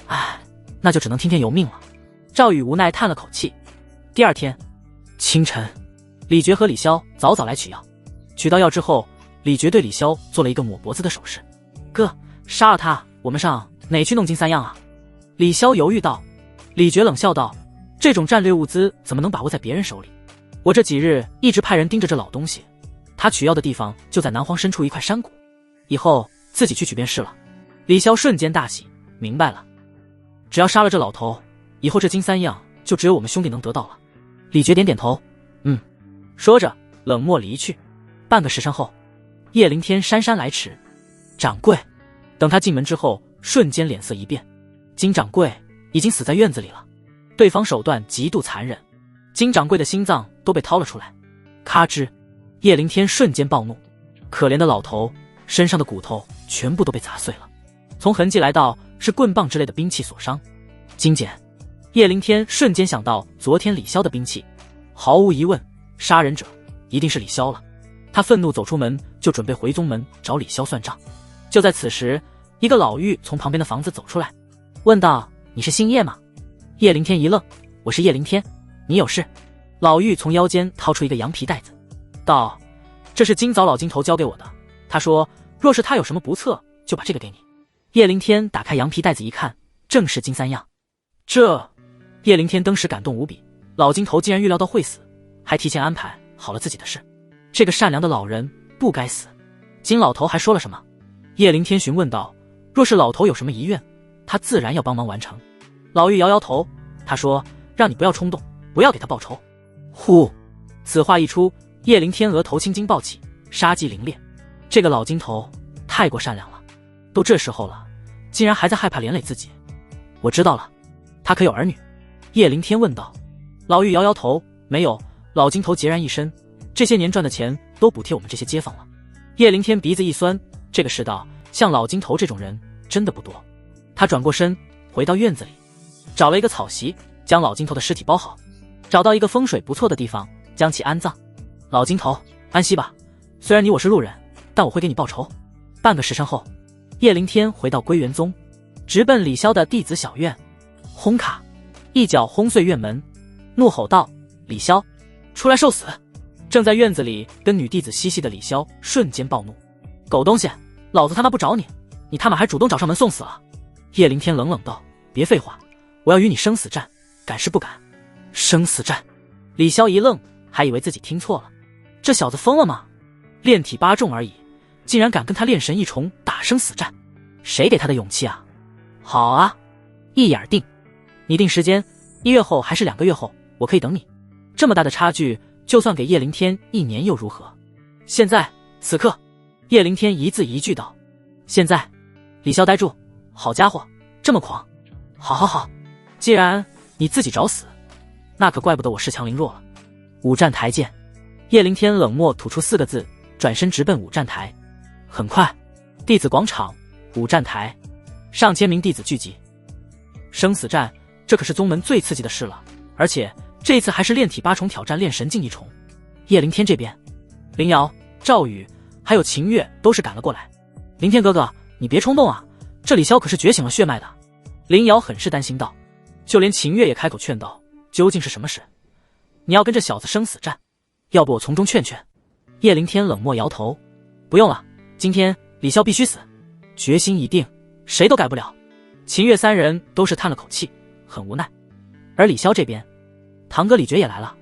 唉，那就只能听天由命了。赵宇无奈叹了口气。第二天清晨，李觉和李潇早早来取药。取到药之后，李觉对李潇做了一个抹脖子的手势：“哥，杀了他，我们上哪去弄金三样啊？”李潇犹豫道。李觉冷笑道：“这种战略物资怎么能把握在别人手里？我这几日一直派人盯着这老东西，他取药的地方就在南荒深处一块山谷，以后自己去取便是了。”李潇瞬间大喜，明白了，只要杀了这老头，以后这金三样就只有我们兄弟能得到了。李觉点点头，说着冷漠离去。半个时辰后，叶灵天姗姗来迟。掌柜，等他进门之后，瞬间脸色一变，金掌柜已经死在院子里了，对方手段极度残忍，金掌柜的心脏都被掏了出来。咔吱，叶灵天瞬间暴怒，可怜的老头身上的骨头全部都被砸碎了，从痕迹来到是棍棒之类的兵器所伤。金锏，叶灵天瞬间想到昨天李潇的兵器，毫无疑问，杀人者一定是李潇了。他愤怒走出门，就准备回宗门找李潇算账。就在此时，一个老妪从旁边的房子走出来，问道：“你是姓叶吗？”叶灵天一愣：“我是叶灵天，你有事？”老妪从腰间掏出一个羊皮袋子，道：“这是今早老金头交给我的，他说若是他有什么不测，就把这个给你。”叶灵天打开羊皮袋子一看，正是金三样。这叶灵天当时感动无比，老金头竟然预料到会死，还提前安排好了自己的事，这个善良的老人不该死。金老头还说了什么？叶灵天询问道：“若是老头有什么遗愿，他自然要帮忙完成。”老妪摇摇头，他说：“让你不要冲动，不要给他报仇。”呼！此话一出，叶灵天额头青筋暴起，杀机凌冽。这个老金头太过善良了，都这时候了，竟然还在害怕连累自己。我知道了，他可有儿女？叶灵天问道。老妪摇摇头，没有。老金头孑然一身，这些年赚的钱都补贴我们这些街坊了。叶灵天鼻子一酸，这个世道像老金头这种人真的不多。他转过身回到院子里，找了一个草席，将老金头的尸体包好，找到一个风水不错的地方将其安葬。老金头，安息吧，虽然你我是路人，但我会给你报仇。半个时辰后，叶灵天回到归元宗，直奔李潇的弟子小院。轰卡，一脚轰碎院门，怒吼道：“李潇，出来受死！”正在院子里跟女弟子嬉戏的李潇瞬间暴怒：“狗东西，老子他妈不找你，你他妈还主动找上门送死了！”叶灵天冷冷道：“别废话，我要与你生死战，敢是不敢？”生死战？李潇一愣，还以为自己听错了，这小子疯了吗？炼体8重而已，竟然敢跟他炼神1重打生死战，谁给他的勇气啊？好啊，一眼定。你定时间，1月后还是2个月后，我可以等你。这么大的差距，就算给叶凌天1年又如何？现在，此刻，叶凌天一字一句道。现在，李潇呆住。好家伙，这么狂！好，既然你自己找死，那可怪不得我恃强凌弱了。5站台见。叶凌天冷漠吐出4个字，转身直奔5站台。很快，弟子广场5站台，上千名弟子聚集。生死战，这可是宗门最刺激的事了，而且这一次还是炼体8重挑战炼神境1重。叶凌天这边，林瑶、赵宇还有秦月都是赶了过来。凌天哥哥，你别冲动啊，这李潇可是觉醒了血脉的。林瑶很是担心道。就连秦月也开口劝道，究竟是什么事？你要跟这小子生死战，要不我从中劝劝。叶凌天冷漠摇头，不用了，今天李潇必须死，决心已定，谁都改不了。秦月3人都是叹了口气，很无奈。而李潇这边，堂哥李觉也来了，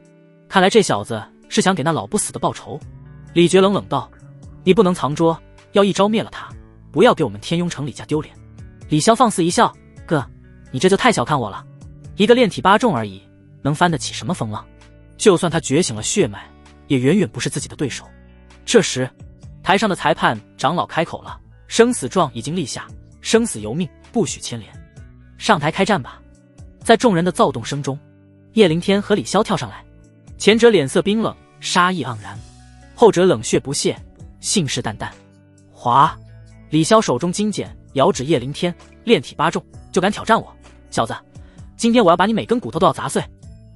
看来这小子是想给那老不死的报仇。李觉冷冷道，你不能藏拙，要一招灭了他，不要给我们天雍城李家丢脸。李潇放肆一笑，哥，你这就太小看我了，一个炼体8重而已，能翻得起什么风浪？就算他觉醒了血脉，也远远不是自己的对手。这时，台上的裁判长老开口了，生死状已经立下，生死由命，不许牵连。上台开战吧。在众人的躁动声中，叶凌天和李潇跳上来，前者脸色冰冷，杀意盎然，后者冷血不屑，信誓旦旦。哗！李潇手中金剪遥指叶凌天，炼体8重就敢挑战我，小子，今天我要把你每根骨头都要砸碎。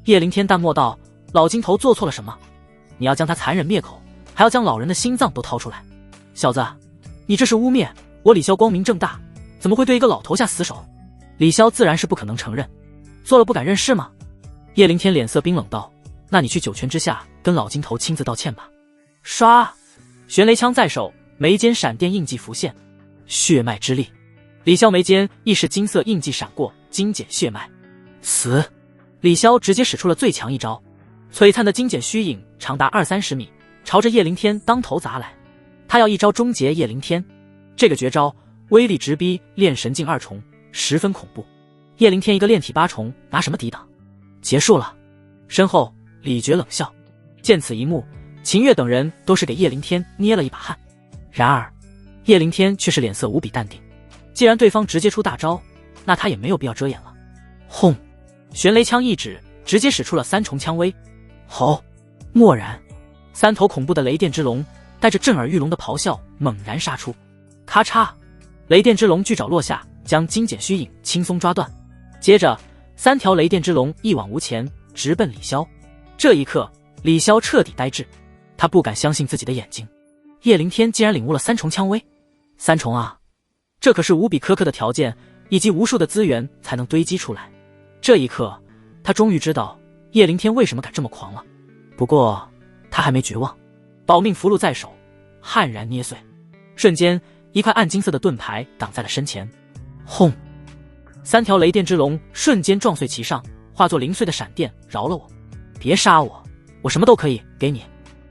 叶凌天淡漠道，老金头做错了什么？你要将他残忍灭口，还要将老人的心脏都掏出来。小子，你这是污蔑我李潇光明正大，怎么会对一个老头下死手？李潇自然是不可能承认，做了不敢认事吗？叶凌天脸色冰冷道，那你去九泉之下跟老金头亲自道歉吧。唰，玄雷枪在手，眉间闪电印记浮现，血脉之力。李潇眉间一时金色印记闪过，金剪血脉。死！李潇直接使出了最强一招，璀璨的金剪虚影长达20-30米，朝着叶凌天当头砸来。他要一招终结叶凌天。这个绝招威力直逼炼神境2重，十分恐怖。叶凌天一个炼体8重，拿什么抵挡？结束了。身后李觉冷笑。见此一幕，秦月等人都是给叶凌天捏了一把汗。然而叶凌天却是脸色无比淡定，既然对方直接出大招，那他也没有必要遮掩了。轰！玄雷枪一指，直接使出了3重枪威。吼！蓦然，3头恐怖的雷电之龙带着震耳欲聋的咆哮猛然杀出。咔嚓！雷电之龙巨爪落下，将金剪虚影轻松抓断。接着3条雷电之龙一往无前，直奔李潇。这一刻，李潇彻底呆滞，他不敢相信自己的眼睛。叶凌天竟然领悟了3重枪威，3重啊！这可是无比苛刻的条件，以及无数的资源才能堆积出来。这一刻，他终于知道叶凌天为什么敢这么狂了。不过他还没绝望，保命符箓在手，悍然捏碎。瞬间，一块暗金色的盾牌挡在了身前。轰！3条雷电之龙瞬间撞碎其上，化作零碎的闪电，饶了我！别杀我，我什么都可以给你。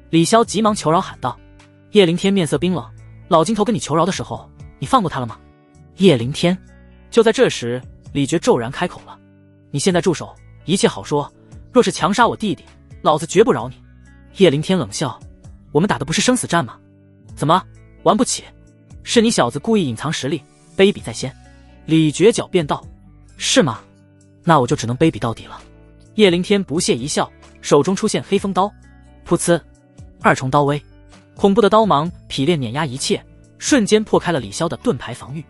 李潇急忙求饶喊道。叶凌天面色冰冷，老金头跟你求饶的时候，你放过他了吗？叶凌天。就在这时，李觉骤然开口了，你现在住手，一切好说，若是强杀我弟弟，老子绝不饶你。叶凌天冷笑，我们打的不是生死战吗？怎么玩不起？是你小子故意隐藏实力，卑鄙在先。李觉狡辩道，是吗？那我就只能卑鄙到底了。叶凌天不屑一笑，手中出现黑风刀，噗呲，2重刀威，恐怖的刀芒劈裂碾压一切，瞬间破开了李潇的盾牌防御，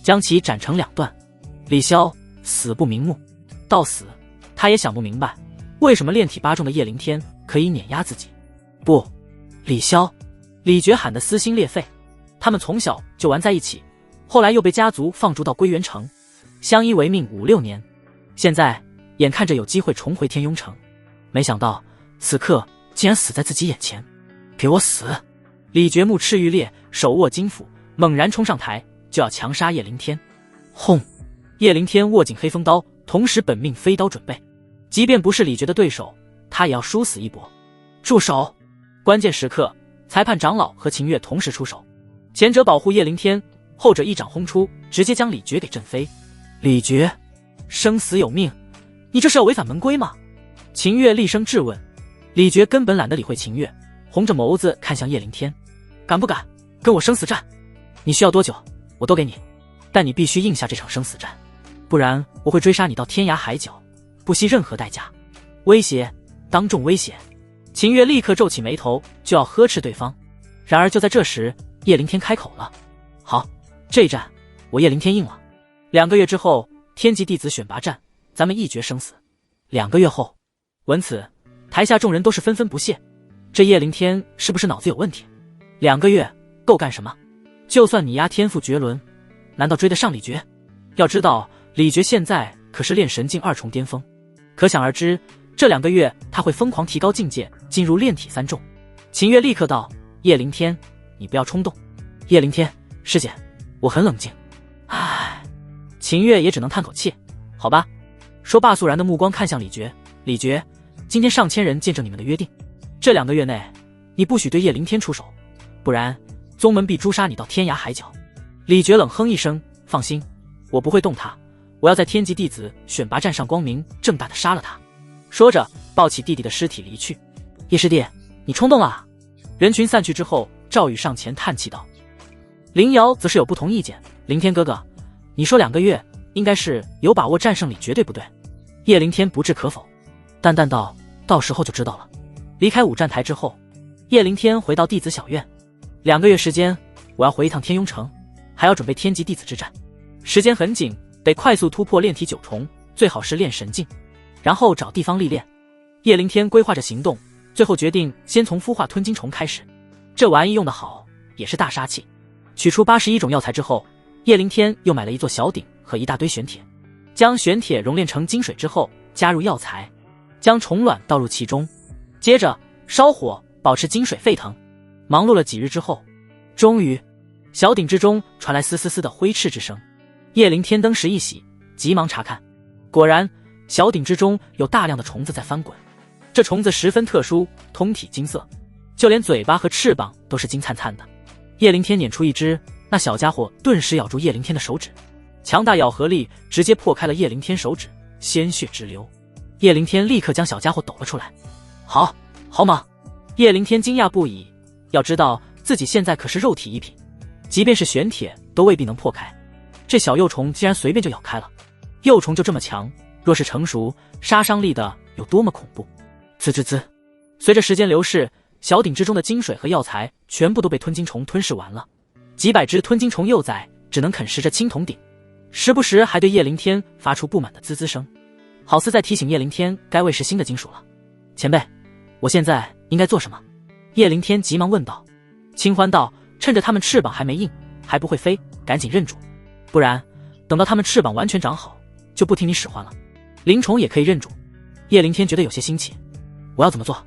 将其斩成2段。李潇死不瞑目，到死他也想不明白，为什么炼体8重的叶凌天可以碾压自己。不，李潇！李觉喊得撕心裂肺。他们从小就玩在一起，后来又被家族放逐到归元城，相依为命5-6年，现在眼看着有机会重回天雍城，没想到此刻竟然死在自己眼前。给我死！李觉目赤欲裂，手握金斧，猛然冲上台，就要强杀叶凌天。轰！叶凌天握紧黑风刀，同时本命飞刀准备，即便不是李觉的对手，他也要殊死一搏。住手！关键时刻，裁判长老和秦月同时出手，前者保护叶凌天，后者一掌轰出，直接将李觉给震飞。李觉，生死有命，你这是要违反门规吗？秦月厉声质问。李觉根本懒得理会秦月，红着眸子看向叶凌天，敢不敢跟我生死战？你需要多久我都给你，但你必须应下这场生死战，不然我会追杀你到天涯海角，不惜任何代价。威胁，当众威胁。秦月立刻皱起眉头，就要呵斥对方。然而就在这时，叶凌天开口了：好，这一战我叶凌天应了。2个月之后，天级弟子选拔战，咱们一决生死。2个月后。闻此，台下众人都是纷纷不屑，这叶凌天是不是脑子有问题？2个月够干什么？就算你丫天赋绝伦，难道追得上李觉？要知道李觉现在可是炼神境2重巅峰，可想而知这2个月他会疯狂提高境界，进入炼体3重。秦月立刻道：叶凌天，你不要冲动。叶凌天，师姐，我很冷静。唉，秦月也只能叹口气。好吧。说罢肃然的目光看向李觉。李觉，今天上千人见证你们的约定，这2个月内你不许对叶凌天出手，不然宗门必诛杀你到天涯海角。李觉冷哼一声，放心，我不会动他，我要在天级弟子选拔战上光明正大的杀了他。说着抱起弟弟的尸体离去。叶师弟，你冲动了啊。人群散去之后，赵宇上前叹气道。林瑶则是有不同意见。凌天哥哥，你说2个月应该是有把握战胜李绝对不对？叶凌天不置可否，淡淡道：到时候就知道了。离开武战台之后，叶凌天回到弟子小院。2个月时间，我要回一趟天庸城，还要准备天级弟子之战，时间很紧，得快速突破炼体9重，最好是炼神境，然后找地方历练。叶凌天规划着行动，最后决定先从孵化吞金虫开始。这玩意用得好，也是大杀器。取出81种药材之后，叶凌天又买了一座小鼎和一大堆玄铁，将玄铁熔炼成金水之后，加入药材，将虫卵倒入其中，接着烧火，保持金水沸腾。忙碌了几日之后，终于小鼎之中传来嘶嘶嘶的挥斥之声。叶凌天登时一喜，急忙查看，果然小鼎之中有大量的虫子在翻滚，这虫子十分特殊，通体金色，就连嘴巴和翅膀都是金灿灿的。叶凌天捻出一只，那小家伙顿时咬住叶凌天的手指，强大咬合力直接破开了叶凌天手指，鲜血直流。叶凌天立刻将小家伙抖了出来。好猛！叶凌天惊讶不已，要知道自己现在可是肉体一品，即便是玄铁都未必能破开，这小幼虫竟然随便就咬开了。幼虫就这么强，若是成熟，杀伤力的有多么恐怖。滋滋滋，随着时间流逝，小鼎之中的金水和药材全部都被吞金虫吞噬完了，几百只吞金虫幼崽只能啃食着青铜鼎，时不时还对叶凌天发出不满的滋滋声，好似在提醒叶凌天该喂食新的金属了。前辈，我现在应该做什么？叶凌天急忙问道。清欢道：趁着他们翅膀还没硬，还不会飞，赶紧认主，不然等到他们翅膀完全长好，就不听你使唤了。灵虫也可以认主。叶凌天觉得有些新奇，我要怎么做？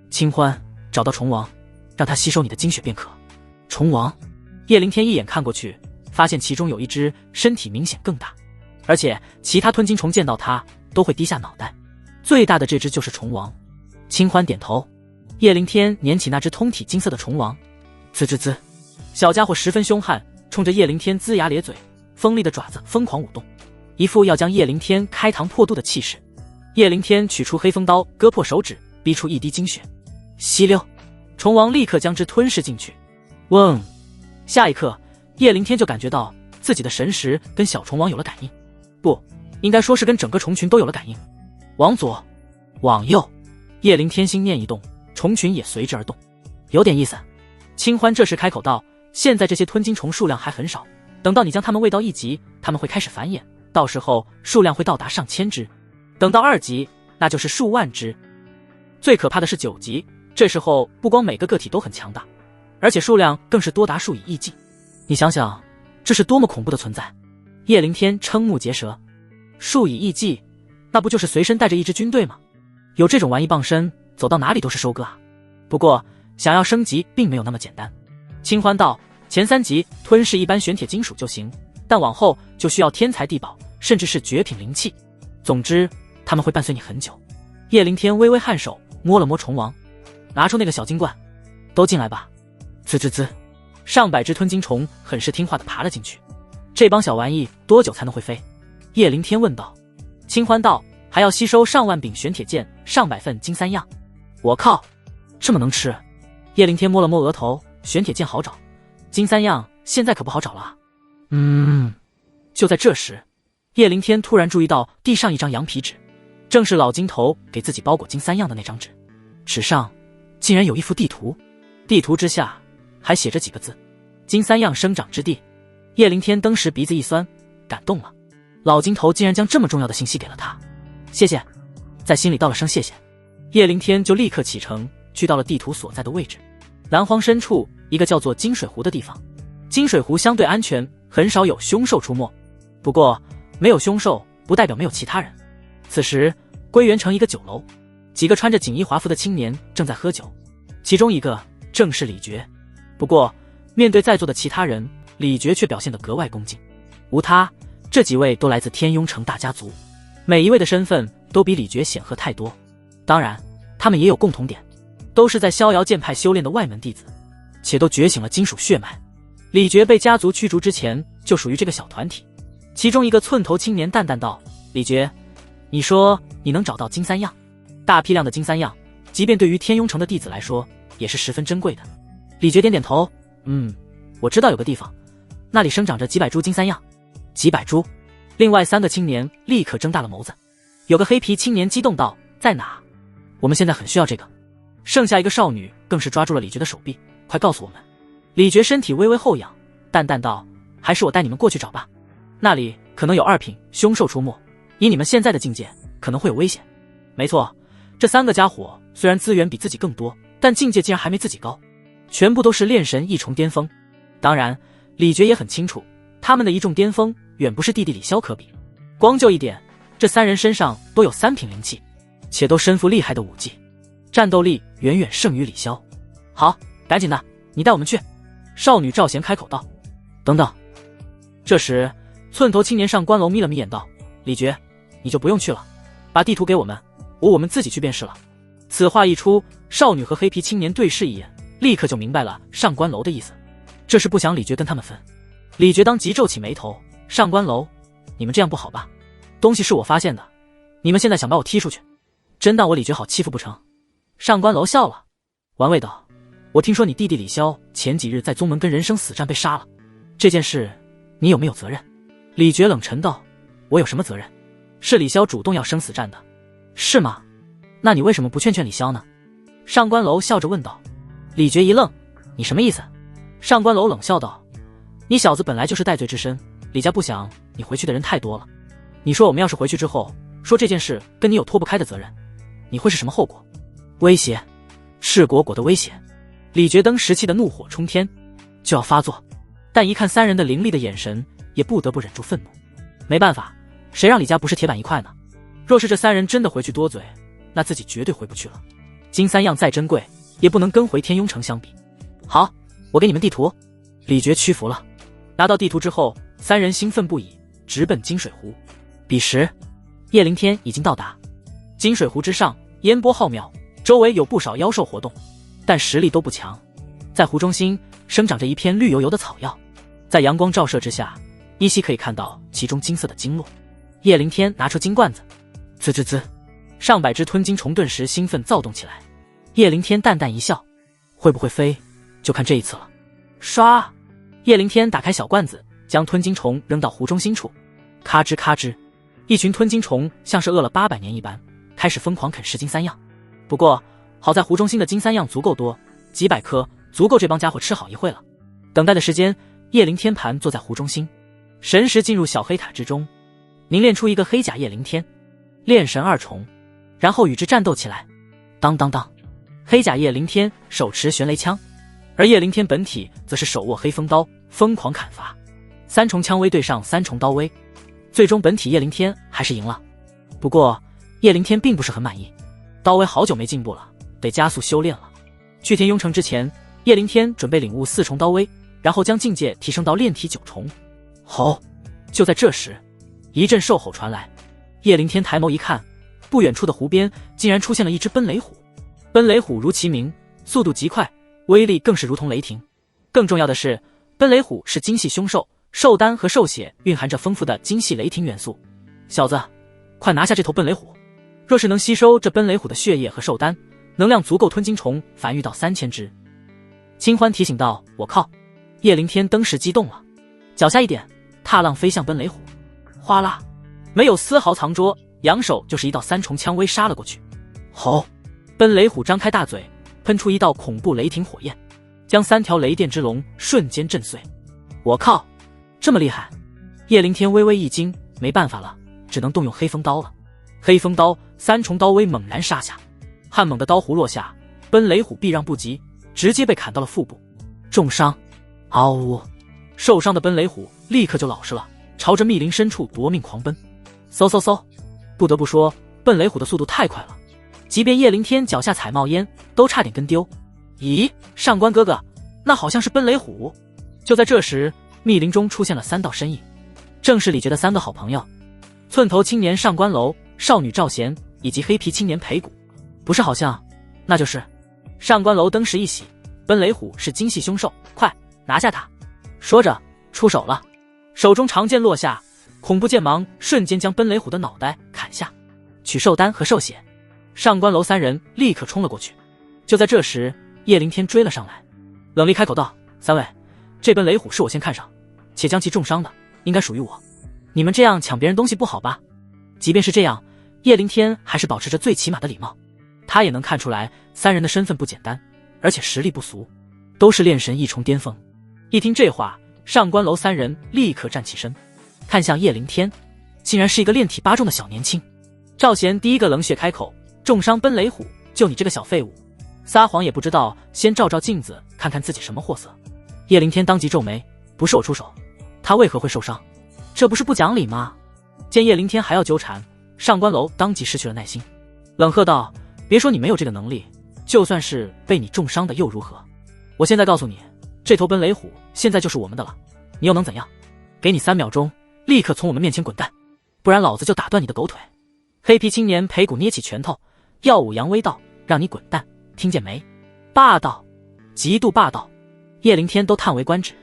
清欢，找到虫王，让他吸收你的精血便可。虫王？叶凌天一眼看过去，发现其中有一只身体明显更大，而且其他吞金虫见到它都会低下脑袋，最大的这只就是虫王。清欢点头。叶凌天捻起那只通体金色的虫王，滋滋滋，小家伙十分凶悍，冲着叶凌天龇牙咧嘴，锋利的爪子疯狂舞动，一副要将叶凌天开膛破肚的气势。叶凌天取出黑风刀，割破手指，逼出一滴精血，吸溜，虫王立刻将之吞噬进去。嗡！下一刻，叶凌天就感觉到自己的神识跟小虫王有了感应，不，应该说是跟整个虫群都有了感应。往左，往右，叶凌天心念一动，虫群也随之而动，有点意思。清欢这时开口道：现在这些吞金虫数量还很少，等到你将它们喂到1级，它们会开始繁衍，到时候数量会到达上千只，等到2级，那就是数万只。最可怕的是9级，这时候不光每个个体都很强大，而且数量更是多达数以亿计。你想想，这是多么恐怖的存在！叶凌天瞠目结舌，数以亿计，那不就是随身带着一支军队吗？有这种玩意傍身，走到哪里都是收割啊！不过想要升级并没有那么简单。清欢道：前3级吞噬一般玄铁金属就行，但往后就需要天材地宝，甚至是绝品灵气。总之，他们会伴随你很久。叶凌天微微颔首，摸了摸虫王，拿出那个小金罐，都进来吧。滋滋滋，上百只吞金虫很是听话的爬了进去。这帮小玩意多久才能会飞？叶灵天问道。清欢道：还要吸收上万柄玄铁剑，上百份金三样。我靠，这么能吃！叶灵天摸了摸额头，玄铁剑好找，金三样现在可不好找了啊。就在这时，叶灵天突然注意到地上一张羊皮纸，正是老金头给自己包裹金三样的那张纸。纸上竟然有一幅地图，地图之下还写着几个字：金三样生长之地。叶灵天当时鼻子一酸，感动了。老金头竟然将这么重要的信息给了他，谢谢，在心里道了声谢谢。叶灵天就立刻启程，去到了地图所在的位置。南荒深处一个叫做金水湖的地方，金水湖相对安全，很少有凶兽出没。不过没有凶兽不代表没有其他人。此时归元城一个酒楼，几个穿着锦衣华服的青年正在喝酒，其中一个正是李傕。不过面对在座的其他人，李傕却表现得格外恭敬。无他，这几位都来自天雍城大家族，每一位的身份都比李傕显赫太多。当然他们也有共同点，都是在逍遥剑派修炼的外门弟子，且都觉醒了金属血脉。李傕被家族驱逐之前就属于这个小团体。其中一个寸头青年淡淡道：李傕，你说你能找到金三样？大批量的金三样，即便对于天雍城的弟子来说也是十分珍贵的。李傕点点头，我知道有个地方，那里生长着几百株金三样。几百株？另外3个青年立刻睁大了眸子。有个黑皮青年激动道：在哪？我们现在很需要这个。剩下一个少女更是抓住了李傕的手臂，快告诉我们。李傕身体微微后仰，淡淡道：还是我带你们过去找吧，那里可能有2品凶兽出没，以你们现在的境界可能会有危险。没错，这3个家伙虽然资源比自己更多，但境界竟然还没自己高，全部都是炼神一重巅峰。当然李傕也很清楚，他们的一重巅峰远不是弟弟李潇可比。光就一点，这3人身上都有3品灵气，且都身负厉害的武技，战斗力远远胜于李潇。好，赶紧的，你带我们去。少女赵贤开口道。等等。这时寸头青年上官楼眯了眯眼道：李傕，你就不用去了，把地图给我们，我们自己去便是了。此话一出，少女和黑皮青年对视一眼，立刻就明白了上官楼的意思，这是不想李傕跟他们分。李傕当即皱起眉头：上官楼，你们这样不好吧？东西是我发现的，你们现在想把我踢出去，真当我李傕好欺负不成？上官楼笑了，玩味道：我听说你弟弟李潇前几日在宗门跟人生死战被杀了，这件事你有没有责任？李傕冷沉道：我有什么责任？是李潇主动要生死战的。是吗？那你为什么不劝劝李潇呢？上官楼笑着问道。李傕一愣：你什么意思？上官楼冷笑道：你小子本来就是戴罪之身，李家不想你回去的人太多了，你说我们要是回去之后说这件事跟你有脱不开的责任，你会是什么后果？威胁，赤果果的威胁。李傕当时气的怒火冲天，就要发作，但一看3人的凌厉的眼神，也不得不忍住愤怒。没办法，谁让李家不是铁板一块呢？若是这3人真的回去多嘴，那自己绝对回不去了。金三样再珍贵，也不能跟回天雍城相比。好，我给你们地图。李傕屈服了。拿到地图之后，3人兴奋不已，直奔金水湖。彼时叶灵天已经到达。金水湖之上烟波浩渺，周围有不少妖兽活动，但实力都不强。在湖中心生长着一片绿油油的草药，在阳光照射之下，依稀可以看到其中金色的经络。叶灵天拿出金罐子，滋滋滋，上百只吞金虫顿时兴奋躁动起来。叶灵天淡淡一笑，会不会飞就看这一次了。唰，叶灵天打开小罐子，将吞金虫扔到湖中心处，咔吱咔吱，一群吞金虫像是饿了800年一般，开始疯狂啃食金三样。不过好在湖中心的金三样足够多，几百颗足够这帮家伙吃好一会了。等待的时间，叶灵天盘坐在湖中心，神识进入小黑塔之中，凝练出一个黑甲叶灵天，炼神2重，然后与之战斗起来。当当当，黑甲叶灵天手持玄雷枪，而叶灵天本体则是手握黑风刀，疯狂砍伐。3重枪威对上3重刀威，最终本体叶灵天还是赢了。不过叶灵天并不是很满意，刀威好久没进步了，得加速修炼了。去天雍城之前，叶灵天准备领悟4重刀威，然后将境界提升到炼体9重。吼！就在这时，一阵兽吼传来。叶灵天抬眸一看，不远处的湖边竟然出现了一只奔雷虎。奔雷虎如其名，速度极快，威力更是如同雷霆。更重要的是，奔雷虎是精系凶兽，兽丹和兽血蕴含着丰富的精系雷霆元素，小子，快拿下这头奔雷虎！若是能吸收这奔雷虎的血液和兽丹，能量足够吞金虫繁育到3000只。清欢提醒道：“我靠！”叶灵天登时激动了，脚下一点，踏浪飞向奔雷虎，哗啦，没有丝毫藏拙，扬手就是一道3重枪威杀了过去。吼！奔雷虎张开大嘴，喷出一道恐怖雷霆火焰，将3条雷电之龙瞬间震碎。我靠，这么厉害！叶灵天微微一惊，没办法了，只能动用黑风刀了。黑风刀3重刀威猛然杀下，悍猛的刀弧落下，奔雷虎避让不及，直接被砍到了腹部，重伤。嗷呜！受伤的奔雷虎立刻就老实了，朝着密林深处夺命狂奔。嗖嗖嗖！不得不说，奔雷虎的速度太快了，即便叶灵天脚下踩冒烟，都差点跟丢。咦，上官哥哥，那好像是奔雷虎。就在这时，密林中出现了3道身影，正是李傕的3个好朋友：寸头青年上官楼、少女赵贤以及黑皮青年裴谷。不是好像，那就是。上官楼登时一喜，奔雷虎是精细凶兽，快拿下他！说着出手了，手中长剑落下，恐怖剑芒瞬间将奔雷虎的脑袋砍下。取兽丹和兽血，上官楼3人立刻冲了过去。就在这时，叶灵天追了上来，冷厉开口道：“3位，这奔雷虎是我先看上，且将其重伤的，应该属于我。你们这样抢别人东西不好吧？”即便是这样，叶灵天还是保持着最起码的礼貌。他也能看出来3人的身份不简单，而且实力不俗，都是炼神1重巅峰。一听这话，上官楼3人立刻站起身，看向叶灵天，竟然是一个炼体8重的小年轻。赵贤第一个冷血开口：“重伤奔雷虎，就你这个小废物，撒谎也不知道先照照镜子，看看自己什么货色。”叶灵天当即皱眉：“不是我出手，他为何会受伤？这不是不讲理吗？”见叶灵天还要纠缠，上官楼当即失去了耐心，冷喝道：“别说你没有这个能力，就算是被你重伤的又如何？我现在告诉你，这头奔雷虎现在就是我们的了，你又能怎样？给你3秒钟，立刻从我们面前滚蛋，不然老子就打断你的狗腿！”黑皮青年裴谷捏起拳头，耀武扬威道：“让你滚蛋，听见没？”霸道，极度霸道。叶灵天都叹为观止，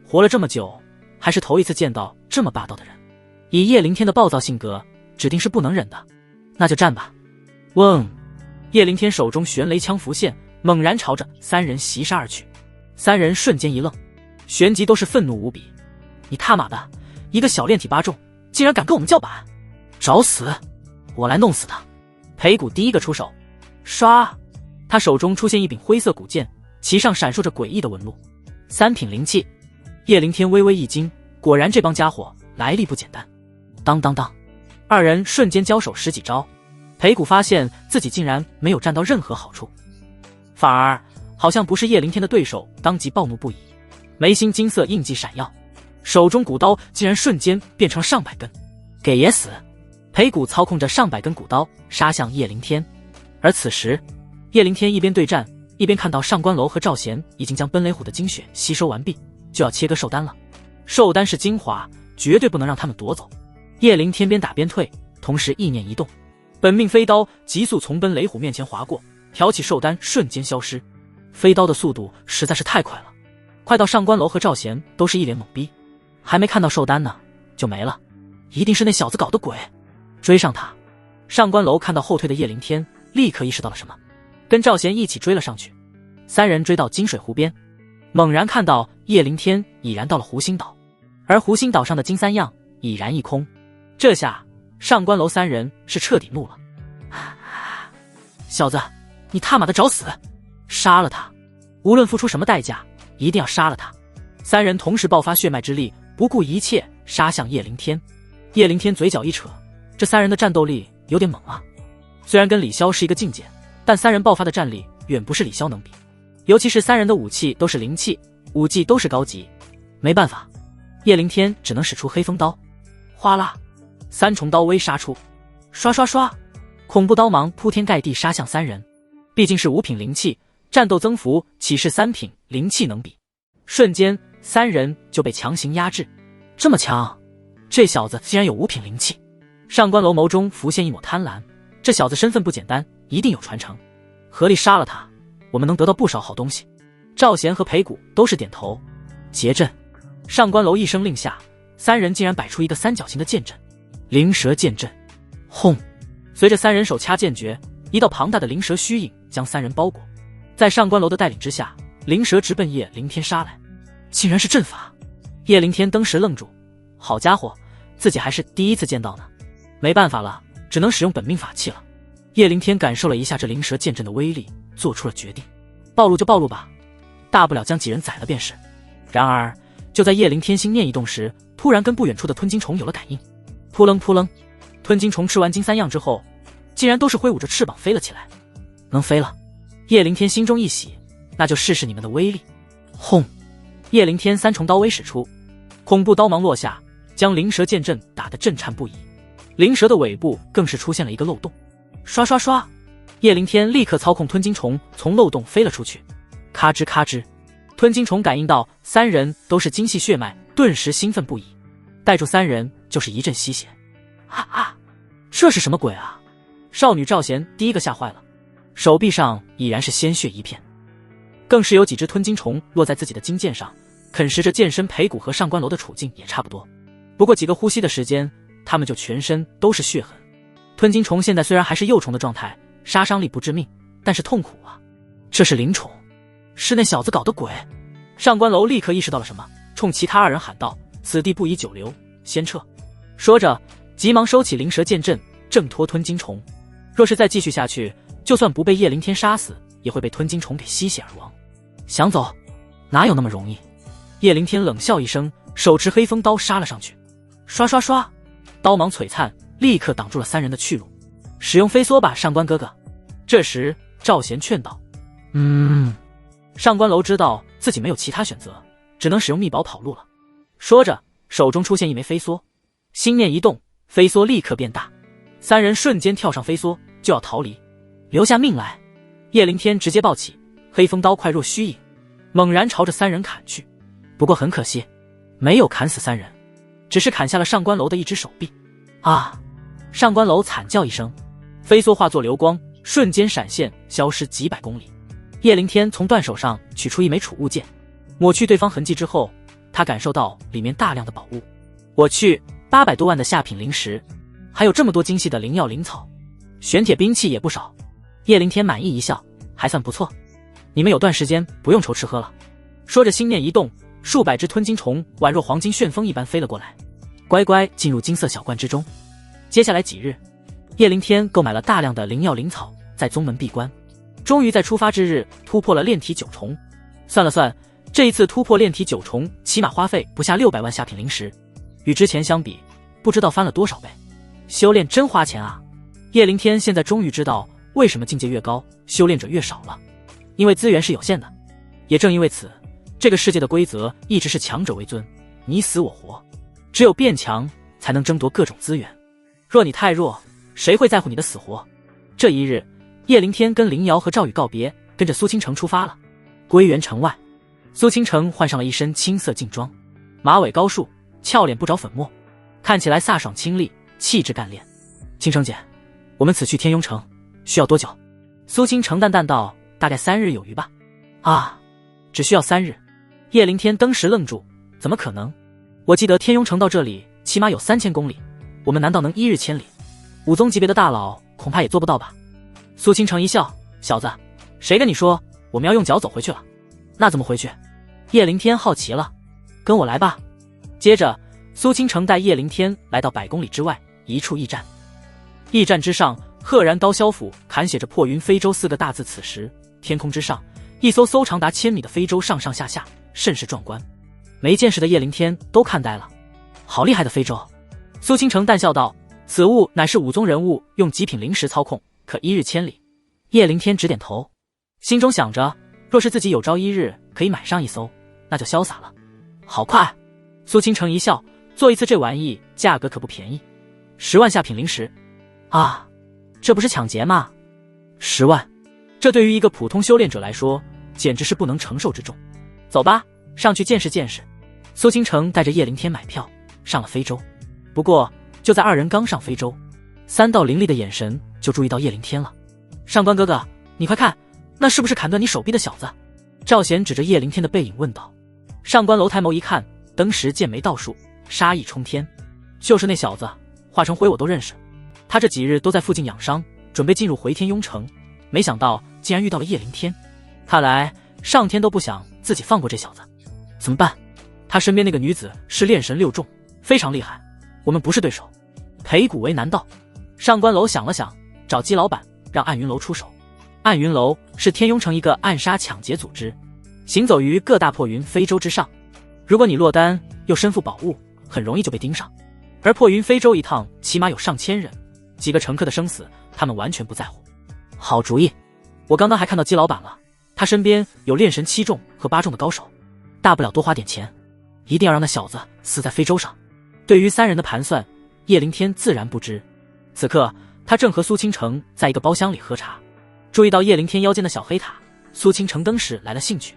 活了这么久，还是头一次见到这么霸道的人。以叶灵天的暴躁性格，指定是不能忍的。那就战吧！嗡！叶灵天手中玄雷枪浮现，猛然朝着3人袭杀而去。3人瞬间一愣，旋即都是愤怒无比：“你他妈的，一个小炼体8重，竟然敢跟我们叫板！找死！我来弄死他！”裴谷第一个出手，唰！他手中出现一柄灰色古剑，其上闪烁着诡异的纹路。3品灵气。叶灵天微微一惊，果然这帮家伙来历不简单。当当当，2人瞬间交手10几招。裴谷发现自己竟然没有占到任何好处，反而好像不是叶灵天的对手，当即暴怒不已，眉心金色印记闪耀，手中古刀竟然瞬间变成了上百根。给爷死！裴谷操控着上百根古刀杀向叶灵天。而此时叶灵天一边对战，一边看到上官楼和赵贤已经将奔雷虎的精血吸收完毕，就要切割兽丹了。兽丹是精华，绝对不能让他们夺走。叶灵天边打边退，同时意念一动，本命飞刀急速从奔雷虎面前划过，挑起兽丹瞬间消失。飞刀的速度实在是太快了，快到上官楼和赵贤都是一脸懵逼，还没看到兽丹呢就没了，一定是那小子搞的鬼。追上他！上官楼看到后退的叶灵天，立刻意识到了什么，跟赵贤一起追了上去。3人追到金水湖边，猛然看到叶灵天已然到了湖心岛，而湖心岛上的金3样已然一空。这下上官楼3人是彻底怒了：“小子，你他妈的找死！杀了他！无论付出什么代价，一定要杀了他！” 3人同时爆发血脉之力，不顾一切杀向叶灵天。叶灵天嘴角一扯，这3人的战斗力有点猛啊！虽然跟李潇是一个境界，但3人爆发的战力远不是李潇能比。尤其是3人的武器都是灵气，武技都是高级，没办法，叶灵天只能使出黑风刀。哗啦，3重刀威杀出，刷刷刷，恐怖刀芒铺天盖地杀向3人。毕竟是5品灵气，战斗增幅岂是3品灵气能比？瞬间3人就被强行压制。这么强，这小子竟然有5品灵气！上官楼眸中浮现一抹贪婪，这小子身份不简单，一定有传承。合力杀了他，我们能得到不少好东西。赵贤和裴谷都是点头。结阵！上官楼一声令下，3人竟然摆出一个3角形的剑阵，灵蛇剑阵，轰！随着三人手掐剑诀，一道庞大的灵蛇虚影将三人包裹。在上官楼的带领之下，灵蛇直奔叶凌天杀来，竟然是阵法！叶凌天当时愣住，好家伙，自己还是第一次见到呢。没办法了，只能使用本命法器了。叶凌天感受了一下这灵蛇剑阵的威力，做出了决定：暴露就暴露吧，大不了将几人宰了便是。然而，就在叶凌天心念一动时，突然跟不远处的吞金虫有了感应。扑棱扑棱，吞金虫吃完金三样之后，竟然都是挥舞着翅膀飞了起来。能飞了，叶凌天心中一喜，那就试试你们的威力。轰！叶凌天三重刀威使出，恐怖刀芒落下，将灵蛇剑阵打得震颤不已。灵蛇的尾部更是出现了一个漏洞，刷刷刷！叶凌天立刻操控吞金虫从漏洞飞了出去，咔吱咔吱。吞金虫感应到三人都是精细血脉，顿时兴奋不已，带住三人就是一阵吸血。这是什么鬼啊？少女赵贤第一个吓坏了，手臂上已然是鲜血一片，更是有几只吞金虫落在自己的金剑上，啃食着剑身裴骨，和上官楼的处境也差不多。不过几个呼吸的时间，他们就全身都是血痕。吞金虫现在虽然还是幼虫的状态，杀伤力不致命，但是痛苦啊！这是灵宠，是那小子搞的鬼！上官楼立刻意识到了什么，冲其他二人喊道：“此地不宜久留，先撤！”说着，急忙收起灵蛇剑阵，挣脱吞金虫。若是再继续下去，就算不被叶凌天杀死，也会被吞金虫给吸血而亡。想走，哪有那么容易？叶凌天冷笑一声，手持黑风刀杀了上去。刷刷刷，刀芒璀璨，立刻挡住了三人的去路。使用飞梭吧，上官哥哥。这时赵贤劝道：“上官楼知道自己没有其他选择，只能使用秘宝跑路了。”说着，手中出现一枚飞梭，心念一动，飞梭立刻变大，三人瞬间跳上飞梭就要逃离。留下命来！叶凌天直接抱起黑风刀，快若虚影，猛然朝着三人砍去。不过很可惜，没有砍死三人，只是砍下了上官楼的一只手臂。啊！上官楼惨叫一声，飞梭化作流光，瞬间闪现，消失几百公里。叶凌天从断手上取出一枚储物剑，抹去对方痕迹之后，他感受到里面大量的宝物。我去，800多万的下品灵石，还有这么多精细的灵药灵草，玄铁兵器也不少。叶凌天满意一笑，还算不错。你们有段时间不用愁吃喝了。说着心念一动，数百只吞金虫宛若黄金旋风一般飞了过来，乖乖进入金色小罐之中。接下来几日，叶凌天购买了大量的灵药灵草，在宗门闭关，终于在出发之日突破了炼体9重。算了算，这一次突破炼体9重，起码花费不下600万下品灵石，与之前相比，不知道翻了多少倍。修炼真花钱啊！叶凌天现在终于知道为什么境界越高，修炼者越少了，因为资源是有限的。也正因为此，这个世界的规则一直是强者为尊，你死我活，只有变强才能争夺各种资源。若你太弱，谁会在乎你的死活？这一日，叶凌天跟林瑶和赵宇告别，跟着苏倾城出发了。归元城外，苏倾城换上了一身青色劲装，马尾高束，俏脸不着粉末，看起来飒爽清丽，气质干练。倾城姐，我们此去天庸城需要多久？苏倾城淡淡道：“大概3日有余吧。”啊，只需要3日？叶凌天登时愣住，怎么可能？我记得天庸城到这里起码有3000公里，我们难道能1日千里？5宗级别的大佬恐怕也做不到吧？苏倾城一笑：“小子，谁跟你说我们要用脚走回去了？那怎么回去？”叶凌天好奇了：“跟我来吧。”接着，苏倾城带叶凌天来到100公里之外一处驿站。驿站之上，赫然刀削斧砍写着破云非洲4个大字。此时，天空之上，一艘艘长达1000米的非洲上上下下，甚是壮观。没见识的叶凌天都看呆了，好厉害的非洲！苏倾城淡笑道：“此物乃是5宗人物用极品灵石操控，可1日千里。”叶凌天直点头，心中想着，若是自己有朝一日可以买上一艘，那就潇洒了。好快！苏倾城一笑，做一次这玩意价格可不便宜，10万下品灵石啊！这不是抢劫吗？10万，这对于一个普通修炼者来说，简直是不能承受之重。走吧，上去见识见识。苏倾城带着叶凌天买票上了非洲。不过就在二人刚上非洲，3道凌厉的眼神就注意到叶凌天了。上官哥哥，你快看，那是不是砍断你手臂的小子？赵贤指着叶凌天的背影问道。上官楼抬眸一看，登时剑眉倒竖，杀意冲天。就是那小子，化成灰我都认识。他这几日都在附近养伤，准备进入回天雍城，没想到竟然遇到了叶灵天。看来上天都不想自己放过这小子。怎么办？他身边那个女子是炼神6重，非常厉害，我们不是对手。裴谷为难道。上官楼想了想，找姬老板让暗云楼出手。暗云楼是天雍城一个暗杀抢劫组织，行走于各大破云非洲之上。如果你落单又身负宝物，很容易就被盯上。而破云非洲一趟起码有上千人，几个乘客的生死他们完全不在乎。好主意，我刚刚还看到姬老板了，他身边有炼神7重和8重的高手，大不了多花点钱，一定要让那小子死在非洲上。对于3人的盘算，叶灵天自然不知。此刻他正和苏倾城在一个包厢里喝茶，注意到叶灵天腰间的小黑塔，苏倾城登时来了兴趣，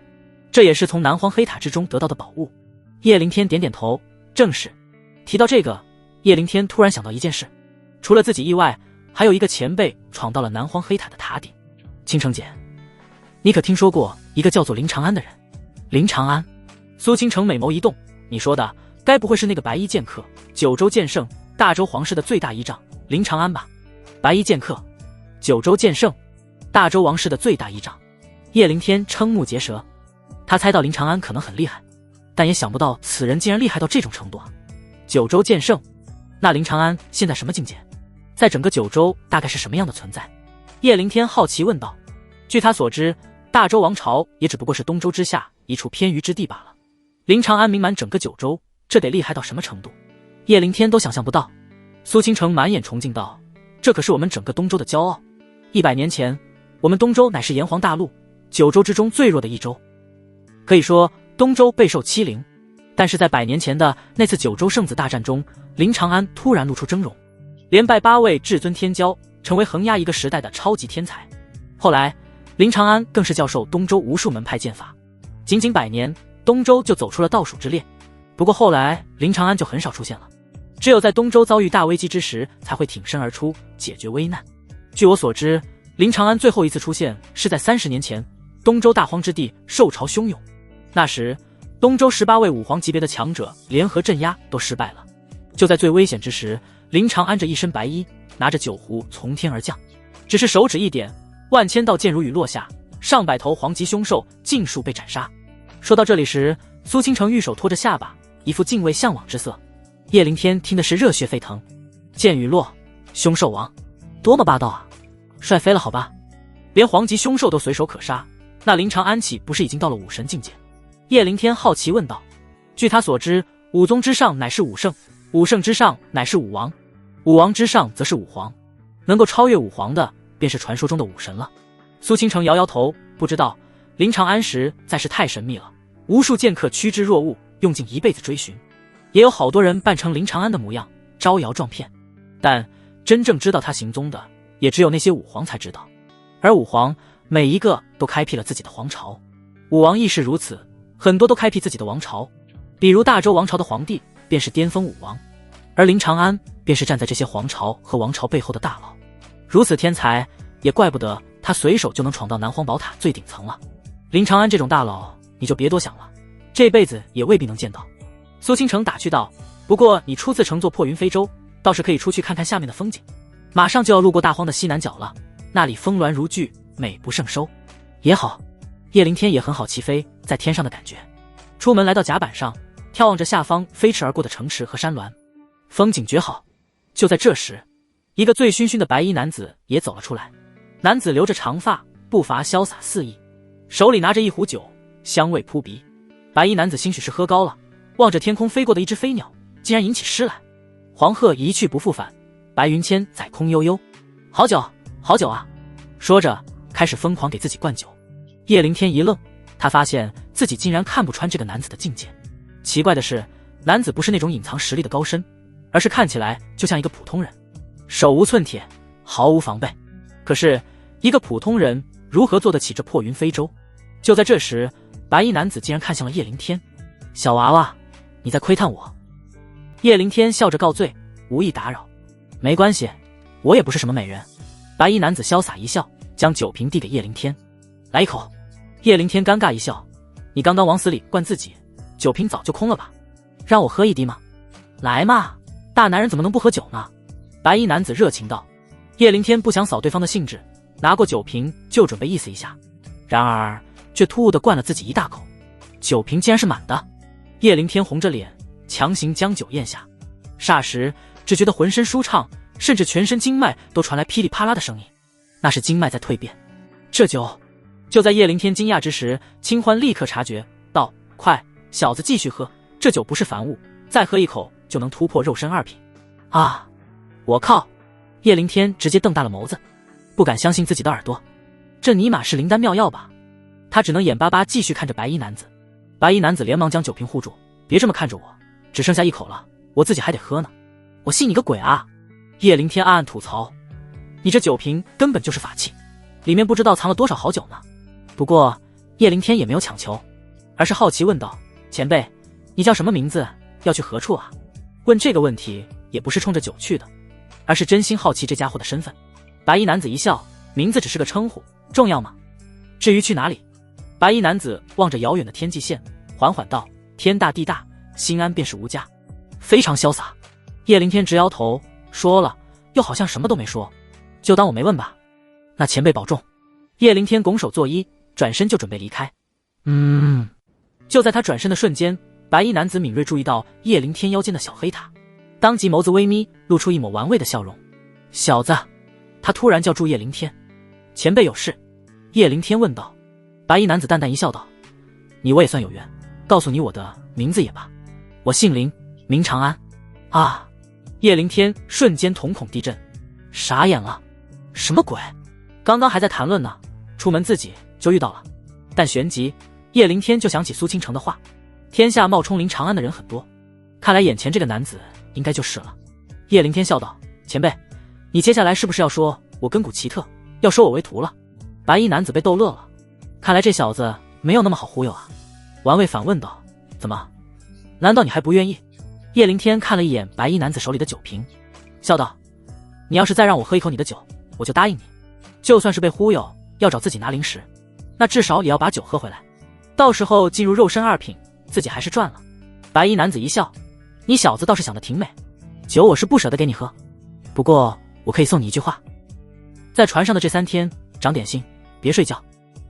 这也是从南荒黑塔之中得到的宝物。叶灵天点点头，正是。提到这个，叶灵天突然想到一件事，除了自己以外，还有一个前辈闯到了南荒黑塔的塔顶。倾城姐，你可听说过一个叫做林长安的人？林长安？苏倾城美眸一动，你说的该不会是那个白衣剑客，九州剑圣，大周皇室的最大依仗林长安吧？白衣剑客，九州剑圣，大周王室的最大依仗。叶灵天瞠目结舌，他猜到林长安可能很厉害，但也想不到此人竟然厉害到这种程度啊！九州剑圣，那林长安现在什么境界？在整个九州大概是什么样的存在？叶灵天好奇问道。据他所知，大周王朝也只不过是东周之下一处偏隅之地罢了。林长安名满整个九州，这得厉害到什么程度？叶灵天都想象不到。苏倾城满眼崇敬道：这可是我们整个东周的骄傲。100年前，我们东周乃是炎黄大陆九州之中最弱的一州，可以说东周备受欺凌。但是在100年前的那次九州圣子大战中，林长安突然露出峥嵘，连败8位至尊天骄，成为横压一个时代的超级天才。后来林长安更是教授东周无数门派剑法，仅仅100年，东周就走出了倒数之列。不过后来林长安就很少出现了，只有在东周遭遇大危机之时才会挺身而出解决危难。据我所知，林长安最后一次出现是在30年前，东周大荒之地受潮汹涌，那时东周18位武皇级别的强者联合镇压都失败了。就在最危险之时，林长安着一身白衣，拿着酒壶从天而降，只是手指一点，万千道剑如雨落下，上百头黄级凶兽尽数被斩杀。说到这里时，苏倾城玉手托着下巴，一副敬畏向往之色。叶灵天听的是热血沸腾，剑雨落，凶兽亡，多么霸道啊！帅飞了好吧，连黄级凶兽都随手可杀，那林长安岂不是已经到了武神境界？叶灵天好奇问道。据他所知，武宗之上乃是武圣，武圣之上乃是武王，武王之上则是武皇，能够超越武皇的便是传说中的武神了。苏倾城摇摇头，不知道，林长安实在是太神秘了，无数剑客趋之若鹜，用尽一辈子追寻，也有好多人扮成林长安的模样招摇撞骗，但真正知道他行踪的也只有那些武皇才知道。而武皇每一个都开辟了自己的皇朝，武王亦是如此，很多都开辟自己的王朝，比如大周王朝的皇帝便是巅峰武王，而林长安便是站在这些皇朝和王朝背后的大佬。如此天才，也怪不得他随手就能闯到南荒宝塔最顶层了。林长安这种大佬你就别多想了，这辈子也未必能见到。苏倾城打趣道，不过你初次乘坐破云非洲，倒是可以出去看看下面的风景，马上就要路过大荒的西南角了，那里峰峦如聚，美不胜收。也好，叶灵天也很好奇飞在天上的感觉。出门来到甲板上，眺望着下方飞驰而过的城池和山峦，风景绝好。就在这时，一个醉醺醺的白衣男子也走了出来。男子留着长发，步伐潇洒肆意，手里拿着一壶酒，香味扑鼻。白衣男子兴许是喝高了，望着天空飞过的一只飞鸟，竟然吟起诗来：黄鹤一去不复返，白云千载空悠悠。好酒好酒啊！说着开始疯狂给自己灌酒。叶灵天一愣，他发现自己竟然看不穿这个男子的境界。奇怪的是，男子不是那种隐藏实力的高深，而是看起来就像一个普通人，手无寸铁，毫无防备。可是一个普通人如何做得起这破云非洲？就在这时，白衣男子竟然看向了叶灵天。小娃娃，你在窥探我？叶灵天笑着告罪，无意打扰。没关系，我也不是什么美人。白衣男子潇洒一笑，将酒瓶递给叶灵天，来一口。叶灵天尴尬一笑，你刚刚往死里灌自己，酒瓶早就空了吧？让我喝一滴吗？来嘛，大男人怎么能不喝酒呢？白衣男子热情道。叶灵天不想扫对方的兴致，拿过酒瓶就准备意思一下，然而却突兀地灌了自己一大口，酒瓶竟然是满的。叶灵天红着脸强行将酒咽下，霎时只觉得浑身舒畅，甚至全身经脉都传来噼里啪啦的声音，那是经脉在蜕变。这酒……就在叶灵天惊讶之时，清欢立刻察觉道：“快，小子继续喝，这酒不是凡物，再喝一口就能突破肉身2品。”啊！我靠！叶灵天直接瞪大了眸子，不敢相信自己的耳朵，这尼玛是灵丹妙药吧？他只能眼巴巴继续看着白衣男子。白衣男子连忙将酒瓶护住：“别这么看着我，只剩下1口了，我自己还得喝呢。”我信你个鬼啊！叶灵天暗暗吐槽：“你这酒瓶根本就是法器，里面不知道藏了多少好酒呢。”不过叶灵天也没有强求，而是好奇问道：“前辈，你叫什么名字？要去何处啊？”问这个问题也不是冲着酒去的，而是真心好奇这家伙的身份。白衣男子一笑：“名字只是个称呼，重要吗？至于去哪里？”白衣男子望着遥远的天际线，缓缓道：“天大地大，心安便是无家。”非常潇洒。叶灵天直摇头，说了又好像什么都没说：“就当我没问吧。”那前辈保重。叶灵天拱手作揖，转身就准备离开。就在他转身的瞬间，白衣男子敏锐注意到叶灵天腰间的小黑塔，当即眸子微眯，露出一抹玩味的笑容。“小子！”他突然叫住叶灵天。“前辈有事？”叶灵天问道。白衣男子淡淡一笑道：“你我也算有缘，告诉你我的名字也罢，我姓林，名长安。”啊！叶灵天瞬间瞳孔地震，傻眼了。什么鬼？刚刚还在谈论呢，出门自己就遇到了。但旋即叶灵天就想起苏倾城的话，天下冒充林长安的人很多，看来眼前这个男子应该就是了。叶灵天笑道：“前辈，你接下来是不是要说我根骨奇特，要收我为徒了？”白衣男子被逗乐了，看来这小子没有那么好忽悠啊。玩味反问道：“怎么？难道你还不愿意？”叶灵天看了一眼白衣男子手里的酒瓶，笑道：“你要是再让我喝一口你的酒，我就答应你，就算是被忽悠要找自己拿零食，那至少也要把酒喝回来，到时候进入肉身2品，自己还是赚了。”白衣男子一笑：“你小子倒是想得挺美，酒我是不舍得给你喝，不过我可以送你一句话，在船上的这3天长点心，别睡觉。”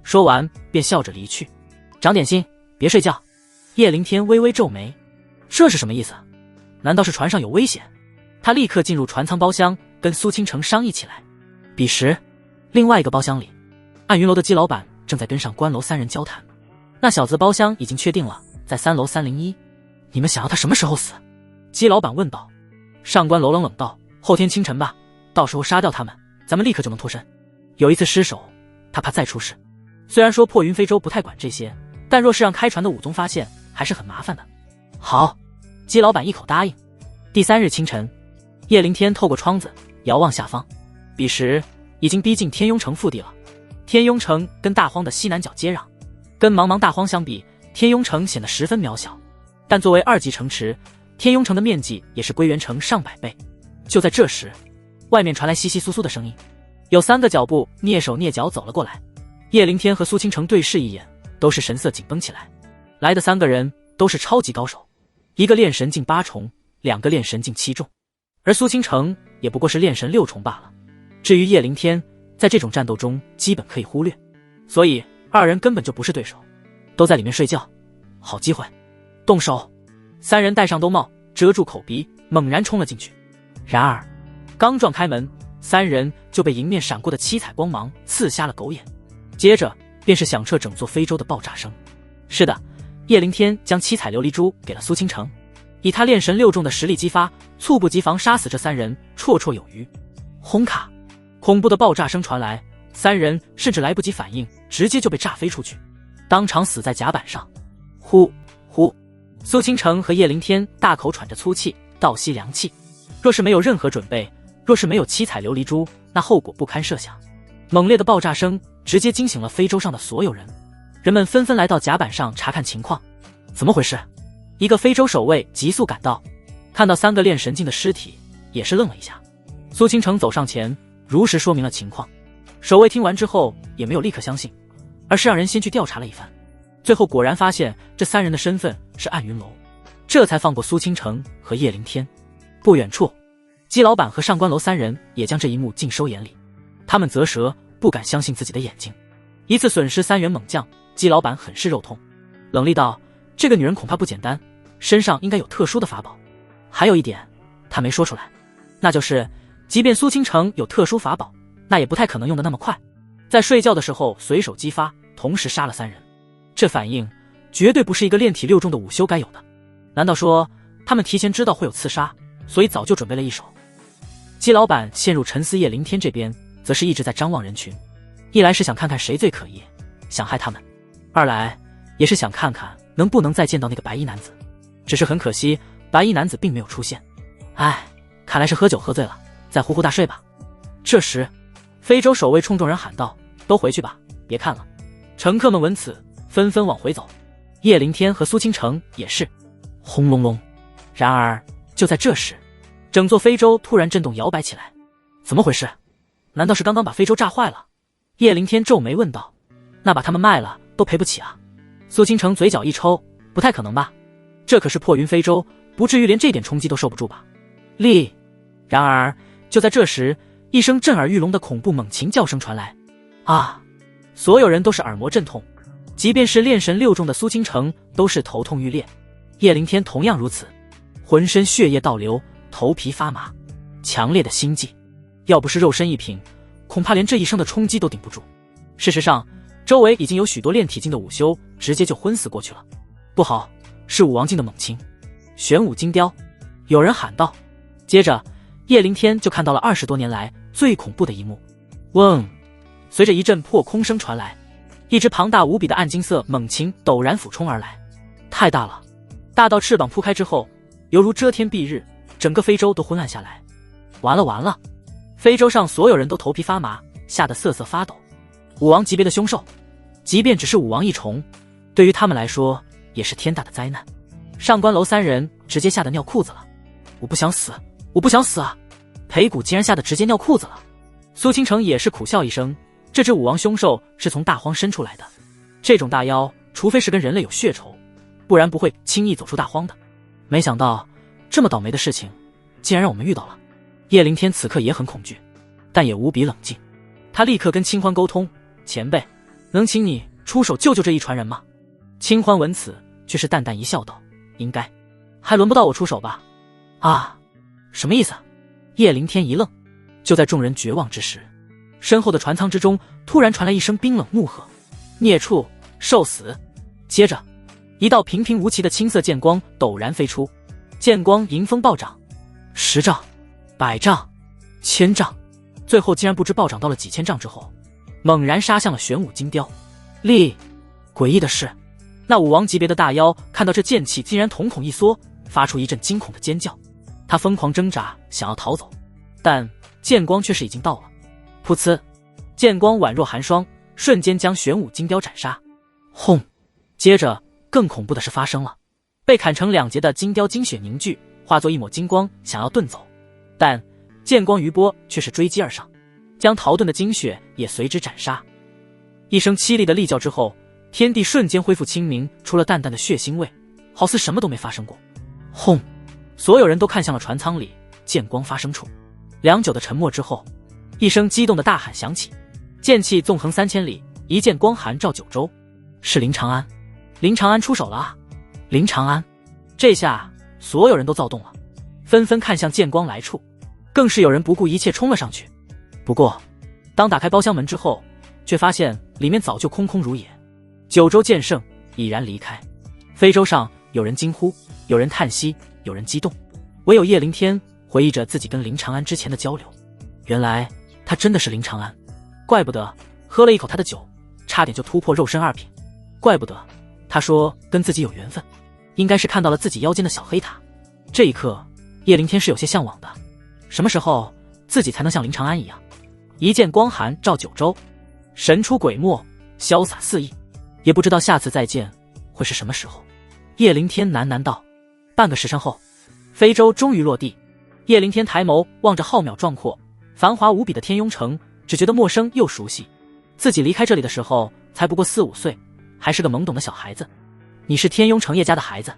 说完便笑着离去。长点心，别睡觉。叶灵天微微皱眉，这是什么意思？难道是船上有危险？他立刻进入船舱包厢，跟苏倾城商议起来。彼时，另外一个包厢里，暗云楼的姬老板正在跟上官楼3人交谈。那小子包厢已经确定了，在3楼301。你们想要他什么时候死？姬老板问道。上官楼冷冷道：“后天清晨吧，到时候杀掉他们，咱们立刻就能脱身。有一次失手，他怕再出事。虽然说破云飞舟不太管这些，但若是让开船的武宗发现，还是很麻烦的。”好，姬老板一口答应。第3日清晨，叶灵天透过窗子遥望下方，彼时已经逼近天雍城腹地了。天雍城跟大荒的西南角接壤，跟茫茫大荒相比，天雍城显得十分渺小，但作为2级城池，天雍城的面积也是归元城上百倍。就在这时，外面传来窸窸窣窣的声音，有3个脚步蹑手蹑脚走了过来。叶灵天和苏倾城对视一眼，都是神色紧绷起来。来的3个人都是超级高手，一个炼神境8重，2个炼神境7重，而苏倾城也不过是炼神6重罢了。至于叶灵天，在这种战斗中基本可以忽略，所以2人根本就不是对手，都在里面睡觉。好机会，动手！3人戴上兜帽，遮住口鼻，猛然冲了进去。然而刚撞开门，3人就被迎面闪过的七彩光芒刺瞎了狗眼，接着便是响彻整座非洲的爆炸声。是的，叶灵天将七彩琉璃珠给了苏倾城，以他炼神6重的实力激发，猝不及防杀死这3人绰绰有余。轰卡！恐怖的爆炸声传来，3人甚至来不及反应，直接就被炸飞出去，当场死在甲板上。呼呼！苏倾城和叶灵天大口喘着粗气，倒吸凉气。若是没有任何准备，若是没有七彩琉璃珠，那后果不堪设想。猛烈的爆炸声直接惊醒了非洲上的所有人，人们纷纷来到甲板上查看情况。怎么回事？一个非洲守卫急速赶到，看到3个炼神境的尸体，也是愣了一下。苏倾城走上前，如实说明了情况。守卫听完之后也没有立刻相信，而是让人先去调查了一番，最后果然发现这3人的身份是暗云楼，这才放过苏倾城和叶灵天。不远处，姬老板和上官楼三人也将这一幕尽收眼里，他们啧舌，不敢相信自己的眼睛。一次损失3员猛将，姬老板很是肉痛，冷厉道：“这个女人恐怕不简单，身上应该有特殊的法宝。还有一点，他没说出来，那就是，即便苏倾城有特殊法宝，那也不太可能用得那么快。在睡觉的时候随手激发，同时杀了3人，这反应绝对不是一个炼体6重的武修该有的。难道说他们提前知道会有刺杀，所以早就准备了一手？”姬老板陷入沉思，叶凌天这边则是一直在张望人群，一来是想看看谁最可疑，想害他们；二来也是想看看能不能再见到那个白衣男子。只是很可惜，白衣男子并没有出现。唉，看来是喝酒喝醉了，再呼呼大睡吧。这时，非洲守卫冲众人喊道：“都回去吧，别看了。”乘客们闻此，纷纷往回走。叶凌天和苏倾城也是，轰隆隆。然而就在这时，整座非洲突然震动摇摆起来，怎么回事？难道是刚刚把非洲炸坏了？叶凌天皱眉问道。那把他们卖了都赔不起啊。苏倾城嘴角一抽，不太可能吧？这可是破云非洲，不至于连这点冲击都受不住吧？力！然而就在这时，一声震耳欲聋的恐怖猛禽叫声传来。啊！所有人都是耳膜阵痛，即便是炼神6重的苏倾城都是头痛欲裂，叶凌天同样如此，浑身血液倒流，头皮发麻，强烈的心悸，要不是肉身一品，恐怕连这一声的冲击都顶不住。事实上，周围已经有许多炼体境的武修直接就昏死过去了。不好，是武王境的猛禽，玄武金雕！有人喊道。接着，叶凌天就看到了20多年来最恐怖的一幕。嗡！随着一阵破空声传来，一只庞大无比的暗金色猛禽陡然俯冲而来，太大了，大到翅膀铺开之后，犹如遮天蔽日，整个非洲都昏暗下来。完了完了！非洲上所有人都头皮发麻，吓得瑟瑟发抖。武王级别的凶兽，即便只是武王一重，对于他们来说也是天大的灾难。上官楼3人直接吓得尿裤子了。我不想死，我不想死啊！裴谷竟然吓得直接尿裤子了。苏倾城也是苦笑一声，这只武王凶兽是从大荒生出来的，这种大妖除非是跟人类有血仇，不然不会轻易走出大荒的。没想到这么倒霉的事情竟然让我们遇到了。叶凌天此刻也很恐惧，但也无比冷静。他立刻跟清欢沟通：“前辈，能请你出手救救这一传人吗？”清欢闻此却是淡淡一笑道：“应该，还轮不到我出手吧？”啊，什么意思？叶凌天一愣。就在众人绝望之时，身后的船舱之中突然传来一声冰冷怒喝：“孽畜，受死！”接着，一道平平无奇的青色剑光陡然飞出，剑光迎风暴涨，10丈、100丈、1000丈，最后竟然不知暴涨到了几千丈之后，猛然杀向了玄武金雕。力！诡异的是，那武王级别的大妖看到这剑气，竟然瞳孔一缩，发出一阵惊恐的尖叫。他疯狂挣扎，想要逃走，但剑光却是已经到了。噗呲，剑光宛若寒霜，瞬间将玄武金雕斩杀。轰！接着更恐怖的事发生了，被砍成2截的金雕精血凝聚，化作一抹金光，想要遁走，但剑光余波却是追击而上，将逃遁的精血也随之斩杀。一声凄厉的厉叫之后，天地瞬间恢复清明，除了淡淡的血腥味，好似什么都没发生过。轰！所有人都看向了船舱里剑光发生处。良久的沉默之后，一声激动的大喊响起，剑气纵横3000里，一剑光寒照九州。是林长安，林长安出手了啊！林长安！这下所有人都躁动了，纷纷看向剑光来处，更是有人不顾一切冲了上去。不过当打开包厢门之后，却发现里面早就空空如也，九州剑圣已然离开。非洲上有人惊呼，有人叹息，有人激动，唯有叶凌天回忆着自己跟林长安之前的交流。原来他真的是林长安，怪不得喝了一口他的酒，差点就突破肉身2品，怪不得他说跟自己有缘分，应该是看到了自己腰间的小黑塔。这一刻，叶凌天是有些向往的，什么时候自己才能像林长安一样，一剑光寒照九州，神出鬼没，潇洒肆意。也不知道下次再见会是什么时候。叶凌天喃喃道。半个时辰后，非洲终于落地。叶凌天抬眸望着浩渺壮阔、繁华无比的天雍城，只觉得陌生又熟悉。自己离开这里的时候才不过4、5岁，还是个懵懂的小孩子。你是天雍城叶家的孩子？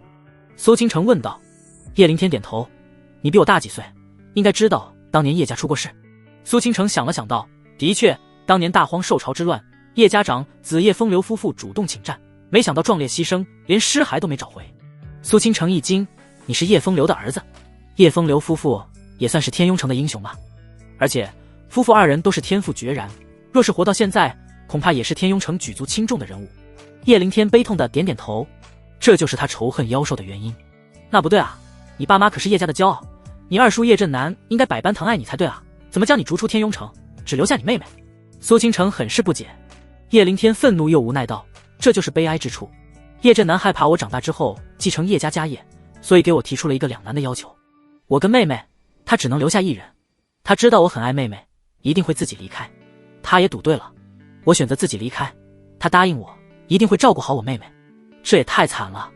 苏倾城问道。叶凌天点头。你比我大几岁，应该知道当年叶家出过事。苏倾城想了想道：的确，当年大荒受潮之乱，叶家长子叶风流夫妇主动请战，没想到壮烈牺牲，连尸骸都没找回。苏倾城一惊：你是叶风流的儿子？叶风流夫妇也算是天雍城的英雄吧？而且夫妇二人都是天赋决然，若是活到现在，恐怕也是天雍城举足轻重的人物。叶灵天悲痛的点点头，这就是他仇恨妖兽的原因。那不对啊，你爸妈可是叶家的骄傲，你二叔叶震南应该百般疼爱你才对啊，怎么将你逐出天雍城，只留下你妹妹？苏倾城很是不解。叶灵天愤怒又无奈道：这就是悲哀之处。叶震南害怕我长大之后继承叶家家业，所以给我提出了一个两难的要求。我跟妹妹，他只能留下一人。他知道我很爱妹妹，一定会自己离开。他也赌对了，我选择自己离开，他答应我一定会照顾好我妹妹。这也太惨了。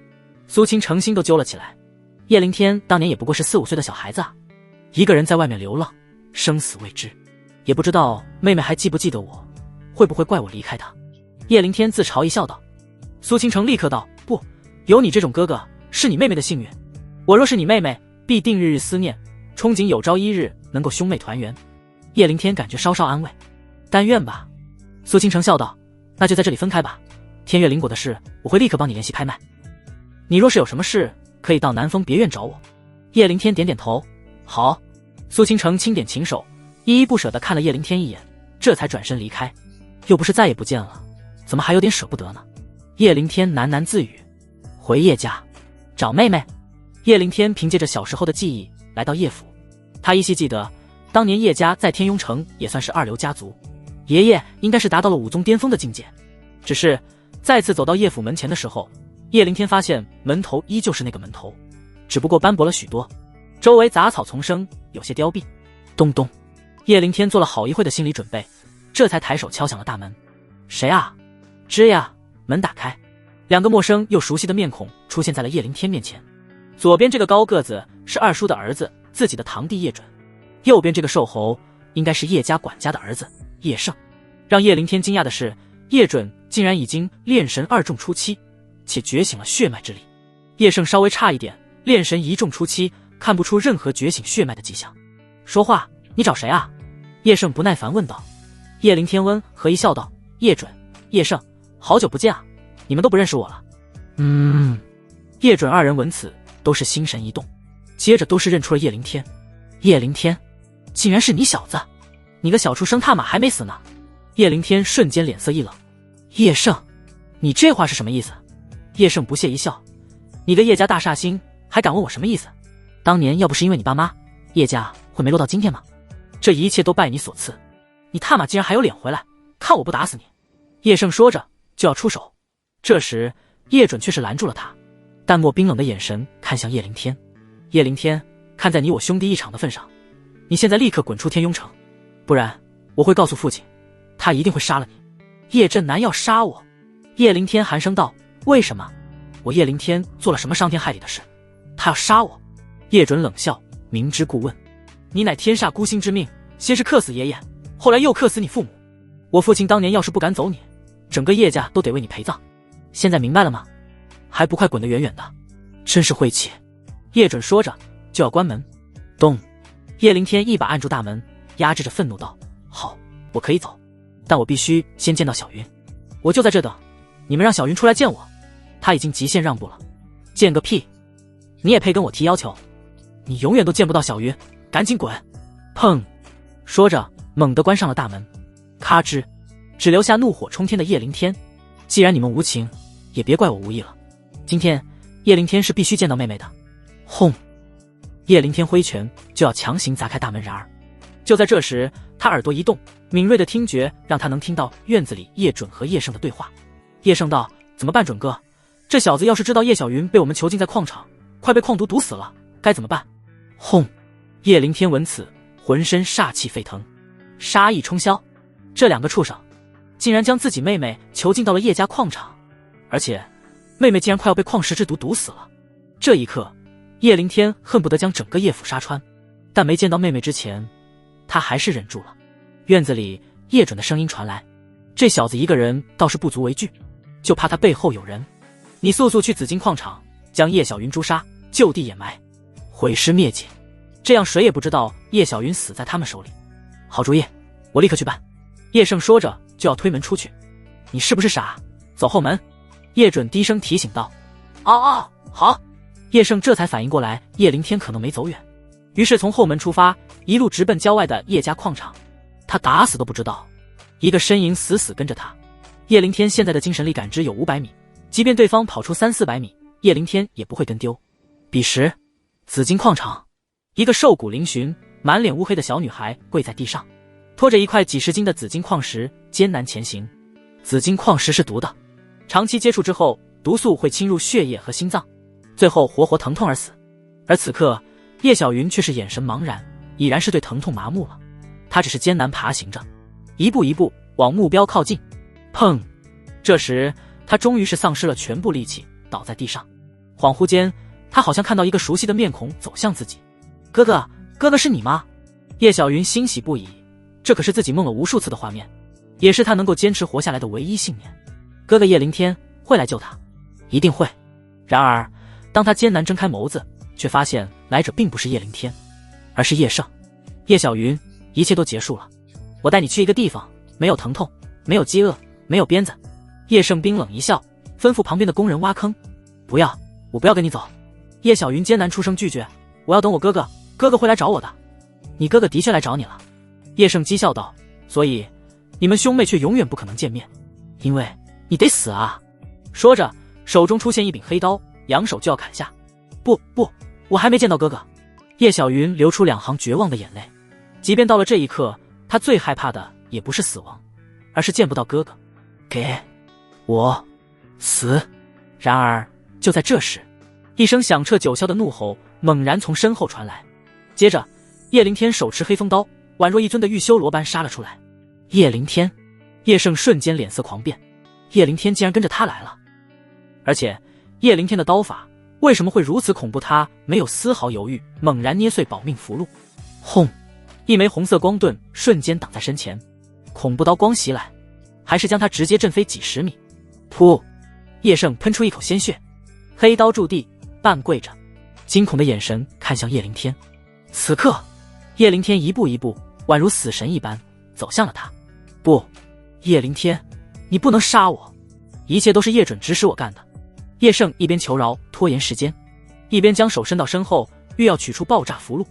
苏倾城心都揪了起来。叶灵天当年也不过是4、5岁的小孩子啊，一个人在外面流浪，生死未知，也不知道妹妹还记不记得我，会不会怪我离开她。叶灵天自嘲一笑道。苏倾城立刻道：不，有你这种哥哥是你妹妹的幸运，我若是你妹妹，必定日日思念，憧憬有朝一日能够兄妹团圆。叶灵天感觉稍稍安慰，但愿吧。苏倾城笑道：那就在这里分开吧，天悦灵果的事我会立刻帮你联系拍卖，你若是有什么事可以到南风别院找我。叶灵天点点头，好。苏倾城轻点琴手，依依不舍地看了叶灵天一眼，这才转身离开。又不是再也不见了，怎么还有点舍不得呢？叶灵天喃喃自语。回叶家找妹妹。叶灵天凭借着小时候的记忆来到叶府，他依稀记得当年叶家在天雍城也算是二流家族，爷爷应该是达到了5宗巅峰的境界。只是再次走到叶府门前的时候，叶灵天发现门头依旧是那个门头，只不过斑驳了许多，周围杂草丛生，有些凋敝。咚咚，叶灵天做了好一会的心理准备，这才抬手敲响了大门。谁啊？吱呀，门打开，2个陌生又熟悉的面孔出现在了叶灵天面前。左边这个高个子是二叔的儿子，自己的堂弟叶准，右边这个瘦猴应该是叶家管家的儿子叶盛。让叶灵天惊讶的是，叶准竟然已经炼神2重初期，且觉醒了血脉之力。叶盛稍微差一点，炼神1重初期，看不出任何觉醒血脉的迹象。说话，你找谁啊？叶盛不耐烦问道。叶灵天温和一笑道：叶准、叶盛，好久不见啊，你们都不认识我了。叶准2人闻此都是心神一动，接着都是认出了叶灵天。叶灵天，竟然是你小子，你个小畜生他妈还没死呢。叶灵天瞬间脸色一冷。叶盛，你这话是什么意思？叶盛不屑一笑，你个叶家大煞星还敢问我什么意思？当年要不是因为你爸妈，叶家会没落到今天吗？这一切都拜你所赐，你他妈竟然还有脸回来，看我不打死你。叶盛说着就要出手，这时叶准却是拦住了他，淡漠冰冷的眼神看向叶灵天。叶灵天，看在你我兄弟一场的份上，你现在立刻滚出天雍城，不然我会告诉父亲，他一定会杀了你。叶震南要杀我？叶灵天寒声道：为什么？我叶灵天做了什么伤天害理的事，他要杀我？叶准冷笑，明知故问。你乃天煞孤星之命，先是克死爷爷，后来又克死你父母，我父亲当年要是不赶走你，整个叶家都得为你陪葬，现在明白了吗？还不快滚得远远的，真是晦气。叶准说着就要关门。咚，叶灵天一把按住大门，压制着愤怒道：好，我可以走，但我必须先见到小云，我就在这等，你们让小云出来见我，他已经极限让步了。见个屁，你也配跟我提要求？你永远都见不到小云，赶紧滚！砰，说着猛地关上了大门。咔吱，只留下怒火冲天的叶灵天。既然你们无情，也别怪我无义了，今天叶灵天是必须见到妹妹的。轰，叶灵天挥拳就要强行砸开大门，然而就在这时，他耳朵一动，敏锐的听觉让他能听到院子里叶准和叶盛的对话。叶盛道：怎么办准哥？这小子要是知道叶小云被我们囚禁在矿场，快被矿毒毒死了，该怎么办？轰！叶灵天闻此浑身煞气沸腾，杀意冲霄，这2个畜生竟然将自己妹妹囚禁到了叶家矿场，而且妹妹竟然快要被矿石之毒毒死了。这一刻，叶灵天恨不得将整个叶府杀穿，但没见到妹妹之前，他还是忍住了。院子里叶准的声音传来：这小子一个人倒是不足为惧，就怕他背后有人。你速速去紫金矿场，将叶小云诛杀，就地掩埋，毁尸灭迹。这样谁也不知道叶小云死在他们手里。好主意，我立刻去办。叶盛说着就要推门出去。你是不是傻？走后门。叶准低声提醒道。哦，好。叶盛这才反应过来叶灵天可能没走远，于是从后门出发，一路直奔郊外的叶家矿场。他打死都不知道，一个身影死死跟着他。叶灵天现在的精神力感知有500米，即便对方跑出300-400米，叶灵天也不会跟丢。彼时，紫金矿场，一个瘦骨嶙峋、满脸乌黑的小女孩跪在地上，拖着一块几10斤的紫金矿石艰难前行。紫金矿石是毒的，长期接触之后，毒素会侵入血液和心脏，最后活活疼痛而死。而此刻，叶小云却是眼神茫然，已然是对疼痛麻木了。她只是艰难爬行着，一步一步往目标靠近。砰！这时，她终于是丧失了全部力气，倒在地上。恍惚间，她好像看到一个熟悉的面孔走向自己。哥哥是你吗？叶小云欣喜不已，这可是自己梦了无数次的画面，也是她能够坚持活下来的唯一信念。哥哥叶灵天会来救她，一定会。然而，当她艰难睁开眸子，却发现来者并不是叶灵天，而是叶盛。叶小云，一切都结束了，我带你去一个地方，没有疼痛，没有饥饿，没有鞭子。叶盛冰冷一笑，吩咐旁边的工人挖坑。不要，我不要跟你走。叶小云艰难出声拒绝，我要等我哥哥，哥哥会来找我的。你哥哥的确来找你了。叶盛讥笑道，所以你们兄妹却永远不可能见面，因为你得死啊。说着，手中出现一柄黑刀，扬手就要砍下。不，我还没见到哥哥。叶小云流出2行绝望的眼泪。即便到了这一刻，她最害怕的也不是死亡，而是见不到哥哥。给我死！然而就在这时，一声响彻九霄的怒吼猛然从身后传来，接着叶灵天手持黑风刀，宛若一尊的玉修罗般杀了出来。叶灵天！叶盛瞬间脸色狂变，叶灵天竟然跟着他来了。而且叶灵天的刀法为什么会如此恐怖？他没有丝毫犹豫，猛然捏碎保命符箓，轰！一枚红色光盾瞬间挡在身前，恐怖刀光袭来，还是将他直接震飞几10米。噗！叶盛喷出一口鲜血，黑刀驻地，半跪着，惊恐的眼神看向叶灵天。此刻，叶灵天一步一步，宛如死神一般走向了他。不，叶灵天，你不能杀我，一切都是叶准指使我干的。叶盛一边求饶拖延时间，一边将手伸到身后，欲要取出爆炸符箓。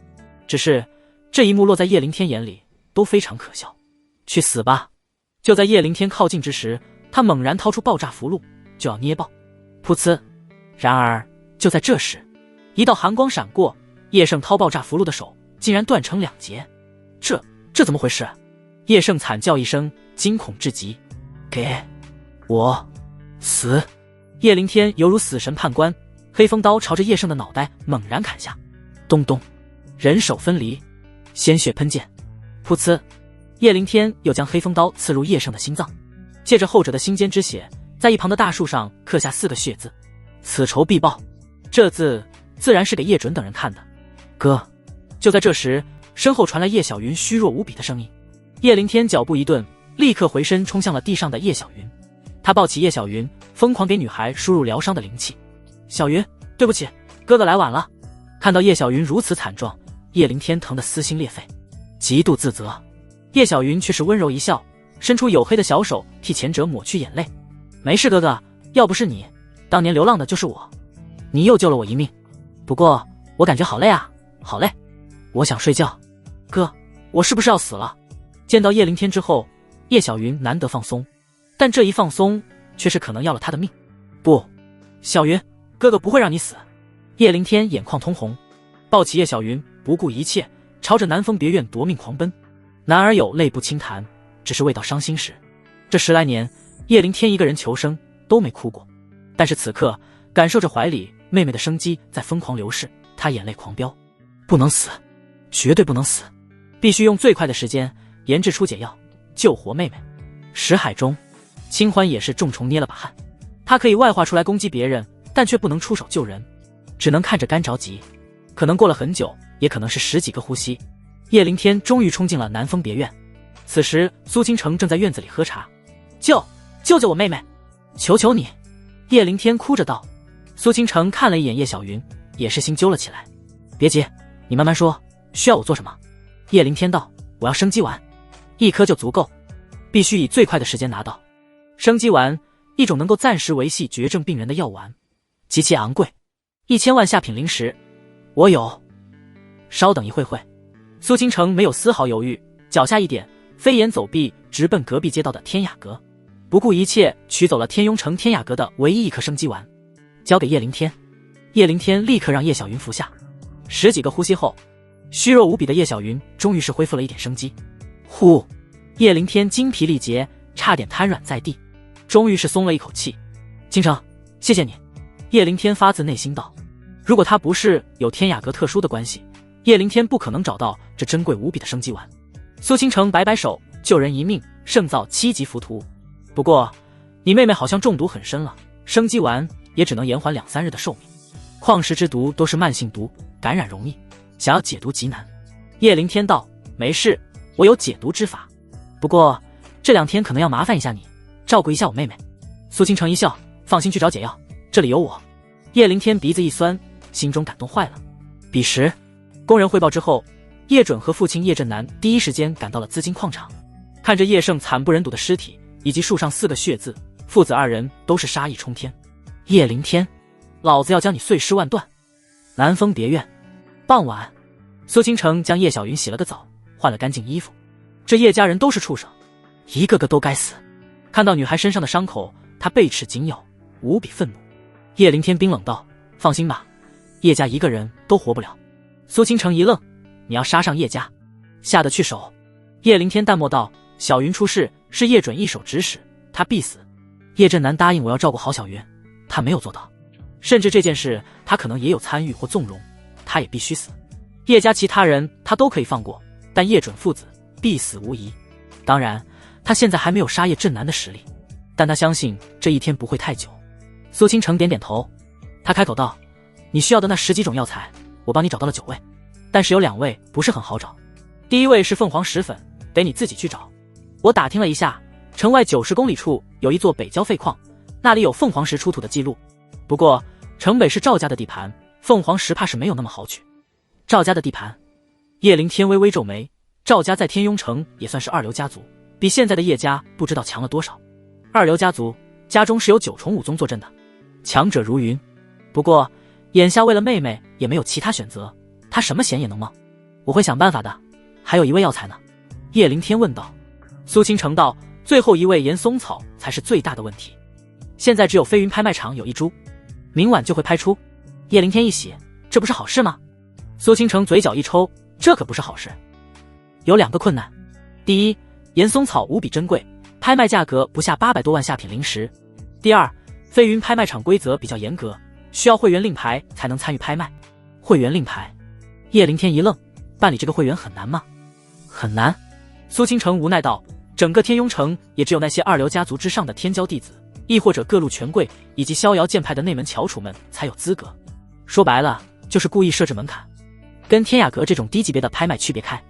只是这一幕落在叶灵天眼里都非常可笑。去死吧！就在叶灵天靠近之时，他猛然掏出爆炸符箓，就要捏爆。噗呲！然而就在这时，一道寒光闪过，叶盛掏爆炸符箓的手竟然断成2截。这怎么回事？叶盛惨叫一声，惊恐至极。给我死！叶灵天犹如死神判官，黑风刀朝着叶盛的脑袋猛然砍下。咚咚，人手分离，鲜血喷溅。噗呲！叶灵天又将黑风刀刺入叶盛的心脏，借着后者的心间之血，在一旁的大树上刻下4个血字：此仇必报。这字自然是给叶准等人看的。哥！就在这时，身后传来叶小云虚弱无比的声音。叶灵天脚步一顿，立刻回身冲向了地上的叶小云。他抱起叶小云，疯狂给女孩输入疗伤的灵气。小云，对不起，哥哥来晚了。看到叶小云如此惨状，叶灵天疼得撕心裂肺，极度自责。叶小云却是温柔一笑，伸出黝黑的小手替前者抹去眼泪。没事哥哥，要不是你，当年流浪的就是我，你又救了我一命。不过我感觉好累啊，好累，我想睡觉。哥，我是不是要死了？见到叶灵天之后，叶小云难得放松，但这一放松却是可能要了他的命。不，小云，哥哥不会让你死。叶灵天眼眶通红，抱起叶小云，不顾一切朝着南风别院夺命狂奔。男儿有泪不轻弹，只是未到伤心时。这10来年，叶灵天一个人求生都没哭过，但是此刻感受着怀里妹妹的生机在疯狂流逝，他眼泪狂飙。不能死，绝对不能死，必须用最快的时间研制出解药，救活妹妹。识海中，清欢也是重重捏了把汗。他可以外化出来攻击别人，但却不能出手救人，只能看着干着急。可能过了很久，也可能是10几个呼吸，叶灵天终于冲进了南风别院。此时苏倾城正在院子里喝茶。救救我妹妹，求求你！叶灵天哭着道。苏倾城看了一眼叶小云，也是心揪了起来。别急，你慢慢说，需要我做什么？叶灵天道：我要生机丸，1颗就足够，必须以最快的时间拿到。生机丸，一种能够暂时维系绝症病人的药丸，极其昂贵，1000万下品灵石。我有。稍等一会。苏清城没有丝毫犹豫，脚下一点，飞檐走壁，直奔隔壁街道的天雅阁，不顾一切取走了天雍城天雅阁的唯一1颗生机丸，交给叶灵天。叶灵天立刻让叶小云服下，10几个呼吸后，虚弱无比的叶小云终于是恢复了一点生机。呼！叶灵天精疲力竭，差点瘫软在地，终于是松了一口气。倾城，谢谢你。叶灵天发自内心道。如果他不是有天雅阁特殊的关系，叶灵天不可能找到这珍贵无比的生机丸。苏倾城摆摆手，救人一命胜造7级浮屠。不过你妹妹好像中毒很深了，生机丸也只能延缓2、3日的寿命。矿石之毒都是慢性毒，感染容易，想要解毒极难。叶灵天道：没事，我有解毒之法，不过这2天可能要麻烦一下你，照顾一下我妹妹。苏倾城一笑：放心去找解药，这里有我。叶灵天鼻子一酸，心中感动坏了。彼时工人汇报之后，叶准和父亲叶振南第一时间赶到了资金矿场，看着叶盛惨不忍睹的尸体以及树上4个血字，父子2人都是杀意冲天。叶灵天，老子要将你碎尸万段。南风别院，傍晚，苏倾城将叶小云洗了个澡，换了干净衣服。这叶家人都是畜生，一个个都该死。看到女孩身上的伤口，他背齿紧咬，无比愤怒。叶灵天冰冷道：放心吧，叶家一个人都活不了。苏倾城一愣：你要杀上叶家，下得去手？叶灵天淡漠道：小云出事是叶准一手指使，他必死。叶振南答应我要照顾好小云，他没有做到，甚至这件事他可能也有参与或纵容，他也必须死。叶家其他人他都可以放过，但叶准父子必死无疑。当然他现在还没有杀叶振南的实力，但他相信这一天不会太久。苏倾城点点头，他开口道：你需要的那10几种药材我帮你找到了9位，但是有2位不是很好找。第一位是凤凰石粉，得你自己去找。我打听了一下，城外90公里处有一座北郊废矿，那里有凤凰石出土的记录。不过城北是赵家的地盘，凤凰石怕是没有那么好取。赵家的地盘？叶灵天微微皱眉，赵家在天雍城也算是2流家族，比现在的叶家不知道强了多少。2流家族家中是有9重武宗坐镇的，强者如云。不过眼下为了妹妹也没有其他选择，他什么险也能冒。我会想办法的。还有1味药材呢？叶灵天问道。苏倾城道：最后1味岩松草才是最大的问题，现在只有飞云拍卖场有1株，明晚就会拍出。叶灵天一喜，这不是好事吗？苏倾城嘴角一抽，这可不是好事。有2个困难。第一，岩松草无比珍贵，拍卖价格不下800多万下品灵石。第二，飞云拍卖场规则比较严格，需要会员令牌才能参与拍卖。会员令牌？叶灵天一愣，办理这个会员很难吗？很难。苏倾城无奈道：整个天雍城也只有那些2流家族之上的天骄弟子，亦或者各路权贵以及逍遥剑派的内门翘楚们才有资格。说白了就是故意设置门槛，跟天雅阁这种低级别的拍卖区别开。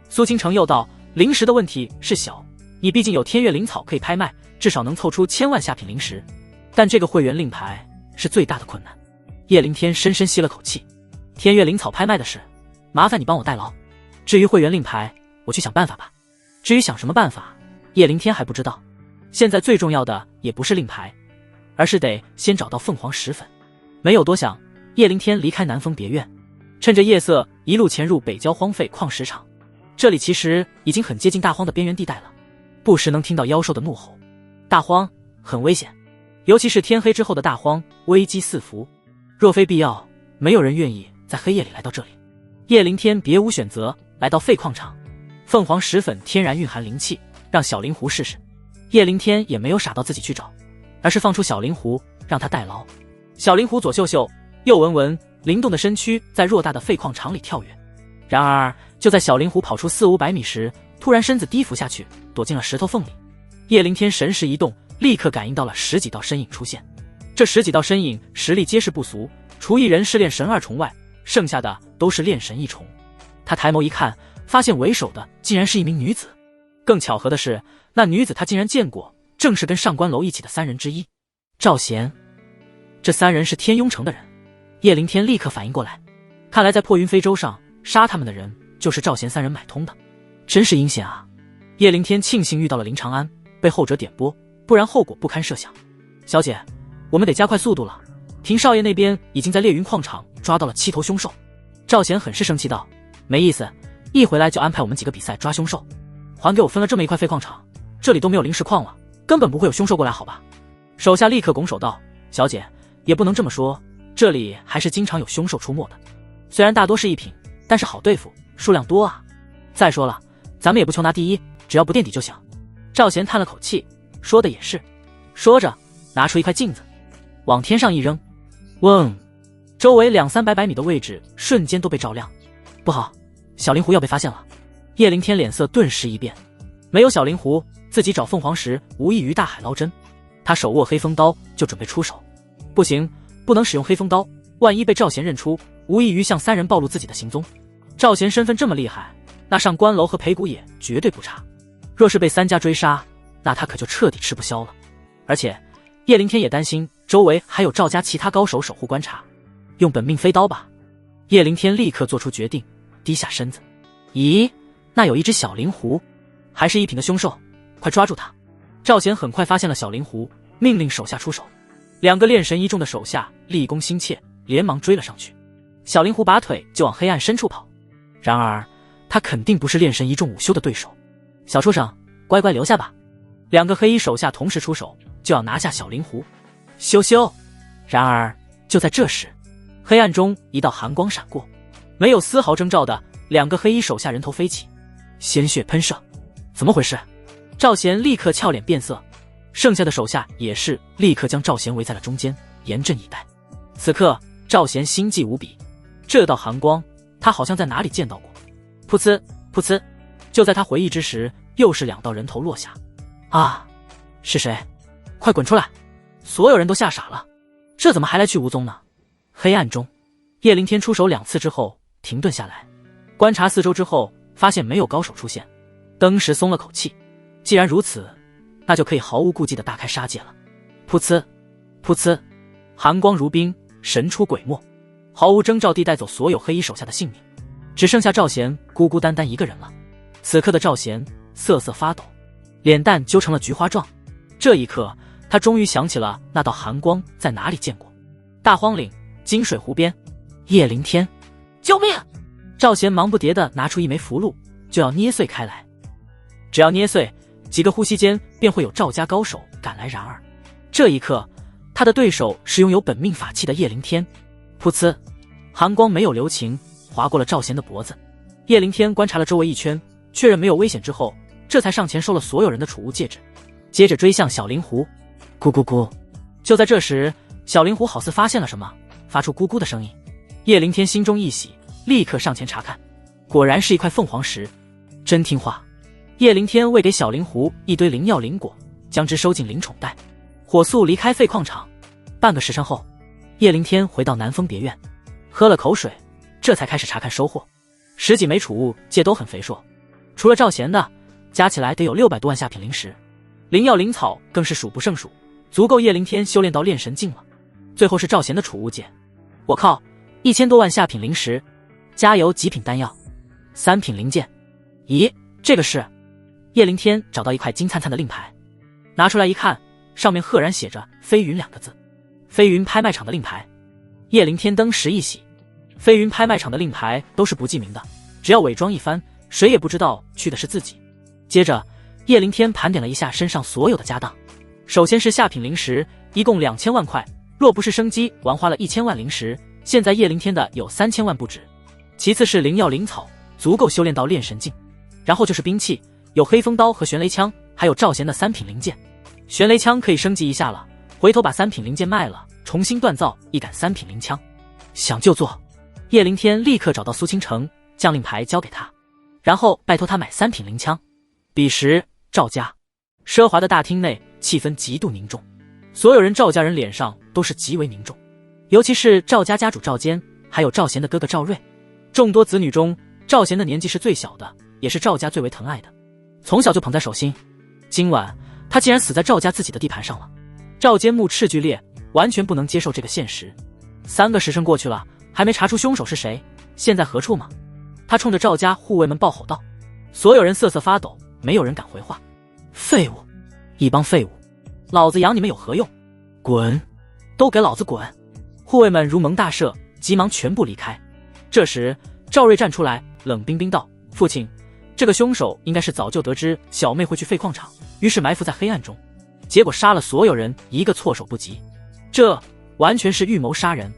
苏倾城又道：灵石的问题是小，你毕竟有天月灵草可以拍卖，至少能凑出1000万下品灵石，但这个会员令牌是最大的困难。叶灵天深深吸了口气。天月灵草拍卖的事，麻烦你帮我代劳。至于会员令牌，我去想办法吧。至于想什么办法，叶灵天还不知道。现在最重要的也不是令牌，而是得先找到凤凰石粉。没有多想，叶灵天离开南风别院，趁着夜色一路潜入北郊荒废矿石场。这里其实已经很接近大荒的边缘地带了，不时能听到妖兽的怒吼。大荒很危险，尤其是天黑之后的大荒，危机四伏。若非必要，没有人愿意在黑夜里来到这里。叶灵天别无选择，来到废矿场。凤凰石粉天然蕴含灵气，让小灵狐试试。叶灵天也没有傻到自己去找，而是放出小灵狐让他代劳。小灵狐左嗅嗅右闻闻，灵动的身躯在偌大的废矿场里跳跃。然而就在小灵狐跑出400-500米时，突然身子低伏下去，躲进了石头缝里。叶灵天神识一动，立刻感应到了10几道身影出现。这10几道身影实力皆是不俗，除1人是炼神2重外，剩下的都是炼神1重。他抬眸一看，发现为首的竟然是一名女子。更巧合的是，那女子他竟然见过，正是跟上官楼一起的3人之一赵贤。这3人是天雍城的人。叶灵天立刻反应过来，看来在破云飞舟上杀他们的人就是赵贤三人买通的，真是阴险啊！叶灵天庆幸遇到了林长安，被后者点拨，不然后果不堪设想。小姐，我们得加快速度了，听少爷那边已经在烈云矿场抓到了7头凶兽。赵贤很是生气道：没意思，一回来就安排我们几个比赛抓凶兽，还给我分了这么一块废矿场，这里都没有灵石矿了，根本不会有凶兽过来好吧？手下立刻拱手道：小姐，也不能这么说，这里还是经常有凶兽出没的，虽然大多是一品，但是好对付，数量多啊。再说了，咱们也不求拿第一，只要不垫底就行。赵贤叹了口气，说的也是，说着拿出一块镜子往天上一扔，嗡，周围200-300米的位置瞬间都被照亮。不好，小灵狐要被发现了。叶灵天脸色顿时一变，没有小灵狐，自己找凤凰石无异于大海捞针。他手握黑风刀就准备出手，不行，不能使用黑风刀，万一被赵贤认出，无异于向三人暴露自己的行踪。赵贤身份这么厉害，那上官楼和裴谷也绝对不差，若是被三家追杀，那他可就彻底吃不消了。而且叶灵天也担心周围还有赵家其他高手守护观察，用本命飞刀吧。叶灵天立刻做出决定，低下身子。咦，那有一只小灵狐，还是一品的凶兽，快抓住他！赵贤很快发现了小灵狐，命令手下出手。2个炼神一众的手下立功心切，连忙追了上去。小灵狐拔腿就往黑暗深处跑，然而他肯定不是炼神一众午休的对手。小畜生，乖乖留下吧！2个黑衣手下同时出手，就要拿下小灵狐。羞羞！然而就在这时，黑暗中一道寒光闪过，没有丝毫征兆的2个黑衣手下人头飞起，鲜血喷射。怎么回事？赵贤立刻俏脸变色，剩下的手下也是立刻将赵贤围在了中间，严阵以待。此刻赵贤心悸无比，这道寒光他好像在哪里见到过。噗呲噗呲，就在他回忆之时，又是2道人头落下。啊，是谁？快滚出来！所有人都吓傻了，这怎么还来去无踪呢？黑暗中，叶灵天出手2次之后停顿下来，观察四周之后发现没有高手出现，登时松了口气。既然如此，那就可以毫无顾忌地大开杀戒了。噗呲噗呲，寒光如冰，神出鬼没，毫无征兆地带走所有黑衣手下的性命，只剩下赵贤孤孤单单一个人了。此刻的赵贤瑟瑟发抖，脸蛋揪成了菊花状。这一刻他终于想起了那道寒光在哪里见过。大荒岭金水湖边，叶灵天，救命！赵贤忙不迭地拿出一枚符箓，就要捏碎开来。只要捏碎，几个呼吸间便会有赵家高手赶来。然而这一刻他的对手是拥有本命法器的叶灵天。噗呲，寒光没有留情，划过了赵贤的脖子。叶灵天观察了周围一圈，确认没有危险之后，这才上前收了所有人的储物戒指，接着追向小灵狐。咕咕咕！就在这时，小灵狐好似发现了什么，发出咕咕的声音。叶灵天心中一喜，立刻上前查看，果然是一块凤凰石，真听话。叶灵天喂给小灵狐一堆灵药灵果，将之收进灵宠袋，火速离开废矿场。半个时辰后，叶灵天回到南风别院，喝了口水，这才开始查看收获。10几枚储物戒都很肥硕，除了赵贤的，加起来得有600多万下品灵石，灵药灵草更是数不胜数，足够叶灵天修炼到炼神境了。最后是赵贤的储物戒，我靠，1000多万下品灵石，加油极品丹药，3品灵剑。咦，这个是？叶灵天找到一块金灿灿的令牌，拿出来一看，上面赫然写着飞云2个字，飞云拍卖场的令牌。叶灵天登时一喜，飞云拍卖场的令牌都是不记名的，只要伪装一番，谁也不知道去的是自己。接着叶灵天盘点了一下身上所有的家当，首先是下品灵石，一共2000万块，若不是生机玩花了1000万灵石，现在叶灵天的有3000万不止。其次是灵药灵草，足够修炼到炼神境。然后就是兵器，有黑风刀和玄雷枪，还有赵贤的3品灵剑。玄雷枪可以升级一下了，回头把3品灵剑卖了，重新锻造一杆3品灵枪。想就做。叶灵天立刻找到苏倾城，将令牌交给他，然后拜托他买3品灵枪。彼时赵家奢华的大厅内气氛极度凝重，所有人赵家人脸上都是极为凝重，尤其是赵家家主赵坚，还有赵贤的哥哥赵睿。众多子女中，赵贤的年纪是最小的，也是赵家最为疼爱的，从小就捧在手心。今晚他竟然死在赵家自己的地盘上了。赵坚目赤剧烈，完全不能接受这个现实。3个时辰过去了，还没查出凶手是谁，现在何处吗？他冲着赵家护卫们暴吼道。所有人瑟瑟发抖，没有人敢回话。废物，一帮废物，老子养你们有何用？滚，都给老子滚！护卫们如蒙大赦，急忙全部离开。这时赵瑞站出来，冷冰冰道：父亲，这个凶手应该是早就得知小妹会去废矿场，于是埋伏在黑暗中，结果杀了所有人，一个措手不及。这完全是预谋杀人。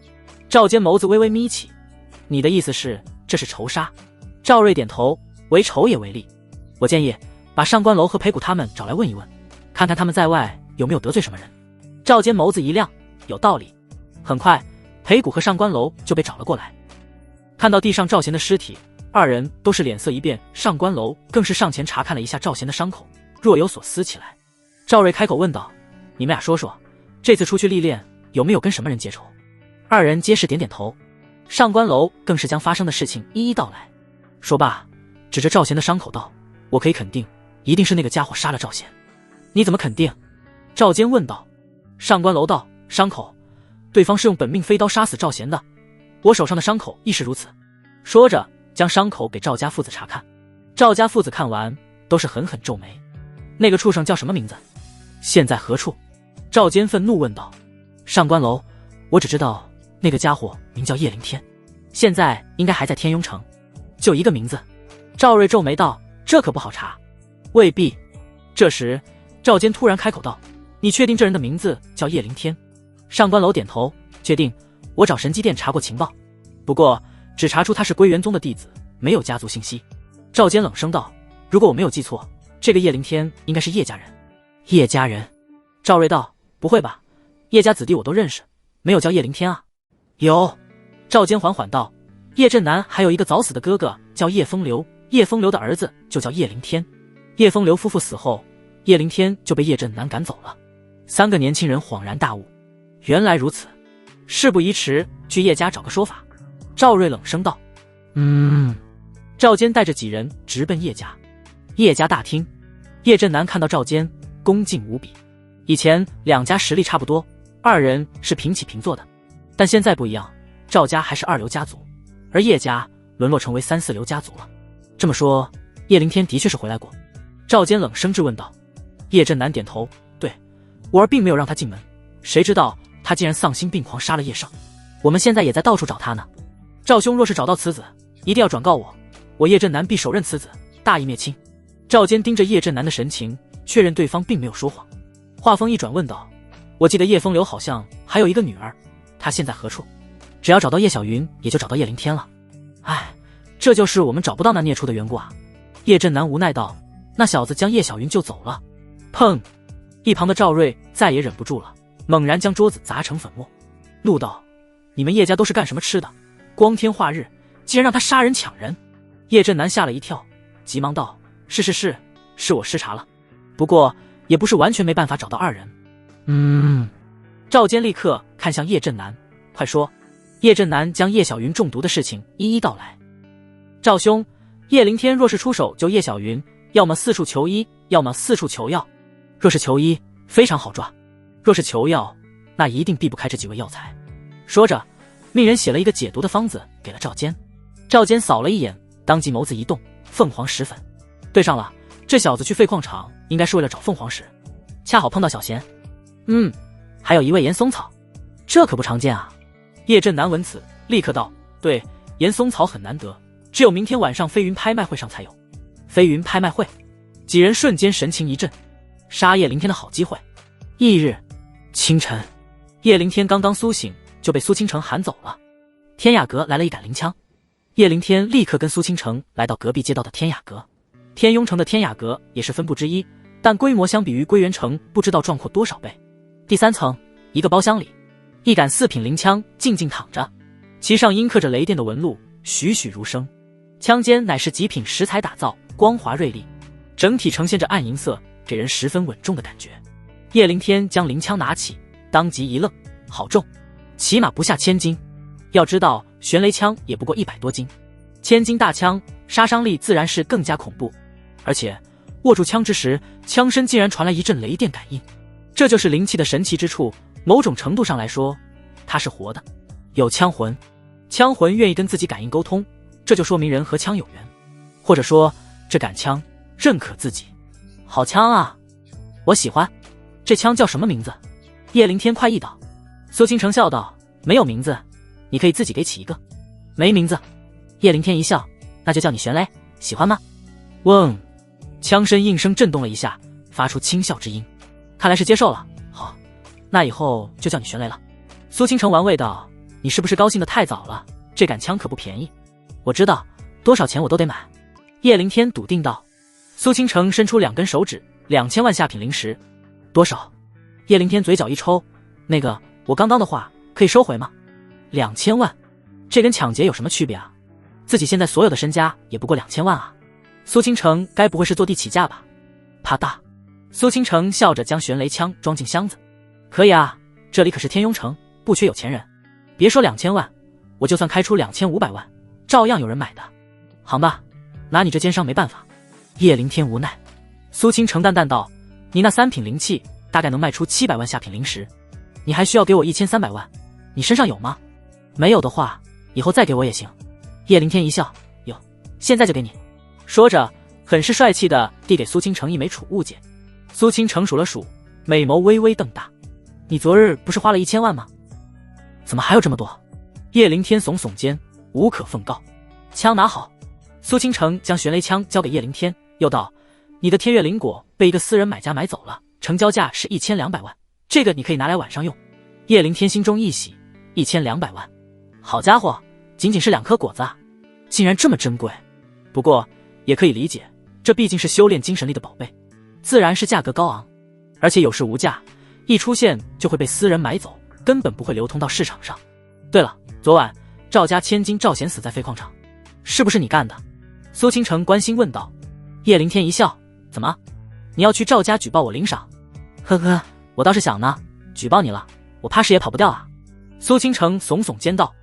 赵坚眸子微微眯起，你的意思是这是仇杀？赵瑞点头，为仇也为利。我建议把上官楼和裴谷他们找来问一问，看看他们在外有没有得罪什么人。赵坚眸子一亮，有道理。很快裴谷和上官楼就被找了过来。看到地上赵贤的尸体，二人都是脸色一变，上官楼更是上前查看了一下赵贤的伤口，若有所思起来。赵瑞开口问道：你们俩说说，这次出去历练有没有跟什么人结仇？二人皆是点点头。上官楼更是将发生的事情一一道来，说罢指着赵贤的伤口道：我可以肯定，一定是那个家伙杀了赵贤。你怎么肯定？赵坚问道。上官楼道：伤口，对方是用本命飞刀杀死赵贤的，我手上的伤口亦是如此。说着将伤口给赵家父子查看。赵家父子看完都是狠狠皱眉。那个畜生叫什么名字？现在何处？赵坚愤怒问道。上官楼，我只知道那个家伙名叫叶灵天，现在应该还在天庸城。就一个名字？赵瑞皱眉道：这可不好查。未必。这时赵坚突然开口道：你确定这人的名字叫叶灵天？上官楼点头，确定，我找神机殿查过情报，不过只查出他是归元宗的弟子，没有家族信息。赵坚冷声道：如果我没有记错，这个叶灵天应该是叶家人。叶家人？赵瑞道：不会吧，叶家子弟我都认识，没有叫叶灵天啊。有。赵坚缓缓道：叶震南还有一个早死的哥哥叫叶风流，叶风流的儿子就叫叶灵天。叶风流夫妇死后，叶灵天就被叶震南赶走了。三个年轻人恍然大悟，原来如此。事不宜迟，去叶家找个说法。赵瑞冷声道。赵坚带着几人直奔叶家。叶家大厅，叶震南看到赵坚，恭敬无比。以前两家实力差不多，二人是平起平坐的，但现在不一样，赵家还是二流家族，而叶家沦落成为三四流家族了。这么说，叶灵天的确是回来过？赵坚冷声质问道。叶震南点头，对，我儿并没有让他进门，谁知道他竟然丧心病狂杀了叶盛，我们现在也在到处找他呢。赵兄若是找到此子，一定要转告我，我叶震南必手刃此子，大义灭亲。赵坚盯着叶震南的神情，确认对方并没有说谎。话锋一转问道：我记得叶风流好像还有一个女儿，她现在何处？只要找到叶小云，也就找到叶灵天了。唉，这就是我们找不到那孽畜的缘故啊。叶震南无奈道：那小子将叶小云救走了。砰！一旁的赵瑞再也忍不住了，猛然将桌子砸成粉末，怒道：你们叶家都是干什么吃的？光天化日竟然让他杀人抢人！叶震南吓了一跳，急忙道：是我失察了，不过也不是完全没办法找到二人。赵坚立刻看向叶震南，快说。叶震南将叶小云中毒的事情一一道来。赵兄，叶灵天若是出手救叶小云，要么四处求医，要么四处求药。若是求医，非常好抓；若是求药，那一定避不开这几味药材。说着，命人写了一个解毒的方子给了赵坚。赵坚扫了一眼，当即眸子一动，凤凰石粉。对上了，这小子去废矿场应该是为了找凤凰石，恰好碰到小贤。还有一味岩松草，这可不常见啊。叶震南闻此，立刻道：对，岩松草很难得，只有明天晚上飞云拍卖会上才有。飞云拍卖会？几人瞬间神情一震，杀叶灵天的好机会。翌日清晨，叶灵天刚刚苏醒，就被苏清城喊走了。天雅阁来了一杆灵枪，叶灵天立刻跟苏清城来到隔壁街道的天雅阁。天庸城的天雅阁也是分部之一，但规模相比于归元城不知道壮阔多少倍。第3层，一个包厢里，一杆4品灵枪静静躺着，其上印刻着雷电的纹路，栩栩如生。枪尖乃是极品石材打造，光滑锐利，整体呈现着暗银色，给人十分稳重的感觉。叶灵天将灵枪拿起，当即一愣，好重，起码不下1000斤。要知道玄雷枪也不过100多斤，1000斤大枪杀伤力自然是更加恐怖。而且握住枪之时，枪身竟然传来一阵雷电感应，这就是灵气的神奇之处。某种程度上来说，它是活的，有枪魂，枪魂愿意跟自己感应沟通，这就说明人和枪有缘，或者说这杆枪认可自己。好枪啊，我喜欢。这枪叫什么名字？叶灵天快意道。苏倾城笑道：没有名字，你可以自己给起一个。没名字。叶灵天一笑，那就叫你玄雷，喜欢吗？嗡，枪身应声震动了一下，发出轻笑之音。看来是接受了。好，那以后就叫你玄雷了。苏倾城玩味道：你是不是高兴得太早了？这杆枪可不便宜。我知道，多少钱我都得买。叶灵天笃定道。苏倾城伸出2根手指，2000万下品灵石。多少？叶灵天嘴角一抽，那个，我刚刚的话可以收回吗？2000万，这跟抢劫有什么区别啊？自己现在所有的身家也不过2000万啊。苏倾城该不会是坐地起价吧？啪嗒，苏倾城笑着将玄雷枪装进箱子。可以啊，这里可是天庸城，不缺有钱人。别说2000万，我就算开出2500万，照样有人买的。好吧，拿你这奸商没办法。叶灵天无奈。苏倾城淡淡道：你那3品灵器大概能卖出700万下品灵石，你还需要给我1300万，你身上有吗？没有的话，以后再给我也行。叶灵天一笑：有，现在就给你。说着，很是帅气的递给苏倾城一枚储物件。苏倾城数了数，美眸微微瞪大：你昨日不是花了1000万吗？怎么还有这么多？叶灵天耸耸肩，无可奉告。枪拿好。苏倾城将玄雷枪交给叶灵天，又道：你的天月灵果被一个私人买家买走了，成交价是1200万，这个你可以拿来晚上用。叶灵天心中一喜，1200万，好家伙，仅仅是2颗果子啊，竟然这么珍贵。不过也可以理解，这毕竟是修炼精神力的宝贝，自然是价格高昂，而且有市无价，一出现就会被私人买走，根本不会流通到市场上。对了，昨晚赵家千金赵贤死在废矿场，是不是你干的？苏倾城关心问道。叶灵天一笑：怎么，你要去赵家举报我领赏？呵呵，我倒是想呢，举报你了，我怕是也跑不掉啊。苏倾城耸耸肩道。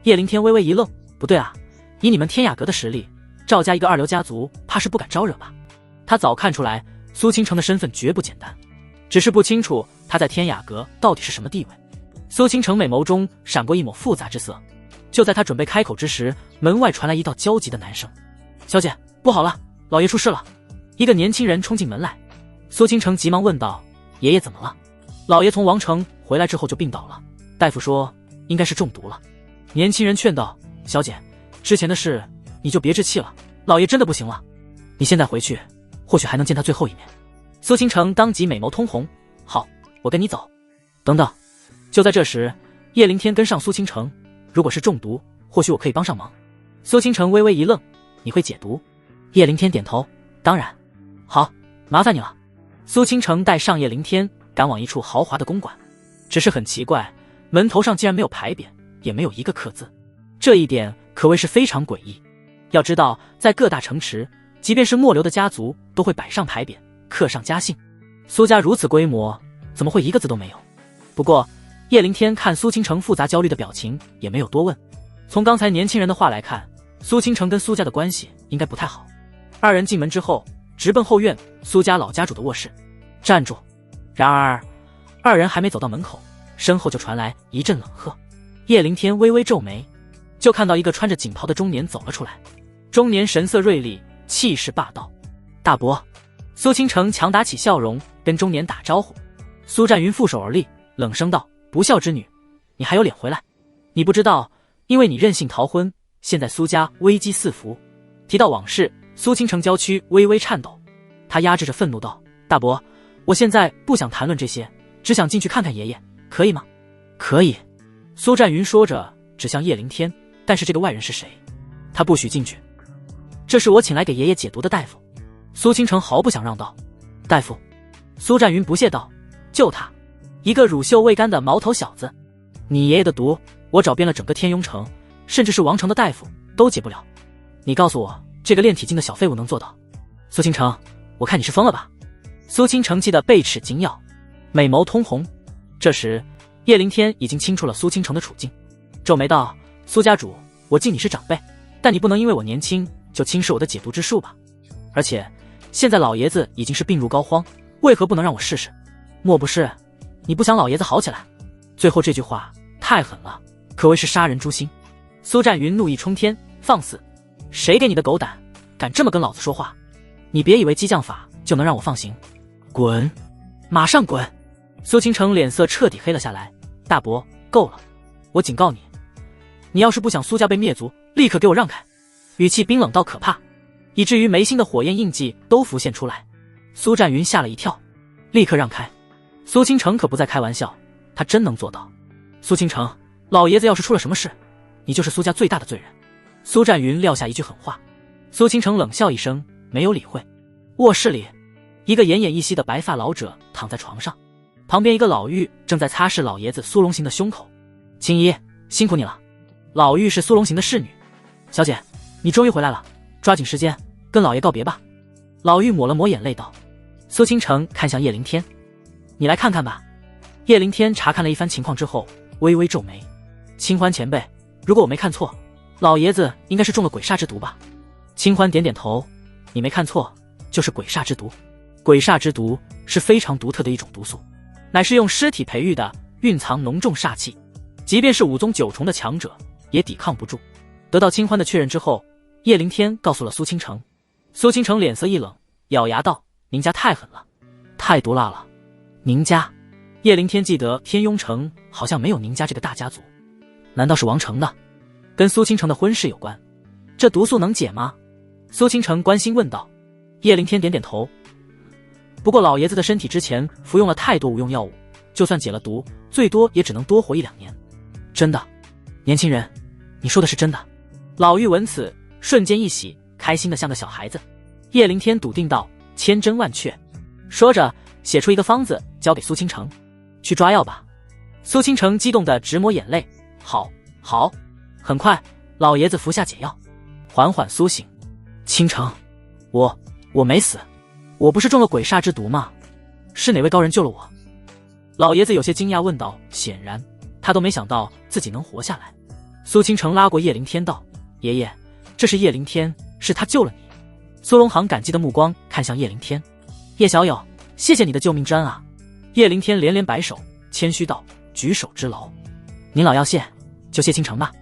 叶灵天微微一愣：不对啊，以你们天雅阁的实力，赵家一个2流家族怕是不敢招惹吧？他早看出来苏倾城的身份绝不简单，只是不清楚他在天雅阁到底是什么地位。苏倾城美眸中闪过一抹复杂之色，就在他准备开口之时，门外传来一道焦急的男声：小姐，不好了，老爷出事了。一个年轻人冲进门来。苏倾城急忙问道：爷爷怎么了？老爷从王城回来之后就病倒了，大夫说应该是中毒了。年轻人劝道：小姐，之前的事你就别置气了，老爷真的不行了，你现在回去或许还能见他最后一面。苏倾城当即美眸通红：好，我跟你走。等等。就在这时，叶灵天跟上苏倾城：如果是中毒，或许我可以帮上忙。苏倾城微微一愣：你会解毒？叶灵天点头：当然。好，麻烦你了。苏倾城带上叶灵天赶往一处豪华的公馆，只是很奇怪，门头上竟然没有牌匾，也没有一个刻字，这一点可谓是非常诡异。要知道，在各大城池，即便是末流的家族都会摆上牌匾，刻上家姓，苏家如此规模，怎么会一个字都没有？不过叶灵天看苏倾城复杂焦虑的表情，也没有多问。从刚才年轻人的话来看，苏倾城跟苏家的关系应该不太好。二人进门之后，直奔后院苏家老家主的卧室。站住！然而二人还没走到门口，身后就传来一阵冷喝。叶灵天微微皱眉，就看到一个穿着锦袍的中年走了出来。中年神色锐利，气势霸道。大伯！苏倾城强打起笑容，跟中年打招呼。苏战云负手而立，冷声道：不孝之女，你还有脸回来？你不知道，因为你任性逃婚，现在苏家危机四伏。提到往事，苏倾城娇躯微微颤抖，他压制着愤怒道：大伯，我现在不想谈论这些，只想进去看看爷爷，可以吗？可以。苏战云说着指向叶灵天，但是这个外人是谁？他不许进去。这是我请来给爷爷解毒的大夫。苏倾城毫不想让道。大夫？苏战云不屑道：就他一个乳臭未干的毛头小子，你爷爷的毒我找遍了整个天庸城，甚至是王城的大夫都解不了，你告诉我这个炼体境的小废物能做到？苏倾城，我看你是疯了吧。苏倾城气得背齿紧咬，美眸通红。这时叶灵天已经清楚了苏倾城的处境，皱眉道：苏家主，我敬你是长辈，但你不能因为我年轻就轻视我的解毒之术吧。而且现在老爷子已经是病入膏肓，为何不能让我试试？莫不是你不想老爷子好起来？最后这句话太狠了，可谓是杀人诛心。苏战云怒意冲天：放肆！谁给你的狗胆，敢这么跟老子说话？你别以为激将法就能让我放行，滚！马上滚！苏清城脸色彻底黑了下来。大伯，够了！我警告你，你要是不想苏家被灭族，立刻给我让开！语气冰冷到可怕，以至于眉心的火焰印记都浮现出来。苏战云吓了一跳，立刻让开。苏清城可不在开玩笑，他真能做到。苏清城，老爷子要是出了什么事，你就是苏家最大的罪人。苏战云撂下一句狠话。苏清城冷笑一声，没有理会。卧室里，一个奄奄一息的白发老者躺在床上，旁边一个老妪正在擦拭老爷子苏龙行的胸口。青衣，辛苦你了。老妪是苏龙行的侍女。小姐，你终于回来了，抓紧时间跟老爷告别吧。老妪抹了抹眼泪道。苏清城看向叶灵天，你来看看吧。叶灵天查看了一番情况之后，微微皱眉。清欢前辈，如果我没看错，老爷子应该是中了鬼煞之毒吧？清欢点点头，你没看错，就是鬼煞之毒。鬼煞之毒是非常独特的一种毒素，乃是用尸体培育的，蕴藏浓重煞气，即便是5宗9重的强者也抵抗不住。得到清欢的确认之后，叶灵天告诉了苏清城。苏清城脸色一冷，咬牙道：您家太狠了，太毒辣了。宁家？叶灵天记得天雍城好像没有宁家这个大家族，难道是王成的？跟苏清城的婚事有关？这毒素能解吗？苏清城关心问道。叶灵天点点头。不过老爷子的身体之前服用了太多无用药物，就算解了毒，最多也只能多活1-2年。真的？年轻人，你说的是真的？老妪闻此，瞬间一喜，开心的像个小孩子。叶灵天笃定道：千真万确。说着，写出一个方子交给苏清城，去抓药吧。苏清城激动的直抹眼泪。好，好。很快，老爷子服下解药，缓缓苏醒。清城，我没死，我不是中了鬼煞之毒吗？是哪位高人救了我？老爷子有些惊讶问道。显然，他都没想到自己能活下来。苏清城拉过叶灵天道：爷爷，这是叶灵天，是他救了你。苏龙航感激的目光看向叶灵天。叶小友，谢谢你的救命之恩啊！叶灵天连连摆手，谦虚道：举手之劳，您老要谢，就谢清城吧。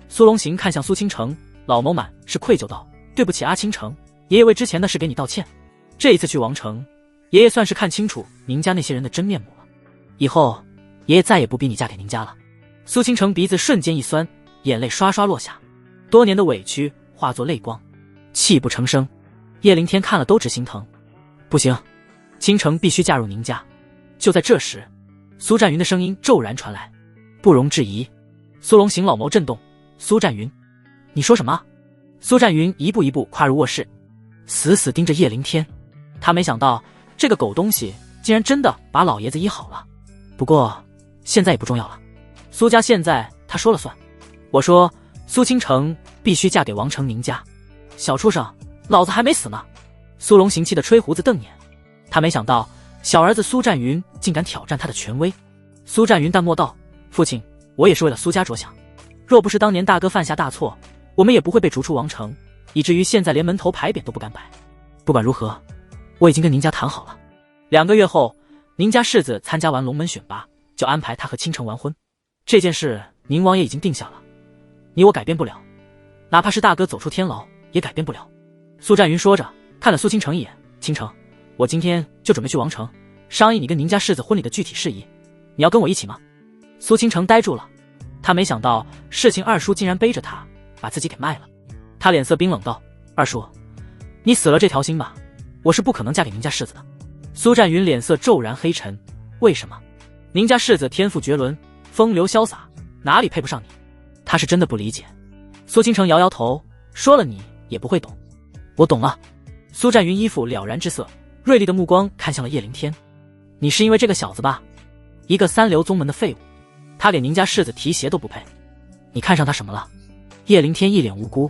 苏龙行看向苏清城，老谋满是愧疚道：对不起啊，清城，爷爷为之前的事给你道歉。这一次去王城，爷爷算是看清楚宁家那些人的真面目了。以后，爷爷再也不逼你嫁给宁家了。苏清城鼻子瞬间一酸，眼泪刷刷落下，多年的委屈化作泪光，泣不成声。叶灵天看了都直心疼。不行，清城必须嫁入宁家。就在这时，苏战云的声音骤然传来，不容置疑。苏龙行老眸震动。苏战云，你说什么？苏战云一步一步跨入卧室，死死盯着叶灵天。他没想到这个狗东西竟然真的把老爷子医好了。不过现在也不重要了，苏家现在他说了算。我说苏清城必须嫁给王成宁家。小畜生，老子还没死呢！苏龙行气的吹胡子瞪眼，他没想到小儿子苏战云竟敢挑战他的权威。苏战云淡漠道：父亲，我也是为了苏家着想，若不是当年大哥犯下大错，我们也不会被逐出王城，以至于现在连门头牌匾都不敢摆。不管如何，我已经跟宁家谈好了，2个月后，宁家世子参加完龙门选拔，就安排他和倾城完婚。这件事宁王爷已经定下了，你我改变不了，哪怕是大哥走出天牢也改变不了。苏战云说着，看了苏清城一眼。清城，我今天就准备去王城，商议你跟宁家世子婚礼的具体事宜，你要跟我一起吗？苏清城呆住了，他没想到事情二叔竟然背着他把自己给卖了。他脸色冰冷道：二叔，你死了这条心吧，我是不可能嫁给宁家世子的。苏战云脸色骤然黑沉。为什么？宁家世子天赋绝伦，风流潇洒，哪里配不上你？他是真的不理解。苏清城摇摇头，说了你也不会懂。我懂了。苏战云一副了然之色，锐利的目光看向了叶灵天。你是因为这个小子吧？一个3流宗门的废物，他给宁家世子提鞋都不配，你看上他什么了？叶灵天一脸无辜，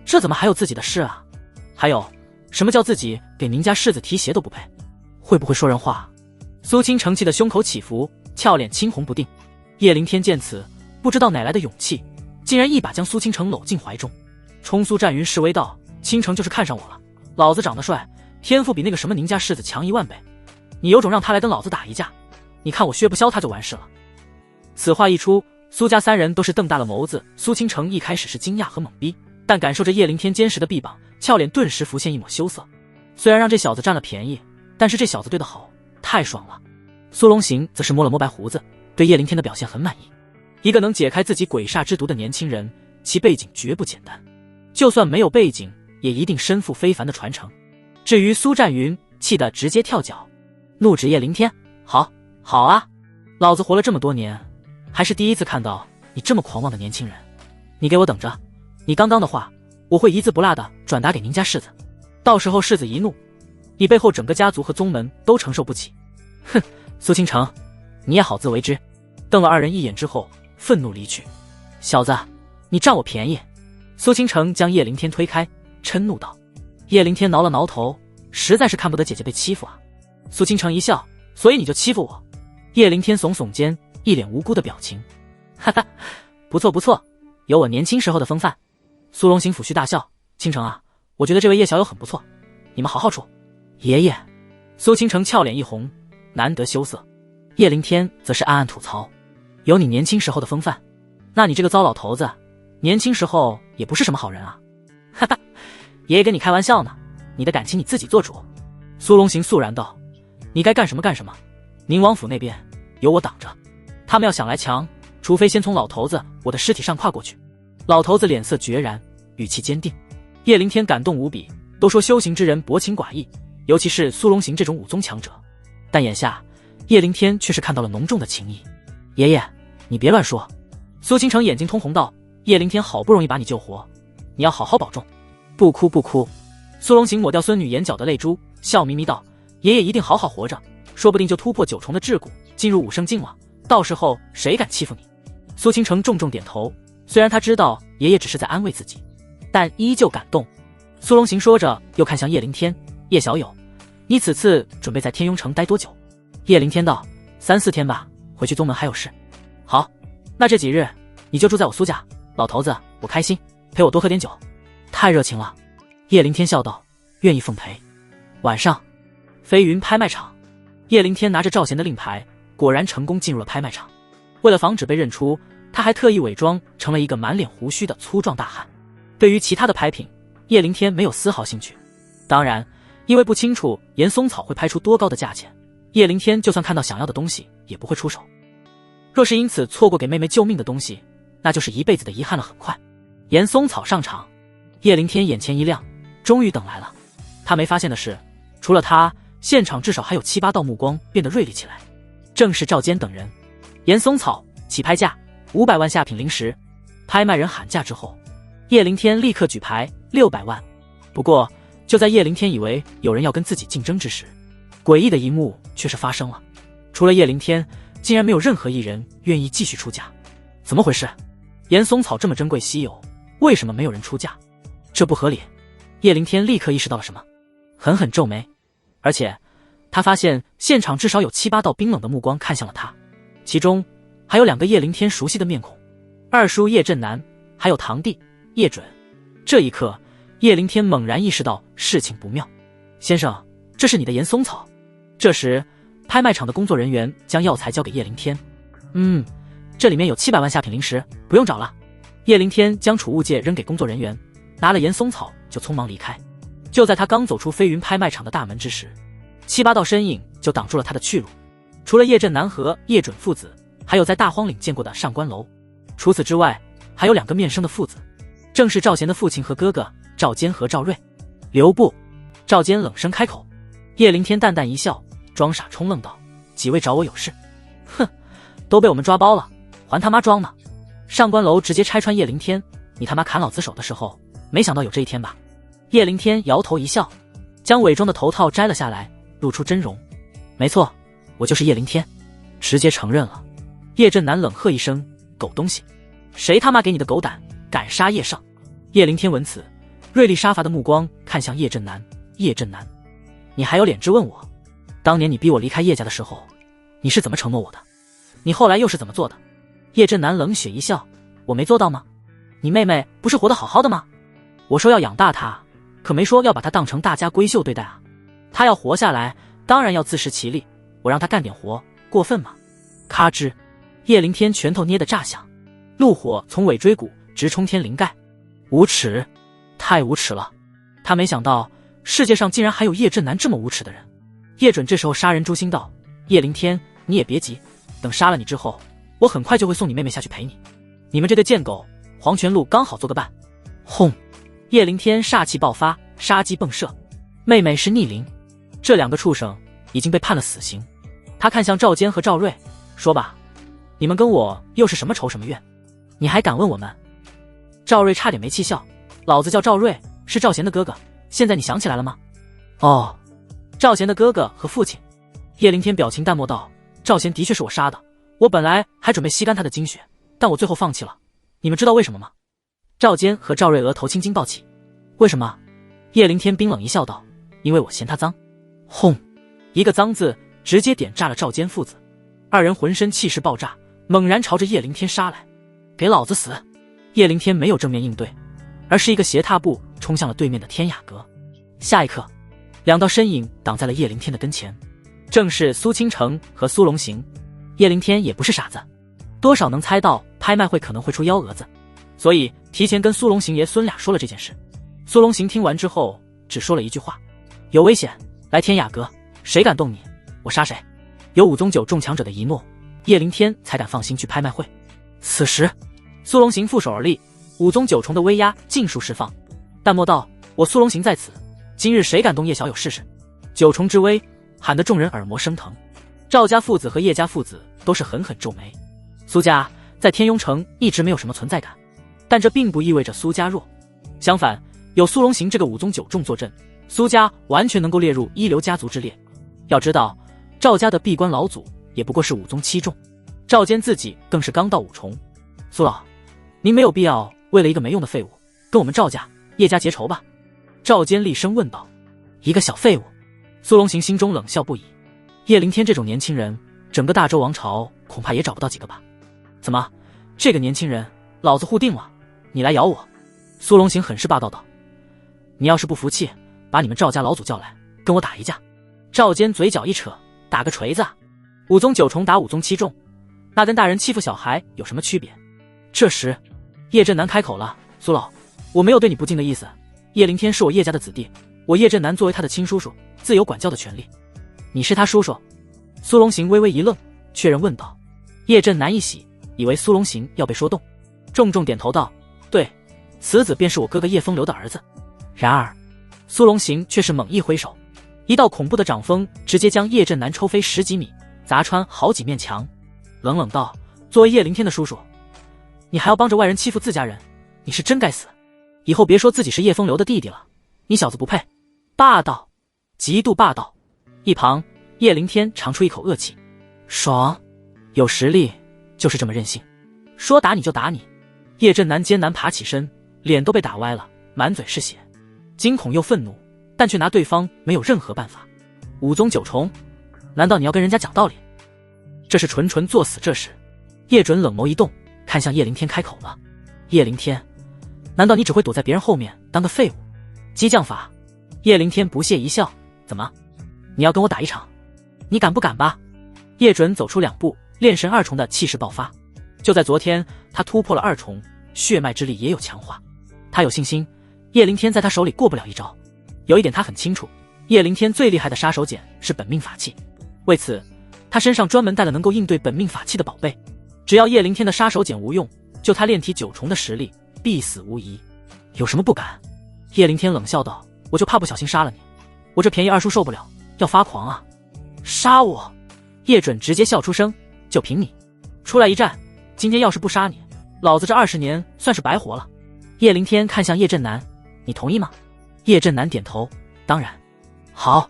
这怎么还有自己的事啊？还有，什么叫自己给宁家世子提鞋都不配？会不会说人话？苏清城气的胸口起伏，俏脸青红不定。叶灵天见此，不知道哪来的勇气，竟然一把将苏清城搂进怀中，冲苏战云示威道：清城就是看上我了，老子长得帅，天赋比那个什么宁家世子强1万倍，你有种让他来跟老子打一架，你看我削不削他就完事了。此话一出，苏家3人都是瞪大了眸子。苏清城一开始是惊讶和懵逼，但感受着叶灵天坚实的臂膀，俏脸顿时浮现一抹羞涩。虽然让这小子占了便宜，但是这小子对得好，太爽了。苏龙行则是摸了摸白胡子，对叶灵天的表现很满意。一个能解开自己鬼煞之毒的年轻人，其背景绝不简单，就算没有背景，也一定身负非凡的传承。至于苏战云，气得直接跳脚，怒指叶灵天：好啊，老子活了这么多年，还是第一次看到你这么狂妄的年轻人。你给我等着，你刚刚的话，我会一字不落的转达给您家世子，到时候世子一怒，你背后整个家族和宗门都承受不起。哼，苏倾城，你也好自为之。瞪了二人一眼之后，愤怒离去。小子，你占我便宜！苏倾城将叶灵天推开，嗔怒道。叶灵天挠了挠头，实在是看不得姐姐被欺负啊。苏倾城一笑，所以你就欺负我？叶灵天耸耸肩，一脸无辜的表情。哈哈，不错，有我年轻时候的风范。苏龙行抚须大笑，倾城啊，我觉得这位叶小友很不错，你们好好处。爷爷。苏倾城俏脸一红，难得羞涩。叶灵天则是暗暗吐槽，有你年轻时候的风范，那你这个糟老头子，年轻时候也不是什么好人啊。哈哈，爷爷跟你开玩笑呢，你的感情你自己做主。苏龙行肃然道，你该干什么干什么，宁王府那边有我挡着，他们要想来强，除非先从老头子我的尸体上跨过去。老头子脸色决然，语气坚定。叶灵天感动无比，都说修行之人薄情寡义，尤其是苏龙行这种武宗强者，但眼下叶灵天却是看到了浓重的情谊。爷爷，你别乱说。苏倾城眼睛通红道，叶灵天好不容易把你救活，你要好好保重。不哭。苏龙行抹掉孙女眼角的泪珠，笑眯眯道，爷爷一定好好活着，说不定就突破9重的桎梏，进入武圣境了，到时候谁敢欺负你？苏倾城重重点头，虽然他知道爷爷只是在安慰自己，但依旧感动。苏龙行说着，又看向叶灵天，叶小友，你此次准备在天庸城待多久？叶灵天道，3、4天吧，回去宗门还有事。好，那这几日你就住在我苏家，老头子我开心，陪我多喝点酒。太热情了。叶灵天笑道，愿意奉陪。晚上，飞云拍卖场，叶灵天拿着赵贤的令牌，果然成功进入了拍卖场。为了防止被认出，他还特意伪装成了一个满脸胡须的粗壮大汉。对于其他的拍品，叶灵天没有丝毫兴趣。当然，因为不清楚岩松草会拍出多高的价钱，叶灵天就算看到想要的东西也不会出手。若是因此错过给妹妹救命的东西，那就是一辈子的遗憾了。很快，岩松草上场，叶灵天眼前一亮，终于等来了。他没发现的是，除了他，现场至少还有7、8道目光变得锐利起来，正是赵坚等人。岩松草起拍价500万下品灵石。拍卖人喊价之后，叶灵天立刻举牌600万。不过就在叶灵天以为有人要跟自己竞争之时，诡异的一幕却是发生了。除了叶灵天，竟然没有任何一人愿意继续出价。怎么回事？岩松草这么珍贵稀有，为什么没有人出价？这不合理。叶灵天立刻意识到了什么，狠狠皱眉。而且他发现现场至少有7、8道冰冷的目光看向了他，其中还有2个叶灵天熟悉的面孔，二叔叶震南，还有堂弟叶准。这一刻，叶灵天猛然意识到事情不妙。先生，这是你的岩松草。这时拍卖场的工作人员将药材交给叶灵天。这里面有700万下品灵石，不用找了。叶灵天将储物戒扔给工作人员，拿了岩松草就匆忙离开。就在他刚走出飞云拍卖场的大门之时，7、8道身影就挡住了他的去路。除了叶震南和叶准父子，还有在大荒岭见过的上官楼。除此之外，还有2个面生的父子，正是赵贤的父亲和哥哥赵坚和赵睿。留步！赵坚冷声开口。叶灵天淡淡一笑，装傻充愣道，几位找我有事？哼，都被我们抓包了，还他妈装呢！上官楼直接拆穿叶灵天，你他妈砍老子手的时候，没想到有这一天吧？叶灵天摇头一笑，将伪装的头套摘了下来，露出真容。没错，我就是叶灵天，直接承认了。叶震南冷喝一声，狗东西，谁他妈给你的狗胆，敢杀叶少？叶灵天闻此，锐利杀伐的目光看向叶震南。叶震南，你还有脸质问我？当年你逼我离开叶家的时候，你是怎么承诺我的？你后来又是怎么做的？叶震南冷血一笑，我没做到吗？你妹妹不是活得好好的吗？我说要养大她，可没说要把她当成大家闺秀对待啊。她要活下来，当然要自食其力，我让她干点活，过分吗？咔吱，叶灵天拳头捏得炸响，怒火从尾椎骨直冲天灵盖。无耻！太无耻了！他没想到世界上竟然还有叶振南这么无耻的人。叶准这时候杀人诛心道：叶凌天，你也别急，等杀了你之后，我很快就会送你妹妹下去陪你。你们这对贱狗，黄泉路刚好做个伴。轰！叶凌天煞气爆发，杀机迸射。妹妹是逆鳞，这两个畜生已经被判了死刑。他看向赵坚和赵瑞，说吧，你们跟我又是什么仇什么怨？你还敢问我们？赵瑞差点没气笑，老子叫赵瑞，是赵贤的哥哥，现在你想起来了吗？哦，赵贤的哥哥和父亲。叶凌天表情淡漠道：赵贤的确是我杀的，我本来还准备吸干他的精血，但我最后放弃了。你们知道为什么吗？赵坚和赵瑞额头青筋暴起。为什么？叶凌天冰冷一笑道：因为我嫌他脏。轰！一个脏字直接点炸了赵坚父子，二人浑身气势爆炸，猛然朝着叶凌天杀来。给老子死！叶凌天没有正面应对，而是一个斜踏步冲向了对面的天雅阁。下一刻，两道身影挡在了叶凌天的跟前，正是苏倾城和苏龙行。叶凌天也不是傻子，多少能猜到拍卖会可能会出幺蛾子，所以提前跟苏龙行爷孙俩说了这件事。苏龙行听完之后只说了一句话：有危险，来天雅阁，谁敢动你，我杀谁。有武宗九中强者的一诺，叶凌天才敢放心去拍卖会。此时苏龙行负手而立，武宗九重的威压尽数释放，淡漠道：我苏龙行在此，今日谁敢动叶小友试试。九重之威喊得众人耳膜生疼。赵家父子和叶家父子都是狠狠皱眉。苏家在天庸城一直没有什么存在感，但这并不意味着苏家弱，相反，有苏龙行这个武宗九重坐镇，苏家完全能够列入一流家族之列。要知道，赵家的闭关老祖也不过是武宗七重，赵坚自己更是刚到五重。苏老，您没有必要为了一个没用的废物跟我们赵家、叶家结仇吧？赵坚厉声问道。一个小废物？苏龙行心中冷笑不已。叶凌天这种年轻人，整个大周王朝恐怕也找不到几个吧？怎么，这个年轻人老子护定了，你来咬我？苏龙行很是霸道道。你要是不服气，把你们赵家老祖叫来跟我打一架。赵坚嘴角一扯，打个锤子啊！武宗九重打武宗七重，那跟大人欺负小孩有什么区别？这时叶振南开口了：苏老，我没有对你不敬的意思，叶凌天是我叶家的子弟，我叶振南作为他的亲叔叔，自有管教的权利。你是他叔叔？苏龙行微微一愣，确认问道。叶振南一喜，以为苏龙行要被说动，重重点头道：对，此子便是我哥哥叶风流的儿子。然而苏龙行却是猛一挥手，一道恐怖的掌风直接将叶振南抽飞10几米，砸穿好几面墙，冷冷道：作为叶凌天的叔叔，你还要帮着外人欺负自家人，你是真该死！以后别说自己是叶风流的弟弟了，你小子不配！霸道，极度霸道。一旁叶凌天长出一口恶气，爽，有实力就是这么任性，说打你就打你。叶振南艰难爬起身，脸都被打歪了，满嘴是血，惊恐又愤怒，但却拿对方没有任何办法。武宗九重，难道你要跟人家讲道理？这是纯纯作死。这时叶准冷眸一动，看向叶凌天开口了：叶凌天，难道你只会躲在别人后面当个废物？激将法。叶凌天不屑一笑：怎么，你要跟我打一场？你敢不敢吧？叶准走出2步，炼神2重的气势爆发。就在昨天，他突破了2重，血脉之力也有强化。他有信心，叶凌天在他手里过不了一招。有一点他很清楚，叶凌天最厉害的杀手锏是本命法器，为此他身上专门带了能够应对本命法器的宝贝。只要叶凌天的杀手锏无用，就他炼体9重的实力，必死无疑。有什么不敢？叶凌天冷笑道：我就怕不小心杀了你，我这便宜二叔受不了，要发狂啊！杀我！叶准直接笑出声：就凭你，出来一战，今天要是不杀你，老子这20年算是白活了。叶凌天看向叶振南：你同意吗？叶振南点头：当然。好。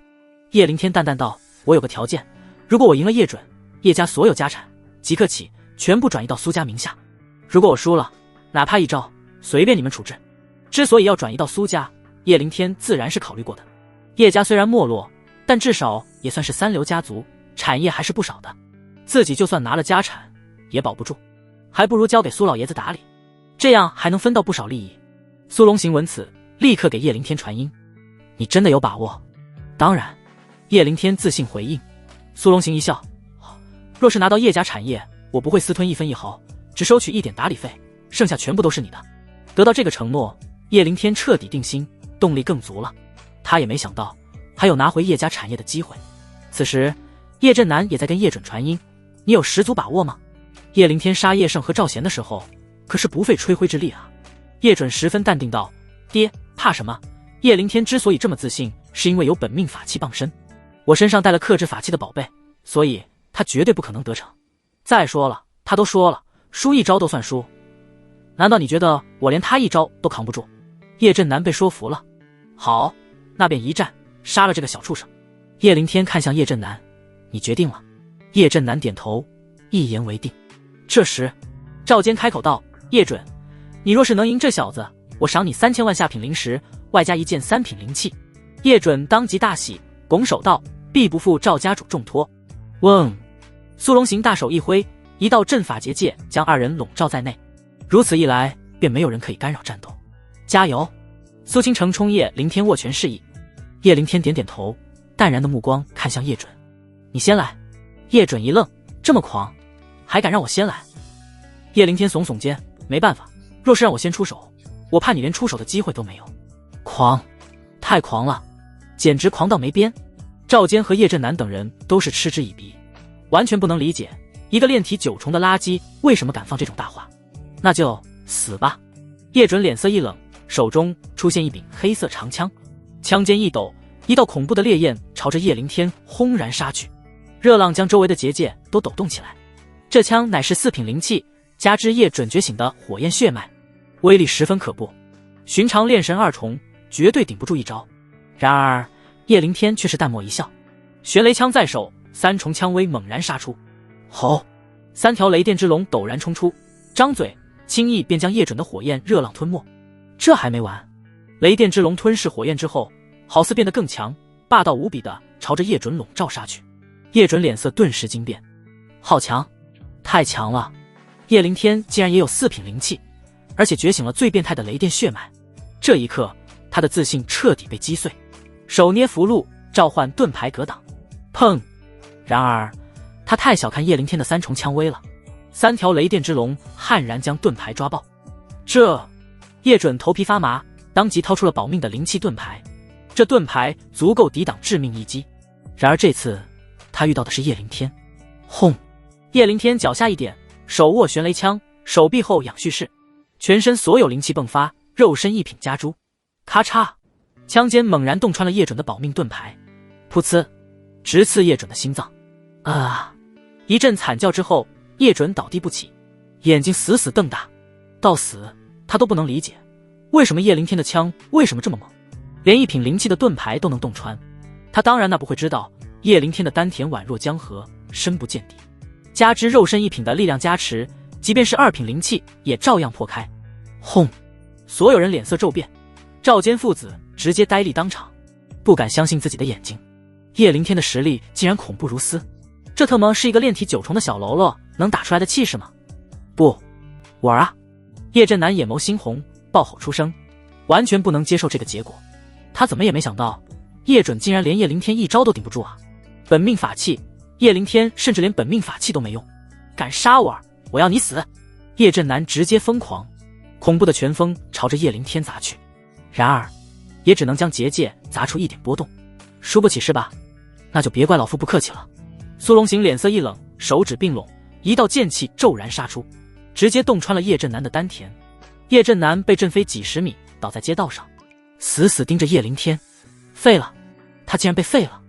叶凌天淡淡道：我有个条件，如果我赢了叶准，叶家所有家产即刻起全部转移到苏家名下，如果我输了，哪怕一招随便你们处置。之所以要转移到苏家，叶凌天自然是考虑过的。叶家虽然没落，但至少也算是3流家族，产业还是不少的，自己就算拿了家产也保不住，还不如交给苏老爷子打理，这样还能分到不少利益。苏龙行闻此，立刻给叶凌天传音：你真的有把握？当然。叶凌天自信回应。苏龙行一笑：若是拿到叶家产业，我不会私吞1分1毫，只收取1点打理费，剩下全部都是你的。得到这个承诺，叶灵天彻底定心，动力更足了。他也没想到还有拿回叶家产业的机会。此时叶振南也在跟叶准传音，你有十足把握吗？叶灵天杀叶盛和赵贤的时候可是不费吹灰之力啊。叶准十分淡定道，爹，怕什么？叶灵天之所以这么自信，是因为有本命法器傍身，我身上带了克制法器的宝贝，所以他绝对不可能得逞。再说了，他都说了，输一招都算输，难道你觉得我连他一招都扛不住？叶振南被说服了，好，那便一战，杀了这个小畜生。叶灵天看向叶振南，你决定了？叶振南点头，一言为定。这时赵坚开口道，叶准，你若是能赢这小子，我赏你3000万下品灵石，外加一件3品灵器。叶准当即大喜，拱手道，必不负赵家主重托。嗡！苏龙行大手一挥，一道阵法结界将二人笼罩在内，如此一来便没有人可以干扰战斗。加油！苏倾城冲叶灵天握拳示意。叶灵天点点头，淡然的目光看向叶准，你先来。叶准一愣，这么狂，还敢让我先来？叶灵天耸耸肩，没办法，若是让我先出手，我怕你连出手的机会都没有。狂，太狂了，简直狂到没边。赵坚和叶振南等人都是嗤之以鼻，完全不能理解一个炼体9重的垃圾为什么敢放这种大话。那就死吧！叶准脸色一冷，手中出现一柄黑色长枪，枪尖一抖，一道恐怖的烈焰朝着叶灵天轰然杀去，热浪将周围的结界都抖动起来。这枪乃是4品灵器，加之叶准觉醒的火焰血脉，威力十分可怖，寻常炼神2重绝对顶不住一招。然而叶灵天却是淡漠一笑，玄雷枪在手，3重枪威猛然杀出。吼！3条雷电之龙陡然冲出，张嘴轻易便将叶准的火焰热浪吞没。这还没完，雷电之龙吞噬火焰之后，好似变得更强，霸道无比的朝着叶准笼罩杀去。叶准脸色顿时惊变，好强，太强了！叶灵天竟然也有4品灵气，而且觉醒了最变态的雷电血脉。这一刻他的自信彻底被击碎，手捏符箓召唤盾牌格挡，砰！然而他太小看叶灵天的3重枪威了，3条雷电之龙悍然将盾牌抓爆。这叶准头皮发麻，当即掏出了保命的灵气盾牌，这盾牌足够抵挡致命一击。然而这次他遇到的是叶灵天。轰！叶灵天脚下一点，手握玄雷枪，手臂后仰蓄势，全身所有灵气迸发，肉身一品加诸。咔嚓！枪尖猛然洞穿了叶准的保命盾牌，噗呲，直刺叶准的心脏。啊！一阵惨叫之后，叶准倒地不起，眼睛死死瞪大。到死他都不能理解，为什么叶灵天的枪为什么这么猛，连1品灵气的盾牌都能洞穿。他当然不会知道，叶灵天的丹田宛若江河，深不见底，加之肉身1品的力量加持，即便是2品灵气也照样破开。轰！所有人脸色骤变，赵坚父子直接呆立当场，不敢相信自己的眼睛。叶灵天的实力竟然恐怖如斯，这特么是一个炼体9重的小喽啰能打出来的气势吗？不玩啊！叶振南眼眸猩红，暴吼出声，完全不能接受这个结果。他怎么也没想到叶准竟然连叶灵天一招都顶不住啊！本命法器，叶灵天甚至连本命法器都没用，敢杀我，我要你死！叶振南直接疯狂，恐怖的拳风朝着叶灵天砸去，然而也只能将结界砸出一点波动。输不起是吧？那就别怪老夫不客气了。苏龙行脸色一冷，手指并拢，一道剑气骤然杀出，直接洞穿了叶振南的丹田。叶振南被震飞几十米，倒在街道上，死死盯着叶灵天。废了，他竟然被废了！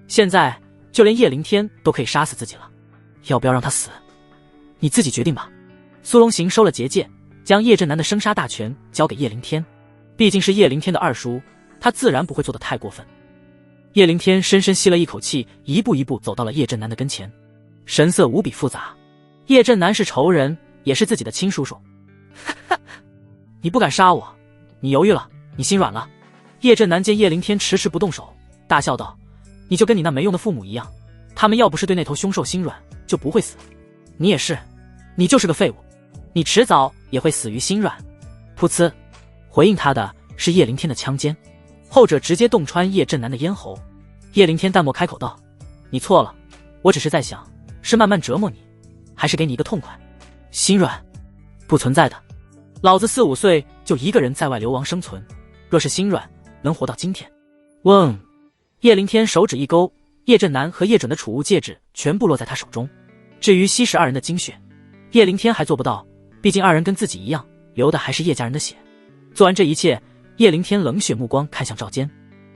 现在就连叶灵天都可以杀死自己了，要不要让他死？你自己决定吧。苏龙行收了结界，将叶振南的生杀大权交给叶灵天，毕竟是叶灵天的二叔，他自然不会做得太过分。叶灵天深深吸了一口气，一步一步走到了叶振南的跟前，神色无比复杂。叶振南是仇人，也是自己的亲叔叔。你不敢杀我，你犹豫了，你心软了。叶振南见叶灵天迟迟不动手，大笑道，你就跟你那没用的父母一样，他们要不是对那头凶兽心软，就不会死。你也是，你就是个废物，你迟早也会死于心软。噗呲，回应他的是叶灵天的枪尖，后者直接洞穿叶振南的咽喉。叶灵天淡漠开口道，你错了，我只是在想，是慢慢折磨你，还是给你一个痛快。心软不存在的，老子4、5岁就一个人在外流亡生存，若是心软，能活到今天。嗡！叶灵天手指一勾，叶振南和叶准的储物戒指全部落在他手中。至于吸食二人的精血，叶灵天还做不到，毕竟二人跟自己一样，流的还是叶家人的血。做完这一切，叶灵天冷血目光看向赵坚，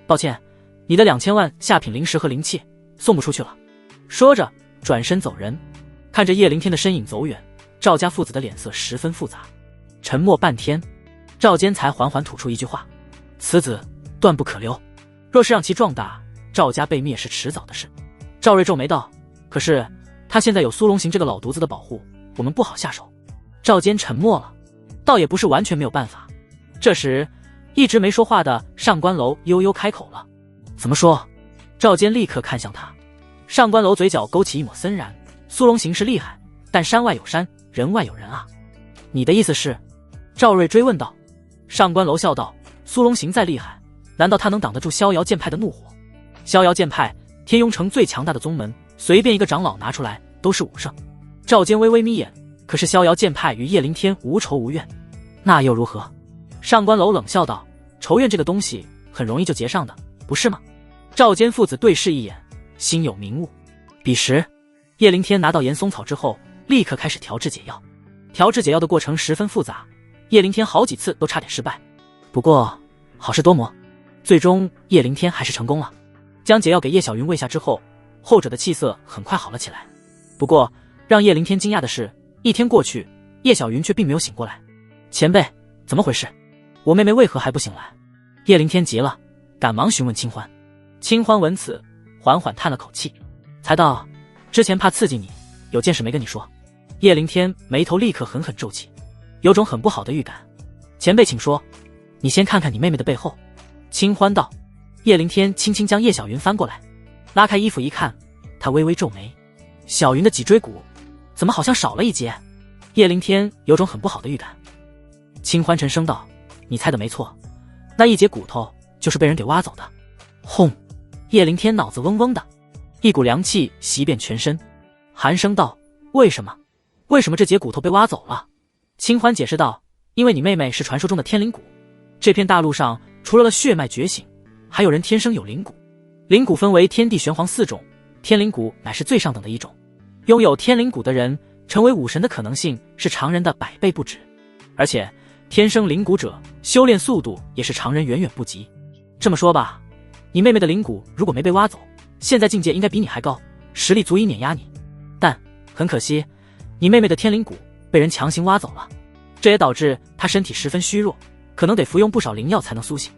抱歉，你的2000万下品灵石和灵器送不出去了。说着转身走人。看着叶灵天的身影走远，赵家父子的脸色十分复杂。沉默半天，赵坚才缓缓吐出一句话：此子断不可留，若是让其壮大，赵家被灭是迟早的事。赵瑞皱眉道：可是他现在有苏龙行这个老犊子的保护，我们不好下手。赵坚沉默了，倒也不是完全没有办法。这时一直没说话的上官楼悠悠开口了：怎么说？赵坚立刻看向他。上官楼嘴角勾起一抹森然：苏龙行是厉害，但山外有山，人外有人啊。你的意思是？赵瑞追问道。上官楼笑道：苏龙行再厉害，难道他能挡得住逍遥剑派的怒火？逍遥剑派天庸城最强大的宗门，随便一个长老拿出来都是武圣。赵坚微微眯眼，可是逍遥剑派与叶灵天无仇无怨，那又如何？上官楼冷笑道：仇怨这个东西很容易就结上的，不是吗？赵坚父子对视一眼，心有明悟。彼时叶灵天拿到岩松草之后，立刻开始调制解药。调制解药的过程十分复杂，叶灵天好几次都差点失败，不过好事多磨，最终叶灵天还是成功了。将解药给叶小云喂下之后，后者的气色很快好了起来。不过让叶灵天惊讶的是，一天过去，叶小云却并没有醒过来。前辈，怎么回事？我妹妹为何还不醒来？叶灵天急了，赶忙询问清欢。清欢闻此，缓缓叹了口气，才道：之前怕刺激你，有件事没跟你说。叶灵天眉头立刻狠狠皱起，有种很不好的预感。前辈请说。你先看看你妹妹的背后。清欢道。叶灵天轻轻将叶小云翻过来，拉开衣服一看，他微微皱眉，小云的脊椎骨怎么好像少了一截？叶灵天有种很不好的预感。清欢沉声道：你猜的没错，那一截骨头就是被人给挖走的。轰！叶灵天脑子嗡嗡的，一股凉气袭遍全身，寒声道：为什么？为什么这节骨头被挖走了？清欢解释道：因为你妹妹是传说中的天灵骨，这片大陆上除了血脉觉醒，还有人天生有灵骨。灵骨分为天地玄黄4种，天灵骨乃是最上等的一种。拥有天灵骨的人，成为武神的可能性是常人的100倍不止，而且天生灵骨者修炼速度也是常人远远不及。这么说吧，你妹妹的灵骨如果没被挖走，现在境界应该比你还高，实力足以碾压你。但很可惜，你妹妹的天灵骨被人强行挖走了，这也导致她身体十分虚弱，可能得服用不少灵药才能苏醒。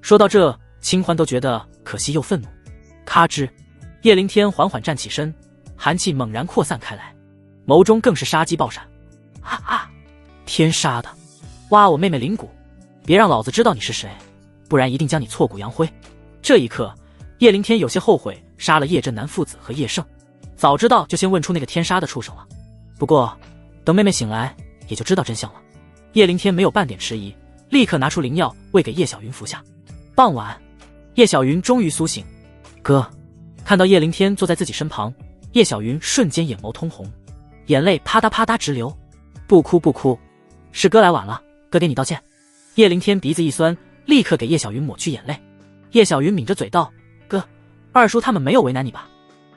说到这，清欢都觉得可惜又愤怒。咔吱，叶灵天缓缓站起身，寒气猛然扩散开来，眸中更是杀机爆闪。啊啊！天杀的，挖我妹妹灵骨，别让老子知道你是谁，不然一定将你挫骨扬灰。这一刻，叶灵天有些后悔杀了叶振南父子和叶盛，早知道就先问出那个天杀的畜生了。不过等妹妹醒来也就知道真相了。叶灵天没有半点迟疑，立刻拿出灵药喂给叶小云服下。傍晚，叶小云终于苏醒。哥，看到叶灵天坐在自己身旁，叶小云瞬间眼眸通红，眼泪啪嗒啪嗒直流。不哭不哭，是哥来晚了，哥给你道歉。叶灵天鼻子一酸，立刻给叶小云抹去眼泪。叶小云抿着嘴道：哥，二叔他们没有为难你吧？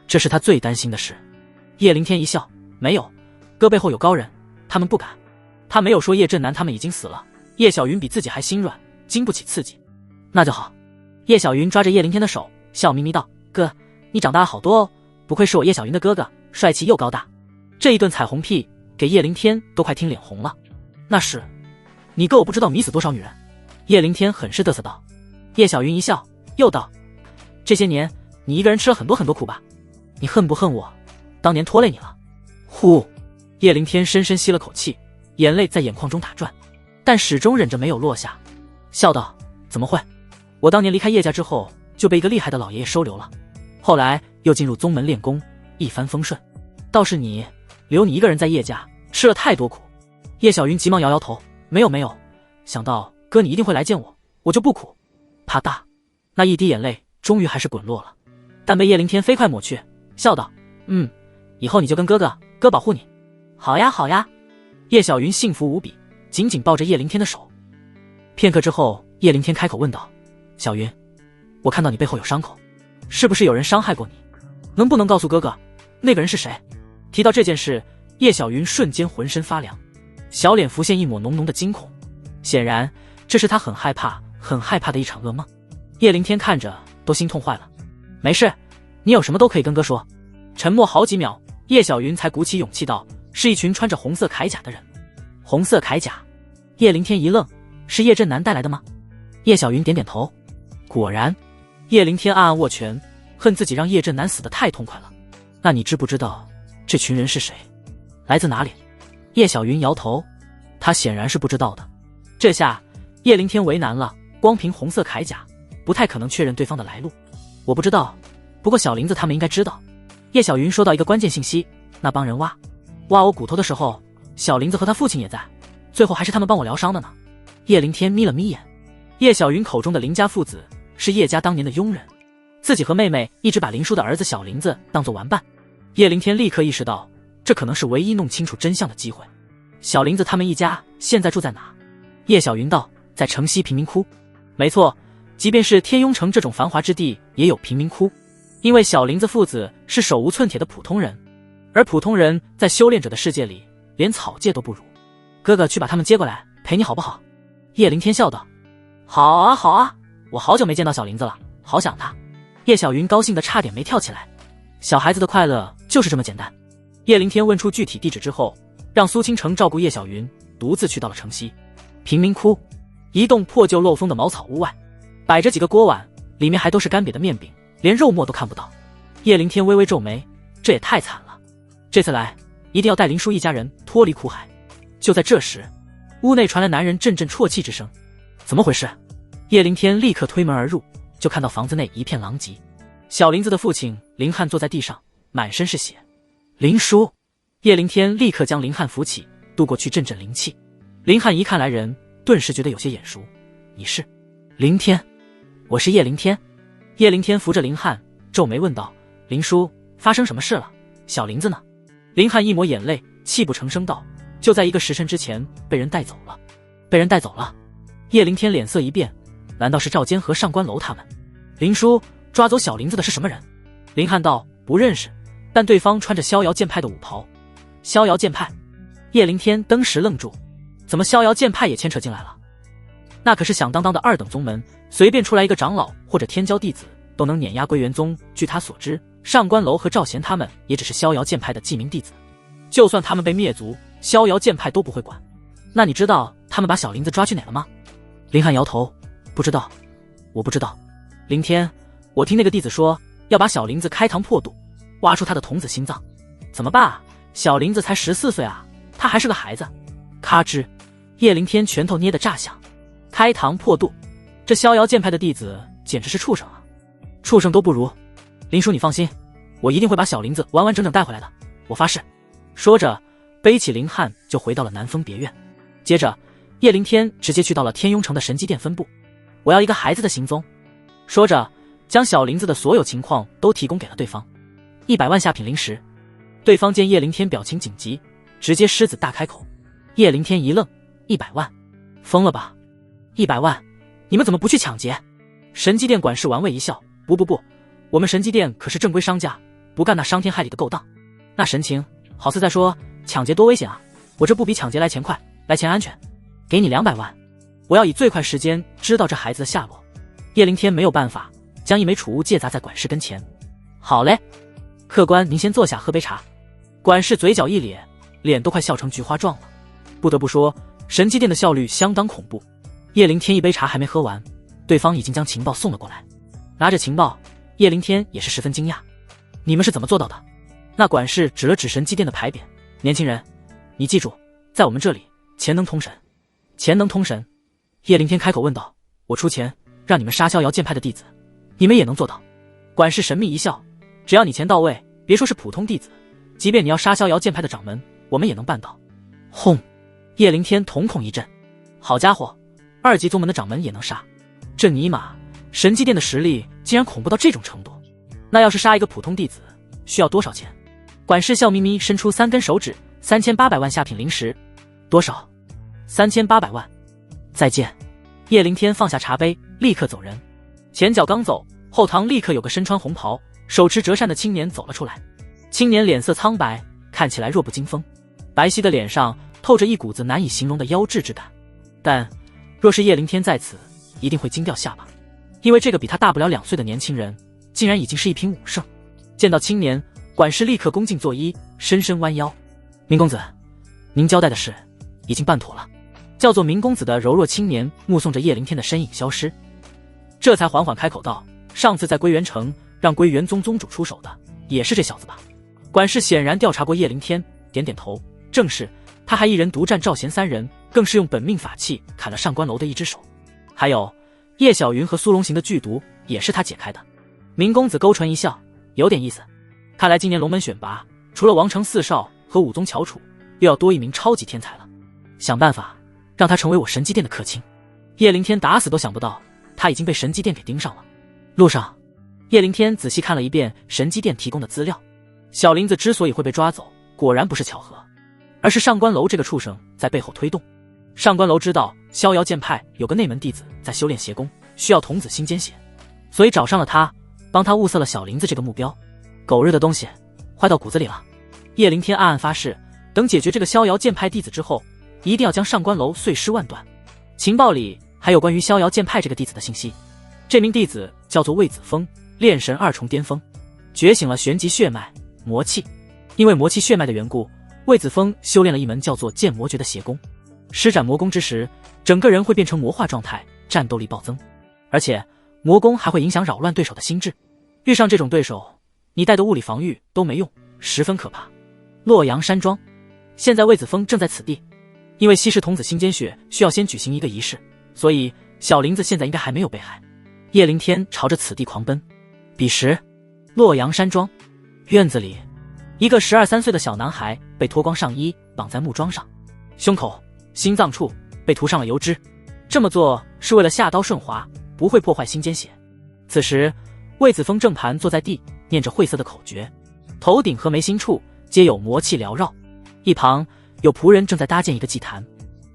这是他最担心的事。叶灵天一笑：没有，哥背后有高人，他们不敢。他没有说叶振南他们已经死了，叶小云比自己还心软，经不起刺激。那就好。叶小云抓着叶灵天的手，笑眯眯道：哥，你长大了好多哦，不愧是我叶小云的哥哥，帅气又高大。这一顿彩虹屁给叶灵天都快听脸红了。那是，你哥我不知道迷死多少女人。叶灵天很是嘚瑟道。叶小云一笑，又道：这些年你一个人吃了很多很多苦吧？你恨不恨我当年拖累你了？呼！叶灵天深深吸了口气，眼泪在眼眶中打转，但始终忍着没有落下，笑道：怎么会？我当年离开叶家之后，就被一个厉害的老爷爷收留了，后来又进入宗门练功，一帆风顺。倒是你，留你一个人在叶家，吃了太多苦。叶小云急忙摇摇头：没有没有，想到哥你一定会来见我，我就不苦。啪嗒，那一滴眼泪终于还是滚落了，但被叶灵天飞快抹去，笑道：以后你就跟哥哥，哥保护你。好呀好呀。叶小云幸福无比，紧紧抱着叶灵天的手。片刻之后，叶凌天开口问道：“小云，我看到你背后有伤口，是不是有人伤害过你？能不能告诉哥哥，那个人是谁？”提到这件事，叶小云瞬间浑身发凉，小脸浮现一抹浓浓的惊恐，显然这是他很害怕的一场噩梦。叶凌天看着都心痛坏了。没事，你有什么都可以跟哥说。沉默好几秒，叶小云才鼓起勇气道：“是一群穿着红色铠甲的人。”红色铠甲？叶凌天一愣，是叶震南带来的吗？叶小云点点头。果然。叶凌天暗暗握拳，恨自己让叶震南死得太痛快了。那你知不知道这群人是谁？来自哪里？叶小云摇头，他显然是不知道的。这下叶凌天为难了，光凭红色铠甲不太可能确认对方的来路。我不知道，不过小林子他们应该知道。叶小云说到一个关键信息，那帮人挖我骨头的时候，小林子和他父亲也在，最后还是他们帮我疗伤的呢。叶凌天眯了眯眼。叶小云口中的林家父子是叶家当年的佣人，自己和妹妹一直把林叔的儿子小林子当作玩伴。叶凌天立刻意识到，这可能是唯一弄清楚真相的机会。小林子他们一家现在住在哪？叶小云道：“在城西贫民窟。”没错，即便是天庸城这种繁华之地也有贫民窟，因为小林子父子是手无寸铁的普通人，而普通人在修炼者的世界里连草芥都不如。哥哥去把他们接过来陪你好不好？叶凌天笑道：“好啊好啊，我好久没见到小林子了，好想他。”叶小云高兴得差点没跳起来。小孩子的快乐就是这么简单。叶凌天问出具体地址之后，让苏清城照顾叶小云，独自去到了城西贫民窟。一栋破旧漏风的茅草屋外，摆着几个锅碗，里面还都是干瘪的面饼，连肉末都看不到。叶凌天微微皱眉，这也太惨了，这次来一定要带林叔一家人脱离苦海。就在这时，屋内传来男人阵阵啜泣之声。怎么回事？叶凌天立刻推门而入，就看到房子内一片狼藉。小林子的父亲林汉坐在地上，满身是血。林叔！叶凌天立刻将林汉扶起，渡过去镇镇灵气。林汉一看来人，顿时觉得有些眼熟。你是凌天？我是叶凌天。叶凌天扶着林汉，皱眉问道：“林叔，发生什么事了？小林子呢？”林汉一抹眼泪，泣不成声道：“就在1个时辰之前被人带走了。”被人带走了？叶凌天脸色一变，难道是赵坚和上官楼他们？林叔，抓走小林子的是什么人？林汉道：“不认识，但对方穿着逍遥剑派的武袍。”逍遥剑派？叶凌天登时愣住，怎么逍遥剑派也牵扯进来了？那可是响当当的2等宗门，随便出来一个长老或者天骄弟子都能碾压归元宗。据他所知，上官楼和赵贤他们也只是逍遥剑派的记名弟子，就算他们被灭族，逍遥剑派都不会管。那你知道他们把小林子抓去哪了吗？林汉摇头：“不知道，我不知道。凌天，我听那个弟子说要把小林子开膛破肚，挖出他的童子心脏。怎么办啊？小林子才14岁啊，他还是个孩子。”咔吱，叶凌天拳头捏得炸响。开膛破肚，这逍遥剑派的弟子简直是畜生啊，畜生都不如。林叔你放心，我一定会把小林子完完整整带回来的，我发誓。说着背起林汉就回到了南风别院。接着叶凌天直接去到了天庸城的神机殿分部。我要一个孩子的行踪。说着将小林子的所有情况都提供给了对方。100万下品灵石。对方见叶凌天表情紧急，直接狮子大开口。叶凌天一愣，100万？疯了吧？100万？你们怎么不去抢劫？神机殿管事玩味一笑：不，我们神机殿可是正规商家，不干那伤天害理的勾当。那神情好似在说抢劫多危险啊，我这不比抢劫来钱快，来钱安全。给你200万，我要以最快时间知道这孩子的下落。叶凌天没有办法，将一枚储物戒砸在管事跟前。好嘞，客官您先坐下喝杯茶。管事嘴角一咧，脸都快笑成菊花状了。不得不说，神机殿的效率相当恐怖。叶凌天一杯茶还没喝完，对方已经将情报送了过来。拿着情报，叶凌天也是十分惊讶。你们是怎么做到的？那管事指了指神机殿的牌匾。年轻人，你记住，在我们这里，钱能通神。钱能通神？叶凌天开口问道。我出钱让你们杀逍遥剑派的弟子，你们也能做到？管事神秘一笑，只要你钱到位，别说是普通弟子，即便你要杀逍遥剑派的掌门，我们也能办到。轰！叶凌天瞳孔一震，好家伙，2级宗门的掌门也能杀，这尼玛神机殿的实力竟然恐怖到这种程度。那要是杀一个普通弟子需要多少钱？管事笑眯眯伸出3根手指，3800万下品灵石。多少？3800万。再见。叶灵天放下茶杯，立刻走人。前脚刚走，后堂立刻有个身穿红袍、手持折扇的青年走了出来。青年脸色苍白，看起来弱不禁风，白皙的脸上透着一股子难以形容的妖质之感。但若是叶灵天在此，一定会惊掉下巴，因为这个比他大不了2岁的年轻人，竟然已经是一品武圣。见到青年，管事立刻恭敬作揖，深深弯腰：“明公子，您交代的事已经办妥了。”叫做明公子的柔弱青年目送着叶灵天的身影消失，这才缓缓开口道：“上次在归元城让归元宗宗主出手的，也是这小子吧？”管事显然调查过叶灵天，点点头：“正是。他还一人独占赵贤3人，更是用本命法器砍了上官楼的一只手。还有叶小云和苏龙行的剧毒，也是他解开的。”明公子勾唇一笑，有点意思。看来今年龙门选拔，除了王城4少和武宗翘楚，又要多一名超级天才了。想办法让他成为我神机殿的客卿。叶灵天打死都想不到，他已经被神机殿给盯上了。路上，叶灵天仔细看了一遍神机殿提供的资料。小林子之所以会被抓走，果然不是巧合，而是上官楼这个畜生在背后推动。上官楼知道逍遥剑派有个内门弟子在修炼邪功，需要童子心间血，所以找上了他，帮他物色了小林子这个目标。狗日的东西，坏到骨子里了。叶灵天暗暗发誓，等解决这个逍遥剑派弟子之后，一定要将上官楼碎尸万段。情报里还有关于逍遥剑派这个弟子的信息。这名弟子叫做魏子峰，炼神2重巅峰，觉醒了玄极血脉魔气。因为魔气血脉的缘故，魏子峰修炼了一门叫做剑魔诀的邪功。施展魔功之时，整个人会变成魔化状态，战斗力暴增。而且魔功还会影响扰乱对手的心智，遇上这种对手，你带的物理防御都没用，十分可怕。洛阳山庄，现在魏子峰正在此地。因为稀释童子心间血需要先举行一个仪式，所以小林子现在应该还没有被害。叶灵天朝着此地狂奔。彼时，洛阳山庄院子里，一个12、13岁的小男孩被脱光上衣绑在木桩上，胸口、心脏处被涂上了油脂。这么做是为了下刀顺滑，不会破坏心间血。此时，魏子峰正盘坐在地，念着晦涩的口诀，头顶和眉心处皆有魔气缭绕。一旁有仆人正在搭建一个祭坛，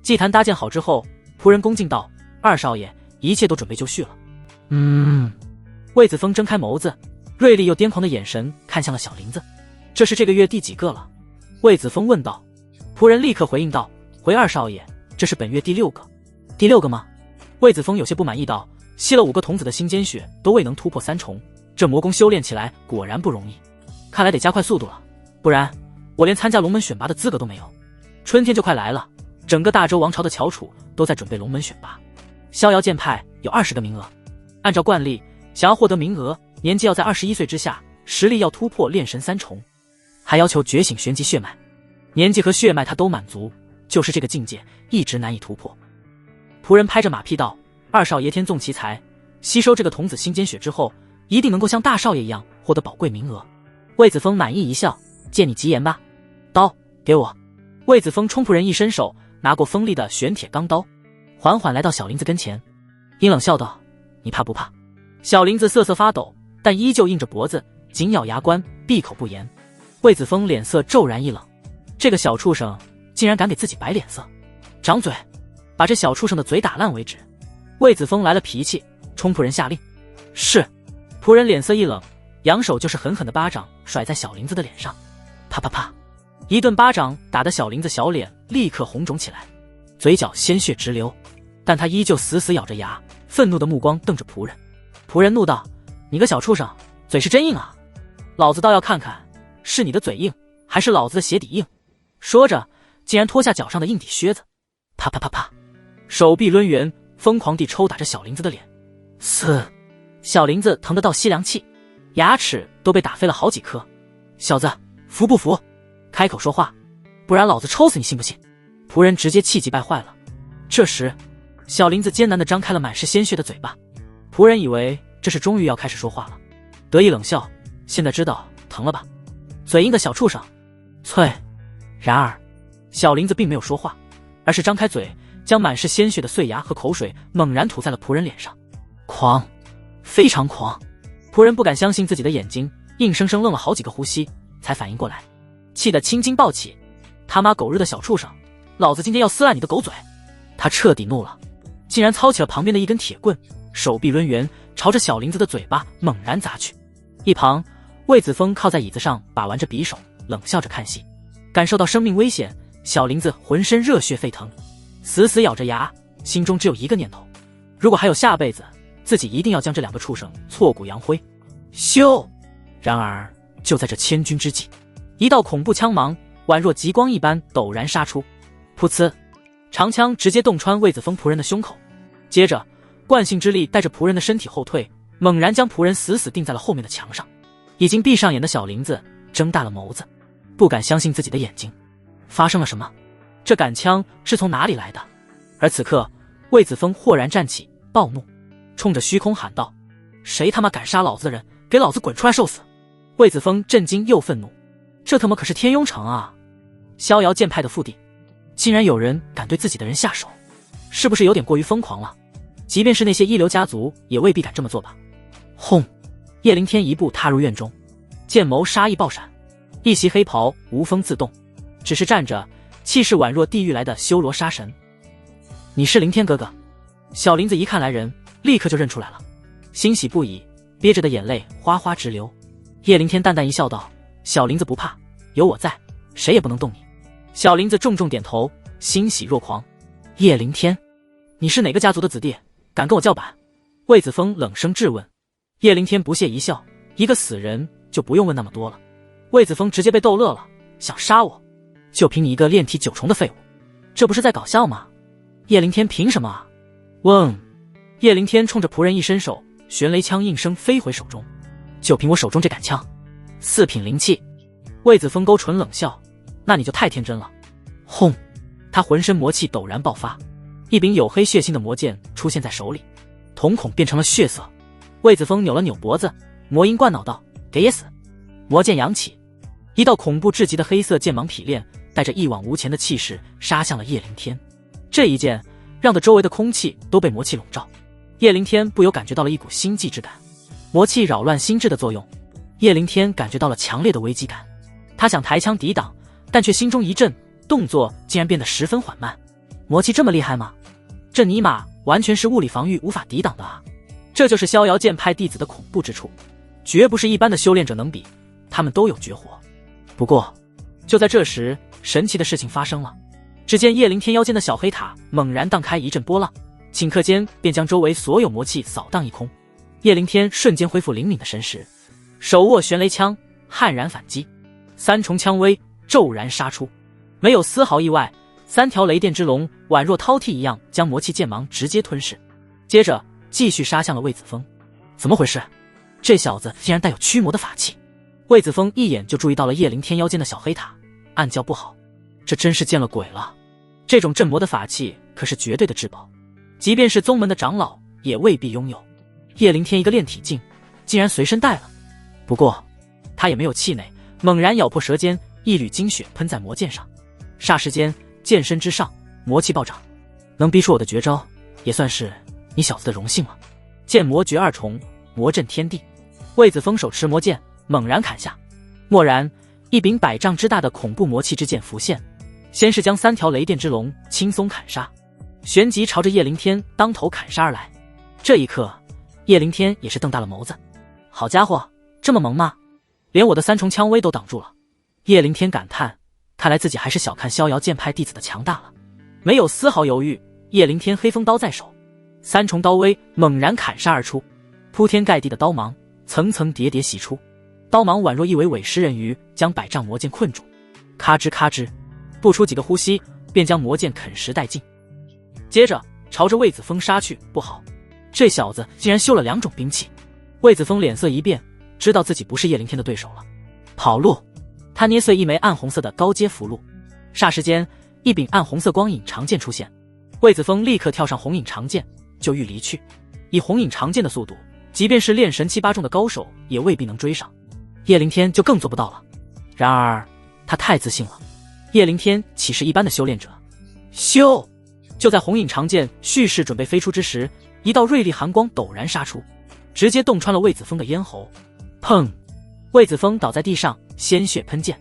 祭坛搭建好之后，仆人恭敬道：“二少爷，一切都准备就绪了。”魏子峰睁开眸子，锐利又癫狂的眼神看向了小林子。这是这个月第几个了？魏子峰问道。仆人立刻回应道：“回二少爷，这是本月第6个。”第6个吗？魏子峰有些不满意道：“吸了5个童子的心间血，都未能突破3重，这魔功修炼起来果然不容易，看来得加快速度了，不然我连参加龙门选拔的资格都没有。春天就快来了，整个大周王朝的翘楚都在准备龙门选拔，逍遥剑派有20个名额。按照惯例，想要获得名额，年纪要在21岁之下，实力要突破炼神3重，还要求觉醒玄极血脉，年纪和血脉他都满足，就是这个境界一直难以突破。”仆人拍着马屁道：“二少爷天纵奇才，吸收这个童子心间血之后，一定能够像大少爷一样获得宝贵名额。”魏子峰满意一笑：“借你吉言吧。”刀给我。魏子峰冲仆人一伸手，拿过锋利的玄铁钢刀，缓缓来到小林子跟前，阴冷笑道：“你怕不怕？”小林子瑟瑟发抖，但依旧硬着脖子，紧咬牙关，闭口不言。魏子峰脸色骤然一冷，这个小畜生竟然敢给自己摆脸色，掌嘴，把这小畜生的嘴打烂为止。魏子峰来了脾气，冲仆人下令。是。仆人脸色一冷，扬手就是狠狠的巴掌甩在小林子的脸上。啪啪啪，一顿巴掌打得小林子小脸立刻红肿起来，嘴角鲜血直流，但他依旧死死咬着牙，愤怒的目光瞪着仆人。仆人怒道：“你个小畜生，嘴是真硬啊！老子倒要看看，是你的嘴硬，还是老子的鞋底硬。”说着，竟然脱下脚上的硬底靴子，啪啪啪啪，手臂抡圆，疯狂地抽打着小林子的脸。小林子疼得倒吸凉气，牙齿都被打飞了好几颗。小子，服不服？开口说话，不然老子抽死你信不信？仆人直接气急败坏了。这时，小林子艰难地张开了满是鲜血的嘴巴。仆人以为这是终于要开始说话了，得意冷笑：“现在知道疼了吧？嘴硬的小畜生！”啐。然而，小林子并没有说话，而是张开嘴，将满是鲜血的碎牙和口水猛然吐在了仆人脸上。狂，非常狂！仆人不敢相信自己的眼睛，硬生生愣了好几个呼吸，才反应过来，气得青筋暴起。他妈狗日的小畜生，老子今天要撕烂你的狗嘴！他彻底怒了，竟然操起了旁边的一根铁棍，手臂抡圆，朝着小林子的嘴巴猛然砸去。一旁，魏子峰靠在椅子上把玩着匕首，冷笑着看戏。感受到生命危险，小林子浑身热血沸腾，死死咬着牙，心中只有一个念头：如果还有下辈子，自己一定要将这两个畜生挫骨扬灰。咻！然而就在这千钧之际，一道恐怖枪芒宛若极光一般陡然杀出，噗呲，长枪直接洞穿魏子峰仆人的胸口。接着惯性之力带着仆人的身体后退，猛然将仆人死死钉在了后面的墙上。已经闭上眼的小林子睁大了眸子，不敢相信自己的眼睛。发生了什么？这杆枪是从哪里来的？而此刻魏子峰豁然站起，暴怒，冲着虚空喊道：谁他妈敢杀老子的人，给老子滚出来受死！魏子峰震惊又愤怒，这他妈可是天雍城啊，逍遥剑派的腹地，竟然有人敢对自己的人下手，是不是有点过于疯狂了？即便是那些一流家族也未必敢这么做吧。轰！叶灵天一步踏入院中，剑眸杀意爆闪，一袭黑袍无风自动，只是站着，气势宛若地狱来的修罗杀神。你是灵天哥哥？小林子一看来人，立刻就认出来了，欣喜不已，憋着的眼泪哗哗直流。叶灵天淡淡一笑道：小林子不怕，有我在，谁也不能动你。小林子重重点头，欣喜若狂。叶灵天，你是哪个家族的子弟，敢跟我叫板？魏子峰冷声质问。叶灵天不屑一笑，一个死人就不用问那么多了。魏子峰直接被逗乐了，想杀我？就凭你一个炼体9重的废物，这不是在搞笑吗？叶灵天凭什么啊？嗡！叶灵天冲着仆人一伸手，玄雷枪应声飞回手中。就凭我手中这杆枪，4品灵气。魏子峰勾唇冷笑，那你就太天真了。轰！他浑身魔气陡然爆发，一柄黝黑血腥的魔剑出现在手里，瞳孔变成了血色。魏子峰扭了扭脖子，魔音贯脑道：给也死！魔剑扬起，一道恐怖至极的黑色剑芒劈炼，带着一往无前的气势杀向了叶灵天。这一剑让得周围的空气都被魔气笼罩，叶灵天不由感觉到了一股心悸之感。魔气扰乱心智的作用，叶灵天感觉到了强烈的危机感。他想抬枪抵挡，但却心中一震，动作竟然变得十分缓慢。魔气这么厉害吗？这尼玛完全是物理防御无法抵挡的啊！这就是逍遥剑派弟子的恐怖之处，绝不是一般的修炼者能比，他们都有绝活。不过就在这时，神奇的事情发生了。只见叶灵天腰间的小黑塔猛然荡开一阵波浪，顷刻间便将周围所有魔气扫荡一空。叶灵天瞬间恢复灵敏的神识，手握玄雷枪，悍然反击，3重枪威骤然杀出，没有丝毫意外，3条雷电之龙宛若饕餮一样将魔气剑芒直接吞噬，接着继续杀向了魏子峰。怎么回事？这小子竟然带有驱魔的法器！魏子峰一眼就注意到了叶灵天腰间的小黑塔，暗叫不好，这真是见了鬼了。这种镇魔的法器可是绝对的至宝，即便是宗门的长老也未必拥有。叶灵天一个炼体境竟然随身带了，不过他也没有气馁，猛然咬破舌尖，一缕精血喷在魔剑上，霎时间剑身之上魔气暴涨，能逼出我的绝招也算是你小子的荣幸了。剑魔诀2重，魔震天地。魏子峰手持魔剑猛然砍下，蓦然一柄100丈之大的恐怖魔气之剑浮现，先是将3条雷电之龙轻松砍杀，旋即朝着叶灵天当头砍杀而来。这一刻叶灵天也是瞪大了眸子，好家伙，这么萌吗？连我的3重枪威都挡住了。叶灵天感叹，看来自己还是小看逍遥剑派弟子的强大了。没有丝毫犹豫，叶灵天黑风刀在手，3重刀威猛然砍杀而出，铺天盖地的刀芒层层叠叠袭出，刀芒宛若一尾尾食人鱼，将100丈魔剑困住，咔吱咔吱，不出几个呼吸便将魔剑啃食殆尽。接着朝着魏子峰杀去。不好，这小子竟然修了2种兵器。魏子峰脸色一变，知道自己不是叶灵天的对手了。跑路！他捏碎一枚暗红色的高阶符箓，霎时间一柄暗红色光影长剑出现，魏子峰立刻跳上红影长剑就欲离去。以红影长剑的速度，即便是炼神7、8重的高手也未必能追上，叶灵天就更做不到了。然而他太自信了，叶灵天岂是一般的修炼者？咻！就在红影长剑蓄势准备飞出之时，一道锐利寒光陡然杀出，直接洞穿了魏子峰的咽喉。砰！魏子峰倒在地上，鲜血喷溅，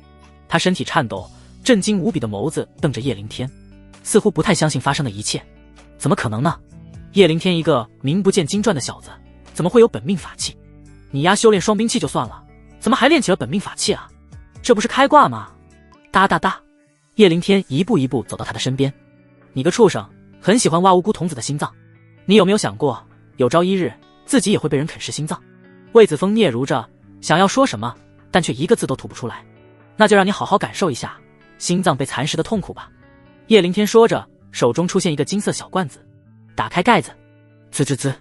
他身体颤抖，震惊无比的眸子瞪着叶灵天，似乎不太相信发生的一切。怎么可能呢？叶灵天一个名不见经传的小子，怎么会有本命法器？你丫修炼双兵器就算了，怎么还练起了本命法器啊？这不是开挂吗？哒哒哒，叶灵天一步一步走到他的身边。你个畜生，很喜欢挖无辜童子的心脏，你有没有想过，有朝一日自己也会被人啃食心脏？魏子峰嗫嚅着，想要说什么，但却一个字都吐不出来。那就让你好好感受一下心脏被蚕食的痛苦吧。叶灵天说着，手中出现一个金色小罐子，打开盖子，滋滋滋，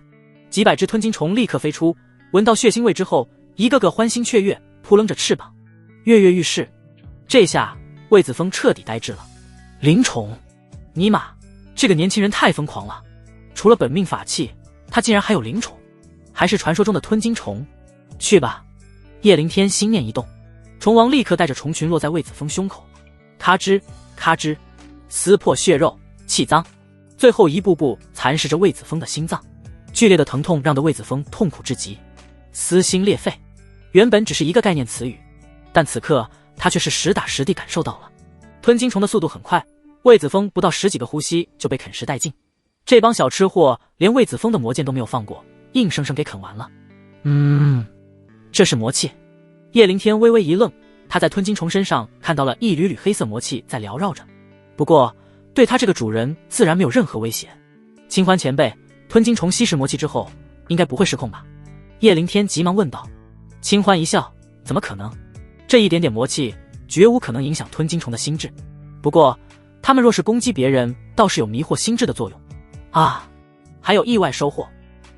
几百只吞金虫立刻飞出，闻到血腥味之后，一个个欢欣雀跃，扑棱着翅膀，跃跃欲试。这下魏子峰彻底呆滞了。灵虫，尼玛，这个年轻人太疯狂了！除了本命法器，他竟然还有灵虫，还是传说中的吞金虫。去吧！叶灵天心念一动，虫王立刻带着虫群落在魏子峰胸口，咔吱咔吱，撕破血肉，气脏，最后一步步蚕食着魏子峰的心脏。剧烈的疼痛让得魏子峰痛苦至极，撕心裂肺。原本只是一个概念词语，但此刻他却是实打实地感受到了。吞金虫的速度很快，魏子峰不到10几个呼吸就被啃食殆尽。这帮小吃货连魏子峰的魔剑都没有放过，硬生生给啃完了。这是魔气。叶灵天微微一愣，他在吞金虫身上看到了一缕缕黑色魔气在缭绕着，不过对他这个主人自然没有任何威胁。清欢前辈，吞金虫吸食魔气之后应该不会失控吧？叶灵天急忙问道。清欢一笑，怎么可能？这一点点魔气绝无可能影响吞金虫的心智，不过他们若是攻击别人，倒是有迷惑心智的作用啊，还有意外收获。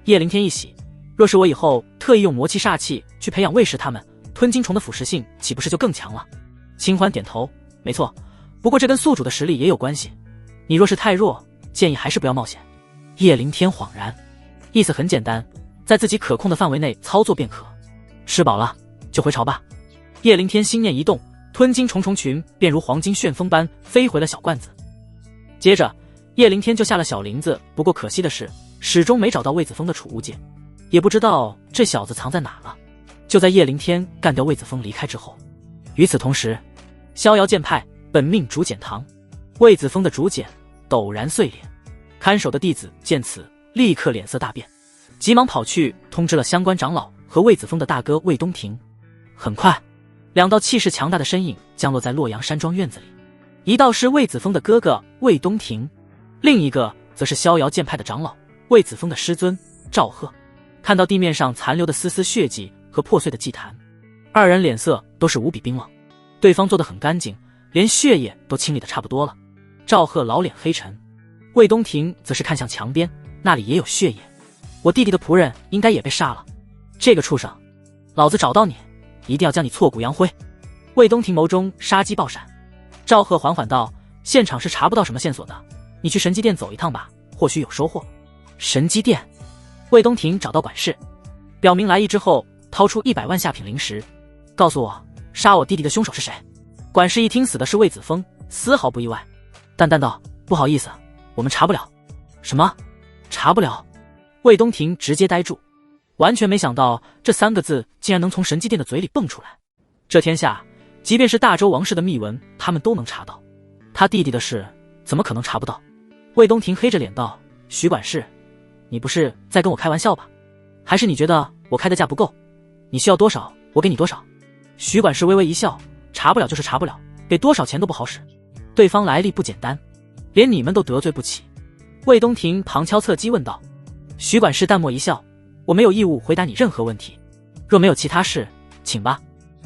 叶灵天一喜，若是我以后特意用魔气煞气去培养喂食他们，吞金虫的腐蚀性岂不是就更强了？清欢点头，没错，不过这跟宿主的实力也有关系，你若是太弱，建议还是不要冒险。叶灵天恍然，意思很简单，在自己可控的范围内操作便可。吃饱了就回巢吧。叶灵天心念一动，吞金虫群便如黄金旋风般飞回了小罐子。接着叶灵天就下了小林子，不过可惜的是始终没找到魏子峰的储物戒，也不知道这小子藏在哪了。就在叶灵天干掉魏子峰离开之后，与此同时，逍遥剑派本命竹简堂，魏子峰的竹简陡然碎裂。看守的弟子见此立刻脸色大变，急忙跑去通知了相关长老和魏子峰的大哥魏东庭。很快2道气势强大的身影降落在洛阳山庄院子里，一道是魏子峰的哥哥魏东庭，另一个则是逍遥剑派的长老魏子峰的师尊赵贺。看到地面上残留的丝丝血迹和破碎的祭坛，二人脸色都是无比冰冷。对方做得很干净，连血液都清理得差不多了。赵贺老脸黑沉，魏东庭则是看向墙边，那里也有血液。我弟弟的仆人应该也被杀了，这个畜生，老子找到你，一定要将你挫骨扬灰。魏东庭眸中杀机爆闪。赵贺缓缓道，现场是查不到什么线索的，你去神机殿走一趟吧，或许有收获。神机殿？魏东庭找到管事，表明来意之后，掏出100万下品灵石，告诉我杀我弟弟的凶手是谁。管事一听死的是魏子峰，丝毫不意外，淡淡道，不好意思，我们查不了。什么？查不了？魏东庭直接呆住，完全没想到这3个字竟然能从神机殿的嘴里蹦出来。这天下即便是大周王室的密文，他们都能查到，他弟弟的事怎么可能查不到？魏东庭黑着脸道，徐管事，你不是在跟我开玩笑吧？还是你觉得我开的价不够？你需要多少我给你多少。徐管事微微一笑，查不了就是查不了，给多少钱都不好使，对方来历不简单，连你们都得罪不起。魏东庭旁敲侧击问道。徐管事淡漠一笑，我没有义务回答你任何问题，若没有其他事，请吧。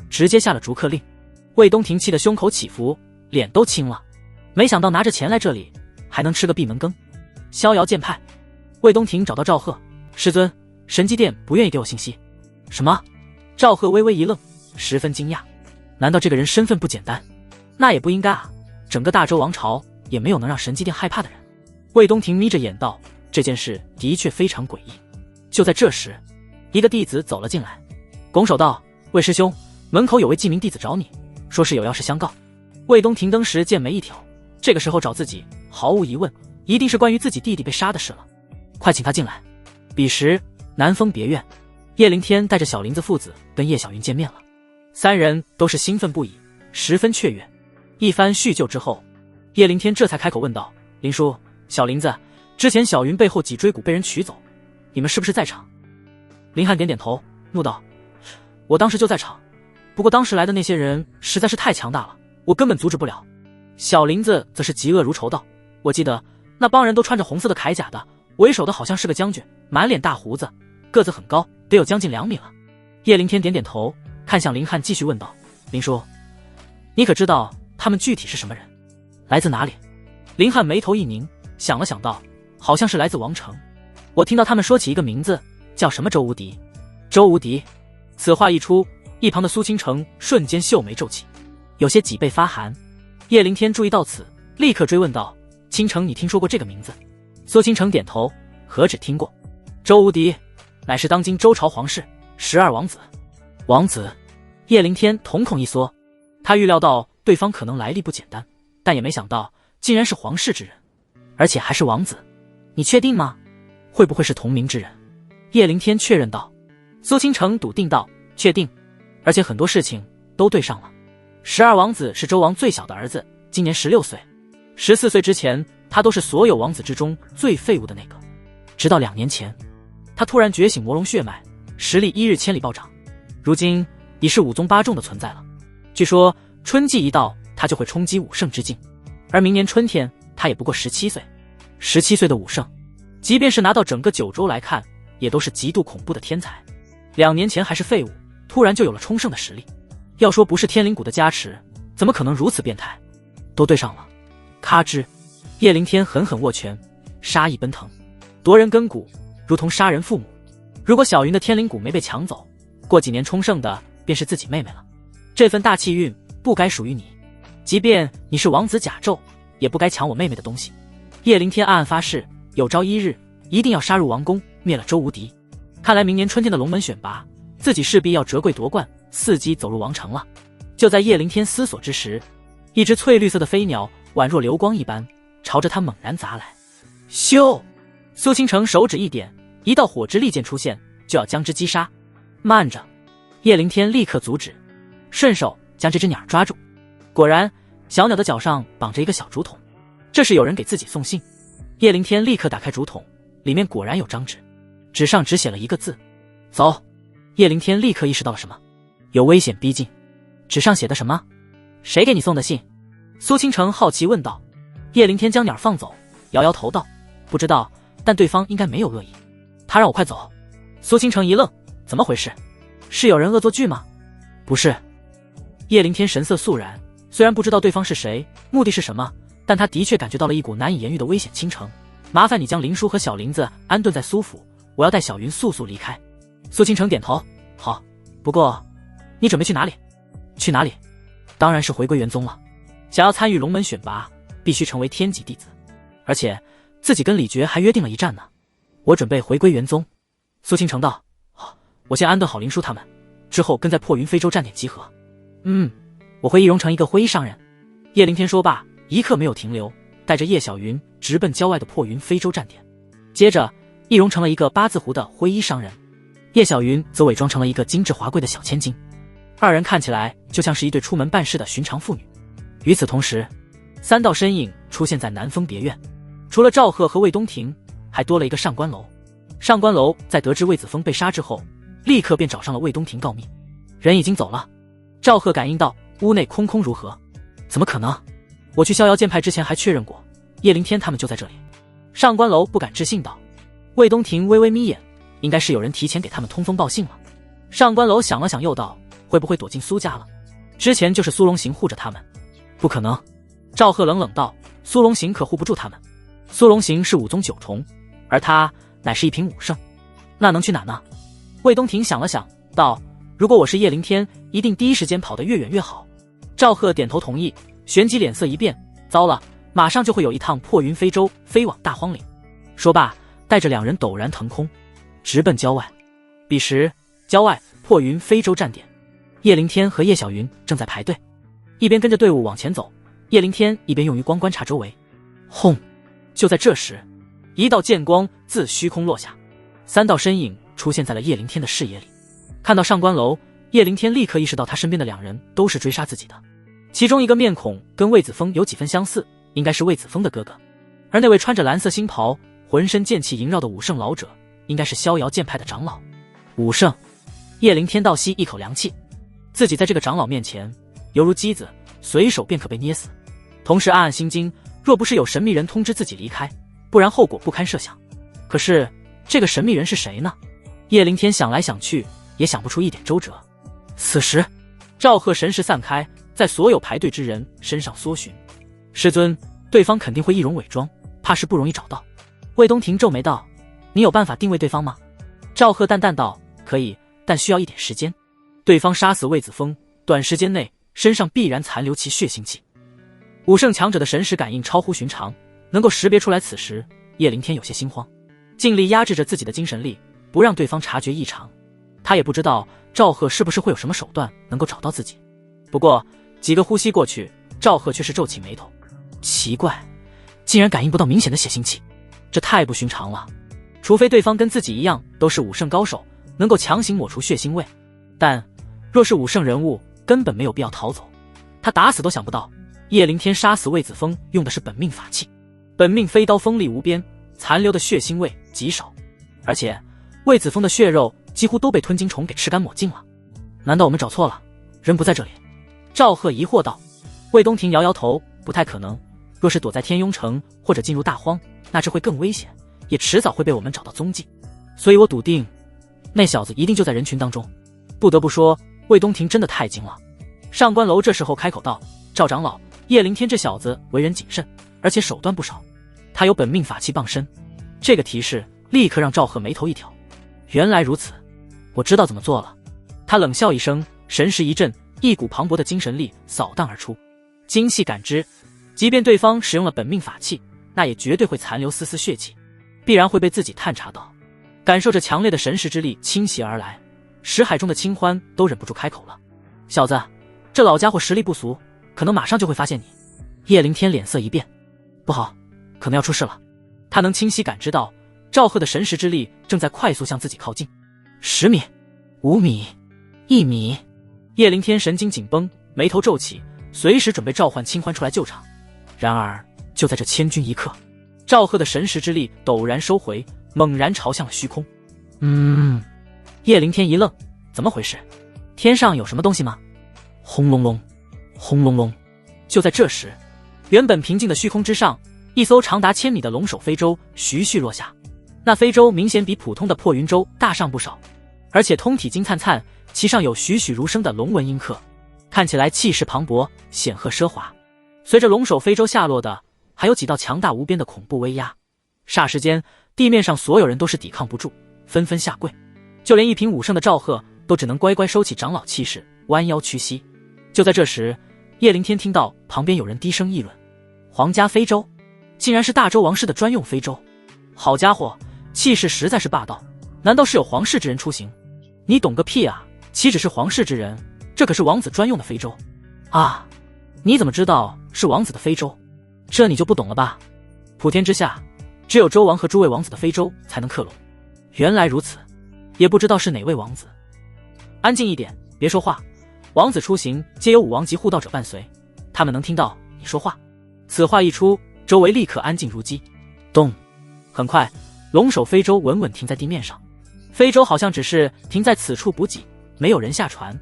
直接下了逐客令。魏东庭气得胸口起伏，脸都青了，没想到拿着钱来这里还能吃个闭门羹。逍遥剑派。魏东庭找到赵贺，师尊，神机殿不愿意给我信息。什么？赵贺微微一愣，十分惊讶，难道这个人身份不简单？那也不应该啊，整个大周王朝也没有能让神机殿害怕的人。魏东庭眯着眼道，这件事的确非常诡异。就在这时，一个弟子走了进来，拱手道，魏师兄，门口有位记名弟子找你，说是有要事相告。魏东庭当时剑眉一挑，这个时候找自己，毫无疑问一定是关于自己弟弟被杀的事了，快请他进来。彼时南风别院，叶灵天带着小林子父子跟叶小云见面了，3人都是兴奋不已，十分雀跃。一番叙旧之后，叶灵天这才开口问道，林叔，小林子，之前小云背后脊椎骨被人取走，你们是不是在场？林汉点点头，怒道：我当时就在场，不过当时来的那些人实在是太强大了，我根本阻止不了。小林子则是嫉恶如仇道：我记得那帮人都穿着红色的铠甲的，为首的好像是个将军，满脸大胡子，个子很高，得有将近2米了。叶凌天点点头，看向林汉继续问道：林叔，你可知道他们具体是什么人，来自哪里？林汉眉头一拧，想了想道：好像是来自王城，我听到他们说起一个名字，叫什么周无敌。周无敌。此话一出，一旁的苏倾城瞬间秀眉皱起，有些脊背发寒。叶凌天注意到此，立刻追问道：倾城，你听说过这个名字？苏倾城点头，何止听过，周无敌乃是当今周朝皇室12王子。王子？叶凌天瞳孔一缩，他预料到对方可能来历不简单，但也没想到竟然是皇室之人，而且还是王子。你确定吗？会不会是同名之人？叶凌天确认道。苏倾城笃定道：确定，而且很多事情都对上了。12王子是周王最小的儿子，今年16岁，14岁之前他都是所有王子之中最废物的那个，直到2年前他突然觉醒魔龙血脉，实力1日千里暴涨，如今已是5宗8众的存在了。据说春季一到他就会冲击5圣之境，而明年春天他也不过17岁，17岁的5圣，即便是拿到整个9州来看，也都是极度恐怖的天才。2年前还是废物，突然就有了冲圣的实力，要说不是天灵谷的加持，怎么可能如此变态？都对上了。咔吱，叶凌天狠狠握拳，杀意奔腾，夺人根骨如同杀人父母。如果小云的天灵谷没被抢走，过几年冲圣的便是自己妹妹了。这份大气运不该属于你，即便你是王子甲胄，也不该抢我妹妹的东西。叶凌天暗暗发誓，有朝一日一定要杀入王宫，灭了周无敌。看来明年春天的龙门选拔，自己势必要折桂夺冠，伺机走入王城了。就在叶凌天思索之时，一只翠绿色的飞鸟宛若流光一般朝着他猛然砸来。咻！苏倾城手指一点，一道火之利剑出现，就要将之击杀。慢着！叶凌天立刻阻止，顺手将这只鸟抓住。果然，小鸟的脚上绑着一个小竹筒，这是有人给自己送信。叶凌天立刻打开竹筒，里面果然有张纸，纸上只写了一个字：走。叶凌天立刻意识到了什么，有危险逼近。纸上写的什么？谁给你送的信？苏倾城好奇问道。叶凌天将鸟放走，摇摇头道：不知道，但对方应该没有恶意，他让我快走。苏倾城一愣，怎么回事？是有人恶作剧吗？不是。叶凌天神色肃然，虽然不知道对方是谁，目的是什么，但他的确感觉到了一股难以言喻的危险倾城。麻烦你将林叔和小林子安顿在苏府，我要带小云速速离开。苏倾城点头，好，不过你准备去哪里？去哪里？当然是回归元宗了。想要参与龙门选拔，必须成为天级弟子，而且自己跟李珏还约定了一战呢。我准备回归元宗。苏倾城道：好，我先安顿好林叔他们，之后跟在破云非洲站点集合。我会易容成一个灰衣商人。叶凌天说罢，一刻没有停留，带着叶小云直奔郊外的破云非洲站点，接着易容成了一个8字胡的灰衣商人，叶小云则伪装成了一个精致华贵的小千金。2人看起来就像是一对出门办事的寻常妇女。与此同时，3道身影出现在南风别院，除了赵贺和魏东庭，还多了一个上官楼。上官楼在得知魏子峰被杀之后，立刻便找上了魏东庭告密，人已经走了。赵贺感应到屋内空空如何？怎么可能？我去逍遥剑派之前还确认过，叶凌天他们就在这里。上官楼不敢置信道。魏东庭微微眯眼，应该是有人提前给他们通风报信了。上官楼想了想又道，会不会躲进苏家了？之前就是苏龙行护着他们。不可能。赵贺冷冷道，苏龙行可护不住他们。苏龙行是5宗9重，而他乃是一品5圣，那能去哪呢？魏东庭想了想道，如果我是叶凌天，一定第一时间跑得越远越好。赵贺点头同意，旋即脸色一变，糟了，马上就会有一趟破云非洲飞往大荒岭。说罢，带着2人陡然腾空，直奔郊外。彼时，郊外破云非洲站点，叶凌天和叶小云正在排队，一边跟着队伍往前走，叶凌天一边用余光观察周围。轰！就在这时，一道剑光自虚空落下，3道身影出现在了叶凌天的视野里。看到上官楼，叶凌天立刻意识到他身边的2人都是追杀自己的，其中一个面孔跟魏子峰有几分相似，应该是魏子峰的哥哥，而那位穿着蓝色星袍浑身剑气萦绕的武圣老者，应该是逍遥剑派的长老。武圣，叶灵天倒吸一口凉气，自己在这个长老面前犹如鸡子，随手便可被捏死。同时暗暗心惊，若不是有神秘人通知自己离开，不然后果不堪设想。可是这个神秘人是谁呢？叶灵天想来想去，也想不出一点周折。此时赵贺神识散开，在所有排队之人身上搜寻。师尊，对方肯定会易容伪装，怕是不容易找到。魏东庭皱眉道：你有办法定位对方吗？赵贺淡淡道：可以，但需要一点时间。对方杀死魏子峰，短时间内身上必然残留其血腥气。武圣强者的神识感应超乎寻常，能够识别出来。此时叶灵天有些心慌，尽力压制着自己的精神力，不让对方察觉异常。他也不知道赵贺是不是会有什么手段能够找到自己。不过几个呼吸过去，赵贺却是皱起眉头，奇怪，竟然感应不到明显的血腥气，这太不寻常了。除非对方跟自己一样都是武圣高手，能够强行抹除血腥味，但若是武圣人物，根本没有必要逃走。他打死都想不到叶灵天杀死魏子峰用的是本命法器，本命飞刀锋利无边，残留的血腥味极少，而且魏子峰的血肉几乎都被吞金虫给吃干抹净了。难道我们找错了？人不在这里？赵贺疑惑道。魏东庭摇摇头，不太可能。若是躲在天庸城或者进入大荒，那这会更危险，也迟早会被我们找到踪迹。所以我笃定那小子一定就在人群当中。不得不说，魏东庭真的太精了。上官楼这时候开口道：赵长老，叶灵天这小子为人谨慎，而且手段不少，他有本命法器傍身。这个提示立刻让赵贺眉头一挑。原来如此，我知道怎么做了。他冷笑一声，神识一震，一股磅礴的精神力扫荡而出。精细感知，即便对方使用了本命法器，那也绝对会残留丝丝血气，必然会被自己探查到。感受着强烈的神识之力倾袭而来，识海中的清欢都忍不住开口了：小子，这老家伙实力不俗，可能马上就会发现你。叶灵天脸色一变，不好，可能要出事了。他能清晰感知到赵贺的神识之力正在快速向自己靠近。10米、5米、1米，叶灵天神经紧绷，眉头皱起，随时准备召唤清欢出来救场。然而就在这千钧一刻，赵贺的神识之力陡然收回，猛然朝向了虚空。叶灵天一愣，怎么回事？天上有什么东西吗？轰隆隆，轰隆隆。就在这时，原本平静的虚空之上，一艘长达1000米的龙首飞舟徐徐落下。那飞舟明显比普通的破云舟大上不少，而且通体金灿灿，其上有栩栩如生的龙纹印刻，看起来气势磅礴，显赫奢华。随着龙首飞舟下落的，还有几道强大无边的恐怖威压。霎时间，地面上所有人都是抵抗不住，纷纷下跪。就连一品武圣的赵贺都只能乖乖收起长老气势，弯腰屈膝。就在这时，叶灵天听到旁边有人低声议论：皇家飞舟，竟然是大周王室的专用飞舟。好家伙，气势实在是霸道，难道是有皇室之人出行？你懂个屁啊，岂止是皇室之人，这可是王子专用的飞舟啊！你怎么知道是王子的飞舟？这你就不懂了吧？普天之下，只有周王和诸位王子的飞舟才能克隆。原来如此，也不知道是哪位王子。安静一点，别说话。王子出行皆有武王级护道者伴随，他们能听到你说话。此话一出，周围立刻安静如鸡。咚！很快，龙首飞舟稳稳停在地面上。飞舟好像只是停在此处补给，没有人下船。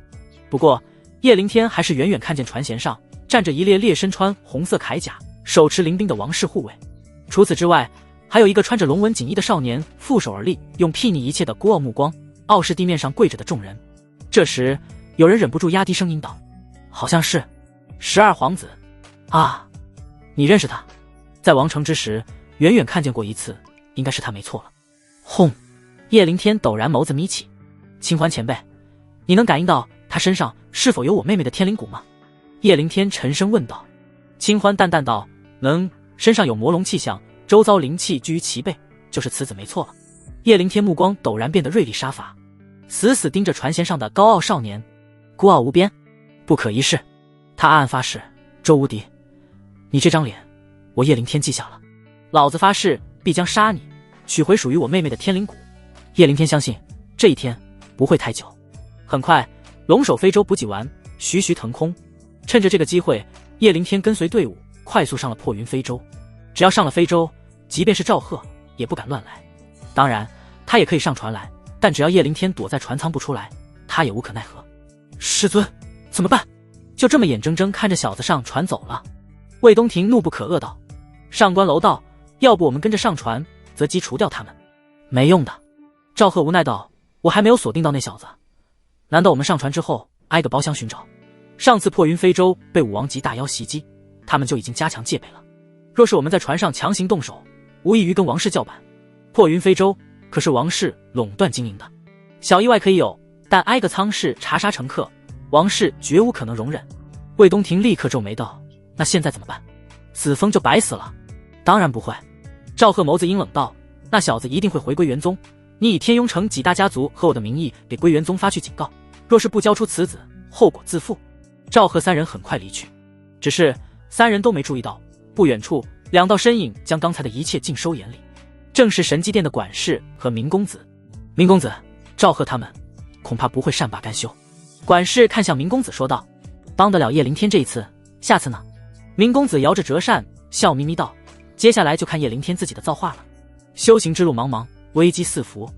不过叶灵天还是远远看见船舷上站着一列列身穿红色铠甲，手持灵兵的王室护卫。除此之外，还有一个穿着龙纹锦衣的少年负手而立，用睥睨一切的孤傲目光傲视地面上跪着的众人。这时有人忍不住压低声音道：好像是12皇子啊，你认识他？在王城之时远远看见过一次，应该是他没错了。轰！叶灵天陡然眸子眯起：清欢前辈，你能感应到他身上是否有我妹妹的天灵骨吗？叶灵天沉声问道。清欢淡淡道：能，身上有魔龙气象，周遭灵气居于其背，就是此子没错了。叶灵天目光陡然变得锐利杀伐，死死盯着船舷上的高傲少年，孤傲无边，不可一世。他暗暗发誓：周无敌，你这张脸我叶灵天记下了，老子发誓必将杀你，取回属于我妹妹的天灵骨。叶灵天相信这一天不会太久。很快，龙首飞舟补给完，徐徐腾空。趁着这个机会，叶灵天跟随队伍快速上了破云飞舟。只要上了飞舟，即便是赵贺也不敢乱来。当然，他也可以上船来，但只要叶灵天躲在船舱不出来，他也无可奈何。师尊，怎么办？就这么眼睁睁看着小子上船走了。魏东庭怒不可遏道：“上官楼道，要不我们跟着上船，择机除掉他们。”没用的。赵贺无奈道：“我还没有锁定到那小子，难道我们上船之后挨个包厢寻找？上次破云非洲被武王级大妖袭击，他们就已经加强戒备了。若是我们在船上强行动手，无异于跟王室叫板。破云非洲可是王室垄断经营的，小意外可以有，但挨个舱室查杀乘客，王室绝无可能容忍。”魏东庭立刻皱眉道：“那现在怎么办？子枫就白死了？”“当然不会。”赵贺眸子阴冷道：“那小子一定会回归元宗。你以天雍城几大家族和我的名义给归元宗发去警告，若是不交出此子，后果自负。”赵贺三人很快离去，只是三人都没注意到，不远处两道身影将刚才的一切尽收眼里，正是神机殿的管事和明公子。明公子，赵贺他们恐怕不会善罢甘休。管事看向明公子说道：“帮得了叶灵天这一次，下次呢？”明公子摇着折扇，笑眯眯道：“接下来就看叶灵天自己的造化了。修行之路茫茫，危机四伏，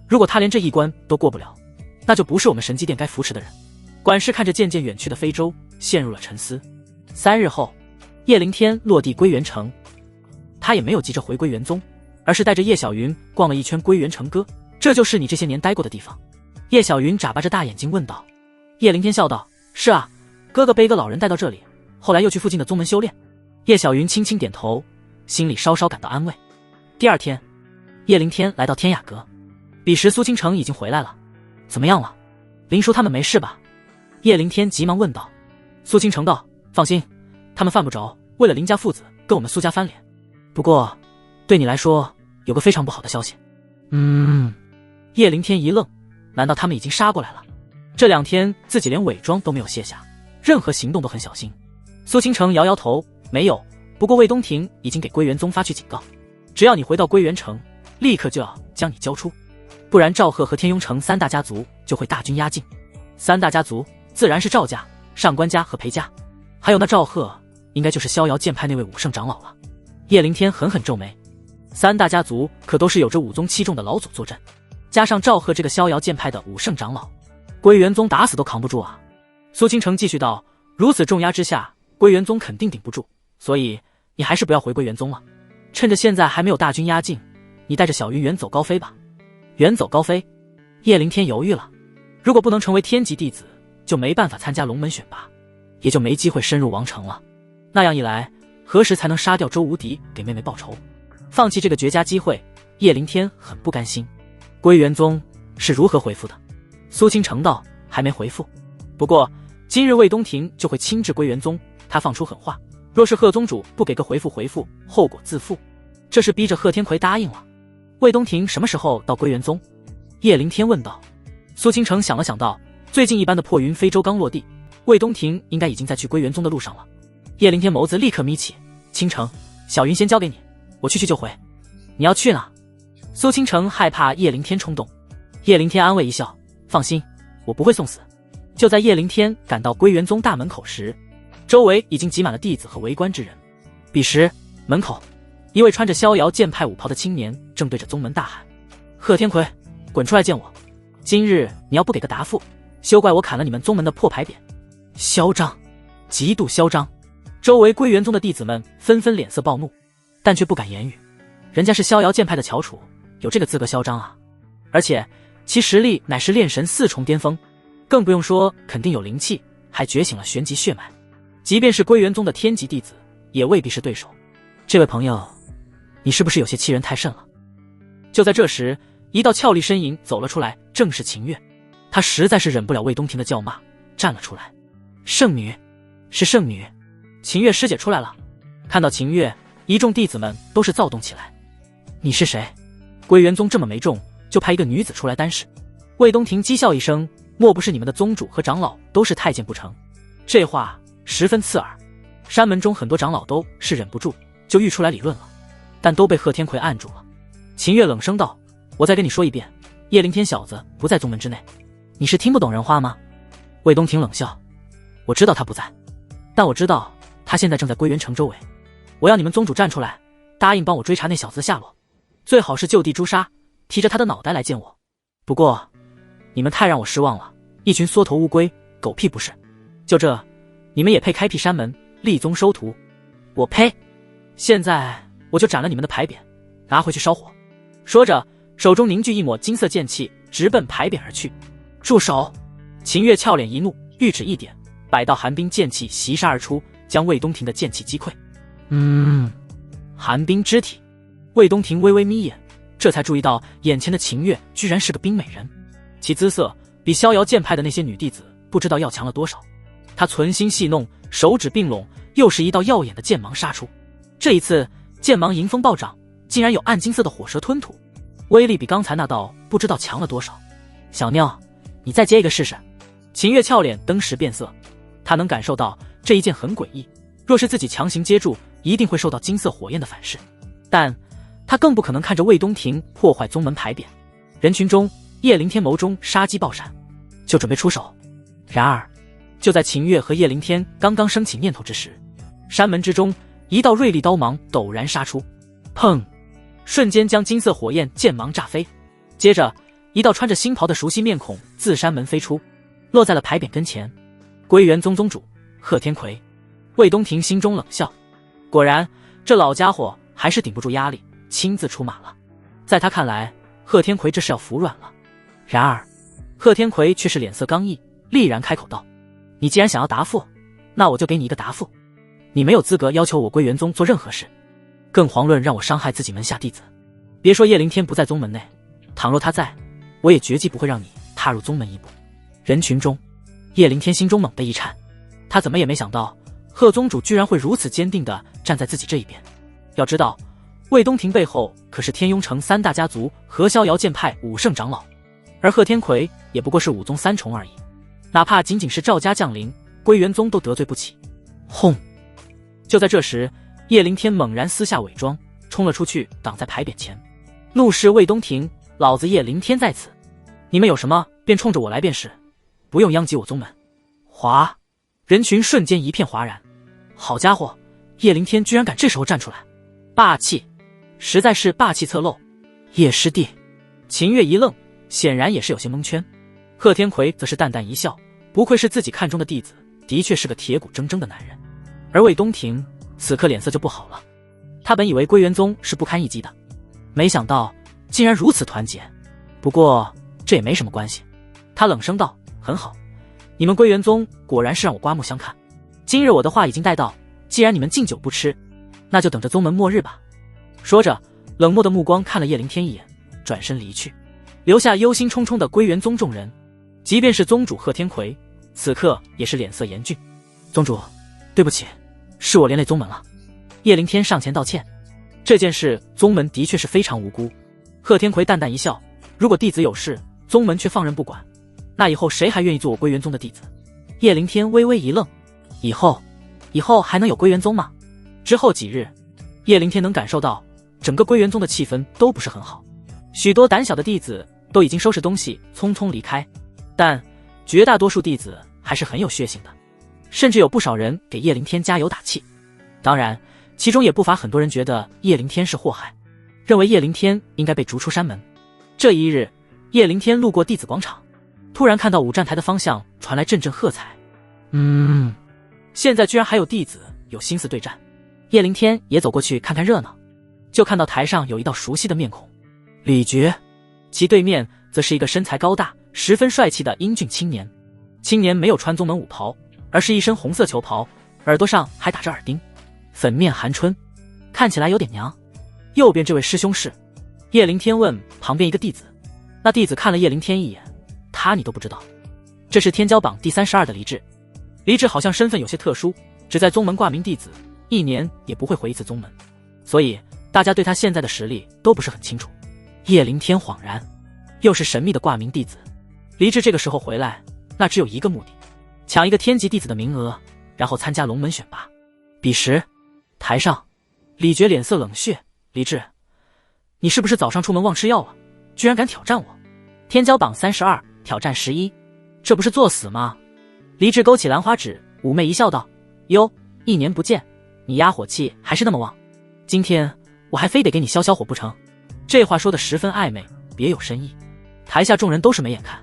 如果他连这一关都过不了，那就不是我们神机殿该扶持的人。”管事看着渐渐远去的非洲，陷入了沉思。3日后，叶灵天落地归元城，他也没有急着回归元宗，而是带着叶小云逛了一圈归元城。“哥，这就是你这些年待过的地方？”叶小云眨巴着大眼睛问道。叶灵天笑道：“是啊，哥哥被一个老人带到这里，后来又去附近的宗门修炼。”叶小云轻轻点头，心里稍稍感到安慰。第二天，叶灵天来到天雅阁，彼时苏倾城已经回来了。“怎么样了？林叔他们没事吧？”叶灵天急忙问道。苏倾城道：“放心，他们犯不着为了林家父子跟我们苏家翻脸。不过，对你来说有个非常不好的消息。”叶灵天一愣，难道他们已经杀过来了？这2天自己连伪装都没有卸下，任何行动都很小心。苏倾城摇摇头：“没有，不过魏东庭已经给归元宗发去警告，只要你回到归元城，立刻就要将你交出，不然赵贺和天雍城3大家族就会大军压境。3大家族自然是赵家、上官家和裴家，还有那赵贺，应该就是逍遥剑派那位武圣长老了。”叶灵天狠狠皱眉，3大家族可都是有着武宗7重的老祖坐镇，加上赵贺这个逍遥剑派的武圣长老，归元宗打死都扛不住啊。苏倾城继续道：“如此重压之下，归元宗肯定顶不住，所以你还是不要回归元宗了。趁着现在还没有大军压境，你带着小云远走高飞吧。”远走高飞？叶灵天犹豫了，如果不能成为天级弟子，就没办法参加龙门选拔，也就没机会深入王城了。那样一来，何时才能杀掉周无敌，给妹妹报仇？放弃这个绝佳机会，叶灵天很不甘心。归元宗是如何回复的？苏倾城道：“还没回复，不过今日魏东庭就会亲至归元宗，他放出狠话，若是贺宗主不给个回复，后果自负。这是逼着贺天魁答应了。”魏东庭什么时候到归元宗？叶灵天问道。苏倾城想了想道：“最近一班的破云非洲刚落地，魏东庭应该已经在去归元宗的路上了。”叶灵天眸子立刻眯起：“倾城，小云先交给你，我去就回。”“你要去哪？”苏倾城害怕叶灵天冲动，叶灵天安慰一笑：“放心，我不会送死。”就在叶灵天赶到归元宗大门口时，周围已经挤满了弟子和围观之人。彼时门口，一位穿着逍遥剑派武袍的青年正对着宗门大喊：“贺天魁，滚出来见我！今日你要不给个答复，休怪我砍了你们宗门的破牌匾！”嚣张，极度嚣张！周围归元宗的弟子们纷纷脸色暴怒，但却不敢言语。人家是逍遥剑派的翘楚，有这个资格嚣张啊？而且其实力乃是炼神4重巅峰，更不用说肯定有灵气，还觉醒了玄级血脉。即便是归元宗的天级弟子，也未必是对手。这位朋友，你是不是有些欺人太甚了？就在这时，一道俏丽身影走了出来，正是秦月。她实在是忍不了魏东庭的叫骂，站了出来。圣女，是圣女。秦月师姐出来了。看到秦月，一众弟子们都是躁动起来。你是谁？归元宗这么没重，就派一个女子出来担事？魏东庭讥笑一声：“莫不是你们的宗主和长老都是太监不成？”这话十分刺耳。山门中很多长老都是忍不住就欲出来理论了，但都被贺天魁按住了。秦月冷声道：“我再跟你说一遍，叶灵天小子不在宗门之内，你是听不懂人话吗？”魏东庭冷笑：“我知道他不在，但我知道他现在正在归元城周围。我要你们宗主站出来，答应帮我追查那小子的下落。”最好是就地诛杀，提着他的脑袋来见我。不过，你们太让我失望了，一群缩头乌龟，狗屁不是。就这，你们也配开辟山门，立宗收徒？我呸！现在我就斩了你们的牌匾，拿回去烧火。说着，手中凝聚一抹金色剑气，直奔牌匾而去。住手！秦越俏脸一怒，玉指一点，100道寒冰剑气袭杀而出，将魏东庭的剑气击溃。寒冰之体。魏东庭微微眯眼，这才注意到眼前的秦越居然是个冰美人，其姿色比逍遥剑派的那些女弟子不知道要强了多少。他存心戏弄，手指并拢，又是一道耀眼的剑芒杀出。这一次剑芒迎风暴涨，竟然有暗金色的火蛇吞吐，威力比刚才那道不知道强了多少。小妞，你再接一个试试。秦越俏脸登时变色，他能感受到这一剑很诡异，若是自己强行接住，一定会受到金色火焰的反噬，但他更不可能看着魏东庭破坏宗门牌匾。人群中，叶凌天眸中杀机爆闪，就准备出手。然而就在秦越和叶凌天刚刚升起念头之时，山门之中一道锐利刀芒陡然杀出，砰！瞬间将金色火焰剑芒炸飞。接着一道穿着新袍的熟悉面孔自山门飞出，落在了牌匾跟前。归元宗宗主贺天魁。魏东庭心中冷笑，果然这老家伙还是顶不住压力，亲自出马了。在他看来，贺天魁这是要服软了。然而贺天魁却是脸色刚毅，厉然开口道：你既然想要答复，那我就给你一个答复。你没有资格要求我归元宗做任何事，更遑论让我伤害自己门下弟子。别说叶凌天不在宗门内，倘若他在，我也绝技不会让你踏入宗门一步。人群中，叶凌天心中猛地一颤，他怎么也没想到贺宗主居然会如此坚定地站在自己这一边。要知道，魏东庭背后可是天雍城3大家族和逍遥剑派5圣长老，而贺天魁也不过是5宗3重而已，哪怕仅仅是赵家将领，归元宗都得罪不起。轰！就在这时，叶凌天猛然撕下伪装，冲了出去，挡在牌匾前，怒视魏东庭：老子叶凌天在此，你们有什么便冲着我来便是，不用殃及我宗门。哗！人群瞬间一片哗然。好家伙，叶凌天居然敢这时候站出来，霸气，实在是霸气侧漏。叶师弟。秦越一愣，显然也是有些蒙圈。贺天魁则是淡淡一笑，不愧是自己看中的弟子，的确是个铁骨铮铮的男人。而魏东庭此刻脸色就不好了，他本以为归元宗是不堪一击的，没想到竟然如此团结。不过这也没什么关系，他冷声道：很好，你们归元宗果然是让我刮目相看。今日我的话已经带到，既然你们敬酒不吃，那就等着宗门末日吧。说着，冷漠的目光看了叶凌天一眼，转身离去，留下忧心忡忡的归元宗众人。即便是宗主贺天魁，此刻也是脸色严峻。宗主，对不起，是我连累宗门了。叶凌天上前道歉，这件事宗门的确是非常无辜。贺天魁淡淡一笑，如果弟子有事，宗门却放任不管，那以后谁还愿意做我归元宗的弟子？叶凌天微微一愣，以后还能有归元宗吗？之后几日，叶凌天能感受到整个归元宗的气氛都不是很好，许多胆小的弟子都已经收拾东西匆匆离开，但绝大多数弟子还是很有血性的，甚至有不少人给叶凌天加油打气。当然其中也不乏很多人觉得叶凌天是祸害，认为叶凌天应该被逐出山门。这一日，叶凌天路过弟子广场，突然看到5站台的方向传来阵阵喝彩。现在居然还有弟子有心思对战。叶凌天也走过去看看热闹，就看到台上有一道熟悉的面孔，李珏。其对面则是一个身材高大十分帅气的英俊青年。青年没有穿宗门武袍，而是一身红色球袍，耳朵上还打着耳钉，粉面含春，看起来有点娘。右边这位师兄是？叶凌天问旁边一个弟子。那弟子看了叶凌天一眼，他你都不知道？这是天骄榜第32的黎志。黎志好像身份有些特殊，只在宗门挂名弟子，1年也不会回一次宗门，所以大家对他现在的实力都不是很清楚。叶凌天恍然，又是神秘的挂名弟子。黎志这个时候回来，那只有一个目的，抢一个天级弟子的名额，然后参加龙门选拔。彼时台上，李珏脸色冷血：黎志，你是不是早上出门忘吃药了，居然敢挑战我？天骄榜32，挑战11，这不是作死吗？黎志勾起兰花指，妩媚一笑道：哟，1年不见，你压火气还是那么旺，今天我还非得给你消消火不成？这话说得十分暧昧，别有深意。台下众人都是没眼看，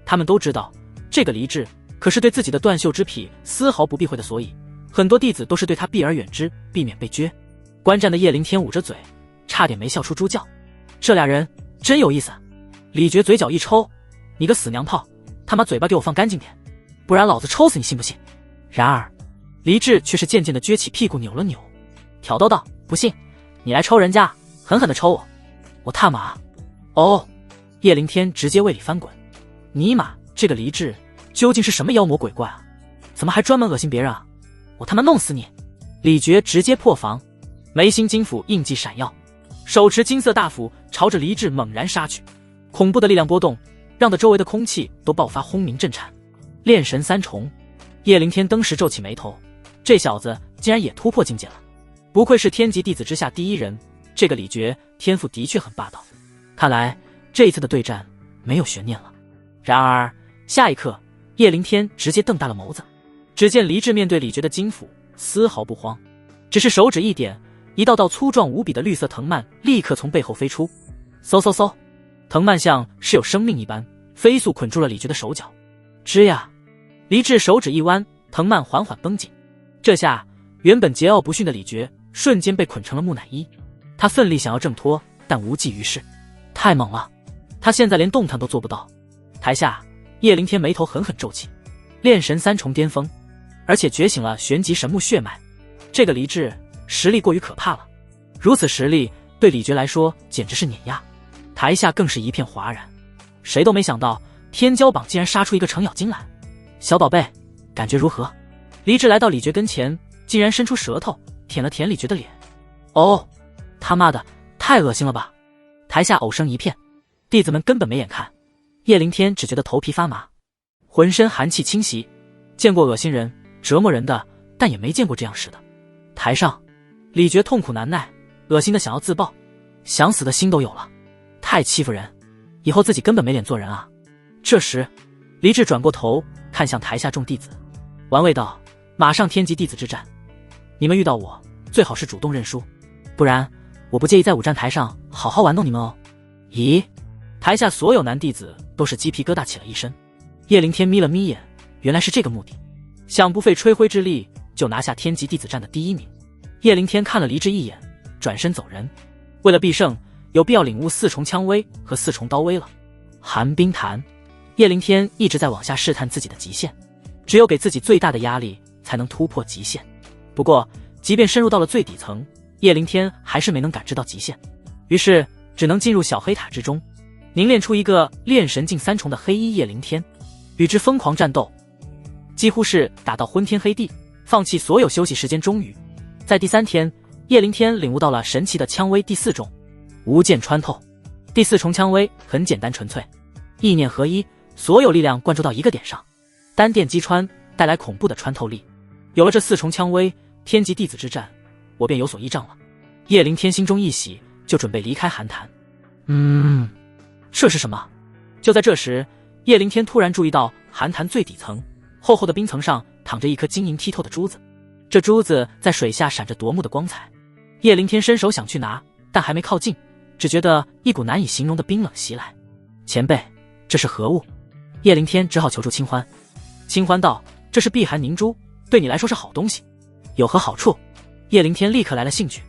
他们都知道这个黎志可是对自己的断袖之癖丝毫不避讳的，所以很多弟子都是对他避而远之，避免被撅。观战的叶灵天捂着嘴，差点没笑出猪叫。这俩人真有意思。李傕嘴角一抽，你个死娘炮，他妈嘴巴给我放干净点，不然老子抽死你信不信？然而黎志却是渐渐地撅起屁股扭了扭，挑逗道：不信你来抽人家，狠狠地抽我，我他妈！哦！叶灵天直接胃里翻滚，尼玛，这个黎志究竟是什么妖魔鬼怪啊？怎么还专门恶心别人啊？我他妈弄死你！李傕直接破防，眉心金斧印记闪耀，手持金色大斧朝着黎志猛然杀去，恐怖的力量波动，让得周围的空气都爆发轰鸣震颤。炼神三重，叶灵天登时皱起眉头，这小子竟然也突破境界了，不愧是天级弟子之下第一人，这个李傕天赋的确很霸道，看来这一次的对战没有悬念了。然而下一刻，叶灵天直接瞪大了眸子，只见黎志面对李傕的金斧丝毫不慌，只是手指一点，一道道粗壮无比的绿色藤蔓立刻从背后飞出，嗖嗖嗖，藤蔓像是有生命一般，飞速捆住了李傕的手脚。吱呀，黎志手指一弯，藤蔓缓缓绷紧，这下原本桀骜不驯的李傕瞬间被捆成了木乃伊。他奋力想要挣脱，但无济于事，太猛了，他现在连动弹都做不到。台下叶灵天眉头狠狠皱起，炼神三重巅峰，而且觉醒了玄极神木血脉，这个黎志实力过于可怕了，如此实力对李傕来说简直是碾压。台下更是一片哗然，谁都没想到天骄榜竟然杀出一个程咬金来。小宝贝，感觉如何？黎志来到李傕跟前，竟然伸出舌头舔了舔李傕的脸。哦，他妈的，太恶心了吧！台下呕声一片，弟子们根本没眼看，叶灵天只觉得头皮发麻，浑身寒气侵袭。见过恶心人折磨人的，但也没见过这样式的。台上李傕痛苦难耐，恶心的想要自爆，想死的心都有了，太欺负人，以后自己根本没脸做人啊。这时黎志转过头看向台下众弟子，玩味道：马上天级弟子之战，你们遇到我最好是主动认输，不然我不介意在武战台上好好玩弄你们哦。咦，台下所有男弟子都是鸡皮疙瘩起了一身。叶灵天眯了眯眼，原来是这个目的，想不费吹灰之力就拿下天级弟子战的第一名。叶灵天看了黎志一眼，转身走人。为了必胜，有必要领悟四重枪威和四重刀威了。寒冰潭，叶灵天一直在往下试探自己的极限，只有给自己最大的压力才能突破极限。不过即便深入到了最底层，叶灵天还是没能感知到极限，于是只能进入小黑塔之中，凝练出一个炼神境三重的黑衣叶灵天，与之疯狂战斗，几乎是打到昏天黑地，放弃所有休息时间。终于在第3天，叶灵天领悟到了神奇的枪威第4重无剑穿透。第4重枪威很简单纯粹，意念合一，所有力量灌注到一个点上，单电击穿，带来恐怖的穿透力。有了这4重枪威，天级弟子之战我便有所依仗了。叶灵天心中一喜，就准备离开寒潭。这是什么？就在这时，叶灵天突然注意到寒潭最底层厚厚的冰层上躺着一颗晶莹剔透的珠子，这珠子在水下闪着夺目的光彩。叶灵天伸手想去拿，但还没靠近，只觉得一股难以形容的冰冷袭来。前辈，这是何物？叶灵天只好求助清欢。清欢道：这是碧寒凝珠，对你来说是好东西。有何好处？叶灵天立刻来了兴趣。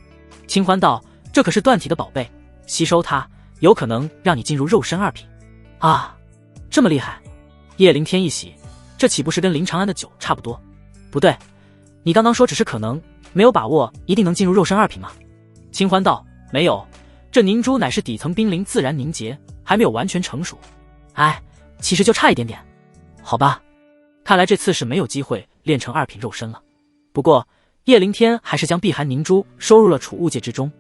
清欢道：这可是断体的宝贝，吸收它有可能让你进入肉身2品。啊，这么厉害！叶灵天一喜，这岂不是跟林长安的酒差不多？不对，你刚刚说只是可能，没有把握一定能进入肉身2品吗？清欢道：没有，这凝珠乃是底层冰灵自然凝结，还没有完全成熟。哎，其实就差一点点。好吧，看来这次是没有机会练成2品肉身了。不过叶灵天还是将碧寒凝珠收入了储物戒之中。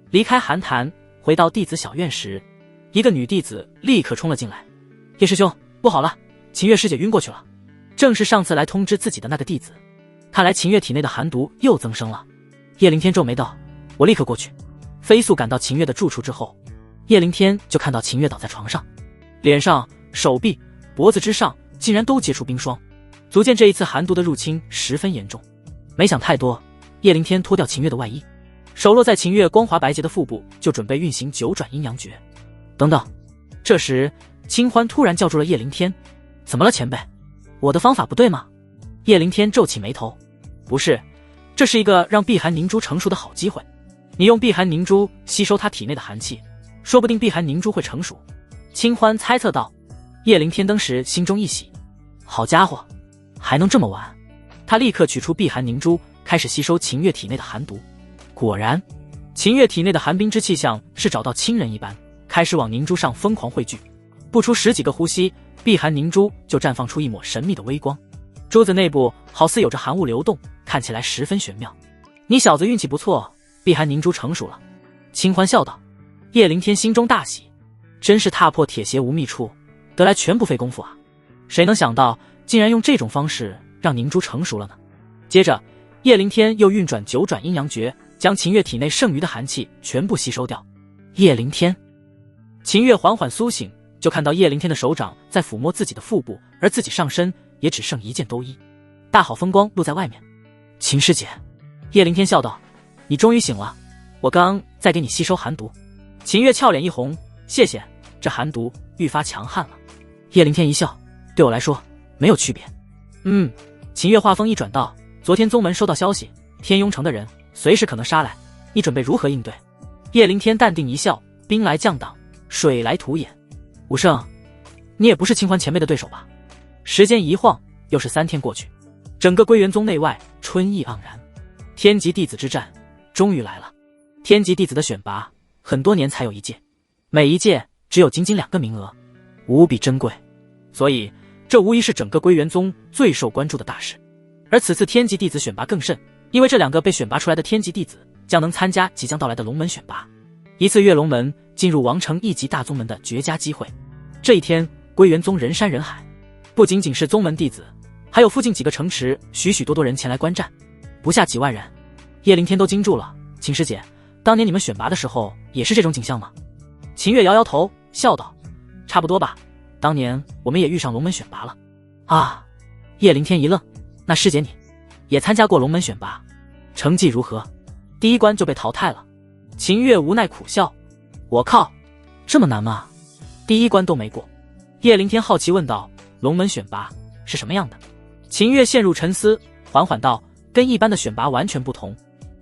离开寒潭，回到弟子小院时，一个女弟子立刻冲了进来。叶师兄，不好了，秦月师姐晕过去了。正是上次来通知自己的那个弟子。看来秦月体内的寒毒又增生了。叶灵天皱眉道：我立刻过去。飞速赶到秦月的住处之后，叶灵天就看到秦月倒在床上，脸上、手臂、脖子之上竟然都结出冰霜，足见这一次寒毒的入侵十分严重。没想太多，叶灵天脱掉秦月的外衣，手落在秦越光滑白洁的腹部，就准备运行九转阴阳诀。等等，这时清欢突然叫住了叶灵天：“怎么了，前辈？我的方法不对吗？”叶灵天皱起眉头：“不是，这是一个让碧寒凝珠成熟的好机会。你用碧寒凝珠吸收他体内的寒气，说不定碧寒凝珠会成熟。”清欢猜测道。叶灵天当时心中一喜，好家伙，还能这么玩！他立刻取出碧寒凝珠，开始吸收秦越体内的寒毒。果然，秦越体内的寒冰之气象是找到亲人一般，开始往凝珠上疯狂汇聚。不出10几个呼吸，碧寒凝珠就绽放出一抹神秘的微光，珠子内部好似有着寒雾流动，看起来十分玄妙。你小子运气不错，碧寒凝珠成熟了。清欢笑道。叶灵天心中大喜，真是踏破铁鞋无觅处，得来全不费功夫啊！谁能想到，竟然用这种方式让凝珠成熟了呢？接着，叶灵天又运转九转阴阳诀，将秦越体内剩余的寒气全部吸收掉。叶灵天，秦越缓缓苏醒，就看到叶灵天的手掌在抚摸自己的腹部，而自己上身也只剩一件兜衣，大好风光露在外面。秦师姐，叶灵天笑道：“你终于醒了，我刚在给你吸收寒毒。”秦越俏脸一红：“谢谢，这寒毒愈发强悍了。”叶灵天一笑：“对我来说没有区别。”秦越话锋一转道：“昨天宗门收到消息，天雍城的人随时可能杀来，你准备如何应对？”叶灵天淡定一笑：“兵来将挡，水来土掩。武圣，你也不是清欢前辈的对手吧？”时间一晃，又是3天过去，整个归元宗内外春意盎然。天级弟子之战终于来了。天级弟子的选拔很多年才有一届，每一届只有仅2个名额，无比珍贵，所以这无疑是整个归元宗最受关注的大事。而此次天级弟子选拔更甚，因为这2个被选拔出来的天级弟子将能参加即将到来的龙门选拔，一次跃龙门进入王城1级大宗门的绝佳机会。这一天，归元宗人山人海，不仅仅是宗门弟子，还有附近几个城池许许多多人前来观战，不下几万人。叶灵天都惊住了：“秦师姐，当年你们选拔的时候也是这种景象吗？”秦越摇摇头，笑道：“差不多吧，当年我们也遇上龙门选拔了。”啊！叶灵天一愣：“那师姐你也参加过龙门选拔，成绩如何？第1关就被淘汰了。”秦越无奈苦笑：“我靠，这么难吗？第1关都没过。”叶灵天好奇问道：“龙门选拔是什么样的？”秦越陷入沉思，缓缓道：“跟一般的选拔完全不同。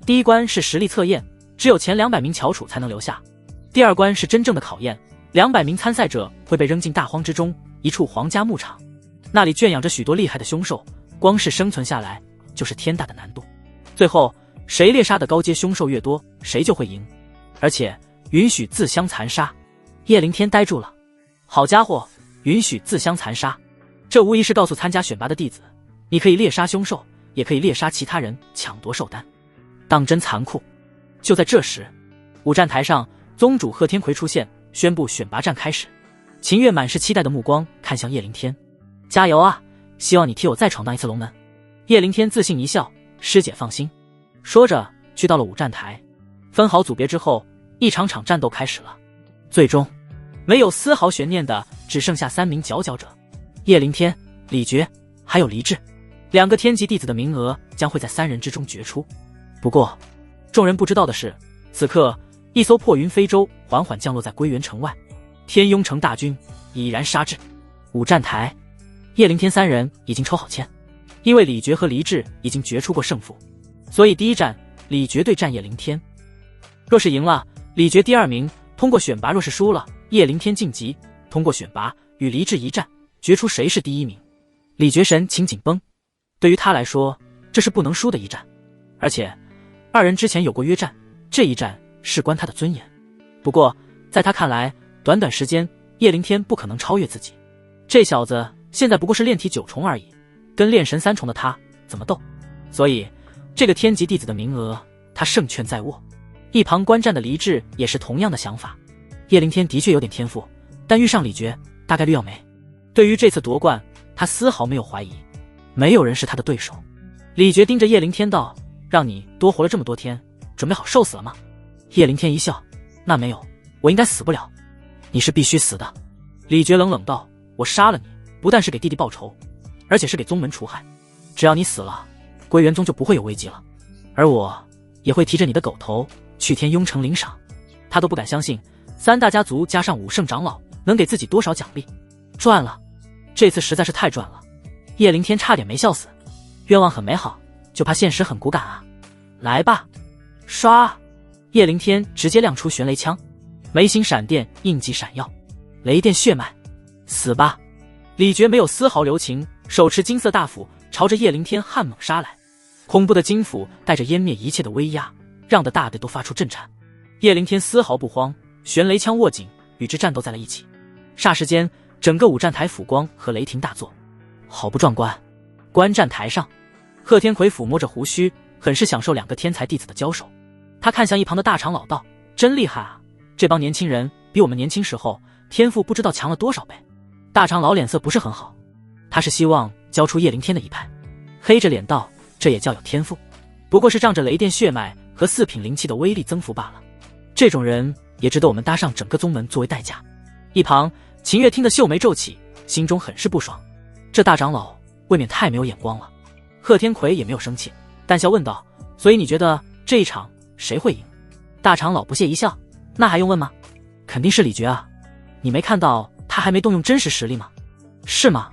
第1关是实力测验，只有前200名翘楚才能留下。第2关是真正的考验，200名参赛者会被扔进大荒之中一处皇家牧场，那里圈养着许多厉害的凶兽，光是生存下来就是天大的难度。最后谁猎杀的高阶凶兽越多，谁就会赢，而且允许自相残杀。”叶灵天呆住了，好家伙，允许自相残杀，这无疑是告诉参加选拔的弟子，你可以猎杀凶兽，也可以猎杀其他人抢夺兽丹，当真残酷。就在这时，五战台上宗主贺天魁出现，宣布选拔战开始。秦越满是期待的目光看向叶灵天：“加油啊，希望你替我再闯荡一次龙门。”叶灵天自信一笑：“师姐放心。”说着去到了五战台，分好组别之后，一场场战斗开始了。最终没有丝毫悬念的只剩下3名佼佼者：叶灵天、李觉还有黎志。2个天级弟子的名额将会在3人之中决出。不过众人不知道的是，此刻一艘破云飞舟缓缓降落在归元城外，天雍城大军已然杀至。五战台，叶灵天3人已经抽好签，因为李觉和黎志已经决出过胜负，所以第1战李觉对战叶灵天。若是赢了，李觉第2名通过选拔；若是输了，叶灵天晋级，通过选拔与黎志一战，决出谁是第1名。李觉神情紧绷，对于他来说，这是不能输的一战，而且2人之前有过约战，这一战事关他的尊严。不过在他看来，短短时间叶灵天不可能超越自己，这小子现在不过是炼体9重而已，跟炼神3重的他怎么斗？所以这个天级弟子的名额他胜券在握。一旁观战的黎志也是同样的想法，叶灵天的确有点天赋，但遇上李觉大概率要没。对于这次夺冠，他丝毫没有怀疑，没有人是他的对手。李觉盯着叶灵天道：“让你多活了这么多天，准备好受死了吗？”叶灵天一笑：“那没有，我应该死不了。”“你是必须死的。”李觉冷冷道：“我杀了你，不但是给弟弟报仇，而且是给宗门除害。只要你死了，归元宗就不会有危机了，而我也会提着你的狗头去天雍城领赏。他都不敢相信三大家族加上武圣长老能给自己多少奖励。赚了，这次实在是太赚了。叶灵天差点没笑死。愿望很美好，就怕现实很骨感啊。来吧，刷！叶灵天直接亮出玄雷枪，眉形闪电印记闪耀，雷电血脉，死吧！李傕没有丝毫留情，手持金色大斧朝着叶灵天悍猛杀来。恐怖的金斧带着湮灭一切的威压，让的大地都发出震颤。叶灵天丝毫不慌，玄雷枪握紧，与之战斗在了一起。霎时间，整个五战台phủ光和雷霆大作，好不壮观。观战台上，贺天魁抚摸着胡须，很是享受两个天才弟子的交手。他看向一旁的大长老道：“真厉害啊！这帮年轻人比我们年轻时候天赋不知道强了多少倍。”大长老脸色不是很好，他是希望交出叶灵天的一派，黑着脸道：“这也叫有天赋？不过是仗着雷电血脉和4品灵气的威力增幅罢了。这种人也值得我们搭上整个宗门作为代价。”一旁秦月听得秀眉皱起，心中很是不爽，这大长老未免太没有眼光了。贺天魁也没有生气，淡笑问道：“所以你觉得这一场谁会赢？”大长老不屑一笑：“那还用问吗？肯定是李傕啊！你没看到他还没动用真实实力吗？是吗？”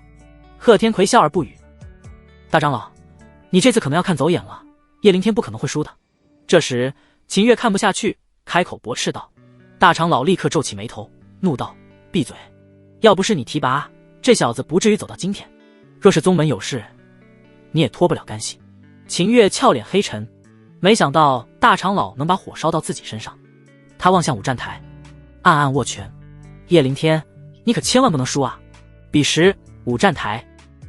贺天魁笑而不语。大长老，你这次可能要看走眼了，叶灵天不可能会输的。这时秦月看不下去，开口驳斥道。大长老立刻皱起眉头，怒道：“闭嘴！要不是你提拔，这小子不至于走到今天。若是宗门有事，你也脱不了干系。”秦月俏脸黑沉，没想到大长老能把火烧到自己身上。他望向五战台，暗暗握拳：“叶灵天，你可千万不能输啊！”彼时五战台，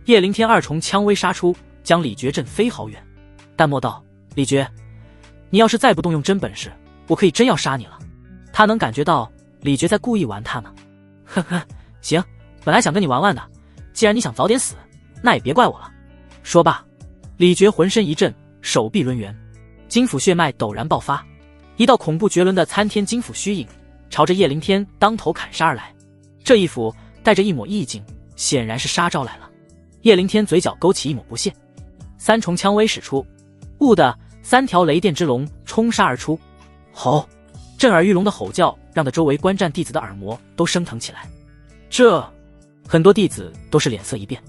叶灵天2重枪威杀出，将李傕震飞好远。淡漠道：“李傕，你要是再不动用真本事，我可以真要杀你了。”他能感觉到李傕在故意玩他呢。呵呵，行，本来想跟你玩玩的，既然你想早点死，那也别怪我了。说罢，李傕浑身一震，手臂抡圆，金斧血脉陡然爆发，一道恐怖绝伦的参天金斧虚影朝着叶灵天当头砍杀而来。这一斧带着一抹意境，显然是杀招来了。叶灵天嘴角勾起一抹不屑，3重枪威使出，兀的3条雷电之龙冲杀而出。吼！震耳欲聋的吼叫让得周围观战弟子的耳膜都升腾起来。这很多弟子都是脸色一变，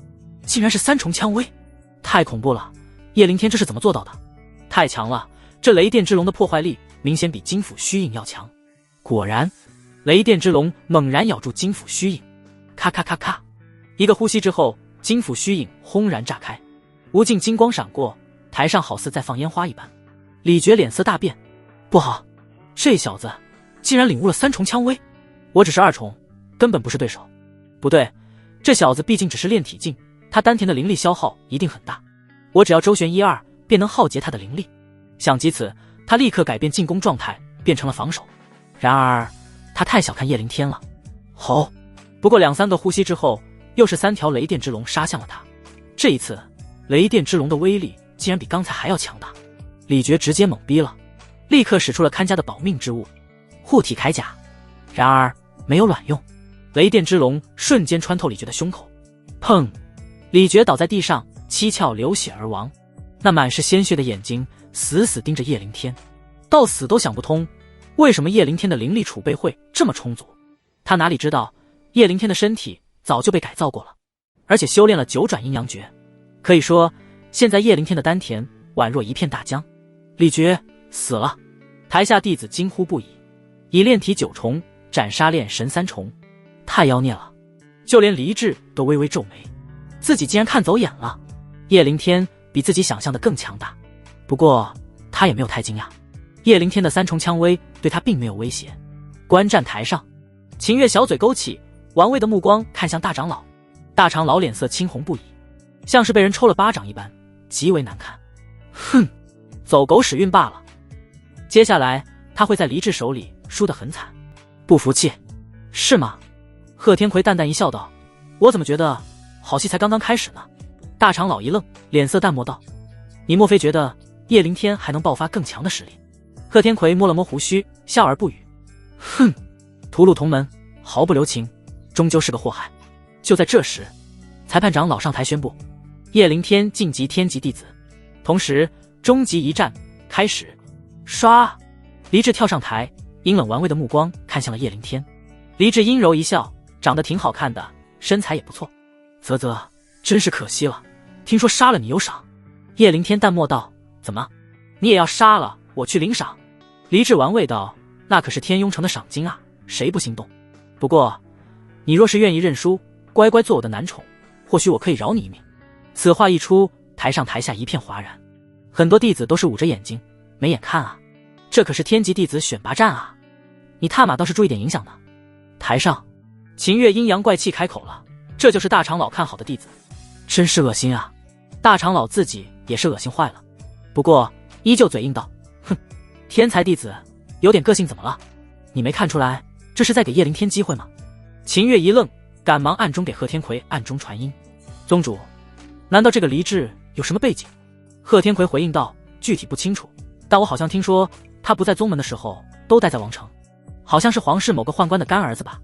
竟然是3重枪威，太恐怖了！叶灵天这是怎么做到的？太强了！这雷电之龙的破坏力明显比金斧虚影要强。果然，雷电之龙猛然咬住金斧虚影，咔咔咔咔，一个呼吸之后，金斧虚影轰然炸开，无尽金光闪过，台上好似在放烟花一般。李傕脸色大变，不好，这小子竟然领悟了3重枪威，我只是2重，根本不是对手。不对，这小子毕竟只是炼体境，他丹田的灵力消耗一定很大，我只要周旋1、2便能耗竭他的灵力。想及此，他立刻改变进攻状态，变成了防守。然而他太小看叶灵天了。吼！不过2、3个呼吸之后，又是3条雷电之龙杀向了他。这一次雷电之龙的威力竟然比刚才还要强大，李傕直接懵逼了，立刻使出了看家的保命之物护体铠甲。然而没有卵用，雷电之龙瞬间穿透李傕的胸口，砰！李傕倒在地上，七窍流血而亡。那满是鲜血的眼睛死死盯着叶灵天，到死都想不通为什么叶灵天的灵力储备会这么充足。他哪里知道叶灵天的身体早就被改造过了，而且修炼了9转阴阳诀，可以说现在叶灵天的丹田宛若一片大江。李傕死了！台下弟子惊呼不已，以炼体9重斩杀炼神3重，太妖孽了！就连黎志都微微皱眉，自己竟然看走眼了。叶灵天比自己想象的更强大，不过他也没有太惊讶，叶灵天的3重枪威对他并没有威胁。观战台上，秦月小嘴勾起，玩味的目光看向大长老。大长老脸色青红不已，像是被人抽了巴掌一般，极为难看。哼，走狗屎运罢了。接下来他会在黎志手里输得很惨。不服气是吗？贺天魁淡淡一笑道：“我怎么觉得好戏才刚刚开始呢？”大长老一愣，脸色淡漠道：“你莫非觉得叶灵天还能爆发更强的实力？”贺天魁摸了摸胡须，笑而不语。哼，屠戮同门，毫不留情，终究是个祸害。就在这时，裁判长老上台宣布，叶灵天晋级天级弟子，同时终极一战开始。刷！黎智跳上台，阴冷玩味的目光看向了叶凌天。黎智阴柔一笑，长得挺好看的，身材也不错。啧啧，真是可惜了，听说杀了你有赏。叶凌天淡漠道：怎么，你也要杀了我去领赏？黎智玩味道：那可是天庸城的赏金啊，谁不心动？不过，你若是愿意认输，乖乖做我的男宠，或许我可以饶你一命。此话一出，台上台下一片哗然，很多弟子都是捂着眼睛没眼看啊，这可是天级弟子选拔战啊，你他妈倒是注意点影响呢。台上，秦月阴阳怪气开口了，这就是大长老看好的弟子，真是恶心啊！大长老自己也是恶心坏了，不过依旧嘴硬道：哼，天才弟子有点个性怎么了？你没看出来这是在给叶凌天机会吗？秦月一愣，赶忙暗中给贺天魁暗中传音：宗主，难道这个黎智有什么背景？贺天魁回应道：具体不清楚，但我好像听说他不在宗门的时候都待在王城，好像是皇室某个宦官的干儿子吧。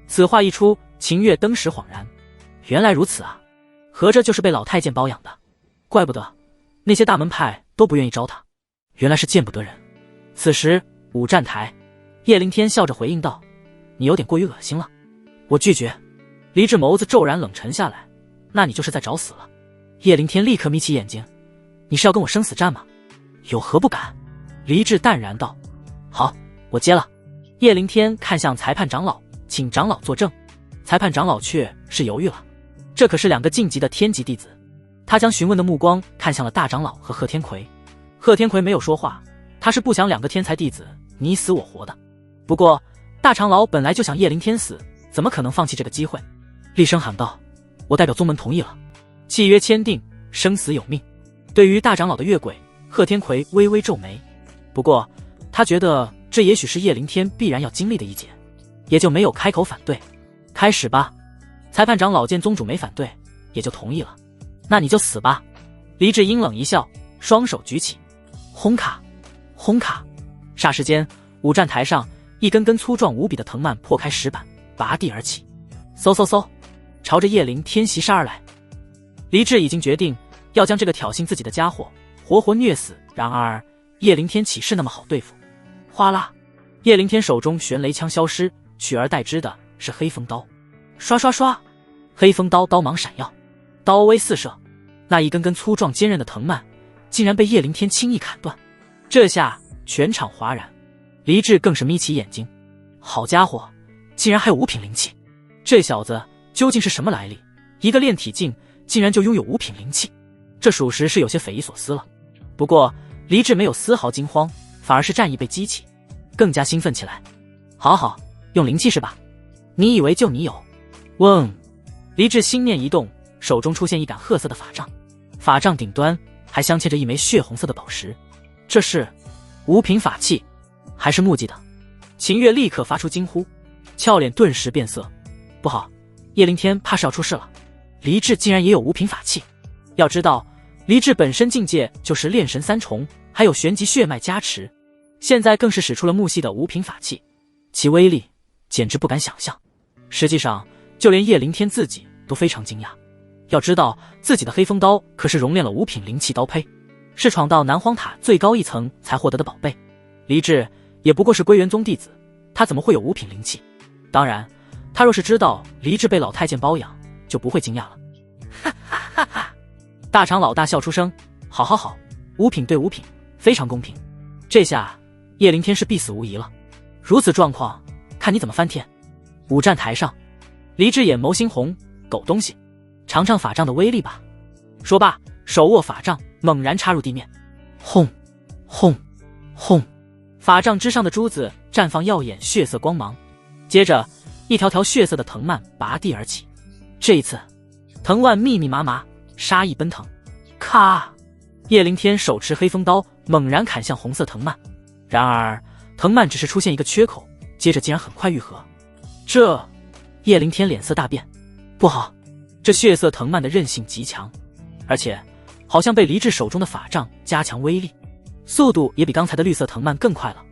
此话一出，秦月登时恍然，原来如此啊，合着就是被老太监包养的，怪不得那些大门派都不愿意招他，原来是见不得人。此时五战台，叶凌天笑着回应道：你有点过于恶心了，我拒绝。黎智眸子骤然冷沉下来，那你就是在找死了。叶凌天立刻眯起眼睛：你是要跟我生死战吗？有何不敢？黎智淡然道：好，我接了。叶凌天看向裁判长老，请长老作证。裁判长老却是犹豫了，这可是2个晋级的天级弟子。他将询问的目光看向了大长老和贺天魁。贺天魁没有说话，他是不想2个天才弟子你死我活的。不过大长老本来就想叶凌天死，怎么可能放弃这个机会？厉声喊道：我代表宗门同意了，契约签订，生死有命。对于大长老的越轨，贺天魁微微皱眉，不过他觉得这也许是叶凌天必然要经历的一劫，也就没有开口反对。开始吧。裁判长老见宗主没反对，也就同意了。那你就死吧。黎智阴冷一笑，双手举起，轰卡轰卡。霎时间，五战台上一根根粗壮无比的藤蔓破开石板，拔地而起，嗖嗖嗖，朝着叶凌天袭杀而来。黎智已经决定要将这个挑衅自己的家伙活活虐死，然而叶凌天岂是那么好对付？哗啦，叶凌天手中玄雷枪消失，取而代之的是黑风刀。刷刷刷，黑风刀刀芒闪耀，刀威四射，那一根根粗壮坚韧的藤蔓竟然被叶凌天轻易砍断。这下全场哗然，黎智更是眯起眼睛，好家伙，竟然还有5品灵气，这小子究竟是什么来历？一个炼体境竟然就拥有5品灵气，这属实是有些匪夷所思了。不过黎智没有丝毫惊慌，反而是战意被激起，更加兴奋起来。好好，用灵气是吧？你以为就你有？嗡！黎智心念一动，手中出现一杆褐色的法杖，法杖顶端还镶嵌着一枚血红色的宝石。这是5品法器，还是木技的？秦月立刻发出惊呼，俏脸顿时变色。不好，叶凌天怕是要出事了。黎智竟然也有5品法器。要知道，黎智本身境界就是炼神3重，还有玄级血脉加持，现在更是使出了木系的5品法器，其威力简直不敢想象。实际上就连叶凌天自己都非常惊讶，要知道自己的黑风刀可是熔炼了5品灵气刀胚，是闯到南荒塔最高一层才获得的宝贝。黎智也不过是归元宗弟子，他怎么会有5品灵气？当然他若是知道黎智被老太监包养，就不会惊讶了。哈哈哈哈！大长老大笑出声，好好好，5品对5品，非常公平。这下叶凌天是必死无疑了。如此状况，看你怎么翻天。五战台上，黎智眼眸猩红，狗东西，尝尝法杖的威力吧。说罢，手握法杖，猛然插入地面。轰轰轰！法杖之上的珠子绽放耀眼血色光芒，接着一条条血色的藤蔓拔地而起。这一次，藤蔓密密麻麻，杀意奔腾。咔！叶凌天手持黑风刀，猛然砍向红色藤蔓。然而，藤蔓只是出现一个缺口，接着竟然很快愈合。这，叶凌天脸色大变，不好，这血色藤蔓的韧性极强，而且好像被黎智手中的法杖加强威力，速度也比刚才的绿色藤蔓更快了。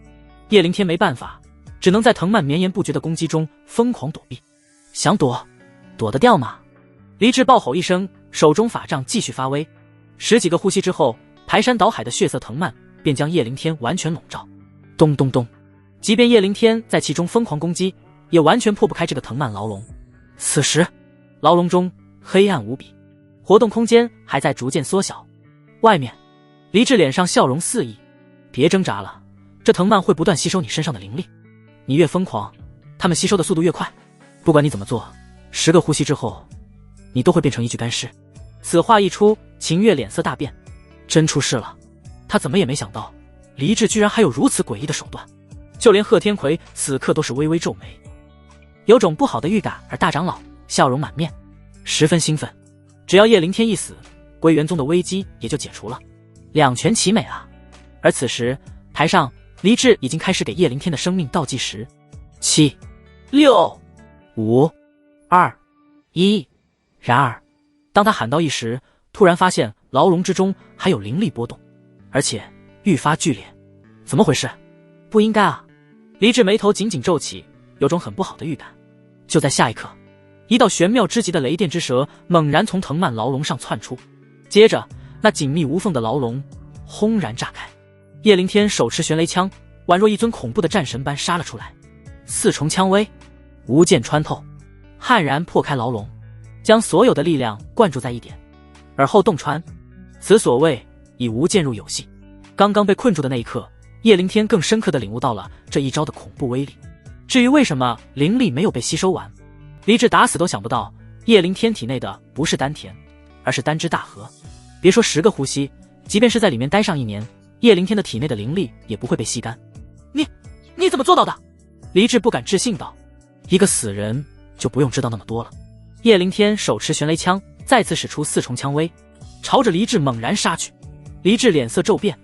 叶凌天没办法，只能在藤蔓绵延不绝的攻击中疯狂躲避。想躲，躲得掉吗？黎智暴吼一声，手中法杖继续发威。10几个呼吸之后，排山倒海的血色藤蔓便将叶灵天完全笼罩。咚咚咚，即便叶灵天在其中疯狂攻击，也完全破不开这个藤蔓牢笼。此时，牢笼中黑暗无比，活动空间还在逐渐缩小。外面，黎智脸上笑容四溢。别挣扎了，这藤蔓会不断吸收你身上的灵力，你越疯狂，它们吸收的速度越快。不管你怎么做，10个呼吸之后，你都会变成一具干尸。此话一出，秦月脸色大变，真出事了。他怎么也没想到，黎智居然还有如此诡异的手段。就连贺天魁此刻都是微微皱眉，有种不好的预感。而大长老笑容满面，十分兴奋。只要叶灵天一死，归元宗的危机也就解除了，两全其美啊！而此时，台上黎智已经开始给叶灵天的生命倒计时：7、6、5、2、1。然而，当他喊到1时，突然发现牢笼之中还有灵力波动，而且愈发剧烈。怎么回事？不应该啊！黎智眉头紧紧皱起，有种很不好的预感。就在下一刻，一道玄妙之极的雷电之蛇猛然从藤蔓牢笼上窜出，接着那紧密无缝的牢笼轰然炸开。叶灵天手持玄雷枪，宛若一尊恐怖的战神般杀了出来。4重枪威，无剑穿透，悍然破开牢笼，将所有的力量灌注在一点，而后洞穿。此所谓以无剑入有戏。刚刚被困住的那一刻，叶灵天更深刻地领悟到了这一招的恐怖威力。至于为什么灵力没有被吸收完，黎智打死都想不到，叶灵天体内的不是丹田，而是丹之大河。别说10个呼吸，即便是在里面待上1年，叶灵天的体内的灵力也不会被吸干。你怎么做到的？黎智不敢置信道。一个死人就不用知道那么多了。叶灵天手持玄雷枪，再次使出4重枪威，朝着黎智猛然杀去。黎智脸色骤变，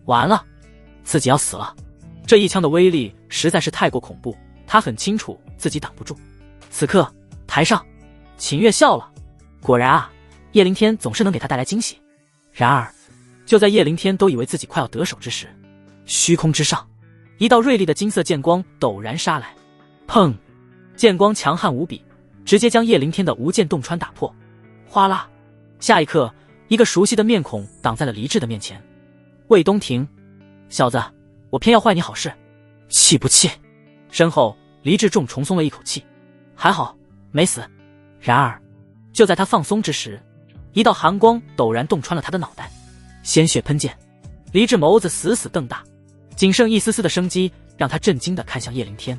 完了，自己要死了。这一枪的威力实在是太过恐怖，他很清楚自己挡不住。此刻，台上，秦月笑了。果然啊，叶灵天总是能给他带来惊喜。然而，就在叶灵天都以为自己快要得手之时，虚空之上，一道锐利的金色剑光陡然杀来。砰！剑光强悍无比，直接将叶灵天的无剑洞穿打破。哗啦！下一刻，一个熟悉的面孔挡在了黎智的面前。魏东庭，小子，我偏要坏你好事，气不气？身后，黎智重重松了一口气，还好没死。然而，就在他放松之时，一道寒光陡然洞穿了他的脑袋，鲜血喷溅。黎智眸子死死瞪大，仅剩一丝丝的生机，让他震惊地看向叶灵天。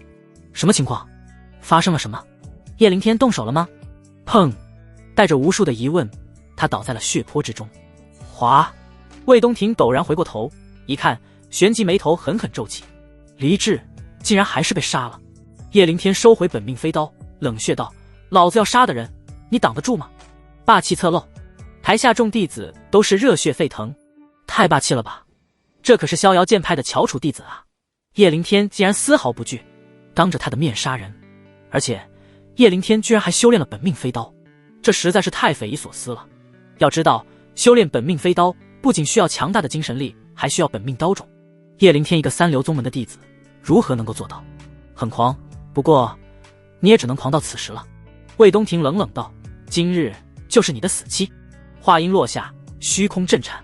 什么情况？发生了什么？叶灵天动手了吗？砰！带着无数的疑问，他倒在了血泊之中。哗！魏东庭陡然回过头，一看，旋即眉头狠狠皱起。黎智竟然还是被杀了。叶灵天收回本命飞刀，冷血道：“老子要杀的人，你挡得住吗？”霸气侧漏，台下众弟子都是热血沸腾。太霸气了吧！这可是逍遥剑派的翘楚弟子啊！叶灵天竟然丝毫不惧，当着他的面杀人，而且叶灵天居然还修炼了本命飞刀，这实在是太匪夷所思了。要知道，修炼本命飞刀不仅需要强大的精神力，还需要本命刀种。叶灵天一个三流宗门的弟子，如何能够做到？很狂，不过你也只能狂到此时了。魏东庭冷冷道：“今日就是你的死期。”话音落下，虚空震颤，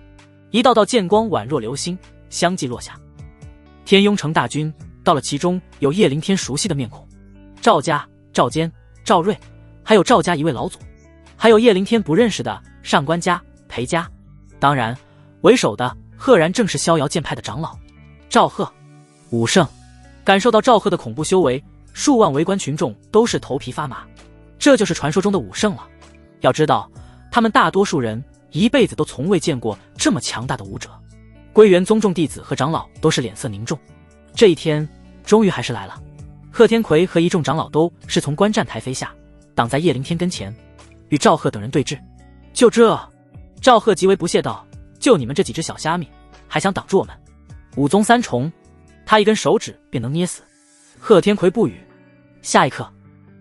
一道道剑光宛若流星，相继落下。天雍城大军到了，其中有叶灵天熟悉的面孔：赵家、赵坚、赵睿，还有赵家一位老祖，还有叶灵天不认识的上官家、裴家。当然，为首的赫然正是逍遥剑派的长老赵贺。武圣感受到赵贺的恐怖修为，数万围观群众都是头皮发麻。这就是传说中的武圣了。要知道，他们大多数人一辈子都从未见过这么强大的武者。归元宗众弟子和长老都是脸色凝重。这一天终于还是来了。贺天魁和一众长老都是从观战台飞下，挡在叶灵天跟前，与赵贺等人对峙。就这，赵贺极为不屑道：“就你们这几只小虾米，还想挡住我们？武宗三重，他一根手指便能捏死。”贺天魁不语。下一刻，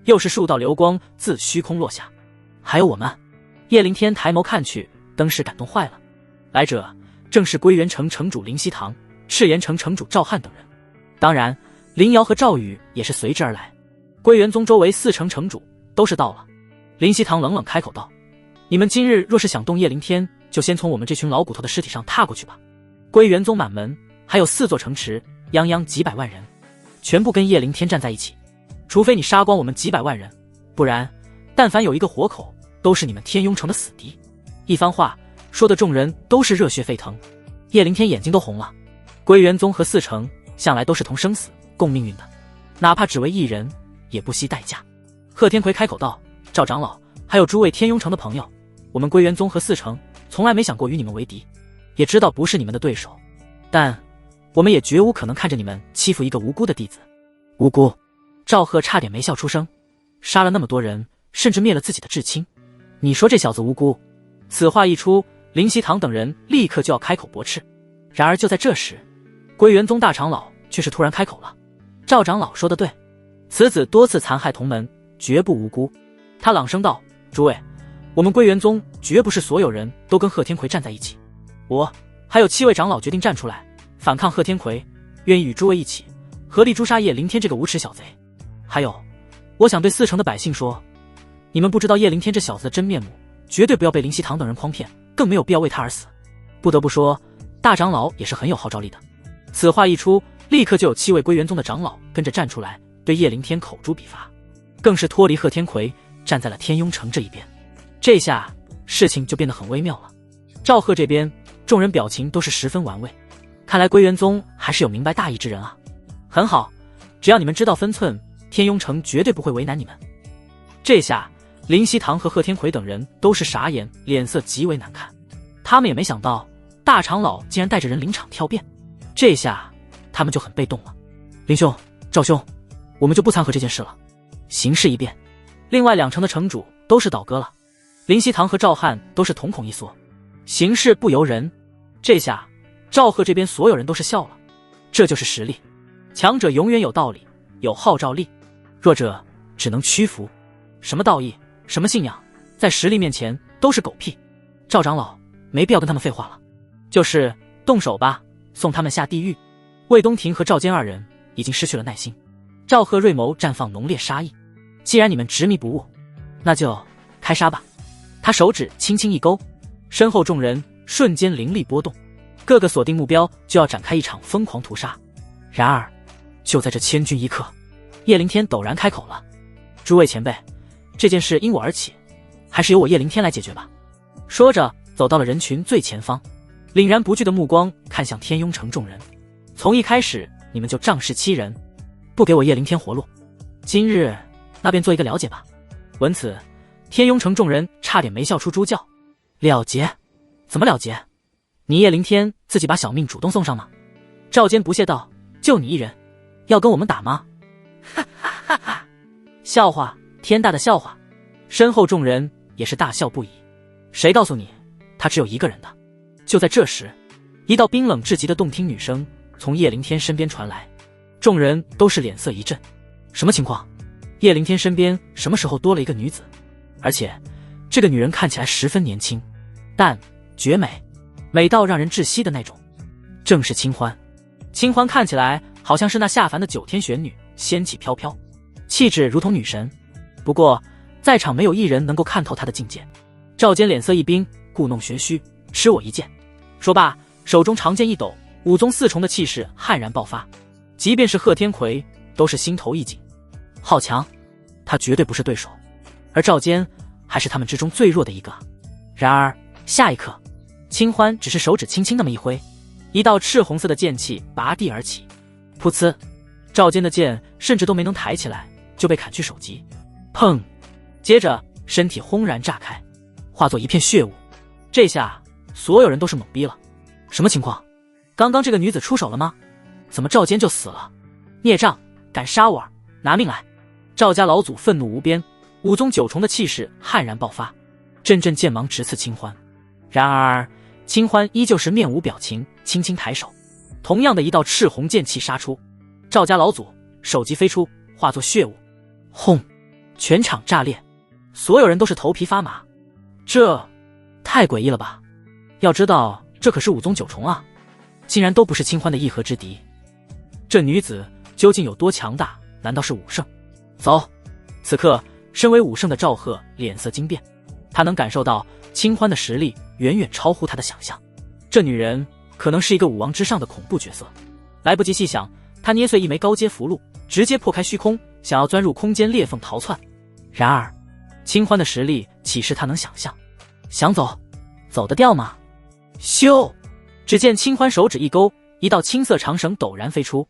又是数道流光自虚空落下。还有我们。叶灵天抬眸看去，登时感动坏了。来者正是归元城城主林希堂、赤炎城城主赵汉等人，当然林瑶和赵宇也是随之而来。归元宗周围4城城主都是到了。林希堂冷冷开口道：“你们今日若是想动叶灵天，就先从我们这群老骨头的尸体上踏过去吧。”归元宗满门还有4座城池，泱泱几百万人，全部跟叶灵天站在一起。除非你杀光我们几百万人，不然但凡有一个活口，都是你们天庸城的死敌。一番话说的众人都是热血沸腾，叶灵天眼睛都红了。归元宗和4城向来都是同生死共命运的，哪怕只为一人也不惜代价。贺天魁开口道：赵长老还有诸位天庸城的朋友，我们归元宗和4城从来没想过与你们为敌，也知道不是你们的对手，但我们也绝无可能看着你们欺负一个无辜的弟子。无辜？赵贺差点没笑出声，杀了那么多人，甚至灭了自己的至亲，你说这小子无辜？此话一出，灵溪堂等人立刻就要开口驳斥。然而就在这时，归元宗大长老却是突然开口了：赵长老说得对，此子多次残害同门，绝不无辜。他朗声道：诸位，我们归元宗绝不是所有人都跟贺天魁站在一起，我还有7位长老决定站出来反抗贺天魁，愿意与诸位一起合力诛杀叶灵天这个无耻小贼。还有，我想对4城的百姓说，你们不知道叶灵天这小子的真面目，绝对不要被灵溪堂等人诓骗，更没有必要为他而死。不得不说，大长老也是很有号召力的。此话一出，立刻就有7位归元宗的长老跟着站出来，对叶灵天口诛笔伐，更是脱离贺天魁，站在了天庸城这一边。这下事情就变得很微妙了。赵贺这边，众人表情都是十分玩味，看来归元宗还是有明白大义之人啊。很好，只要你们知道分寸，天庸城绝对不会为难你们。这下灵溪堂和贺天魁等人都是傻眼，脸色极为难看。他们也没想到大长老竟然带着人临场挑变，这下他们就很被动了。林兄，赵兄，我们就不掺和这件事了。形势一变，另外2城的城主都是倒戈了，灵溪堂和赵汉都是瞳孔一缩。形势不由人，这下赵贺这边所有人都是笑了。这就是实力，强者永远有道理，有号召力，弱者只能屈服。什么道义，什么信仰，在实力面前都是狗屁。赵长老，没必要跟他们废话了，就是动手吧，送他们下地狱。魏东亭和赵坚2人已经失去了耐心。赵贺锐眸绽放浓烈杀意，既然你们执迷不悟，那就开杀吧。他手指轻轻一勾，身后众人瞬间灵力波动，个个锁定目标，就要展开一场疯狂屠杀。然而就在这千钧一刻，叶灵天陡然开口了：诸位前辈，这件事因我而起，还是由我叶灵天来解决吧。说着走到了人群最前方，凛然不惧的目光看向天庸城众人。从一开始你们就仗势欺人，不给我叶灵天活路，今日那便做一个了解吧。闻此，天庸城众人差点没笑出猪叫。了结？怎么了结？你叶灵天自己把小命主动送上吗？赵坚不屑道：就你一人，要跟我们打吗？哈哈哈哈！笑话，天大的笑话！身后众人也是大笑不已。谁告诉你他只有一个人的？就在这时，一道冰冷至极的动听女声从叶灵天身边传来，众人都是脸色一震。什么情况？叶灵天身边什么时候多了一个女子？而且这个女人看起来十分年轻，但绝美，美到让人窒息的那种。正是清欢。清欢看起来好像是那下凡的9天玄女，仙气飘飘，气质如同女神。不过在场没有一人能够看透她的境界。赵坚脸色一冰，故弄玄虚，吃我一剑。说罢，手中长剑一抖，5宗4重的气势悍然爆发。即便是贺天魁都是心头一紧，好强，他绝对不是对手。而赵坚还是他们之中最弱的一个。然而下一刻，清欢只是手指轻轻那么一挥，一道赤红色的剑气拔地而起，噗呲，赵坚的剑甚至都没能抬起来，就被砍去首级。砰！接着身体轰然炸开，化作一片血雾。这下所有人都是懵逼了。什么情况？刚刚这个女子出手了吗？怎么赵坚就死了？孽障，敢杀我儿，拿命来！赵家老祖愤怒无边，5宗9重的气势悍然爆发，阵阵剑芒直刺清欢。然而清欢依旧是面无表情，轻轻抬手，同样的一道赤红剑气杀出。赵家老祖首级飞出，化作血雾，轰！全场炸裂，所有人都是头皮发麻。这太诡异了吧！要知道这可是5宗9重啊，竟然都不是清欢的一合之敌。这女子究竟有多强大？难道是武圣？走！此刻身为武圣的赵贺脸色惊变，他能感受到清欢的实力远远超乎他的想象。这女人可能是一个武王之上的恐怖角色。来不及细想，他捏碎一枚高阶符箓，直接破开虚空，想要钻入空间裂缝逃窜。然而清欢的实力岂是他能想象？想走，走得掉吗？咻！只见清欢手指一勾，一道青色长绳陡然飞出，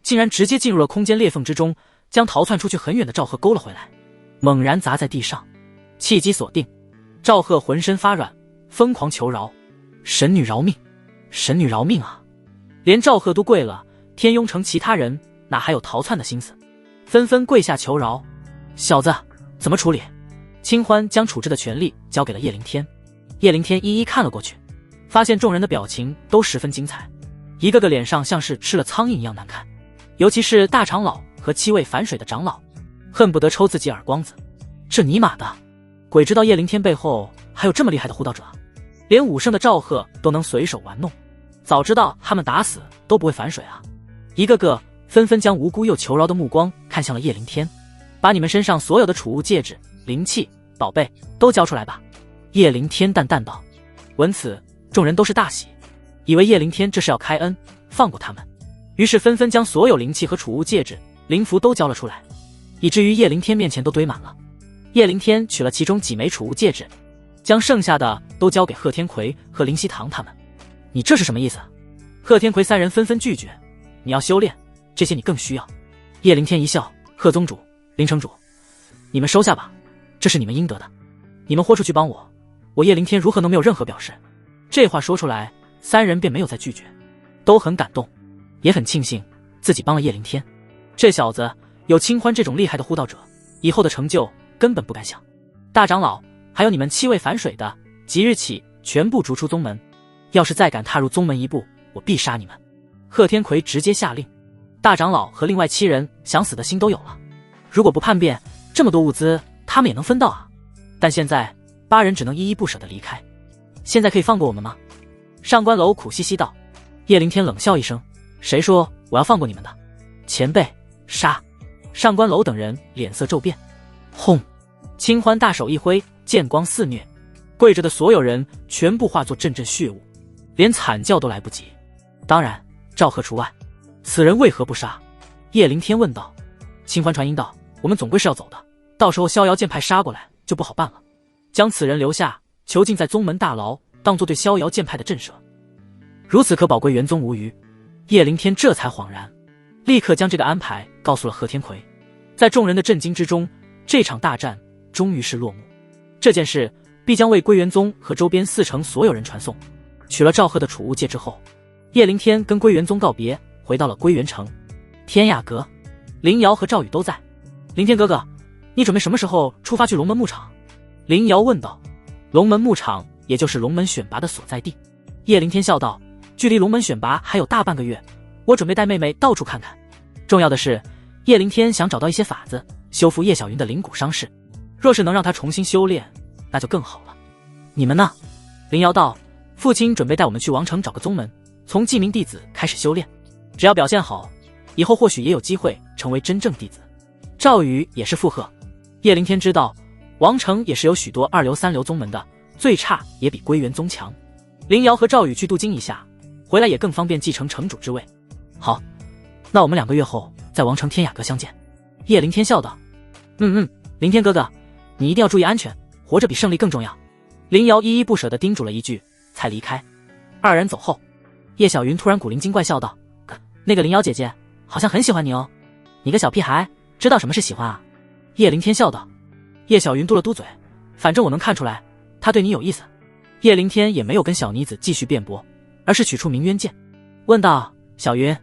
竟然直接进入了空间裂缝之中，将逃窜出去很远的赵贺勾了回来，猛然砸在地上。契机锁定，赵贺浑身发软，疯狂求饶：神女饶命，神女饶命啊！连赵贺都跪了，天雍城其他人哪还有逃窜的心思，纷纷跪下求饶。小子，怎么处理？清欢将处置的权利交给了叶灵天。叶灵天一一看了过去，发现众人的表情都十分精彩，一个个脸上像是吃了苍蝇一样难看，尤其是大长老和7位反水的长老，恨不得抽自己耳光子。这尼玛的，鬼知道叶灵天背后还有这么厉害的护道者，连武圣的赵贺都能随手玩弄，早知道他们打死都不会反水啊！一个个纷纷将无辜又求饶的目光看向了叶灵天，把你们身上所有的储物戒指、灵器、宝贝都交出来吧。叶灵天淡淡道。闻此，众人都是大喜，以为叶灵天这是要开恩放过他们，于是纷纷将所有灵器和储物戒指、灵符都交了出来，以至于叶灵天面前都堆满了。叶灵天取了其中几枚储物戒指，将剩下的都交给贺天魁和林希堂他们。你这是什么意思？贺天魁三人纷纷拒绝。你要修炼，这些你更需要。叶灵天一笑，贺宗主、林城主，你们收下吧，这是你们应得的。你们豁出去帮我，我叶灵天如何能没有任何表示？这话说出来，三人便没有再拒绝，都很感动，也很庆幸自己帮了叶灵天。这小子有清欢这种厉害的护道者，以后的成就根本不敢想。大长老，还有你们7位反水的，即日起全部逐出宗门，要是再敢踏入宗门一步，我必杀你们。贺天魁直接下令。大长老和另外7人想死的心都有了，如果不叛变，这么多物资他们也能分到啊。但现在8人只能依依不舍地离开。现在可以放过我们吗？上官楼苦兮兮道。叶灵天冷笑一声，谁说我要放过你们的？前辈，杀！上官楼等人脸色骤变。轰！清欢大手一挥，剑光肆虐，跪着的所有人全部化作阵阵血雾，连惨叫都来不及。当然赵贺除外。此人为何不杀？叶灵天问道。清欢传音道，我们总归是要走的，到时候逍遥剑派杀过来就不好办了，将此人留下，囚禁在宗门大牢，当作对逍遥剑派的震慑，如此可保归元宗无虞。叶灵天这才恍然，立刻将这个安排告诉了贺天魁。在众人的震惊之中，这场大战终于是落幕。这件事必将为归元宗和周边4城所有人传颂。取了赵贺的储物戒之后，叶灵天跟归元宗告别，回到了归元城。天涯阁，林瑶和赵宇都在。灵天哥哥，你准备什么时候出发去龙门牧场？林瑶问道。龙门牧场也就是龙门选拔的所在地。叶灵天笑道，距离龙门选拔还有大半个月，我准备带妹妹到处看看。重要的是，叶灵天想找到一些法子修复叶小云的灵骨伤势，若是能让她重新修炼，那就更好了。你们呢？林瑶道，父亲准备带我们去王城找个宗门，从记名弟子开始修炼，只要表现好，以后或许也有机会成为真正弟子。赵宇也是附和。叶灵天知道王城也是有许多2流3流宗门的，最差也比归元宗强。林瑶和赵宇去镀金一下，回来也更方便继承城主之位。好，那我们2个月后在王城天雅阁相见。叶灵天笑道。灵天哥哥，你一定要注意安全，活着比胜利更重要。林瑶依依不舍地叮嘱了一句，才离开。2人走后，叶小云突然古灵精怪笑道，那个林瑶姐姐好像很喜欢你哦，你个小屁孩知道什么是喜欢啊？叶灵天笑道。叶小云嘟了嘟嘴，反正我能看出来她对你有意思。叶灵天也没有跟小妮子继续辩驳，而是取出明渊剑，问道，小云，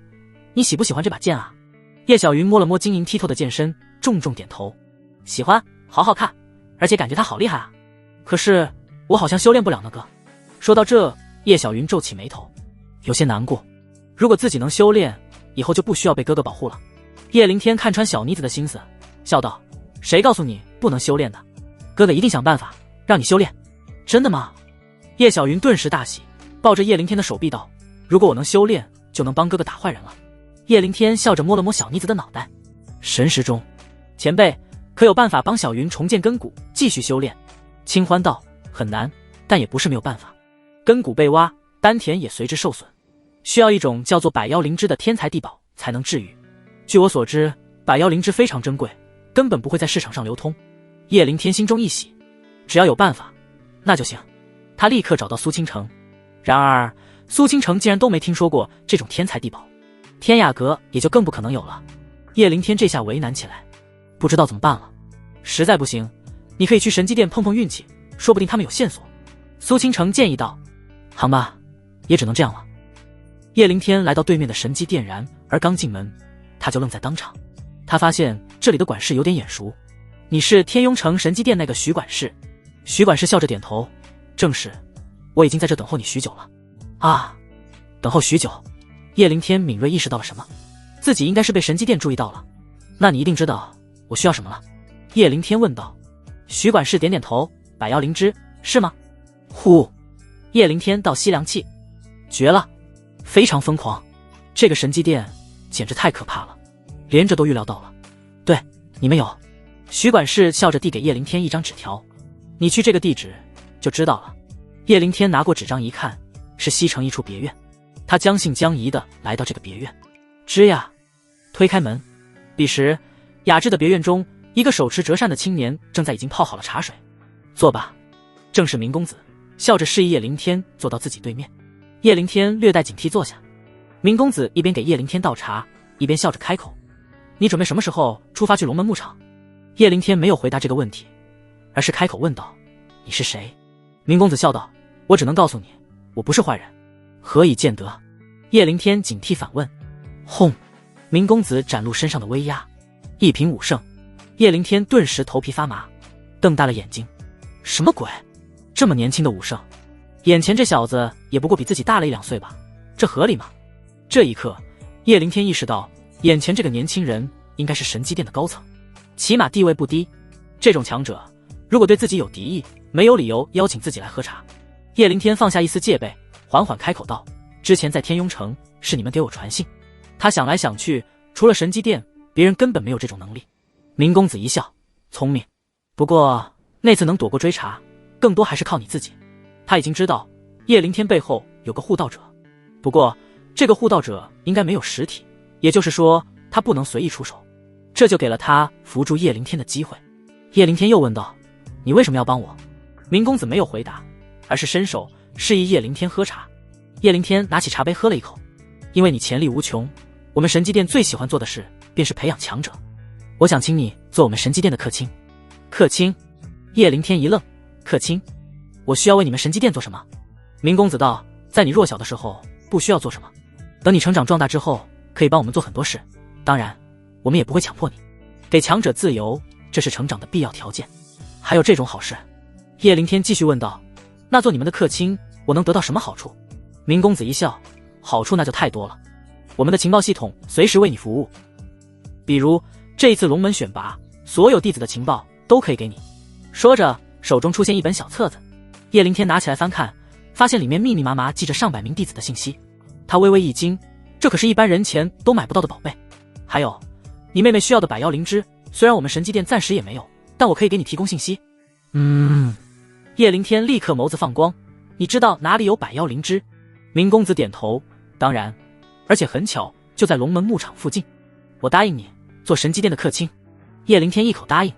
你喜不喜欢这把剑啊？叶小云摸了摸晶莹剔透的剑身，重重点头，喜欢，好好看，而且感觉它好厉害啊。可是我好像修炼不了那个。说到这，叶小云皱起眉头，有些难过。如果自己能修炼，以后就不需要被哥哥保护了。叶灵天看穿小妮子的心思，笑道，谁告诉你不能修炼的？哥哥一定想办法让你修炼。真的吗？叶小云顿时大喜，抱着叶灵天的手臂道，如果我能修炼，就能帮哥哥打坏人了。叶灵天笑着摸了摸小妮子的脑袋，神识中，前辈可有办法帮小云重建根骨，继续修炼？清欢道，很难，但也不是没有办法。根骨被挖，丹田也随之受损，需要一种叫做百妖灵芝的天才地宝才能治愈。据我所知，百妖灵芝非常珍贵，根本不会在市场上流通。叶灵天心中一喜，只要有办法，那就行。他立刻找到苏倾城。然而，苏倾城竟然都没听说过这种天才地宝，天雅阁也就更不可能有了。叶灵天这下为难起来，不知道怎么办了。实在不行，你可以去神机殿碰碰运气，说不定他们有线索。苏倾城建议道。好吧，也只能这样了。叶灵天来到对面的神机殿，然而刚进门，他就愣在当场。他发现这里的管事有点眼熟。你是天雍城神机殿那个徐管事？徐管事笑着点头。正是，我已经在这等候你许久了。啊，等候许久。叶灵天敏锐意识到了什么，自己应该是被神机殿注意到了。那你一定知道我需要什么了？叶灵天问道。徐管事点点头。百妖灵芝是吗？呼，叶灵天倒吸凉气。绝了，非常疯狂。这个神机殿简直太可怕了，连这都预料到了。对，你们有。徐管事笑着递给叶灵天一张纸条。你去这个地址就知道了。叶灵天拿过纸张一看，是西城一处别院。他将信将疑地来到这个别院。吱呀，推开门，彼时雅致的别院中，一个手持折扇的青年正在已经泡好了茶水。坐吧。正是明公子，笑着示意叶灵天坐到自己对面。叶灵天略带警惕坐下。明公子一边给叶灵天倒茶，一边笑着开口：你准备什么时候出发去龙门牧场？叶灵天没有回答这个问题，而是开口问道：你是谁？明公子笑道：我只能告诉你，我不是坏人。何以见得？叶灵天警惕反问。轰！明公子展露身上的威压。一品武圣。叶灵天顿时头皮发麻，瞪大了眼睛。什么鬼？这么年轻的武圣，眼前这小子也不过比自己大了1-2岁吧，这合理吗？这一刻，叶灵天意识到，眼前这个年轻人应该是神机殿的高层，起码地位不低。这种强者，如果对自己有敌意，没有理由邀请自己来喝茶。叶灵天放下一丝戒备，缓缓开口道：之前在天雍城，是你们给我传信。他想来想去，除了神机殿，别人根本没有这种能力。明公子一笑：聪明。不过那次能躲过追查，更多还是靠你自己。他已经知道叶灵天背后有个护道者，不过这个护道者应该没有实体，也就是说他不能随意出手，这就给了他扶住叶灵天的机会。叶灵天又问道：你为什么要帮我？明公子没有回答，而是伸手示意叶灵天喝茶。叶灵天拿起茶杯喝了一口。因为你潜力无穷，我们神机殿最喜欢做的事便是培养强者，我想请你做我们神机殿的客卿。客卿？叶灵天一愣。客卿？我需要为你们神机殿做什么？明公子道：在你弱小的时候不需要做什么，等你成长壮大之后可以帮我们做很多事，当然我们也不会强迫你，给强者自由，这是成长的必要条件。还有这种好事？叶灵天继续问道：那做你们的客卿我能得到什么好处？明公子一笑：好处那就太多了，我们的情报系统随时为你服务，比如这一次龙门选拔，所有弟子的情报都可以给你。说着手中出现一本小册子。叶灵天拿起来翻看，发现里面密密麻麻记着上百名弟子的信息。他微微一惊，这可是一般人钱都买不到的宝贝。还有你妹妹需要的百妖灵芝，虽然我们神机殿暂时也没有，但我可以给你提供信息。叶灵天立刻眸子放光。你知道哪里有百妖灵芝？明公子点头。当然，而且很巧，就在龙门牧场附近。我答应你做神机殿的客卿。叶灵天一口答应，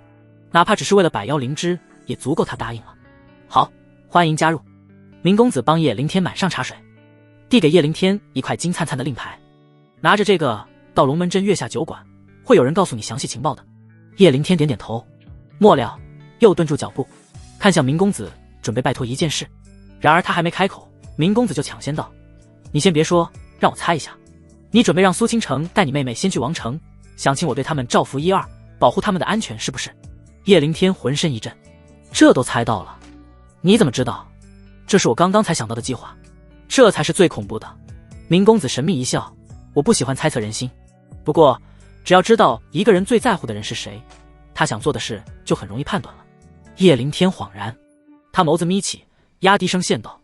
哪怕只是为了百妖灵芝也足够他答应了。好，欢迎加入。明公子帮叶灵天满上茶水，递给叶灵天一块金灿灿的令牌。拿着这个到龙门镇月下酒馆，会有人告诉你详细情报的。叶灵天点点头，末了又顿住脚步，看向明公子，准备拜托一件事。然而他还没开口，明公子就抢先道：你先别说，让我猜一下，你准备让苏倾城带你妹妹先去王城，想请我对他们照拂一二，保护他们的安全，是不是？叶灵天浑身一震，这都猜到了？你怎么知道？这是我刚刚才想到的计划，这才是最恐怖的。明公子神秘一笑：我不喜欢猜测人心，不过只要知道一个人最在乎的人是谁，他想做的事就很容易判断了。叶灵天恍然，他眸子眯起，压低声线道：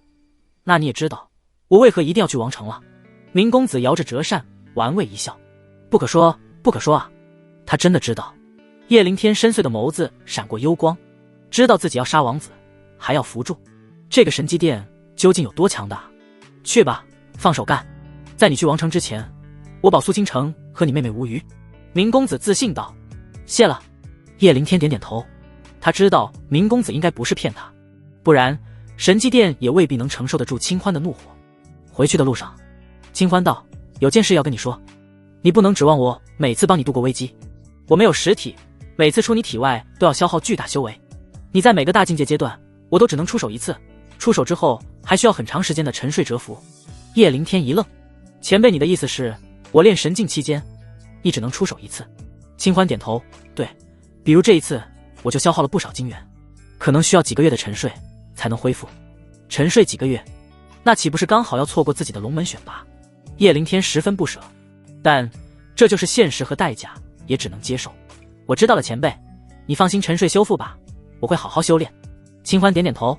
那你也知道我为何一定要去王城了？明公子摇着折扇，玩味一笑：不可说，不可说啊。他真的知道。叶灵天深邃的眸子闪过幽光，知道自己要杀王子，还要扶住这个神机殿究竟有多强大。去吧，放手干。在你去王城之前，我保苏倾城和你妹妹无虞。明公子自信道。谢了。叶灵天点点头，他知道明公子应该不是骗他，不然神机殿也未必能承受得住清欢的怒火。回去的路上，清欢道，有件事要跟你说，你不能指望我每次帮你度过危机，我没有实体，每次出你体外都要消耗巨大修为，你在每个大境界阶段我都只能出手一次，出手之后还需要很长时间的沉睡蛰伏。叶灵天一愣，前辈你的意思是我练神境期间你只能出手一次？清欢点头，对，比如这一次我就消耗了不少精元，可能需要几个月的沉睡才能恢复。沉睡几个月，那岂不是刚好要错过自己的龙门选拔？叶灵天十分不舍，但这就是现实和代价，也只能接受。我知道了前辈，你放心沉睡修复吧，我会好好修炼。清欢点点头，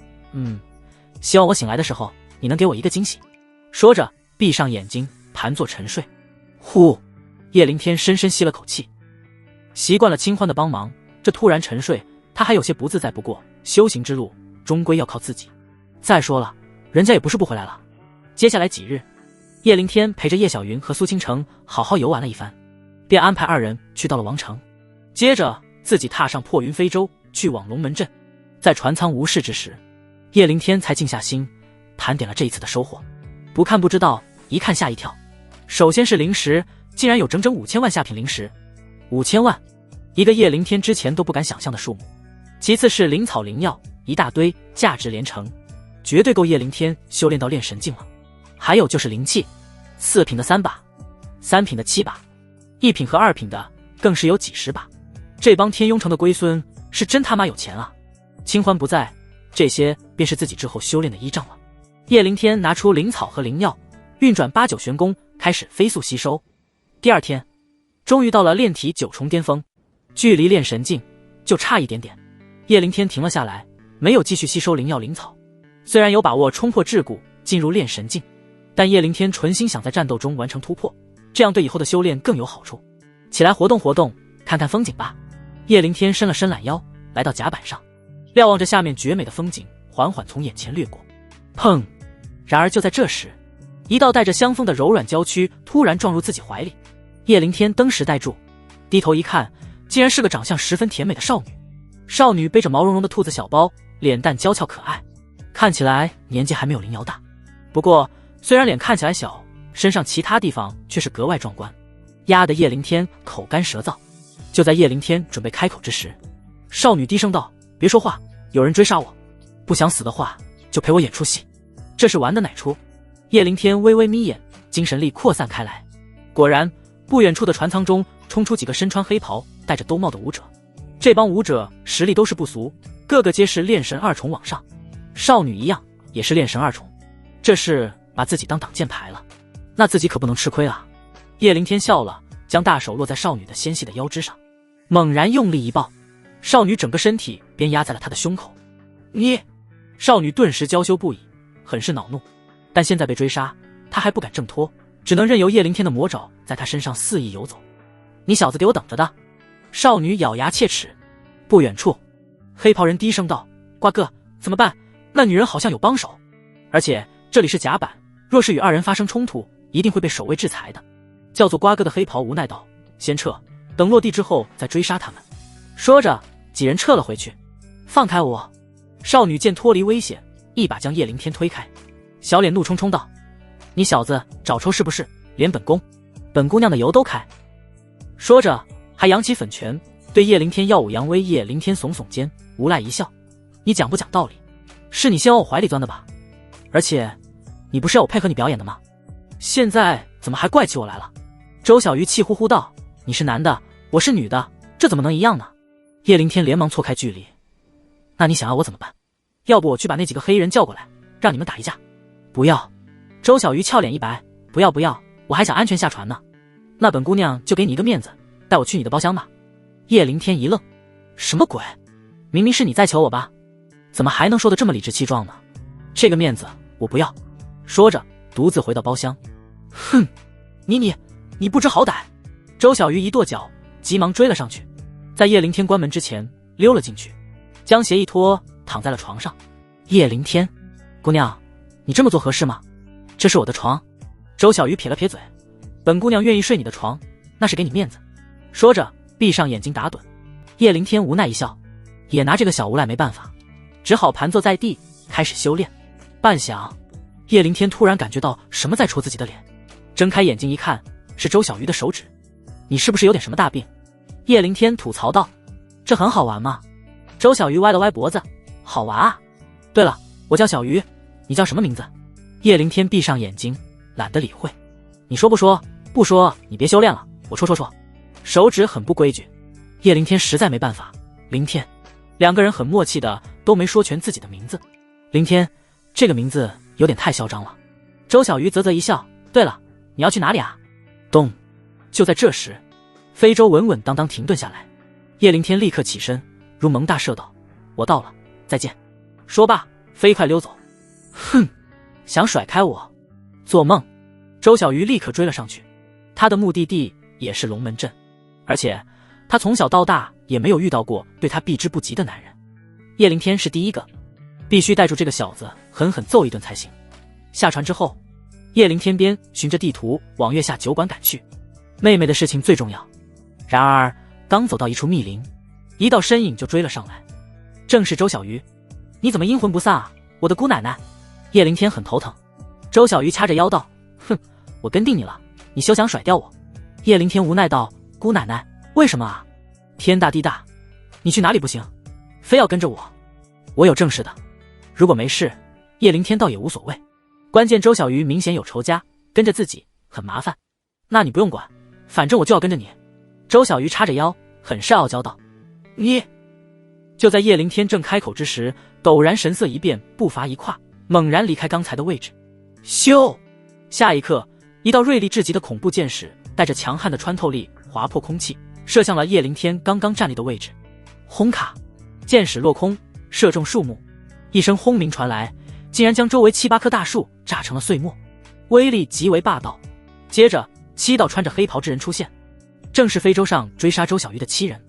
希望我醒来的时候你能给我一个惊喜。说着闭上眼睛盘坐沉睡。呼，叶灵天深深吸了口气，习惯了清欢的帮忙，这突然沉睡他还有些不自在，不过修行之路终归要靠自己，再说了人家也不是不回来了。接下来几日，叶灵天陪着叶小云和苏倾城好好游玩了一番，便安排二人去到了王城，接着自己踏上破云飞舟去往龙门镇。在船舱无事之时，叶灵天才静下心盘点了这一次的收获。不看不知道，一看吓一跳。首先是灵石，竟然有整整5000万下品灵石，5000万，一个叶灵天之前都不敢想象的数目。其次是灵草灵药，一大堆，价值连城，绝对够叶灵天修炼到炼神境了。还有就是灵器，4品的3把，3品的7把，1品和2品的更是有几十把。这帮天庸城的龟孙是真他妈有钱啊！清欢不在，这些便是自己之后修炼的依仗了。叶灵天拿出灵草和灵药，运转8-9玄功，开始飞速吸收。第二天，终于到了炼体9重巅峰，距离炼神境就差一点点。叶灵天停了下来，没有继续吸收灵药灵草。虽然有把握冲破桎梏进入炼神境，但叶灵天纯心想在战斗中完成突破，这样对以后的修炼更有好处。起来活动活动，看看风景吧。叶灵天伸了伸懒腰，来到甲板上，瞭望着下面绝美的风景缓缓从眼前掠过。砰！然而就在这时，一道带着香风的柔软娇躯突然撞入自己怀里。叶灵天登时呆住，低头一看，竟然是个长相十分甜美的少女。少女背着毛茸茸的兔子小包，脸蛋娇俏可爱，看起来年纪还没有灵瑶大。不过虽然脸看起来小，身上其他地方却是格外壮观，压得叶灵天口干舌燥。就在叶灵天准备开口之时，少女低声道：“别说话，有人追杀我，不想死的话就陪我演出戏。”这是玩的哪出？叶灵天微微眯眼，精神力扩散开来。果然，不远处的船舱中冲出几个身穿黑袍、戴着兜帽的武者。这帮武者实力都是不俗，个个皆是炼神2重往上。少女一样，也是炼神2重，这是把自己当挡箭牌了，那自己可不能吃亏啊！叶灵天笑了，将大手落在少女的纤细的腰肢上，猛然用力一抱，少女整个身体便压在了他的胸口。你！少女顿时娇羞不已，很是恼怒，但现在被追杀，她还不敢挣脱，只能任由叶灵天的魔爪在她身上肆意游走。你小子给我等着的！少女咬牙切齿。不远处，黑袍人低声道：“瓜哥，怎么办？那女人好像有帮手，而且这里是甲板，若是与二人发生冲突，一定会被守卫制裁的。”叫做瓜哥的黑袍无奈道：“先撤，等落地之后再追杀他们。”说着，几人撤了回去。放开我！少女见脱离危险，一把将叶灵天推开，小脸怒冲冲道：“你小子找抽是不是？连本姑娘的油都开！”说着还扬起粉拳，对叶灵天耀武扬威。叶灵天耸耸肩，无赖一笑：“你讲不讲道理？是你先往我怀里钻的吧？而且你不是要我配合你表演的吗？现在怎么还怪起我来了？”周小鱼气呼呼道：“你是男的，我是女的，这怎么能一样呢？”叶灵天连忙错开距离：“那你想要我怎么办？要不我去把那几个黑衣人叫过来，让你们打一架？”“不要！”周小鱼俏脸一白：“不要，我还想安全下船呢。那本姑娘就给你一个面子，带我去你的包厢吧。”叶灵天一愣：“什么鬼？明明是你在求我吧？怎么还能说得这么理直气壮呢？这个面子我不要。”说着独自回到包厢。“哼，你不知好歹！”周小鱼一跺脚，急忙追了上去，在叶灵天关门之前溜了进去，将鞋一脱，躺在了床上。叶灵天：“姑娘，你这么做合适吗？这是我的床。”周小鱼撇了撇嘴，本姑娘愿意睡你的床，那是给你面子。说着闭上眼睛打盹。叶灵天无奈一笑，也拿这个小无赖没办法，只好盘坐在地开始修炼。半晌，叶灵天突然感觉到什么在戳自己的脸，睁开眼睛一看，是周小鱼的手指。你是不是有点什么大病？叶灵天吐槽道。这很好玩吗？周小鱼歪了歪脖子，好玩啊。对了，我叫小鱼，你叫什么名字？叶灵天闭上眼睛，懒得理会。你说不说？不说你别修炼了，我戳。手指很不规矩。叶灵天实在没办法。灵天，两个人很默契的都没说全自己的名字。灵天，这个名字有点太嚣张了。周小鱼啧啧一笑。对了，你要去哪里啊？咚！就在这时，非洲稳稳当当停顿下来。叶灵天立刻起身，如蒙大赦道：我到了，再见。说罢飞快溜走。哼，想甩开我？做梦！周小鱼立刻追了上去。他的目的地也是龙门镇，而且他从小到大也没有遇到过对他避之不及的男人。叶灵天是第一个，必须带住这个小子狠狠揍一顿才行。下船之后，叶灵天边循着地图往月下酒馆赶去。妹妹的事情最重要。然而刚走到一处密林，一道身影就追了上来，正是周小鱼。你怎么阴魂不散啊，我的姑奶奶！叶灵天很头疼。周小鱼掐着腰道：哼，我跟定你了，你休想甩掉我。叶灵天无奈道：姑奶奶，为什么啊？天大地大，你去哪里不行，非要跟着我？我有正事的。如果没事，叶灵天倒也无所谓，关键周小鱼明显有仇家，跟着自己很麻烦。那你不用管，反正我就要跟着你。周小鱼叉着腰，很是傲娇道。你……就在叶灵天正开口之时，陡然神色一变，步伐一跨，猛然离开刚才的位置。咻！下一刻，一道锐利至极的恐怖箭矢带着强悍的穿透力划破空气，射向了叶灵天刚刚站立的位置。轰卡！箭矢落空，射中树木，一声轰鸣传来，竟然将周围7、8棵大树炸成了碎末，威力极为霸道。接着7道穿着黑袍之人出现，正是非洲上追杀周小鱼的7人。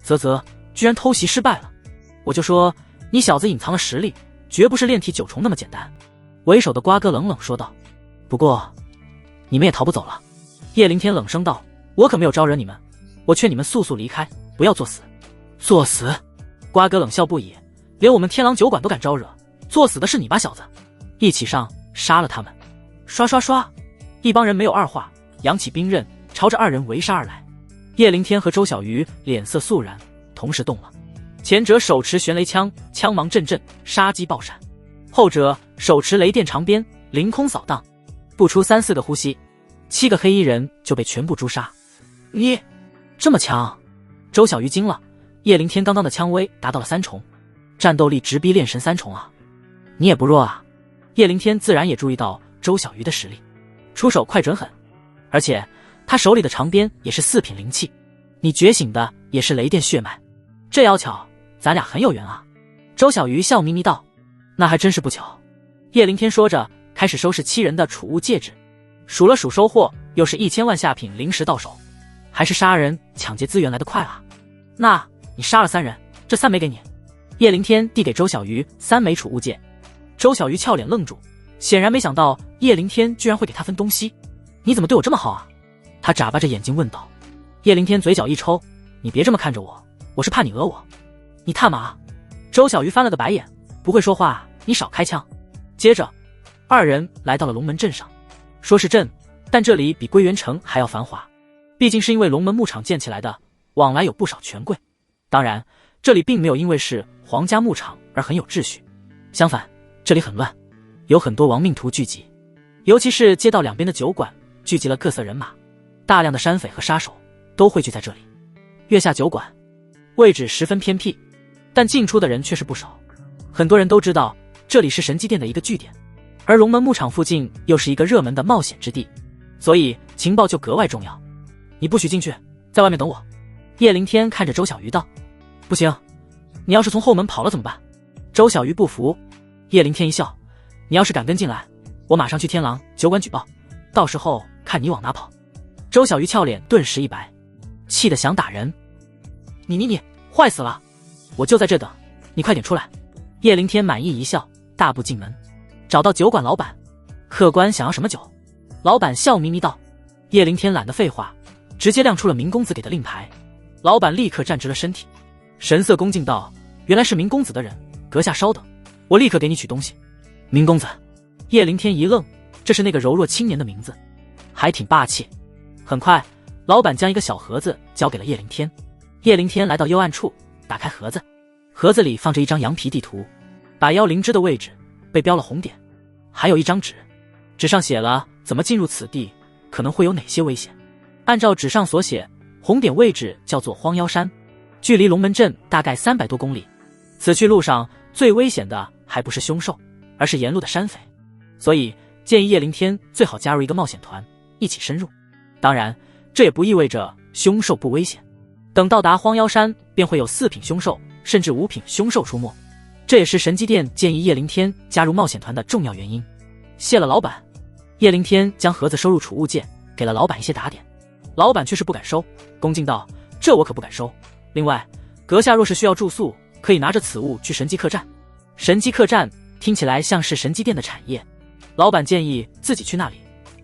啧，居然偷袭失败了！我就说你小子隐藏了实力，绝不是炼体9重那么简单。为首的瓜哥冷冷说道。不过你们也逃不走了。叶灵天冷声道。我可没有招惹你们，我劝你们速速离开，不要作死。作死？瓜哥冷笑不已，连我们天狼酒馆都敢招惹，作死的是你吧小子，一起上，杀了他们。刷刷刷，一帮人没有二话，扬起兵刃朝着2人围杀而来。叶灵天和周小鱼脸色肃然，同时动了。前者手持玄雷枪，枪芒阵阵，杀机爆闪；后者手持雷电长鞭，凌空扫荡。不出3、4个呼吸，7个黑衣人就被全部诛杀。你这么强？周小鱼惊了。叶灵天刚刚的枪威达到了3重，战斗力直逼炼神3重啊！你也不弱啊！叶灵天自然也注意到周小鱼的实力，出手快准狠，而且他手里的长鞭也是4品灵气。你觉醒的也是雷电血脉，这要巧，咱俩很有缘啊！周小鱼笑眯眯道。那还真是不巧。叶灵天说着，开始收拾7人的储物戒指，数了数收获，又是1000万下品灵石到手，还是杀人抢劫资源来得快啊！那你杀了3人，这3枚给你。叶灵天递给周小鱼3枚储物戒。周小鱼俏脸愣住，显然没想到叶灵天居然会给他分东西。你怎么对我这么好啊？他眨巴着眼睛问道。叶灵天嘴角一抽，你别这么看着我，我是怕你讹我。你他妈！周小鱼翻了个白眼，不会说话你少开枪。接着2人来到了龙门镇上。说是镇，但这里比归元城还要繁华，毕竟是因为龙门牧场建起来的，往来有不少权贵。当然这里并没有因为是皇家牧场而很有秩序，相反这里很乱，有很多亡命徒聚集，尤其是街道两边的酒馆聚集了各色人马，大量的山匪和杀手都汇聚在这里。月下酒馆位置十分偏僻，但进出的人却是不少，很多人都知道这里是神机殿的一个据点，而龙门牧场附近又是一个热门的冒险之地，所以情报就格外重要。你不许进去，在外面等我。叶灵天看着周小鱼道。不行，你要是从后门跑了怎么办？周小鱼不服。叶灵天一笑，你要是敢跟进来，我马上去天狼酒馆举报，到时候看你往哪跑。周小鱼俏脸顿时一白，气得想打人。你坏死了，我就在这等，你快点出来。叶灵天满意一笑，大步进门，找到酒馆老板。客官想要什么酒？老板笑眯眯道。叶灵天懒得废话，直接亮出了明公子给的令牌。老板立刻站直了身体，神色恭敬道：原来是明公子的人，阁下稍等，我立刻给你取东西。明公子。叶灵天一愣，这是那个柔弱青年的名字，还挺霸气。很快，老板将一个小盒子交给了叶灵天。叶灵天来到幽暗处，打开盒子，盒子里放着一张羊皮地图，把妖灵芝的位置被标了红点，还有一张纸，纸上写了怎么进入此地，可能会有哪些危险。按照纸上所写，红点位置叫做荒妖山，距离龙门镇大概300多公里。此去路上最危险的还不是凶兽，而是沿路的山匪，所以建议叶灵天最好加入一个冒险团，一起深入。当然，这也不意味着凶兽不危险。等到达荒妖山，便会有4品凶兽甚至5品凶兽出没，这也是神机殿建议叶灵天加入冒险团的重要原因。谢了老板。叶灵天将盒子收入储物间，给了老板一些打点。老板却是不敢收，恭敬道：这我可不敢收。另外，阁下若是需要住宿，可以拿着此物去神机客栈。神机客栈听起来像是神机殿的产业，老板建议自己去那里，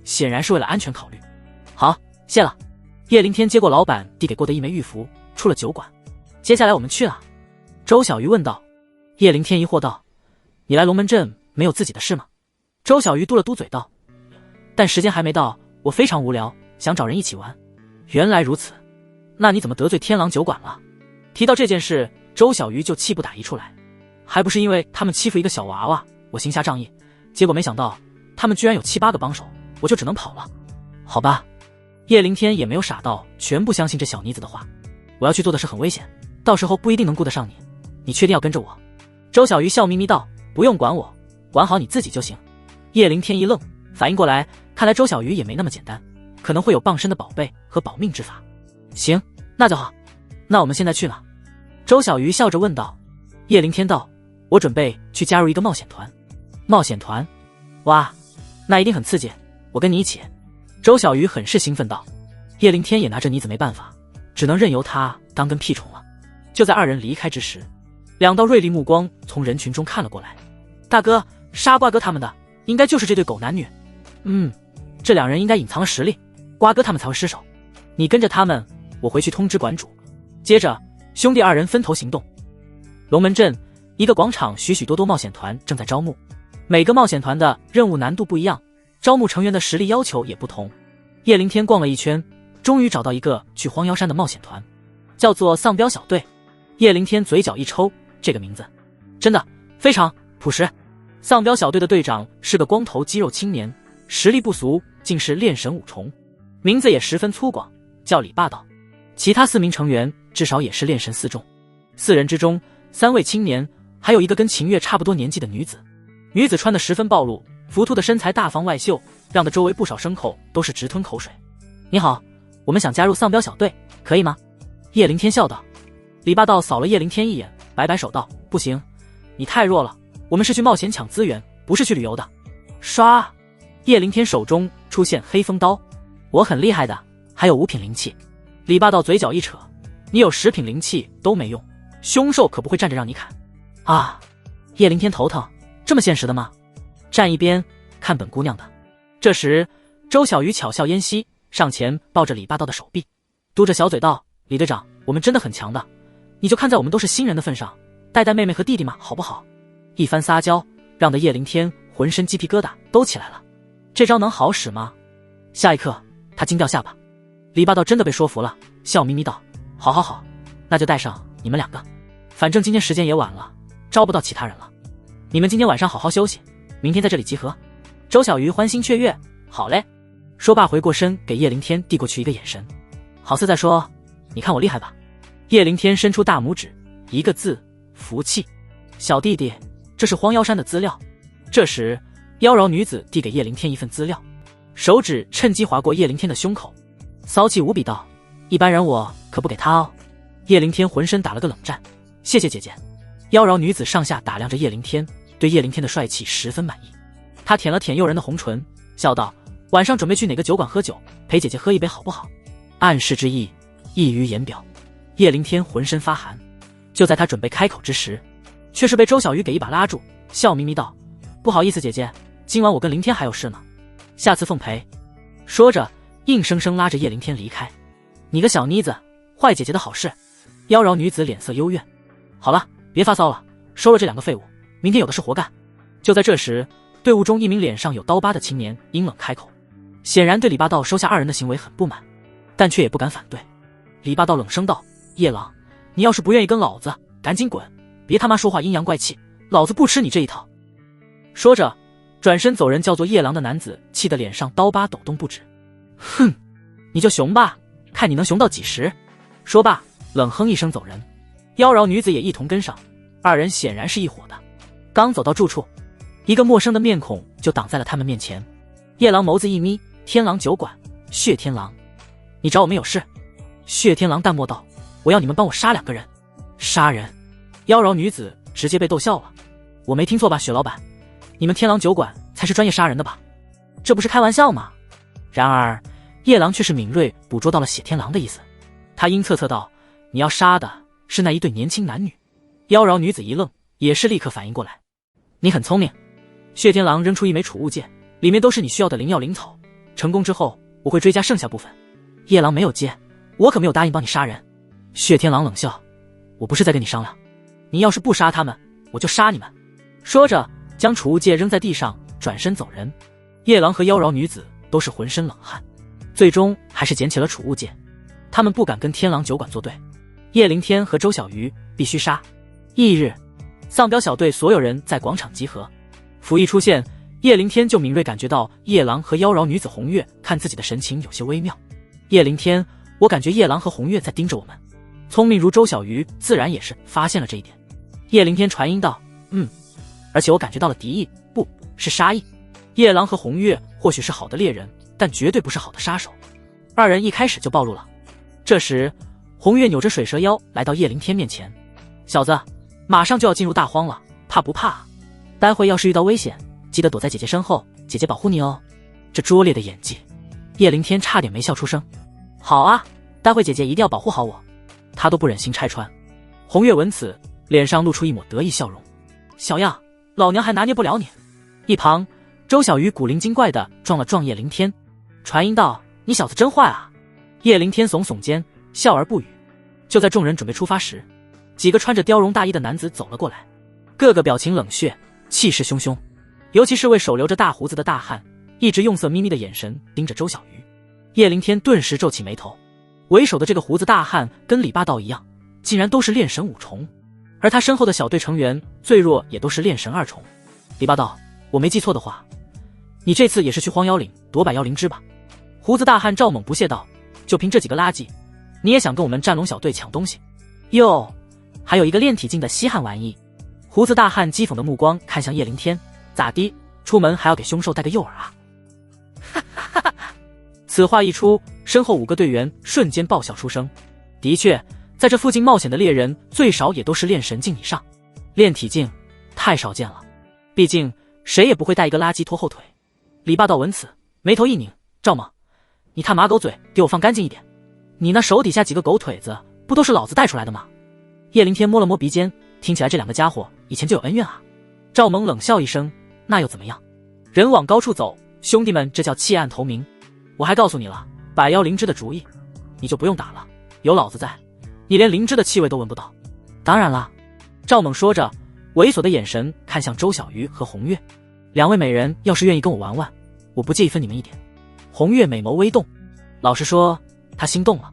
显然是为了安全考虑。好，谢了。叶灵天接过老板递给过的一枚玉符，出了酒馆。接下来我们去哪？周小鱼问道。叶灵天疑惑道：你来龙门镇没有自己的事吗？周小鱼嘟了嘟嘴道：但时间还没到，我非常无聊，想找人一起玩。原来如此，那你怎么得罪天狼酒馆了？提到这件事，周小鱼就气不打一处来。还不是因为他们欺负一个小娃娃，我行侠仗义，结果没想到他们居然有7、8个帮手，我就只能跑了。好吧。叶灵天也没有傻到全部相信这小妮子的话，我要去做的事很危险，到时候不一定能顾得上你，你确定要跟着我？周小鱼笑眯眯道：不用管我，管好你自己就行。叶灵天一愣，反应过来，看来周小鱼也没那么简单，可能会有傍身的宝贝和保命之法。行，那就好。那我们现在去哪？周小鱼笑着问道。叶灵天道：我准备去加入一个冒险团。冒险团？哇，那一定很刺激，我跟你一起。周小鱼很是兴奋道。叶灵天也拿着妮子没办法，只能任由他当根屁虫了。就在2人离开之时，2道锐利目光从人群中看了过来。大哥，沙瓜哥他们的应该就是这对狗男女。这2人应该隐藏了实力，瓜哥他们才会失手。你跟着他们，我回去通知馆主。接着兄弟2人分头行动。龙门镇一个广场，许多冒险团正在招募，每个冒险团的任务难度不一样，招募成员的实力要求也不同。叶灵天逛了一圈，终于找到一个去荒妖山的冒险团，叫做丧彪小队。叶灵天嘴角一抽，这个名字真的非常朴实。丧彪小队的队长是个光头肌肉青年，实力不俗，竟是炼神5重，名字也十分粗犷，叫李霸道。其他4名成员至少也是炼神4重。4人之中，3位青年，还有一个跟秦月差不多年纪的女子。女子穿得十分暴露，浮凸的身材大方外秀，让得周围不少牲口都是直吞口水。你好，我们想加入丧彪小队，可以吗？叶灵天笑道。李霸道扫了叶灵天一眼，摆摆手道：不行，你太弱了，我们是去冒险抢资源，不是去旅游的。刷，叶灵天手中出现黑风刀。我很厉害的，还有5品灵气。李霸道嘴角一扯，你有10品灵气都没用，凶兽可不会站着让你砍啊！叶灵天头疼，这么现实的吗？站一边看本姑娘的。这时周小鱼巧笑嫣兮，上前抱着李霸道的手臂，嘟着小嘴道：李队长，我们真的很强的，你就看在我们都是新人的份上，带带妹妹和弟弟嘛，好不好？一番撒娇，让得叶灵天浑身鸡皮疙瘩都起来了。这招能好使吗？下一刻他惊掉下巴。李霸道真的被说服了，笑眯眯道：好好好，那就带上你们2个，反正今天时间也晚了，招不到其他人了。你们今天晚上好好休息，明天在这里集合。周小鱼欢欣雀跃，好嘞。说罢回过身给叶灵天递过去一个眼神，好似在说你看我厉害吧。叶灵天伸出大拇指，一个字：服气。小弟弟，这是荒妖山的资料。这时妖娆女子递给叶灵天一份资料，手指趁机划过叶灵天的胸口，骚气无比道：一般人我可不给他哦。叶灵天浑身打了个冷战，谢谢姐姐。妖娆女子上下打量着叶灵天，对叶灵天的帅气十分满意。她舔了舔诱人的红唇，笑道：晚上准备去哪个酒馆喝酒，陪姐姐喝一杯好不好？暗示之意溢于言表。叶灵天浑身发寒，就在他准备开口之时，却是被周小鱼给一把拉住，笑眯眯道：不好意思姐姐，今晚我跟灵天还有事呢，下次奉陪。说着，硬生生拉着叶灵天离开。你个小妮子，坏姐姐的好事！妖娆女子脸色幽怨。好了，别发骚了，收了这两个废物，明天有的是活干。就在这时，队伍中一名脸上有刀疤的青年阴冷开口，显然对李霸道收下二人的行为很不满，但却也不敢反对。李霸道冷声道：叶郎，你要是不愿意跟老子，赶紧滚，别他妈说话阴阳怪气，老子不吃你这一套。说着转身走人，叫做叶郎的男子气得脸上刀疤抖动不止。哼，你就熊吧，看你能熊到几时。说罢冷哼一声走人，妖娆女子也一同跟上，二人显然是一伙的。刚走到住处，一个陌生的面孔就挡在了他们面前。叶郎眸子一眯，天狼酒馆，血天狼，你找我们有事？血天狼淡漠道，我要你们帮我杀2个人。杀人？妖娆女子直接被逗笑了。我没听错吧，雪老板，你们天狼酒馆才是专业杀人的吧？这不是开玩笑吗？然而叶郎却是敏锐捕捉到了血天狼的意思，他阴恻恻道，你要杀的是那一对年轻男女。妖娆女子一愣，也是立刻反应过来，你很聪明。血天狼扔出一枚储物戒，里面都是你需要的灵药灵草，成功之后我会追加剩下部分。叶郎没有接，我可没有答应帮你杀人。血天狼冷笑，我不是在跟你商量，你要是不杀他们，我就杀你们。说着将储物戒扔在地上，转身走人。叶郎和妖娆女子都是浑身冷汗，最终还是捡起了储物戒。他们不敢跟天狼酒馆作对，叶灵天和周小鱼必须杀。翌日，丧彪小队所有人在广场集合。府一出现，叶灵天就敏锐感觉到叶郎和妖娆女子红月看自己的神情有些微妙。叶灵天，我感觉叶郎和红月在盯着我们。聪明如周小鱼自然也是发现了这一点。叶灵天传音道，而且我感觉到了敌意，不是杀意。叶郎和红月或许是好的猎人，但绝对不是好的杀手。二人一开始就暴露了。这时红月扭着水蛇腰来到叶灵天面前，小子，马上就要进入大荒了，怕不怕？待会要是遇到危险，记得躲在姐姐身后，姐姐保护你哦。这拙劣的演技，叶灵天差点没笑出声。好啊，待会姐姐一定要保护好我。他都不忍心拆穿。红月闻此，脸上露出一抹得意笑容。小样，老娘还拿捏不了你。一旁周小鱼古灵精怪地撞了撞叶灵天，传音道，你小子真坏啊。叶灵天耸耸肩，笑而不语。就在众人准备出发时，几个穿着貂绒大衣的男子走了过来，个个表情冷血，气势汹汹。尤其是位手留着大胡子的大汉，一直用色眯眯的眼神盯着周小鱼。叶灵天顿时皱起眉头，为首的这个胡子大汉跟李霸道一样，竟然都是炼神5重，而他身后的小队成员最弱也都是炼神2重。李霸道，我没记错的话，你这次也是去荒妖岭夺百妖灵芝吧？胡子大汉赵猛不屑道，就凭这几个垃圾，你也想跟我们战龙小队抢东西？哟，还有一个炼体境的稀罕玩意。胡子大汉讥讽的目光看向叶灵天，咋的？出门还要给凶兽带个诱饵啊？哈哈哈！此话一出，身后5个队员瞬间爆笑出声。的确，在这附近冒险的猎人最少也都是炼神境以上，炼体境太少见了，毕竟谁也不会带一个垃圾拖后腿。李霸道闻此眉头一拧，赵猛，你他马狗嘴，给我放干净一点，你那手底下几个狗腿子不都是老子带出来的吗？叶灵天摸了摸鼻尖，听起来这2个家伙以前就有恩怨啊。赵猛冷笑一声，那又怎么样？人往高处走，兄弟们，这叫弃暗投明。我还告诉你了，百妖灵芝的主意你就不用打了，有老子在，你连灵芝的气味都闻不到。当然了，赵猛说着，猥琐的眼神看向周小鱼和红月，2位美人要是愿意跟我玩玩，我不介意分你们一点。红月美眸微动，老实说她心动了。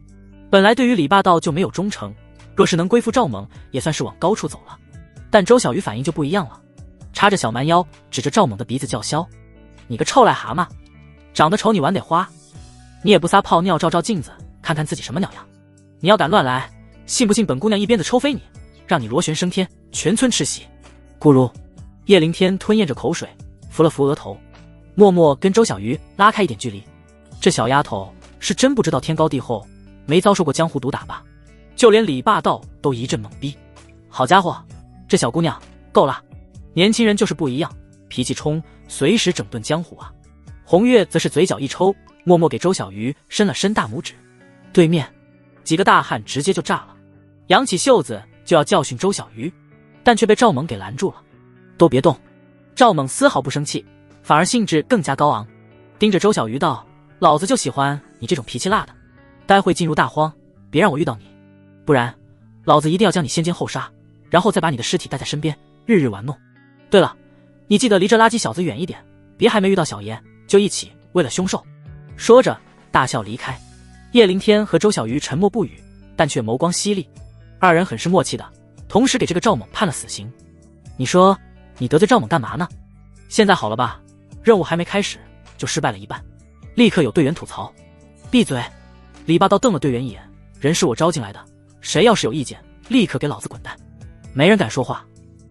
本来对于李霸道就没有忠诚，若是能归附赵猛，也算是往高处走了。但周小鱼反应就不一样了，插着小蛮腰指着赵猛的鼻子叫嚣，你个臭癞蛤蟆，长得丑你碗得花，你也不撒泡尿照照镜子看看自己什么鸟样，你要敢乱来，信不信本姑娘一鞭子抽飞你，让你螺旋升天，全村吃席。咕噜，叶灵天吞咽着口水，扶了扶额头，默默跟周小鱼拉开一点距离。这小丫头是真不知道天高地厚，没遭受过江湖毒打吧？就连李霸道都一阵懵逼。好家伙，这小姑娘够了，年轻人就是不一样，脾气冲，随时整顿江湖啊。红月则是嘴角一抽，默默给周小鱼伸了伸大拇指。对面几个大汉直接就炸了，扬起袖子就要教训周小鱼，但却被赵猛给拦住了。都别动。赵猛丝毫不生气，反而兴致更加高昂，盯着周小鱼道，老子就喜欢你这种脾气辣的。待会进入大荒，别让我遇到你，不然老子一定要将你先奸后杀，然后再把你的尸体带在身边，日日玩弄。对了，你记得离这垃圾小子远一点，别还没遇到小爷就一起为了凶兽。说着大笑离开。叶凌天和周小鱼沉默不语，但却眸光犀利，二人很是默契的同时给这个赵猛判了死刑。你说你得罪赵猛干嘛呢？现在好了吧，任务还没开始就失败了一半。立刻有队员吐槽。闭嘴！李霸道瞪了队员一眼，人是我招进来的，谁要是有意见立刻给老子滚蛋。没人敢说话，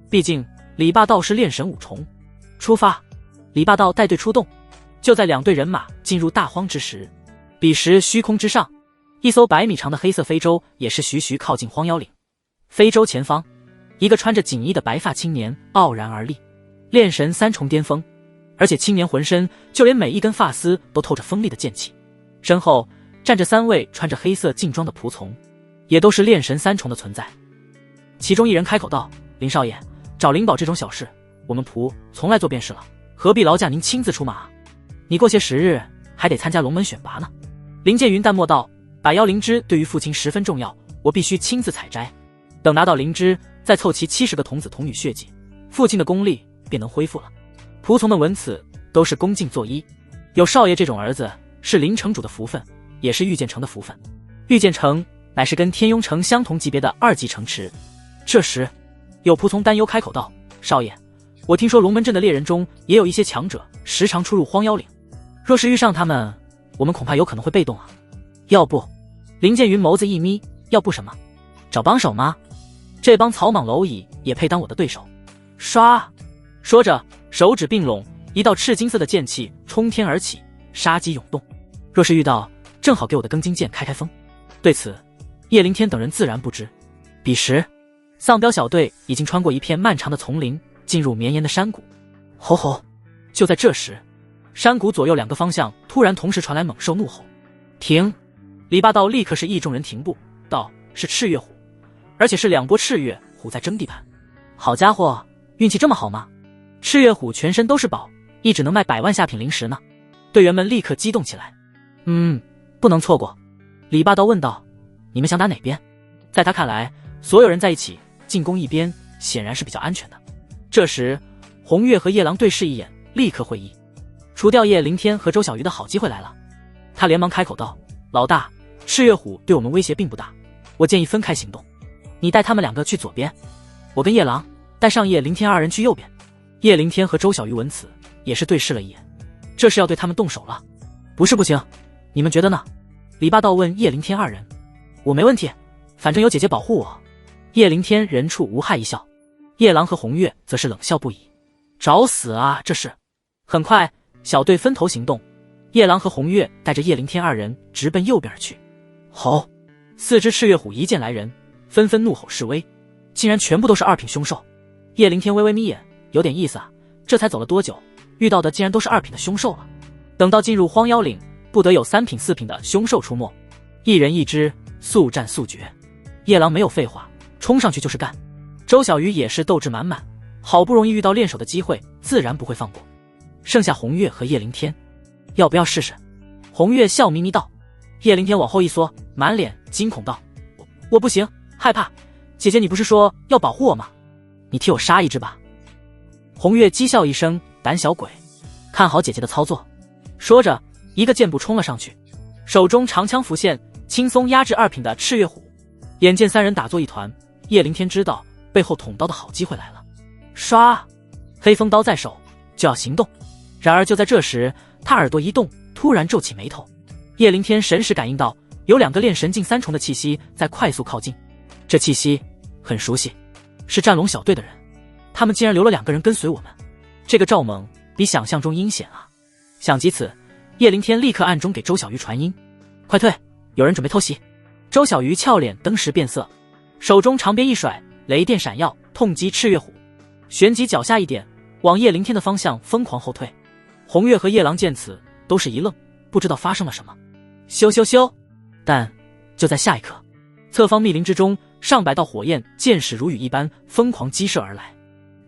毕竟李霸道是炼神五重。出发！李霸道带队出动。就在两队人马进入大荒之时，彼时虚空之上，一艘100米长的黑色飞舟也是徐徐靠近荒妖岭。飞舟前方，一个穿着锦衣的白发青年傲然而立，炼神3重巅峰，而且青年浑身就连每一根发丝都透着锋利的剑气。身后站着3位穿着黑色劲装的仆从，也都是炼神3重的存在。其中一人开口道：林少爷，找灵宝这种小事我们仆从来做便是了，何必劳驾您亲自出马？你过些时日还得参加龙门选拔呢。林剑云淡漠道：百妖灵芝对于父亲十分重要，我必须亲自采摘，等拿到灵芝再凑齐70个童子童女血迹，父亲的功力便能恢复了。仆从们闻此都是恭敬作揖，有少爷这种儿子是林城主的福分，也是御剑城的福分。御剑城乃是跟天庸城相同级别的2级城池。这时有仆从担忧开口道：少爷，我听说龙门镇的猎人中也有一些强者时常出入荒妖岭，若是遇上他们，我们恐怕有可能会被动啊。要不……林剑云眸子一眯，要不什么？找帮手吗？这帮草莽蝼蚁也配当我的对手？唰！说着手指并拢，一道赤金色的剑气冲天而起，杀机涌动。若是遇到，正好给我的庚金剑开风。对此叶凌天等人自然不知。彼时丧彪小队已经穿过一片漫长的丛林，进入绵延的山谷。吼吼！就在这时，山谷左右2个方向突然同时传来猛兽怒吼。停！李霸道立刻是意众人停步，道：是赤月虎，而且是2波赤月虎在争地盘。好家伙，运气这么好吗？赤月虎全身都是宝，一只能卖100万下品灵石呢。队员们立刻激动起来。不能错过。李霸道问道：你们想打哪边？在他看来，所有人在一起进攻一边显然是比较安全的。这时红月和夜郎对视一眼，立刻会意。除掉叶凌天和周小鱼的好机会来了。他连忙开口道：老大，赤月虎对我们威胁并不大，我建议分开行动，你带他们2个去左边，我跟夜郎带上叶凌天2人去右边。叶凌天和周小鱼闻此也是对视了一眼，这是要对他们动手了。不是不行，你们觉得呢？李霸道问叶凌天2人。我没问题，反正有姐姐保护我。叶凌天人畜无害一笑，夜郎和红月则是冷笑不已。找死啊，这是！很快小队分头行动，夜郎和红月带着叶凌天2人直奔右边而去。吼！4只赤月虎一见来人，纷纷怒吼示威，竟然全部都是2品凶兽。叶凌天微微眯眼，有点意思啊，这才走了多久，遇到的竟然都是2品的凶兽了。等到进入荒妖岭，不得有3品4品的凶兽出没，一人一只，速战速决。夜郎没有废话，冲上去就是干。周小鱼也是斗志满满，好不容易遇到练手的机会，自然不会放过。剩下红月和叶凌天，要不要试试？红月笑眯眯道。叶凌天往后一缩，满脸惊恐道：我不行，害怕。姐姐你不是说要保护我吗？你替我杀一只吧。红月讥笑一声，胆小鬼，看好姐姐的操作。说着一个箭步冲了上去，手中长枪浮现，轻松压制2品的赤月虎。眼见3人打作一团，叶凌天知道背后捅刀的好机会来了。唰！黑风刀在手，就要行动。然而就在这时，他耳朵一动，突然皱起眉头。叶凌天神识感应到有2个炼神境3重的气息在快速靠近，这气息很熟悉，是战龙小队的人。他们竟然留了2个人跟随我们，这个赵猛比想象中阴险啊！想及此，叶凌天立刻暗中给周小鱼传音：快退，有人准备偷袭。周小鱼俏脸登时变色，手中长鞭一甩，雷电闪耀，痛击赤月虎，旋即脚下一点，往叶凌天的方向疯狂后退。红月和夜郎见此都是一愣，不知道发生了什么。咻咻咻！但就在下一刻，侧方密林之中，上百道火焰箭矢如雨一般疯狂激射而来。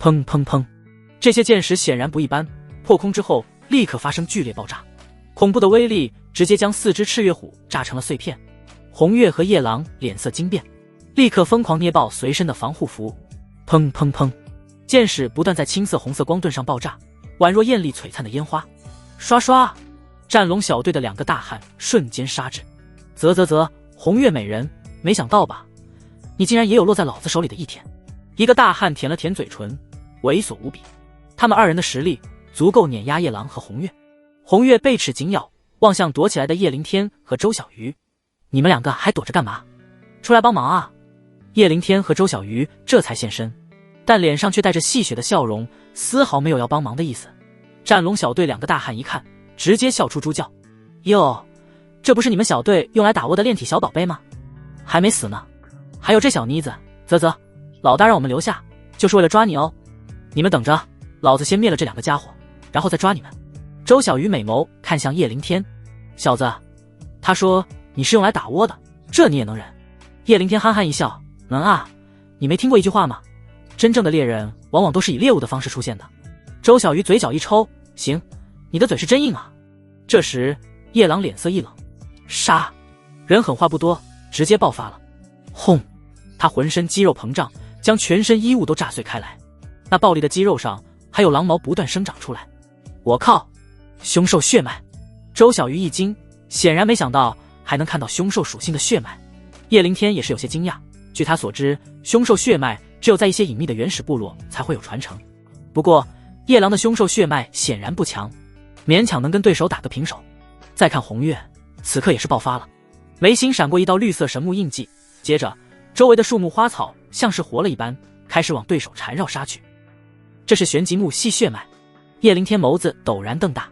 砰砰砰！这些箭矢显然不一般，破空之后立刻发生剧烈爆炸，恐怖的威力直接将4只赤月虎炸成了碎片。红月和夜郎脸色惊变，立刻疯狂捏爆随身的防护符，砰砰砰，箭矢不断在青色红色光盾上爆炸，宛若艳丽璀璨的烟花。刷刷，战龙小队的2个大汉瞬间杀至。啧，红月美人，没想到吧，你竟然也有落在老子手里的一天。一个大汉舔了舔嘴唇，猥琐无比。他们2人的实力足够碾压夜郎和红月。红月背齿紧咬，望向躲起来的叶凌天和周小鱼，你们2个还躲着干嘛？出来帮忙啊！叶凌天和周小鱼这才现身，但脸上却带着戏谑的笑容，丝毫没有要帮忙的意思。战龙小队2个大汉一看，直接笑出猪叫。哟，这不是你们小队用来打窝的炼体小宝贝吗？还没死呢。还有这小妮子，啧，老大让我们留下，就是为了抓你哦。你们等着，老子先灭了这2个家伙，然后再抓你们。周小鱼美眸看向叶凌天，小子，他说你是用来打窝的，这你也能忍？叶凌天憨憨一笑，能啊，你没听过一句话吗？真正的猎人往往都是以猎物的方式出现的。周小鱼嘴角一抽，行，你的嘴是真硬啊。这时夜郎脸色一冷，杀！人狠话不多，直接爆发了。轰！他浑身肌肉膨胀，将全身衣物都炸碎开来，那暴力的肌肉上还有狼毛不断生长出来。我靠，凶兽血脉！周小鱼一惊，显然没想到还能看到凶兽属性的血脉。叶凌天也是有些惊讶，据他所知，凶兽血脉只有在一些隐秘的原始部落才会有传承。不过夜郎的凶兽血脉显然不强，勉强能跟对手打个平手。再看红月，此刻也是爆发了，眉心闪过一道绿色神木印记，接着周围的树木花草像是活了一般，开始往对手缠绕杀去。这是玄极木系血脉。叶凌天眸子陡然瞪大，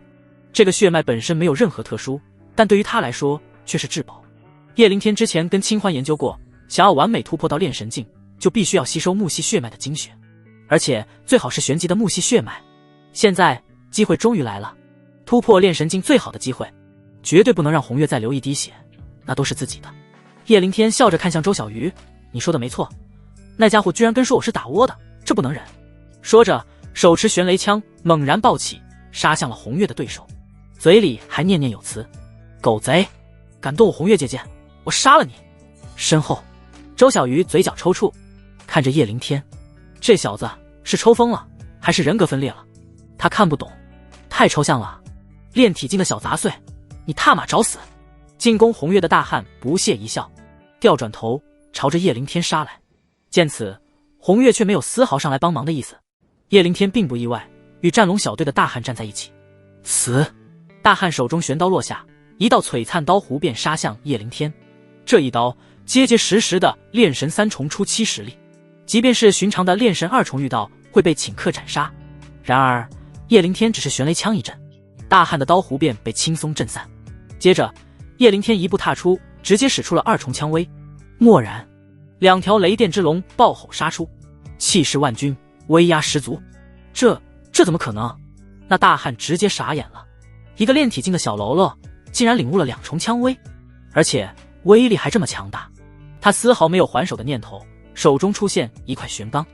这个血脉本身没有任何特殊，但对于他来说却是至宝。叶凌天之前跟清欢研究过，想要完美突破到炼神境，就必须要吸收木系血脉的精血，而且最好是玄极的木系血脉。现在机会终于来了，突破炼神境最好的机会，绝对不能让红月再流一滴血，那都是自己的。叶凌天笑着看向周小鱼，你说的没错，那家伙居然跟说我是打窝的，这不能忍。说着手持玄雷枪猛然暴起，杀向了红月的对手，嘴里还念念有词，狗贼，敢动我红月姐姐，我杀了你。身后周小鱼嘴角抽搐，看着叶凌天，这小子是抽风了还是人格分裂了？他看不懂，太抽象了。炼体境的小杂碎，你踏马找死！进攻红月的大汉不屑一笑，调转头朝着叶凌天杀来。见此，红月却没有丝毫上来帮忙的意思。叶凌天并不意外，与战龙小队的大汉站在一起。死！大汉手中玄刀落下，一道璀璨刀弧便杀向叶凌天。这一刀结结实实的炼神3重初期实力，即便是寻常的炼神2重遇到会被顷刻斩杀。然而叶凌天只是玄雷枪一阵，大汉的刀弧便被轻松震散。接着叶凌天一步踏出，直接使出了2重枪威。蓦然2条雷电之龙爆吼杀出，气势万钧，威压十足。这怎么可能？那大汉直接傻眼了，一个炼体境的小喽啰竟然领悟了2重枪威，而且威力还这么强大。他丝毫没有还手的念头，手中出现一块玄钢，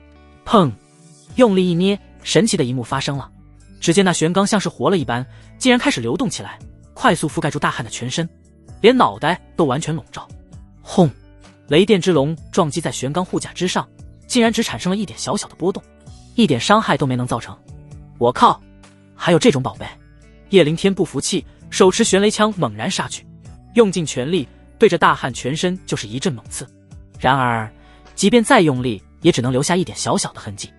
砰，用力一捏，神奇的一幕发生了。只见那玄钢像是活了一般，竟然开始流动起来，快速覆盖住大汉的全身，连脑袋都完全笼罩。轰！雷电之龙撞击在玄钢护甲之上，竟然只产生了一点小小的波动，一点伤害都没能造成。我靠，还有这种宝贝！叶凌天不服气，手持玄雷枪猛然杀去，用尽全力对着大汉全身就是一阵猛刺。然而即便再用力，也只能留下一点小小的痕迹，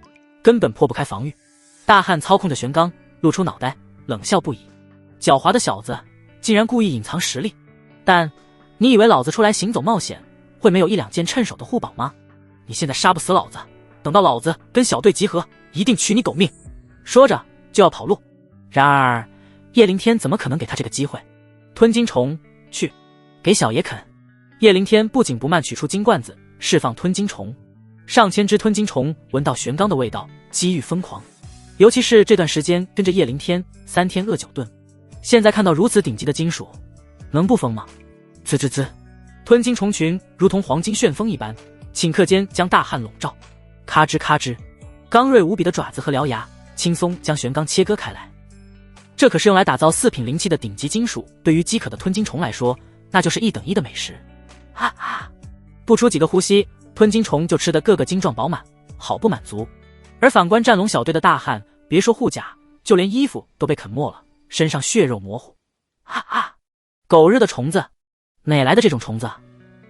根本破不开防御。大汉操控着玄钢，露出脑袋，冷笑不已。狡猾的小子，竟然故意隐藏实力。但你以为老子出来行走冒险，会没有1-2件趁手的护宝吗？你现在杀不死老子，等到老子跟小队集合，一定取你狗命！说着就要跑路。然而叶凌天怎么可能给他这个机会？吞金虫，去，给小爷啃！叶凌天不紧不慢取出金罐子，释放吞金虫。上千只吞金虫闻到玄钢的味道，机遇疯狂。尤其是这段时间跟着叶凌天3天饿9顿，现在看到如此顶级的金属，能不疯吗？滋滋滋，吞金虫群如同黄金旋风一般，顷刻间将大汉笼罩。咔吱咔吱，刚锐无比的爪子和獠牙轻松将玄钢切割开来。这可是用来打造4品灵气的顶级金属，对于饥渴的吞金虫来说，那就是1等1的美食。哈哈，不出几个呼吸，吞金虫就吃得个个精壮饱满，好不满足。而反观战龙小队的大汉，别说护甲，就连衣服都被啃没了，身上血肉模糊。哈哈，狗日的虫子，哪来的这种虫子啊？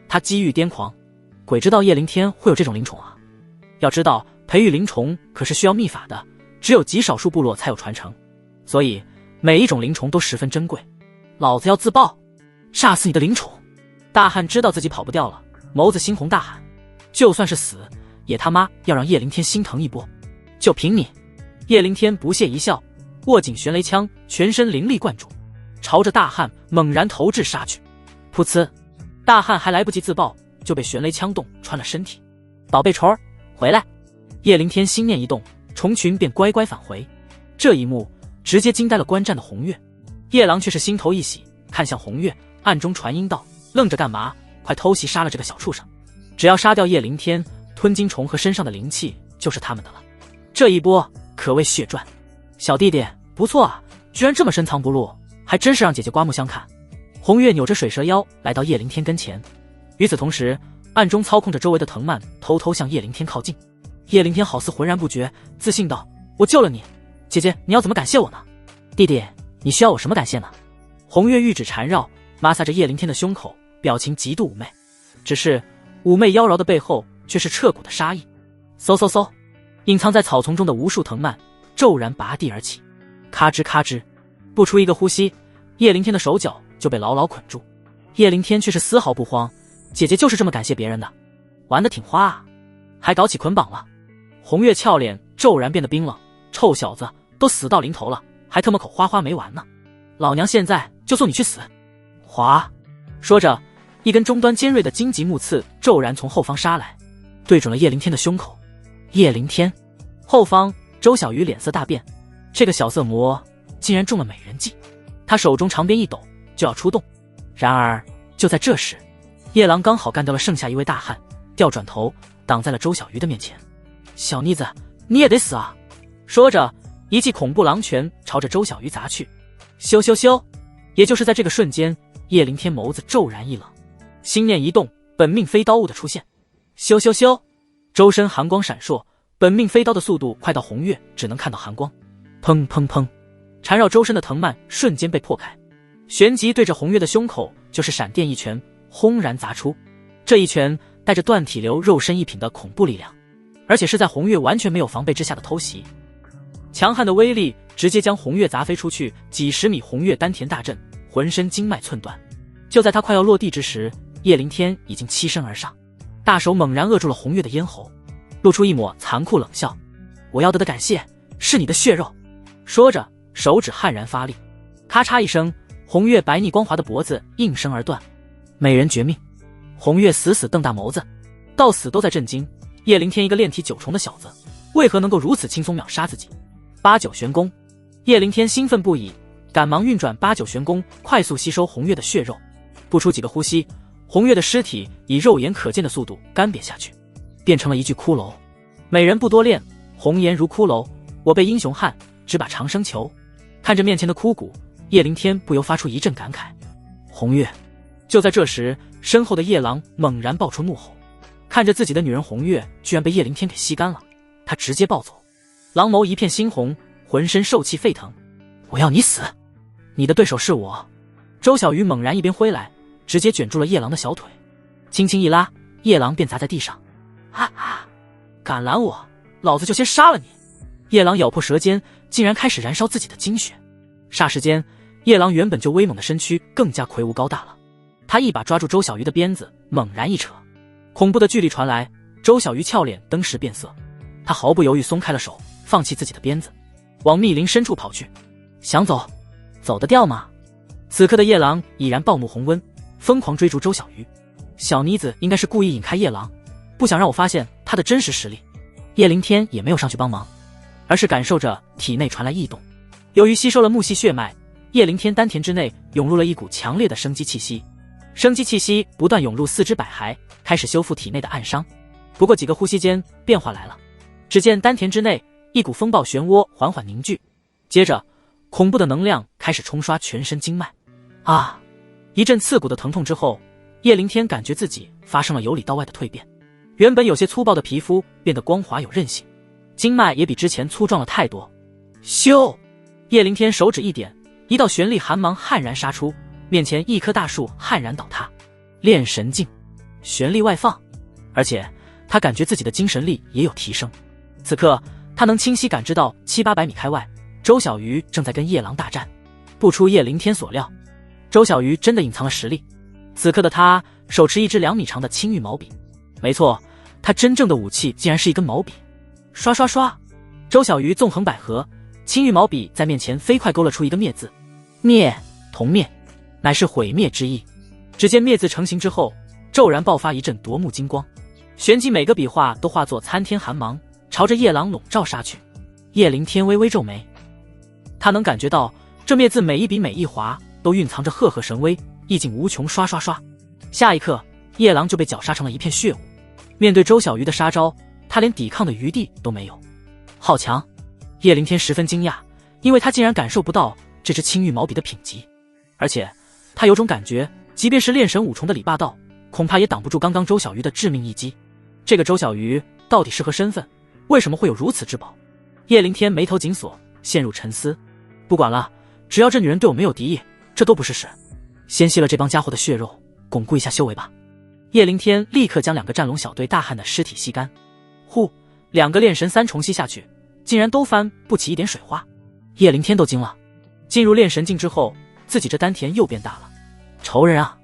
他机遇癫狂，鬼知道叶灵天会有这种灵虫啊！要知道，培育灵虫可是需要秘法的，只有极少数部落才有传承，所以每一种灵虫都十分珍贵。老子要自爆，炸死你的灵虫！大汉知道自己跑不掉了，眸子猩红大喊：就算是死，也他妈要让叶灵天心疼一波！就凭你！叶灵天不屑一笑，握紧玄雷枪，全身灵力灌注，朝着大汉猛然投掷杀去。噗呲！大汉还来不及自爆，就被玄雷枪洞穿了身体。宝贝虫儿，回来！叶灵天心念一动，虫群便乖乖返回。这一幕直接惊呆了观战的红月，夜郎却是心头一喜，看向红月，暗中传音道：愣着干嘛？快偷袭杀了这个小畜生！只要杀掉叶灵天，吞金虫和身上的灵气就是他们的了。这一波可谓血赚。小弟弟不错啊，居然这么深藏不露，还真是让姐姐刮目相看。红月扭着水蛇腰来到叶灵天跟前，与此同时暗中操控着周围的藤蔓，偷偷向叶灵天靠近。叶灵天好似浑然不觉，自信道：我救了你，姐姐你要怎么感谢我呢？弟弟你需要我什么感谢呢？红月玉指缠绕，摩挲着叶灵天的胸口，表情极度妩媚。只是妩媚妖娆的背后却是彻骨的杀意。嗖嗖嗖，隐藏在草丛中的无数藤蔓骤然拔地而起，咔吱咔吱，不出一个呼吸，叶灵天的手脚就被牢牢捆住。叶灵天却是丝毫不慌，姐姐就是这么感谢别人的，玩得挺花啊，还搞起捆绑了。红月俏脸骤然变得冰冷，臭小子，都死到临头了，还他妈口花花没完呢，老娘现在就送你去死！哗！说着，一根中端尖锐的荆棘木刺骤然从后方杀来，对准了叶灵天的胸口。叶灵天后方，周小鱼脸色大变，这个小色魔竟然中了美人计。他手中长鞭一抖，就要出动。然而就在这时，叶郎刚好干掉了剩下一位大汉，调转头挡在了周小鱼的面前。小妮子，你也得死啊！说着，一记恐怖狼拳朝着周小鱼砸去。咻咻咻！也就是在这个瞬间，叶灵天眸子骤然一冷，心念一动，本命飞刀物的出现。咻咻咻！周身寒光闪烁，本命飞刀的速度快到红月只能看到寒光。砰砰砰！缠绕周身的藤蔓瞬间被破开，旋即对着红月的胸口就是闪电一拳，轰然砸出。这一拳带着断体流肉身一品的恐怖力量，而且是在红月完全没有防备之下的偷袭。强悍的威力直接将红月砸飞出去几十米，红月丹田大震，浑身经脉寸断。就在他快要落地之时，叶灵天已经欺身而上，大手猛然扼住了红月的咽喉，露出一抹残酷冷笑：我要的感谢是你的血肉。说着手指悍然发力，咔嚓一声，红月白腻光滑的脖子应声而断。美人绝命！红月死死瞪大眸子，到死都在震惊，叶灵天一个炼体9重的小子，为何能够如此轻松秒杀自己？8九玄功！叶灵天兴奋不已，赶忙运转8九玄功，快速吸收红月的血肉。不出几个呼吸，红月的尸体以肉眼可见的速度干瘪下去，变成了一具骷髅。美人不多恋，红颜如骷髅，我辈英雄汉，只把长生求。看着面前的枯骨，叶灵天不由发出一阵感慨。红月！就在这时，身后的夜郎猛然爆出怒吼，看着自己的女人红月居然被叶灵天给吸干了，他直接暴走，狼眸一片猩红，浑身兽气沸腾。我要你死！你的对手是我！周小鱼猛然一边挥来，直接卷住了夜郎的小腿，轻轻一拉，夜郎便砸在地上。啊啊！敢拦我，老子就先杀了你！夜郎咬破舌尖，竟然开始燃烧自己的精血。霎时间，夜郎原本就威猛的身躯更加魁梧高大了。他一把抓住周小鱼的鞭子，猛然一扯，恐怖的巨力传来，周小鱼俏脸登时变色，他毫不犹豫松开了手，放弃自己的鞭子，往密林深处跑去。想走，走得掉吗？此刻的夜郎已然暴怒红温，疯狂追逐周小鱼。小妮子应该是故意引开夜郎，不想让我发现他的真实实力。叶灵天也没有上去帮忙，而是感受着体内传来异动。由于吸收了木系血脉，叶灵天丹田之内涌入了一股强烈的生机气息，生机气息不断涌入四肢百骸，开始修复体内的暗伤。不过几个呼吸间，变化来了。只见丹田之内一股风暴漩涡缓缓凝聚，接着恐怖的能量开始冲刷全身经脉。啊！一阵刺骨的疼痛之后，叶灵天感觉自己发生了由里到外的蜕变，原本有些粗暴的皮肤变得光滑有韧性，经脉也比之前粗壮了太多。咻！叶灵天手指一点，一道玄力寒芒悍然杀出，面前一棵大树悍然倒塌。炼神境，玄力外放，而且他感觉自己的精神力也有提升。此刻他能清晰感知到700-800米开外，周小鱼正在跟夜郎大战。不出叶灵天所料，周小鱼真的隐藏了实力。此刻的他手持一支2米长的青玉毛笔，没错，他真正的武器竟然是一根毛笔。刷刷刷，周小鱼纵横捭阖，青玉毛笔在面前飞快勾勒出一个灭字。灭，同灭，乃是毁灭之意。只见灭字成型之后，骤然爆发一阵夺目金光，旋即每个笔画都化作参天寒芒，朝着夜郎笼罩杀去。叶灵天微微皱眉，他能感觉到这灭字每一笔每一划都蕴藏着赫赫神威，意境无穷。刷刷刷，下一刻夜郎就被绞杀成了一片血雾。面对周小鱼的杀招，他连抵抗的余地都没有。好强！叶灵天十分惊讶，因为他竟然感受不到这支青玉毛笔的品级，而且他有种感觉，即便是炼神五重的李霸道，恐怕也挡不住刚刚周小鱼的致命一击。这个周小鱼到底是何身份？为什么会有如此之宝？叶灵天眉头紧锁，陷入沉思。不管了，只要这女人对我没有敌意，这都不是事。先吸了这帮家伙的血肉，巩固一下修为吧。叶灵天立刻将2个战龙小队大汉的尸体吸干。呼，2个炼神3重吸下去，竟然都翻不起一点水花。叶灵天都惊了。进入炼神境之后，自己这丹田又变大了。仇人啊，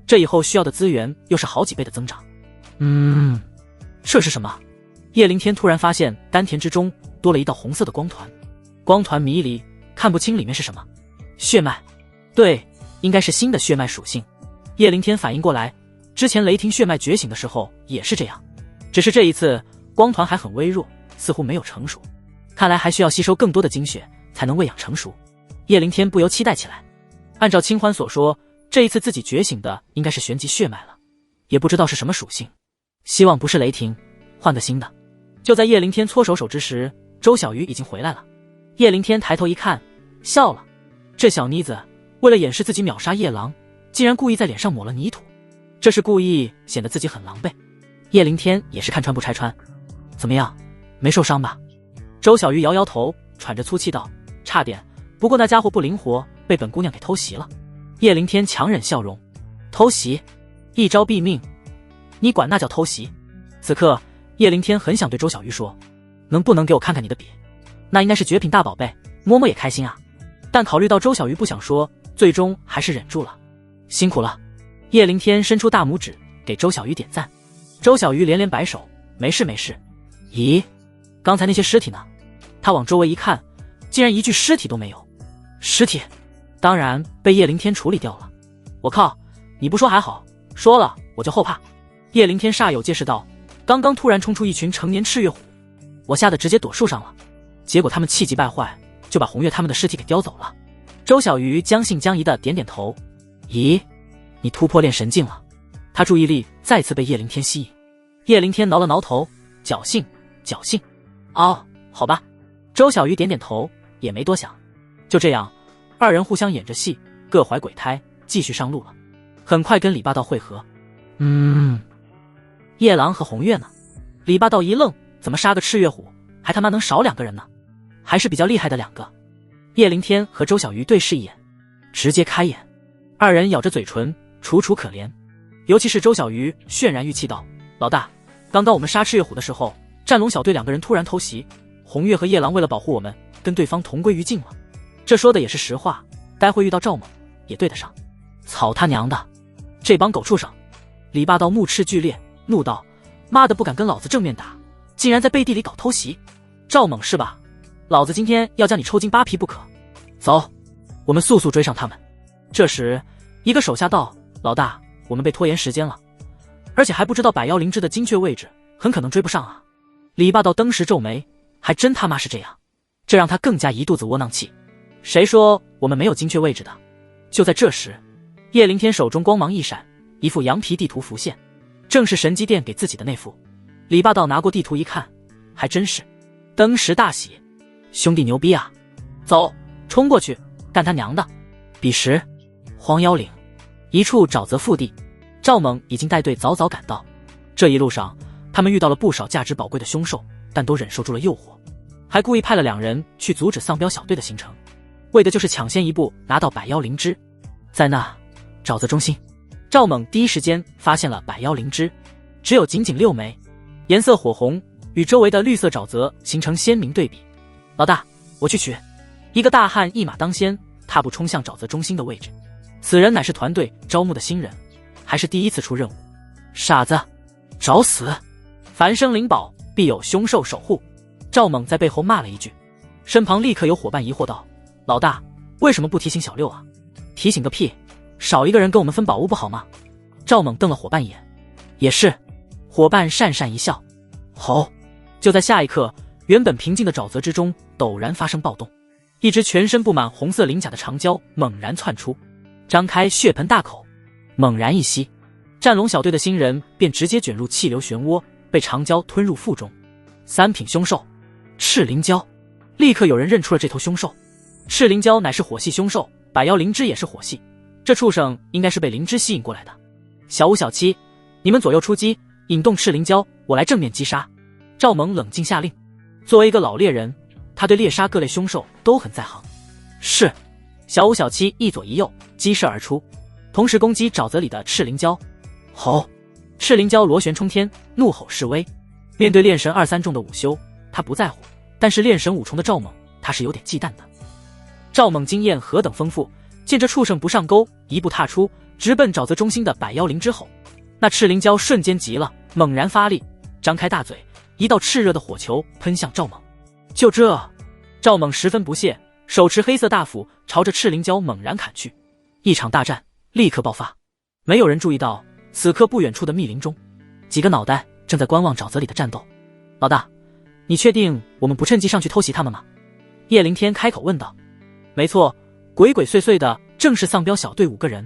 这以后需要的资源又是好几倍的增长。这是什么？叶灵天突然发现丹田之中多了一道红色的光团，光团迷离，看不清里面是什么。血脉，对，应该是新的血脉属性。叶灵天反应过来，之前雷霆血脉觉醒的时候也是这样，只是这一次光团还很微弱，似乎没有成熟，看来还需要吸收更多的精血才能喂养成熟。叶灵天不由期待起来。按照清欢所说，这一次自己觉醒的应该是玄级血脉了，也不知道是什么属性，希望不是雷霆，换个新的。就在叶灵天搓手手之时，周小鱼已经回来了。叶灵天抬头一看，笑了。这小妮子为了掩饰自己秒杀夜郎，竟然故意在脸上抹了泥土，这是故意显得自己很狼狈。叶灵天也是看穿不拆穿。怎么样，没受伤吧？周小鱼摇摇头，喘着粗气道：差点，不过那家伙不灵活，被本姑娘给偷袭了。叶灵天强忍笑容：偷袭？一招毙命，你管那叫偷袭？此刻叶灵天很想对周小鱼说，能不能给我看看你的笔？那应该是绝品大宝贝，摸摸也开心啊。但考虑到周小鱼不想说，最终还是忍住了。辛苦了。叶灵天伸出大拇指给周小鱼点赞。周小鱼连连摆手，没事没事。咦，刚才那些尸体呢？他往周围一看，竟然一具尸体都没有。尸体当然被叶灵天处理掉了。我靠，你不说还好，说了我就后怕。叶灵天煞有介事道，刚刚突然冲出一群成年赤月虎，我吓得直接躲树上了，结果他们气急败坏，就把红月他们的尸体给叼走了。周小鱼将信将疑的点点头。咦，你突破炼神境了？他注意力再次被叶灵天吸引。叶灵天挠了挠头，侥幸侥幸。哦，好吧。周小鱼点点头，也没多想。就这样，二人互相演着戏，各怀鬼胎，继续上路了。很快跟李霸道会合。夜郎和红月呢？李霸道一愣，怎么杀个赤月虎还他妈能少2个人呢？还是比较厉害的2个。叶灵天和周小鱼对视一眼，直接开眼。二人咬着嘴唇，楚楚可怜。尤其是周小鱼渲然欲泣道：老大，刚刚我们杀赤月虎的时候，战龙小队2个人突然偷袭，红月和夜郎为了保护我们，跟对方同归于尽了。这说的也是实话，待会遇到赵猛也对得上。草他娘的，这帮狗畜生！李霸道目赤剧烈，怒道：妈的，不敢跟老子正面打，竟然在背地里搞偷袭！赵猛是吧？老子今天要将你抽筋扒皮不可！走，我们速速追上他们。这时一个手下道：老大，我们被拖延时间了，而且还不知道百妖灵芝的精确位置，很可能追不上啊。李霸道登时皱眉，还真他妈是这样，这让他更加一肚子窝囊气。谁说我们没有精确位置的？就在这时，叶灵天手中光芒一闪，一副羊皮地图浮现，正是神机殿给自己的那副。李霸道拿过地图一看，还真是，登时大喜：兄弟牛逼啊！走，冲过去干他娘的！彼时，荒妖岭一处沼泽腹地，赵猛已经带队早早赶到。这一路上，他们遇到了不少价值宝贵的凶兽，但都忍受住了诱惑，还故意派了2人去阻止丧彪小队的行程，为的就是抢先一步拿到百妖灵芝。在那沼泽中心，赵猛第一时间发现了百妖灵芝，只有仅仅6枚，颜色火红，与周围的绿色沼泽形成鲜明对比。老大，我去取。一个大汉一马当先，踏步冲向沼泽中心的位置。此人乃是团队招募的新人，还是第一次出任务。傻子，找死！凡生灵宝，必有凶兽守护。赵猛在背后骂了一句，身旁立刻有伙伴疑惑道：老大，为什么不提醒小六啊？提醒个屁，少一个人跟我们分宝物不好吗？赵猛瞪了伙伴一眼，也是。伙伴讪讪一笑。吼！就在下一刻，原本平静的沼泽之中陡然发生暴动，一只全身布满红色鳞甲的长蛟猛然窜出，张开血盆大口，猛然一吸，战龙小队的新人便直接卷入气流漩涡，被长蛟吞入腹中。3品凶兽赤灵蛟，立刻有人认出了这头凶兽。赤灵蛟乃是火系凶兽，百妖灵芝也是火系，这畜生应该是被灵芝吸引过来的。小五小七，你们左右出击，引动赤灵蛟，我来正面击杀。赵猛冷静下令。作为一个老猎人，他对猎杀各类凶兽都很在行。是。小五小七一左一右激射而出，同时攻击沼泽里的赤灵蛟。吼！赤灵蛟螺旋冲天，怒吼示威。面对炼神2、3重的午休，他不在乎，但是炼神5重的赵猛，他是有点忌惮的。赵猛经验何等丰富，见这畜生不上钩，一步踏出，直奔沼泽中心的百妖灵之后。那赤灵蛟瞬间急了，猛然发力，张开大嘴，一道炽热的火球喷向赵猛。就这，赵猛十分不屑，手持黑色大斧朝着赤灵蛟猛然砍去。一场大战立刻爆发。没有人注意到，此刻不远处的密林中，几个脑袋正在观望沼泽里的战斗。老大，你确定我们不趁机上去偷袭他们吗？叶灵天开口问道。没错，鬼鬼祟祟的正是丧彪小队5个人。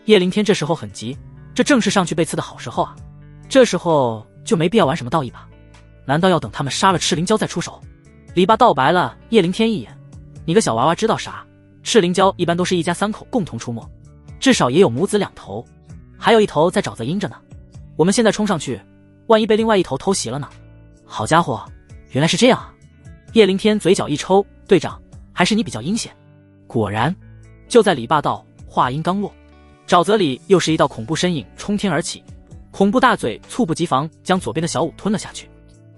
叶灵天这时候很急，这正是上去被刺的好时候啊！这时候就没必要玩什么道义吧？难道要等他们杀了赤灵蛟再出手？李爸倒白了叶灵天一眼，你个小娃娃知道啥？赤灵蛟一般都是一家3口共同出没，至少也有母子2头，还有1头在沼泽阴着呢。我们现在冲上去，万一被另外1头偷袭了呢？好家伙，原来是这样啊！叶灵天嘴角一抽，队长，还是你比较阴险。果然，就在李霸道话音刚落，沼泽里又是一道恐怖身影冲天而起，恐怖大嘴猝不及防将左边的小五吞了下去。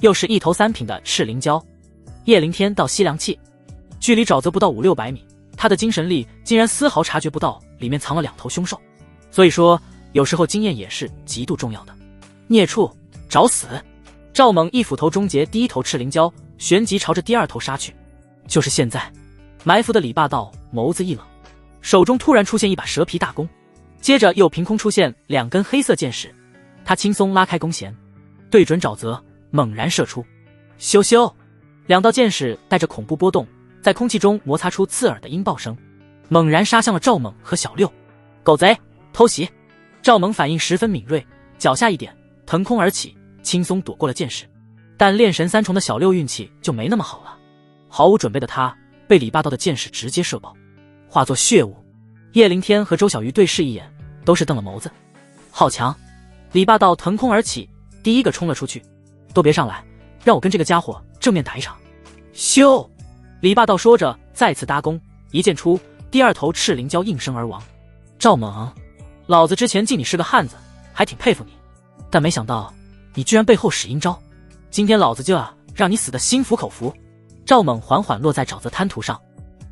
又是一头3品的赤灵蛟。叶灵天倒吸凉气，距离沼泽不到500-600米，他的精神力竟然丝毫察觉不到里面藏了2头凶兽。所以说，有时候经验也是极度重要的。孽畜，找死！赵猛一斧头终结第1头赤灵蛟，旋即朝着第2头杀去。就是现在，埋伏的李霸道眸子一冷，手中突然出现一把蛇皮大弓，接着又凭空出现2根黑色箭矢，他轻松拉开弓弦，对准沼泽猛然射出。咻咻，2道箭矢带着恐怖波动，在空气中摩擦出刺耳的音爆声，猛然杀向了赵猛和小六。狗贼，偷袭！赵猛反应十分敏锐，脚下一点，腾空而起，轻松躲过了箭矢。但炼神3重的小六运气就没那么好了，毫无准备的他被李霸道的箭矢直接射爆，化作血雾。叶灵天和周小鱼对视一眼，都是瞪了眸子。好强！李霸道腾空而起，第一个冲了出去。都别上来，让我跟这个家伙正面打一场。咻！李霸道说着再次搭弓，一箭出，第2头赤灵蛟应声而亡。赵猛，老子之前敬你是个汉子，还挺佩服你，但没想到你居然背后使阴招，今天老子就要让你死得心服口服。赵猛缓缓落在沼泽滩涂上，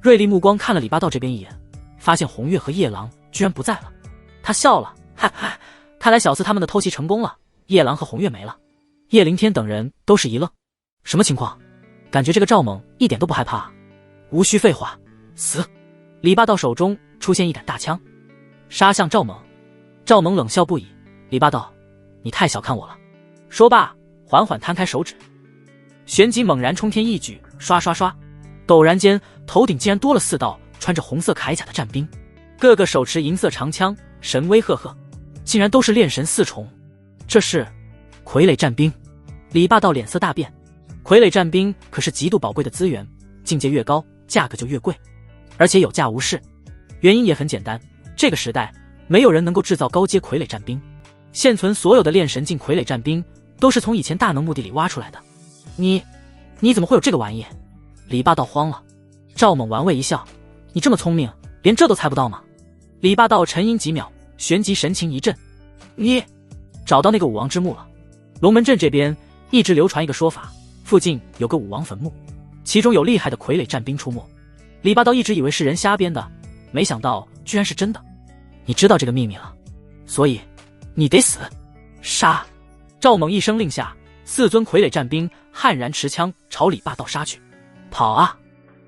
锐利目光看了李霸道这边一眼，发现红月和夜郎居然不在了。他笑了，哈哈，看来小四他们的偷袭成功了，夜郎和红月没了。叶灵天等人都是一愣，什么情况？感觉这个赵猛一点都不害怕啊。无需废话，死！李霸道手中出现一杆大枪，杀向赵猛。赵猛冷笑不已，李霸道，你太小看我了。说罢，缓缓摊开手指，旋即猛然冲天一举，刷刷刷，陡然间头顶竟然多了4道穿着红色铠甲的战兵，个个手持银色长枪，神威赫赫，竟然都是炼神4重。这是傀儡战兵。李霸道脸色大变，傀儡战兵可是极度宝贵的资源，境界越高，价格就越贵。而且有价无市。原因也很简单，这个时代没有人能够制造高阶傀儡战兵，现存所有的炼神境傀儡战兵都是从以前大能墓地里挖出来的。你怎么会有这个玩意？李霸道慌了。赵猛玩味一笑，你这么聪明，连这都猜不到吗？李霸道沉吟几秒，旋即神情一震，你找到那个武王之墓了。龙门镇这边一直流传一个说法，附近有个武王坟墓，其中有厉害的傀儡战兵出没。李霸道一直以为是人瞎编的，没想到居然是真的。你知道这个秘密了，所以你得死。杀！赵猛一声令下，4尊傀儡战兵悍然持枪朝李霸道杀去。跑啊！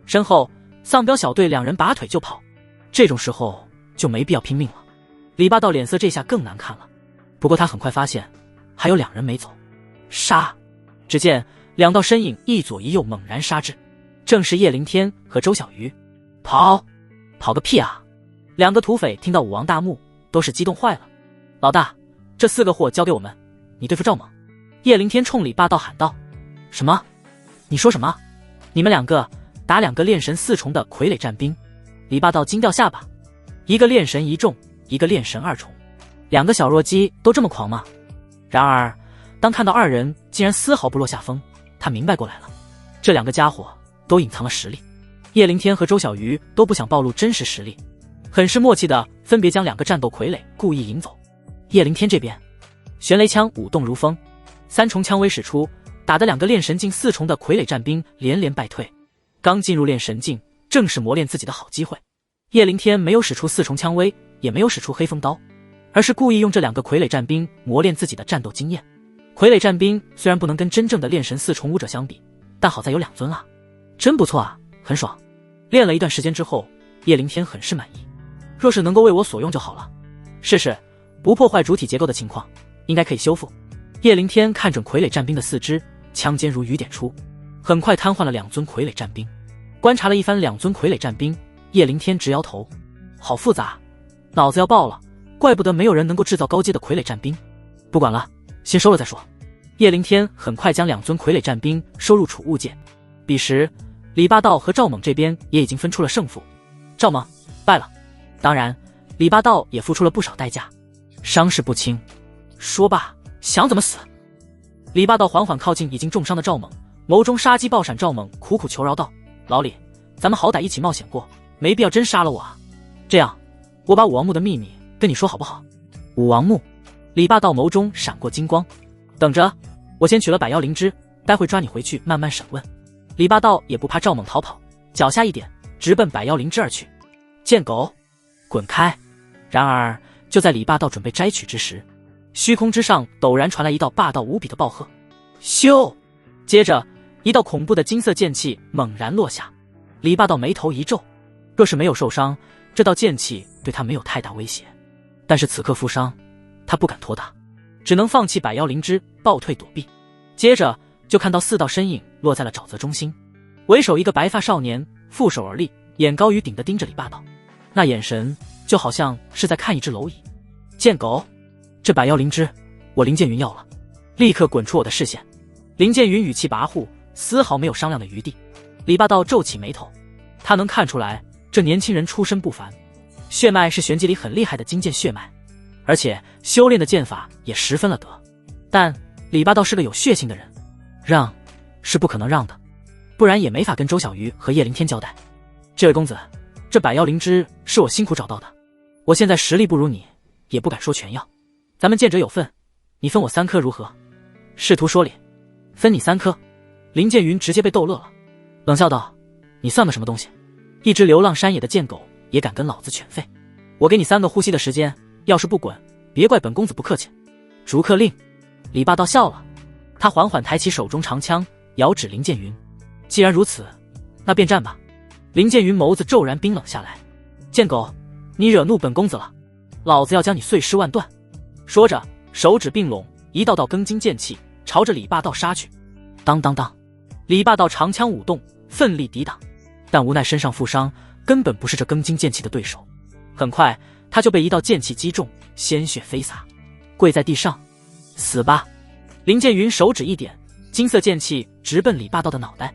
身后丧彪小队2人拔腿就跑。这种时候就没必要拼命了。李霸道脸色这下更难看了，不过他很快发现还有2人没走。杀！只见2道身影一左一右猛然杀至，正是叶灵天和周小鱼。跑个屁啊！2个土匪听到武王大墓都是激动坏了。老大，这4个货交给我们，你对付赵猛。叶灵天冲李霸道喊道。什么？你说什么？你们2个打2个炼神4重的傀儡战兵？李霸道惊掉下巴。一个炼神1重，一个炼神2重，2个小弱鸡都这么狂吗？然而当看到2人竟然丝毫不落下风，他明白过来了，这2个家伙都隐藏了实力。叶灵天和周小鱼都不想暴露真实实力，很是默契的分别将2个战斗傀儡故意引走。叶灵天这边玄雷枪舞动如风，3重枪威使出，打得2个炼神境4重的傀儡战兵连连败退。刚进入炼神境，正是磨练自己的好机会。叶灵天没有使出4重枪威，也没有使出黑风刀，而是故意用这2个傀儡战兵磨练自己的战斗经验。傀儡战兵虽然不能跟真正的炼神4重武者相比，但好在有2尊啊，真不错啊，很爽。练了一段时间之后，叶灵天很是满意，若是能够为我所用就好了。是，不破坏主体结构的情况，应该可以修复。叶灵天看准傀儡战兵的4肢，枪尖如雨点出，很快瘫痪了2尊傀儡战兵。观察了一番2尊傀儡战兵，叶灵天直摇头，好复杂，脑子要爆了，怪不得没有人能够制造高阶的傀儡战兵。不管了，先收了再说。叶灵天很快将2尊傀儡战兵收入储物界。彼时李霸道和赵猛这边也已经分出了胜负，赵猛败了，当然李霸道也付出了不少代价，伤势不轻。说罢想怎么死？李霸道缓缓靠近已经重伤的赵猛，眸中杀机爆闪。赵猛苦苦求饶道，老李，咱们好歹一起冒险过，没必要真杀了我啊。这样我把武王墓的秘密跟你说好不好？武王墓？李霸道眸中闪过金光，等着，我先取了百妖灵芝，待会抓你回去慢慢审问。李霸道也不怕赵猛逃跑，脚下一点，直奔百妖灵芝而去。贱狗，滚开！然而就在李霸道准备摘取之时，虚空之上陡然传来一道霸道无比的暴喝，咻！接着一道恐怖的金色剑气猛然落下。李霸道眉头一皱，若是没有受伤，这道剑气对他没有太大威胁，但是此刻负伤，他不敢托大，只能放弃百妖灵芝，暴退躲避。接着就看到4道身影落在了沼泽中心，为首一个白发少年负手而立，眼高于顶的盯着李霸道，那眼神就好像是在看一只蝼蚁。贱狗，这百妖灵芝我林剑云要了，立刻滚出我的视线。林剑云语气跋扈，丝毫没有商量的余地。李霸道皱起眉头，他能看出来这年轻人出身不凡，血脉是玄级里很厉害的金剑血脉，而且修炼的剑法也十分了得。但李霸道是个有血性的人，让是不可能让的，不然也没法跟周小鱼和叶灵天交代。这位公子，这百妖灵芝是我辛苦找到的，我现在实力不如你，也不敢说全要，咱们见者有份，你分我3颗如何？试图说理，分你3颗。林剑云直接被逗乐了，冷笑道，你算个什么东西？一只流浪山野的贱狗也敢跟老子犬吠？我给你3个呼吸的时间，要是不滚，别怪本公子不客气。逐客令。李霸道笑了，他缓缓抬起手中长枪，遥指林剑云，既然如此，那便战吧。林剑云眸子骤然冰冷下来，贱狗，你惹怒本公子了，老子要将你碎尸万段。说着手指并拢，一道道庚金剑气朝着李霸道杀去。当当当，李霸道长枪舞动，奋力抵挡，但无奈身上负伤，根本不是这庚金剑气的对手。很快他就被一道剑气击中，鲜血飞洒，跪在地上。死吧！林剑云手指一点，金色剑气直奔李霸道的脑袋。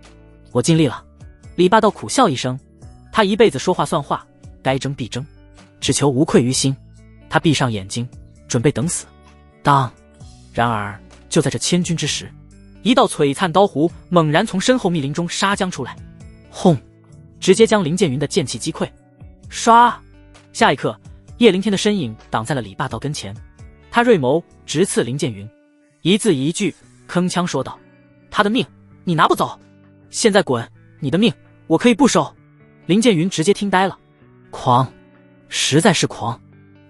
我尽力了。李霸道苦笑一声，他一辈子说话算话，该争必争，只求无愧于心。他闭上眼睛，准备等死。当，然而就在这千钧之时，一道璀璨刀弧猛然从身后密林中杀将出来，轰！直接将林建云的剑气击溃。唰！下一刻，叶灵天的身影挡在了李霸道跟前，他锐眸直刺林建云，一字一句铿锵说道：“他的命你拿不走，现在滚！你的命我可以不收。”林建云直接听呆了，狂，实在是狂。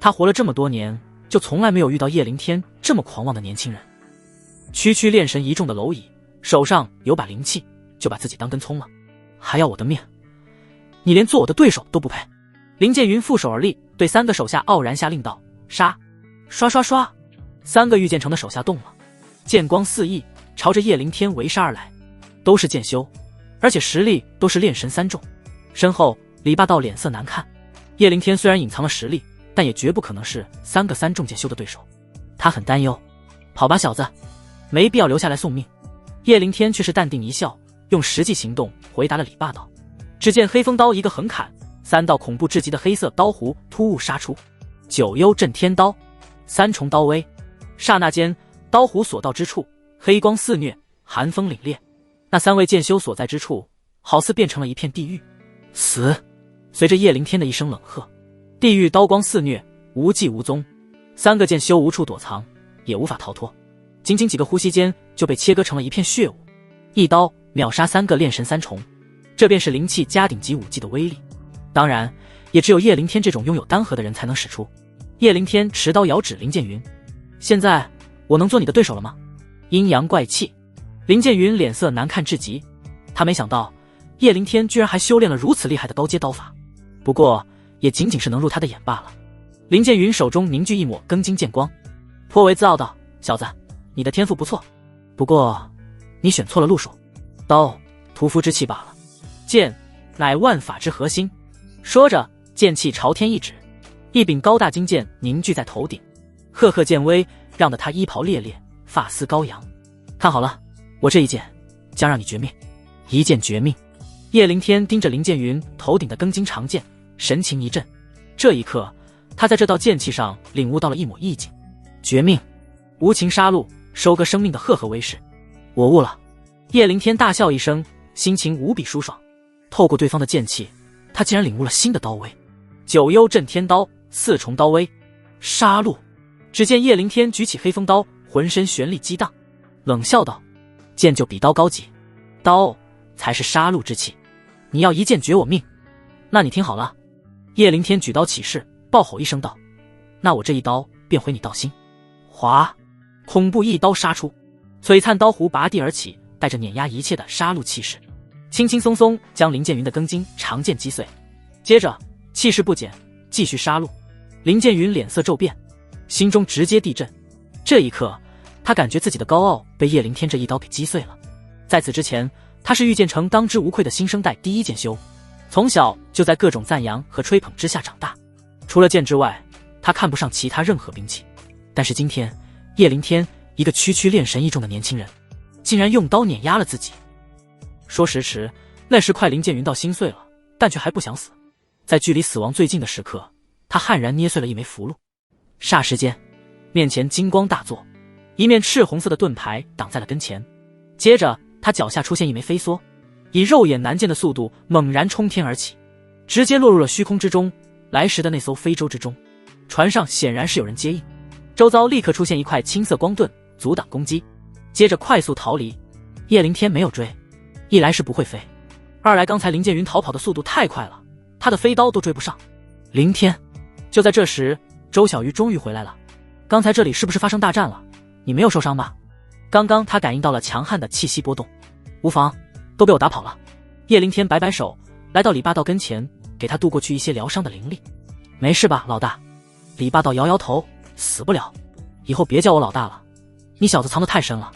他活了这么多年，就从来没有遇到叶灵天这么狂妄的年轻人。区区炼神一众的蝼蚁，手上有把灵气，就把自己当根葱了，还要我的命？你连做我的对手都不配！林建云负手而立，对3个手下傲然下令道：“杀！”刷刷刷，3个御剑城的手下动了，剑光四溢，朝着叶灵天围杀而来。都是剑修，而且实力都是炼神3众。身后李霸道脸色难看，叶灵天虽然隐藏了实力，但也绝不可能是3个3众剑修的对手。他很担忧。跑吧，小子，没必要留下来送命。叶灵天却是淡定一笑，用实际行动回答了李霸道。只见黑风刀一个横砍，3道恐怖至极的黑色刀弧突兀杀出，九幽震天刀，3重刀威。刹那间，刀弧所到之处，黑光肆虐，寒风凛冽。那3位剑修所在之处，好似变成了一片地狱。死！随着叶灵天的一声冷喝，地狱刀光肆虐，无迹无踪。3个剑修无处躲藏，也无法逃脱，仅仅几个呼吸间就被切割成了一片血雾。一刀秒杀3个炼神3重，这便是灵气加顶级武技的威力。当然，也只有叶灵天这种拥有丹核的人才能使出。叶灵天持刀遥指林建云：“现在我能做你的对手了吗？”阴阳怪气。林建云脸色难看至极，他没想到叶灵天居然还修炼了如此厉害的高阶刀法，不过也仅仅是能入他的眼罢了。林建云手中凝聚一抹庚金剑光，颇为自傲道：“小子，你的天赋不错，不过你选错了路数。刀，屠夫之器罢了，剑乃万法之核心。”说着，剑气朝天一指，一柄高大金剑凝聚在头顶，赫赫剑威让得他衣袍猎猎，发丝高扬。看好了，我这一剑将让你绝命，一剑绝命。叶灵天盯着林建云头顶的庚金长剑，神情一震。这一刻，他在这道剑气上领悟到了一抹意境：绝命，无情杀戮，收割生命的赫赫威势。我悟了。叶灵天大笑一声，心情无比舒爽。透过对方的剑气，他竟然领悟了新的刀威：九幽震天刀，4重刀威，杀戮。只见叶灵天举起黑风刀，浑身玄力激荡，冷笑道：“剑就比刀高级，刀才是杀戮之气。你要一剑绝我命，那你听好了。”叶灵天举刀起势，暴吼一声道：“那我这一刀便毁你道心！”哗，恐怖一刀杀出，璀璨刀弧拔地而起，带着碾压一切的杀戮气势，轻轻松松将林建云的庚金长剑击碎。接着气势不减，继续杀戮。林建云脸色骤变，心中直接地震。这一刻，他感觉自己的高傲被叶灵天这一刀给击碎了。在此之前，他是御剑城当之无愧的新生代第一剑修，从小就在各种赞扬和吹捧之下长大。除了剑之外，他看不上其他任何兵器。但是今天，叶灵天一个区区炼神一众的年轻人，竟然用刀碾压了自己。说时迟，那时快，林建云到心碎了，但却还不想死。在距离死亡最近的时刻，他悍然捏碎了一枚符箓。霎时间，面前金光大作，一面赤红色的盾牌挡在了跟前。接着他脚下出现一枚飞梭，以肉眼难见的速度猛然冲天而起，直接落入了虚空之中，来时的那艘非洲之中。船上显然是有人接应，周遭立刻出现一块青色光盾阻挡攻击，接着快速逃离。叶灵天没有追，一来是不会飞，二来刚才林建云逃跑的速度太快了，他的飞刀都追不上。灵天！就在这时，周小鱼终于回来了。刚才这里是不是发生大战了？你没有受伤吧？刚刚他感应到了强悍的气息波动。无妨，都被我打跑了。叶灵天摆摆手，来到李霸道跟前，给他渡过去一些疗伤的灵力。没事吧，老大？李霸道摇摇头，死不了。以后别叫我老大了，你小子藏得太深了。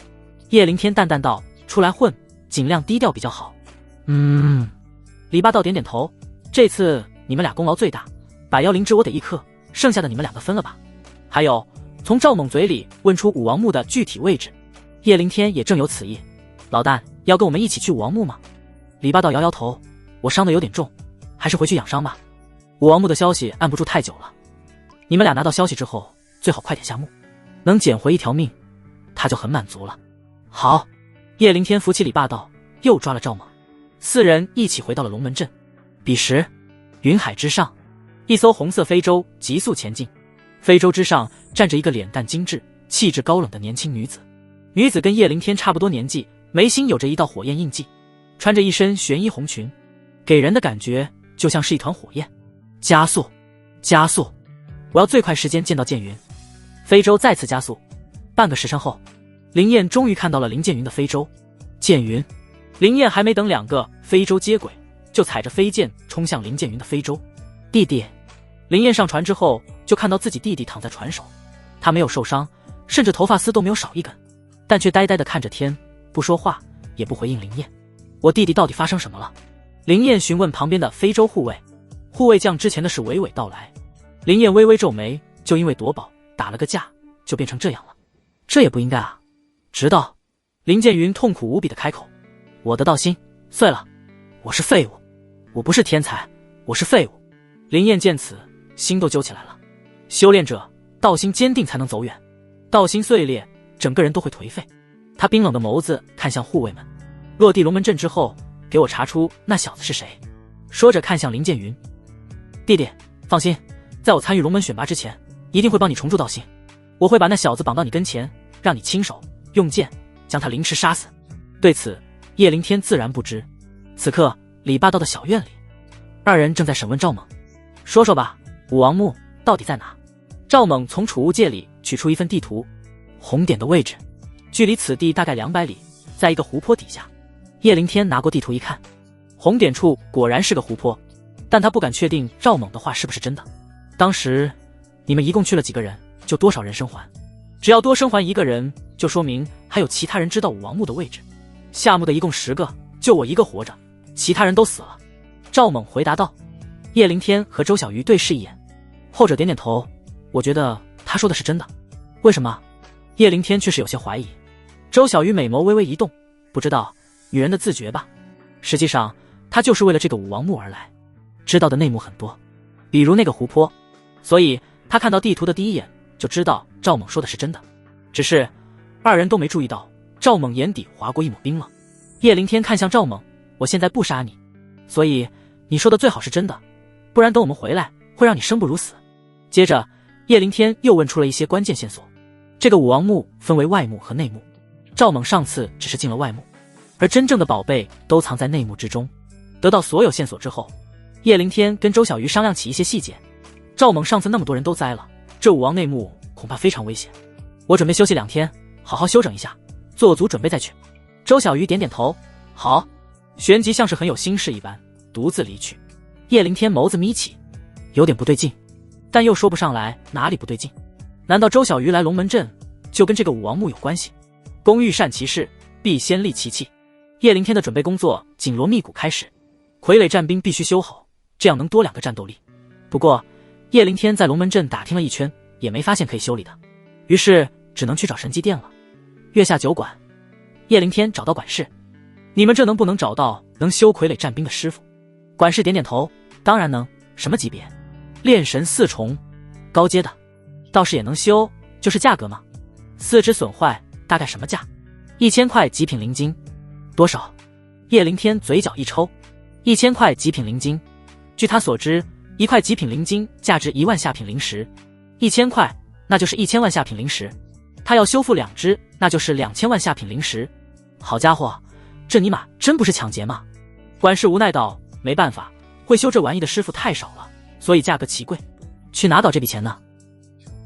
叶灵天淡淡道：“出来混，尽量低调比较好。”李霸道点点头。这次你们俩功劳最大，把妖灵芝我得1颗，剩下的你们2个分了吧。还有，从赵猛嘴里问出武王墓的具体位置。叶灵天也正有此意。老大要跟我们一起去武王墓吗？李霸道摇摇头：“我伤得有点重，还是回去养伤吧。武王墓的消息按不住太久了，你们俩拿到消息之后，最好快点下墓，能捡回一条命，他就很满足了。好，叶灵天扶起李霸道，又抓了赵猛，四人一起回到了龙门镇。彼时，云海之上，一艘红色飞舟急速前进，飞舟之上站着一个脸蛋精致、气质高冷的年轻女子。女子跟叶灵天差不多年纪，眉心有着一道火焰印记，穿着一身玄衣红裙，给人的感觉就像是一团火焰。加速，加速！我要最快时间见到剑云。飞舟再次加速，半个时辰后，林燕终于看到了林剑云的飞舟。剑云，林燕还没等两个飞舟接轨，就踩着飞剑冲向林剑云的飞舟。弟弟，林燕上船之后就看到自己弟弟躺在船首，他没有受伤，甚至头发丝都没有少一根，但却呆呆地看着天，不说话，也不回应林燕。我弟弟到底发生什么了？林燕询问旁边的非洲护卫，护卫将之前的事娓娓道来。林燕微微皱眉，就因为夺宝打了个架，就变成这样了，这也不应该啊。直到林剑云痛苦无比的开口：我的道心碎了，我是废物，我不是天才，我是废物。林燕见此，心都揪起来了。修炼者道心坚定才能走远，道心碎裂，整个人都会颓废。他冰冷的眸子看向护卫们，落地龙门阵之后，给我查出那小子是谁。说着看向林剑云，弟弟放心，在我参与龙门选拔之前，一定会帮你重铸道心，我会把那小子绑到你跟前，让你亲手用剑将他凌迟杀死。对此叶灵天自然不知。此刻李霸道的小院里，二人正在审问赵猛。说说吧，武王墓到底在哪？赵猛从储物戒里取出一份地图，红点的位置距离此地大概200里，在一个湖泊底下。叶灵天拿过地图一看，红点处果然是个湖泊，但他不敢确定赵猛的话是不是真的。当时你们一共去了几个人，就多少人生还，只要多生还1个人，就说明还有其他人知道武王墓的位置。下墓的一共10个，就我一个活着，其他人都死了。赵猛回答道。叶灵天和周小鱼对视一眼，后者点点头，我觉得他说的是真的。为什么？叶灵天却是有些怀疑。周小鱼美眸微微一动，不知道，女人的自觉吧。实际上她就是为了这个武王墓而来，知道的内幕很多，比如那个湖泊，所以她看到地图的第一眼就知道赵猛说的是真的。只是二人都没注意到赵猛眼底划过一抹冰冷。叶灵天看向赵猛，我现在不杀你，所以你说的最好是真的，不然等我们回来会让你生不如死。接着叶灵天又问出了一些关键线索。这个武王墓分为外墓和内墓，赵猛上次只是进了外墓，而真正的宝贝都藏在内墓之中。得到所有线索之后，叶灵天跟周小鱼商量起一些细节。赵猛上次那么多人都栽了，这武王内墓恐怕非常危险，我准备休息2天，好好休整一下，做足准备再去。周小鱼点点头，好。旋即像是很有心事一般独自离去。叶灵天眸子眯起，有点不对劲，但又说不上来哪里不对劲。难道周小鱼来龙门阵就跟这个武王墓有关系？工欲善其事，必先利其器。叶灵天的准备工作紧锣密鼓开始，傀儡战兵必须修好，这样能多2个战斗力。不过叶灵天在龙门阵打听了一圈，也没发现可以修理的，于是只能去找神机殿了。月下酒馆，叶灵天找到管事，你们这能不能找到能修傀儡战兵的师傅？管事点点头，当然能。什么级别？炼神4重，高阶的。倒是也能修，就是价格嘛。4肢损坏大概什么价？1000块极品灵晶。多少？叶灵天嘴角一抽，1000块极品灵晶。据他所知，1块极品灵晶价值1万下品灵石，1000块那就是1000万下品灵石。他要修复2只，那就是2000万下品灵石。好家伙，这尼玛真不是抢劫吗？管事无奈道，没办法，会修这玩意的师傅太少了，所以价格奇贵。去哪搞这笔钱呢？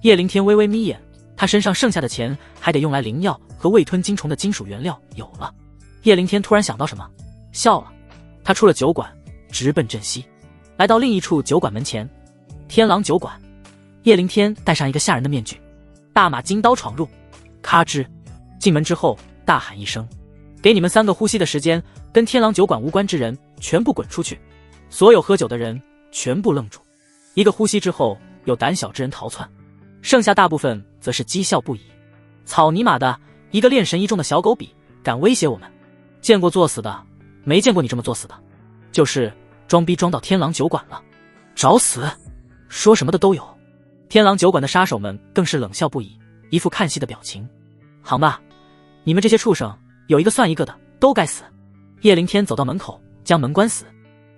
叶灵天微微眯眼，他身上剩下的钱还得用来灵药和未吞金虫的金属原料有了。叶灵天突然想到什么，笑了。他出了酒馆，直奔镇西，来到另一处酒馆门前。天狼酒馆。叶灵天戴上一个吓人的面具，大马金刀闯入，咔吱，进门之后大喊一声，给你们3个呼吸的时间，跟天狼酒馆无关之人全部滚出去。所有喝酒的人全部愣住，1个呼吸之后有胆小之人逃窜，剩下大部分则是讥笑不已。草泥马的，一个炼神1重的小狗比敢威胁我们？见过作死的，没见过你这么作死的。就是装逼装到天狼酒馆了，找死！说什么的都有。天狼酒馆的杀手们更是冷笑不已，一副看戏的表情。好吧，你们这些畜生，有一个算一个的，都该死！叶灵天走到门口，将门关死，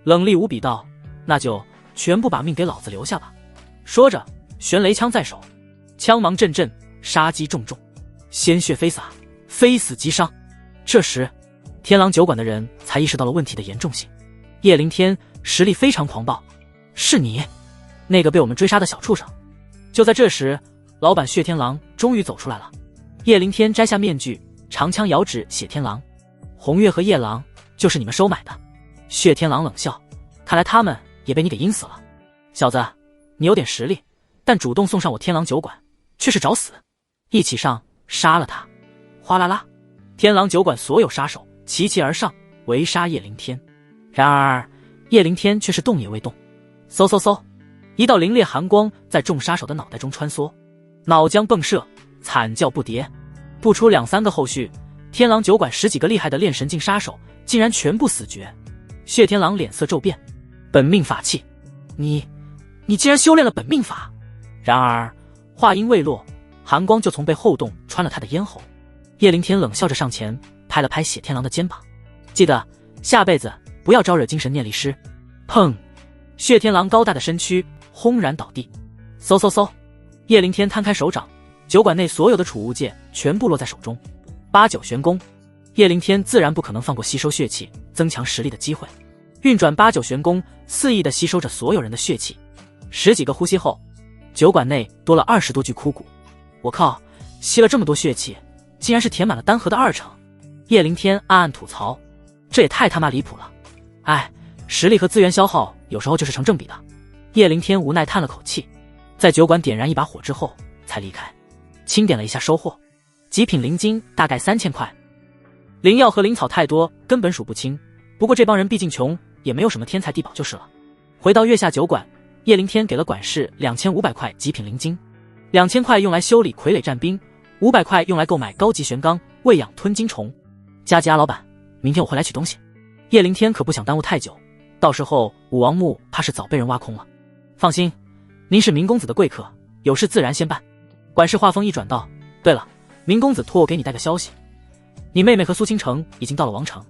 冷厉无比道：“那就全部把命给老子留下吧！”说着，旋雷枪在手，枪芒阵阵，杀机重重，鲜血飞洒，非死即伤。这时，天狼酒馆的人才意识到了问题的严重性。叶灵天实力非常狂暴，是你，那个被我们追杀的小畜生。就在这时，老板血天狼终于走出来了。叶灵天摘下面具，长枪遥指血天狼：“红月和夜郎就是你们收买的。”血天狼冷笑：“看来他们也被你给阴死了。小子，你有点实力，但主动送上我天狼酒馆，却是找死！一起上，杀了他！”哗啦啦，天狼酒馆所有杀手齐齐而上，围杀叶灵天。然而，叶灵天却是动也未动。嗖嗖嗖，一道凌冽寒光在众杀手的脑袋中穿梭，脑浆迸射，惨叫不迭。不出2-3个后续，天狼酒馆10几个厉害的炼神境杀手竟然全部死绝。血天狼脸色骤变，本命法器，你竟然修炼了本命法！然而话音未落，寒光就从背后洞穿了他的咽喉。叶灵天冷笑着上前拍了拍血天狼的肩膀：“记得下辈子不要招惹精神念力师。”砰！血天狼高大的身躯轰然倒地。嗖嗖嗖，叶灵天摊开手掌，酒馆内所有的储物戒全部落在手中。8九玄功，叶灵天自然不可能放过吸收血气、增强实力的机会，运转8九玄功，肆意地吸收着所有人的血气。10几个呼吸后，酒馆内多了20多具枯骨。我靠，吸了这么多血气，竟然是填满了丹河的2成。叶灵天暗暗吐槽，这也太他妈离谱了。哎，实力和资源消耗有时候就是成正比的。叶灵天无奈叹了口气，在酒馆点燃一把火之后才离开。清点了一下收获，极品灵晶大概3000块，灵药和灵草太多，根本数不清。不过这帮人毕竟穷，也没有什么天才地宝就是了。回到月下酒馆，叶灵天给了管事2500块极品灵晶，2000块用来修理傀儡战兵，500块用来购买高级玄钢，喂养吞金虫。加急啊，老板，明天我会来取东西。叶灵天可不想耽误太久，到时候武王墓怕是早被人挖空了。放心，您是明公子的贵客，有事自然先办。管事话锋一转道：“对了，明公子托我给你带个消息，你妹妹和苏倾城已经到了王城。”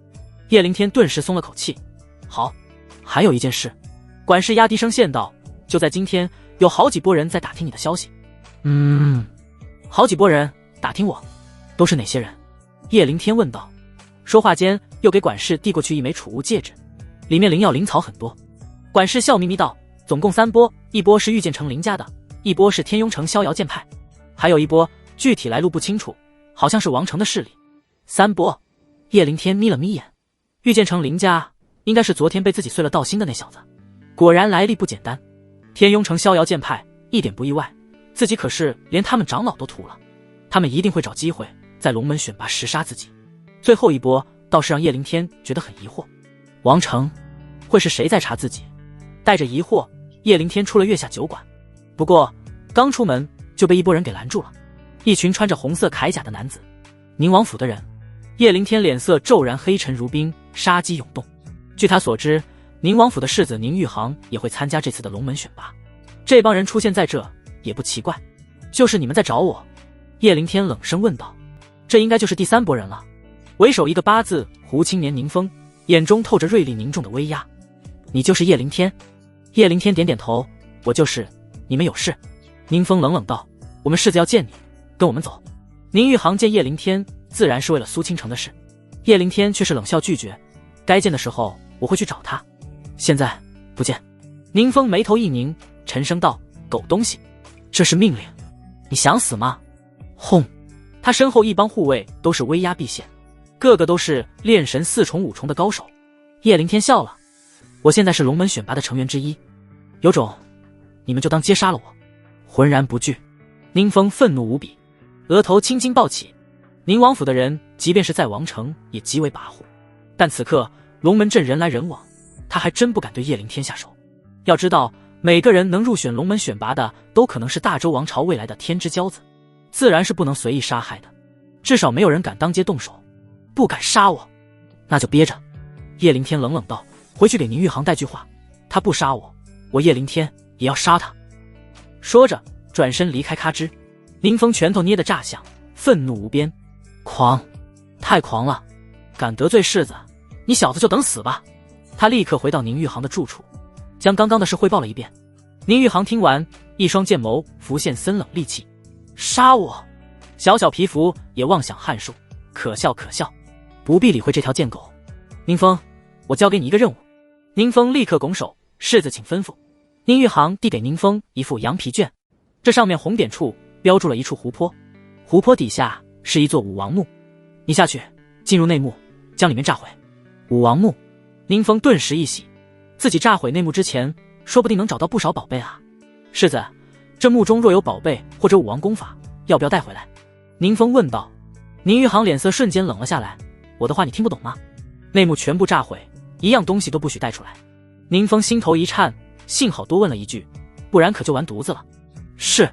叶灵天顿时松了口气。好，还有一件事。管事压低声线道：“就在今天，有好几拨人在打听你的消息。”好几拨人打听我，都是哪些人？叶灵天问道。说话间，又给管事递过去一枚储物戒指，里面灵药灵草很多。管事笑眯眯道：“总共3波，一波是御剑城林家的，一波是天庸城逍遥剑派，还有一波具体来路不清楚，好像是王城的势力。”3波。叶灵天眯了眯眼，御剑城林家应该是昨天被自己碎了道心的那小子，果然来历不简单。天庸城逍遥剑派一点不意外，自己可是连他们长老都屠了，他们一定会找机会在龙门选拔实杀自己。最后一波倒是让叶灵天觉得很疑惑，王城会是谁在查自己？带着疑惑，叶灵天出了月下酒馆。不过刚出门就被一拨人给拦住了，一群穿着红色铠甲的男子，宁王府的人。叶灵天脸色骤然黑沉如冰，杀机涌动。据他所知，宁王府的世子宁玉航也会参加这次的龙门选拔，这帮人出现在这也不奇怪。就是你们在找我？叶灵天冷声问道。这应该就是第3拨人了。为首一个8字胡青年宁风，眼中透着锐利凝重的威压。你就是叶灵天？叶灵天点点头，我就是。你们有事？宁风冷冷道。我们世子要见你，跟我们走。宁玉航见叶灵天自然是为了苏倾城的事，叶灵天却是冷笑拒绝，该见的时候我会去找他，现在不见。宁风眉头一拧，沉声道：狗东西，这是命令，你想死吗？轰！他身后一帮护卫都是威压毕现，个个都是炼神4重5重的高手。叶灵天笑了，我现在是龙门选拔的成员之一，有种你们就当接杀了我。浑然不惧。宁风愤怒无比，额头轻轻暴起。宁王府的人即便是在王城也极为跋扈，但此刻龙门镇人来人往，他还真不敢对叶灵天下手。要知道，每个人能入选龙门选拔的都可能是大周王朝未来的天之骄子，自然是不能随意杀害的，至少没有人敢当街动手。不敢杀我，那就憋着。叶灵天冷冷道，回去给宁玉航带句话，他不杀我，我叶凌天也要杀他。说着转身离开。咔吱，宁风拳头捏得炸响，愤怒无边。狂，太狂了，敢得罪世子，你小子就等死吧。他立刻回到宁玉航的住处，将刚刚的事汇报了一遍。宁玉航听完，一双剑眸浮现森冷戾气。杀我！小小皮肤也妄想撼树，可笑可笑，不必理会这条贱狗。宁风，我交给你一个任务。宁风立刻拱手，世子请吩咐。宁玉航递给宁风一副羊皮卷，这上面红点处标注了一处湖泊，湖泊底下是一座武王墓，你下去进入内墓，将里面炸毁。武王墓，宁风顿时一喜，自己炸毁内墓之前，说不定能找到不少宝贝啊。世子，这墓中若有宝贝或者武王功法，要不要带回来？宁风问道。宁玉航脸色瞬间冷了下来，我的话你听不懂吗？内幕全部炸毁，一样东西都不许带出来。宁风心头一颤，幸好多问了一句，不然可就完犊子了。是。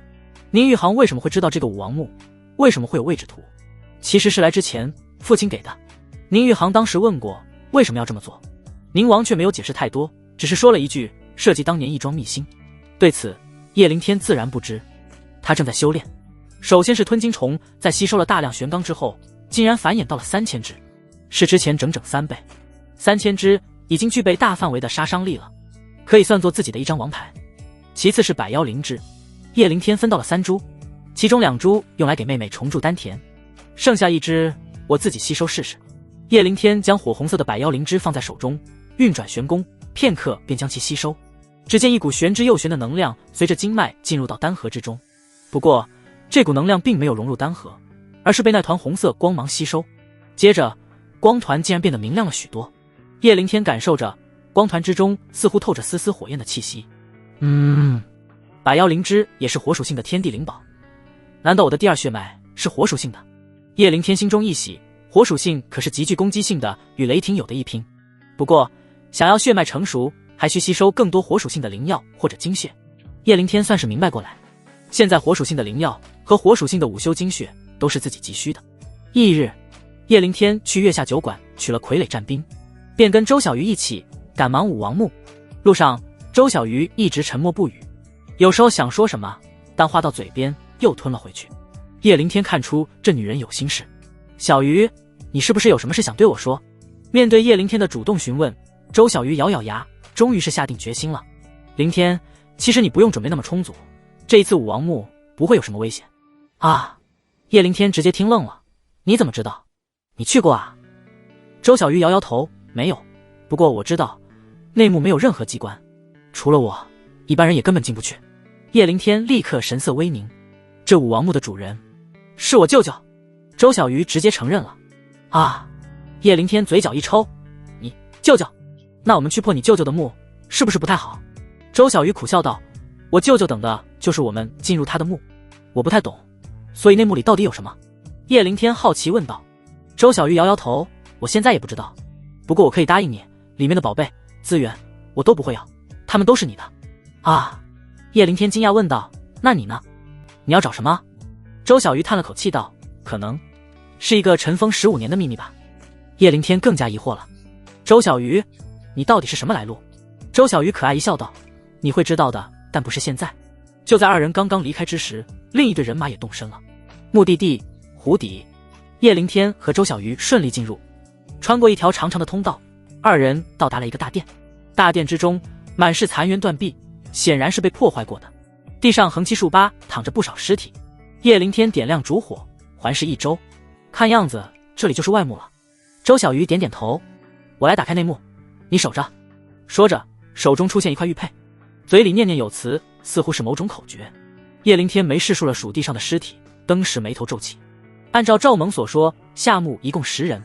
宁玉航为什么会知道这个武王墓？为什么会有位置图？其实是来之前父亲给的。宁玉航当时问过为什么要这么做，宁王却没有解释太多，只是说了一句设计当年一桩秘辛。对此叶凌天自然不知，他正在修炼。首先是吞金虫，在吸收了大量玄罡之后，竟然繁衍到了3000只，是之前整整3倍。3000只已经具备大范围的杀伤力了，可以算作自己的一张王牌。其次是百妖灵芝，叶凌天分到了3株，其中2株用来给妹妹重铸丹田，剩下1只我自己吸收试试。叶凌天将火红色的百妖灵芝放在手中，运转玄功，片刻便将其吸收。只见一股玄之又玄的能量随着经脉进入到丹核之中，不过这股能量并没有融入丹核，而是被那团红色光芒吸收。接着光团竟然变得明亮了许多，叶凌天感受着光团之中似乎透着丝丝火焰的气息。百妖灵芝也是火属性的天地灵宝，难道我的第2血脉是火属性的？叶凌天心中一喜，火属性可是极具攻击性的，与雷霆有的一拼。不过想要血脉成熟，还需吸收更多火属性的灵药或者精血。叶凌天算是明白过来，现在火属性的灵药和火属性的午休精血都是自己急需的。翌日，叶凌天去月下酒馆取了傀儡战兵，便跟周小鱼一起赶忙武王墓。路上周小鱼一直沉默不语，有时候想说什么，但话到嘴边又吞了回去。叶凌天看出这女人有心事。小鱼，你是不是有什么事想对我说？面对叶凌天的主动询问，周小鱼咬咬牙，终于是下定决心了。凌天，其实你不用准备那么充足，这一次武王墓不会有什么危险啊。叶凌天直接听愣了，你怎么知道？你去过啊？周小鱼摇摇头，没有，不过我知道内幕没有任何机关，除了我，一般人也根本进不去。叶凌天立刻神色微凝，这武王墓的主人是我舅舅。周小鱼直接承认了。啊！叶凌天嘴角一抽，你舅舅？那我们去破你舅舅的墓是不是不太好？周小鱼苦笑道，我舅舅等的就是我们进入他的墓，我不太懂，所以内幕里到底有什么？叶凌天好奇问道。周小鱼摇摇头，我现在也不知道，不过我可以答应你，里面的宝贝资源我都不会要，他们都是你的。啊！叶凌天惊讶问道，那你呢？你要找什么？周小鱼叹了口气道，可能是一个尘封15年的秘密吧。叶凌天更加疑惑了，周小鱼，你到底是什么来路？周小鱼可爱一笑道，你会知道的，但不是现在。就在2人刚刚离开之时，另一队人马也动身了。目的地湖底，叶凌天和周小鱼顺利进入，穿过一条长长的通道，2人到达了一个大殿。大殿之中满是残垣断壁，显然是被破坏过的，地上横七竖八躺着不少尸体。叶凌天点亮烛火，环视一周，看样子这里就是外墓了。周小鱼点点头，我来打开内幕，你守着。说着手中出现一块玉佩，嘴里念念有词，似乎是某种口诀。叶凌天没视数了数地上的尸体，登时眉头皱起。按照赵蒙所说，下墓一共10人，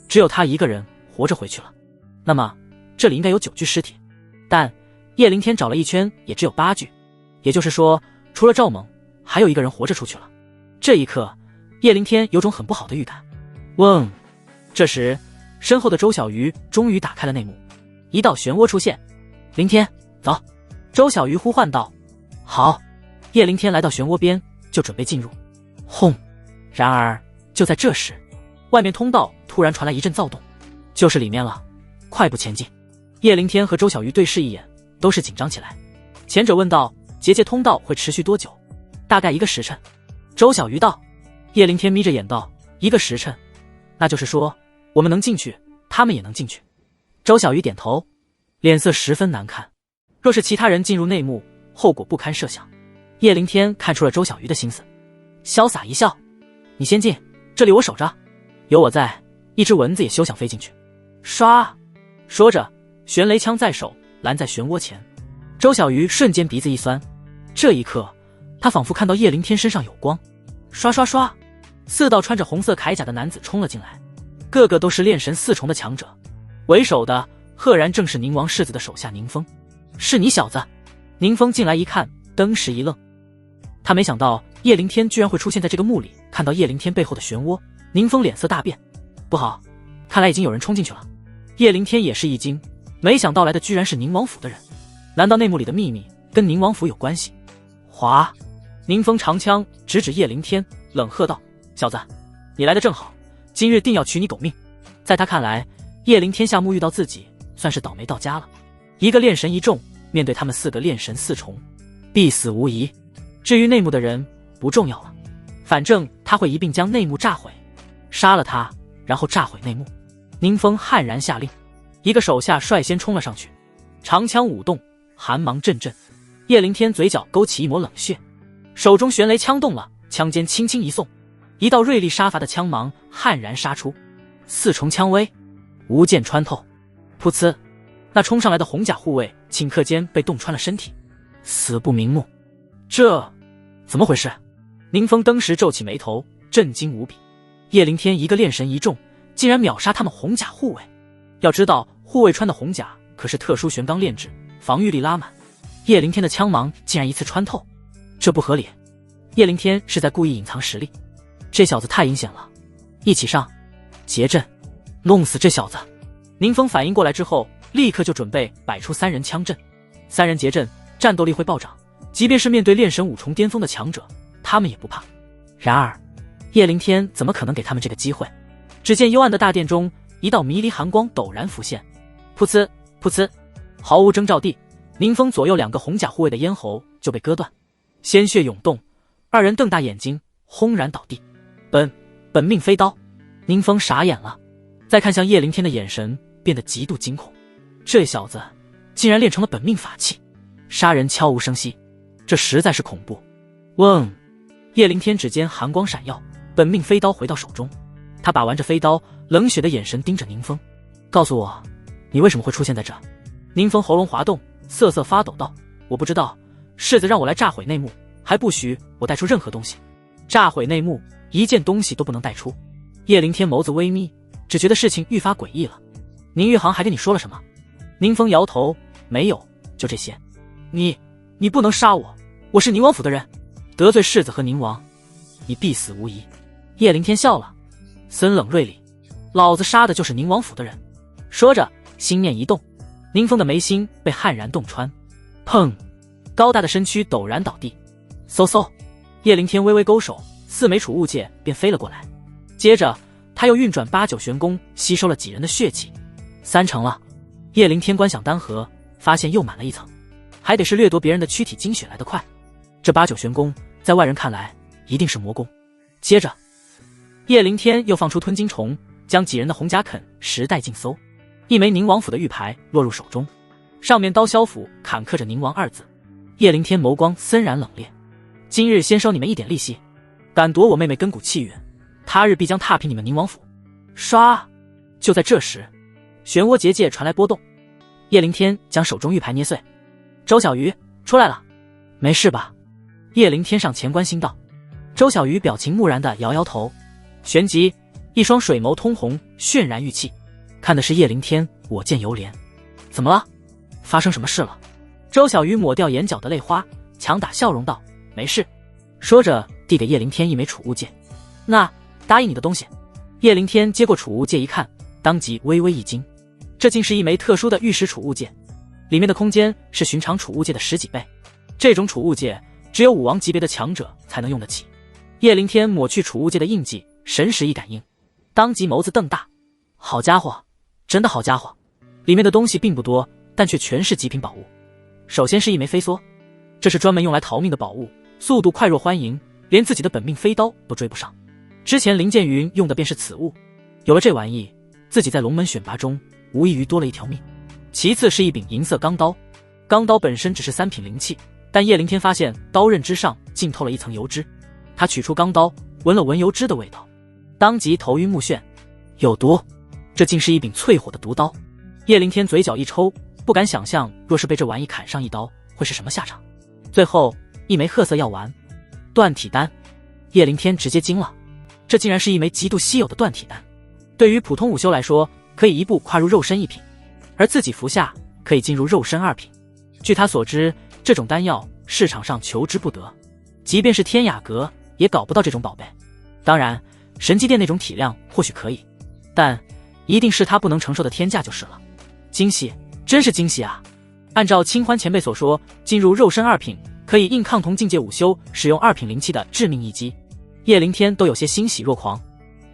只有他一个人活着回去了，那么这里应该有9具尸体，但叶凌天找了一圈也只有8具，也就是说除了赵蒙还有一个人活着出去了。这一刻叶凌天有种很不好的预感。嗡！这时身后的周小鱼终于打开了内幕，一道漩涡出现。凌天，走！周小鱼呼唤道。好！叶凌天来到漩涡边，就准备进入。轰！然而就在这时，外面通道突然传来一阵躁动，就是里面了，快步前进。叶灵天和周小鱼对视一眼，都是紧张起来。前者问道：结界通道会持续多久？大概1个时辰。周小鱼道。叶灵天眯着眼道：1个时辰，那就是说我们能进去，他们也能进去。周小鱼点头，脸色十分难看。若是其他人进入内幕，后果不堪设想。叶灵天看出了周小鱼的心思，潇洒一笑：你先进，这里我守着，有我在，一只蚊子也休想飞进去。唰，说着玄雷枪在手，拦在漩涡前。周小鱼瞬间鼻子一酸，这一刻他仿佛看到叶灵天身上有光。刷刷刷，4道穿着红色铠甲的男子冲了进来，个个都是炼神4重的强者。为首的赫然正是宁王世子的手下宁风。是你小子？宁风进来一看，登时一愣，他没想到叶灵天居然会出现在这个墓里。看到叶灵天背后的漩涡，宁风脸色大变，不好，看来已经有人冲进去了。叶灵天也是一惊，没想到来的居然是宁王府的人，难道内幕里的秘密跟宁王府有关系？哗！宁风长枪直指叶灵天，冷喝道：小子，你来的正好，今日定要取你狗命。在他看来，叶灵天下墓遇到自己，算是倒霉到家了。一个炼神一众，面对他们4个炼神4重，必死无疑。至于内幕的人不重要了，反正他会一并将内幕炸毁，杀了他，然后炸毁内幕。宁风悍然下令，一个手下率先冲了上去，长枪舞动，寒芒阵阵。叶灵天嘴角勾起一抹冷血，手中玄雷枪动了，枪尖轻轻一送，一道锐利杀伐的枪芒悍然杀出，4重枪威，无剑穿透。噗呲，那冲上来的红甲护卫顷刻间被洞穿了身体，死不瞑目。这怎么回事？宁风登时皱起眉头，震惊无比。叶灵天一个炼神一众，竟然秒杀他们红甲护卫。要知道护卫穿的红甲可是特殊玄钢炼制，防御力拉满，叶灵天的枪芒竟然一次穿透，这不合理。叶灵天是在故意隐藏实力，这小子太阴险了。一起上，结阵，弄死这小子。宁风反应过来之后，立刻就准备摆出3人枪阵。3人结阵，战斗力会暴涨，即便是面对炼神5重巅峰的强者，他们也不怕。然而叶灵天怎么可能给他们这个机会？只见幽暗的大殿中，一道迷离寒光陡然浮现，噗呲噗呲，毫无征兆地，宁风左右2个红甲护卫的咽喉就被割断，鲜血涌动，2人瞪大眼睛，轰然倒地。本命飞刀！宁风傻眼了，再看向叶灵天的眼神变得极度惊恐，这小子竟然练成了本命法器，杀人悄无声息，这实在是恐怖。嗡！叶灵天指尖寒光闪耀，本命飞刀回到手中，他把玩着飞刀，冷血的眼神盯着宁风。告诉我，你为什么会出现在这？宁风喉咙滑动，瑟瑟发抖道：我不知道，世子让我来炸毁内幕，还不许我带出任何东西。炸毁内幕，一件东西都不能带出。叶灵天眸子微眯，只觉得事情愈发诡异了。宁玉航还跟你说了什么？宁风摇头，没有，就这些。你不能杀我，我是宁王府的人，得罪世子和宁王，你必死无疑。叶灵天笑了，森冷锐利，老子杀的就是宁王府的人。说着心念一动，宁风的眉心被悍然洞穿，砰，高大的身躯陡然倒地。嗖嗖，叶灵天微微勾手，4枚储物戒便飞了过来，接着他又运转8、9玄功，吸收了几人的血气，3成了。叶灵天观想丹盒，发现又满了1层，还得是掠夺别人的躯体精血来得快。这8、9玄功在外人看来一定是魔功。接着叶灵天又放出吞金虫，将几人的红甲啃10袋尽搜。1枚宁王府的玉牌落入手中，上面刀削斧坎刻着宁王2字。叶灵天眸光森然冷冽，今日先收你们一点利息，敢夺我妹妹根骨气运，他日必将踏平你们宁王府。唰！就在这时，漩涡结界传来波动，叶灵天将手中玉牌捏碎。周小鱼出来了，没事吧？叶灵天上前关心道。周小鱼表情木然地摇摇头，旋即一双水眸通红，渲然欲泣，看的是叶灵天我见犹怜。怎么了？发生什么事了？周小鱼抹掉眼角的泪花，强打笑容道：没事。说着递给叶灵天1枚储物戒，那答应你的东西。叶灵天接过储物戒一看，当即微微一惊，这竟是1枚特殊的玉石储物戒，里面的空间是寻常储物戒的10几倍，这种储物戒只有武王级别的强者才能用得起。叶灵天抹去储物戒的印记，神识一感应，当即眸子瞪大，好家伙，真的好家伙！里面的东西并不多，但却全是极品宝物。首先是一枚飞梭，这是专门用来逃命的宝物，速度快若欢迎，连自己的本命飞刀都追不上。之前林剑云用的便是此物，有了这玩意，自己在龙门选拔中无异于多了一条命。其次是一柄银色钢刀，钢刀本身只是3品灵器，但叶灵天发现刀刃之上浸透了一层油脂，他取出钢刀，闻了闻油脂的味道，当即头晕目眩。有毒，这竟是一柄淬火的毒刀。叶灵天嘴角一抽，不敢想象若是被这玩意砍上一刀会是什么下场。最后一枚褐色药丸，断体丹。叶灵天直接惊了，这竟然是一枚极度稀有的断体丹。对于普通武修来说，可以一步跨入肉身1品，而自己服下可以进入肉身2品。据他所知，这种丹药市场上求之不得，即便是天雅阁也搞不到这种宝贝。当然神机殿那种体量或许可以，但一定是他不能承受的天价就是了。惊喜，真是惊喜啊！按照清欢前辈所说，进入肉身2品可以硬抗同境界武修使用2品灵气的致命一击，叶灵天都有些欣喜若狂。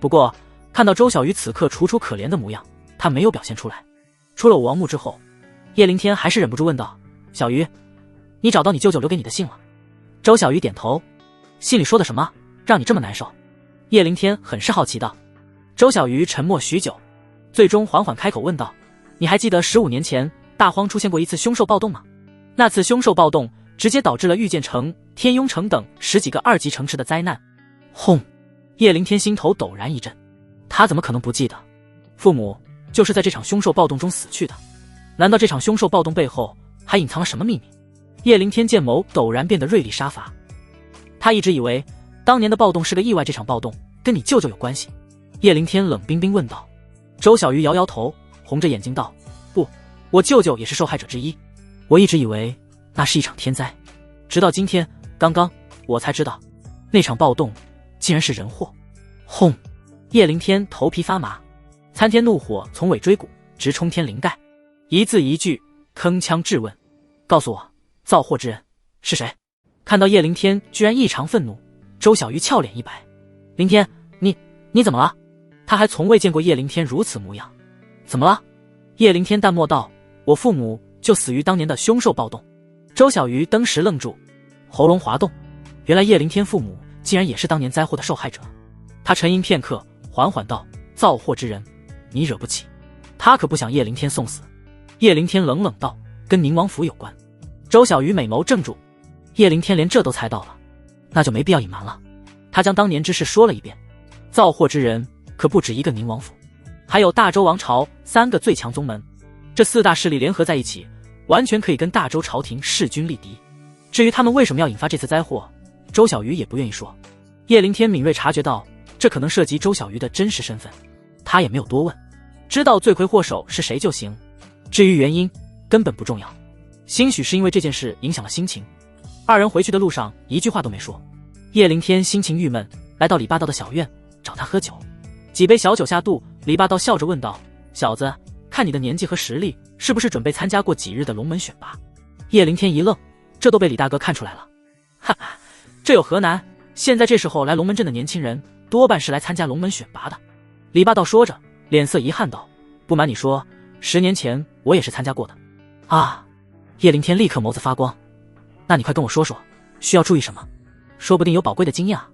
不过看到周小鱼此刻楚楚可怜的模样，他没有表现出来。出了武王墓之后，叶灵天还是忍不住问道：小鱼，你找到你舅舅留给你的信了？周小鱼点头。信里说的什么让你这么难受？叶灵天很是好奇道。周小鱼沉默许久，最终缓缓开口问道：你还记得15年前大荒出现过一次凶兽暴动吗？那次凶兽暴动直接导致了御剑城、天雍城等10几个2级城池的灾难。轰！叶灵天心头陡然一震，他怎么可能不记得？父母就是在这场凶兽暴动中死去的，难道这场凶兽暴动背后还隐藏了什么秘密？叶灵天剑眸陡然变得锐利杀伐。他一直以为当年的暴动是个意外，这场暴动跟你舅舅有关系。叶灵天冷冰冰问道。周小鱼摇摇头，红着眼睛道：不，我舅舅也是受害者之一，我一直以为那是一场天灾，直到今天刚刚我才知道那场暴动竟然是人祸。轰！叶灵天头皮发麻，参天怒火从尾椎骨直冲天灵盖，一字一句铿锵质问：告诉我，造祸之人是谁？看到叶灵天居然异常愤怒，周小鱼俏脸一白：灵天，你怎么了？他还从未见过叶灵天如此模样。怎么了？叶灵天淡漠道：我父母就死于当年的凶兽暴动。周小鱼当时愣住，喉咙滑动，原来叶灵天父母竟然也是当年灾祸的受害者。他沉吟片刻，缓缓道：造祸之人你惹不起，他可不想叶灵天送死。叶灵天冷冷道：跟宁王府有关。周小鱼美眸怔住，叶灵天连这都猜到了，那就没必要隐瞒了。他将当年之事说了一遍，造祸之人可不止一个宁王府，还有大周王朝3个最强宗门，这4大势力联合在一起，完全可以跟大周朝廷势均力敌。至于他们为什么要引发这次灾祸，周小鱼也不愿意说。叶灵天敏锐察觉到这可能涉及周小鱼的真实身份，他也没有多问，知道罪魁祸首是谁就行，至于原因根本不重要。兴许是因为这件事影响了心情，二人回去的路上一句话都没说。叶灵天心情郁闷，来到李霸道的小院找他喝酒。几杯小酒下肚，李霸道笑着问道：小子，看你的年纪和实力，是不是准备参加过几日的龙门选拔？叶灵天一愣，这都被李大哥看出来了。哈哈，这有何难？现在这时候来龙门镇的年轻人多半是来参加龙门选拔的。李霸道说着，脸色一汗道：不瞒你说，10年前我也是参加过的。啊！叶灵天立刻眸子发光，那你快跟我说说，需要注意什么？说不定有宝贵的经验啊。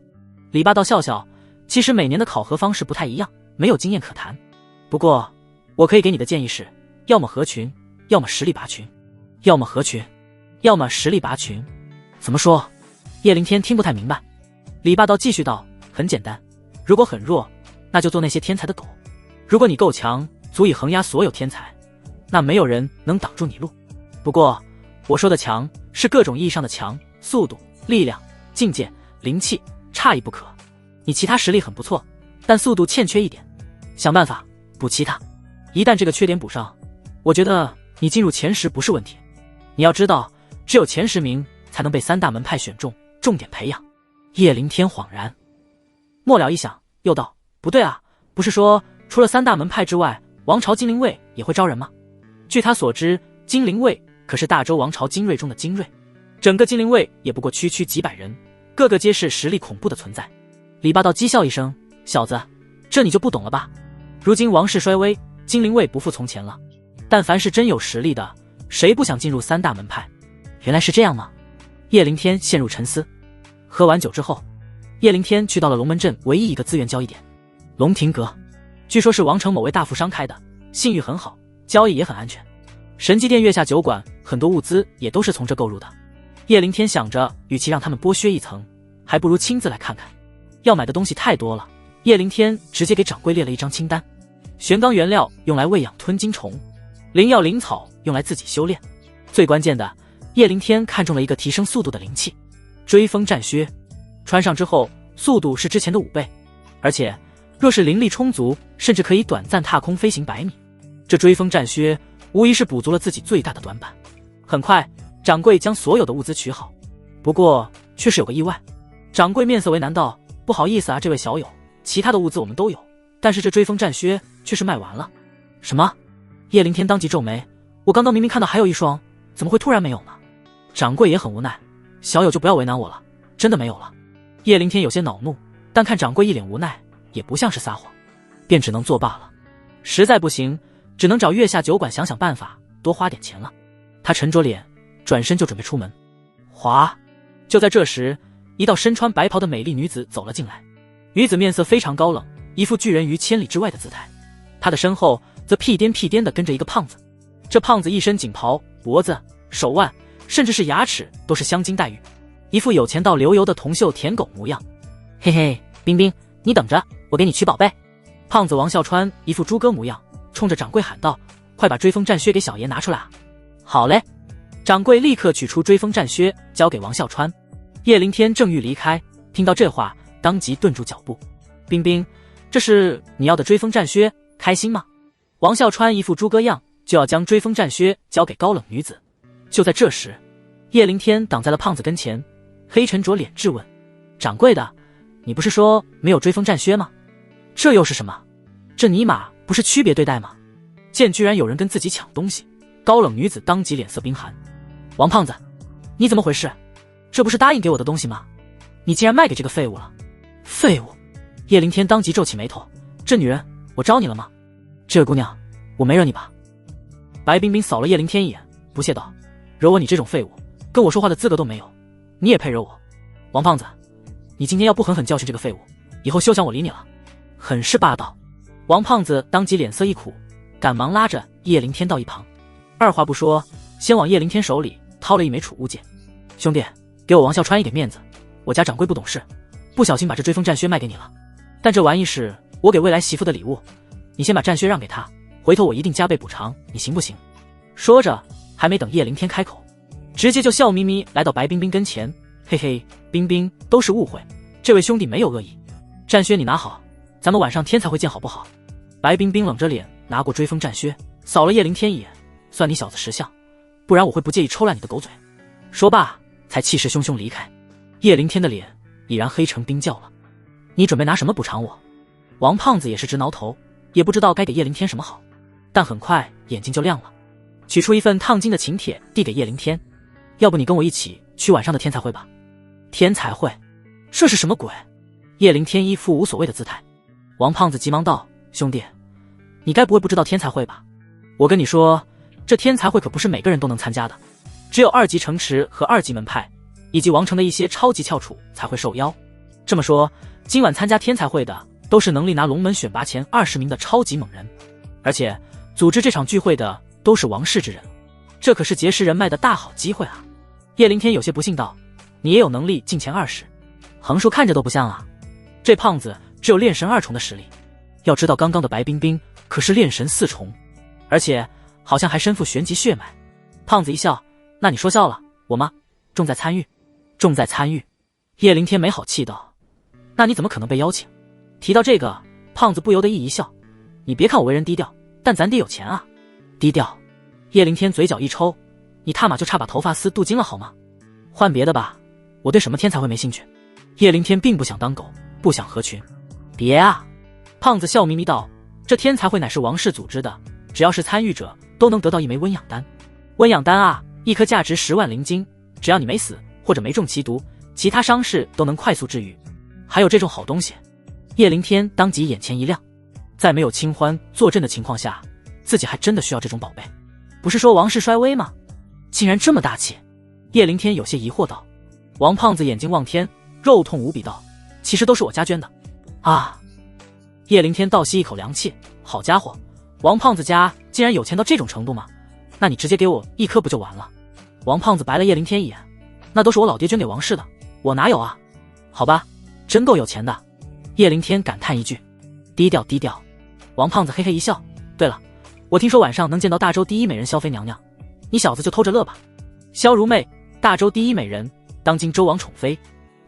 李霸道笑笑，其实每年的考核方式不太一样，没有经验可谈。不过我可以给你的建议是，要么合群，要么实力拔群。要么合群，要么实力拔群。怎么说？叶灵天听不太明白。李霸道继续道：很简单，如果很弱，那就做那些天才的狗；如果你够强，足以横压所有天才，那没有人能挡住你路。不过我说的强是各种意义上的强，速度、力量、境界、灵气差异不可。你其他实力很不错，但速度欠缺一点，想办法补齐它。一旦这个缺点补上，我觉得你进入前10不是问题。你要知道，只有前10名才能被3大门派选中，重点培养。叶灵天恍然，末了一想，又道：不对啊，不是说除了3大门派之外，王朝精灵卫也会招人吗？据他所知，精灵卫可是大周王朝精锐中的精锐，整个精灵卫也不过区几百人，个个皆是实力恐怖的存在。李霸道讥笑一声：小子，这你就不懂了吧？如今王室衰微，精灵卫不复从前了，但凡是真有实力的，谁不想进入3大门派？原来是这样吗？叶灵天陷入沉思。喝完酒之后，叶灵天去到了龙门镇唯一一个资源交易点——龙庭阁。据说是王城某位大富商开的，信誉很好，交易也很安全。神机殿月下酒馆很多物资也都是从这购入的。叶灵天想着，与其让他们剥削一层，还不如亲自来看看。要买的东西太多了，叶灵天直接给掌柜列了一张清单：玄罡原料用来喂养吞金虫，灵药灵草用来自己修炼。最关键的，叶灵天看中了一个提升速度的灵器——追风战靴。穿上之后，速度是之前的5倍，而且若是灵力充足，甚至可以短暂踏空飞行100米。这追风战靴无疑是补足了自己最大的短板。很快，掌柜将所有的物资取好，不过却是有个意外。掌柜面色为难道：“不好意思啊，这位小友，其他的物资我们都有，但是这追风战靴却是卖完了。”什么？叶灵天当即皱眉：“我刚刚明明看到还有一双，怎么会突然没有呢？”掌柜也很无奈：“小友就不要为难我了，真的没有了。”叶灵天有些恼怒，但看掌柜一脸无奈，也不像是撒谎，便只能作罢了。实在不行，只能找月下酒馆想想办法，多花点钱了。他沉着脸，转身就准备出门。哗！就在这时，一道身穿白袍的美丽女子走了进来。女子面色非常高冷，一副拒人于千里之外的姿态。她的身后则屁颠屁颠地跟着一个胖子。这胖子一身锦袍，脖子、手腕，甚至是牙齿都是镶金戴玉，一副有钱到流油的铜锈舔狗模样。嘿嘿，冰冰，你等着，我给你取宝贝。胖子王啸川一副猪哥模样，冲着掌柜喊道：“快把追风战靴给小爷拿出来啊！”好嘞。掌柜立刻取出追风战靴，交给王啸川。叶灵天正欲离开，听到这话，当即顿住脚步。冰冰，这是你要的追风战靴，开心吗？王啸川一副猪哥样，就要将追风战靴交给高冷女子。就在这时，叶灵天挡在了胖子跟前，黑沉着脸质问：“掌柜的，你不是说没有追风战靴吗？这又是什么？这尼玛不是区别对待吗？”见居然有人跟自己抢东西，高冷女子当即脸色冰寒：“王胖子，你怎么回事？这不是答应给我的东西吗？你竟然卖给这个废物了！”废物！叶灵天当即皱起眉头：“这女人，我招你了吗？这位姑娘，我没惹你吧？”白冰冰扫了叶灵天一眼，不屑道：“惹我你这种废物，跟我说话的资格都没有，你也配惹我？王胖子，你今天要不狠狠教训这个废物，以后休想我理你了。”很是霸道。王胖子当即脸色一苦，赶忙拉着叶灵天到一旁，二话不说，先往叶灵天手里掏了一枚储物戒。“兄弟，给我王啸川一点面子，我家掌柜不懂事，不小心把这追风战靴卖给你了，但这玩意是我给未来媳妇的礼物，你先把战靴让给他，回头我一定加倍补偿，你行不行？”说着，还没等叶灵天开口，直接就笑眯眯来到白冰冰跟前：“嘿嘿，冰冰，都是误会，这位兄弟没有恶意，战靴你拿好，咱们晚上天才会见好不好？”白冰冰冷着脸拿过追风战靴，扫了叶灵天一眼：“算你小子识相，不然我会不介意抽烂你的狗嘴。”说罢，才气势汹汹离开。叶灵天的脸已然黑成冰窖了。“你准备拿什么补偿我？”王胖子也是直挠头，也不知道该给叶灵天什么好，但很快眼睛就亮了，取出一份烫金的请帖递给叶灵天：“要不你跟我一起去晚上的天才会吧？”天才会？这是什么鬼？叶灵天一副无所谓的姿态。王胖子急忙道：“兄弟，你该不会不知道天才会吧？我跟你说，这天才会可不是每个人都能参加的，只有2级城池和2级门派，以及王城的一些超级翘楚才会受邀。这么说，今晚参加天才会的都是能力拿龙门选拔前20名的超级猛人，而且组织这场聚会的都是王室之人，这可是结识人脉的大好机会啊！”叶灵天有些不信道：“你也有能力进前20？横竖看着都不像啊！这胖子只有炼神2重的实力，要知道刚刚的白冰冰可是炼神4重，而且好像还身负玄级血脉。”胖子一笑：“那你说笑了，我吗？重在参与，重在参与。”叶灵天没好气道：“那你怎么可能被邀请？”提到这个，胖子不由得一笑：“你别看我为人低调，但咱爹有钱啊！”低调？叶灵天嘴角一抽：“你他妈就差把头发丝镀金了好吗？换别的吧，我对什么天才会没兴趣。”叶灵天并不想当狗，不想合群。“别啊！”胖子笑眯眯道：“这天才会乃是王室组织的，只要是参与者都能得到一枚温养丹。温养丹啊，一颗价值10万灵金，只要你没死或者没中奇毒，其他伤势都能快速治愈。还有这种好东西！”叶灵天当即眼前一亮，在没有清欢坐镇的情况下，自己还真的需要这种宝贝。不是说王室衰微吗？竟然这么大气。叶灵天有些疑惑道。王胖子眼睛望天，肉痛无比道：其实都是我家捐的。啊！叶灵天倒吸一口凉气，好家伙，王胖子家竟然有钱到这种程度吗？那你直接给我1颗不就完了？王胖子白了叶灵天一眼，那都是我老爹捐给王氏的，我哪有啊？好吧，真够有钱的。叶灵天感叹一句。低调低调。王胖子嘿嘿一笑，对了，我听说晚上能见到大周第一美人萧妃娘娘，你小子就偷着乐吧。萧如妹，大周第一美人，当今周王宠妃，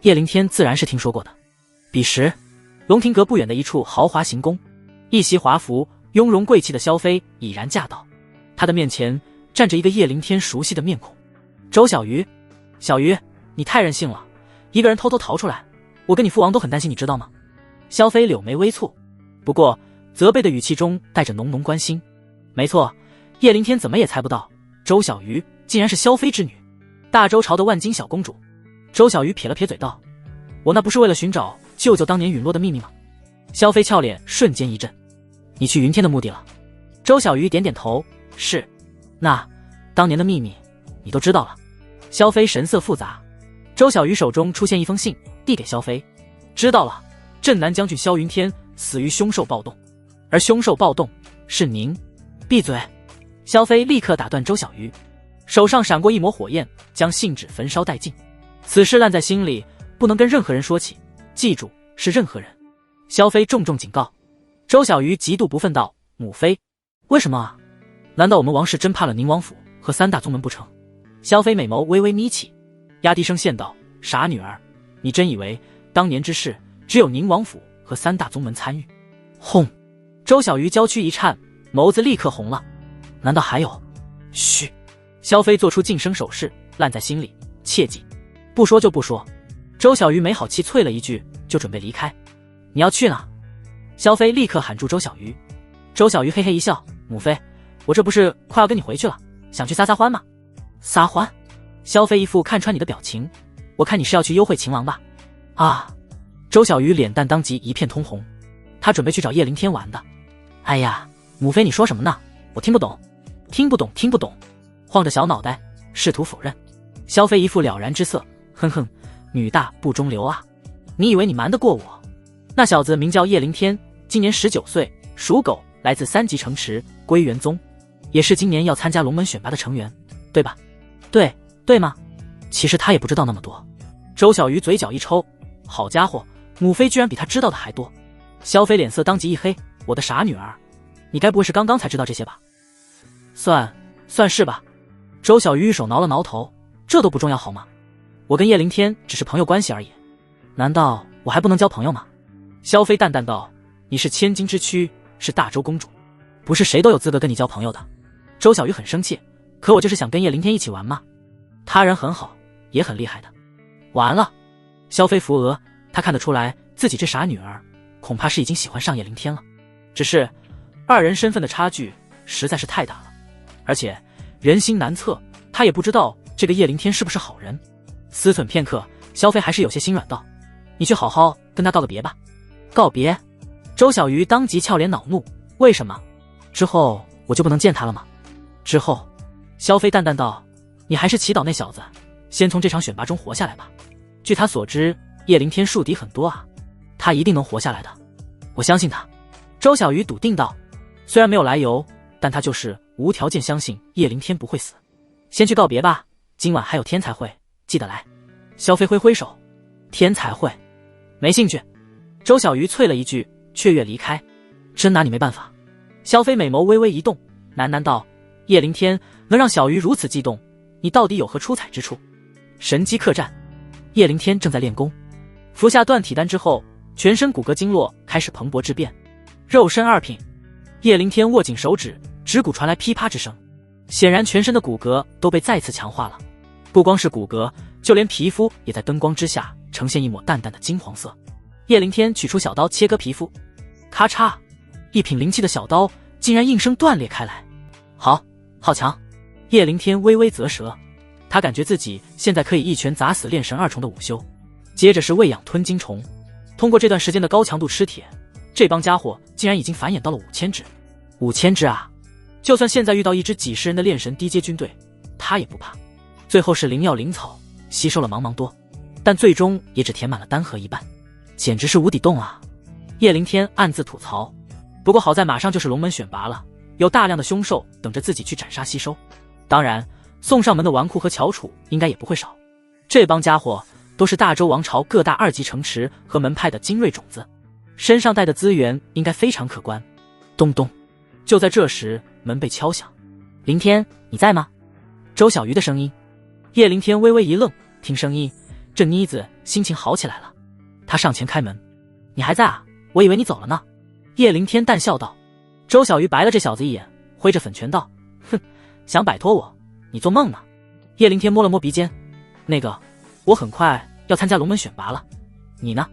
叶灵天自然是听说过的。彼时龙庭阁不远的一处豪华行宫，一袭华服雍容贵气的萧妃已然驾到，她的面前站着一个叶灵天熟悉的面孔。周小鱼，小鱼，你太任性了，一个人偷偷逃出来，我跟你父王都很担心，你知道吗？萧妃柳眉微蹙，不过责备的语气中带着浓浓关心。没错，叶灵天怎么也猜不到周小鱼竟然是萧妃之女，大周朝的万金小公主。周小鱼撇了撇嘴道：我那不是为了寻找舅舅当年陨落的秘密吗？萧妃俏脸瞬间一震。你去云天的目的了？周小鱼点点头，是。那当年的秘密你都知道了？萧妃神色复杂。周小鱼手中出现一封信，递给萧妃。知道了，镇南将军萧云天死于凶兽暴动，而凶兽暴动是您。闭嘴！萧妃立刻打断周小鱼，手上闪过一抹火焰，将信纸焚烧殆尽。此事烂在心里，不能跟任何人说起，记住，是任何人。萧妃重重警告。周小鱼极度不忿道：母妃，为什么啊？难道我们王氏真怕了宁王府和3大宗门不成？萧妃美眸微微眯起，压低声线道：傻女儿，你真以为当年之事只有宁王府和3大宗门参与？轰！周小鱼娇躯一颤，眸子立刻红了。难道还有？嘘！萧妃做出噤声手势，烂在心里，切记，不说就不说。周小鱼没好气啐了一句，就准备离开。你要去哪？萧妃立刻喊住周小鱼。周小鱼嘿嘿一笑：母妃，我这不是快要跟你回去了，想去撒撒欢吗？撒欢？萧妃一副看穿你的表情，我看你是要去幽会秦王吧？啊！周小鱼脸蛋当即一片通红，他准备去找叶灵天玩的。哎呀，母妃你说什么呢？我听不懂，听不懂，听不懂！晃着小脑袋，试图否认。萧妃一副了然之色，哼哼，女大不中留啊！你以为你瞒得过我？那小子名叫叶灵天，今年19岁，属狗，来自3级城池归元宗，也是今年要参加龙门选拔的成员，对吧？对吗？其实他也不知道那么多。周小鱼嘴角一抽，好家伙，母妃居然比他知道的还多。萧妃脸色当即一黑，我的傻女儿，你该不会是刚刚才知道这些吧？算是吧。周小鱼一手挠了挠头，这都不重要好吗？我跟叶灵天只是朋友关系而已，难道我还不能交朋友吗？萧妃淡淡道：你是千金之躯，是大周公主，不是谁都有资格跟你交朋友的。周小鱼很生气，可我就是想跟叶灵天一起玩嘛。他人很好，也很厉害的。完了！萧妃扶额，她看得出来自己这傻女儿恐怕是已经喜欢上叶灵天了，只是2人身份的差距实在是太大了，而且人心难测，她也不知道这个叶灵天是不是好人。思忖片刻，萧妃还是有些心软道：你去好好跟他告个别吧。告别？周小鱼当即俏脸恼怒，为什么？之后我就不能见他了吗？之后，萧妃淡淡道：你还是祈祷那小子先从这场选拔中活下来吧。据他所知，叶灵天树敌很多啊，他一定能活下来的，我相信他。周小鱼笃定道，虽然没有来由，但他就是无条件相信叶灵天不会死。先去告别吧，今晚还有天才会，记得来。萧妃挥挥手，天才会没兴趣。周小鱼啐了一句，雀跃离开。真拿你没办法。萧妃美眸微微一动，喃喃道：叶灵天能让小鱼如此激动，你到底有何出彩之处？神机客栈，叶灵天正在练功，服下断体丹之后，全身骨骼经络开始蓬勃质变，肉身2品。叶灵天握紧手指，指骨传来噼啪之声，显然全身的骨骼都被再次强化了，不光是骨骼，就连皮肤也在灯光之下呈现一抹淡淡的金黄色。叶灵天取出小刀切割皮肤，咔嚓，一品灵气的小刀竟然应声断裂开来。好强！叶灵天微微啧舌，他感觉自己现在可以一拳砸死炼神2重的午休。接着是喂养吞金虫，通过这段时间的高强度吃铁，这帮家伙竟然已经繁衍到了5000只。5000只啊！就算现在遇到一支几十人的炼神低阶军队，他也不怕。最后是灵药灵草吸收了茫茫多，但最终也只填满了丹河一半，简直是无底洞啊！叶灵天暗自吐槽。不过好在马上就是龙门选拔了，有大量的凶兽等着自己去斩杀吸收。当然，送上门的纨绔和翘楚应该也不会少。这帮家伙都是大周王朝各大2级城池和门派的精锐种子，身上带的资源应该非常可观。咚咚，就在这时，门被敲响。灵天，你在吗？周小鱼的声音。叶灵天微微一愣，听声音，这妮子心情好起来了。他上前开门。你还在啊？我以为你走了呢。叶灵天淡笑道。周小鱼白了这小子一眼，挥着粉拳道：哼，想摆脱我，你做梦呢。叶灵天摸了摸鼻尖，那个，我很快要参加龙门选拔了，你呢？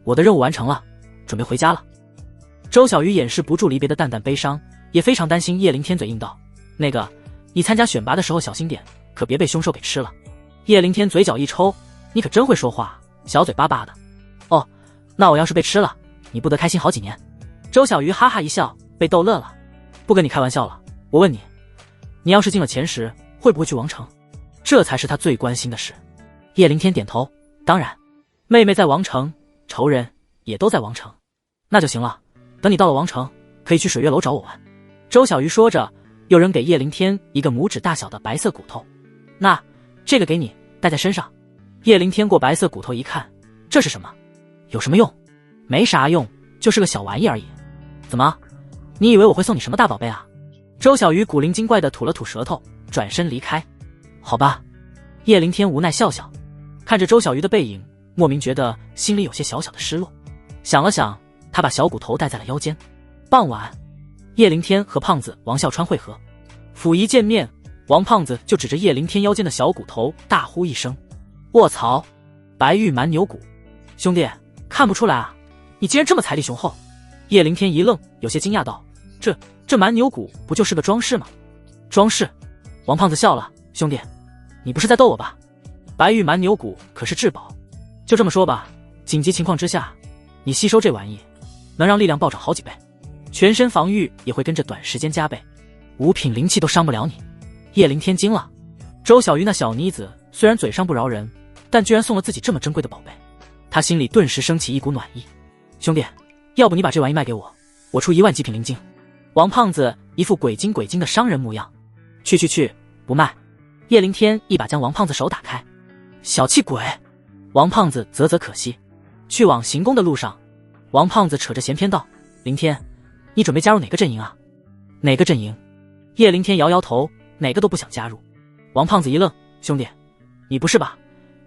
我的任务完成了，准备回家了。周小鱼掩饰不住离别的淡淡悲伤，也非常担心叶灵天，嘴硬道：那个，你参加选拔的时候小心点，可别被凶兽给吃了。叶灵天嘴角一抽，你可真会说话，小嘴巴巴的。哦，那我要是被吃了，你不得开心好几年。周小鱼哈哈一笑，被逗乐了。不跟你开玩笑了，我问你，你要是进了前10，会不会去王城？这才是他最关心的事。叶灵天点头，当然，妹妹在王城，仇人也都在王城，那就行了。等你到了王城，可以去水月楼找我玩。周小鱼说着，又扔给叶灵天一个拇指大小的白色骨头。那这个给你带在身上。叶灵天过白色骨头一看，这是什么？有什么用？没啥用，就是个小玩意而已。怎么，你以为我会送你什么大宝贝啊？周小鱼古灵精怪地吐了吐舌头，转身离开。好吧。叶灵天无奈笑笑，看着周小鱼的背影，莫名觉得心里有些小小的失落。想了想，他把小骨头戴在了腰间。傍晚，叶灵天和胖子王啸川会合。甫一见面，王胖子就指着叶灵天腰间的小骨头大呼一声：卧槽，白玉蛮牛骨！兄弟，看不出来啊，你竟然这么财力雄厚。叶灵天一愣，有些惊讶道：这蛮牛骨不就是个装饰吗？装饰？王胖子笑了：兄弟，你不是在逗我吧？白玉蛮牛骨可是至宝。就这么说吧，紧急情况之下，你吸收这玩意能让力量暴涨好几倍，全身防御也会跟着短时间加倍，5品灵气都伤不了你。叶灵天惊了，周小鱼那小妮子虽然嘴上不饶人，但居然送了自己这么珍贵的宝贝，他心里顿时升起一股暖意。兄弟，要不你把这玩意卖给我，我出1万极品灵晶。王胖子一副鬼精鬼精的商人模样。去，不卖。叶灵天一把将王胖子手打开。小气鬼！王胖子啧啧可惜。去往行宫的路上，王胖子扯着闲篇道：灵天，你准备加入哪个阵营啊？哪个阵营？叶灵天摇摇头，哪个都不想加入。王胖子一愣：兄弟，你不是吧？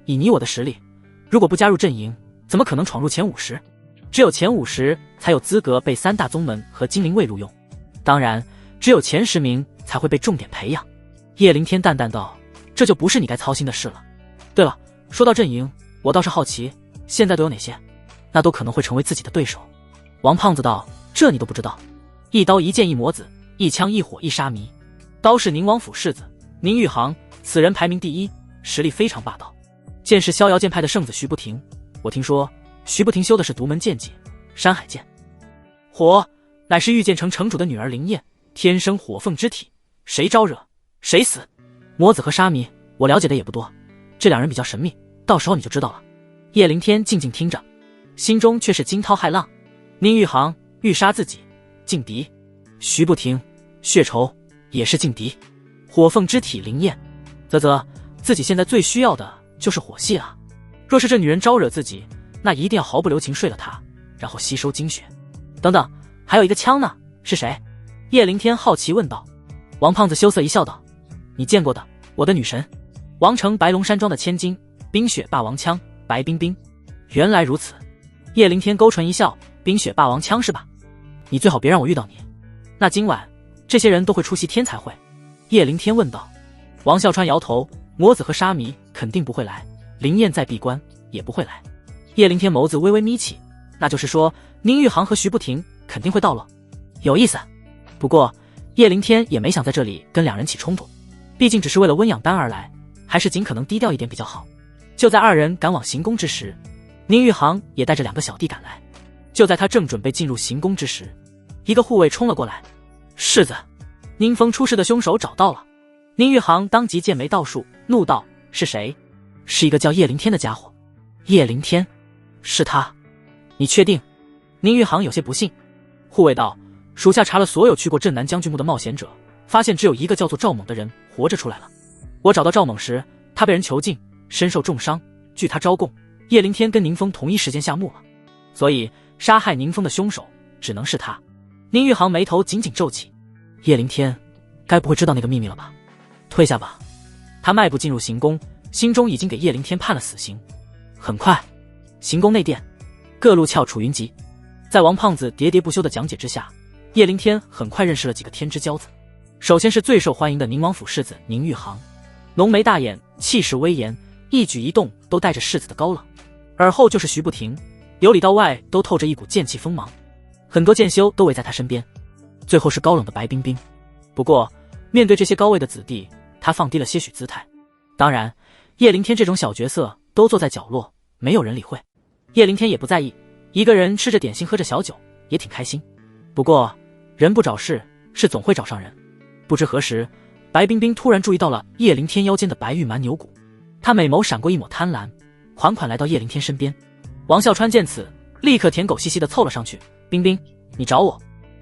以你我的实力，如果不加入阵营，怎么可能闯入前50？只有前50才有资格被3大宗门和精灵卫录用，当然只有前10名才会被重点培养。叶灵天淡淡道：这就不是你该操心的事了。对了，说到阵营，我倒是好奇，现在都有哪些？那都可能会成为自己的对手。王胖子道：这你都不知道？一刀一剑一魔子，一枪一火一沙弥。刀是宁王府世子宁玉航，此人排名第1，实力非常霸道。剑是逍遥剑派的圣子徐不停，我听说徐不停修的是独门剑技山海剑。火乃是御剑城城主的女儿灵燕，天生火凤之体，谁招惹谁死。魔子和沙弥我了解的也不多，这2人比较神秘，到时候你就知道了。叶灵天静静听着，心中却是惊涛骇浪。宁玉航欲杀自己，劲敌；徐不停血仇，也是劲敌。火凤之体灵燕，自己现在最需要的就是火系啊！若是这女人招惹自己，那一定要毫不留情睡了她，然后吸收精血。等等，还有一个枪呢，是谁？叶灵天好奇问道。王胖子羞涩一笑道：你见过的，我的女神，王城白龙山庄的千金，冰雪霸王枪白冰冰。原来如此。叶灵天勾唇一笑：冰雪霸王枪是吧？你最好别让我遇到你。那今晚这些人都会出席天才会？叶灵天问道。王啸川摇头：魔子和沙弥肯定不会来，灵燕在闭关也不会来。叶灵天眸子微微眯起，那就是说宁玉航和徐不停肯定会到了。有意思。不过叶灵天也没想在这里跟2人起冲突，毕竟只是为了温养丹而来，还是尽可能低调一点比较好。就在2人赶往行宫之时，宁玉航也带着2个小弟赶来。就在他正准备进入行宫之时，一个护卫冲了过来。世子，宁风出事的凶手找到了。宁玉航当即剑眉倒竖，怒道：是谁？是一个叫叶凌天的家伙。叶凌天？是他？你确定？宁玉航有些不信。护卫道：属下查了所有去过镇南将军墓的冒险者，发现只有一个叫做赵猛的人活着出来了。我找到赵猛时，他被人囚禁，身受重伤。据他招供，叶凌天跟宁风同一时间下墓了，所以杀害宁风的凶手只能是他。宁玉航眉头紧紧皱起，叶凌天该不会知道那个秘密了吧？退下吧。他迈步进入行宫，心中已经给叶凌天判了死刑。很快，行宫内殿各路翘楚云集，在王胖子喋喋不休的讲解之下，叶凌天很快认识了几个天之骄子。首先是最受欢迎的宁王府世子宁玉航，浓眉大眼，气势威严，一举一动都带着世子的高冷。而后就是徐不停，由里到外都透着一股剑气锋芒，很多剑修都围在他身边。最后是高冷的白冰冰，不过面对这些高位的子弟，他放低了些许姿态。当然，叶凌天这种小角色都坐在角落，没有人理会。叶凌天也不在意，一个人吃着点心喝着小酒也挺开心。不过人不找事，事总会找上人。不知何时，白冰冰突然注意到了叶凌天腰间的白玉蛮牛骨，她美眸闪过一抹贪婪，款款来到叶凌天身边。王啸川见此，立刻舔狗兮兮地凑了上去：冰冰，你找我？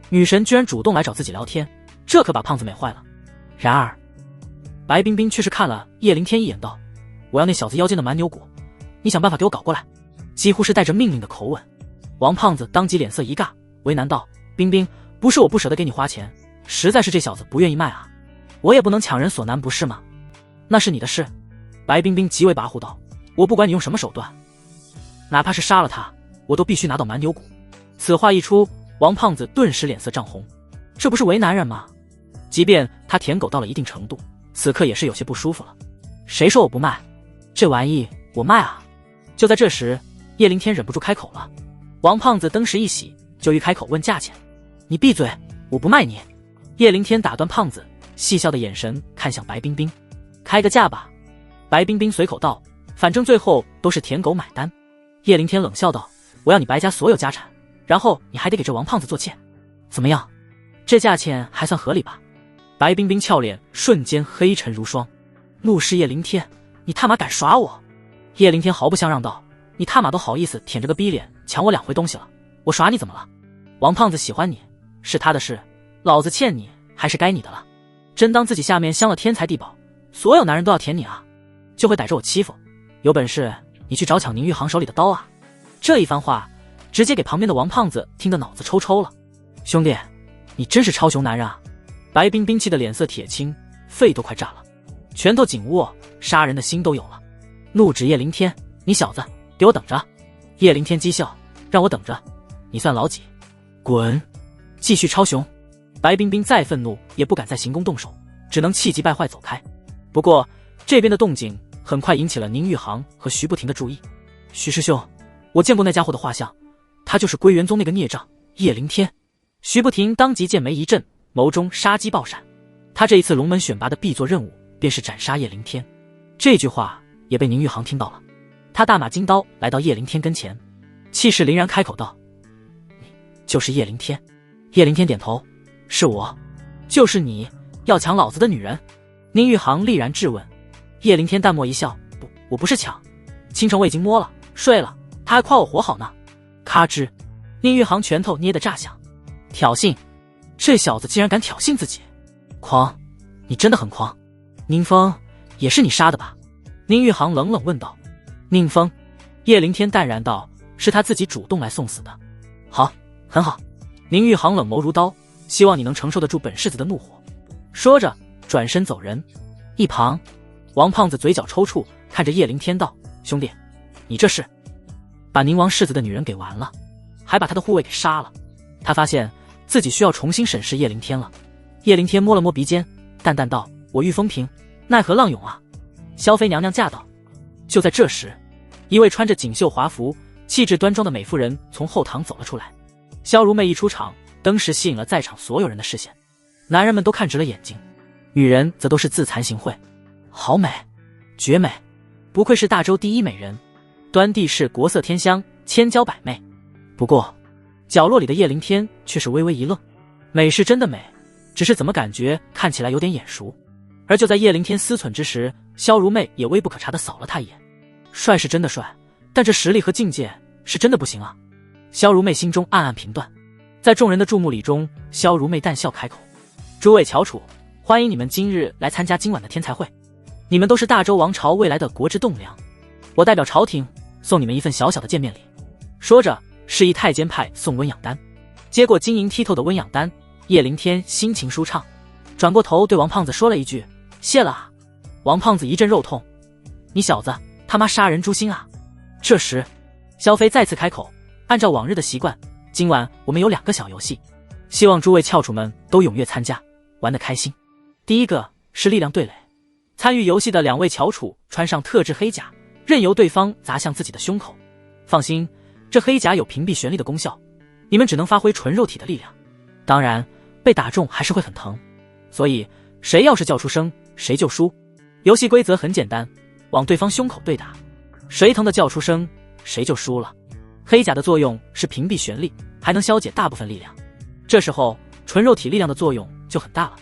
女神居然主动来找自己聊天，这可把胖子美坏了。然而白冰冰却是看了叶凌天一眼道：我要那小子腰间的蛮牛骨，你想办法给我搞过来。几乎是带着命令的口吻。王胖子当即脸色一尬，为难道：冰冰，不是我不舍得给你花钱，实在是这小子不愿意卖啊，我也不能强人所难不是吗？那是你的事。白冰冰极为跋扈道：我不管你用什么手段，哪怕是杀了他，我都必须拿到蛮牛骨。此话一出，王胖子顿时脸色涨红，这不是为难人吗？即便他舔狗到了一定程度，此刻也是有些不舒服了。谁说我不卖？这玩意我卖啊！就在这时，叶凌天忍不住开口了。王胖子登时一喜，就欲开口问价钱。你闭嘴，我不卖你！叶凌天打断胖子，戏笑的眼神看向白冰冰：开个价吧。白冰冰随口道：反正最后都是舔狗买单。叶凌天冷笑道：我要你白家所有家产，然后你还得给这王胖子做妾，怎么样？这价钱还算合理吧？白冰冰俏脸瞬间黑沉如霜，怒视叶凌天：你他妈敢耍我！叶凌天毫不相让道：你他妈都好意思舔着个逼脸抢我2回东西了，我耍你怎么了？王胖子喜欢你是他的事，老子欠你还是该你的了。真当自己下面镶了天才地宝，所有男人都要舔你啊？就会逮着我欺负？有本事你去找抢宁玉航手里的刀啊！这一番话直接给旁边的王胖子听得脑子抽抽了。兄弟，你真是超雄男人啊！白冰冰气的脸色铁青，肺都快炸了，拳头紧握，杀人的心都有了，怒指叶凌天：你小子给我等着！叶凌天讥笑：让我等着？你算老几？滚！继续超雄！白冰冰再愤怒也不敢在行宫动手，只能气急败坏走开。不过这边的动静很快引起了宁玉航和徐不停的注意。徐师兄，我见过那家伙的画像，他就是归元宗那个孽障叶凌天。徐不停当即剑眉一震，眸中杀机爆闪。他这一次龙门选拔的必做任务便是斩杀叶凌天。这句话也被宁玉航听到了，他大马金刀来到叶凌天跟前，气势凛然开口道：你就是叶凌天？叶凌天点头：是我。就是你要抢老子的女人？宁玉航厉然质问。叶凌天淡漠一笑：不，我不是抢，清晨我已经摸了睡了，他还夸我活好呢。咔吱，宁玉航拳头捏得炸响。挑衅！这小子竟然敢挑衅自己，狂！你真的很狂。宁风也是你杀的吧？宁玉航冷冷问道。宁风，叶凌天淡然道：是他自己主动来送死的。好，很好。宁玉航冷眸如刀，希望你能承受得住本世子的怒火。说着转身走人。一旁王胖子嘴角抽搐，看着叶凌天道：兄弟，你这是把宁王世子的女人给完了，还把他的护卫给杀了。他发现自己需要重新审视叶凌天了。叶凌天摸了摸鼻尖，淡淡道：我御风平，奈何浪涌啊！萧妃娘娘驾到。就在这时，一位穿着锦绣华服、气质端庄的美妇人从后堂走了出来。萧如媚一出场，登时吸引了在场所有人的视线，男人们都看直了眼睛，女人则都是自惭形秽。好美，绝美，不愧是大周第一美人，端地是国色天香，千娇百媚。不过角落里的叶凌天却是微微一愣，美是真的美，只是怎么感觉看起来有点眼熟。而就在叶灵天思忖之时，萧如妹也微不可察地扫了他一眼。帅是真的帅，但这实力和境界是真的不行啊。萧如妹心中暗暗评断。在众人的注目礼中，萧如妹淡笑开口：诸位翘楚，欢迎你们今日来参加今晚的天才会。你们都是大周王朝未来的国之栋梁，我代表朝廷送你们一份小小的见面礼。说着示意太监派送温养丹。接过晶莹剔透的温养丹，叶灵天心情舒畅，转过头对王胖子说了一句：谢了啊。王胖子一阵肉痛：你小子他妈杀人诛心啊。这时萧飞再次开口：按照往日的习惯，今晚我们有2个小游戏，希望诸位翘楚们都踊跃参加，玩得开心。第一个是力量对垒，参与游戏的2位翘楚穿上特制黑甲，任由对方砸向自己的胸口。放心，这黑甲有屏蔽旋力的功效，你们只能发挥纯肉体的力量，当然被打中还是会很疼，所以谁要是叫出声谁就输。游戏规则很简单，往对方胸口对打，谁疼的叫出声谁就输了。黑甲的作用是屏蔽旋力，还能消解大部分力量，这时候纯肉体力量的作用就很大了。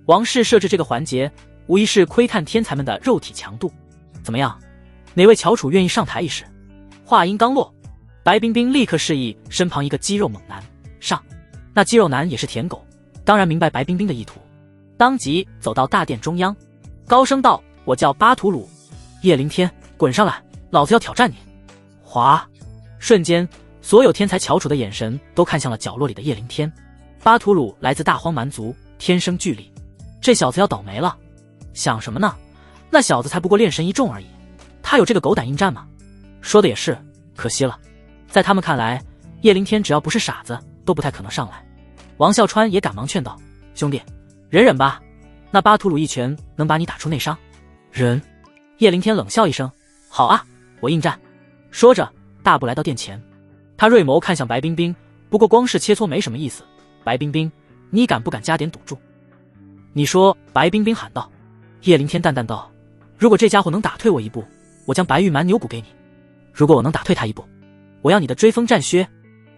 王室设置这个环节无疑是窥探天才们的肉体强度。怎么样，哪位翘楚愿意上台一试？话音刚落，白冰冰立刻示意身旁一个肌肉猛男上。那肌肉男也是舔狗，当然明白白冰冰的意图，当即走到大殿中央，高声道：我叫巴图鲁。叶灵天，滚上来，老子要挑战你。哗！瞬间所有天才翘楚的眼神都看向了角落里的叶灵天。巴图鲁来自大荒蛮族，天生巨力，这小子要倒霉了。想什么呢？那小子才不过炼神1重而已，他有这个狗胆应战吗？说的也是，可惜了。在他们看来，叶灵天只要不是傻子都不太可能上来。王啸川也赶忙劝道：兄弟忍忍吧，那巴图鲁一拳能把你打出内伤。忍。叶灵天冷笑一声：好啊，我应战。说着大步来到殿前，他锐眸看向白冰冰，不过光是切磋没什么意思。白冰冰，你敢不敢加点赌注？你说。白冰冰喊道。叶灵天淡淡道：如果这家伙能打退我一步，我将白玉蛮牛骨给你；如果我能打退他一步，我要你的追风战靴。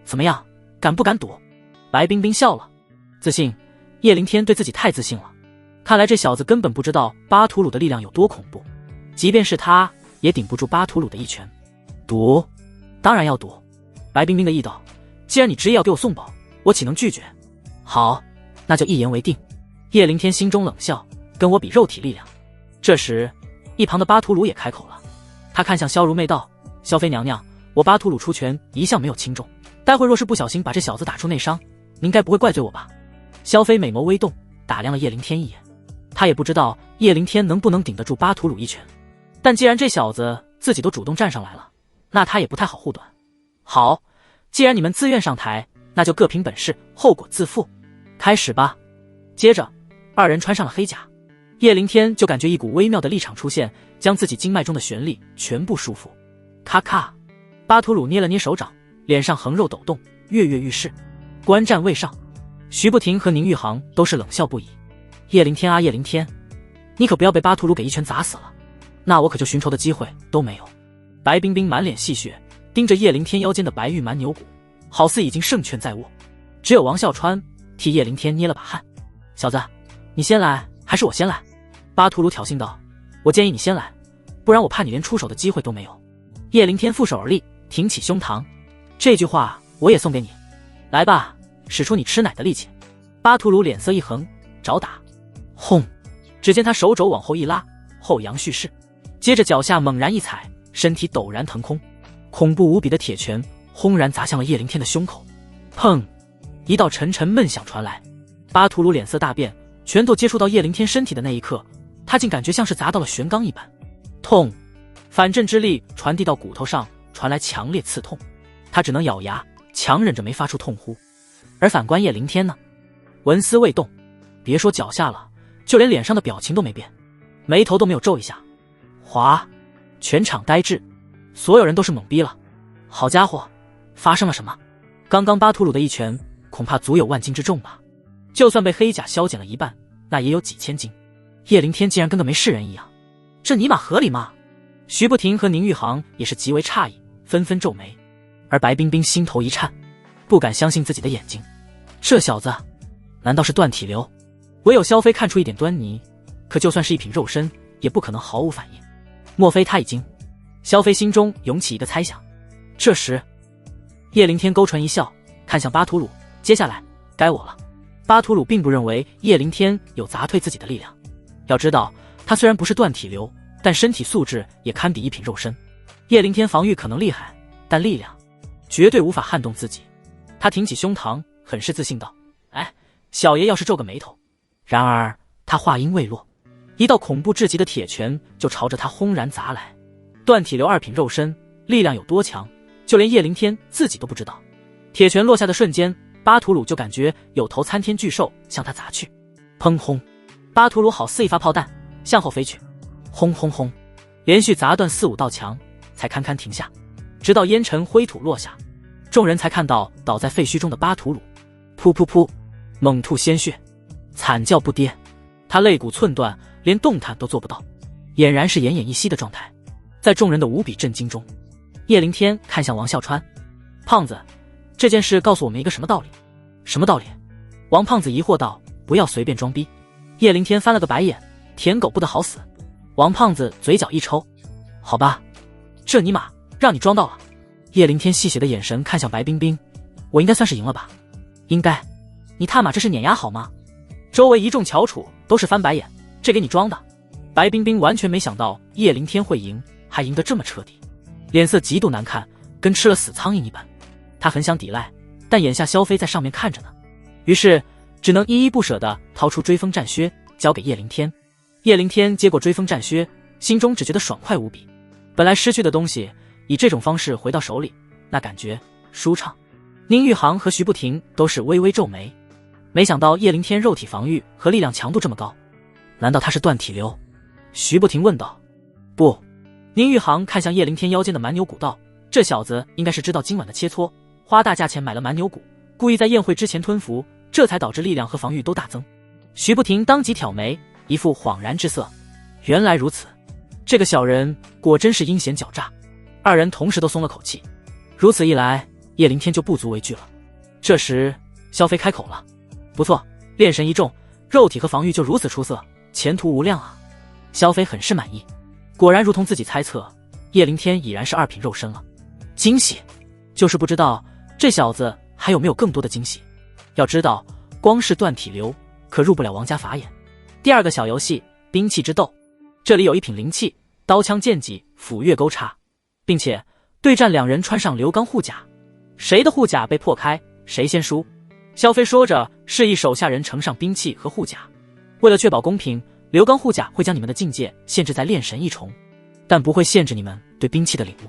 怎么样，敢不敢赌？白冰冰笑了。自信？叶灵天对自己太自信了，看来这小子根本不知道巴图鲁的力量有多恐怖，即便是他也顶不住巴图鲁的一拳。赌？当然要赌。白冰冰的意道：既然你执意要给我送宝，我岂能拒绝？好，那就一言为定。叶灵天心中冷笑：跟我比肉体力量。这时一旁的巴图鲁也开口了，他看向萧如妹道：萧妃娘娘，我巴图鲁出拳一向没有轻重，待会若是不小心把这小子打出内伤，您该不会怪罪我吧？萧妃美眸微动，打量了叶灵天一眼，他也不知道叶灵天能不能顶得住巴图鲁一拳，但既然这小子自己都主动站上来了，那他也不太好护短。好，既然你们自愿上台，那就各凭本事，后果自负。开始吧。接着2人穿上了黑甲，叶灵天就感觉一股微妙的力场出现，将自己经脉中的旋力全部束缚。咔咔，巴图鲁捏了捏手掌，脸上横肉抖动，跃跃欲试。观战未上，徐不停和宁玉航都是冷笑不已。叶灵天啊叶灵天，你可不要被巴图鲁给一拳砸死了，那我可就寻仇的机会都没有。白冰冰满脸戏谑，盯着叶灵天腰间的白玉蛮牛骨，好似已经胜券在握。只有王啸川替叶灵天捏了把汗。小子，你先来还是我先来？巴图鲁挑衅道：我建议你先来，不然我怕你连出手的机会都没有。叶灵天负手而立，挺起胸膛，这句话我也送给你。来吧，使出你吃奶的力气。巴图鲁脸色一横，找打。轰！只见他手肘往后一拉，后仰蓄势，接着脚下猛然一踩，身体陡然腾空，恐怖无比的铁拳轰然砸向了叶灵天的胸口。砰！一道沉沉闷响传来，巴图鲁脸色大变，拳头接触到叶灵天身体的那一刻，他竟感觉像是砸到了悬钢一般。痛！反震之力传递到骨头上，传来强烈刺痛，他只能咬牙强忍着没发出痛呼。而反观叶灵天呢，纹丝未动，别说脚下了，就连脸上的表情都没变，眉头都没有皱一下。哗！全场呆滞，所有人都是懵逼了。好家伙，发生了什么？刚刚巴图鲁的一拳恐怕足有万斤之重吧，就算被黑甲削减了一半，那也有几千斤。叶灵天竟然跟个没事人一样，这尼玛合理吗？徐不停和宁玉航也是极为诧异，纷纷皱眉。而白冰冰心头一颤，不敢相信自己的眼睛，这小子难道是断体流？唯有萧飞看出一点端倪，可就算是一品肉身，也不可能毫无反应。莫非他已经……萧飞心中涌起一个猜想。这时，叶灵天勾唇一笑，看向巴图鲁，接下来该我了。巴图鲁并不认为叶灵天有砸退自己的力量，要知道他虽然不是断体流，但身体素质也堪比一品肉身。叶灵天防御可能厉害，但力量绝对无法撼动自己。他挺起胸膛，很是自信道：“哎，小爷要是皱个眉头。”然而他话音未落，一道恐怖至极的铁拳就朝着他轰然砸来。断体流2品肉身，力量有多强，就连叶灵天自己都不知道。铁拳落下的瞬间，巴图鲁就感觉有头参天巨兽向他砸去。砰轰！巴图鲁好似一发炮弹向后飞去，轰轰轰，连续砸断4、5道墙，才堪堪停下。直到烟尘灰土落下，众人才看到倒在废墟中的巴图鲁。噗噗噗，猛吐鲜血，惨叫不跌。他肋骨寸断，连动弹都做不到，俨然是奄奄一息的状态。在众人的无比震惊中，叶灵天看向王啸川：“胖子，这件事告诉我们一个什么道理？”“什么道理？”王胖子疑惑道：“不要随便装逼。”叶灵天翻了个白眼：“舔狗不得好死。”王胖子嘴角一抽：“好吧，这尼玛让你装到了。”叶灵天戏谑的眼神看向白冰冰：“我应该算是赢了吧？”“应该？你他妈这是碾压好吗？”周围一众翘楚都是翻白眼：“这给你装的。”白冰冰完全没想到叶灵天会赢，还赢得这么彻底，脸色极度难看，跟吃了死苍蝇一般。他很想抵赖，但眼下萧飞在上面看着呢，于是只能依依不舍地掏出追风战靴交给叶灵天。叶灵天接过追风战靴，心中只觉得爽快无比。本来失去的东西，以这种方式回到手里，那感觉舒畅。宁玉航和徐不停都是微微皱眉，没想到叶灵天肉体防御和力量强度这么高，难道他是断体流？徐不停问道。不。宁玉航看向叶灵天腰间的蛮牛骨道：“这小子应该是知道今晚的切磋，花大价钱买了蛮牛骨，故意在宴会之前吞服，这才导致力量和防御都大增。”徐不停当即挑眉，一副恍然之色：“原来如此，这个小人果真是阴险狡诈。”二人同时都松了口气。如此一来，叶灵天就不足为惧了。这时萧飞开口了：“不错，炼神一众，肉体和防御就如此出色，前途无量啊！”萧飞很是满意。果然如同自己猜测，叶灵天已然是2品肉身了。惊喜，就是不知道这小子还有没有更多的惊喜。要知道，光是断体流可入不了王家法眼。第二个小游戏，兵器之斗。这里有1品灵器，刀枪剑戟斧钺钩叉，并且对战2人穿上流钢护甲，谁的护甲被破开，谁先输。萧飞说着，示意手下人呈上兵器和护甲。为了确保公平，流钢护甲会将你们的境界限制在炼神一重，但不会限制你们对兵器的领悟。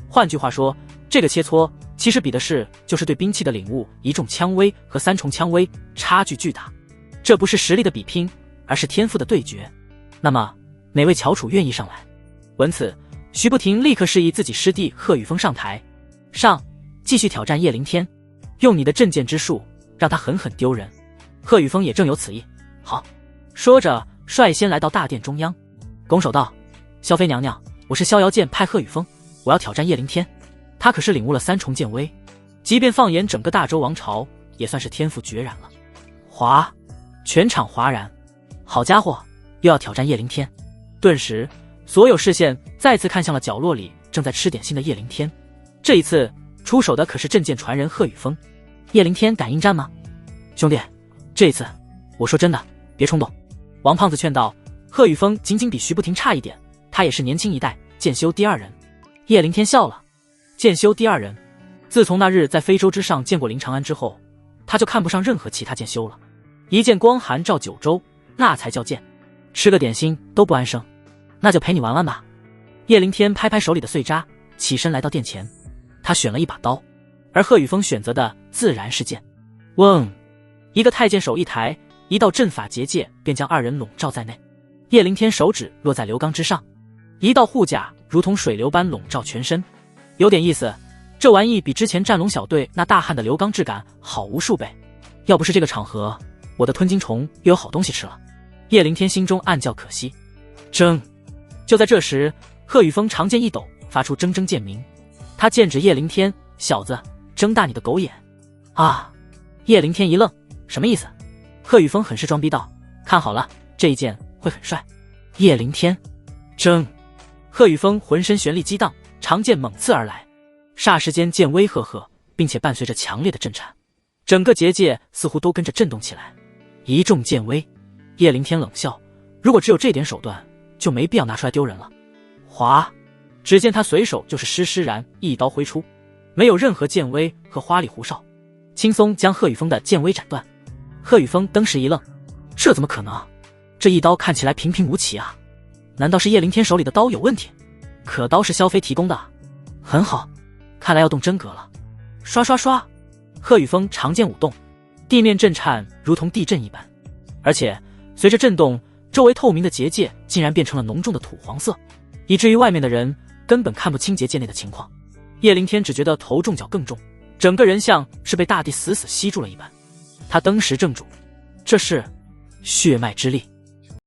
换句话说，这个切磋其实比的是就是对兵器的领悟，1重枪威和3重枪威差距巨大。这不是实力的比拼，而是天赋的对决。那么哪位翘楚愿意上来？闻此，徐不停立刻示意自己师弟贺雨峰上台，上，继续挑战叶灵天，用你的镇剑之术让他狠狠丢人。贺雨峰也正有此意。好，说着率先来到大殿中央，拱手道：“萧妃娘娘，我是逍遥剑派贺雨峰，我要挑战叶灵天。他可是领悟了3重剑威，即便放眼整个大周王朝，也算是天赋决然了。”哗，全场哗然。好家伙，又要挑战叶灵天！顿时，所有视线再次看向了角落里正在吃点心的叶灵天。这一次出手的可是镇剑传人贺雨峰。叶灵天敢应战吗？兄弟，这一次我说真的，别冲动。王胖子劝道。贺雨峰仅仅比徐不停差一点，他也是年轻一代剑修第2人。叶灵天笑了，剑修第2人。自从那日在非洲之上见过林长安之后，他就看不上任何其他剑修了。一剑光寒照九州，那才叫剑。吃个点心都不安生，那就陪你玩玩吧。叶灵天拍拍手里的碎渣，起身来到殿前。他选了一把刀，而贺雨峰选择的自然是剑。嗡，一个太监手一抬，一道阵法结界便将2人笼罩在内。叶灵天手指落在流钢之上，一道护甲如同水流般笼罩全身。有点意思，这玩意比之前战龙小队那大汉的流钢质感好无数倍。要不是这个场合，我的吞金虫又有好东西吃了。叶灵天心中暗叫可惜。铮！就在这时，贺雨峰长剑一抖，发出铮铮剑鸣。他剑指叶灵天：“小子，睁大你的狗眼！”啊！叶灵天一愣，什么意思？贺宇峰很是装逼道：“看好了，这一剑会很帅。”叶灵天，争！贺宇峰浑身玄力激荡，长剑猛刺而来，霎时间剑威赫赫，并且伴随着强烈的震颤，整个结界似乎都跟着震动起来。一众剑威，叶灵天冷笑：“如果只有这点手段，就没必要拿出来丢人了。”哗！只见他随手就是施然一刀挥出，没有任何剑威和花里胡哨，轻松将贺宇峰的剑威斩断。贺宇峰登时一愣，这怎么可能？这一刀看起来平平无奇啊，难道是叶灵天手里的刀有问题？可刀是萧飞提供的，很好，看来要动真格了。刷刷刷，贺宇峰长剑舞动，地面震颤如同地震一般，而且随着震动，周围透明的结界竟然变成了浓重的土黄色，以至于外面的人根本看不清结界内的情况。叶灵天只觉得头重脚更重，整个人像是被大地死死吸住了一般。他登时怔住，这是血脉之力。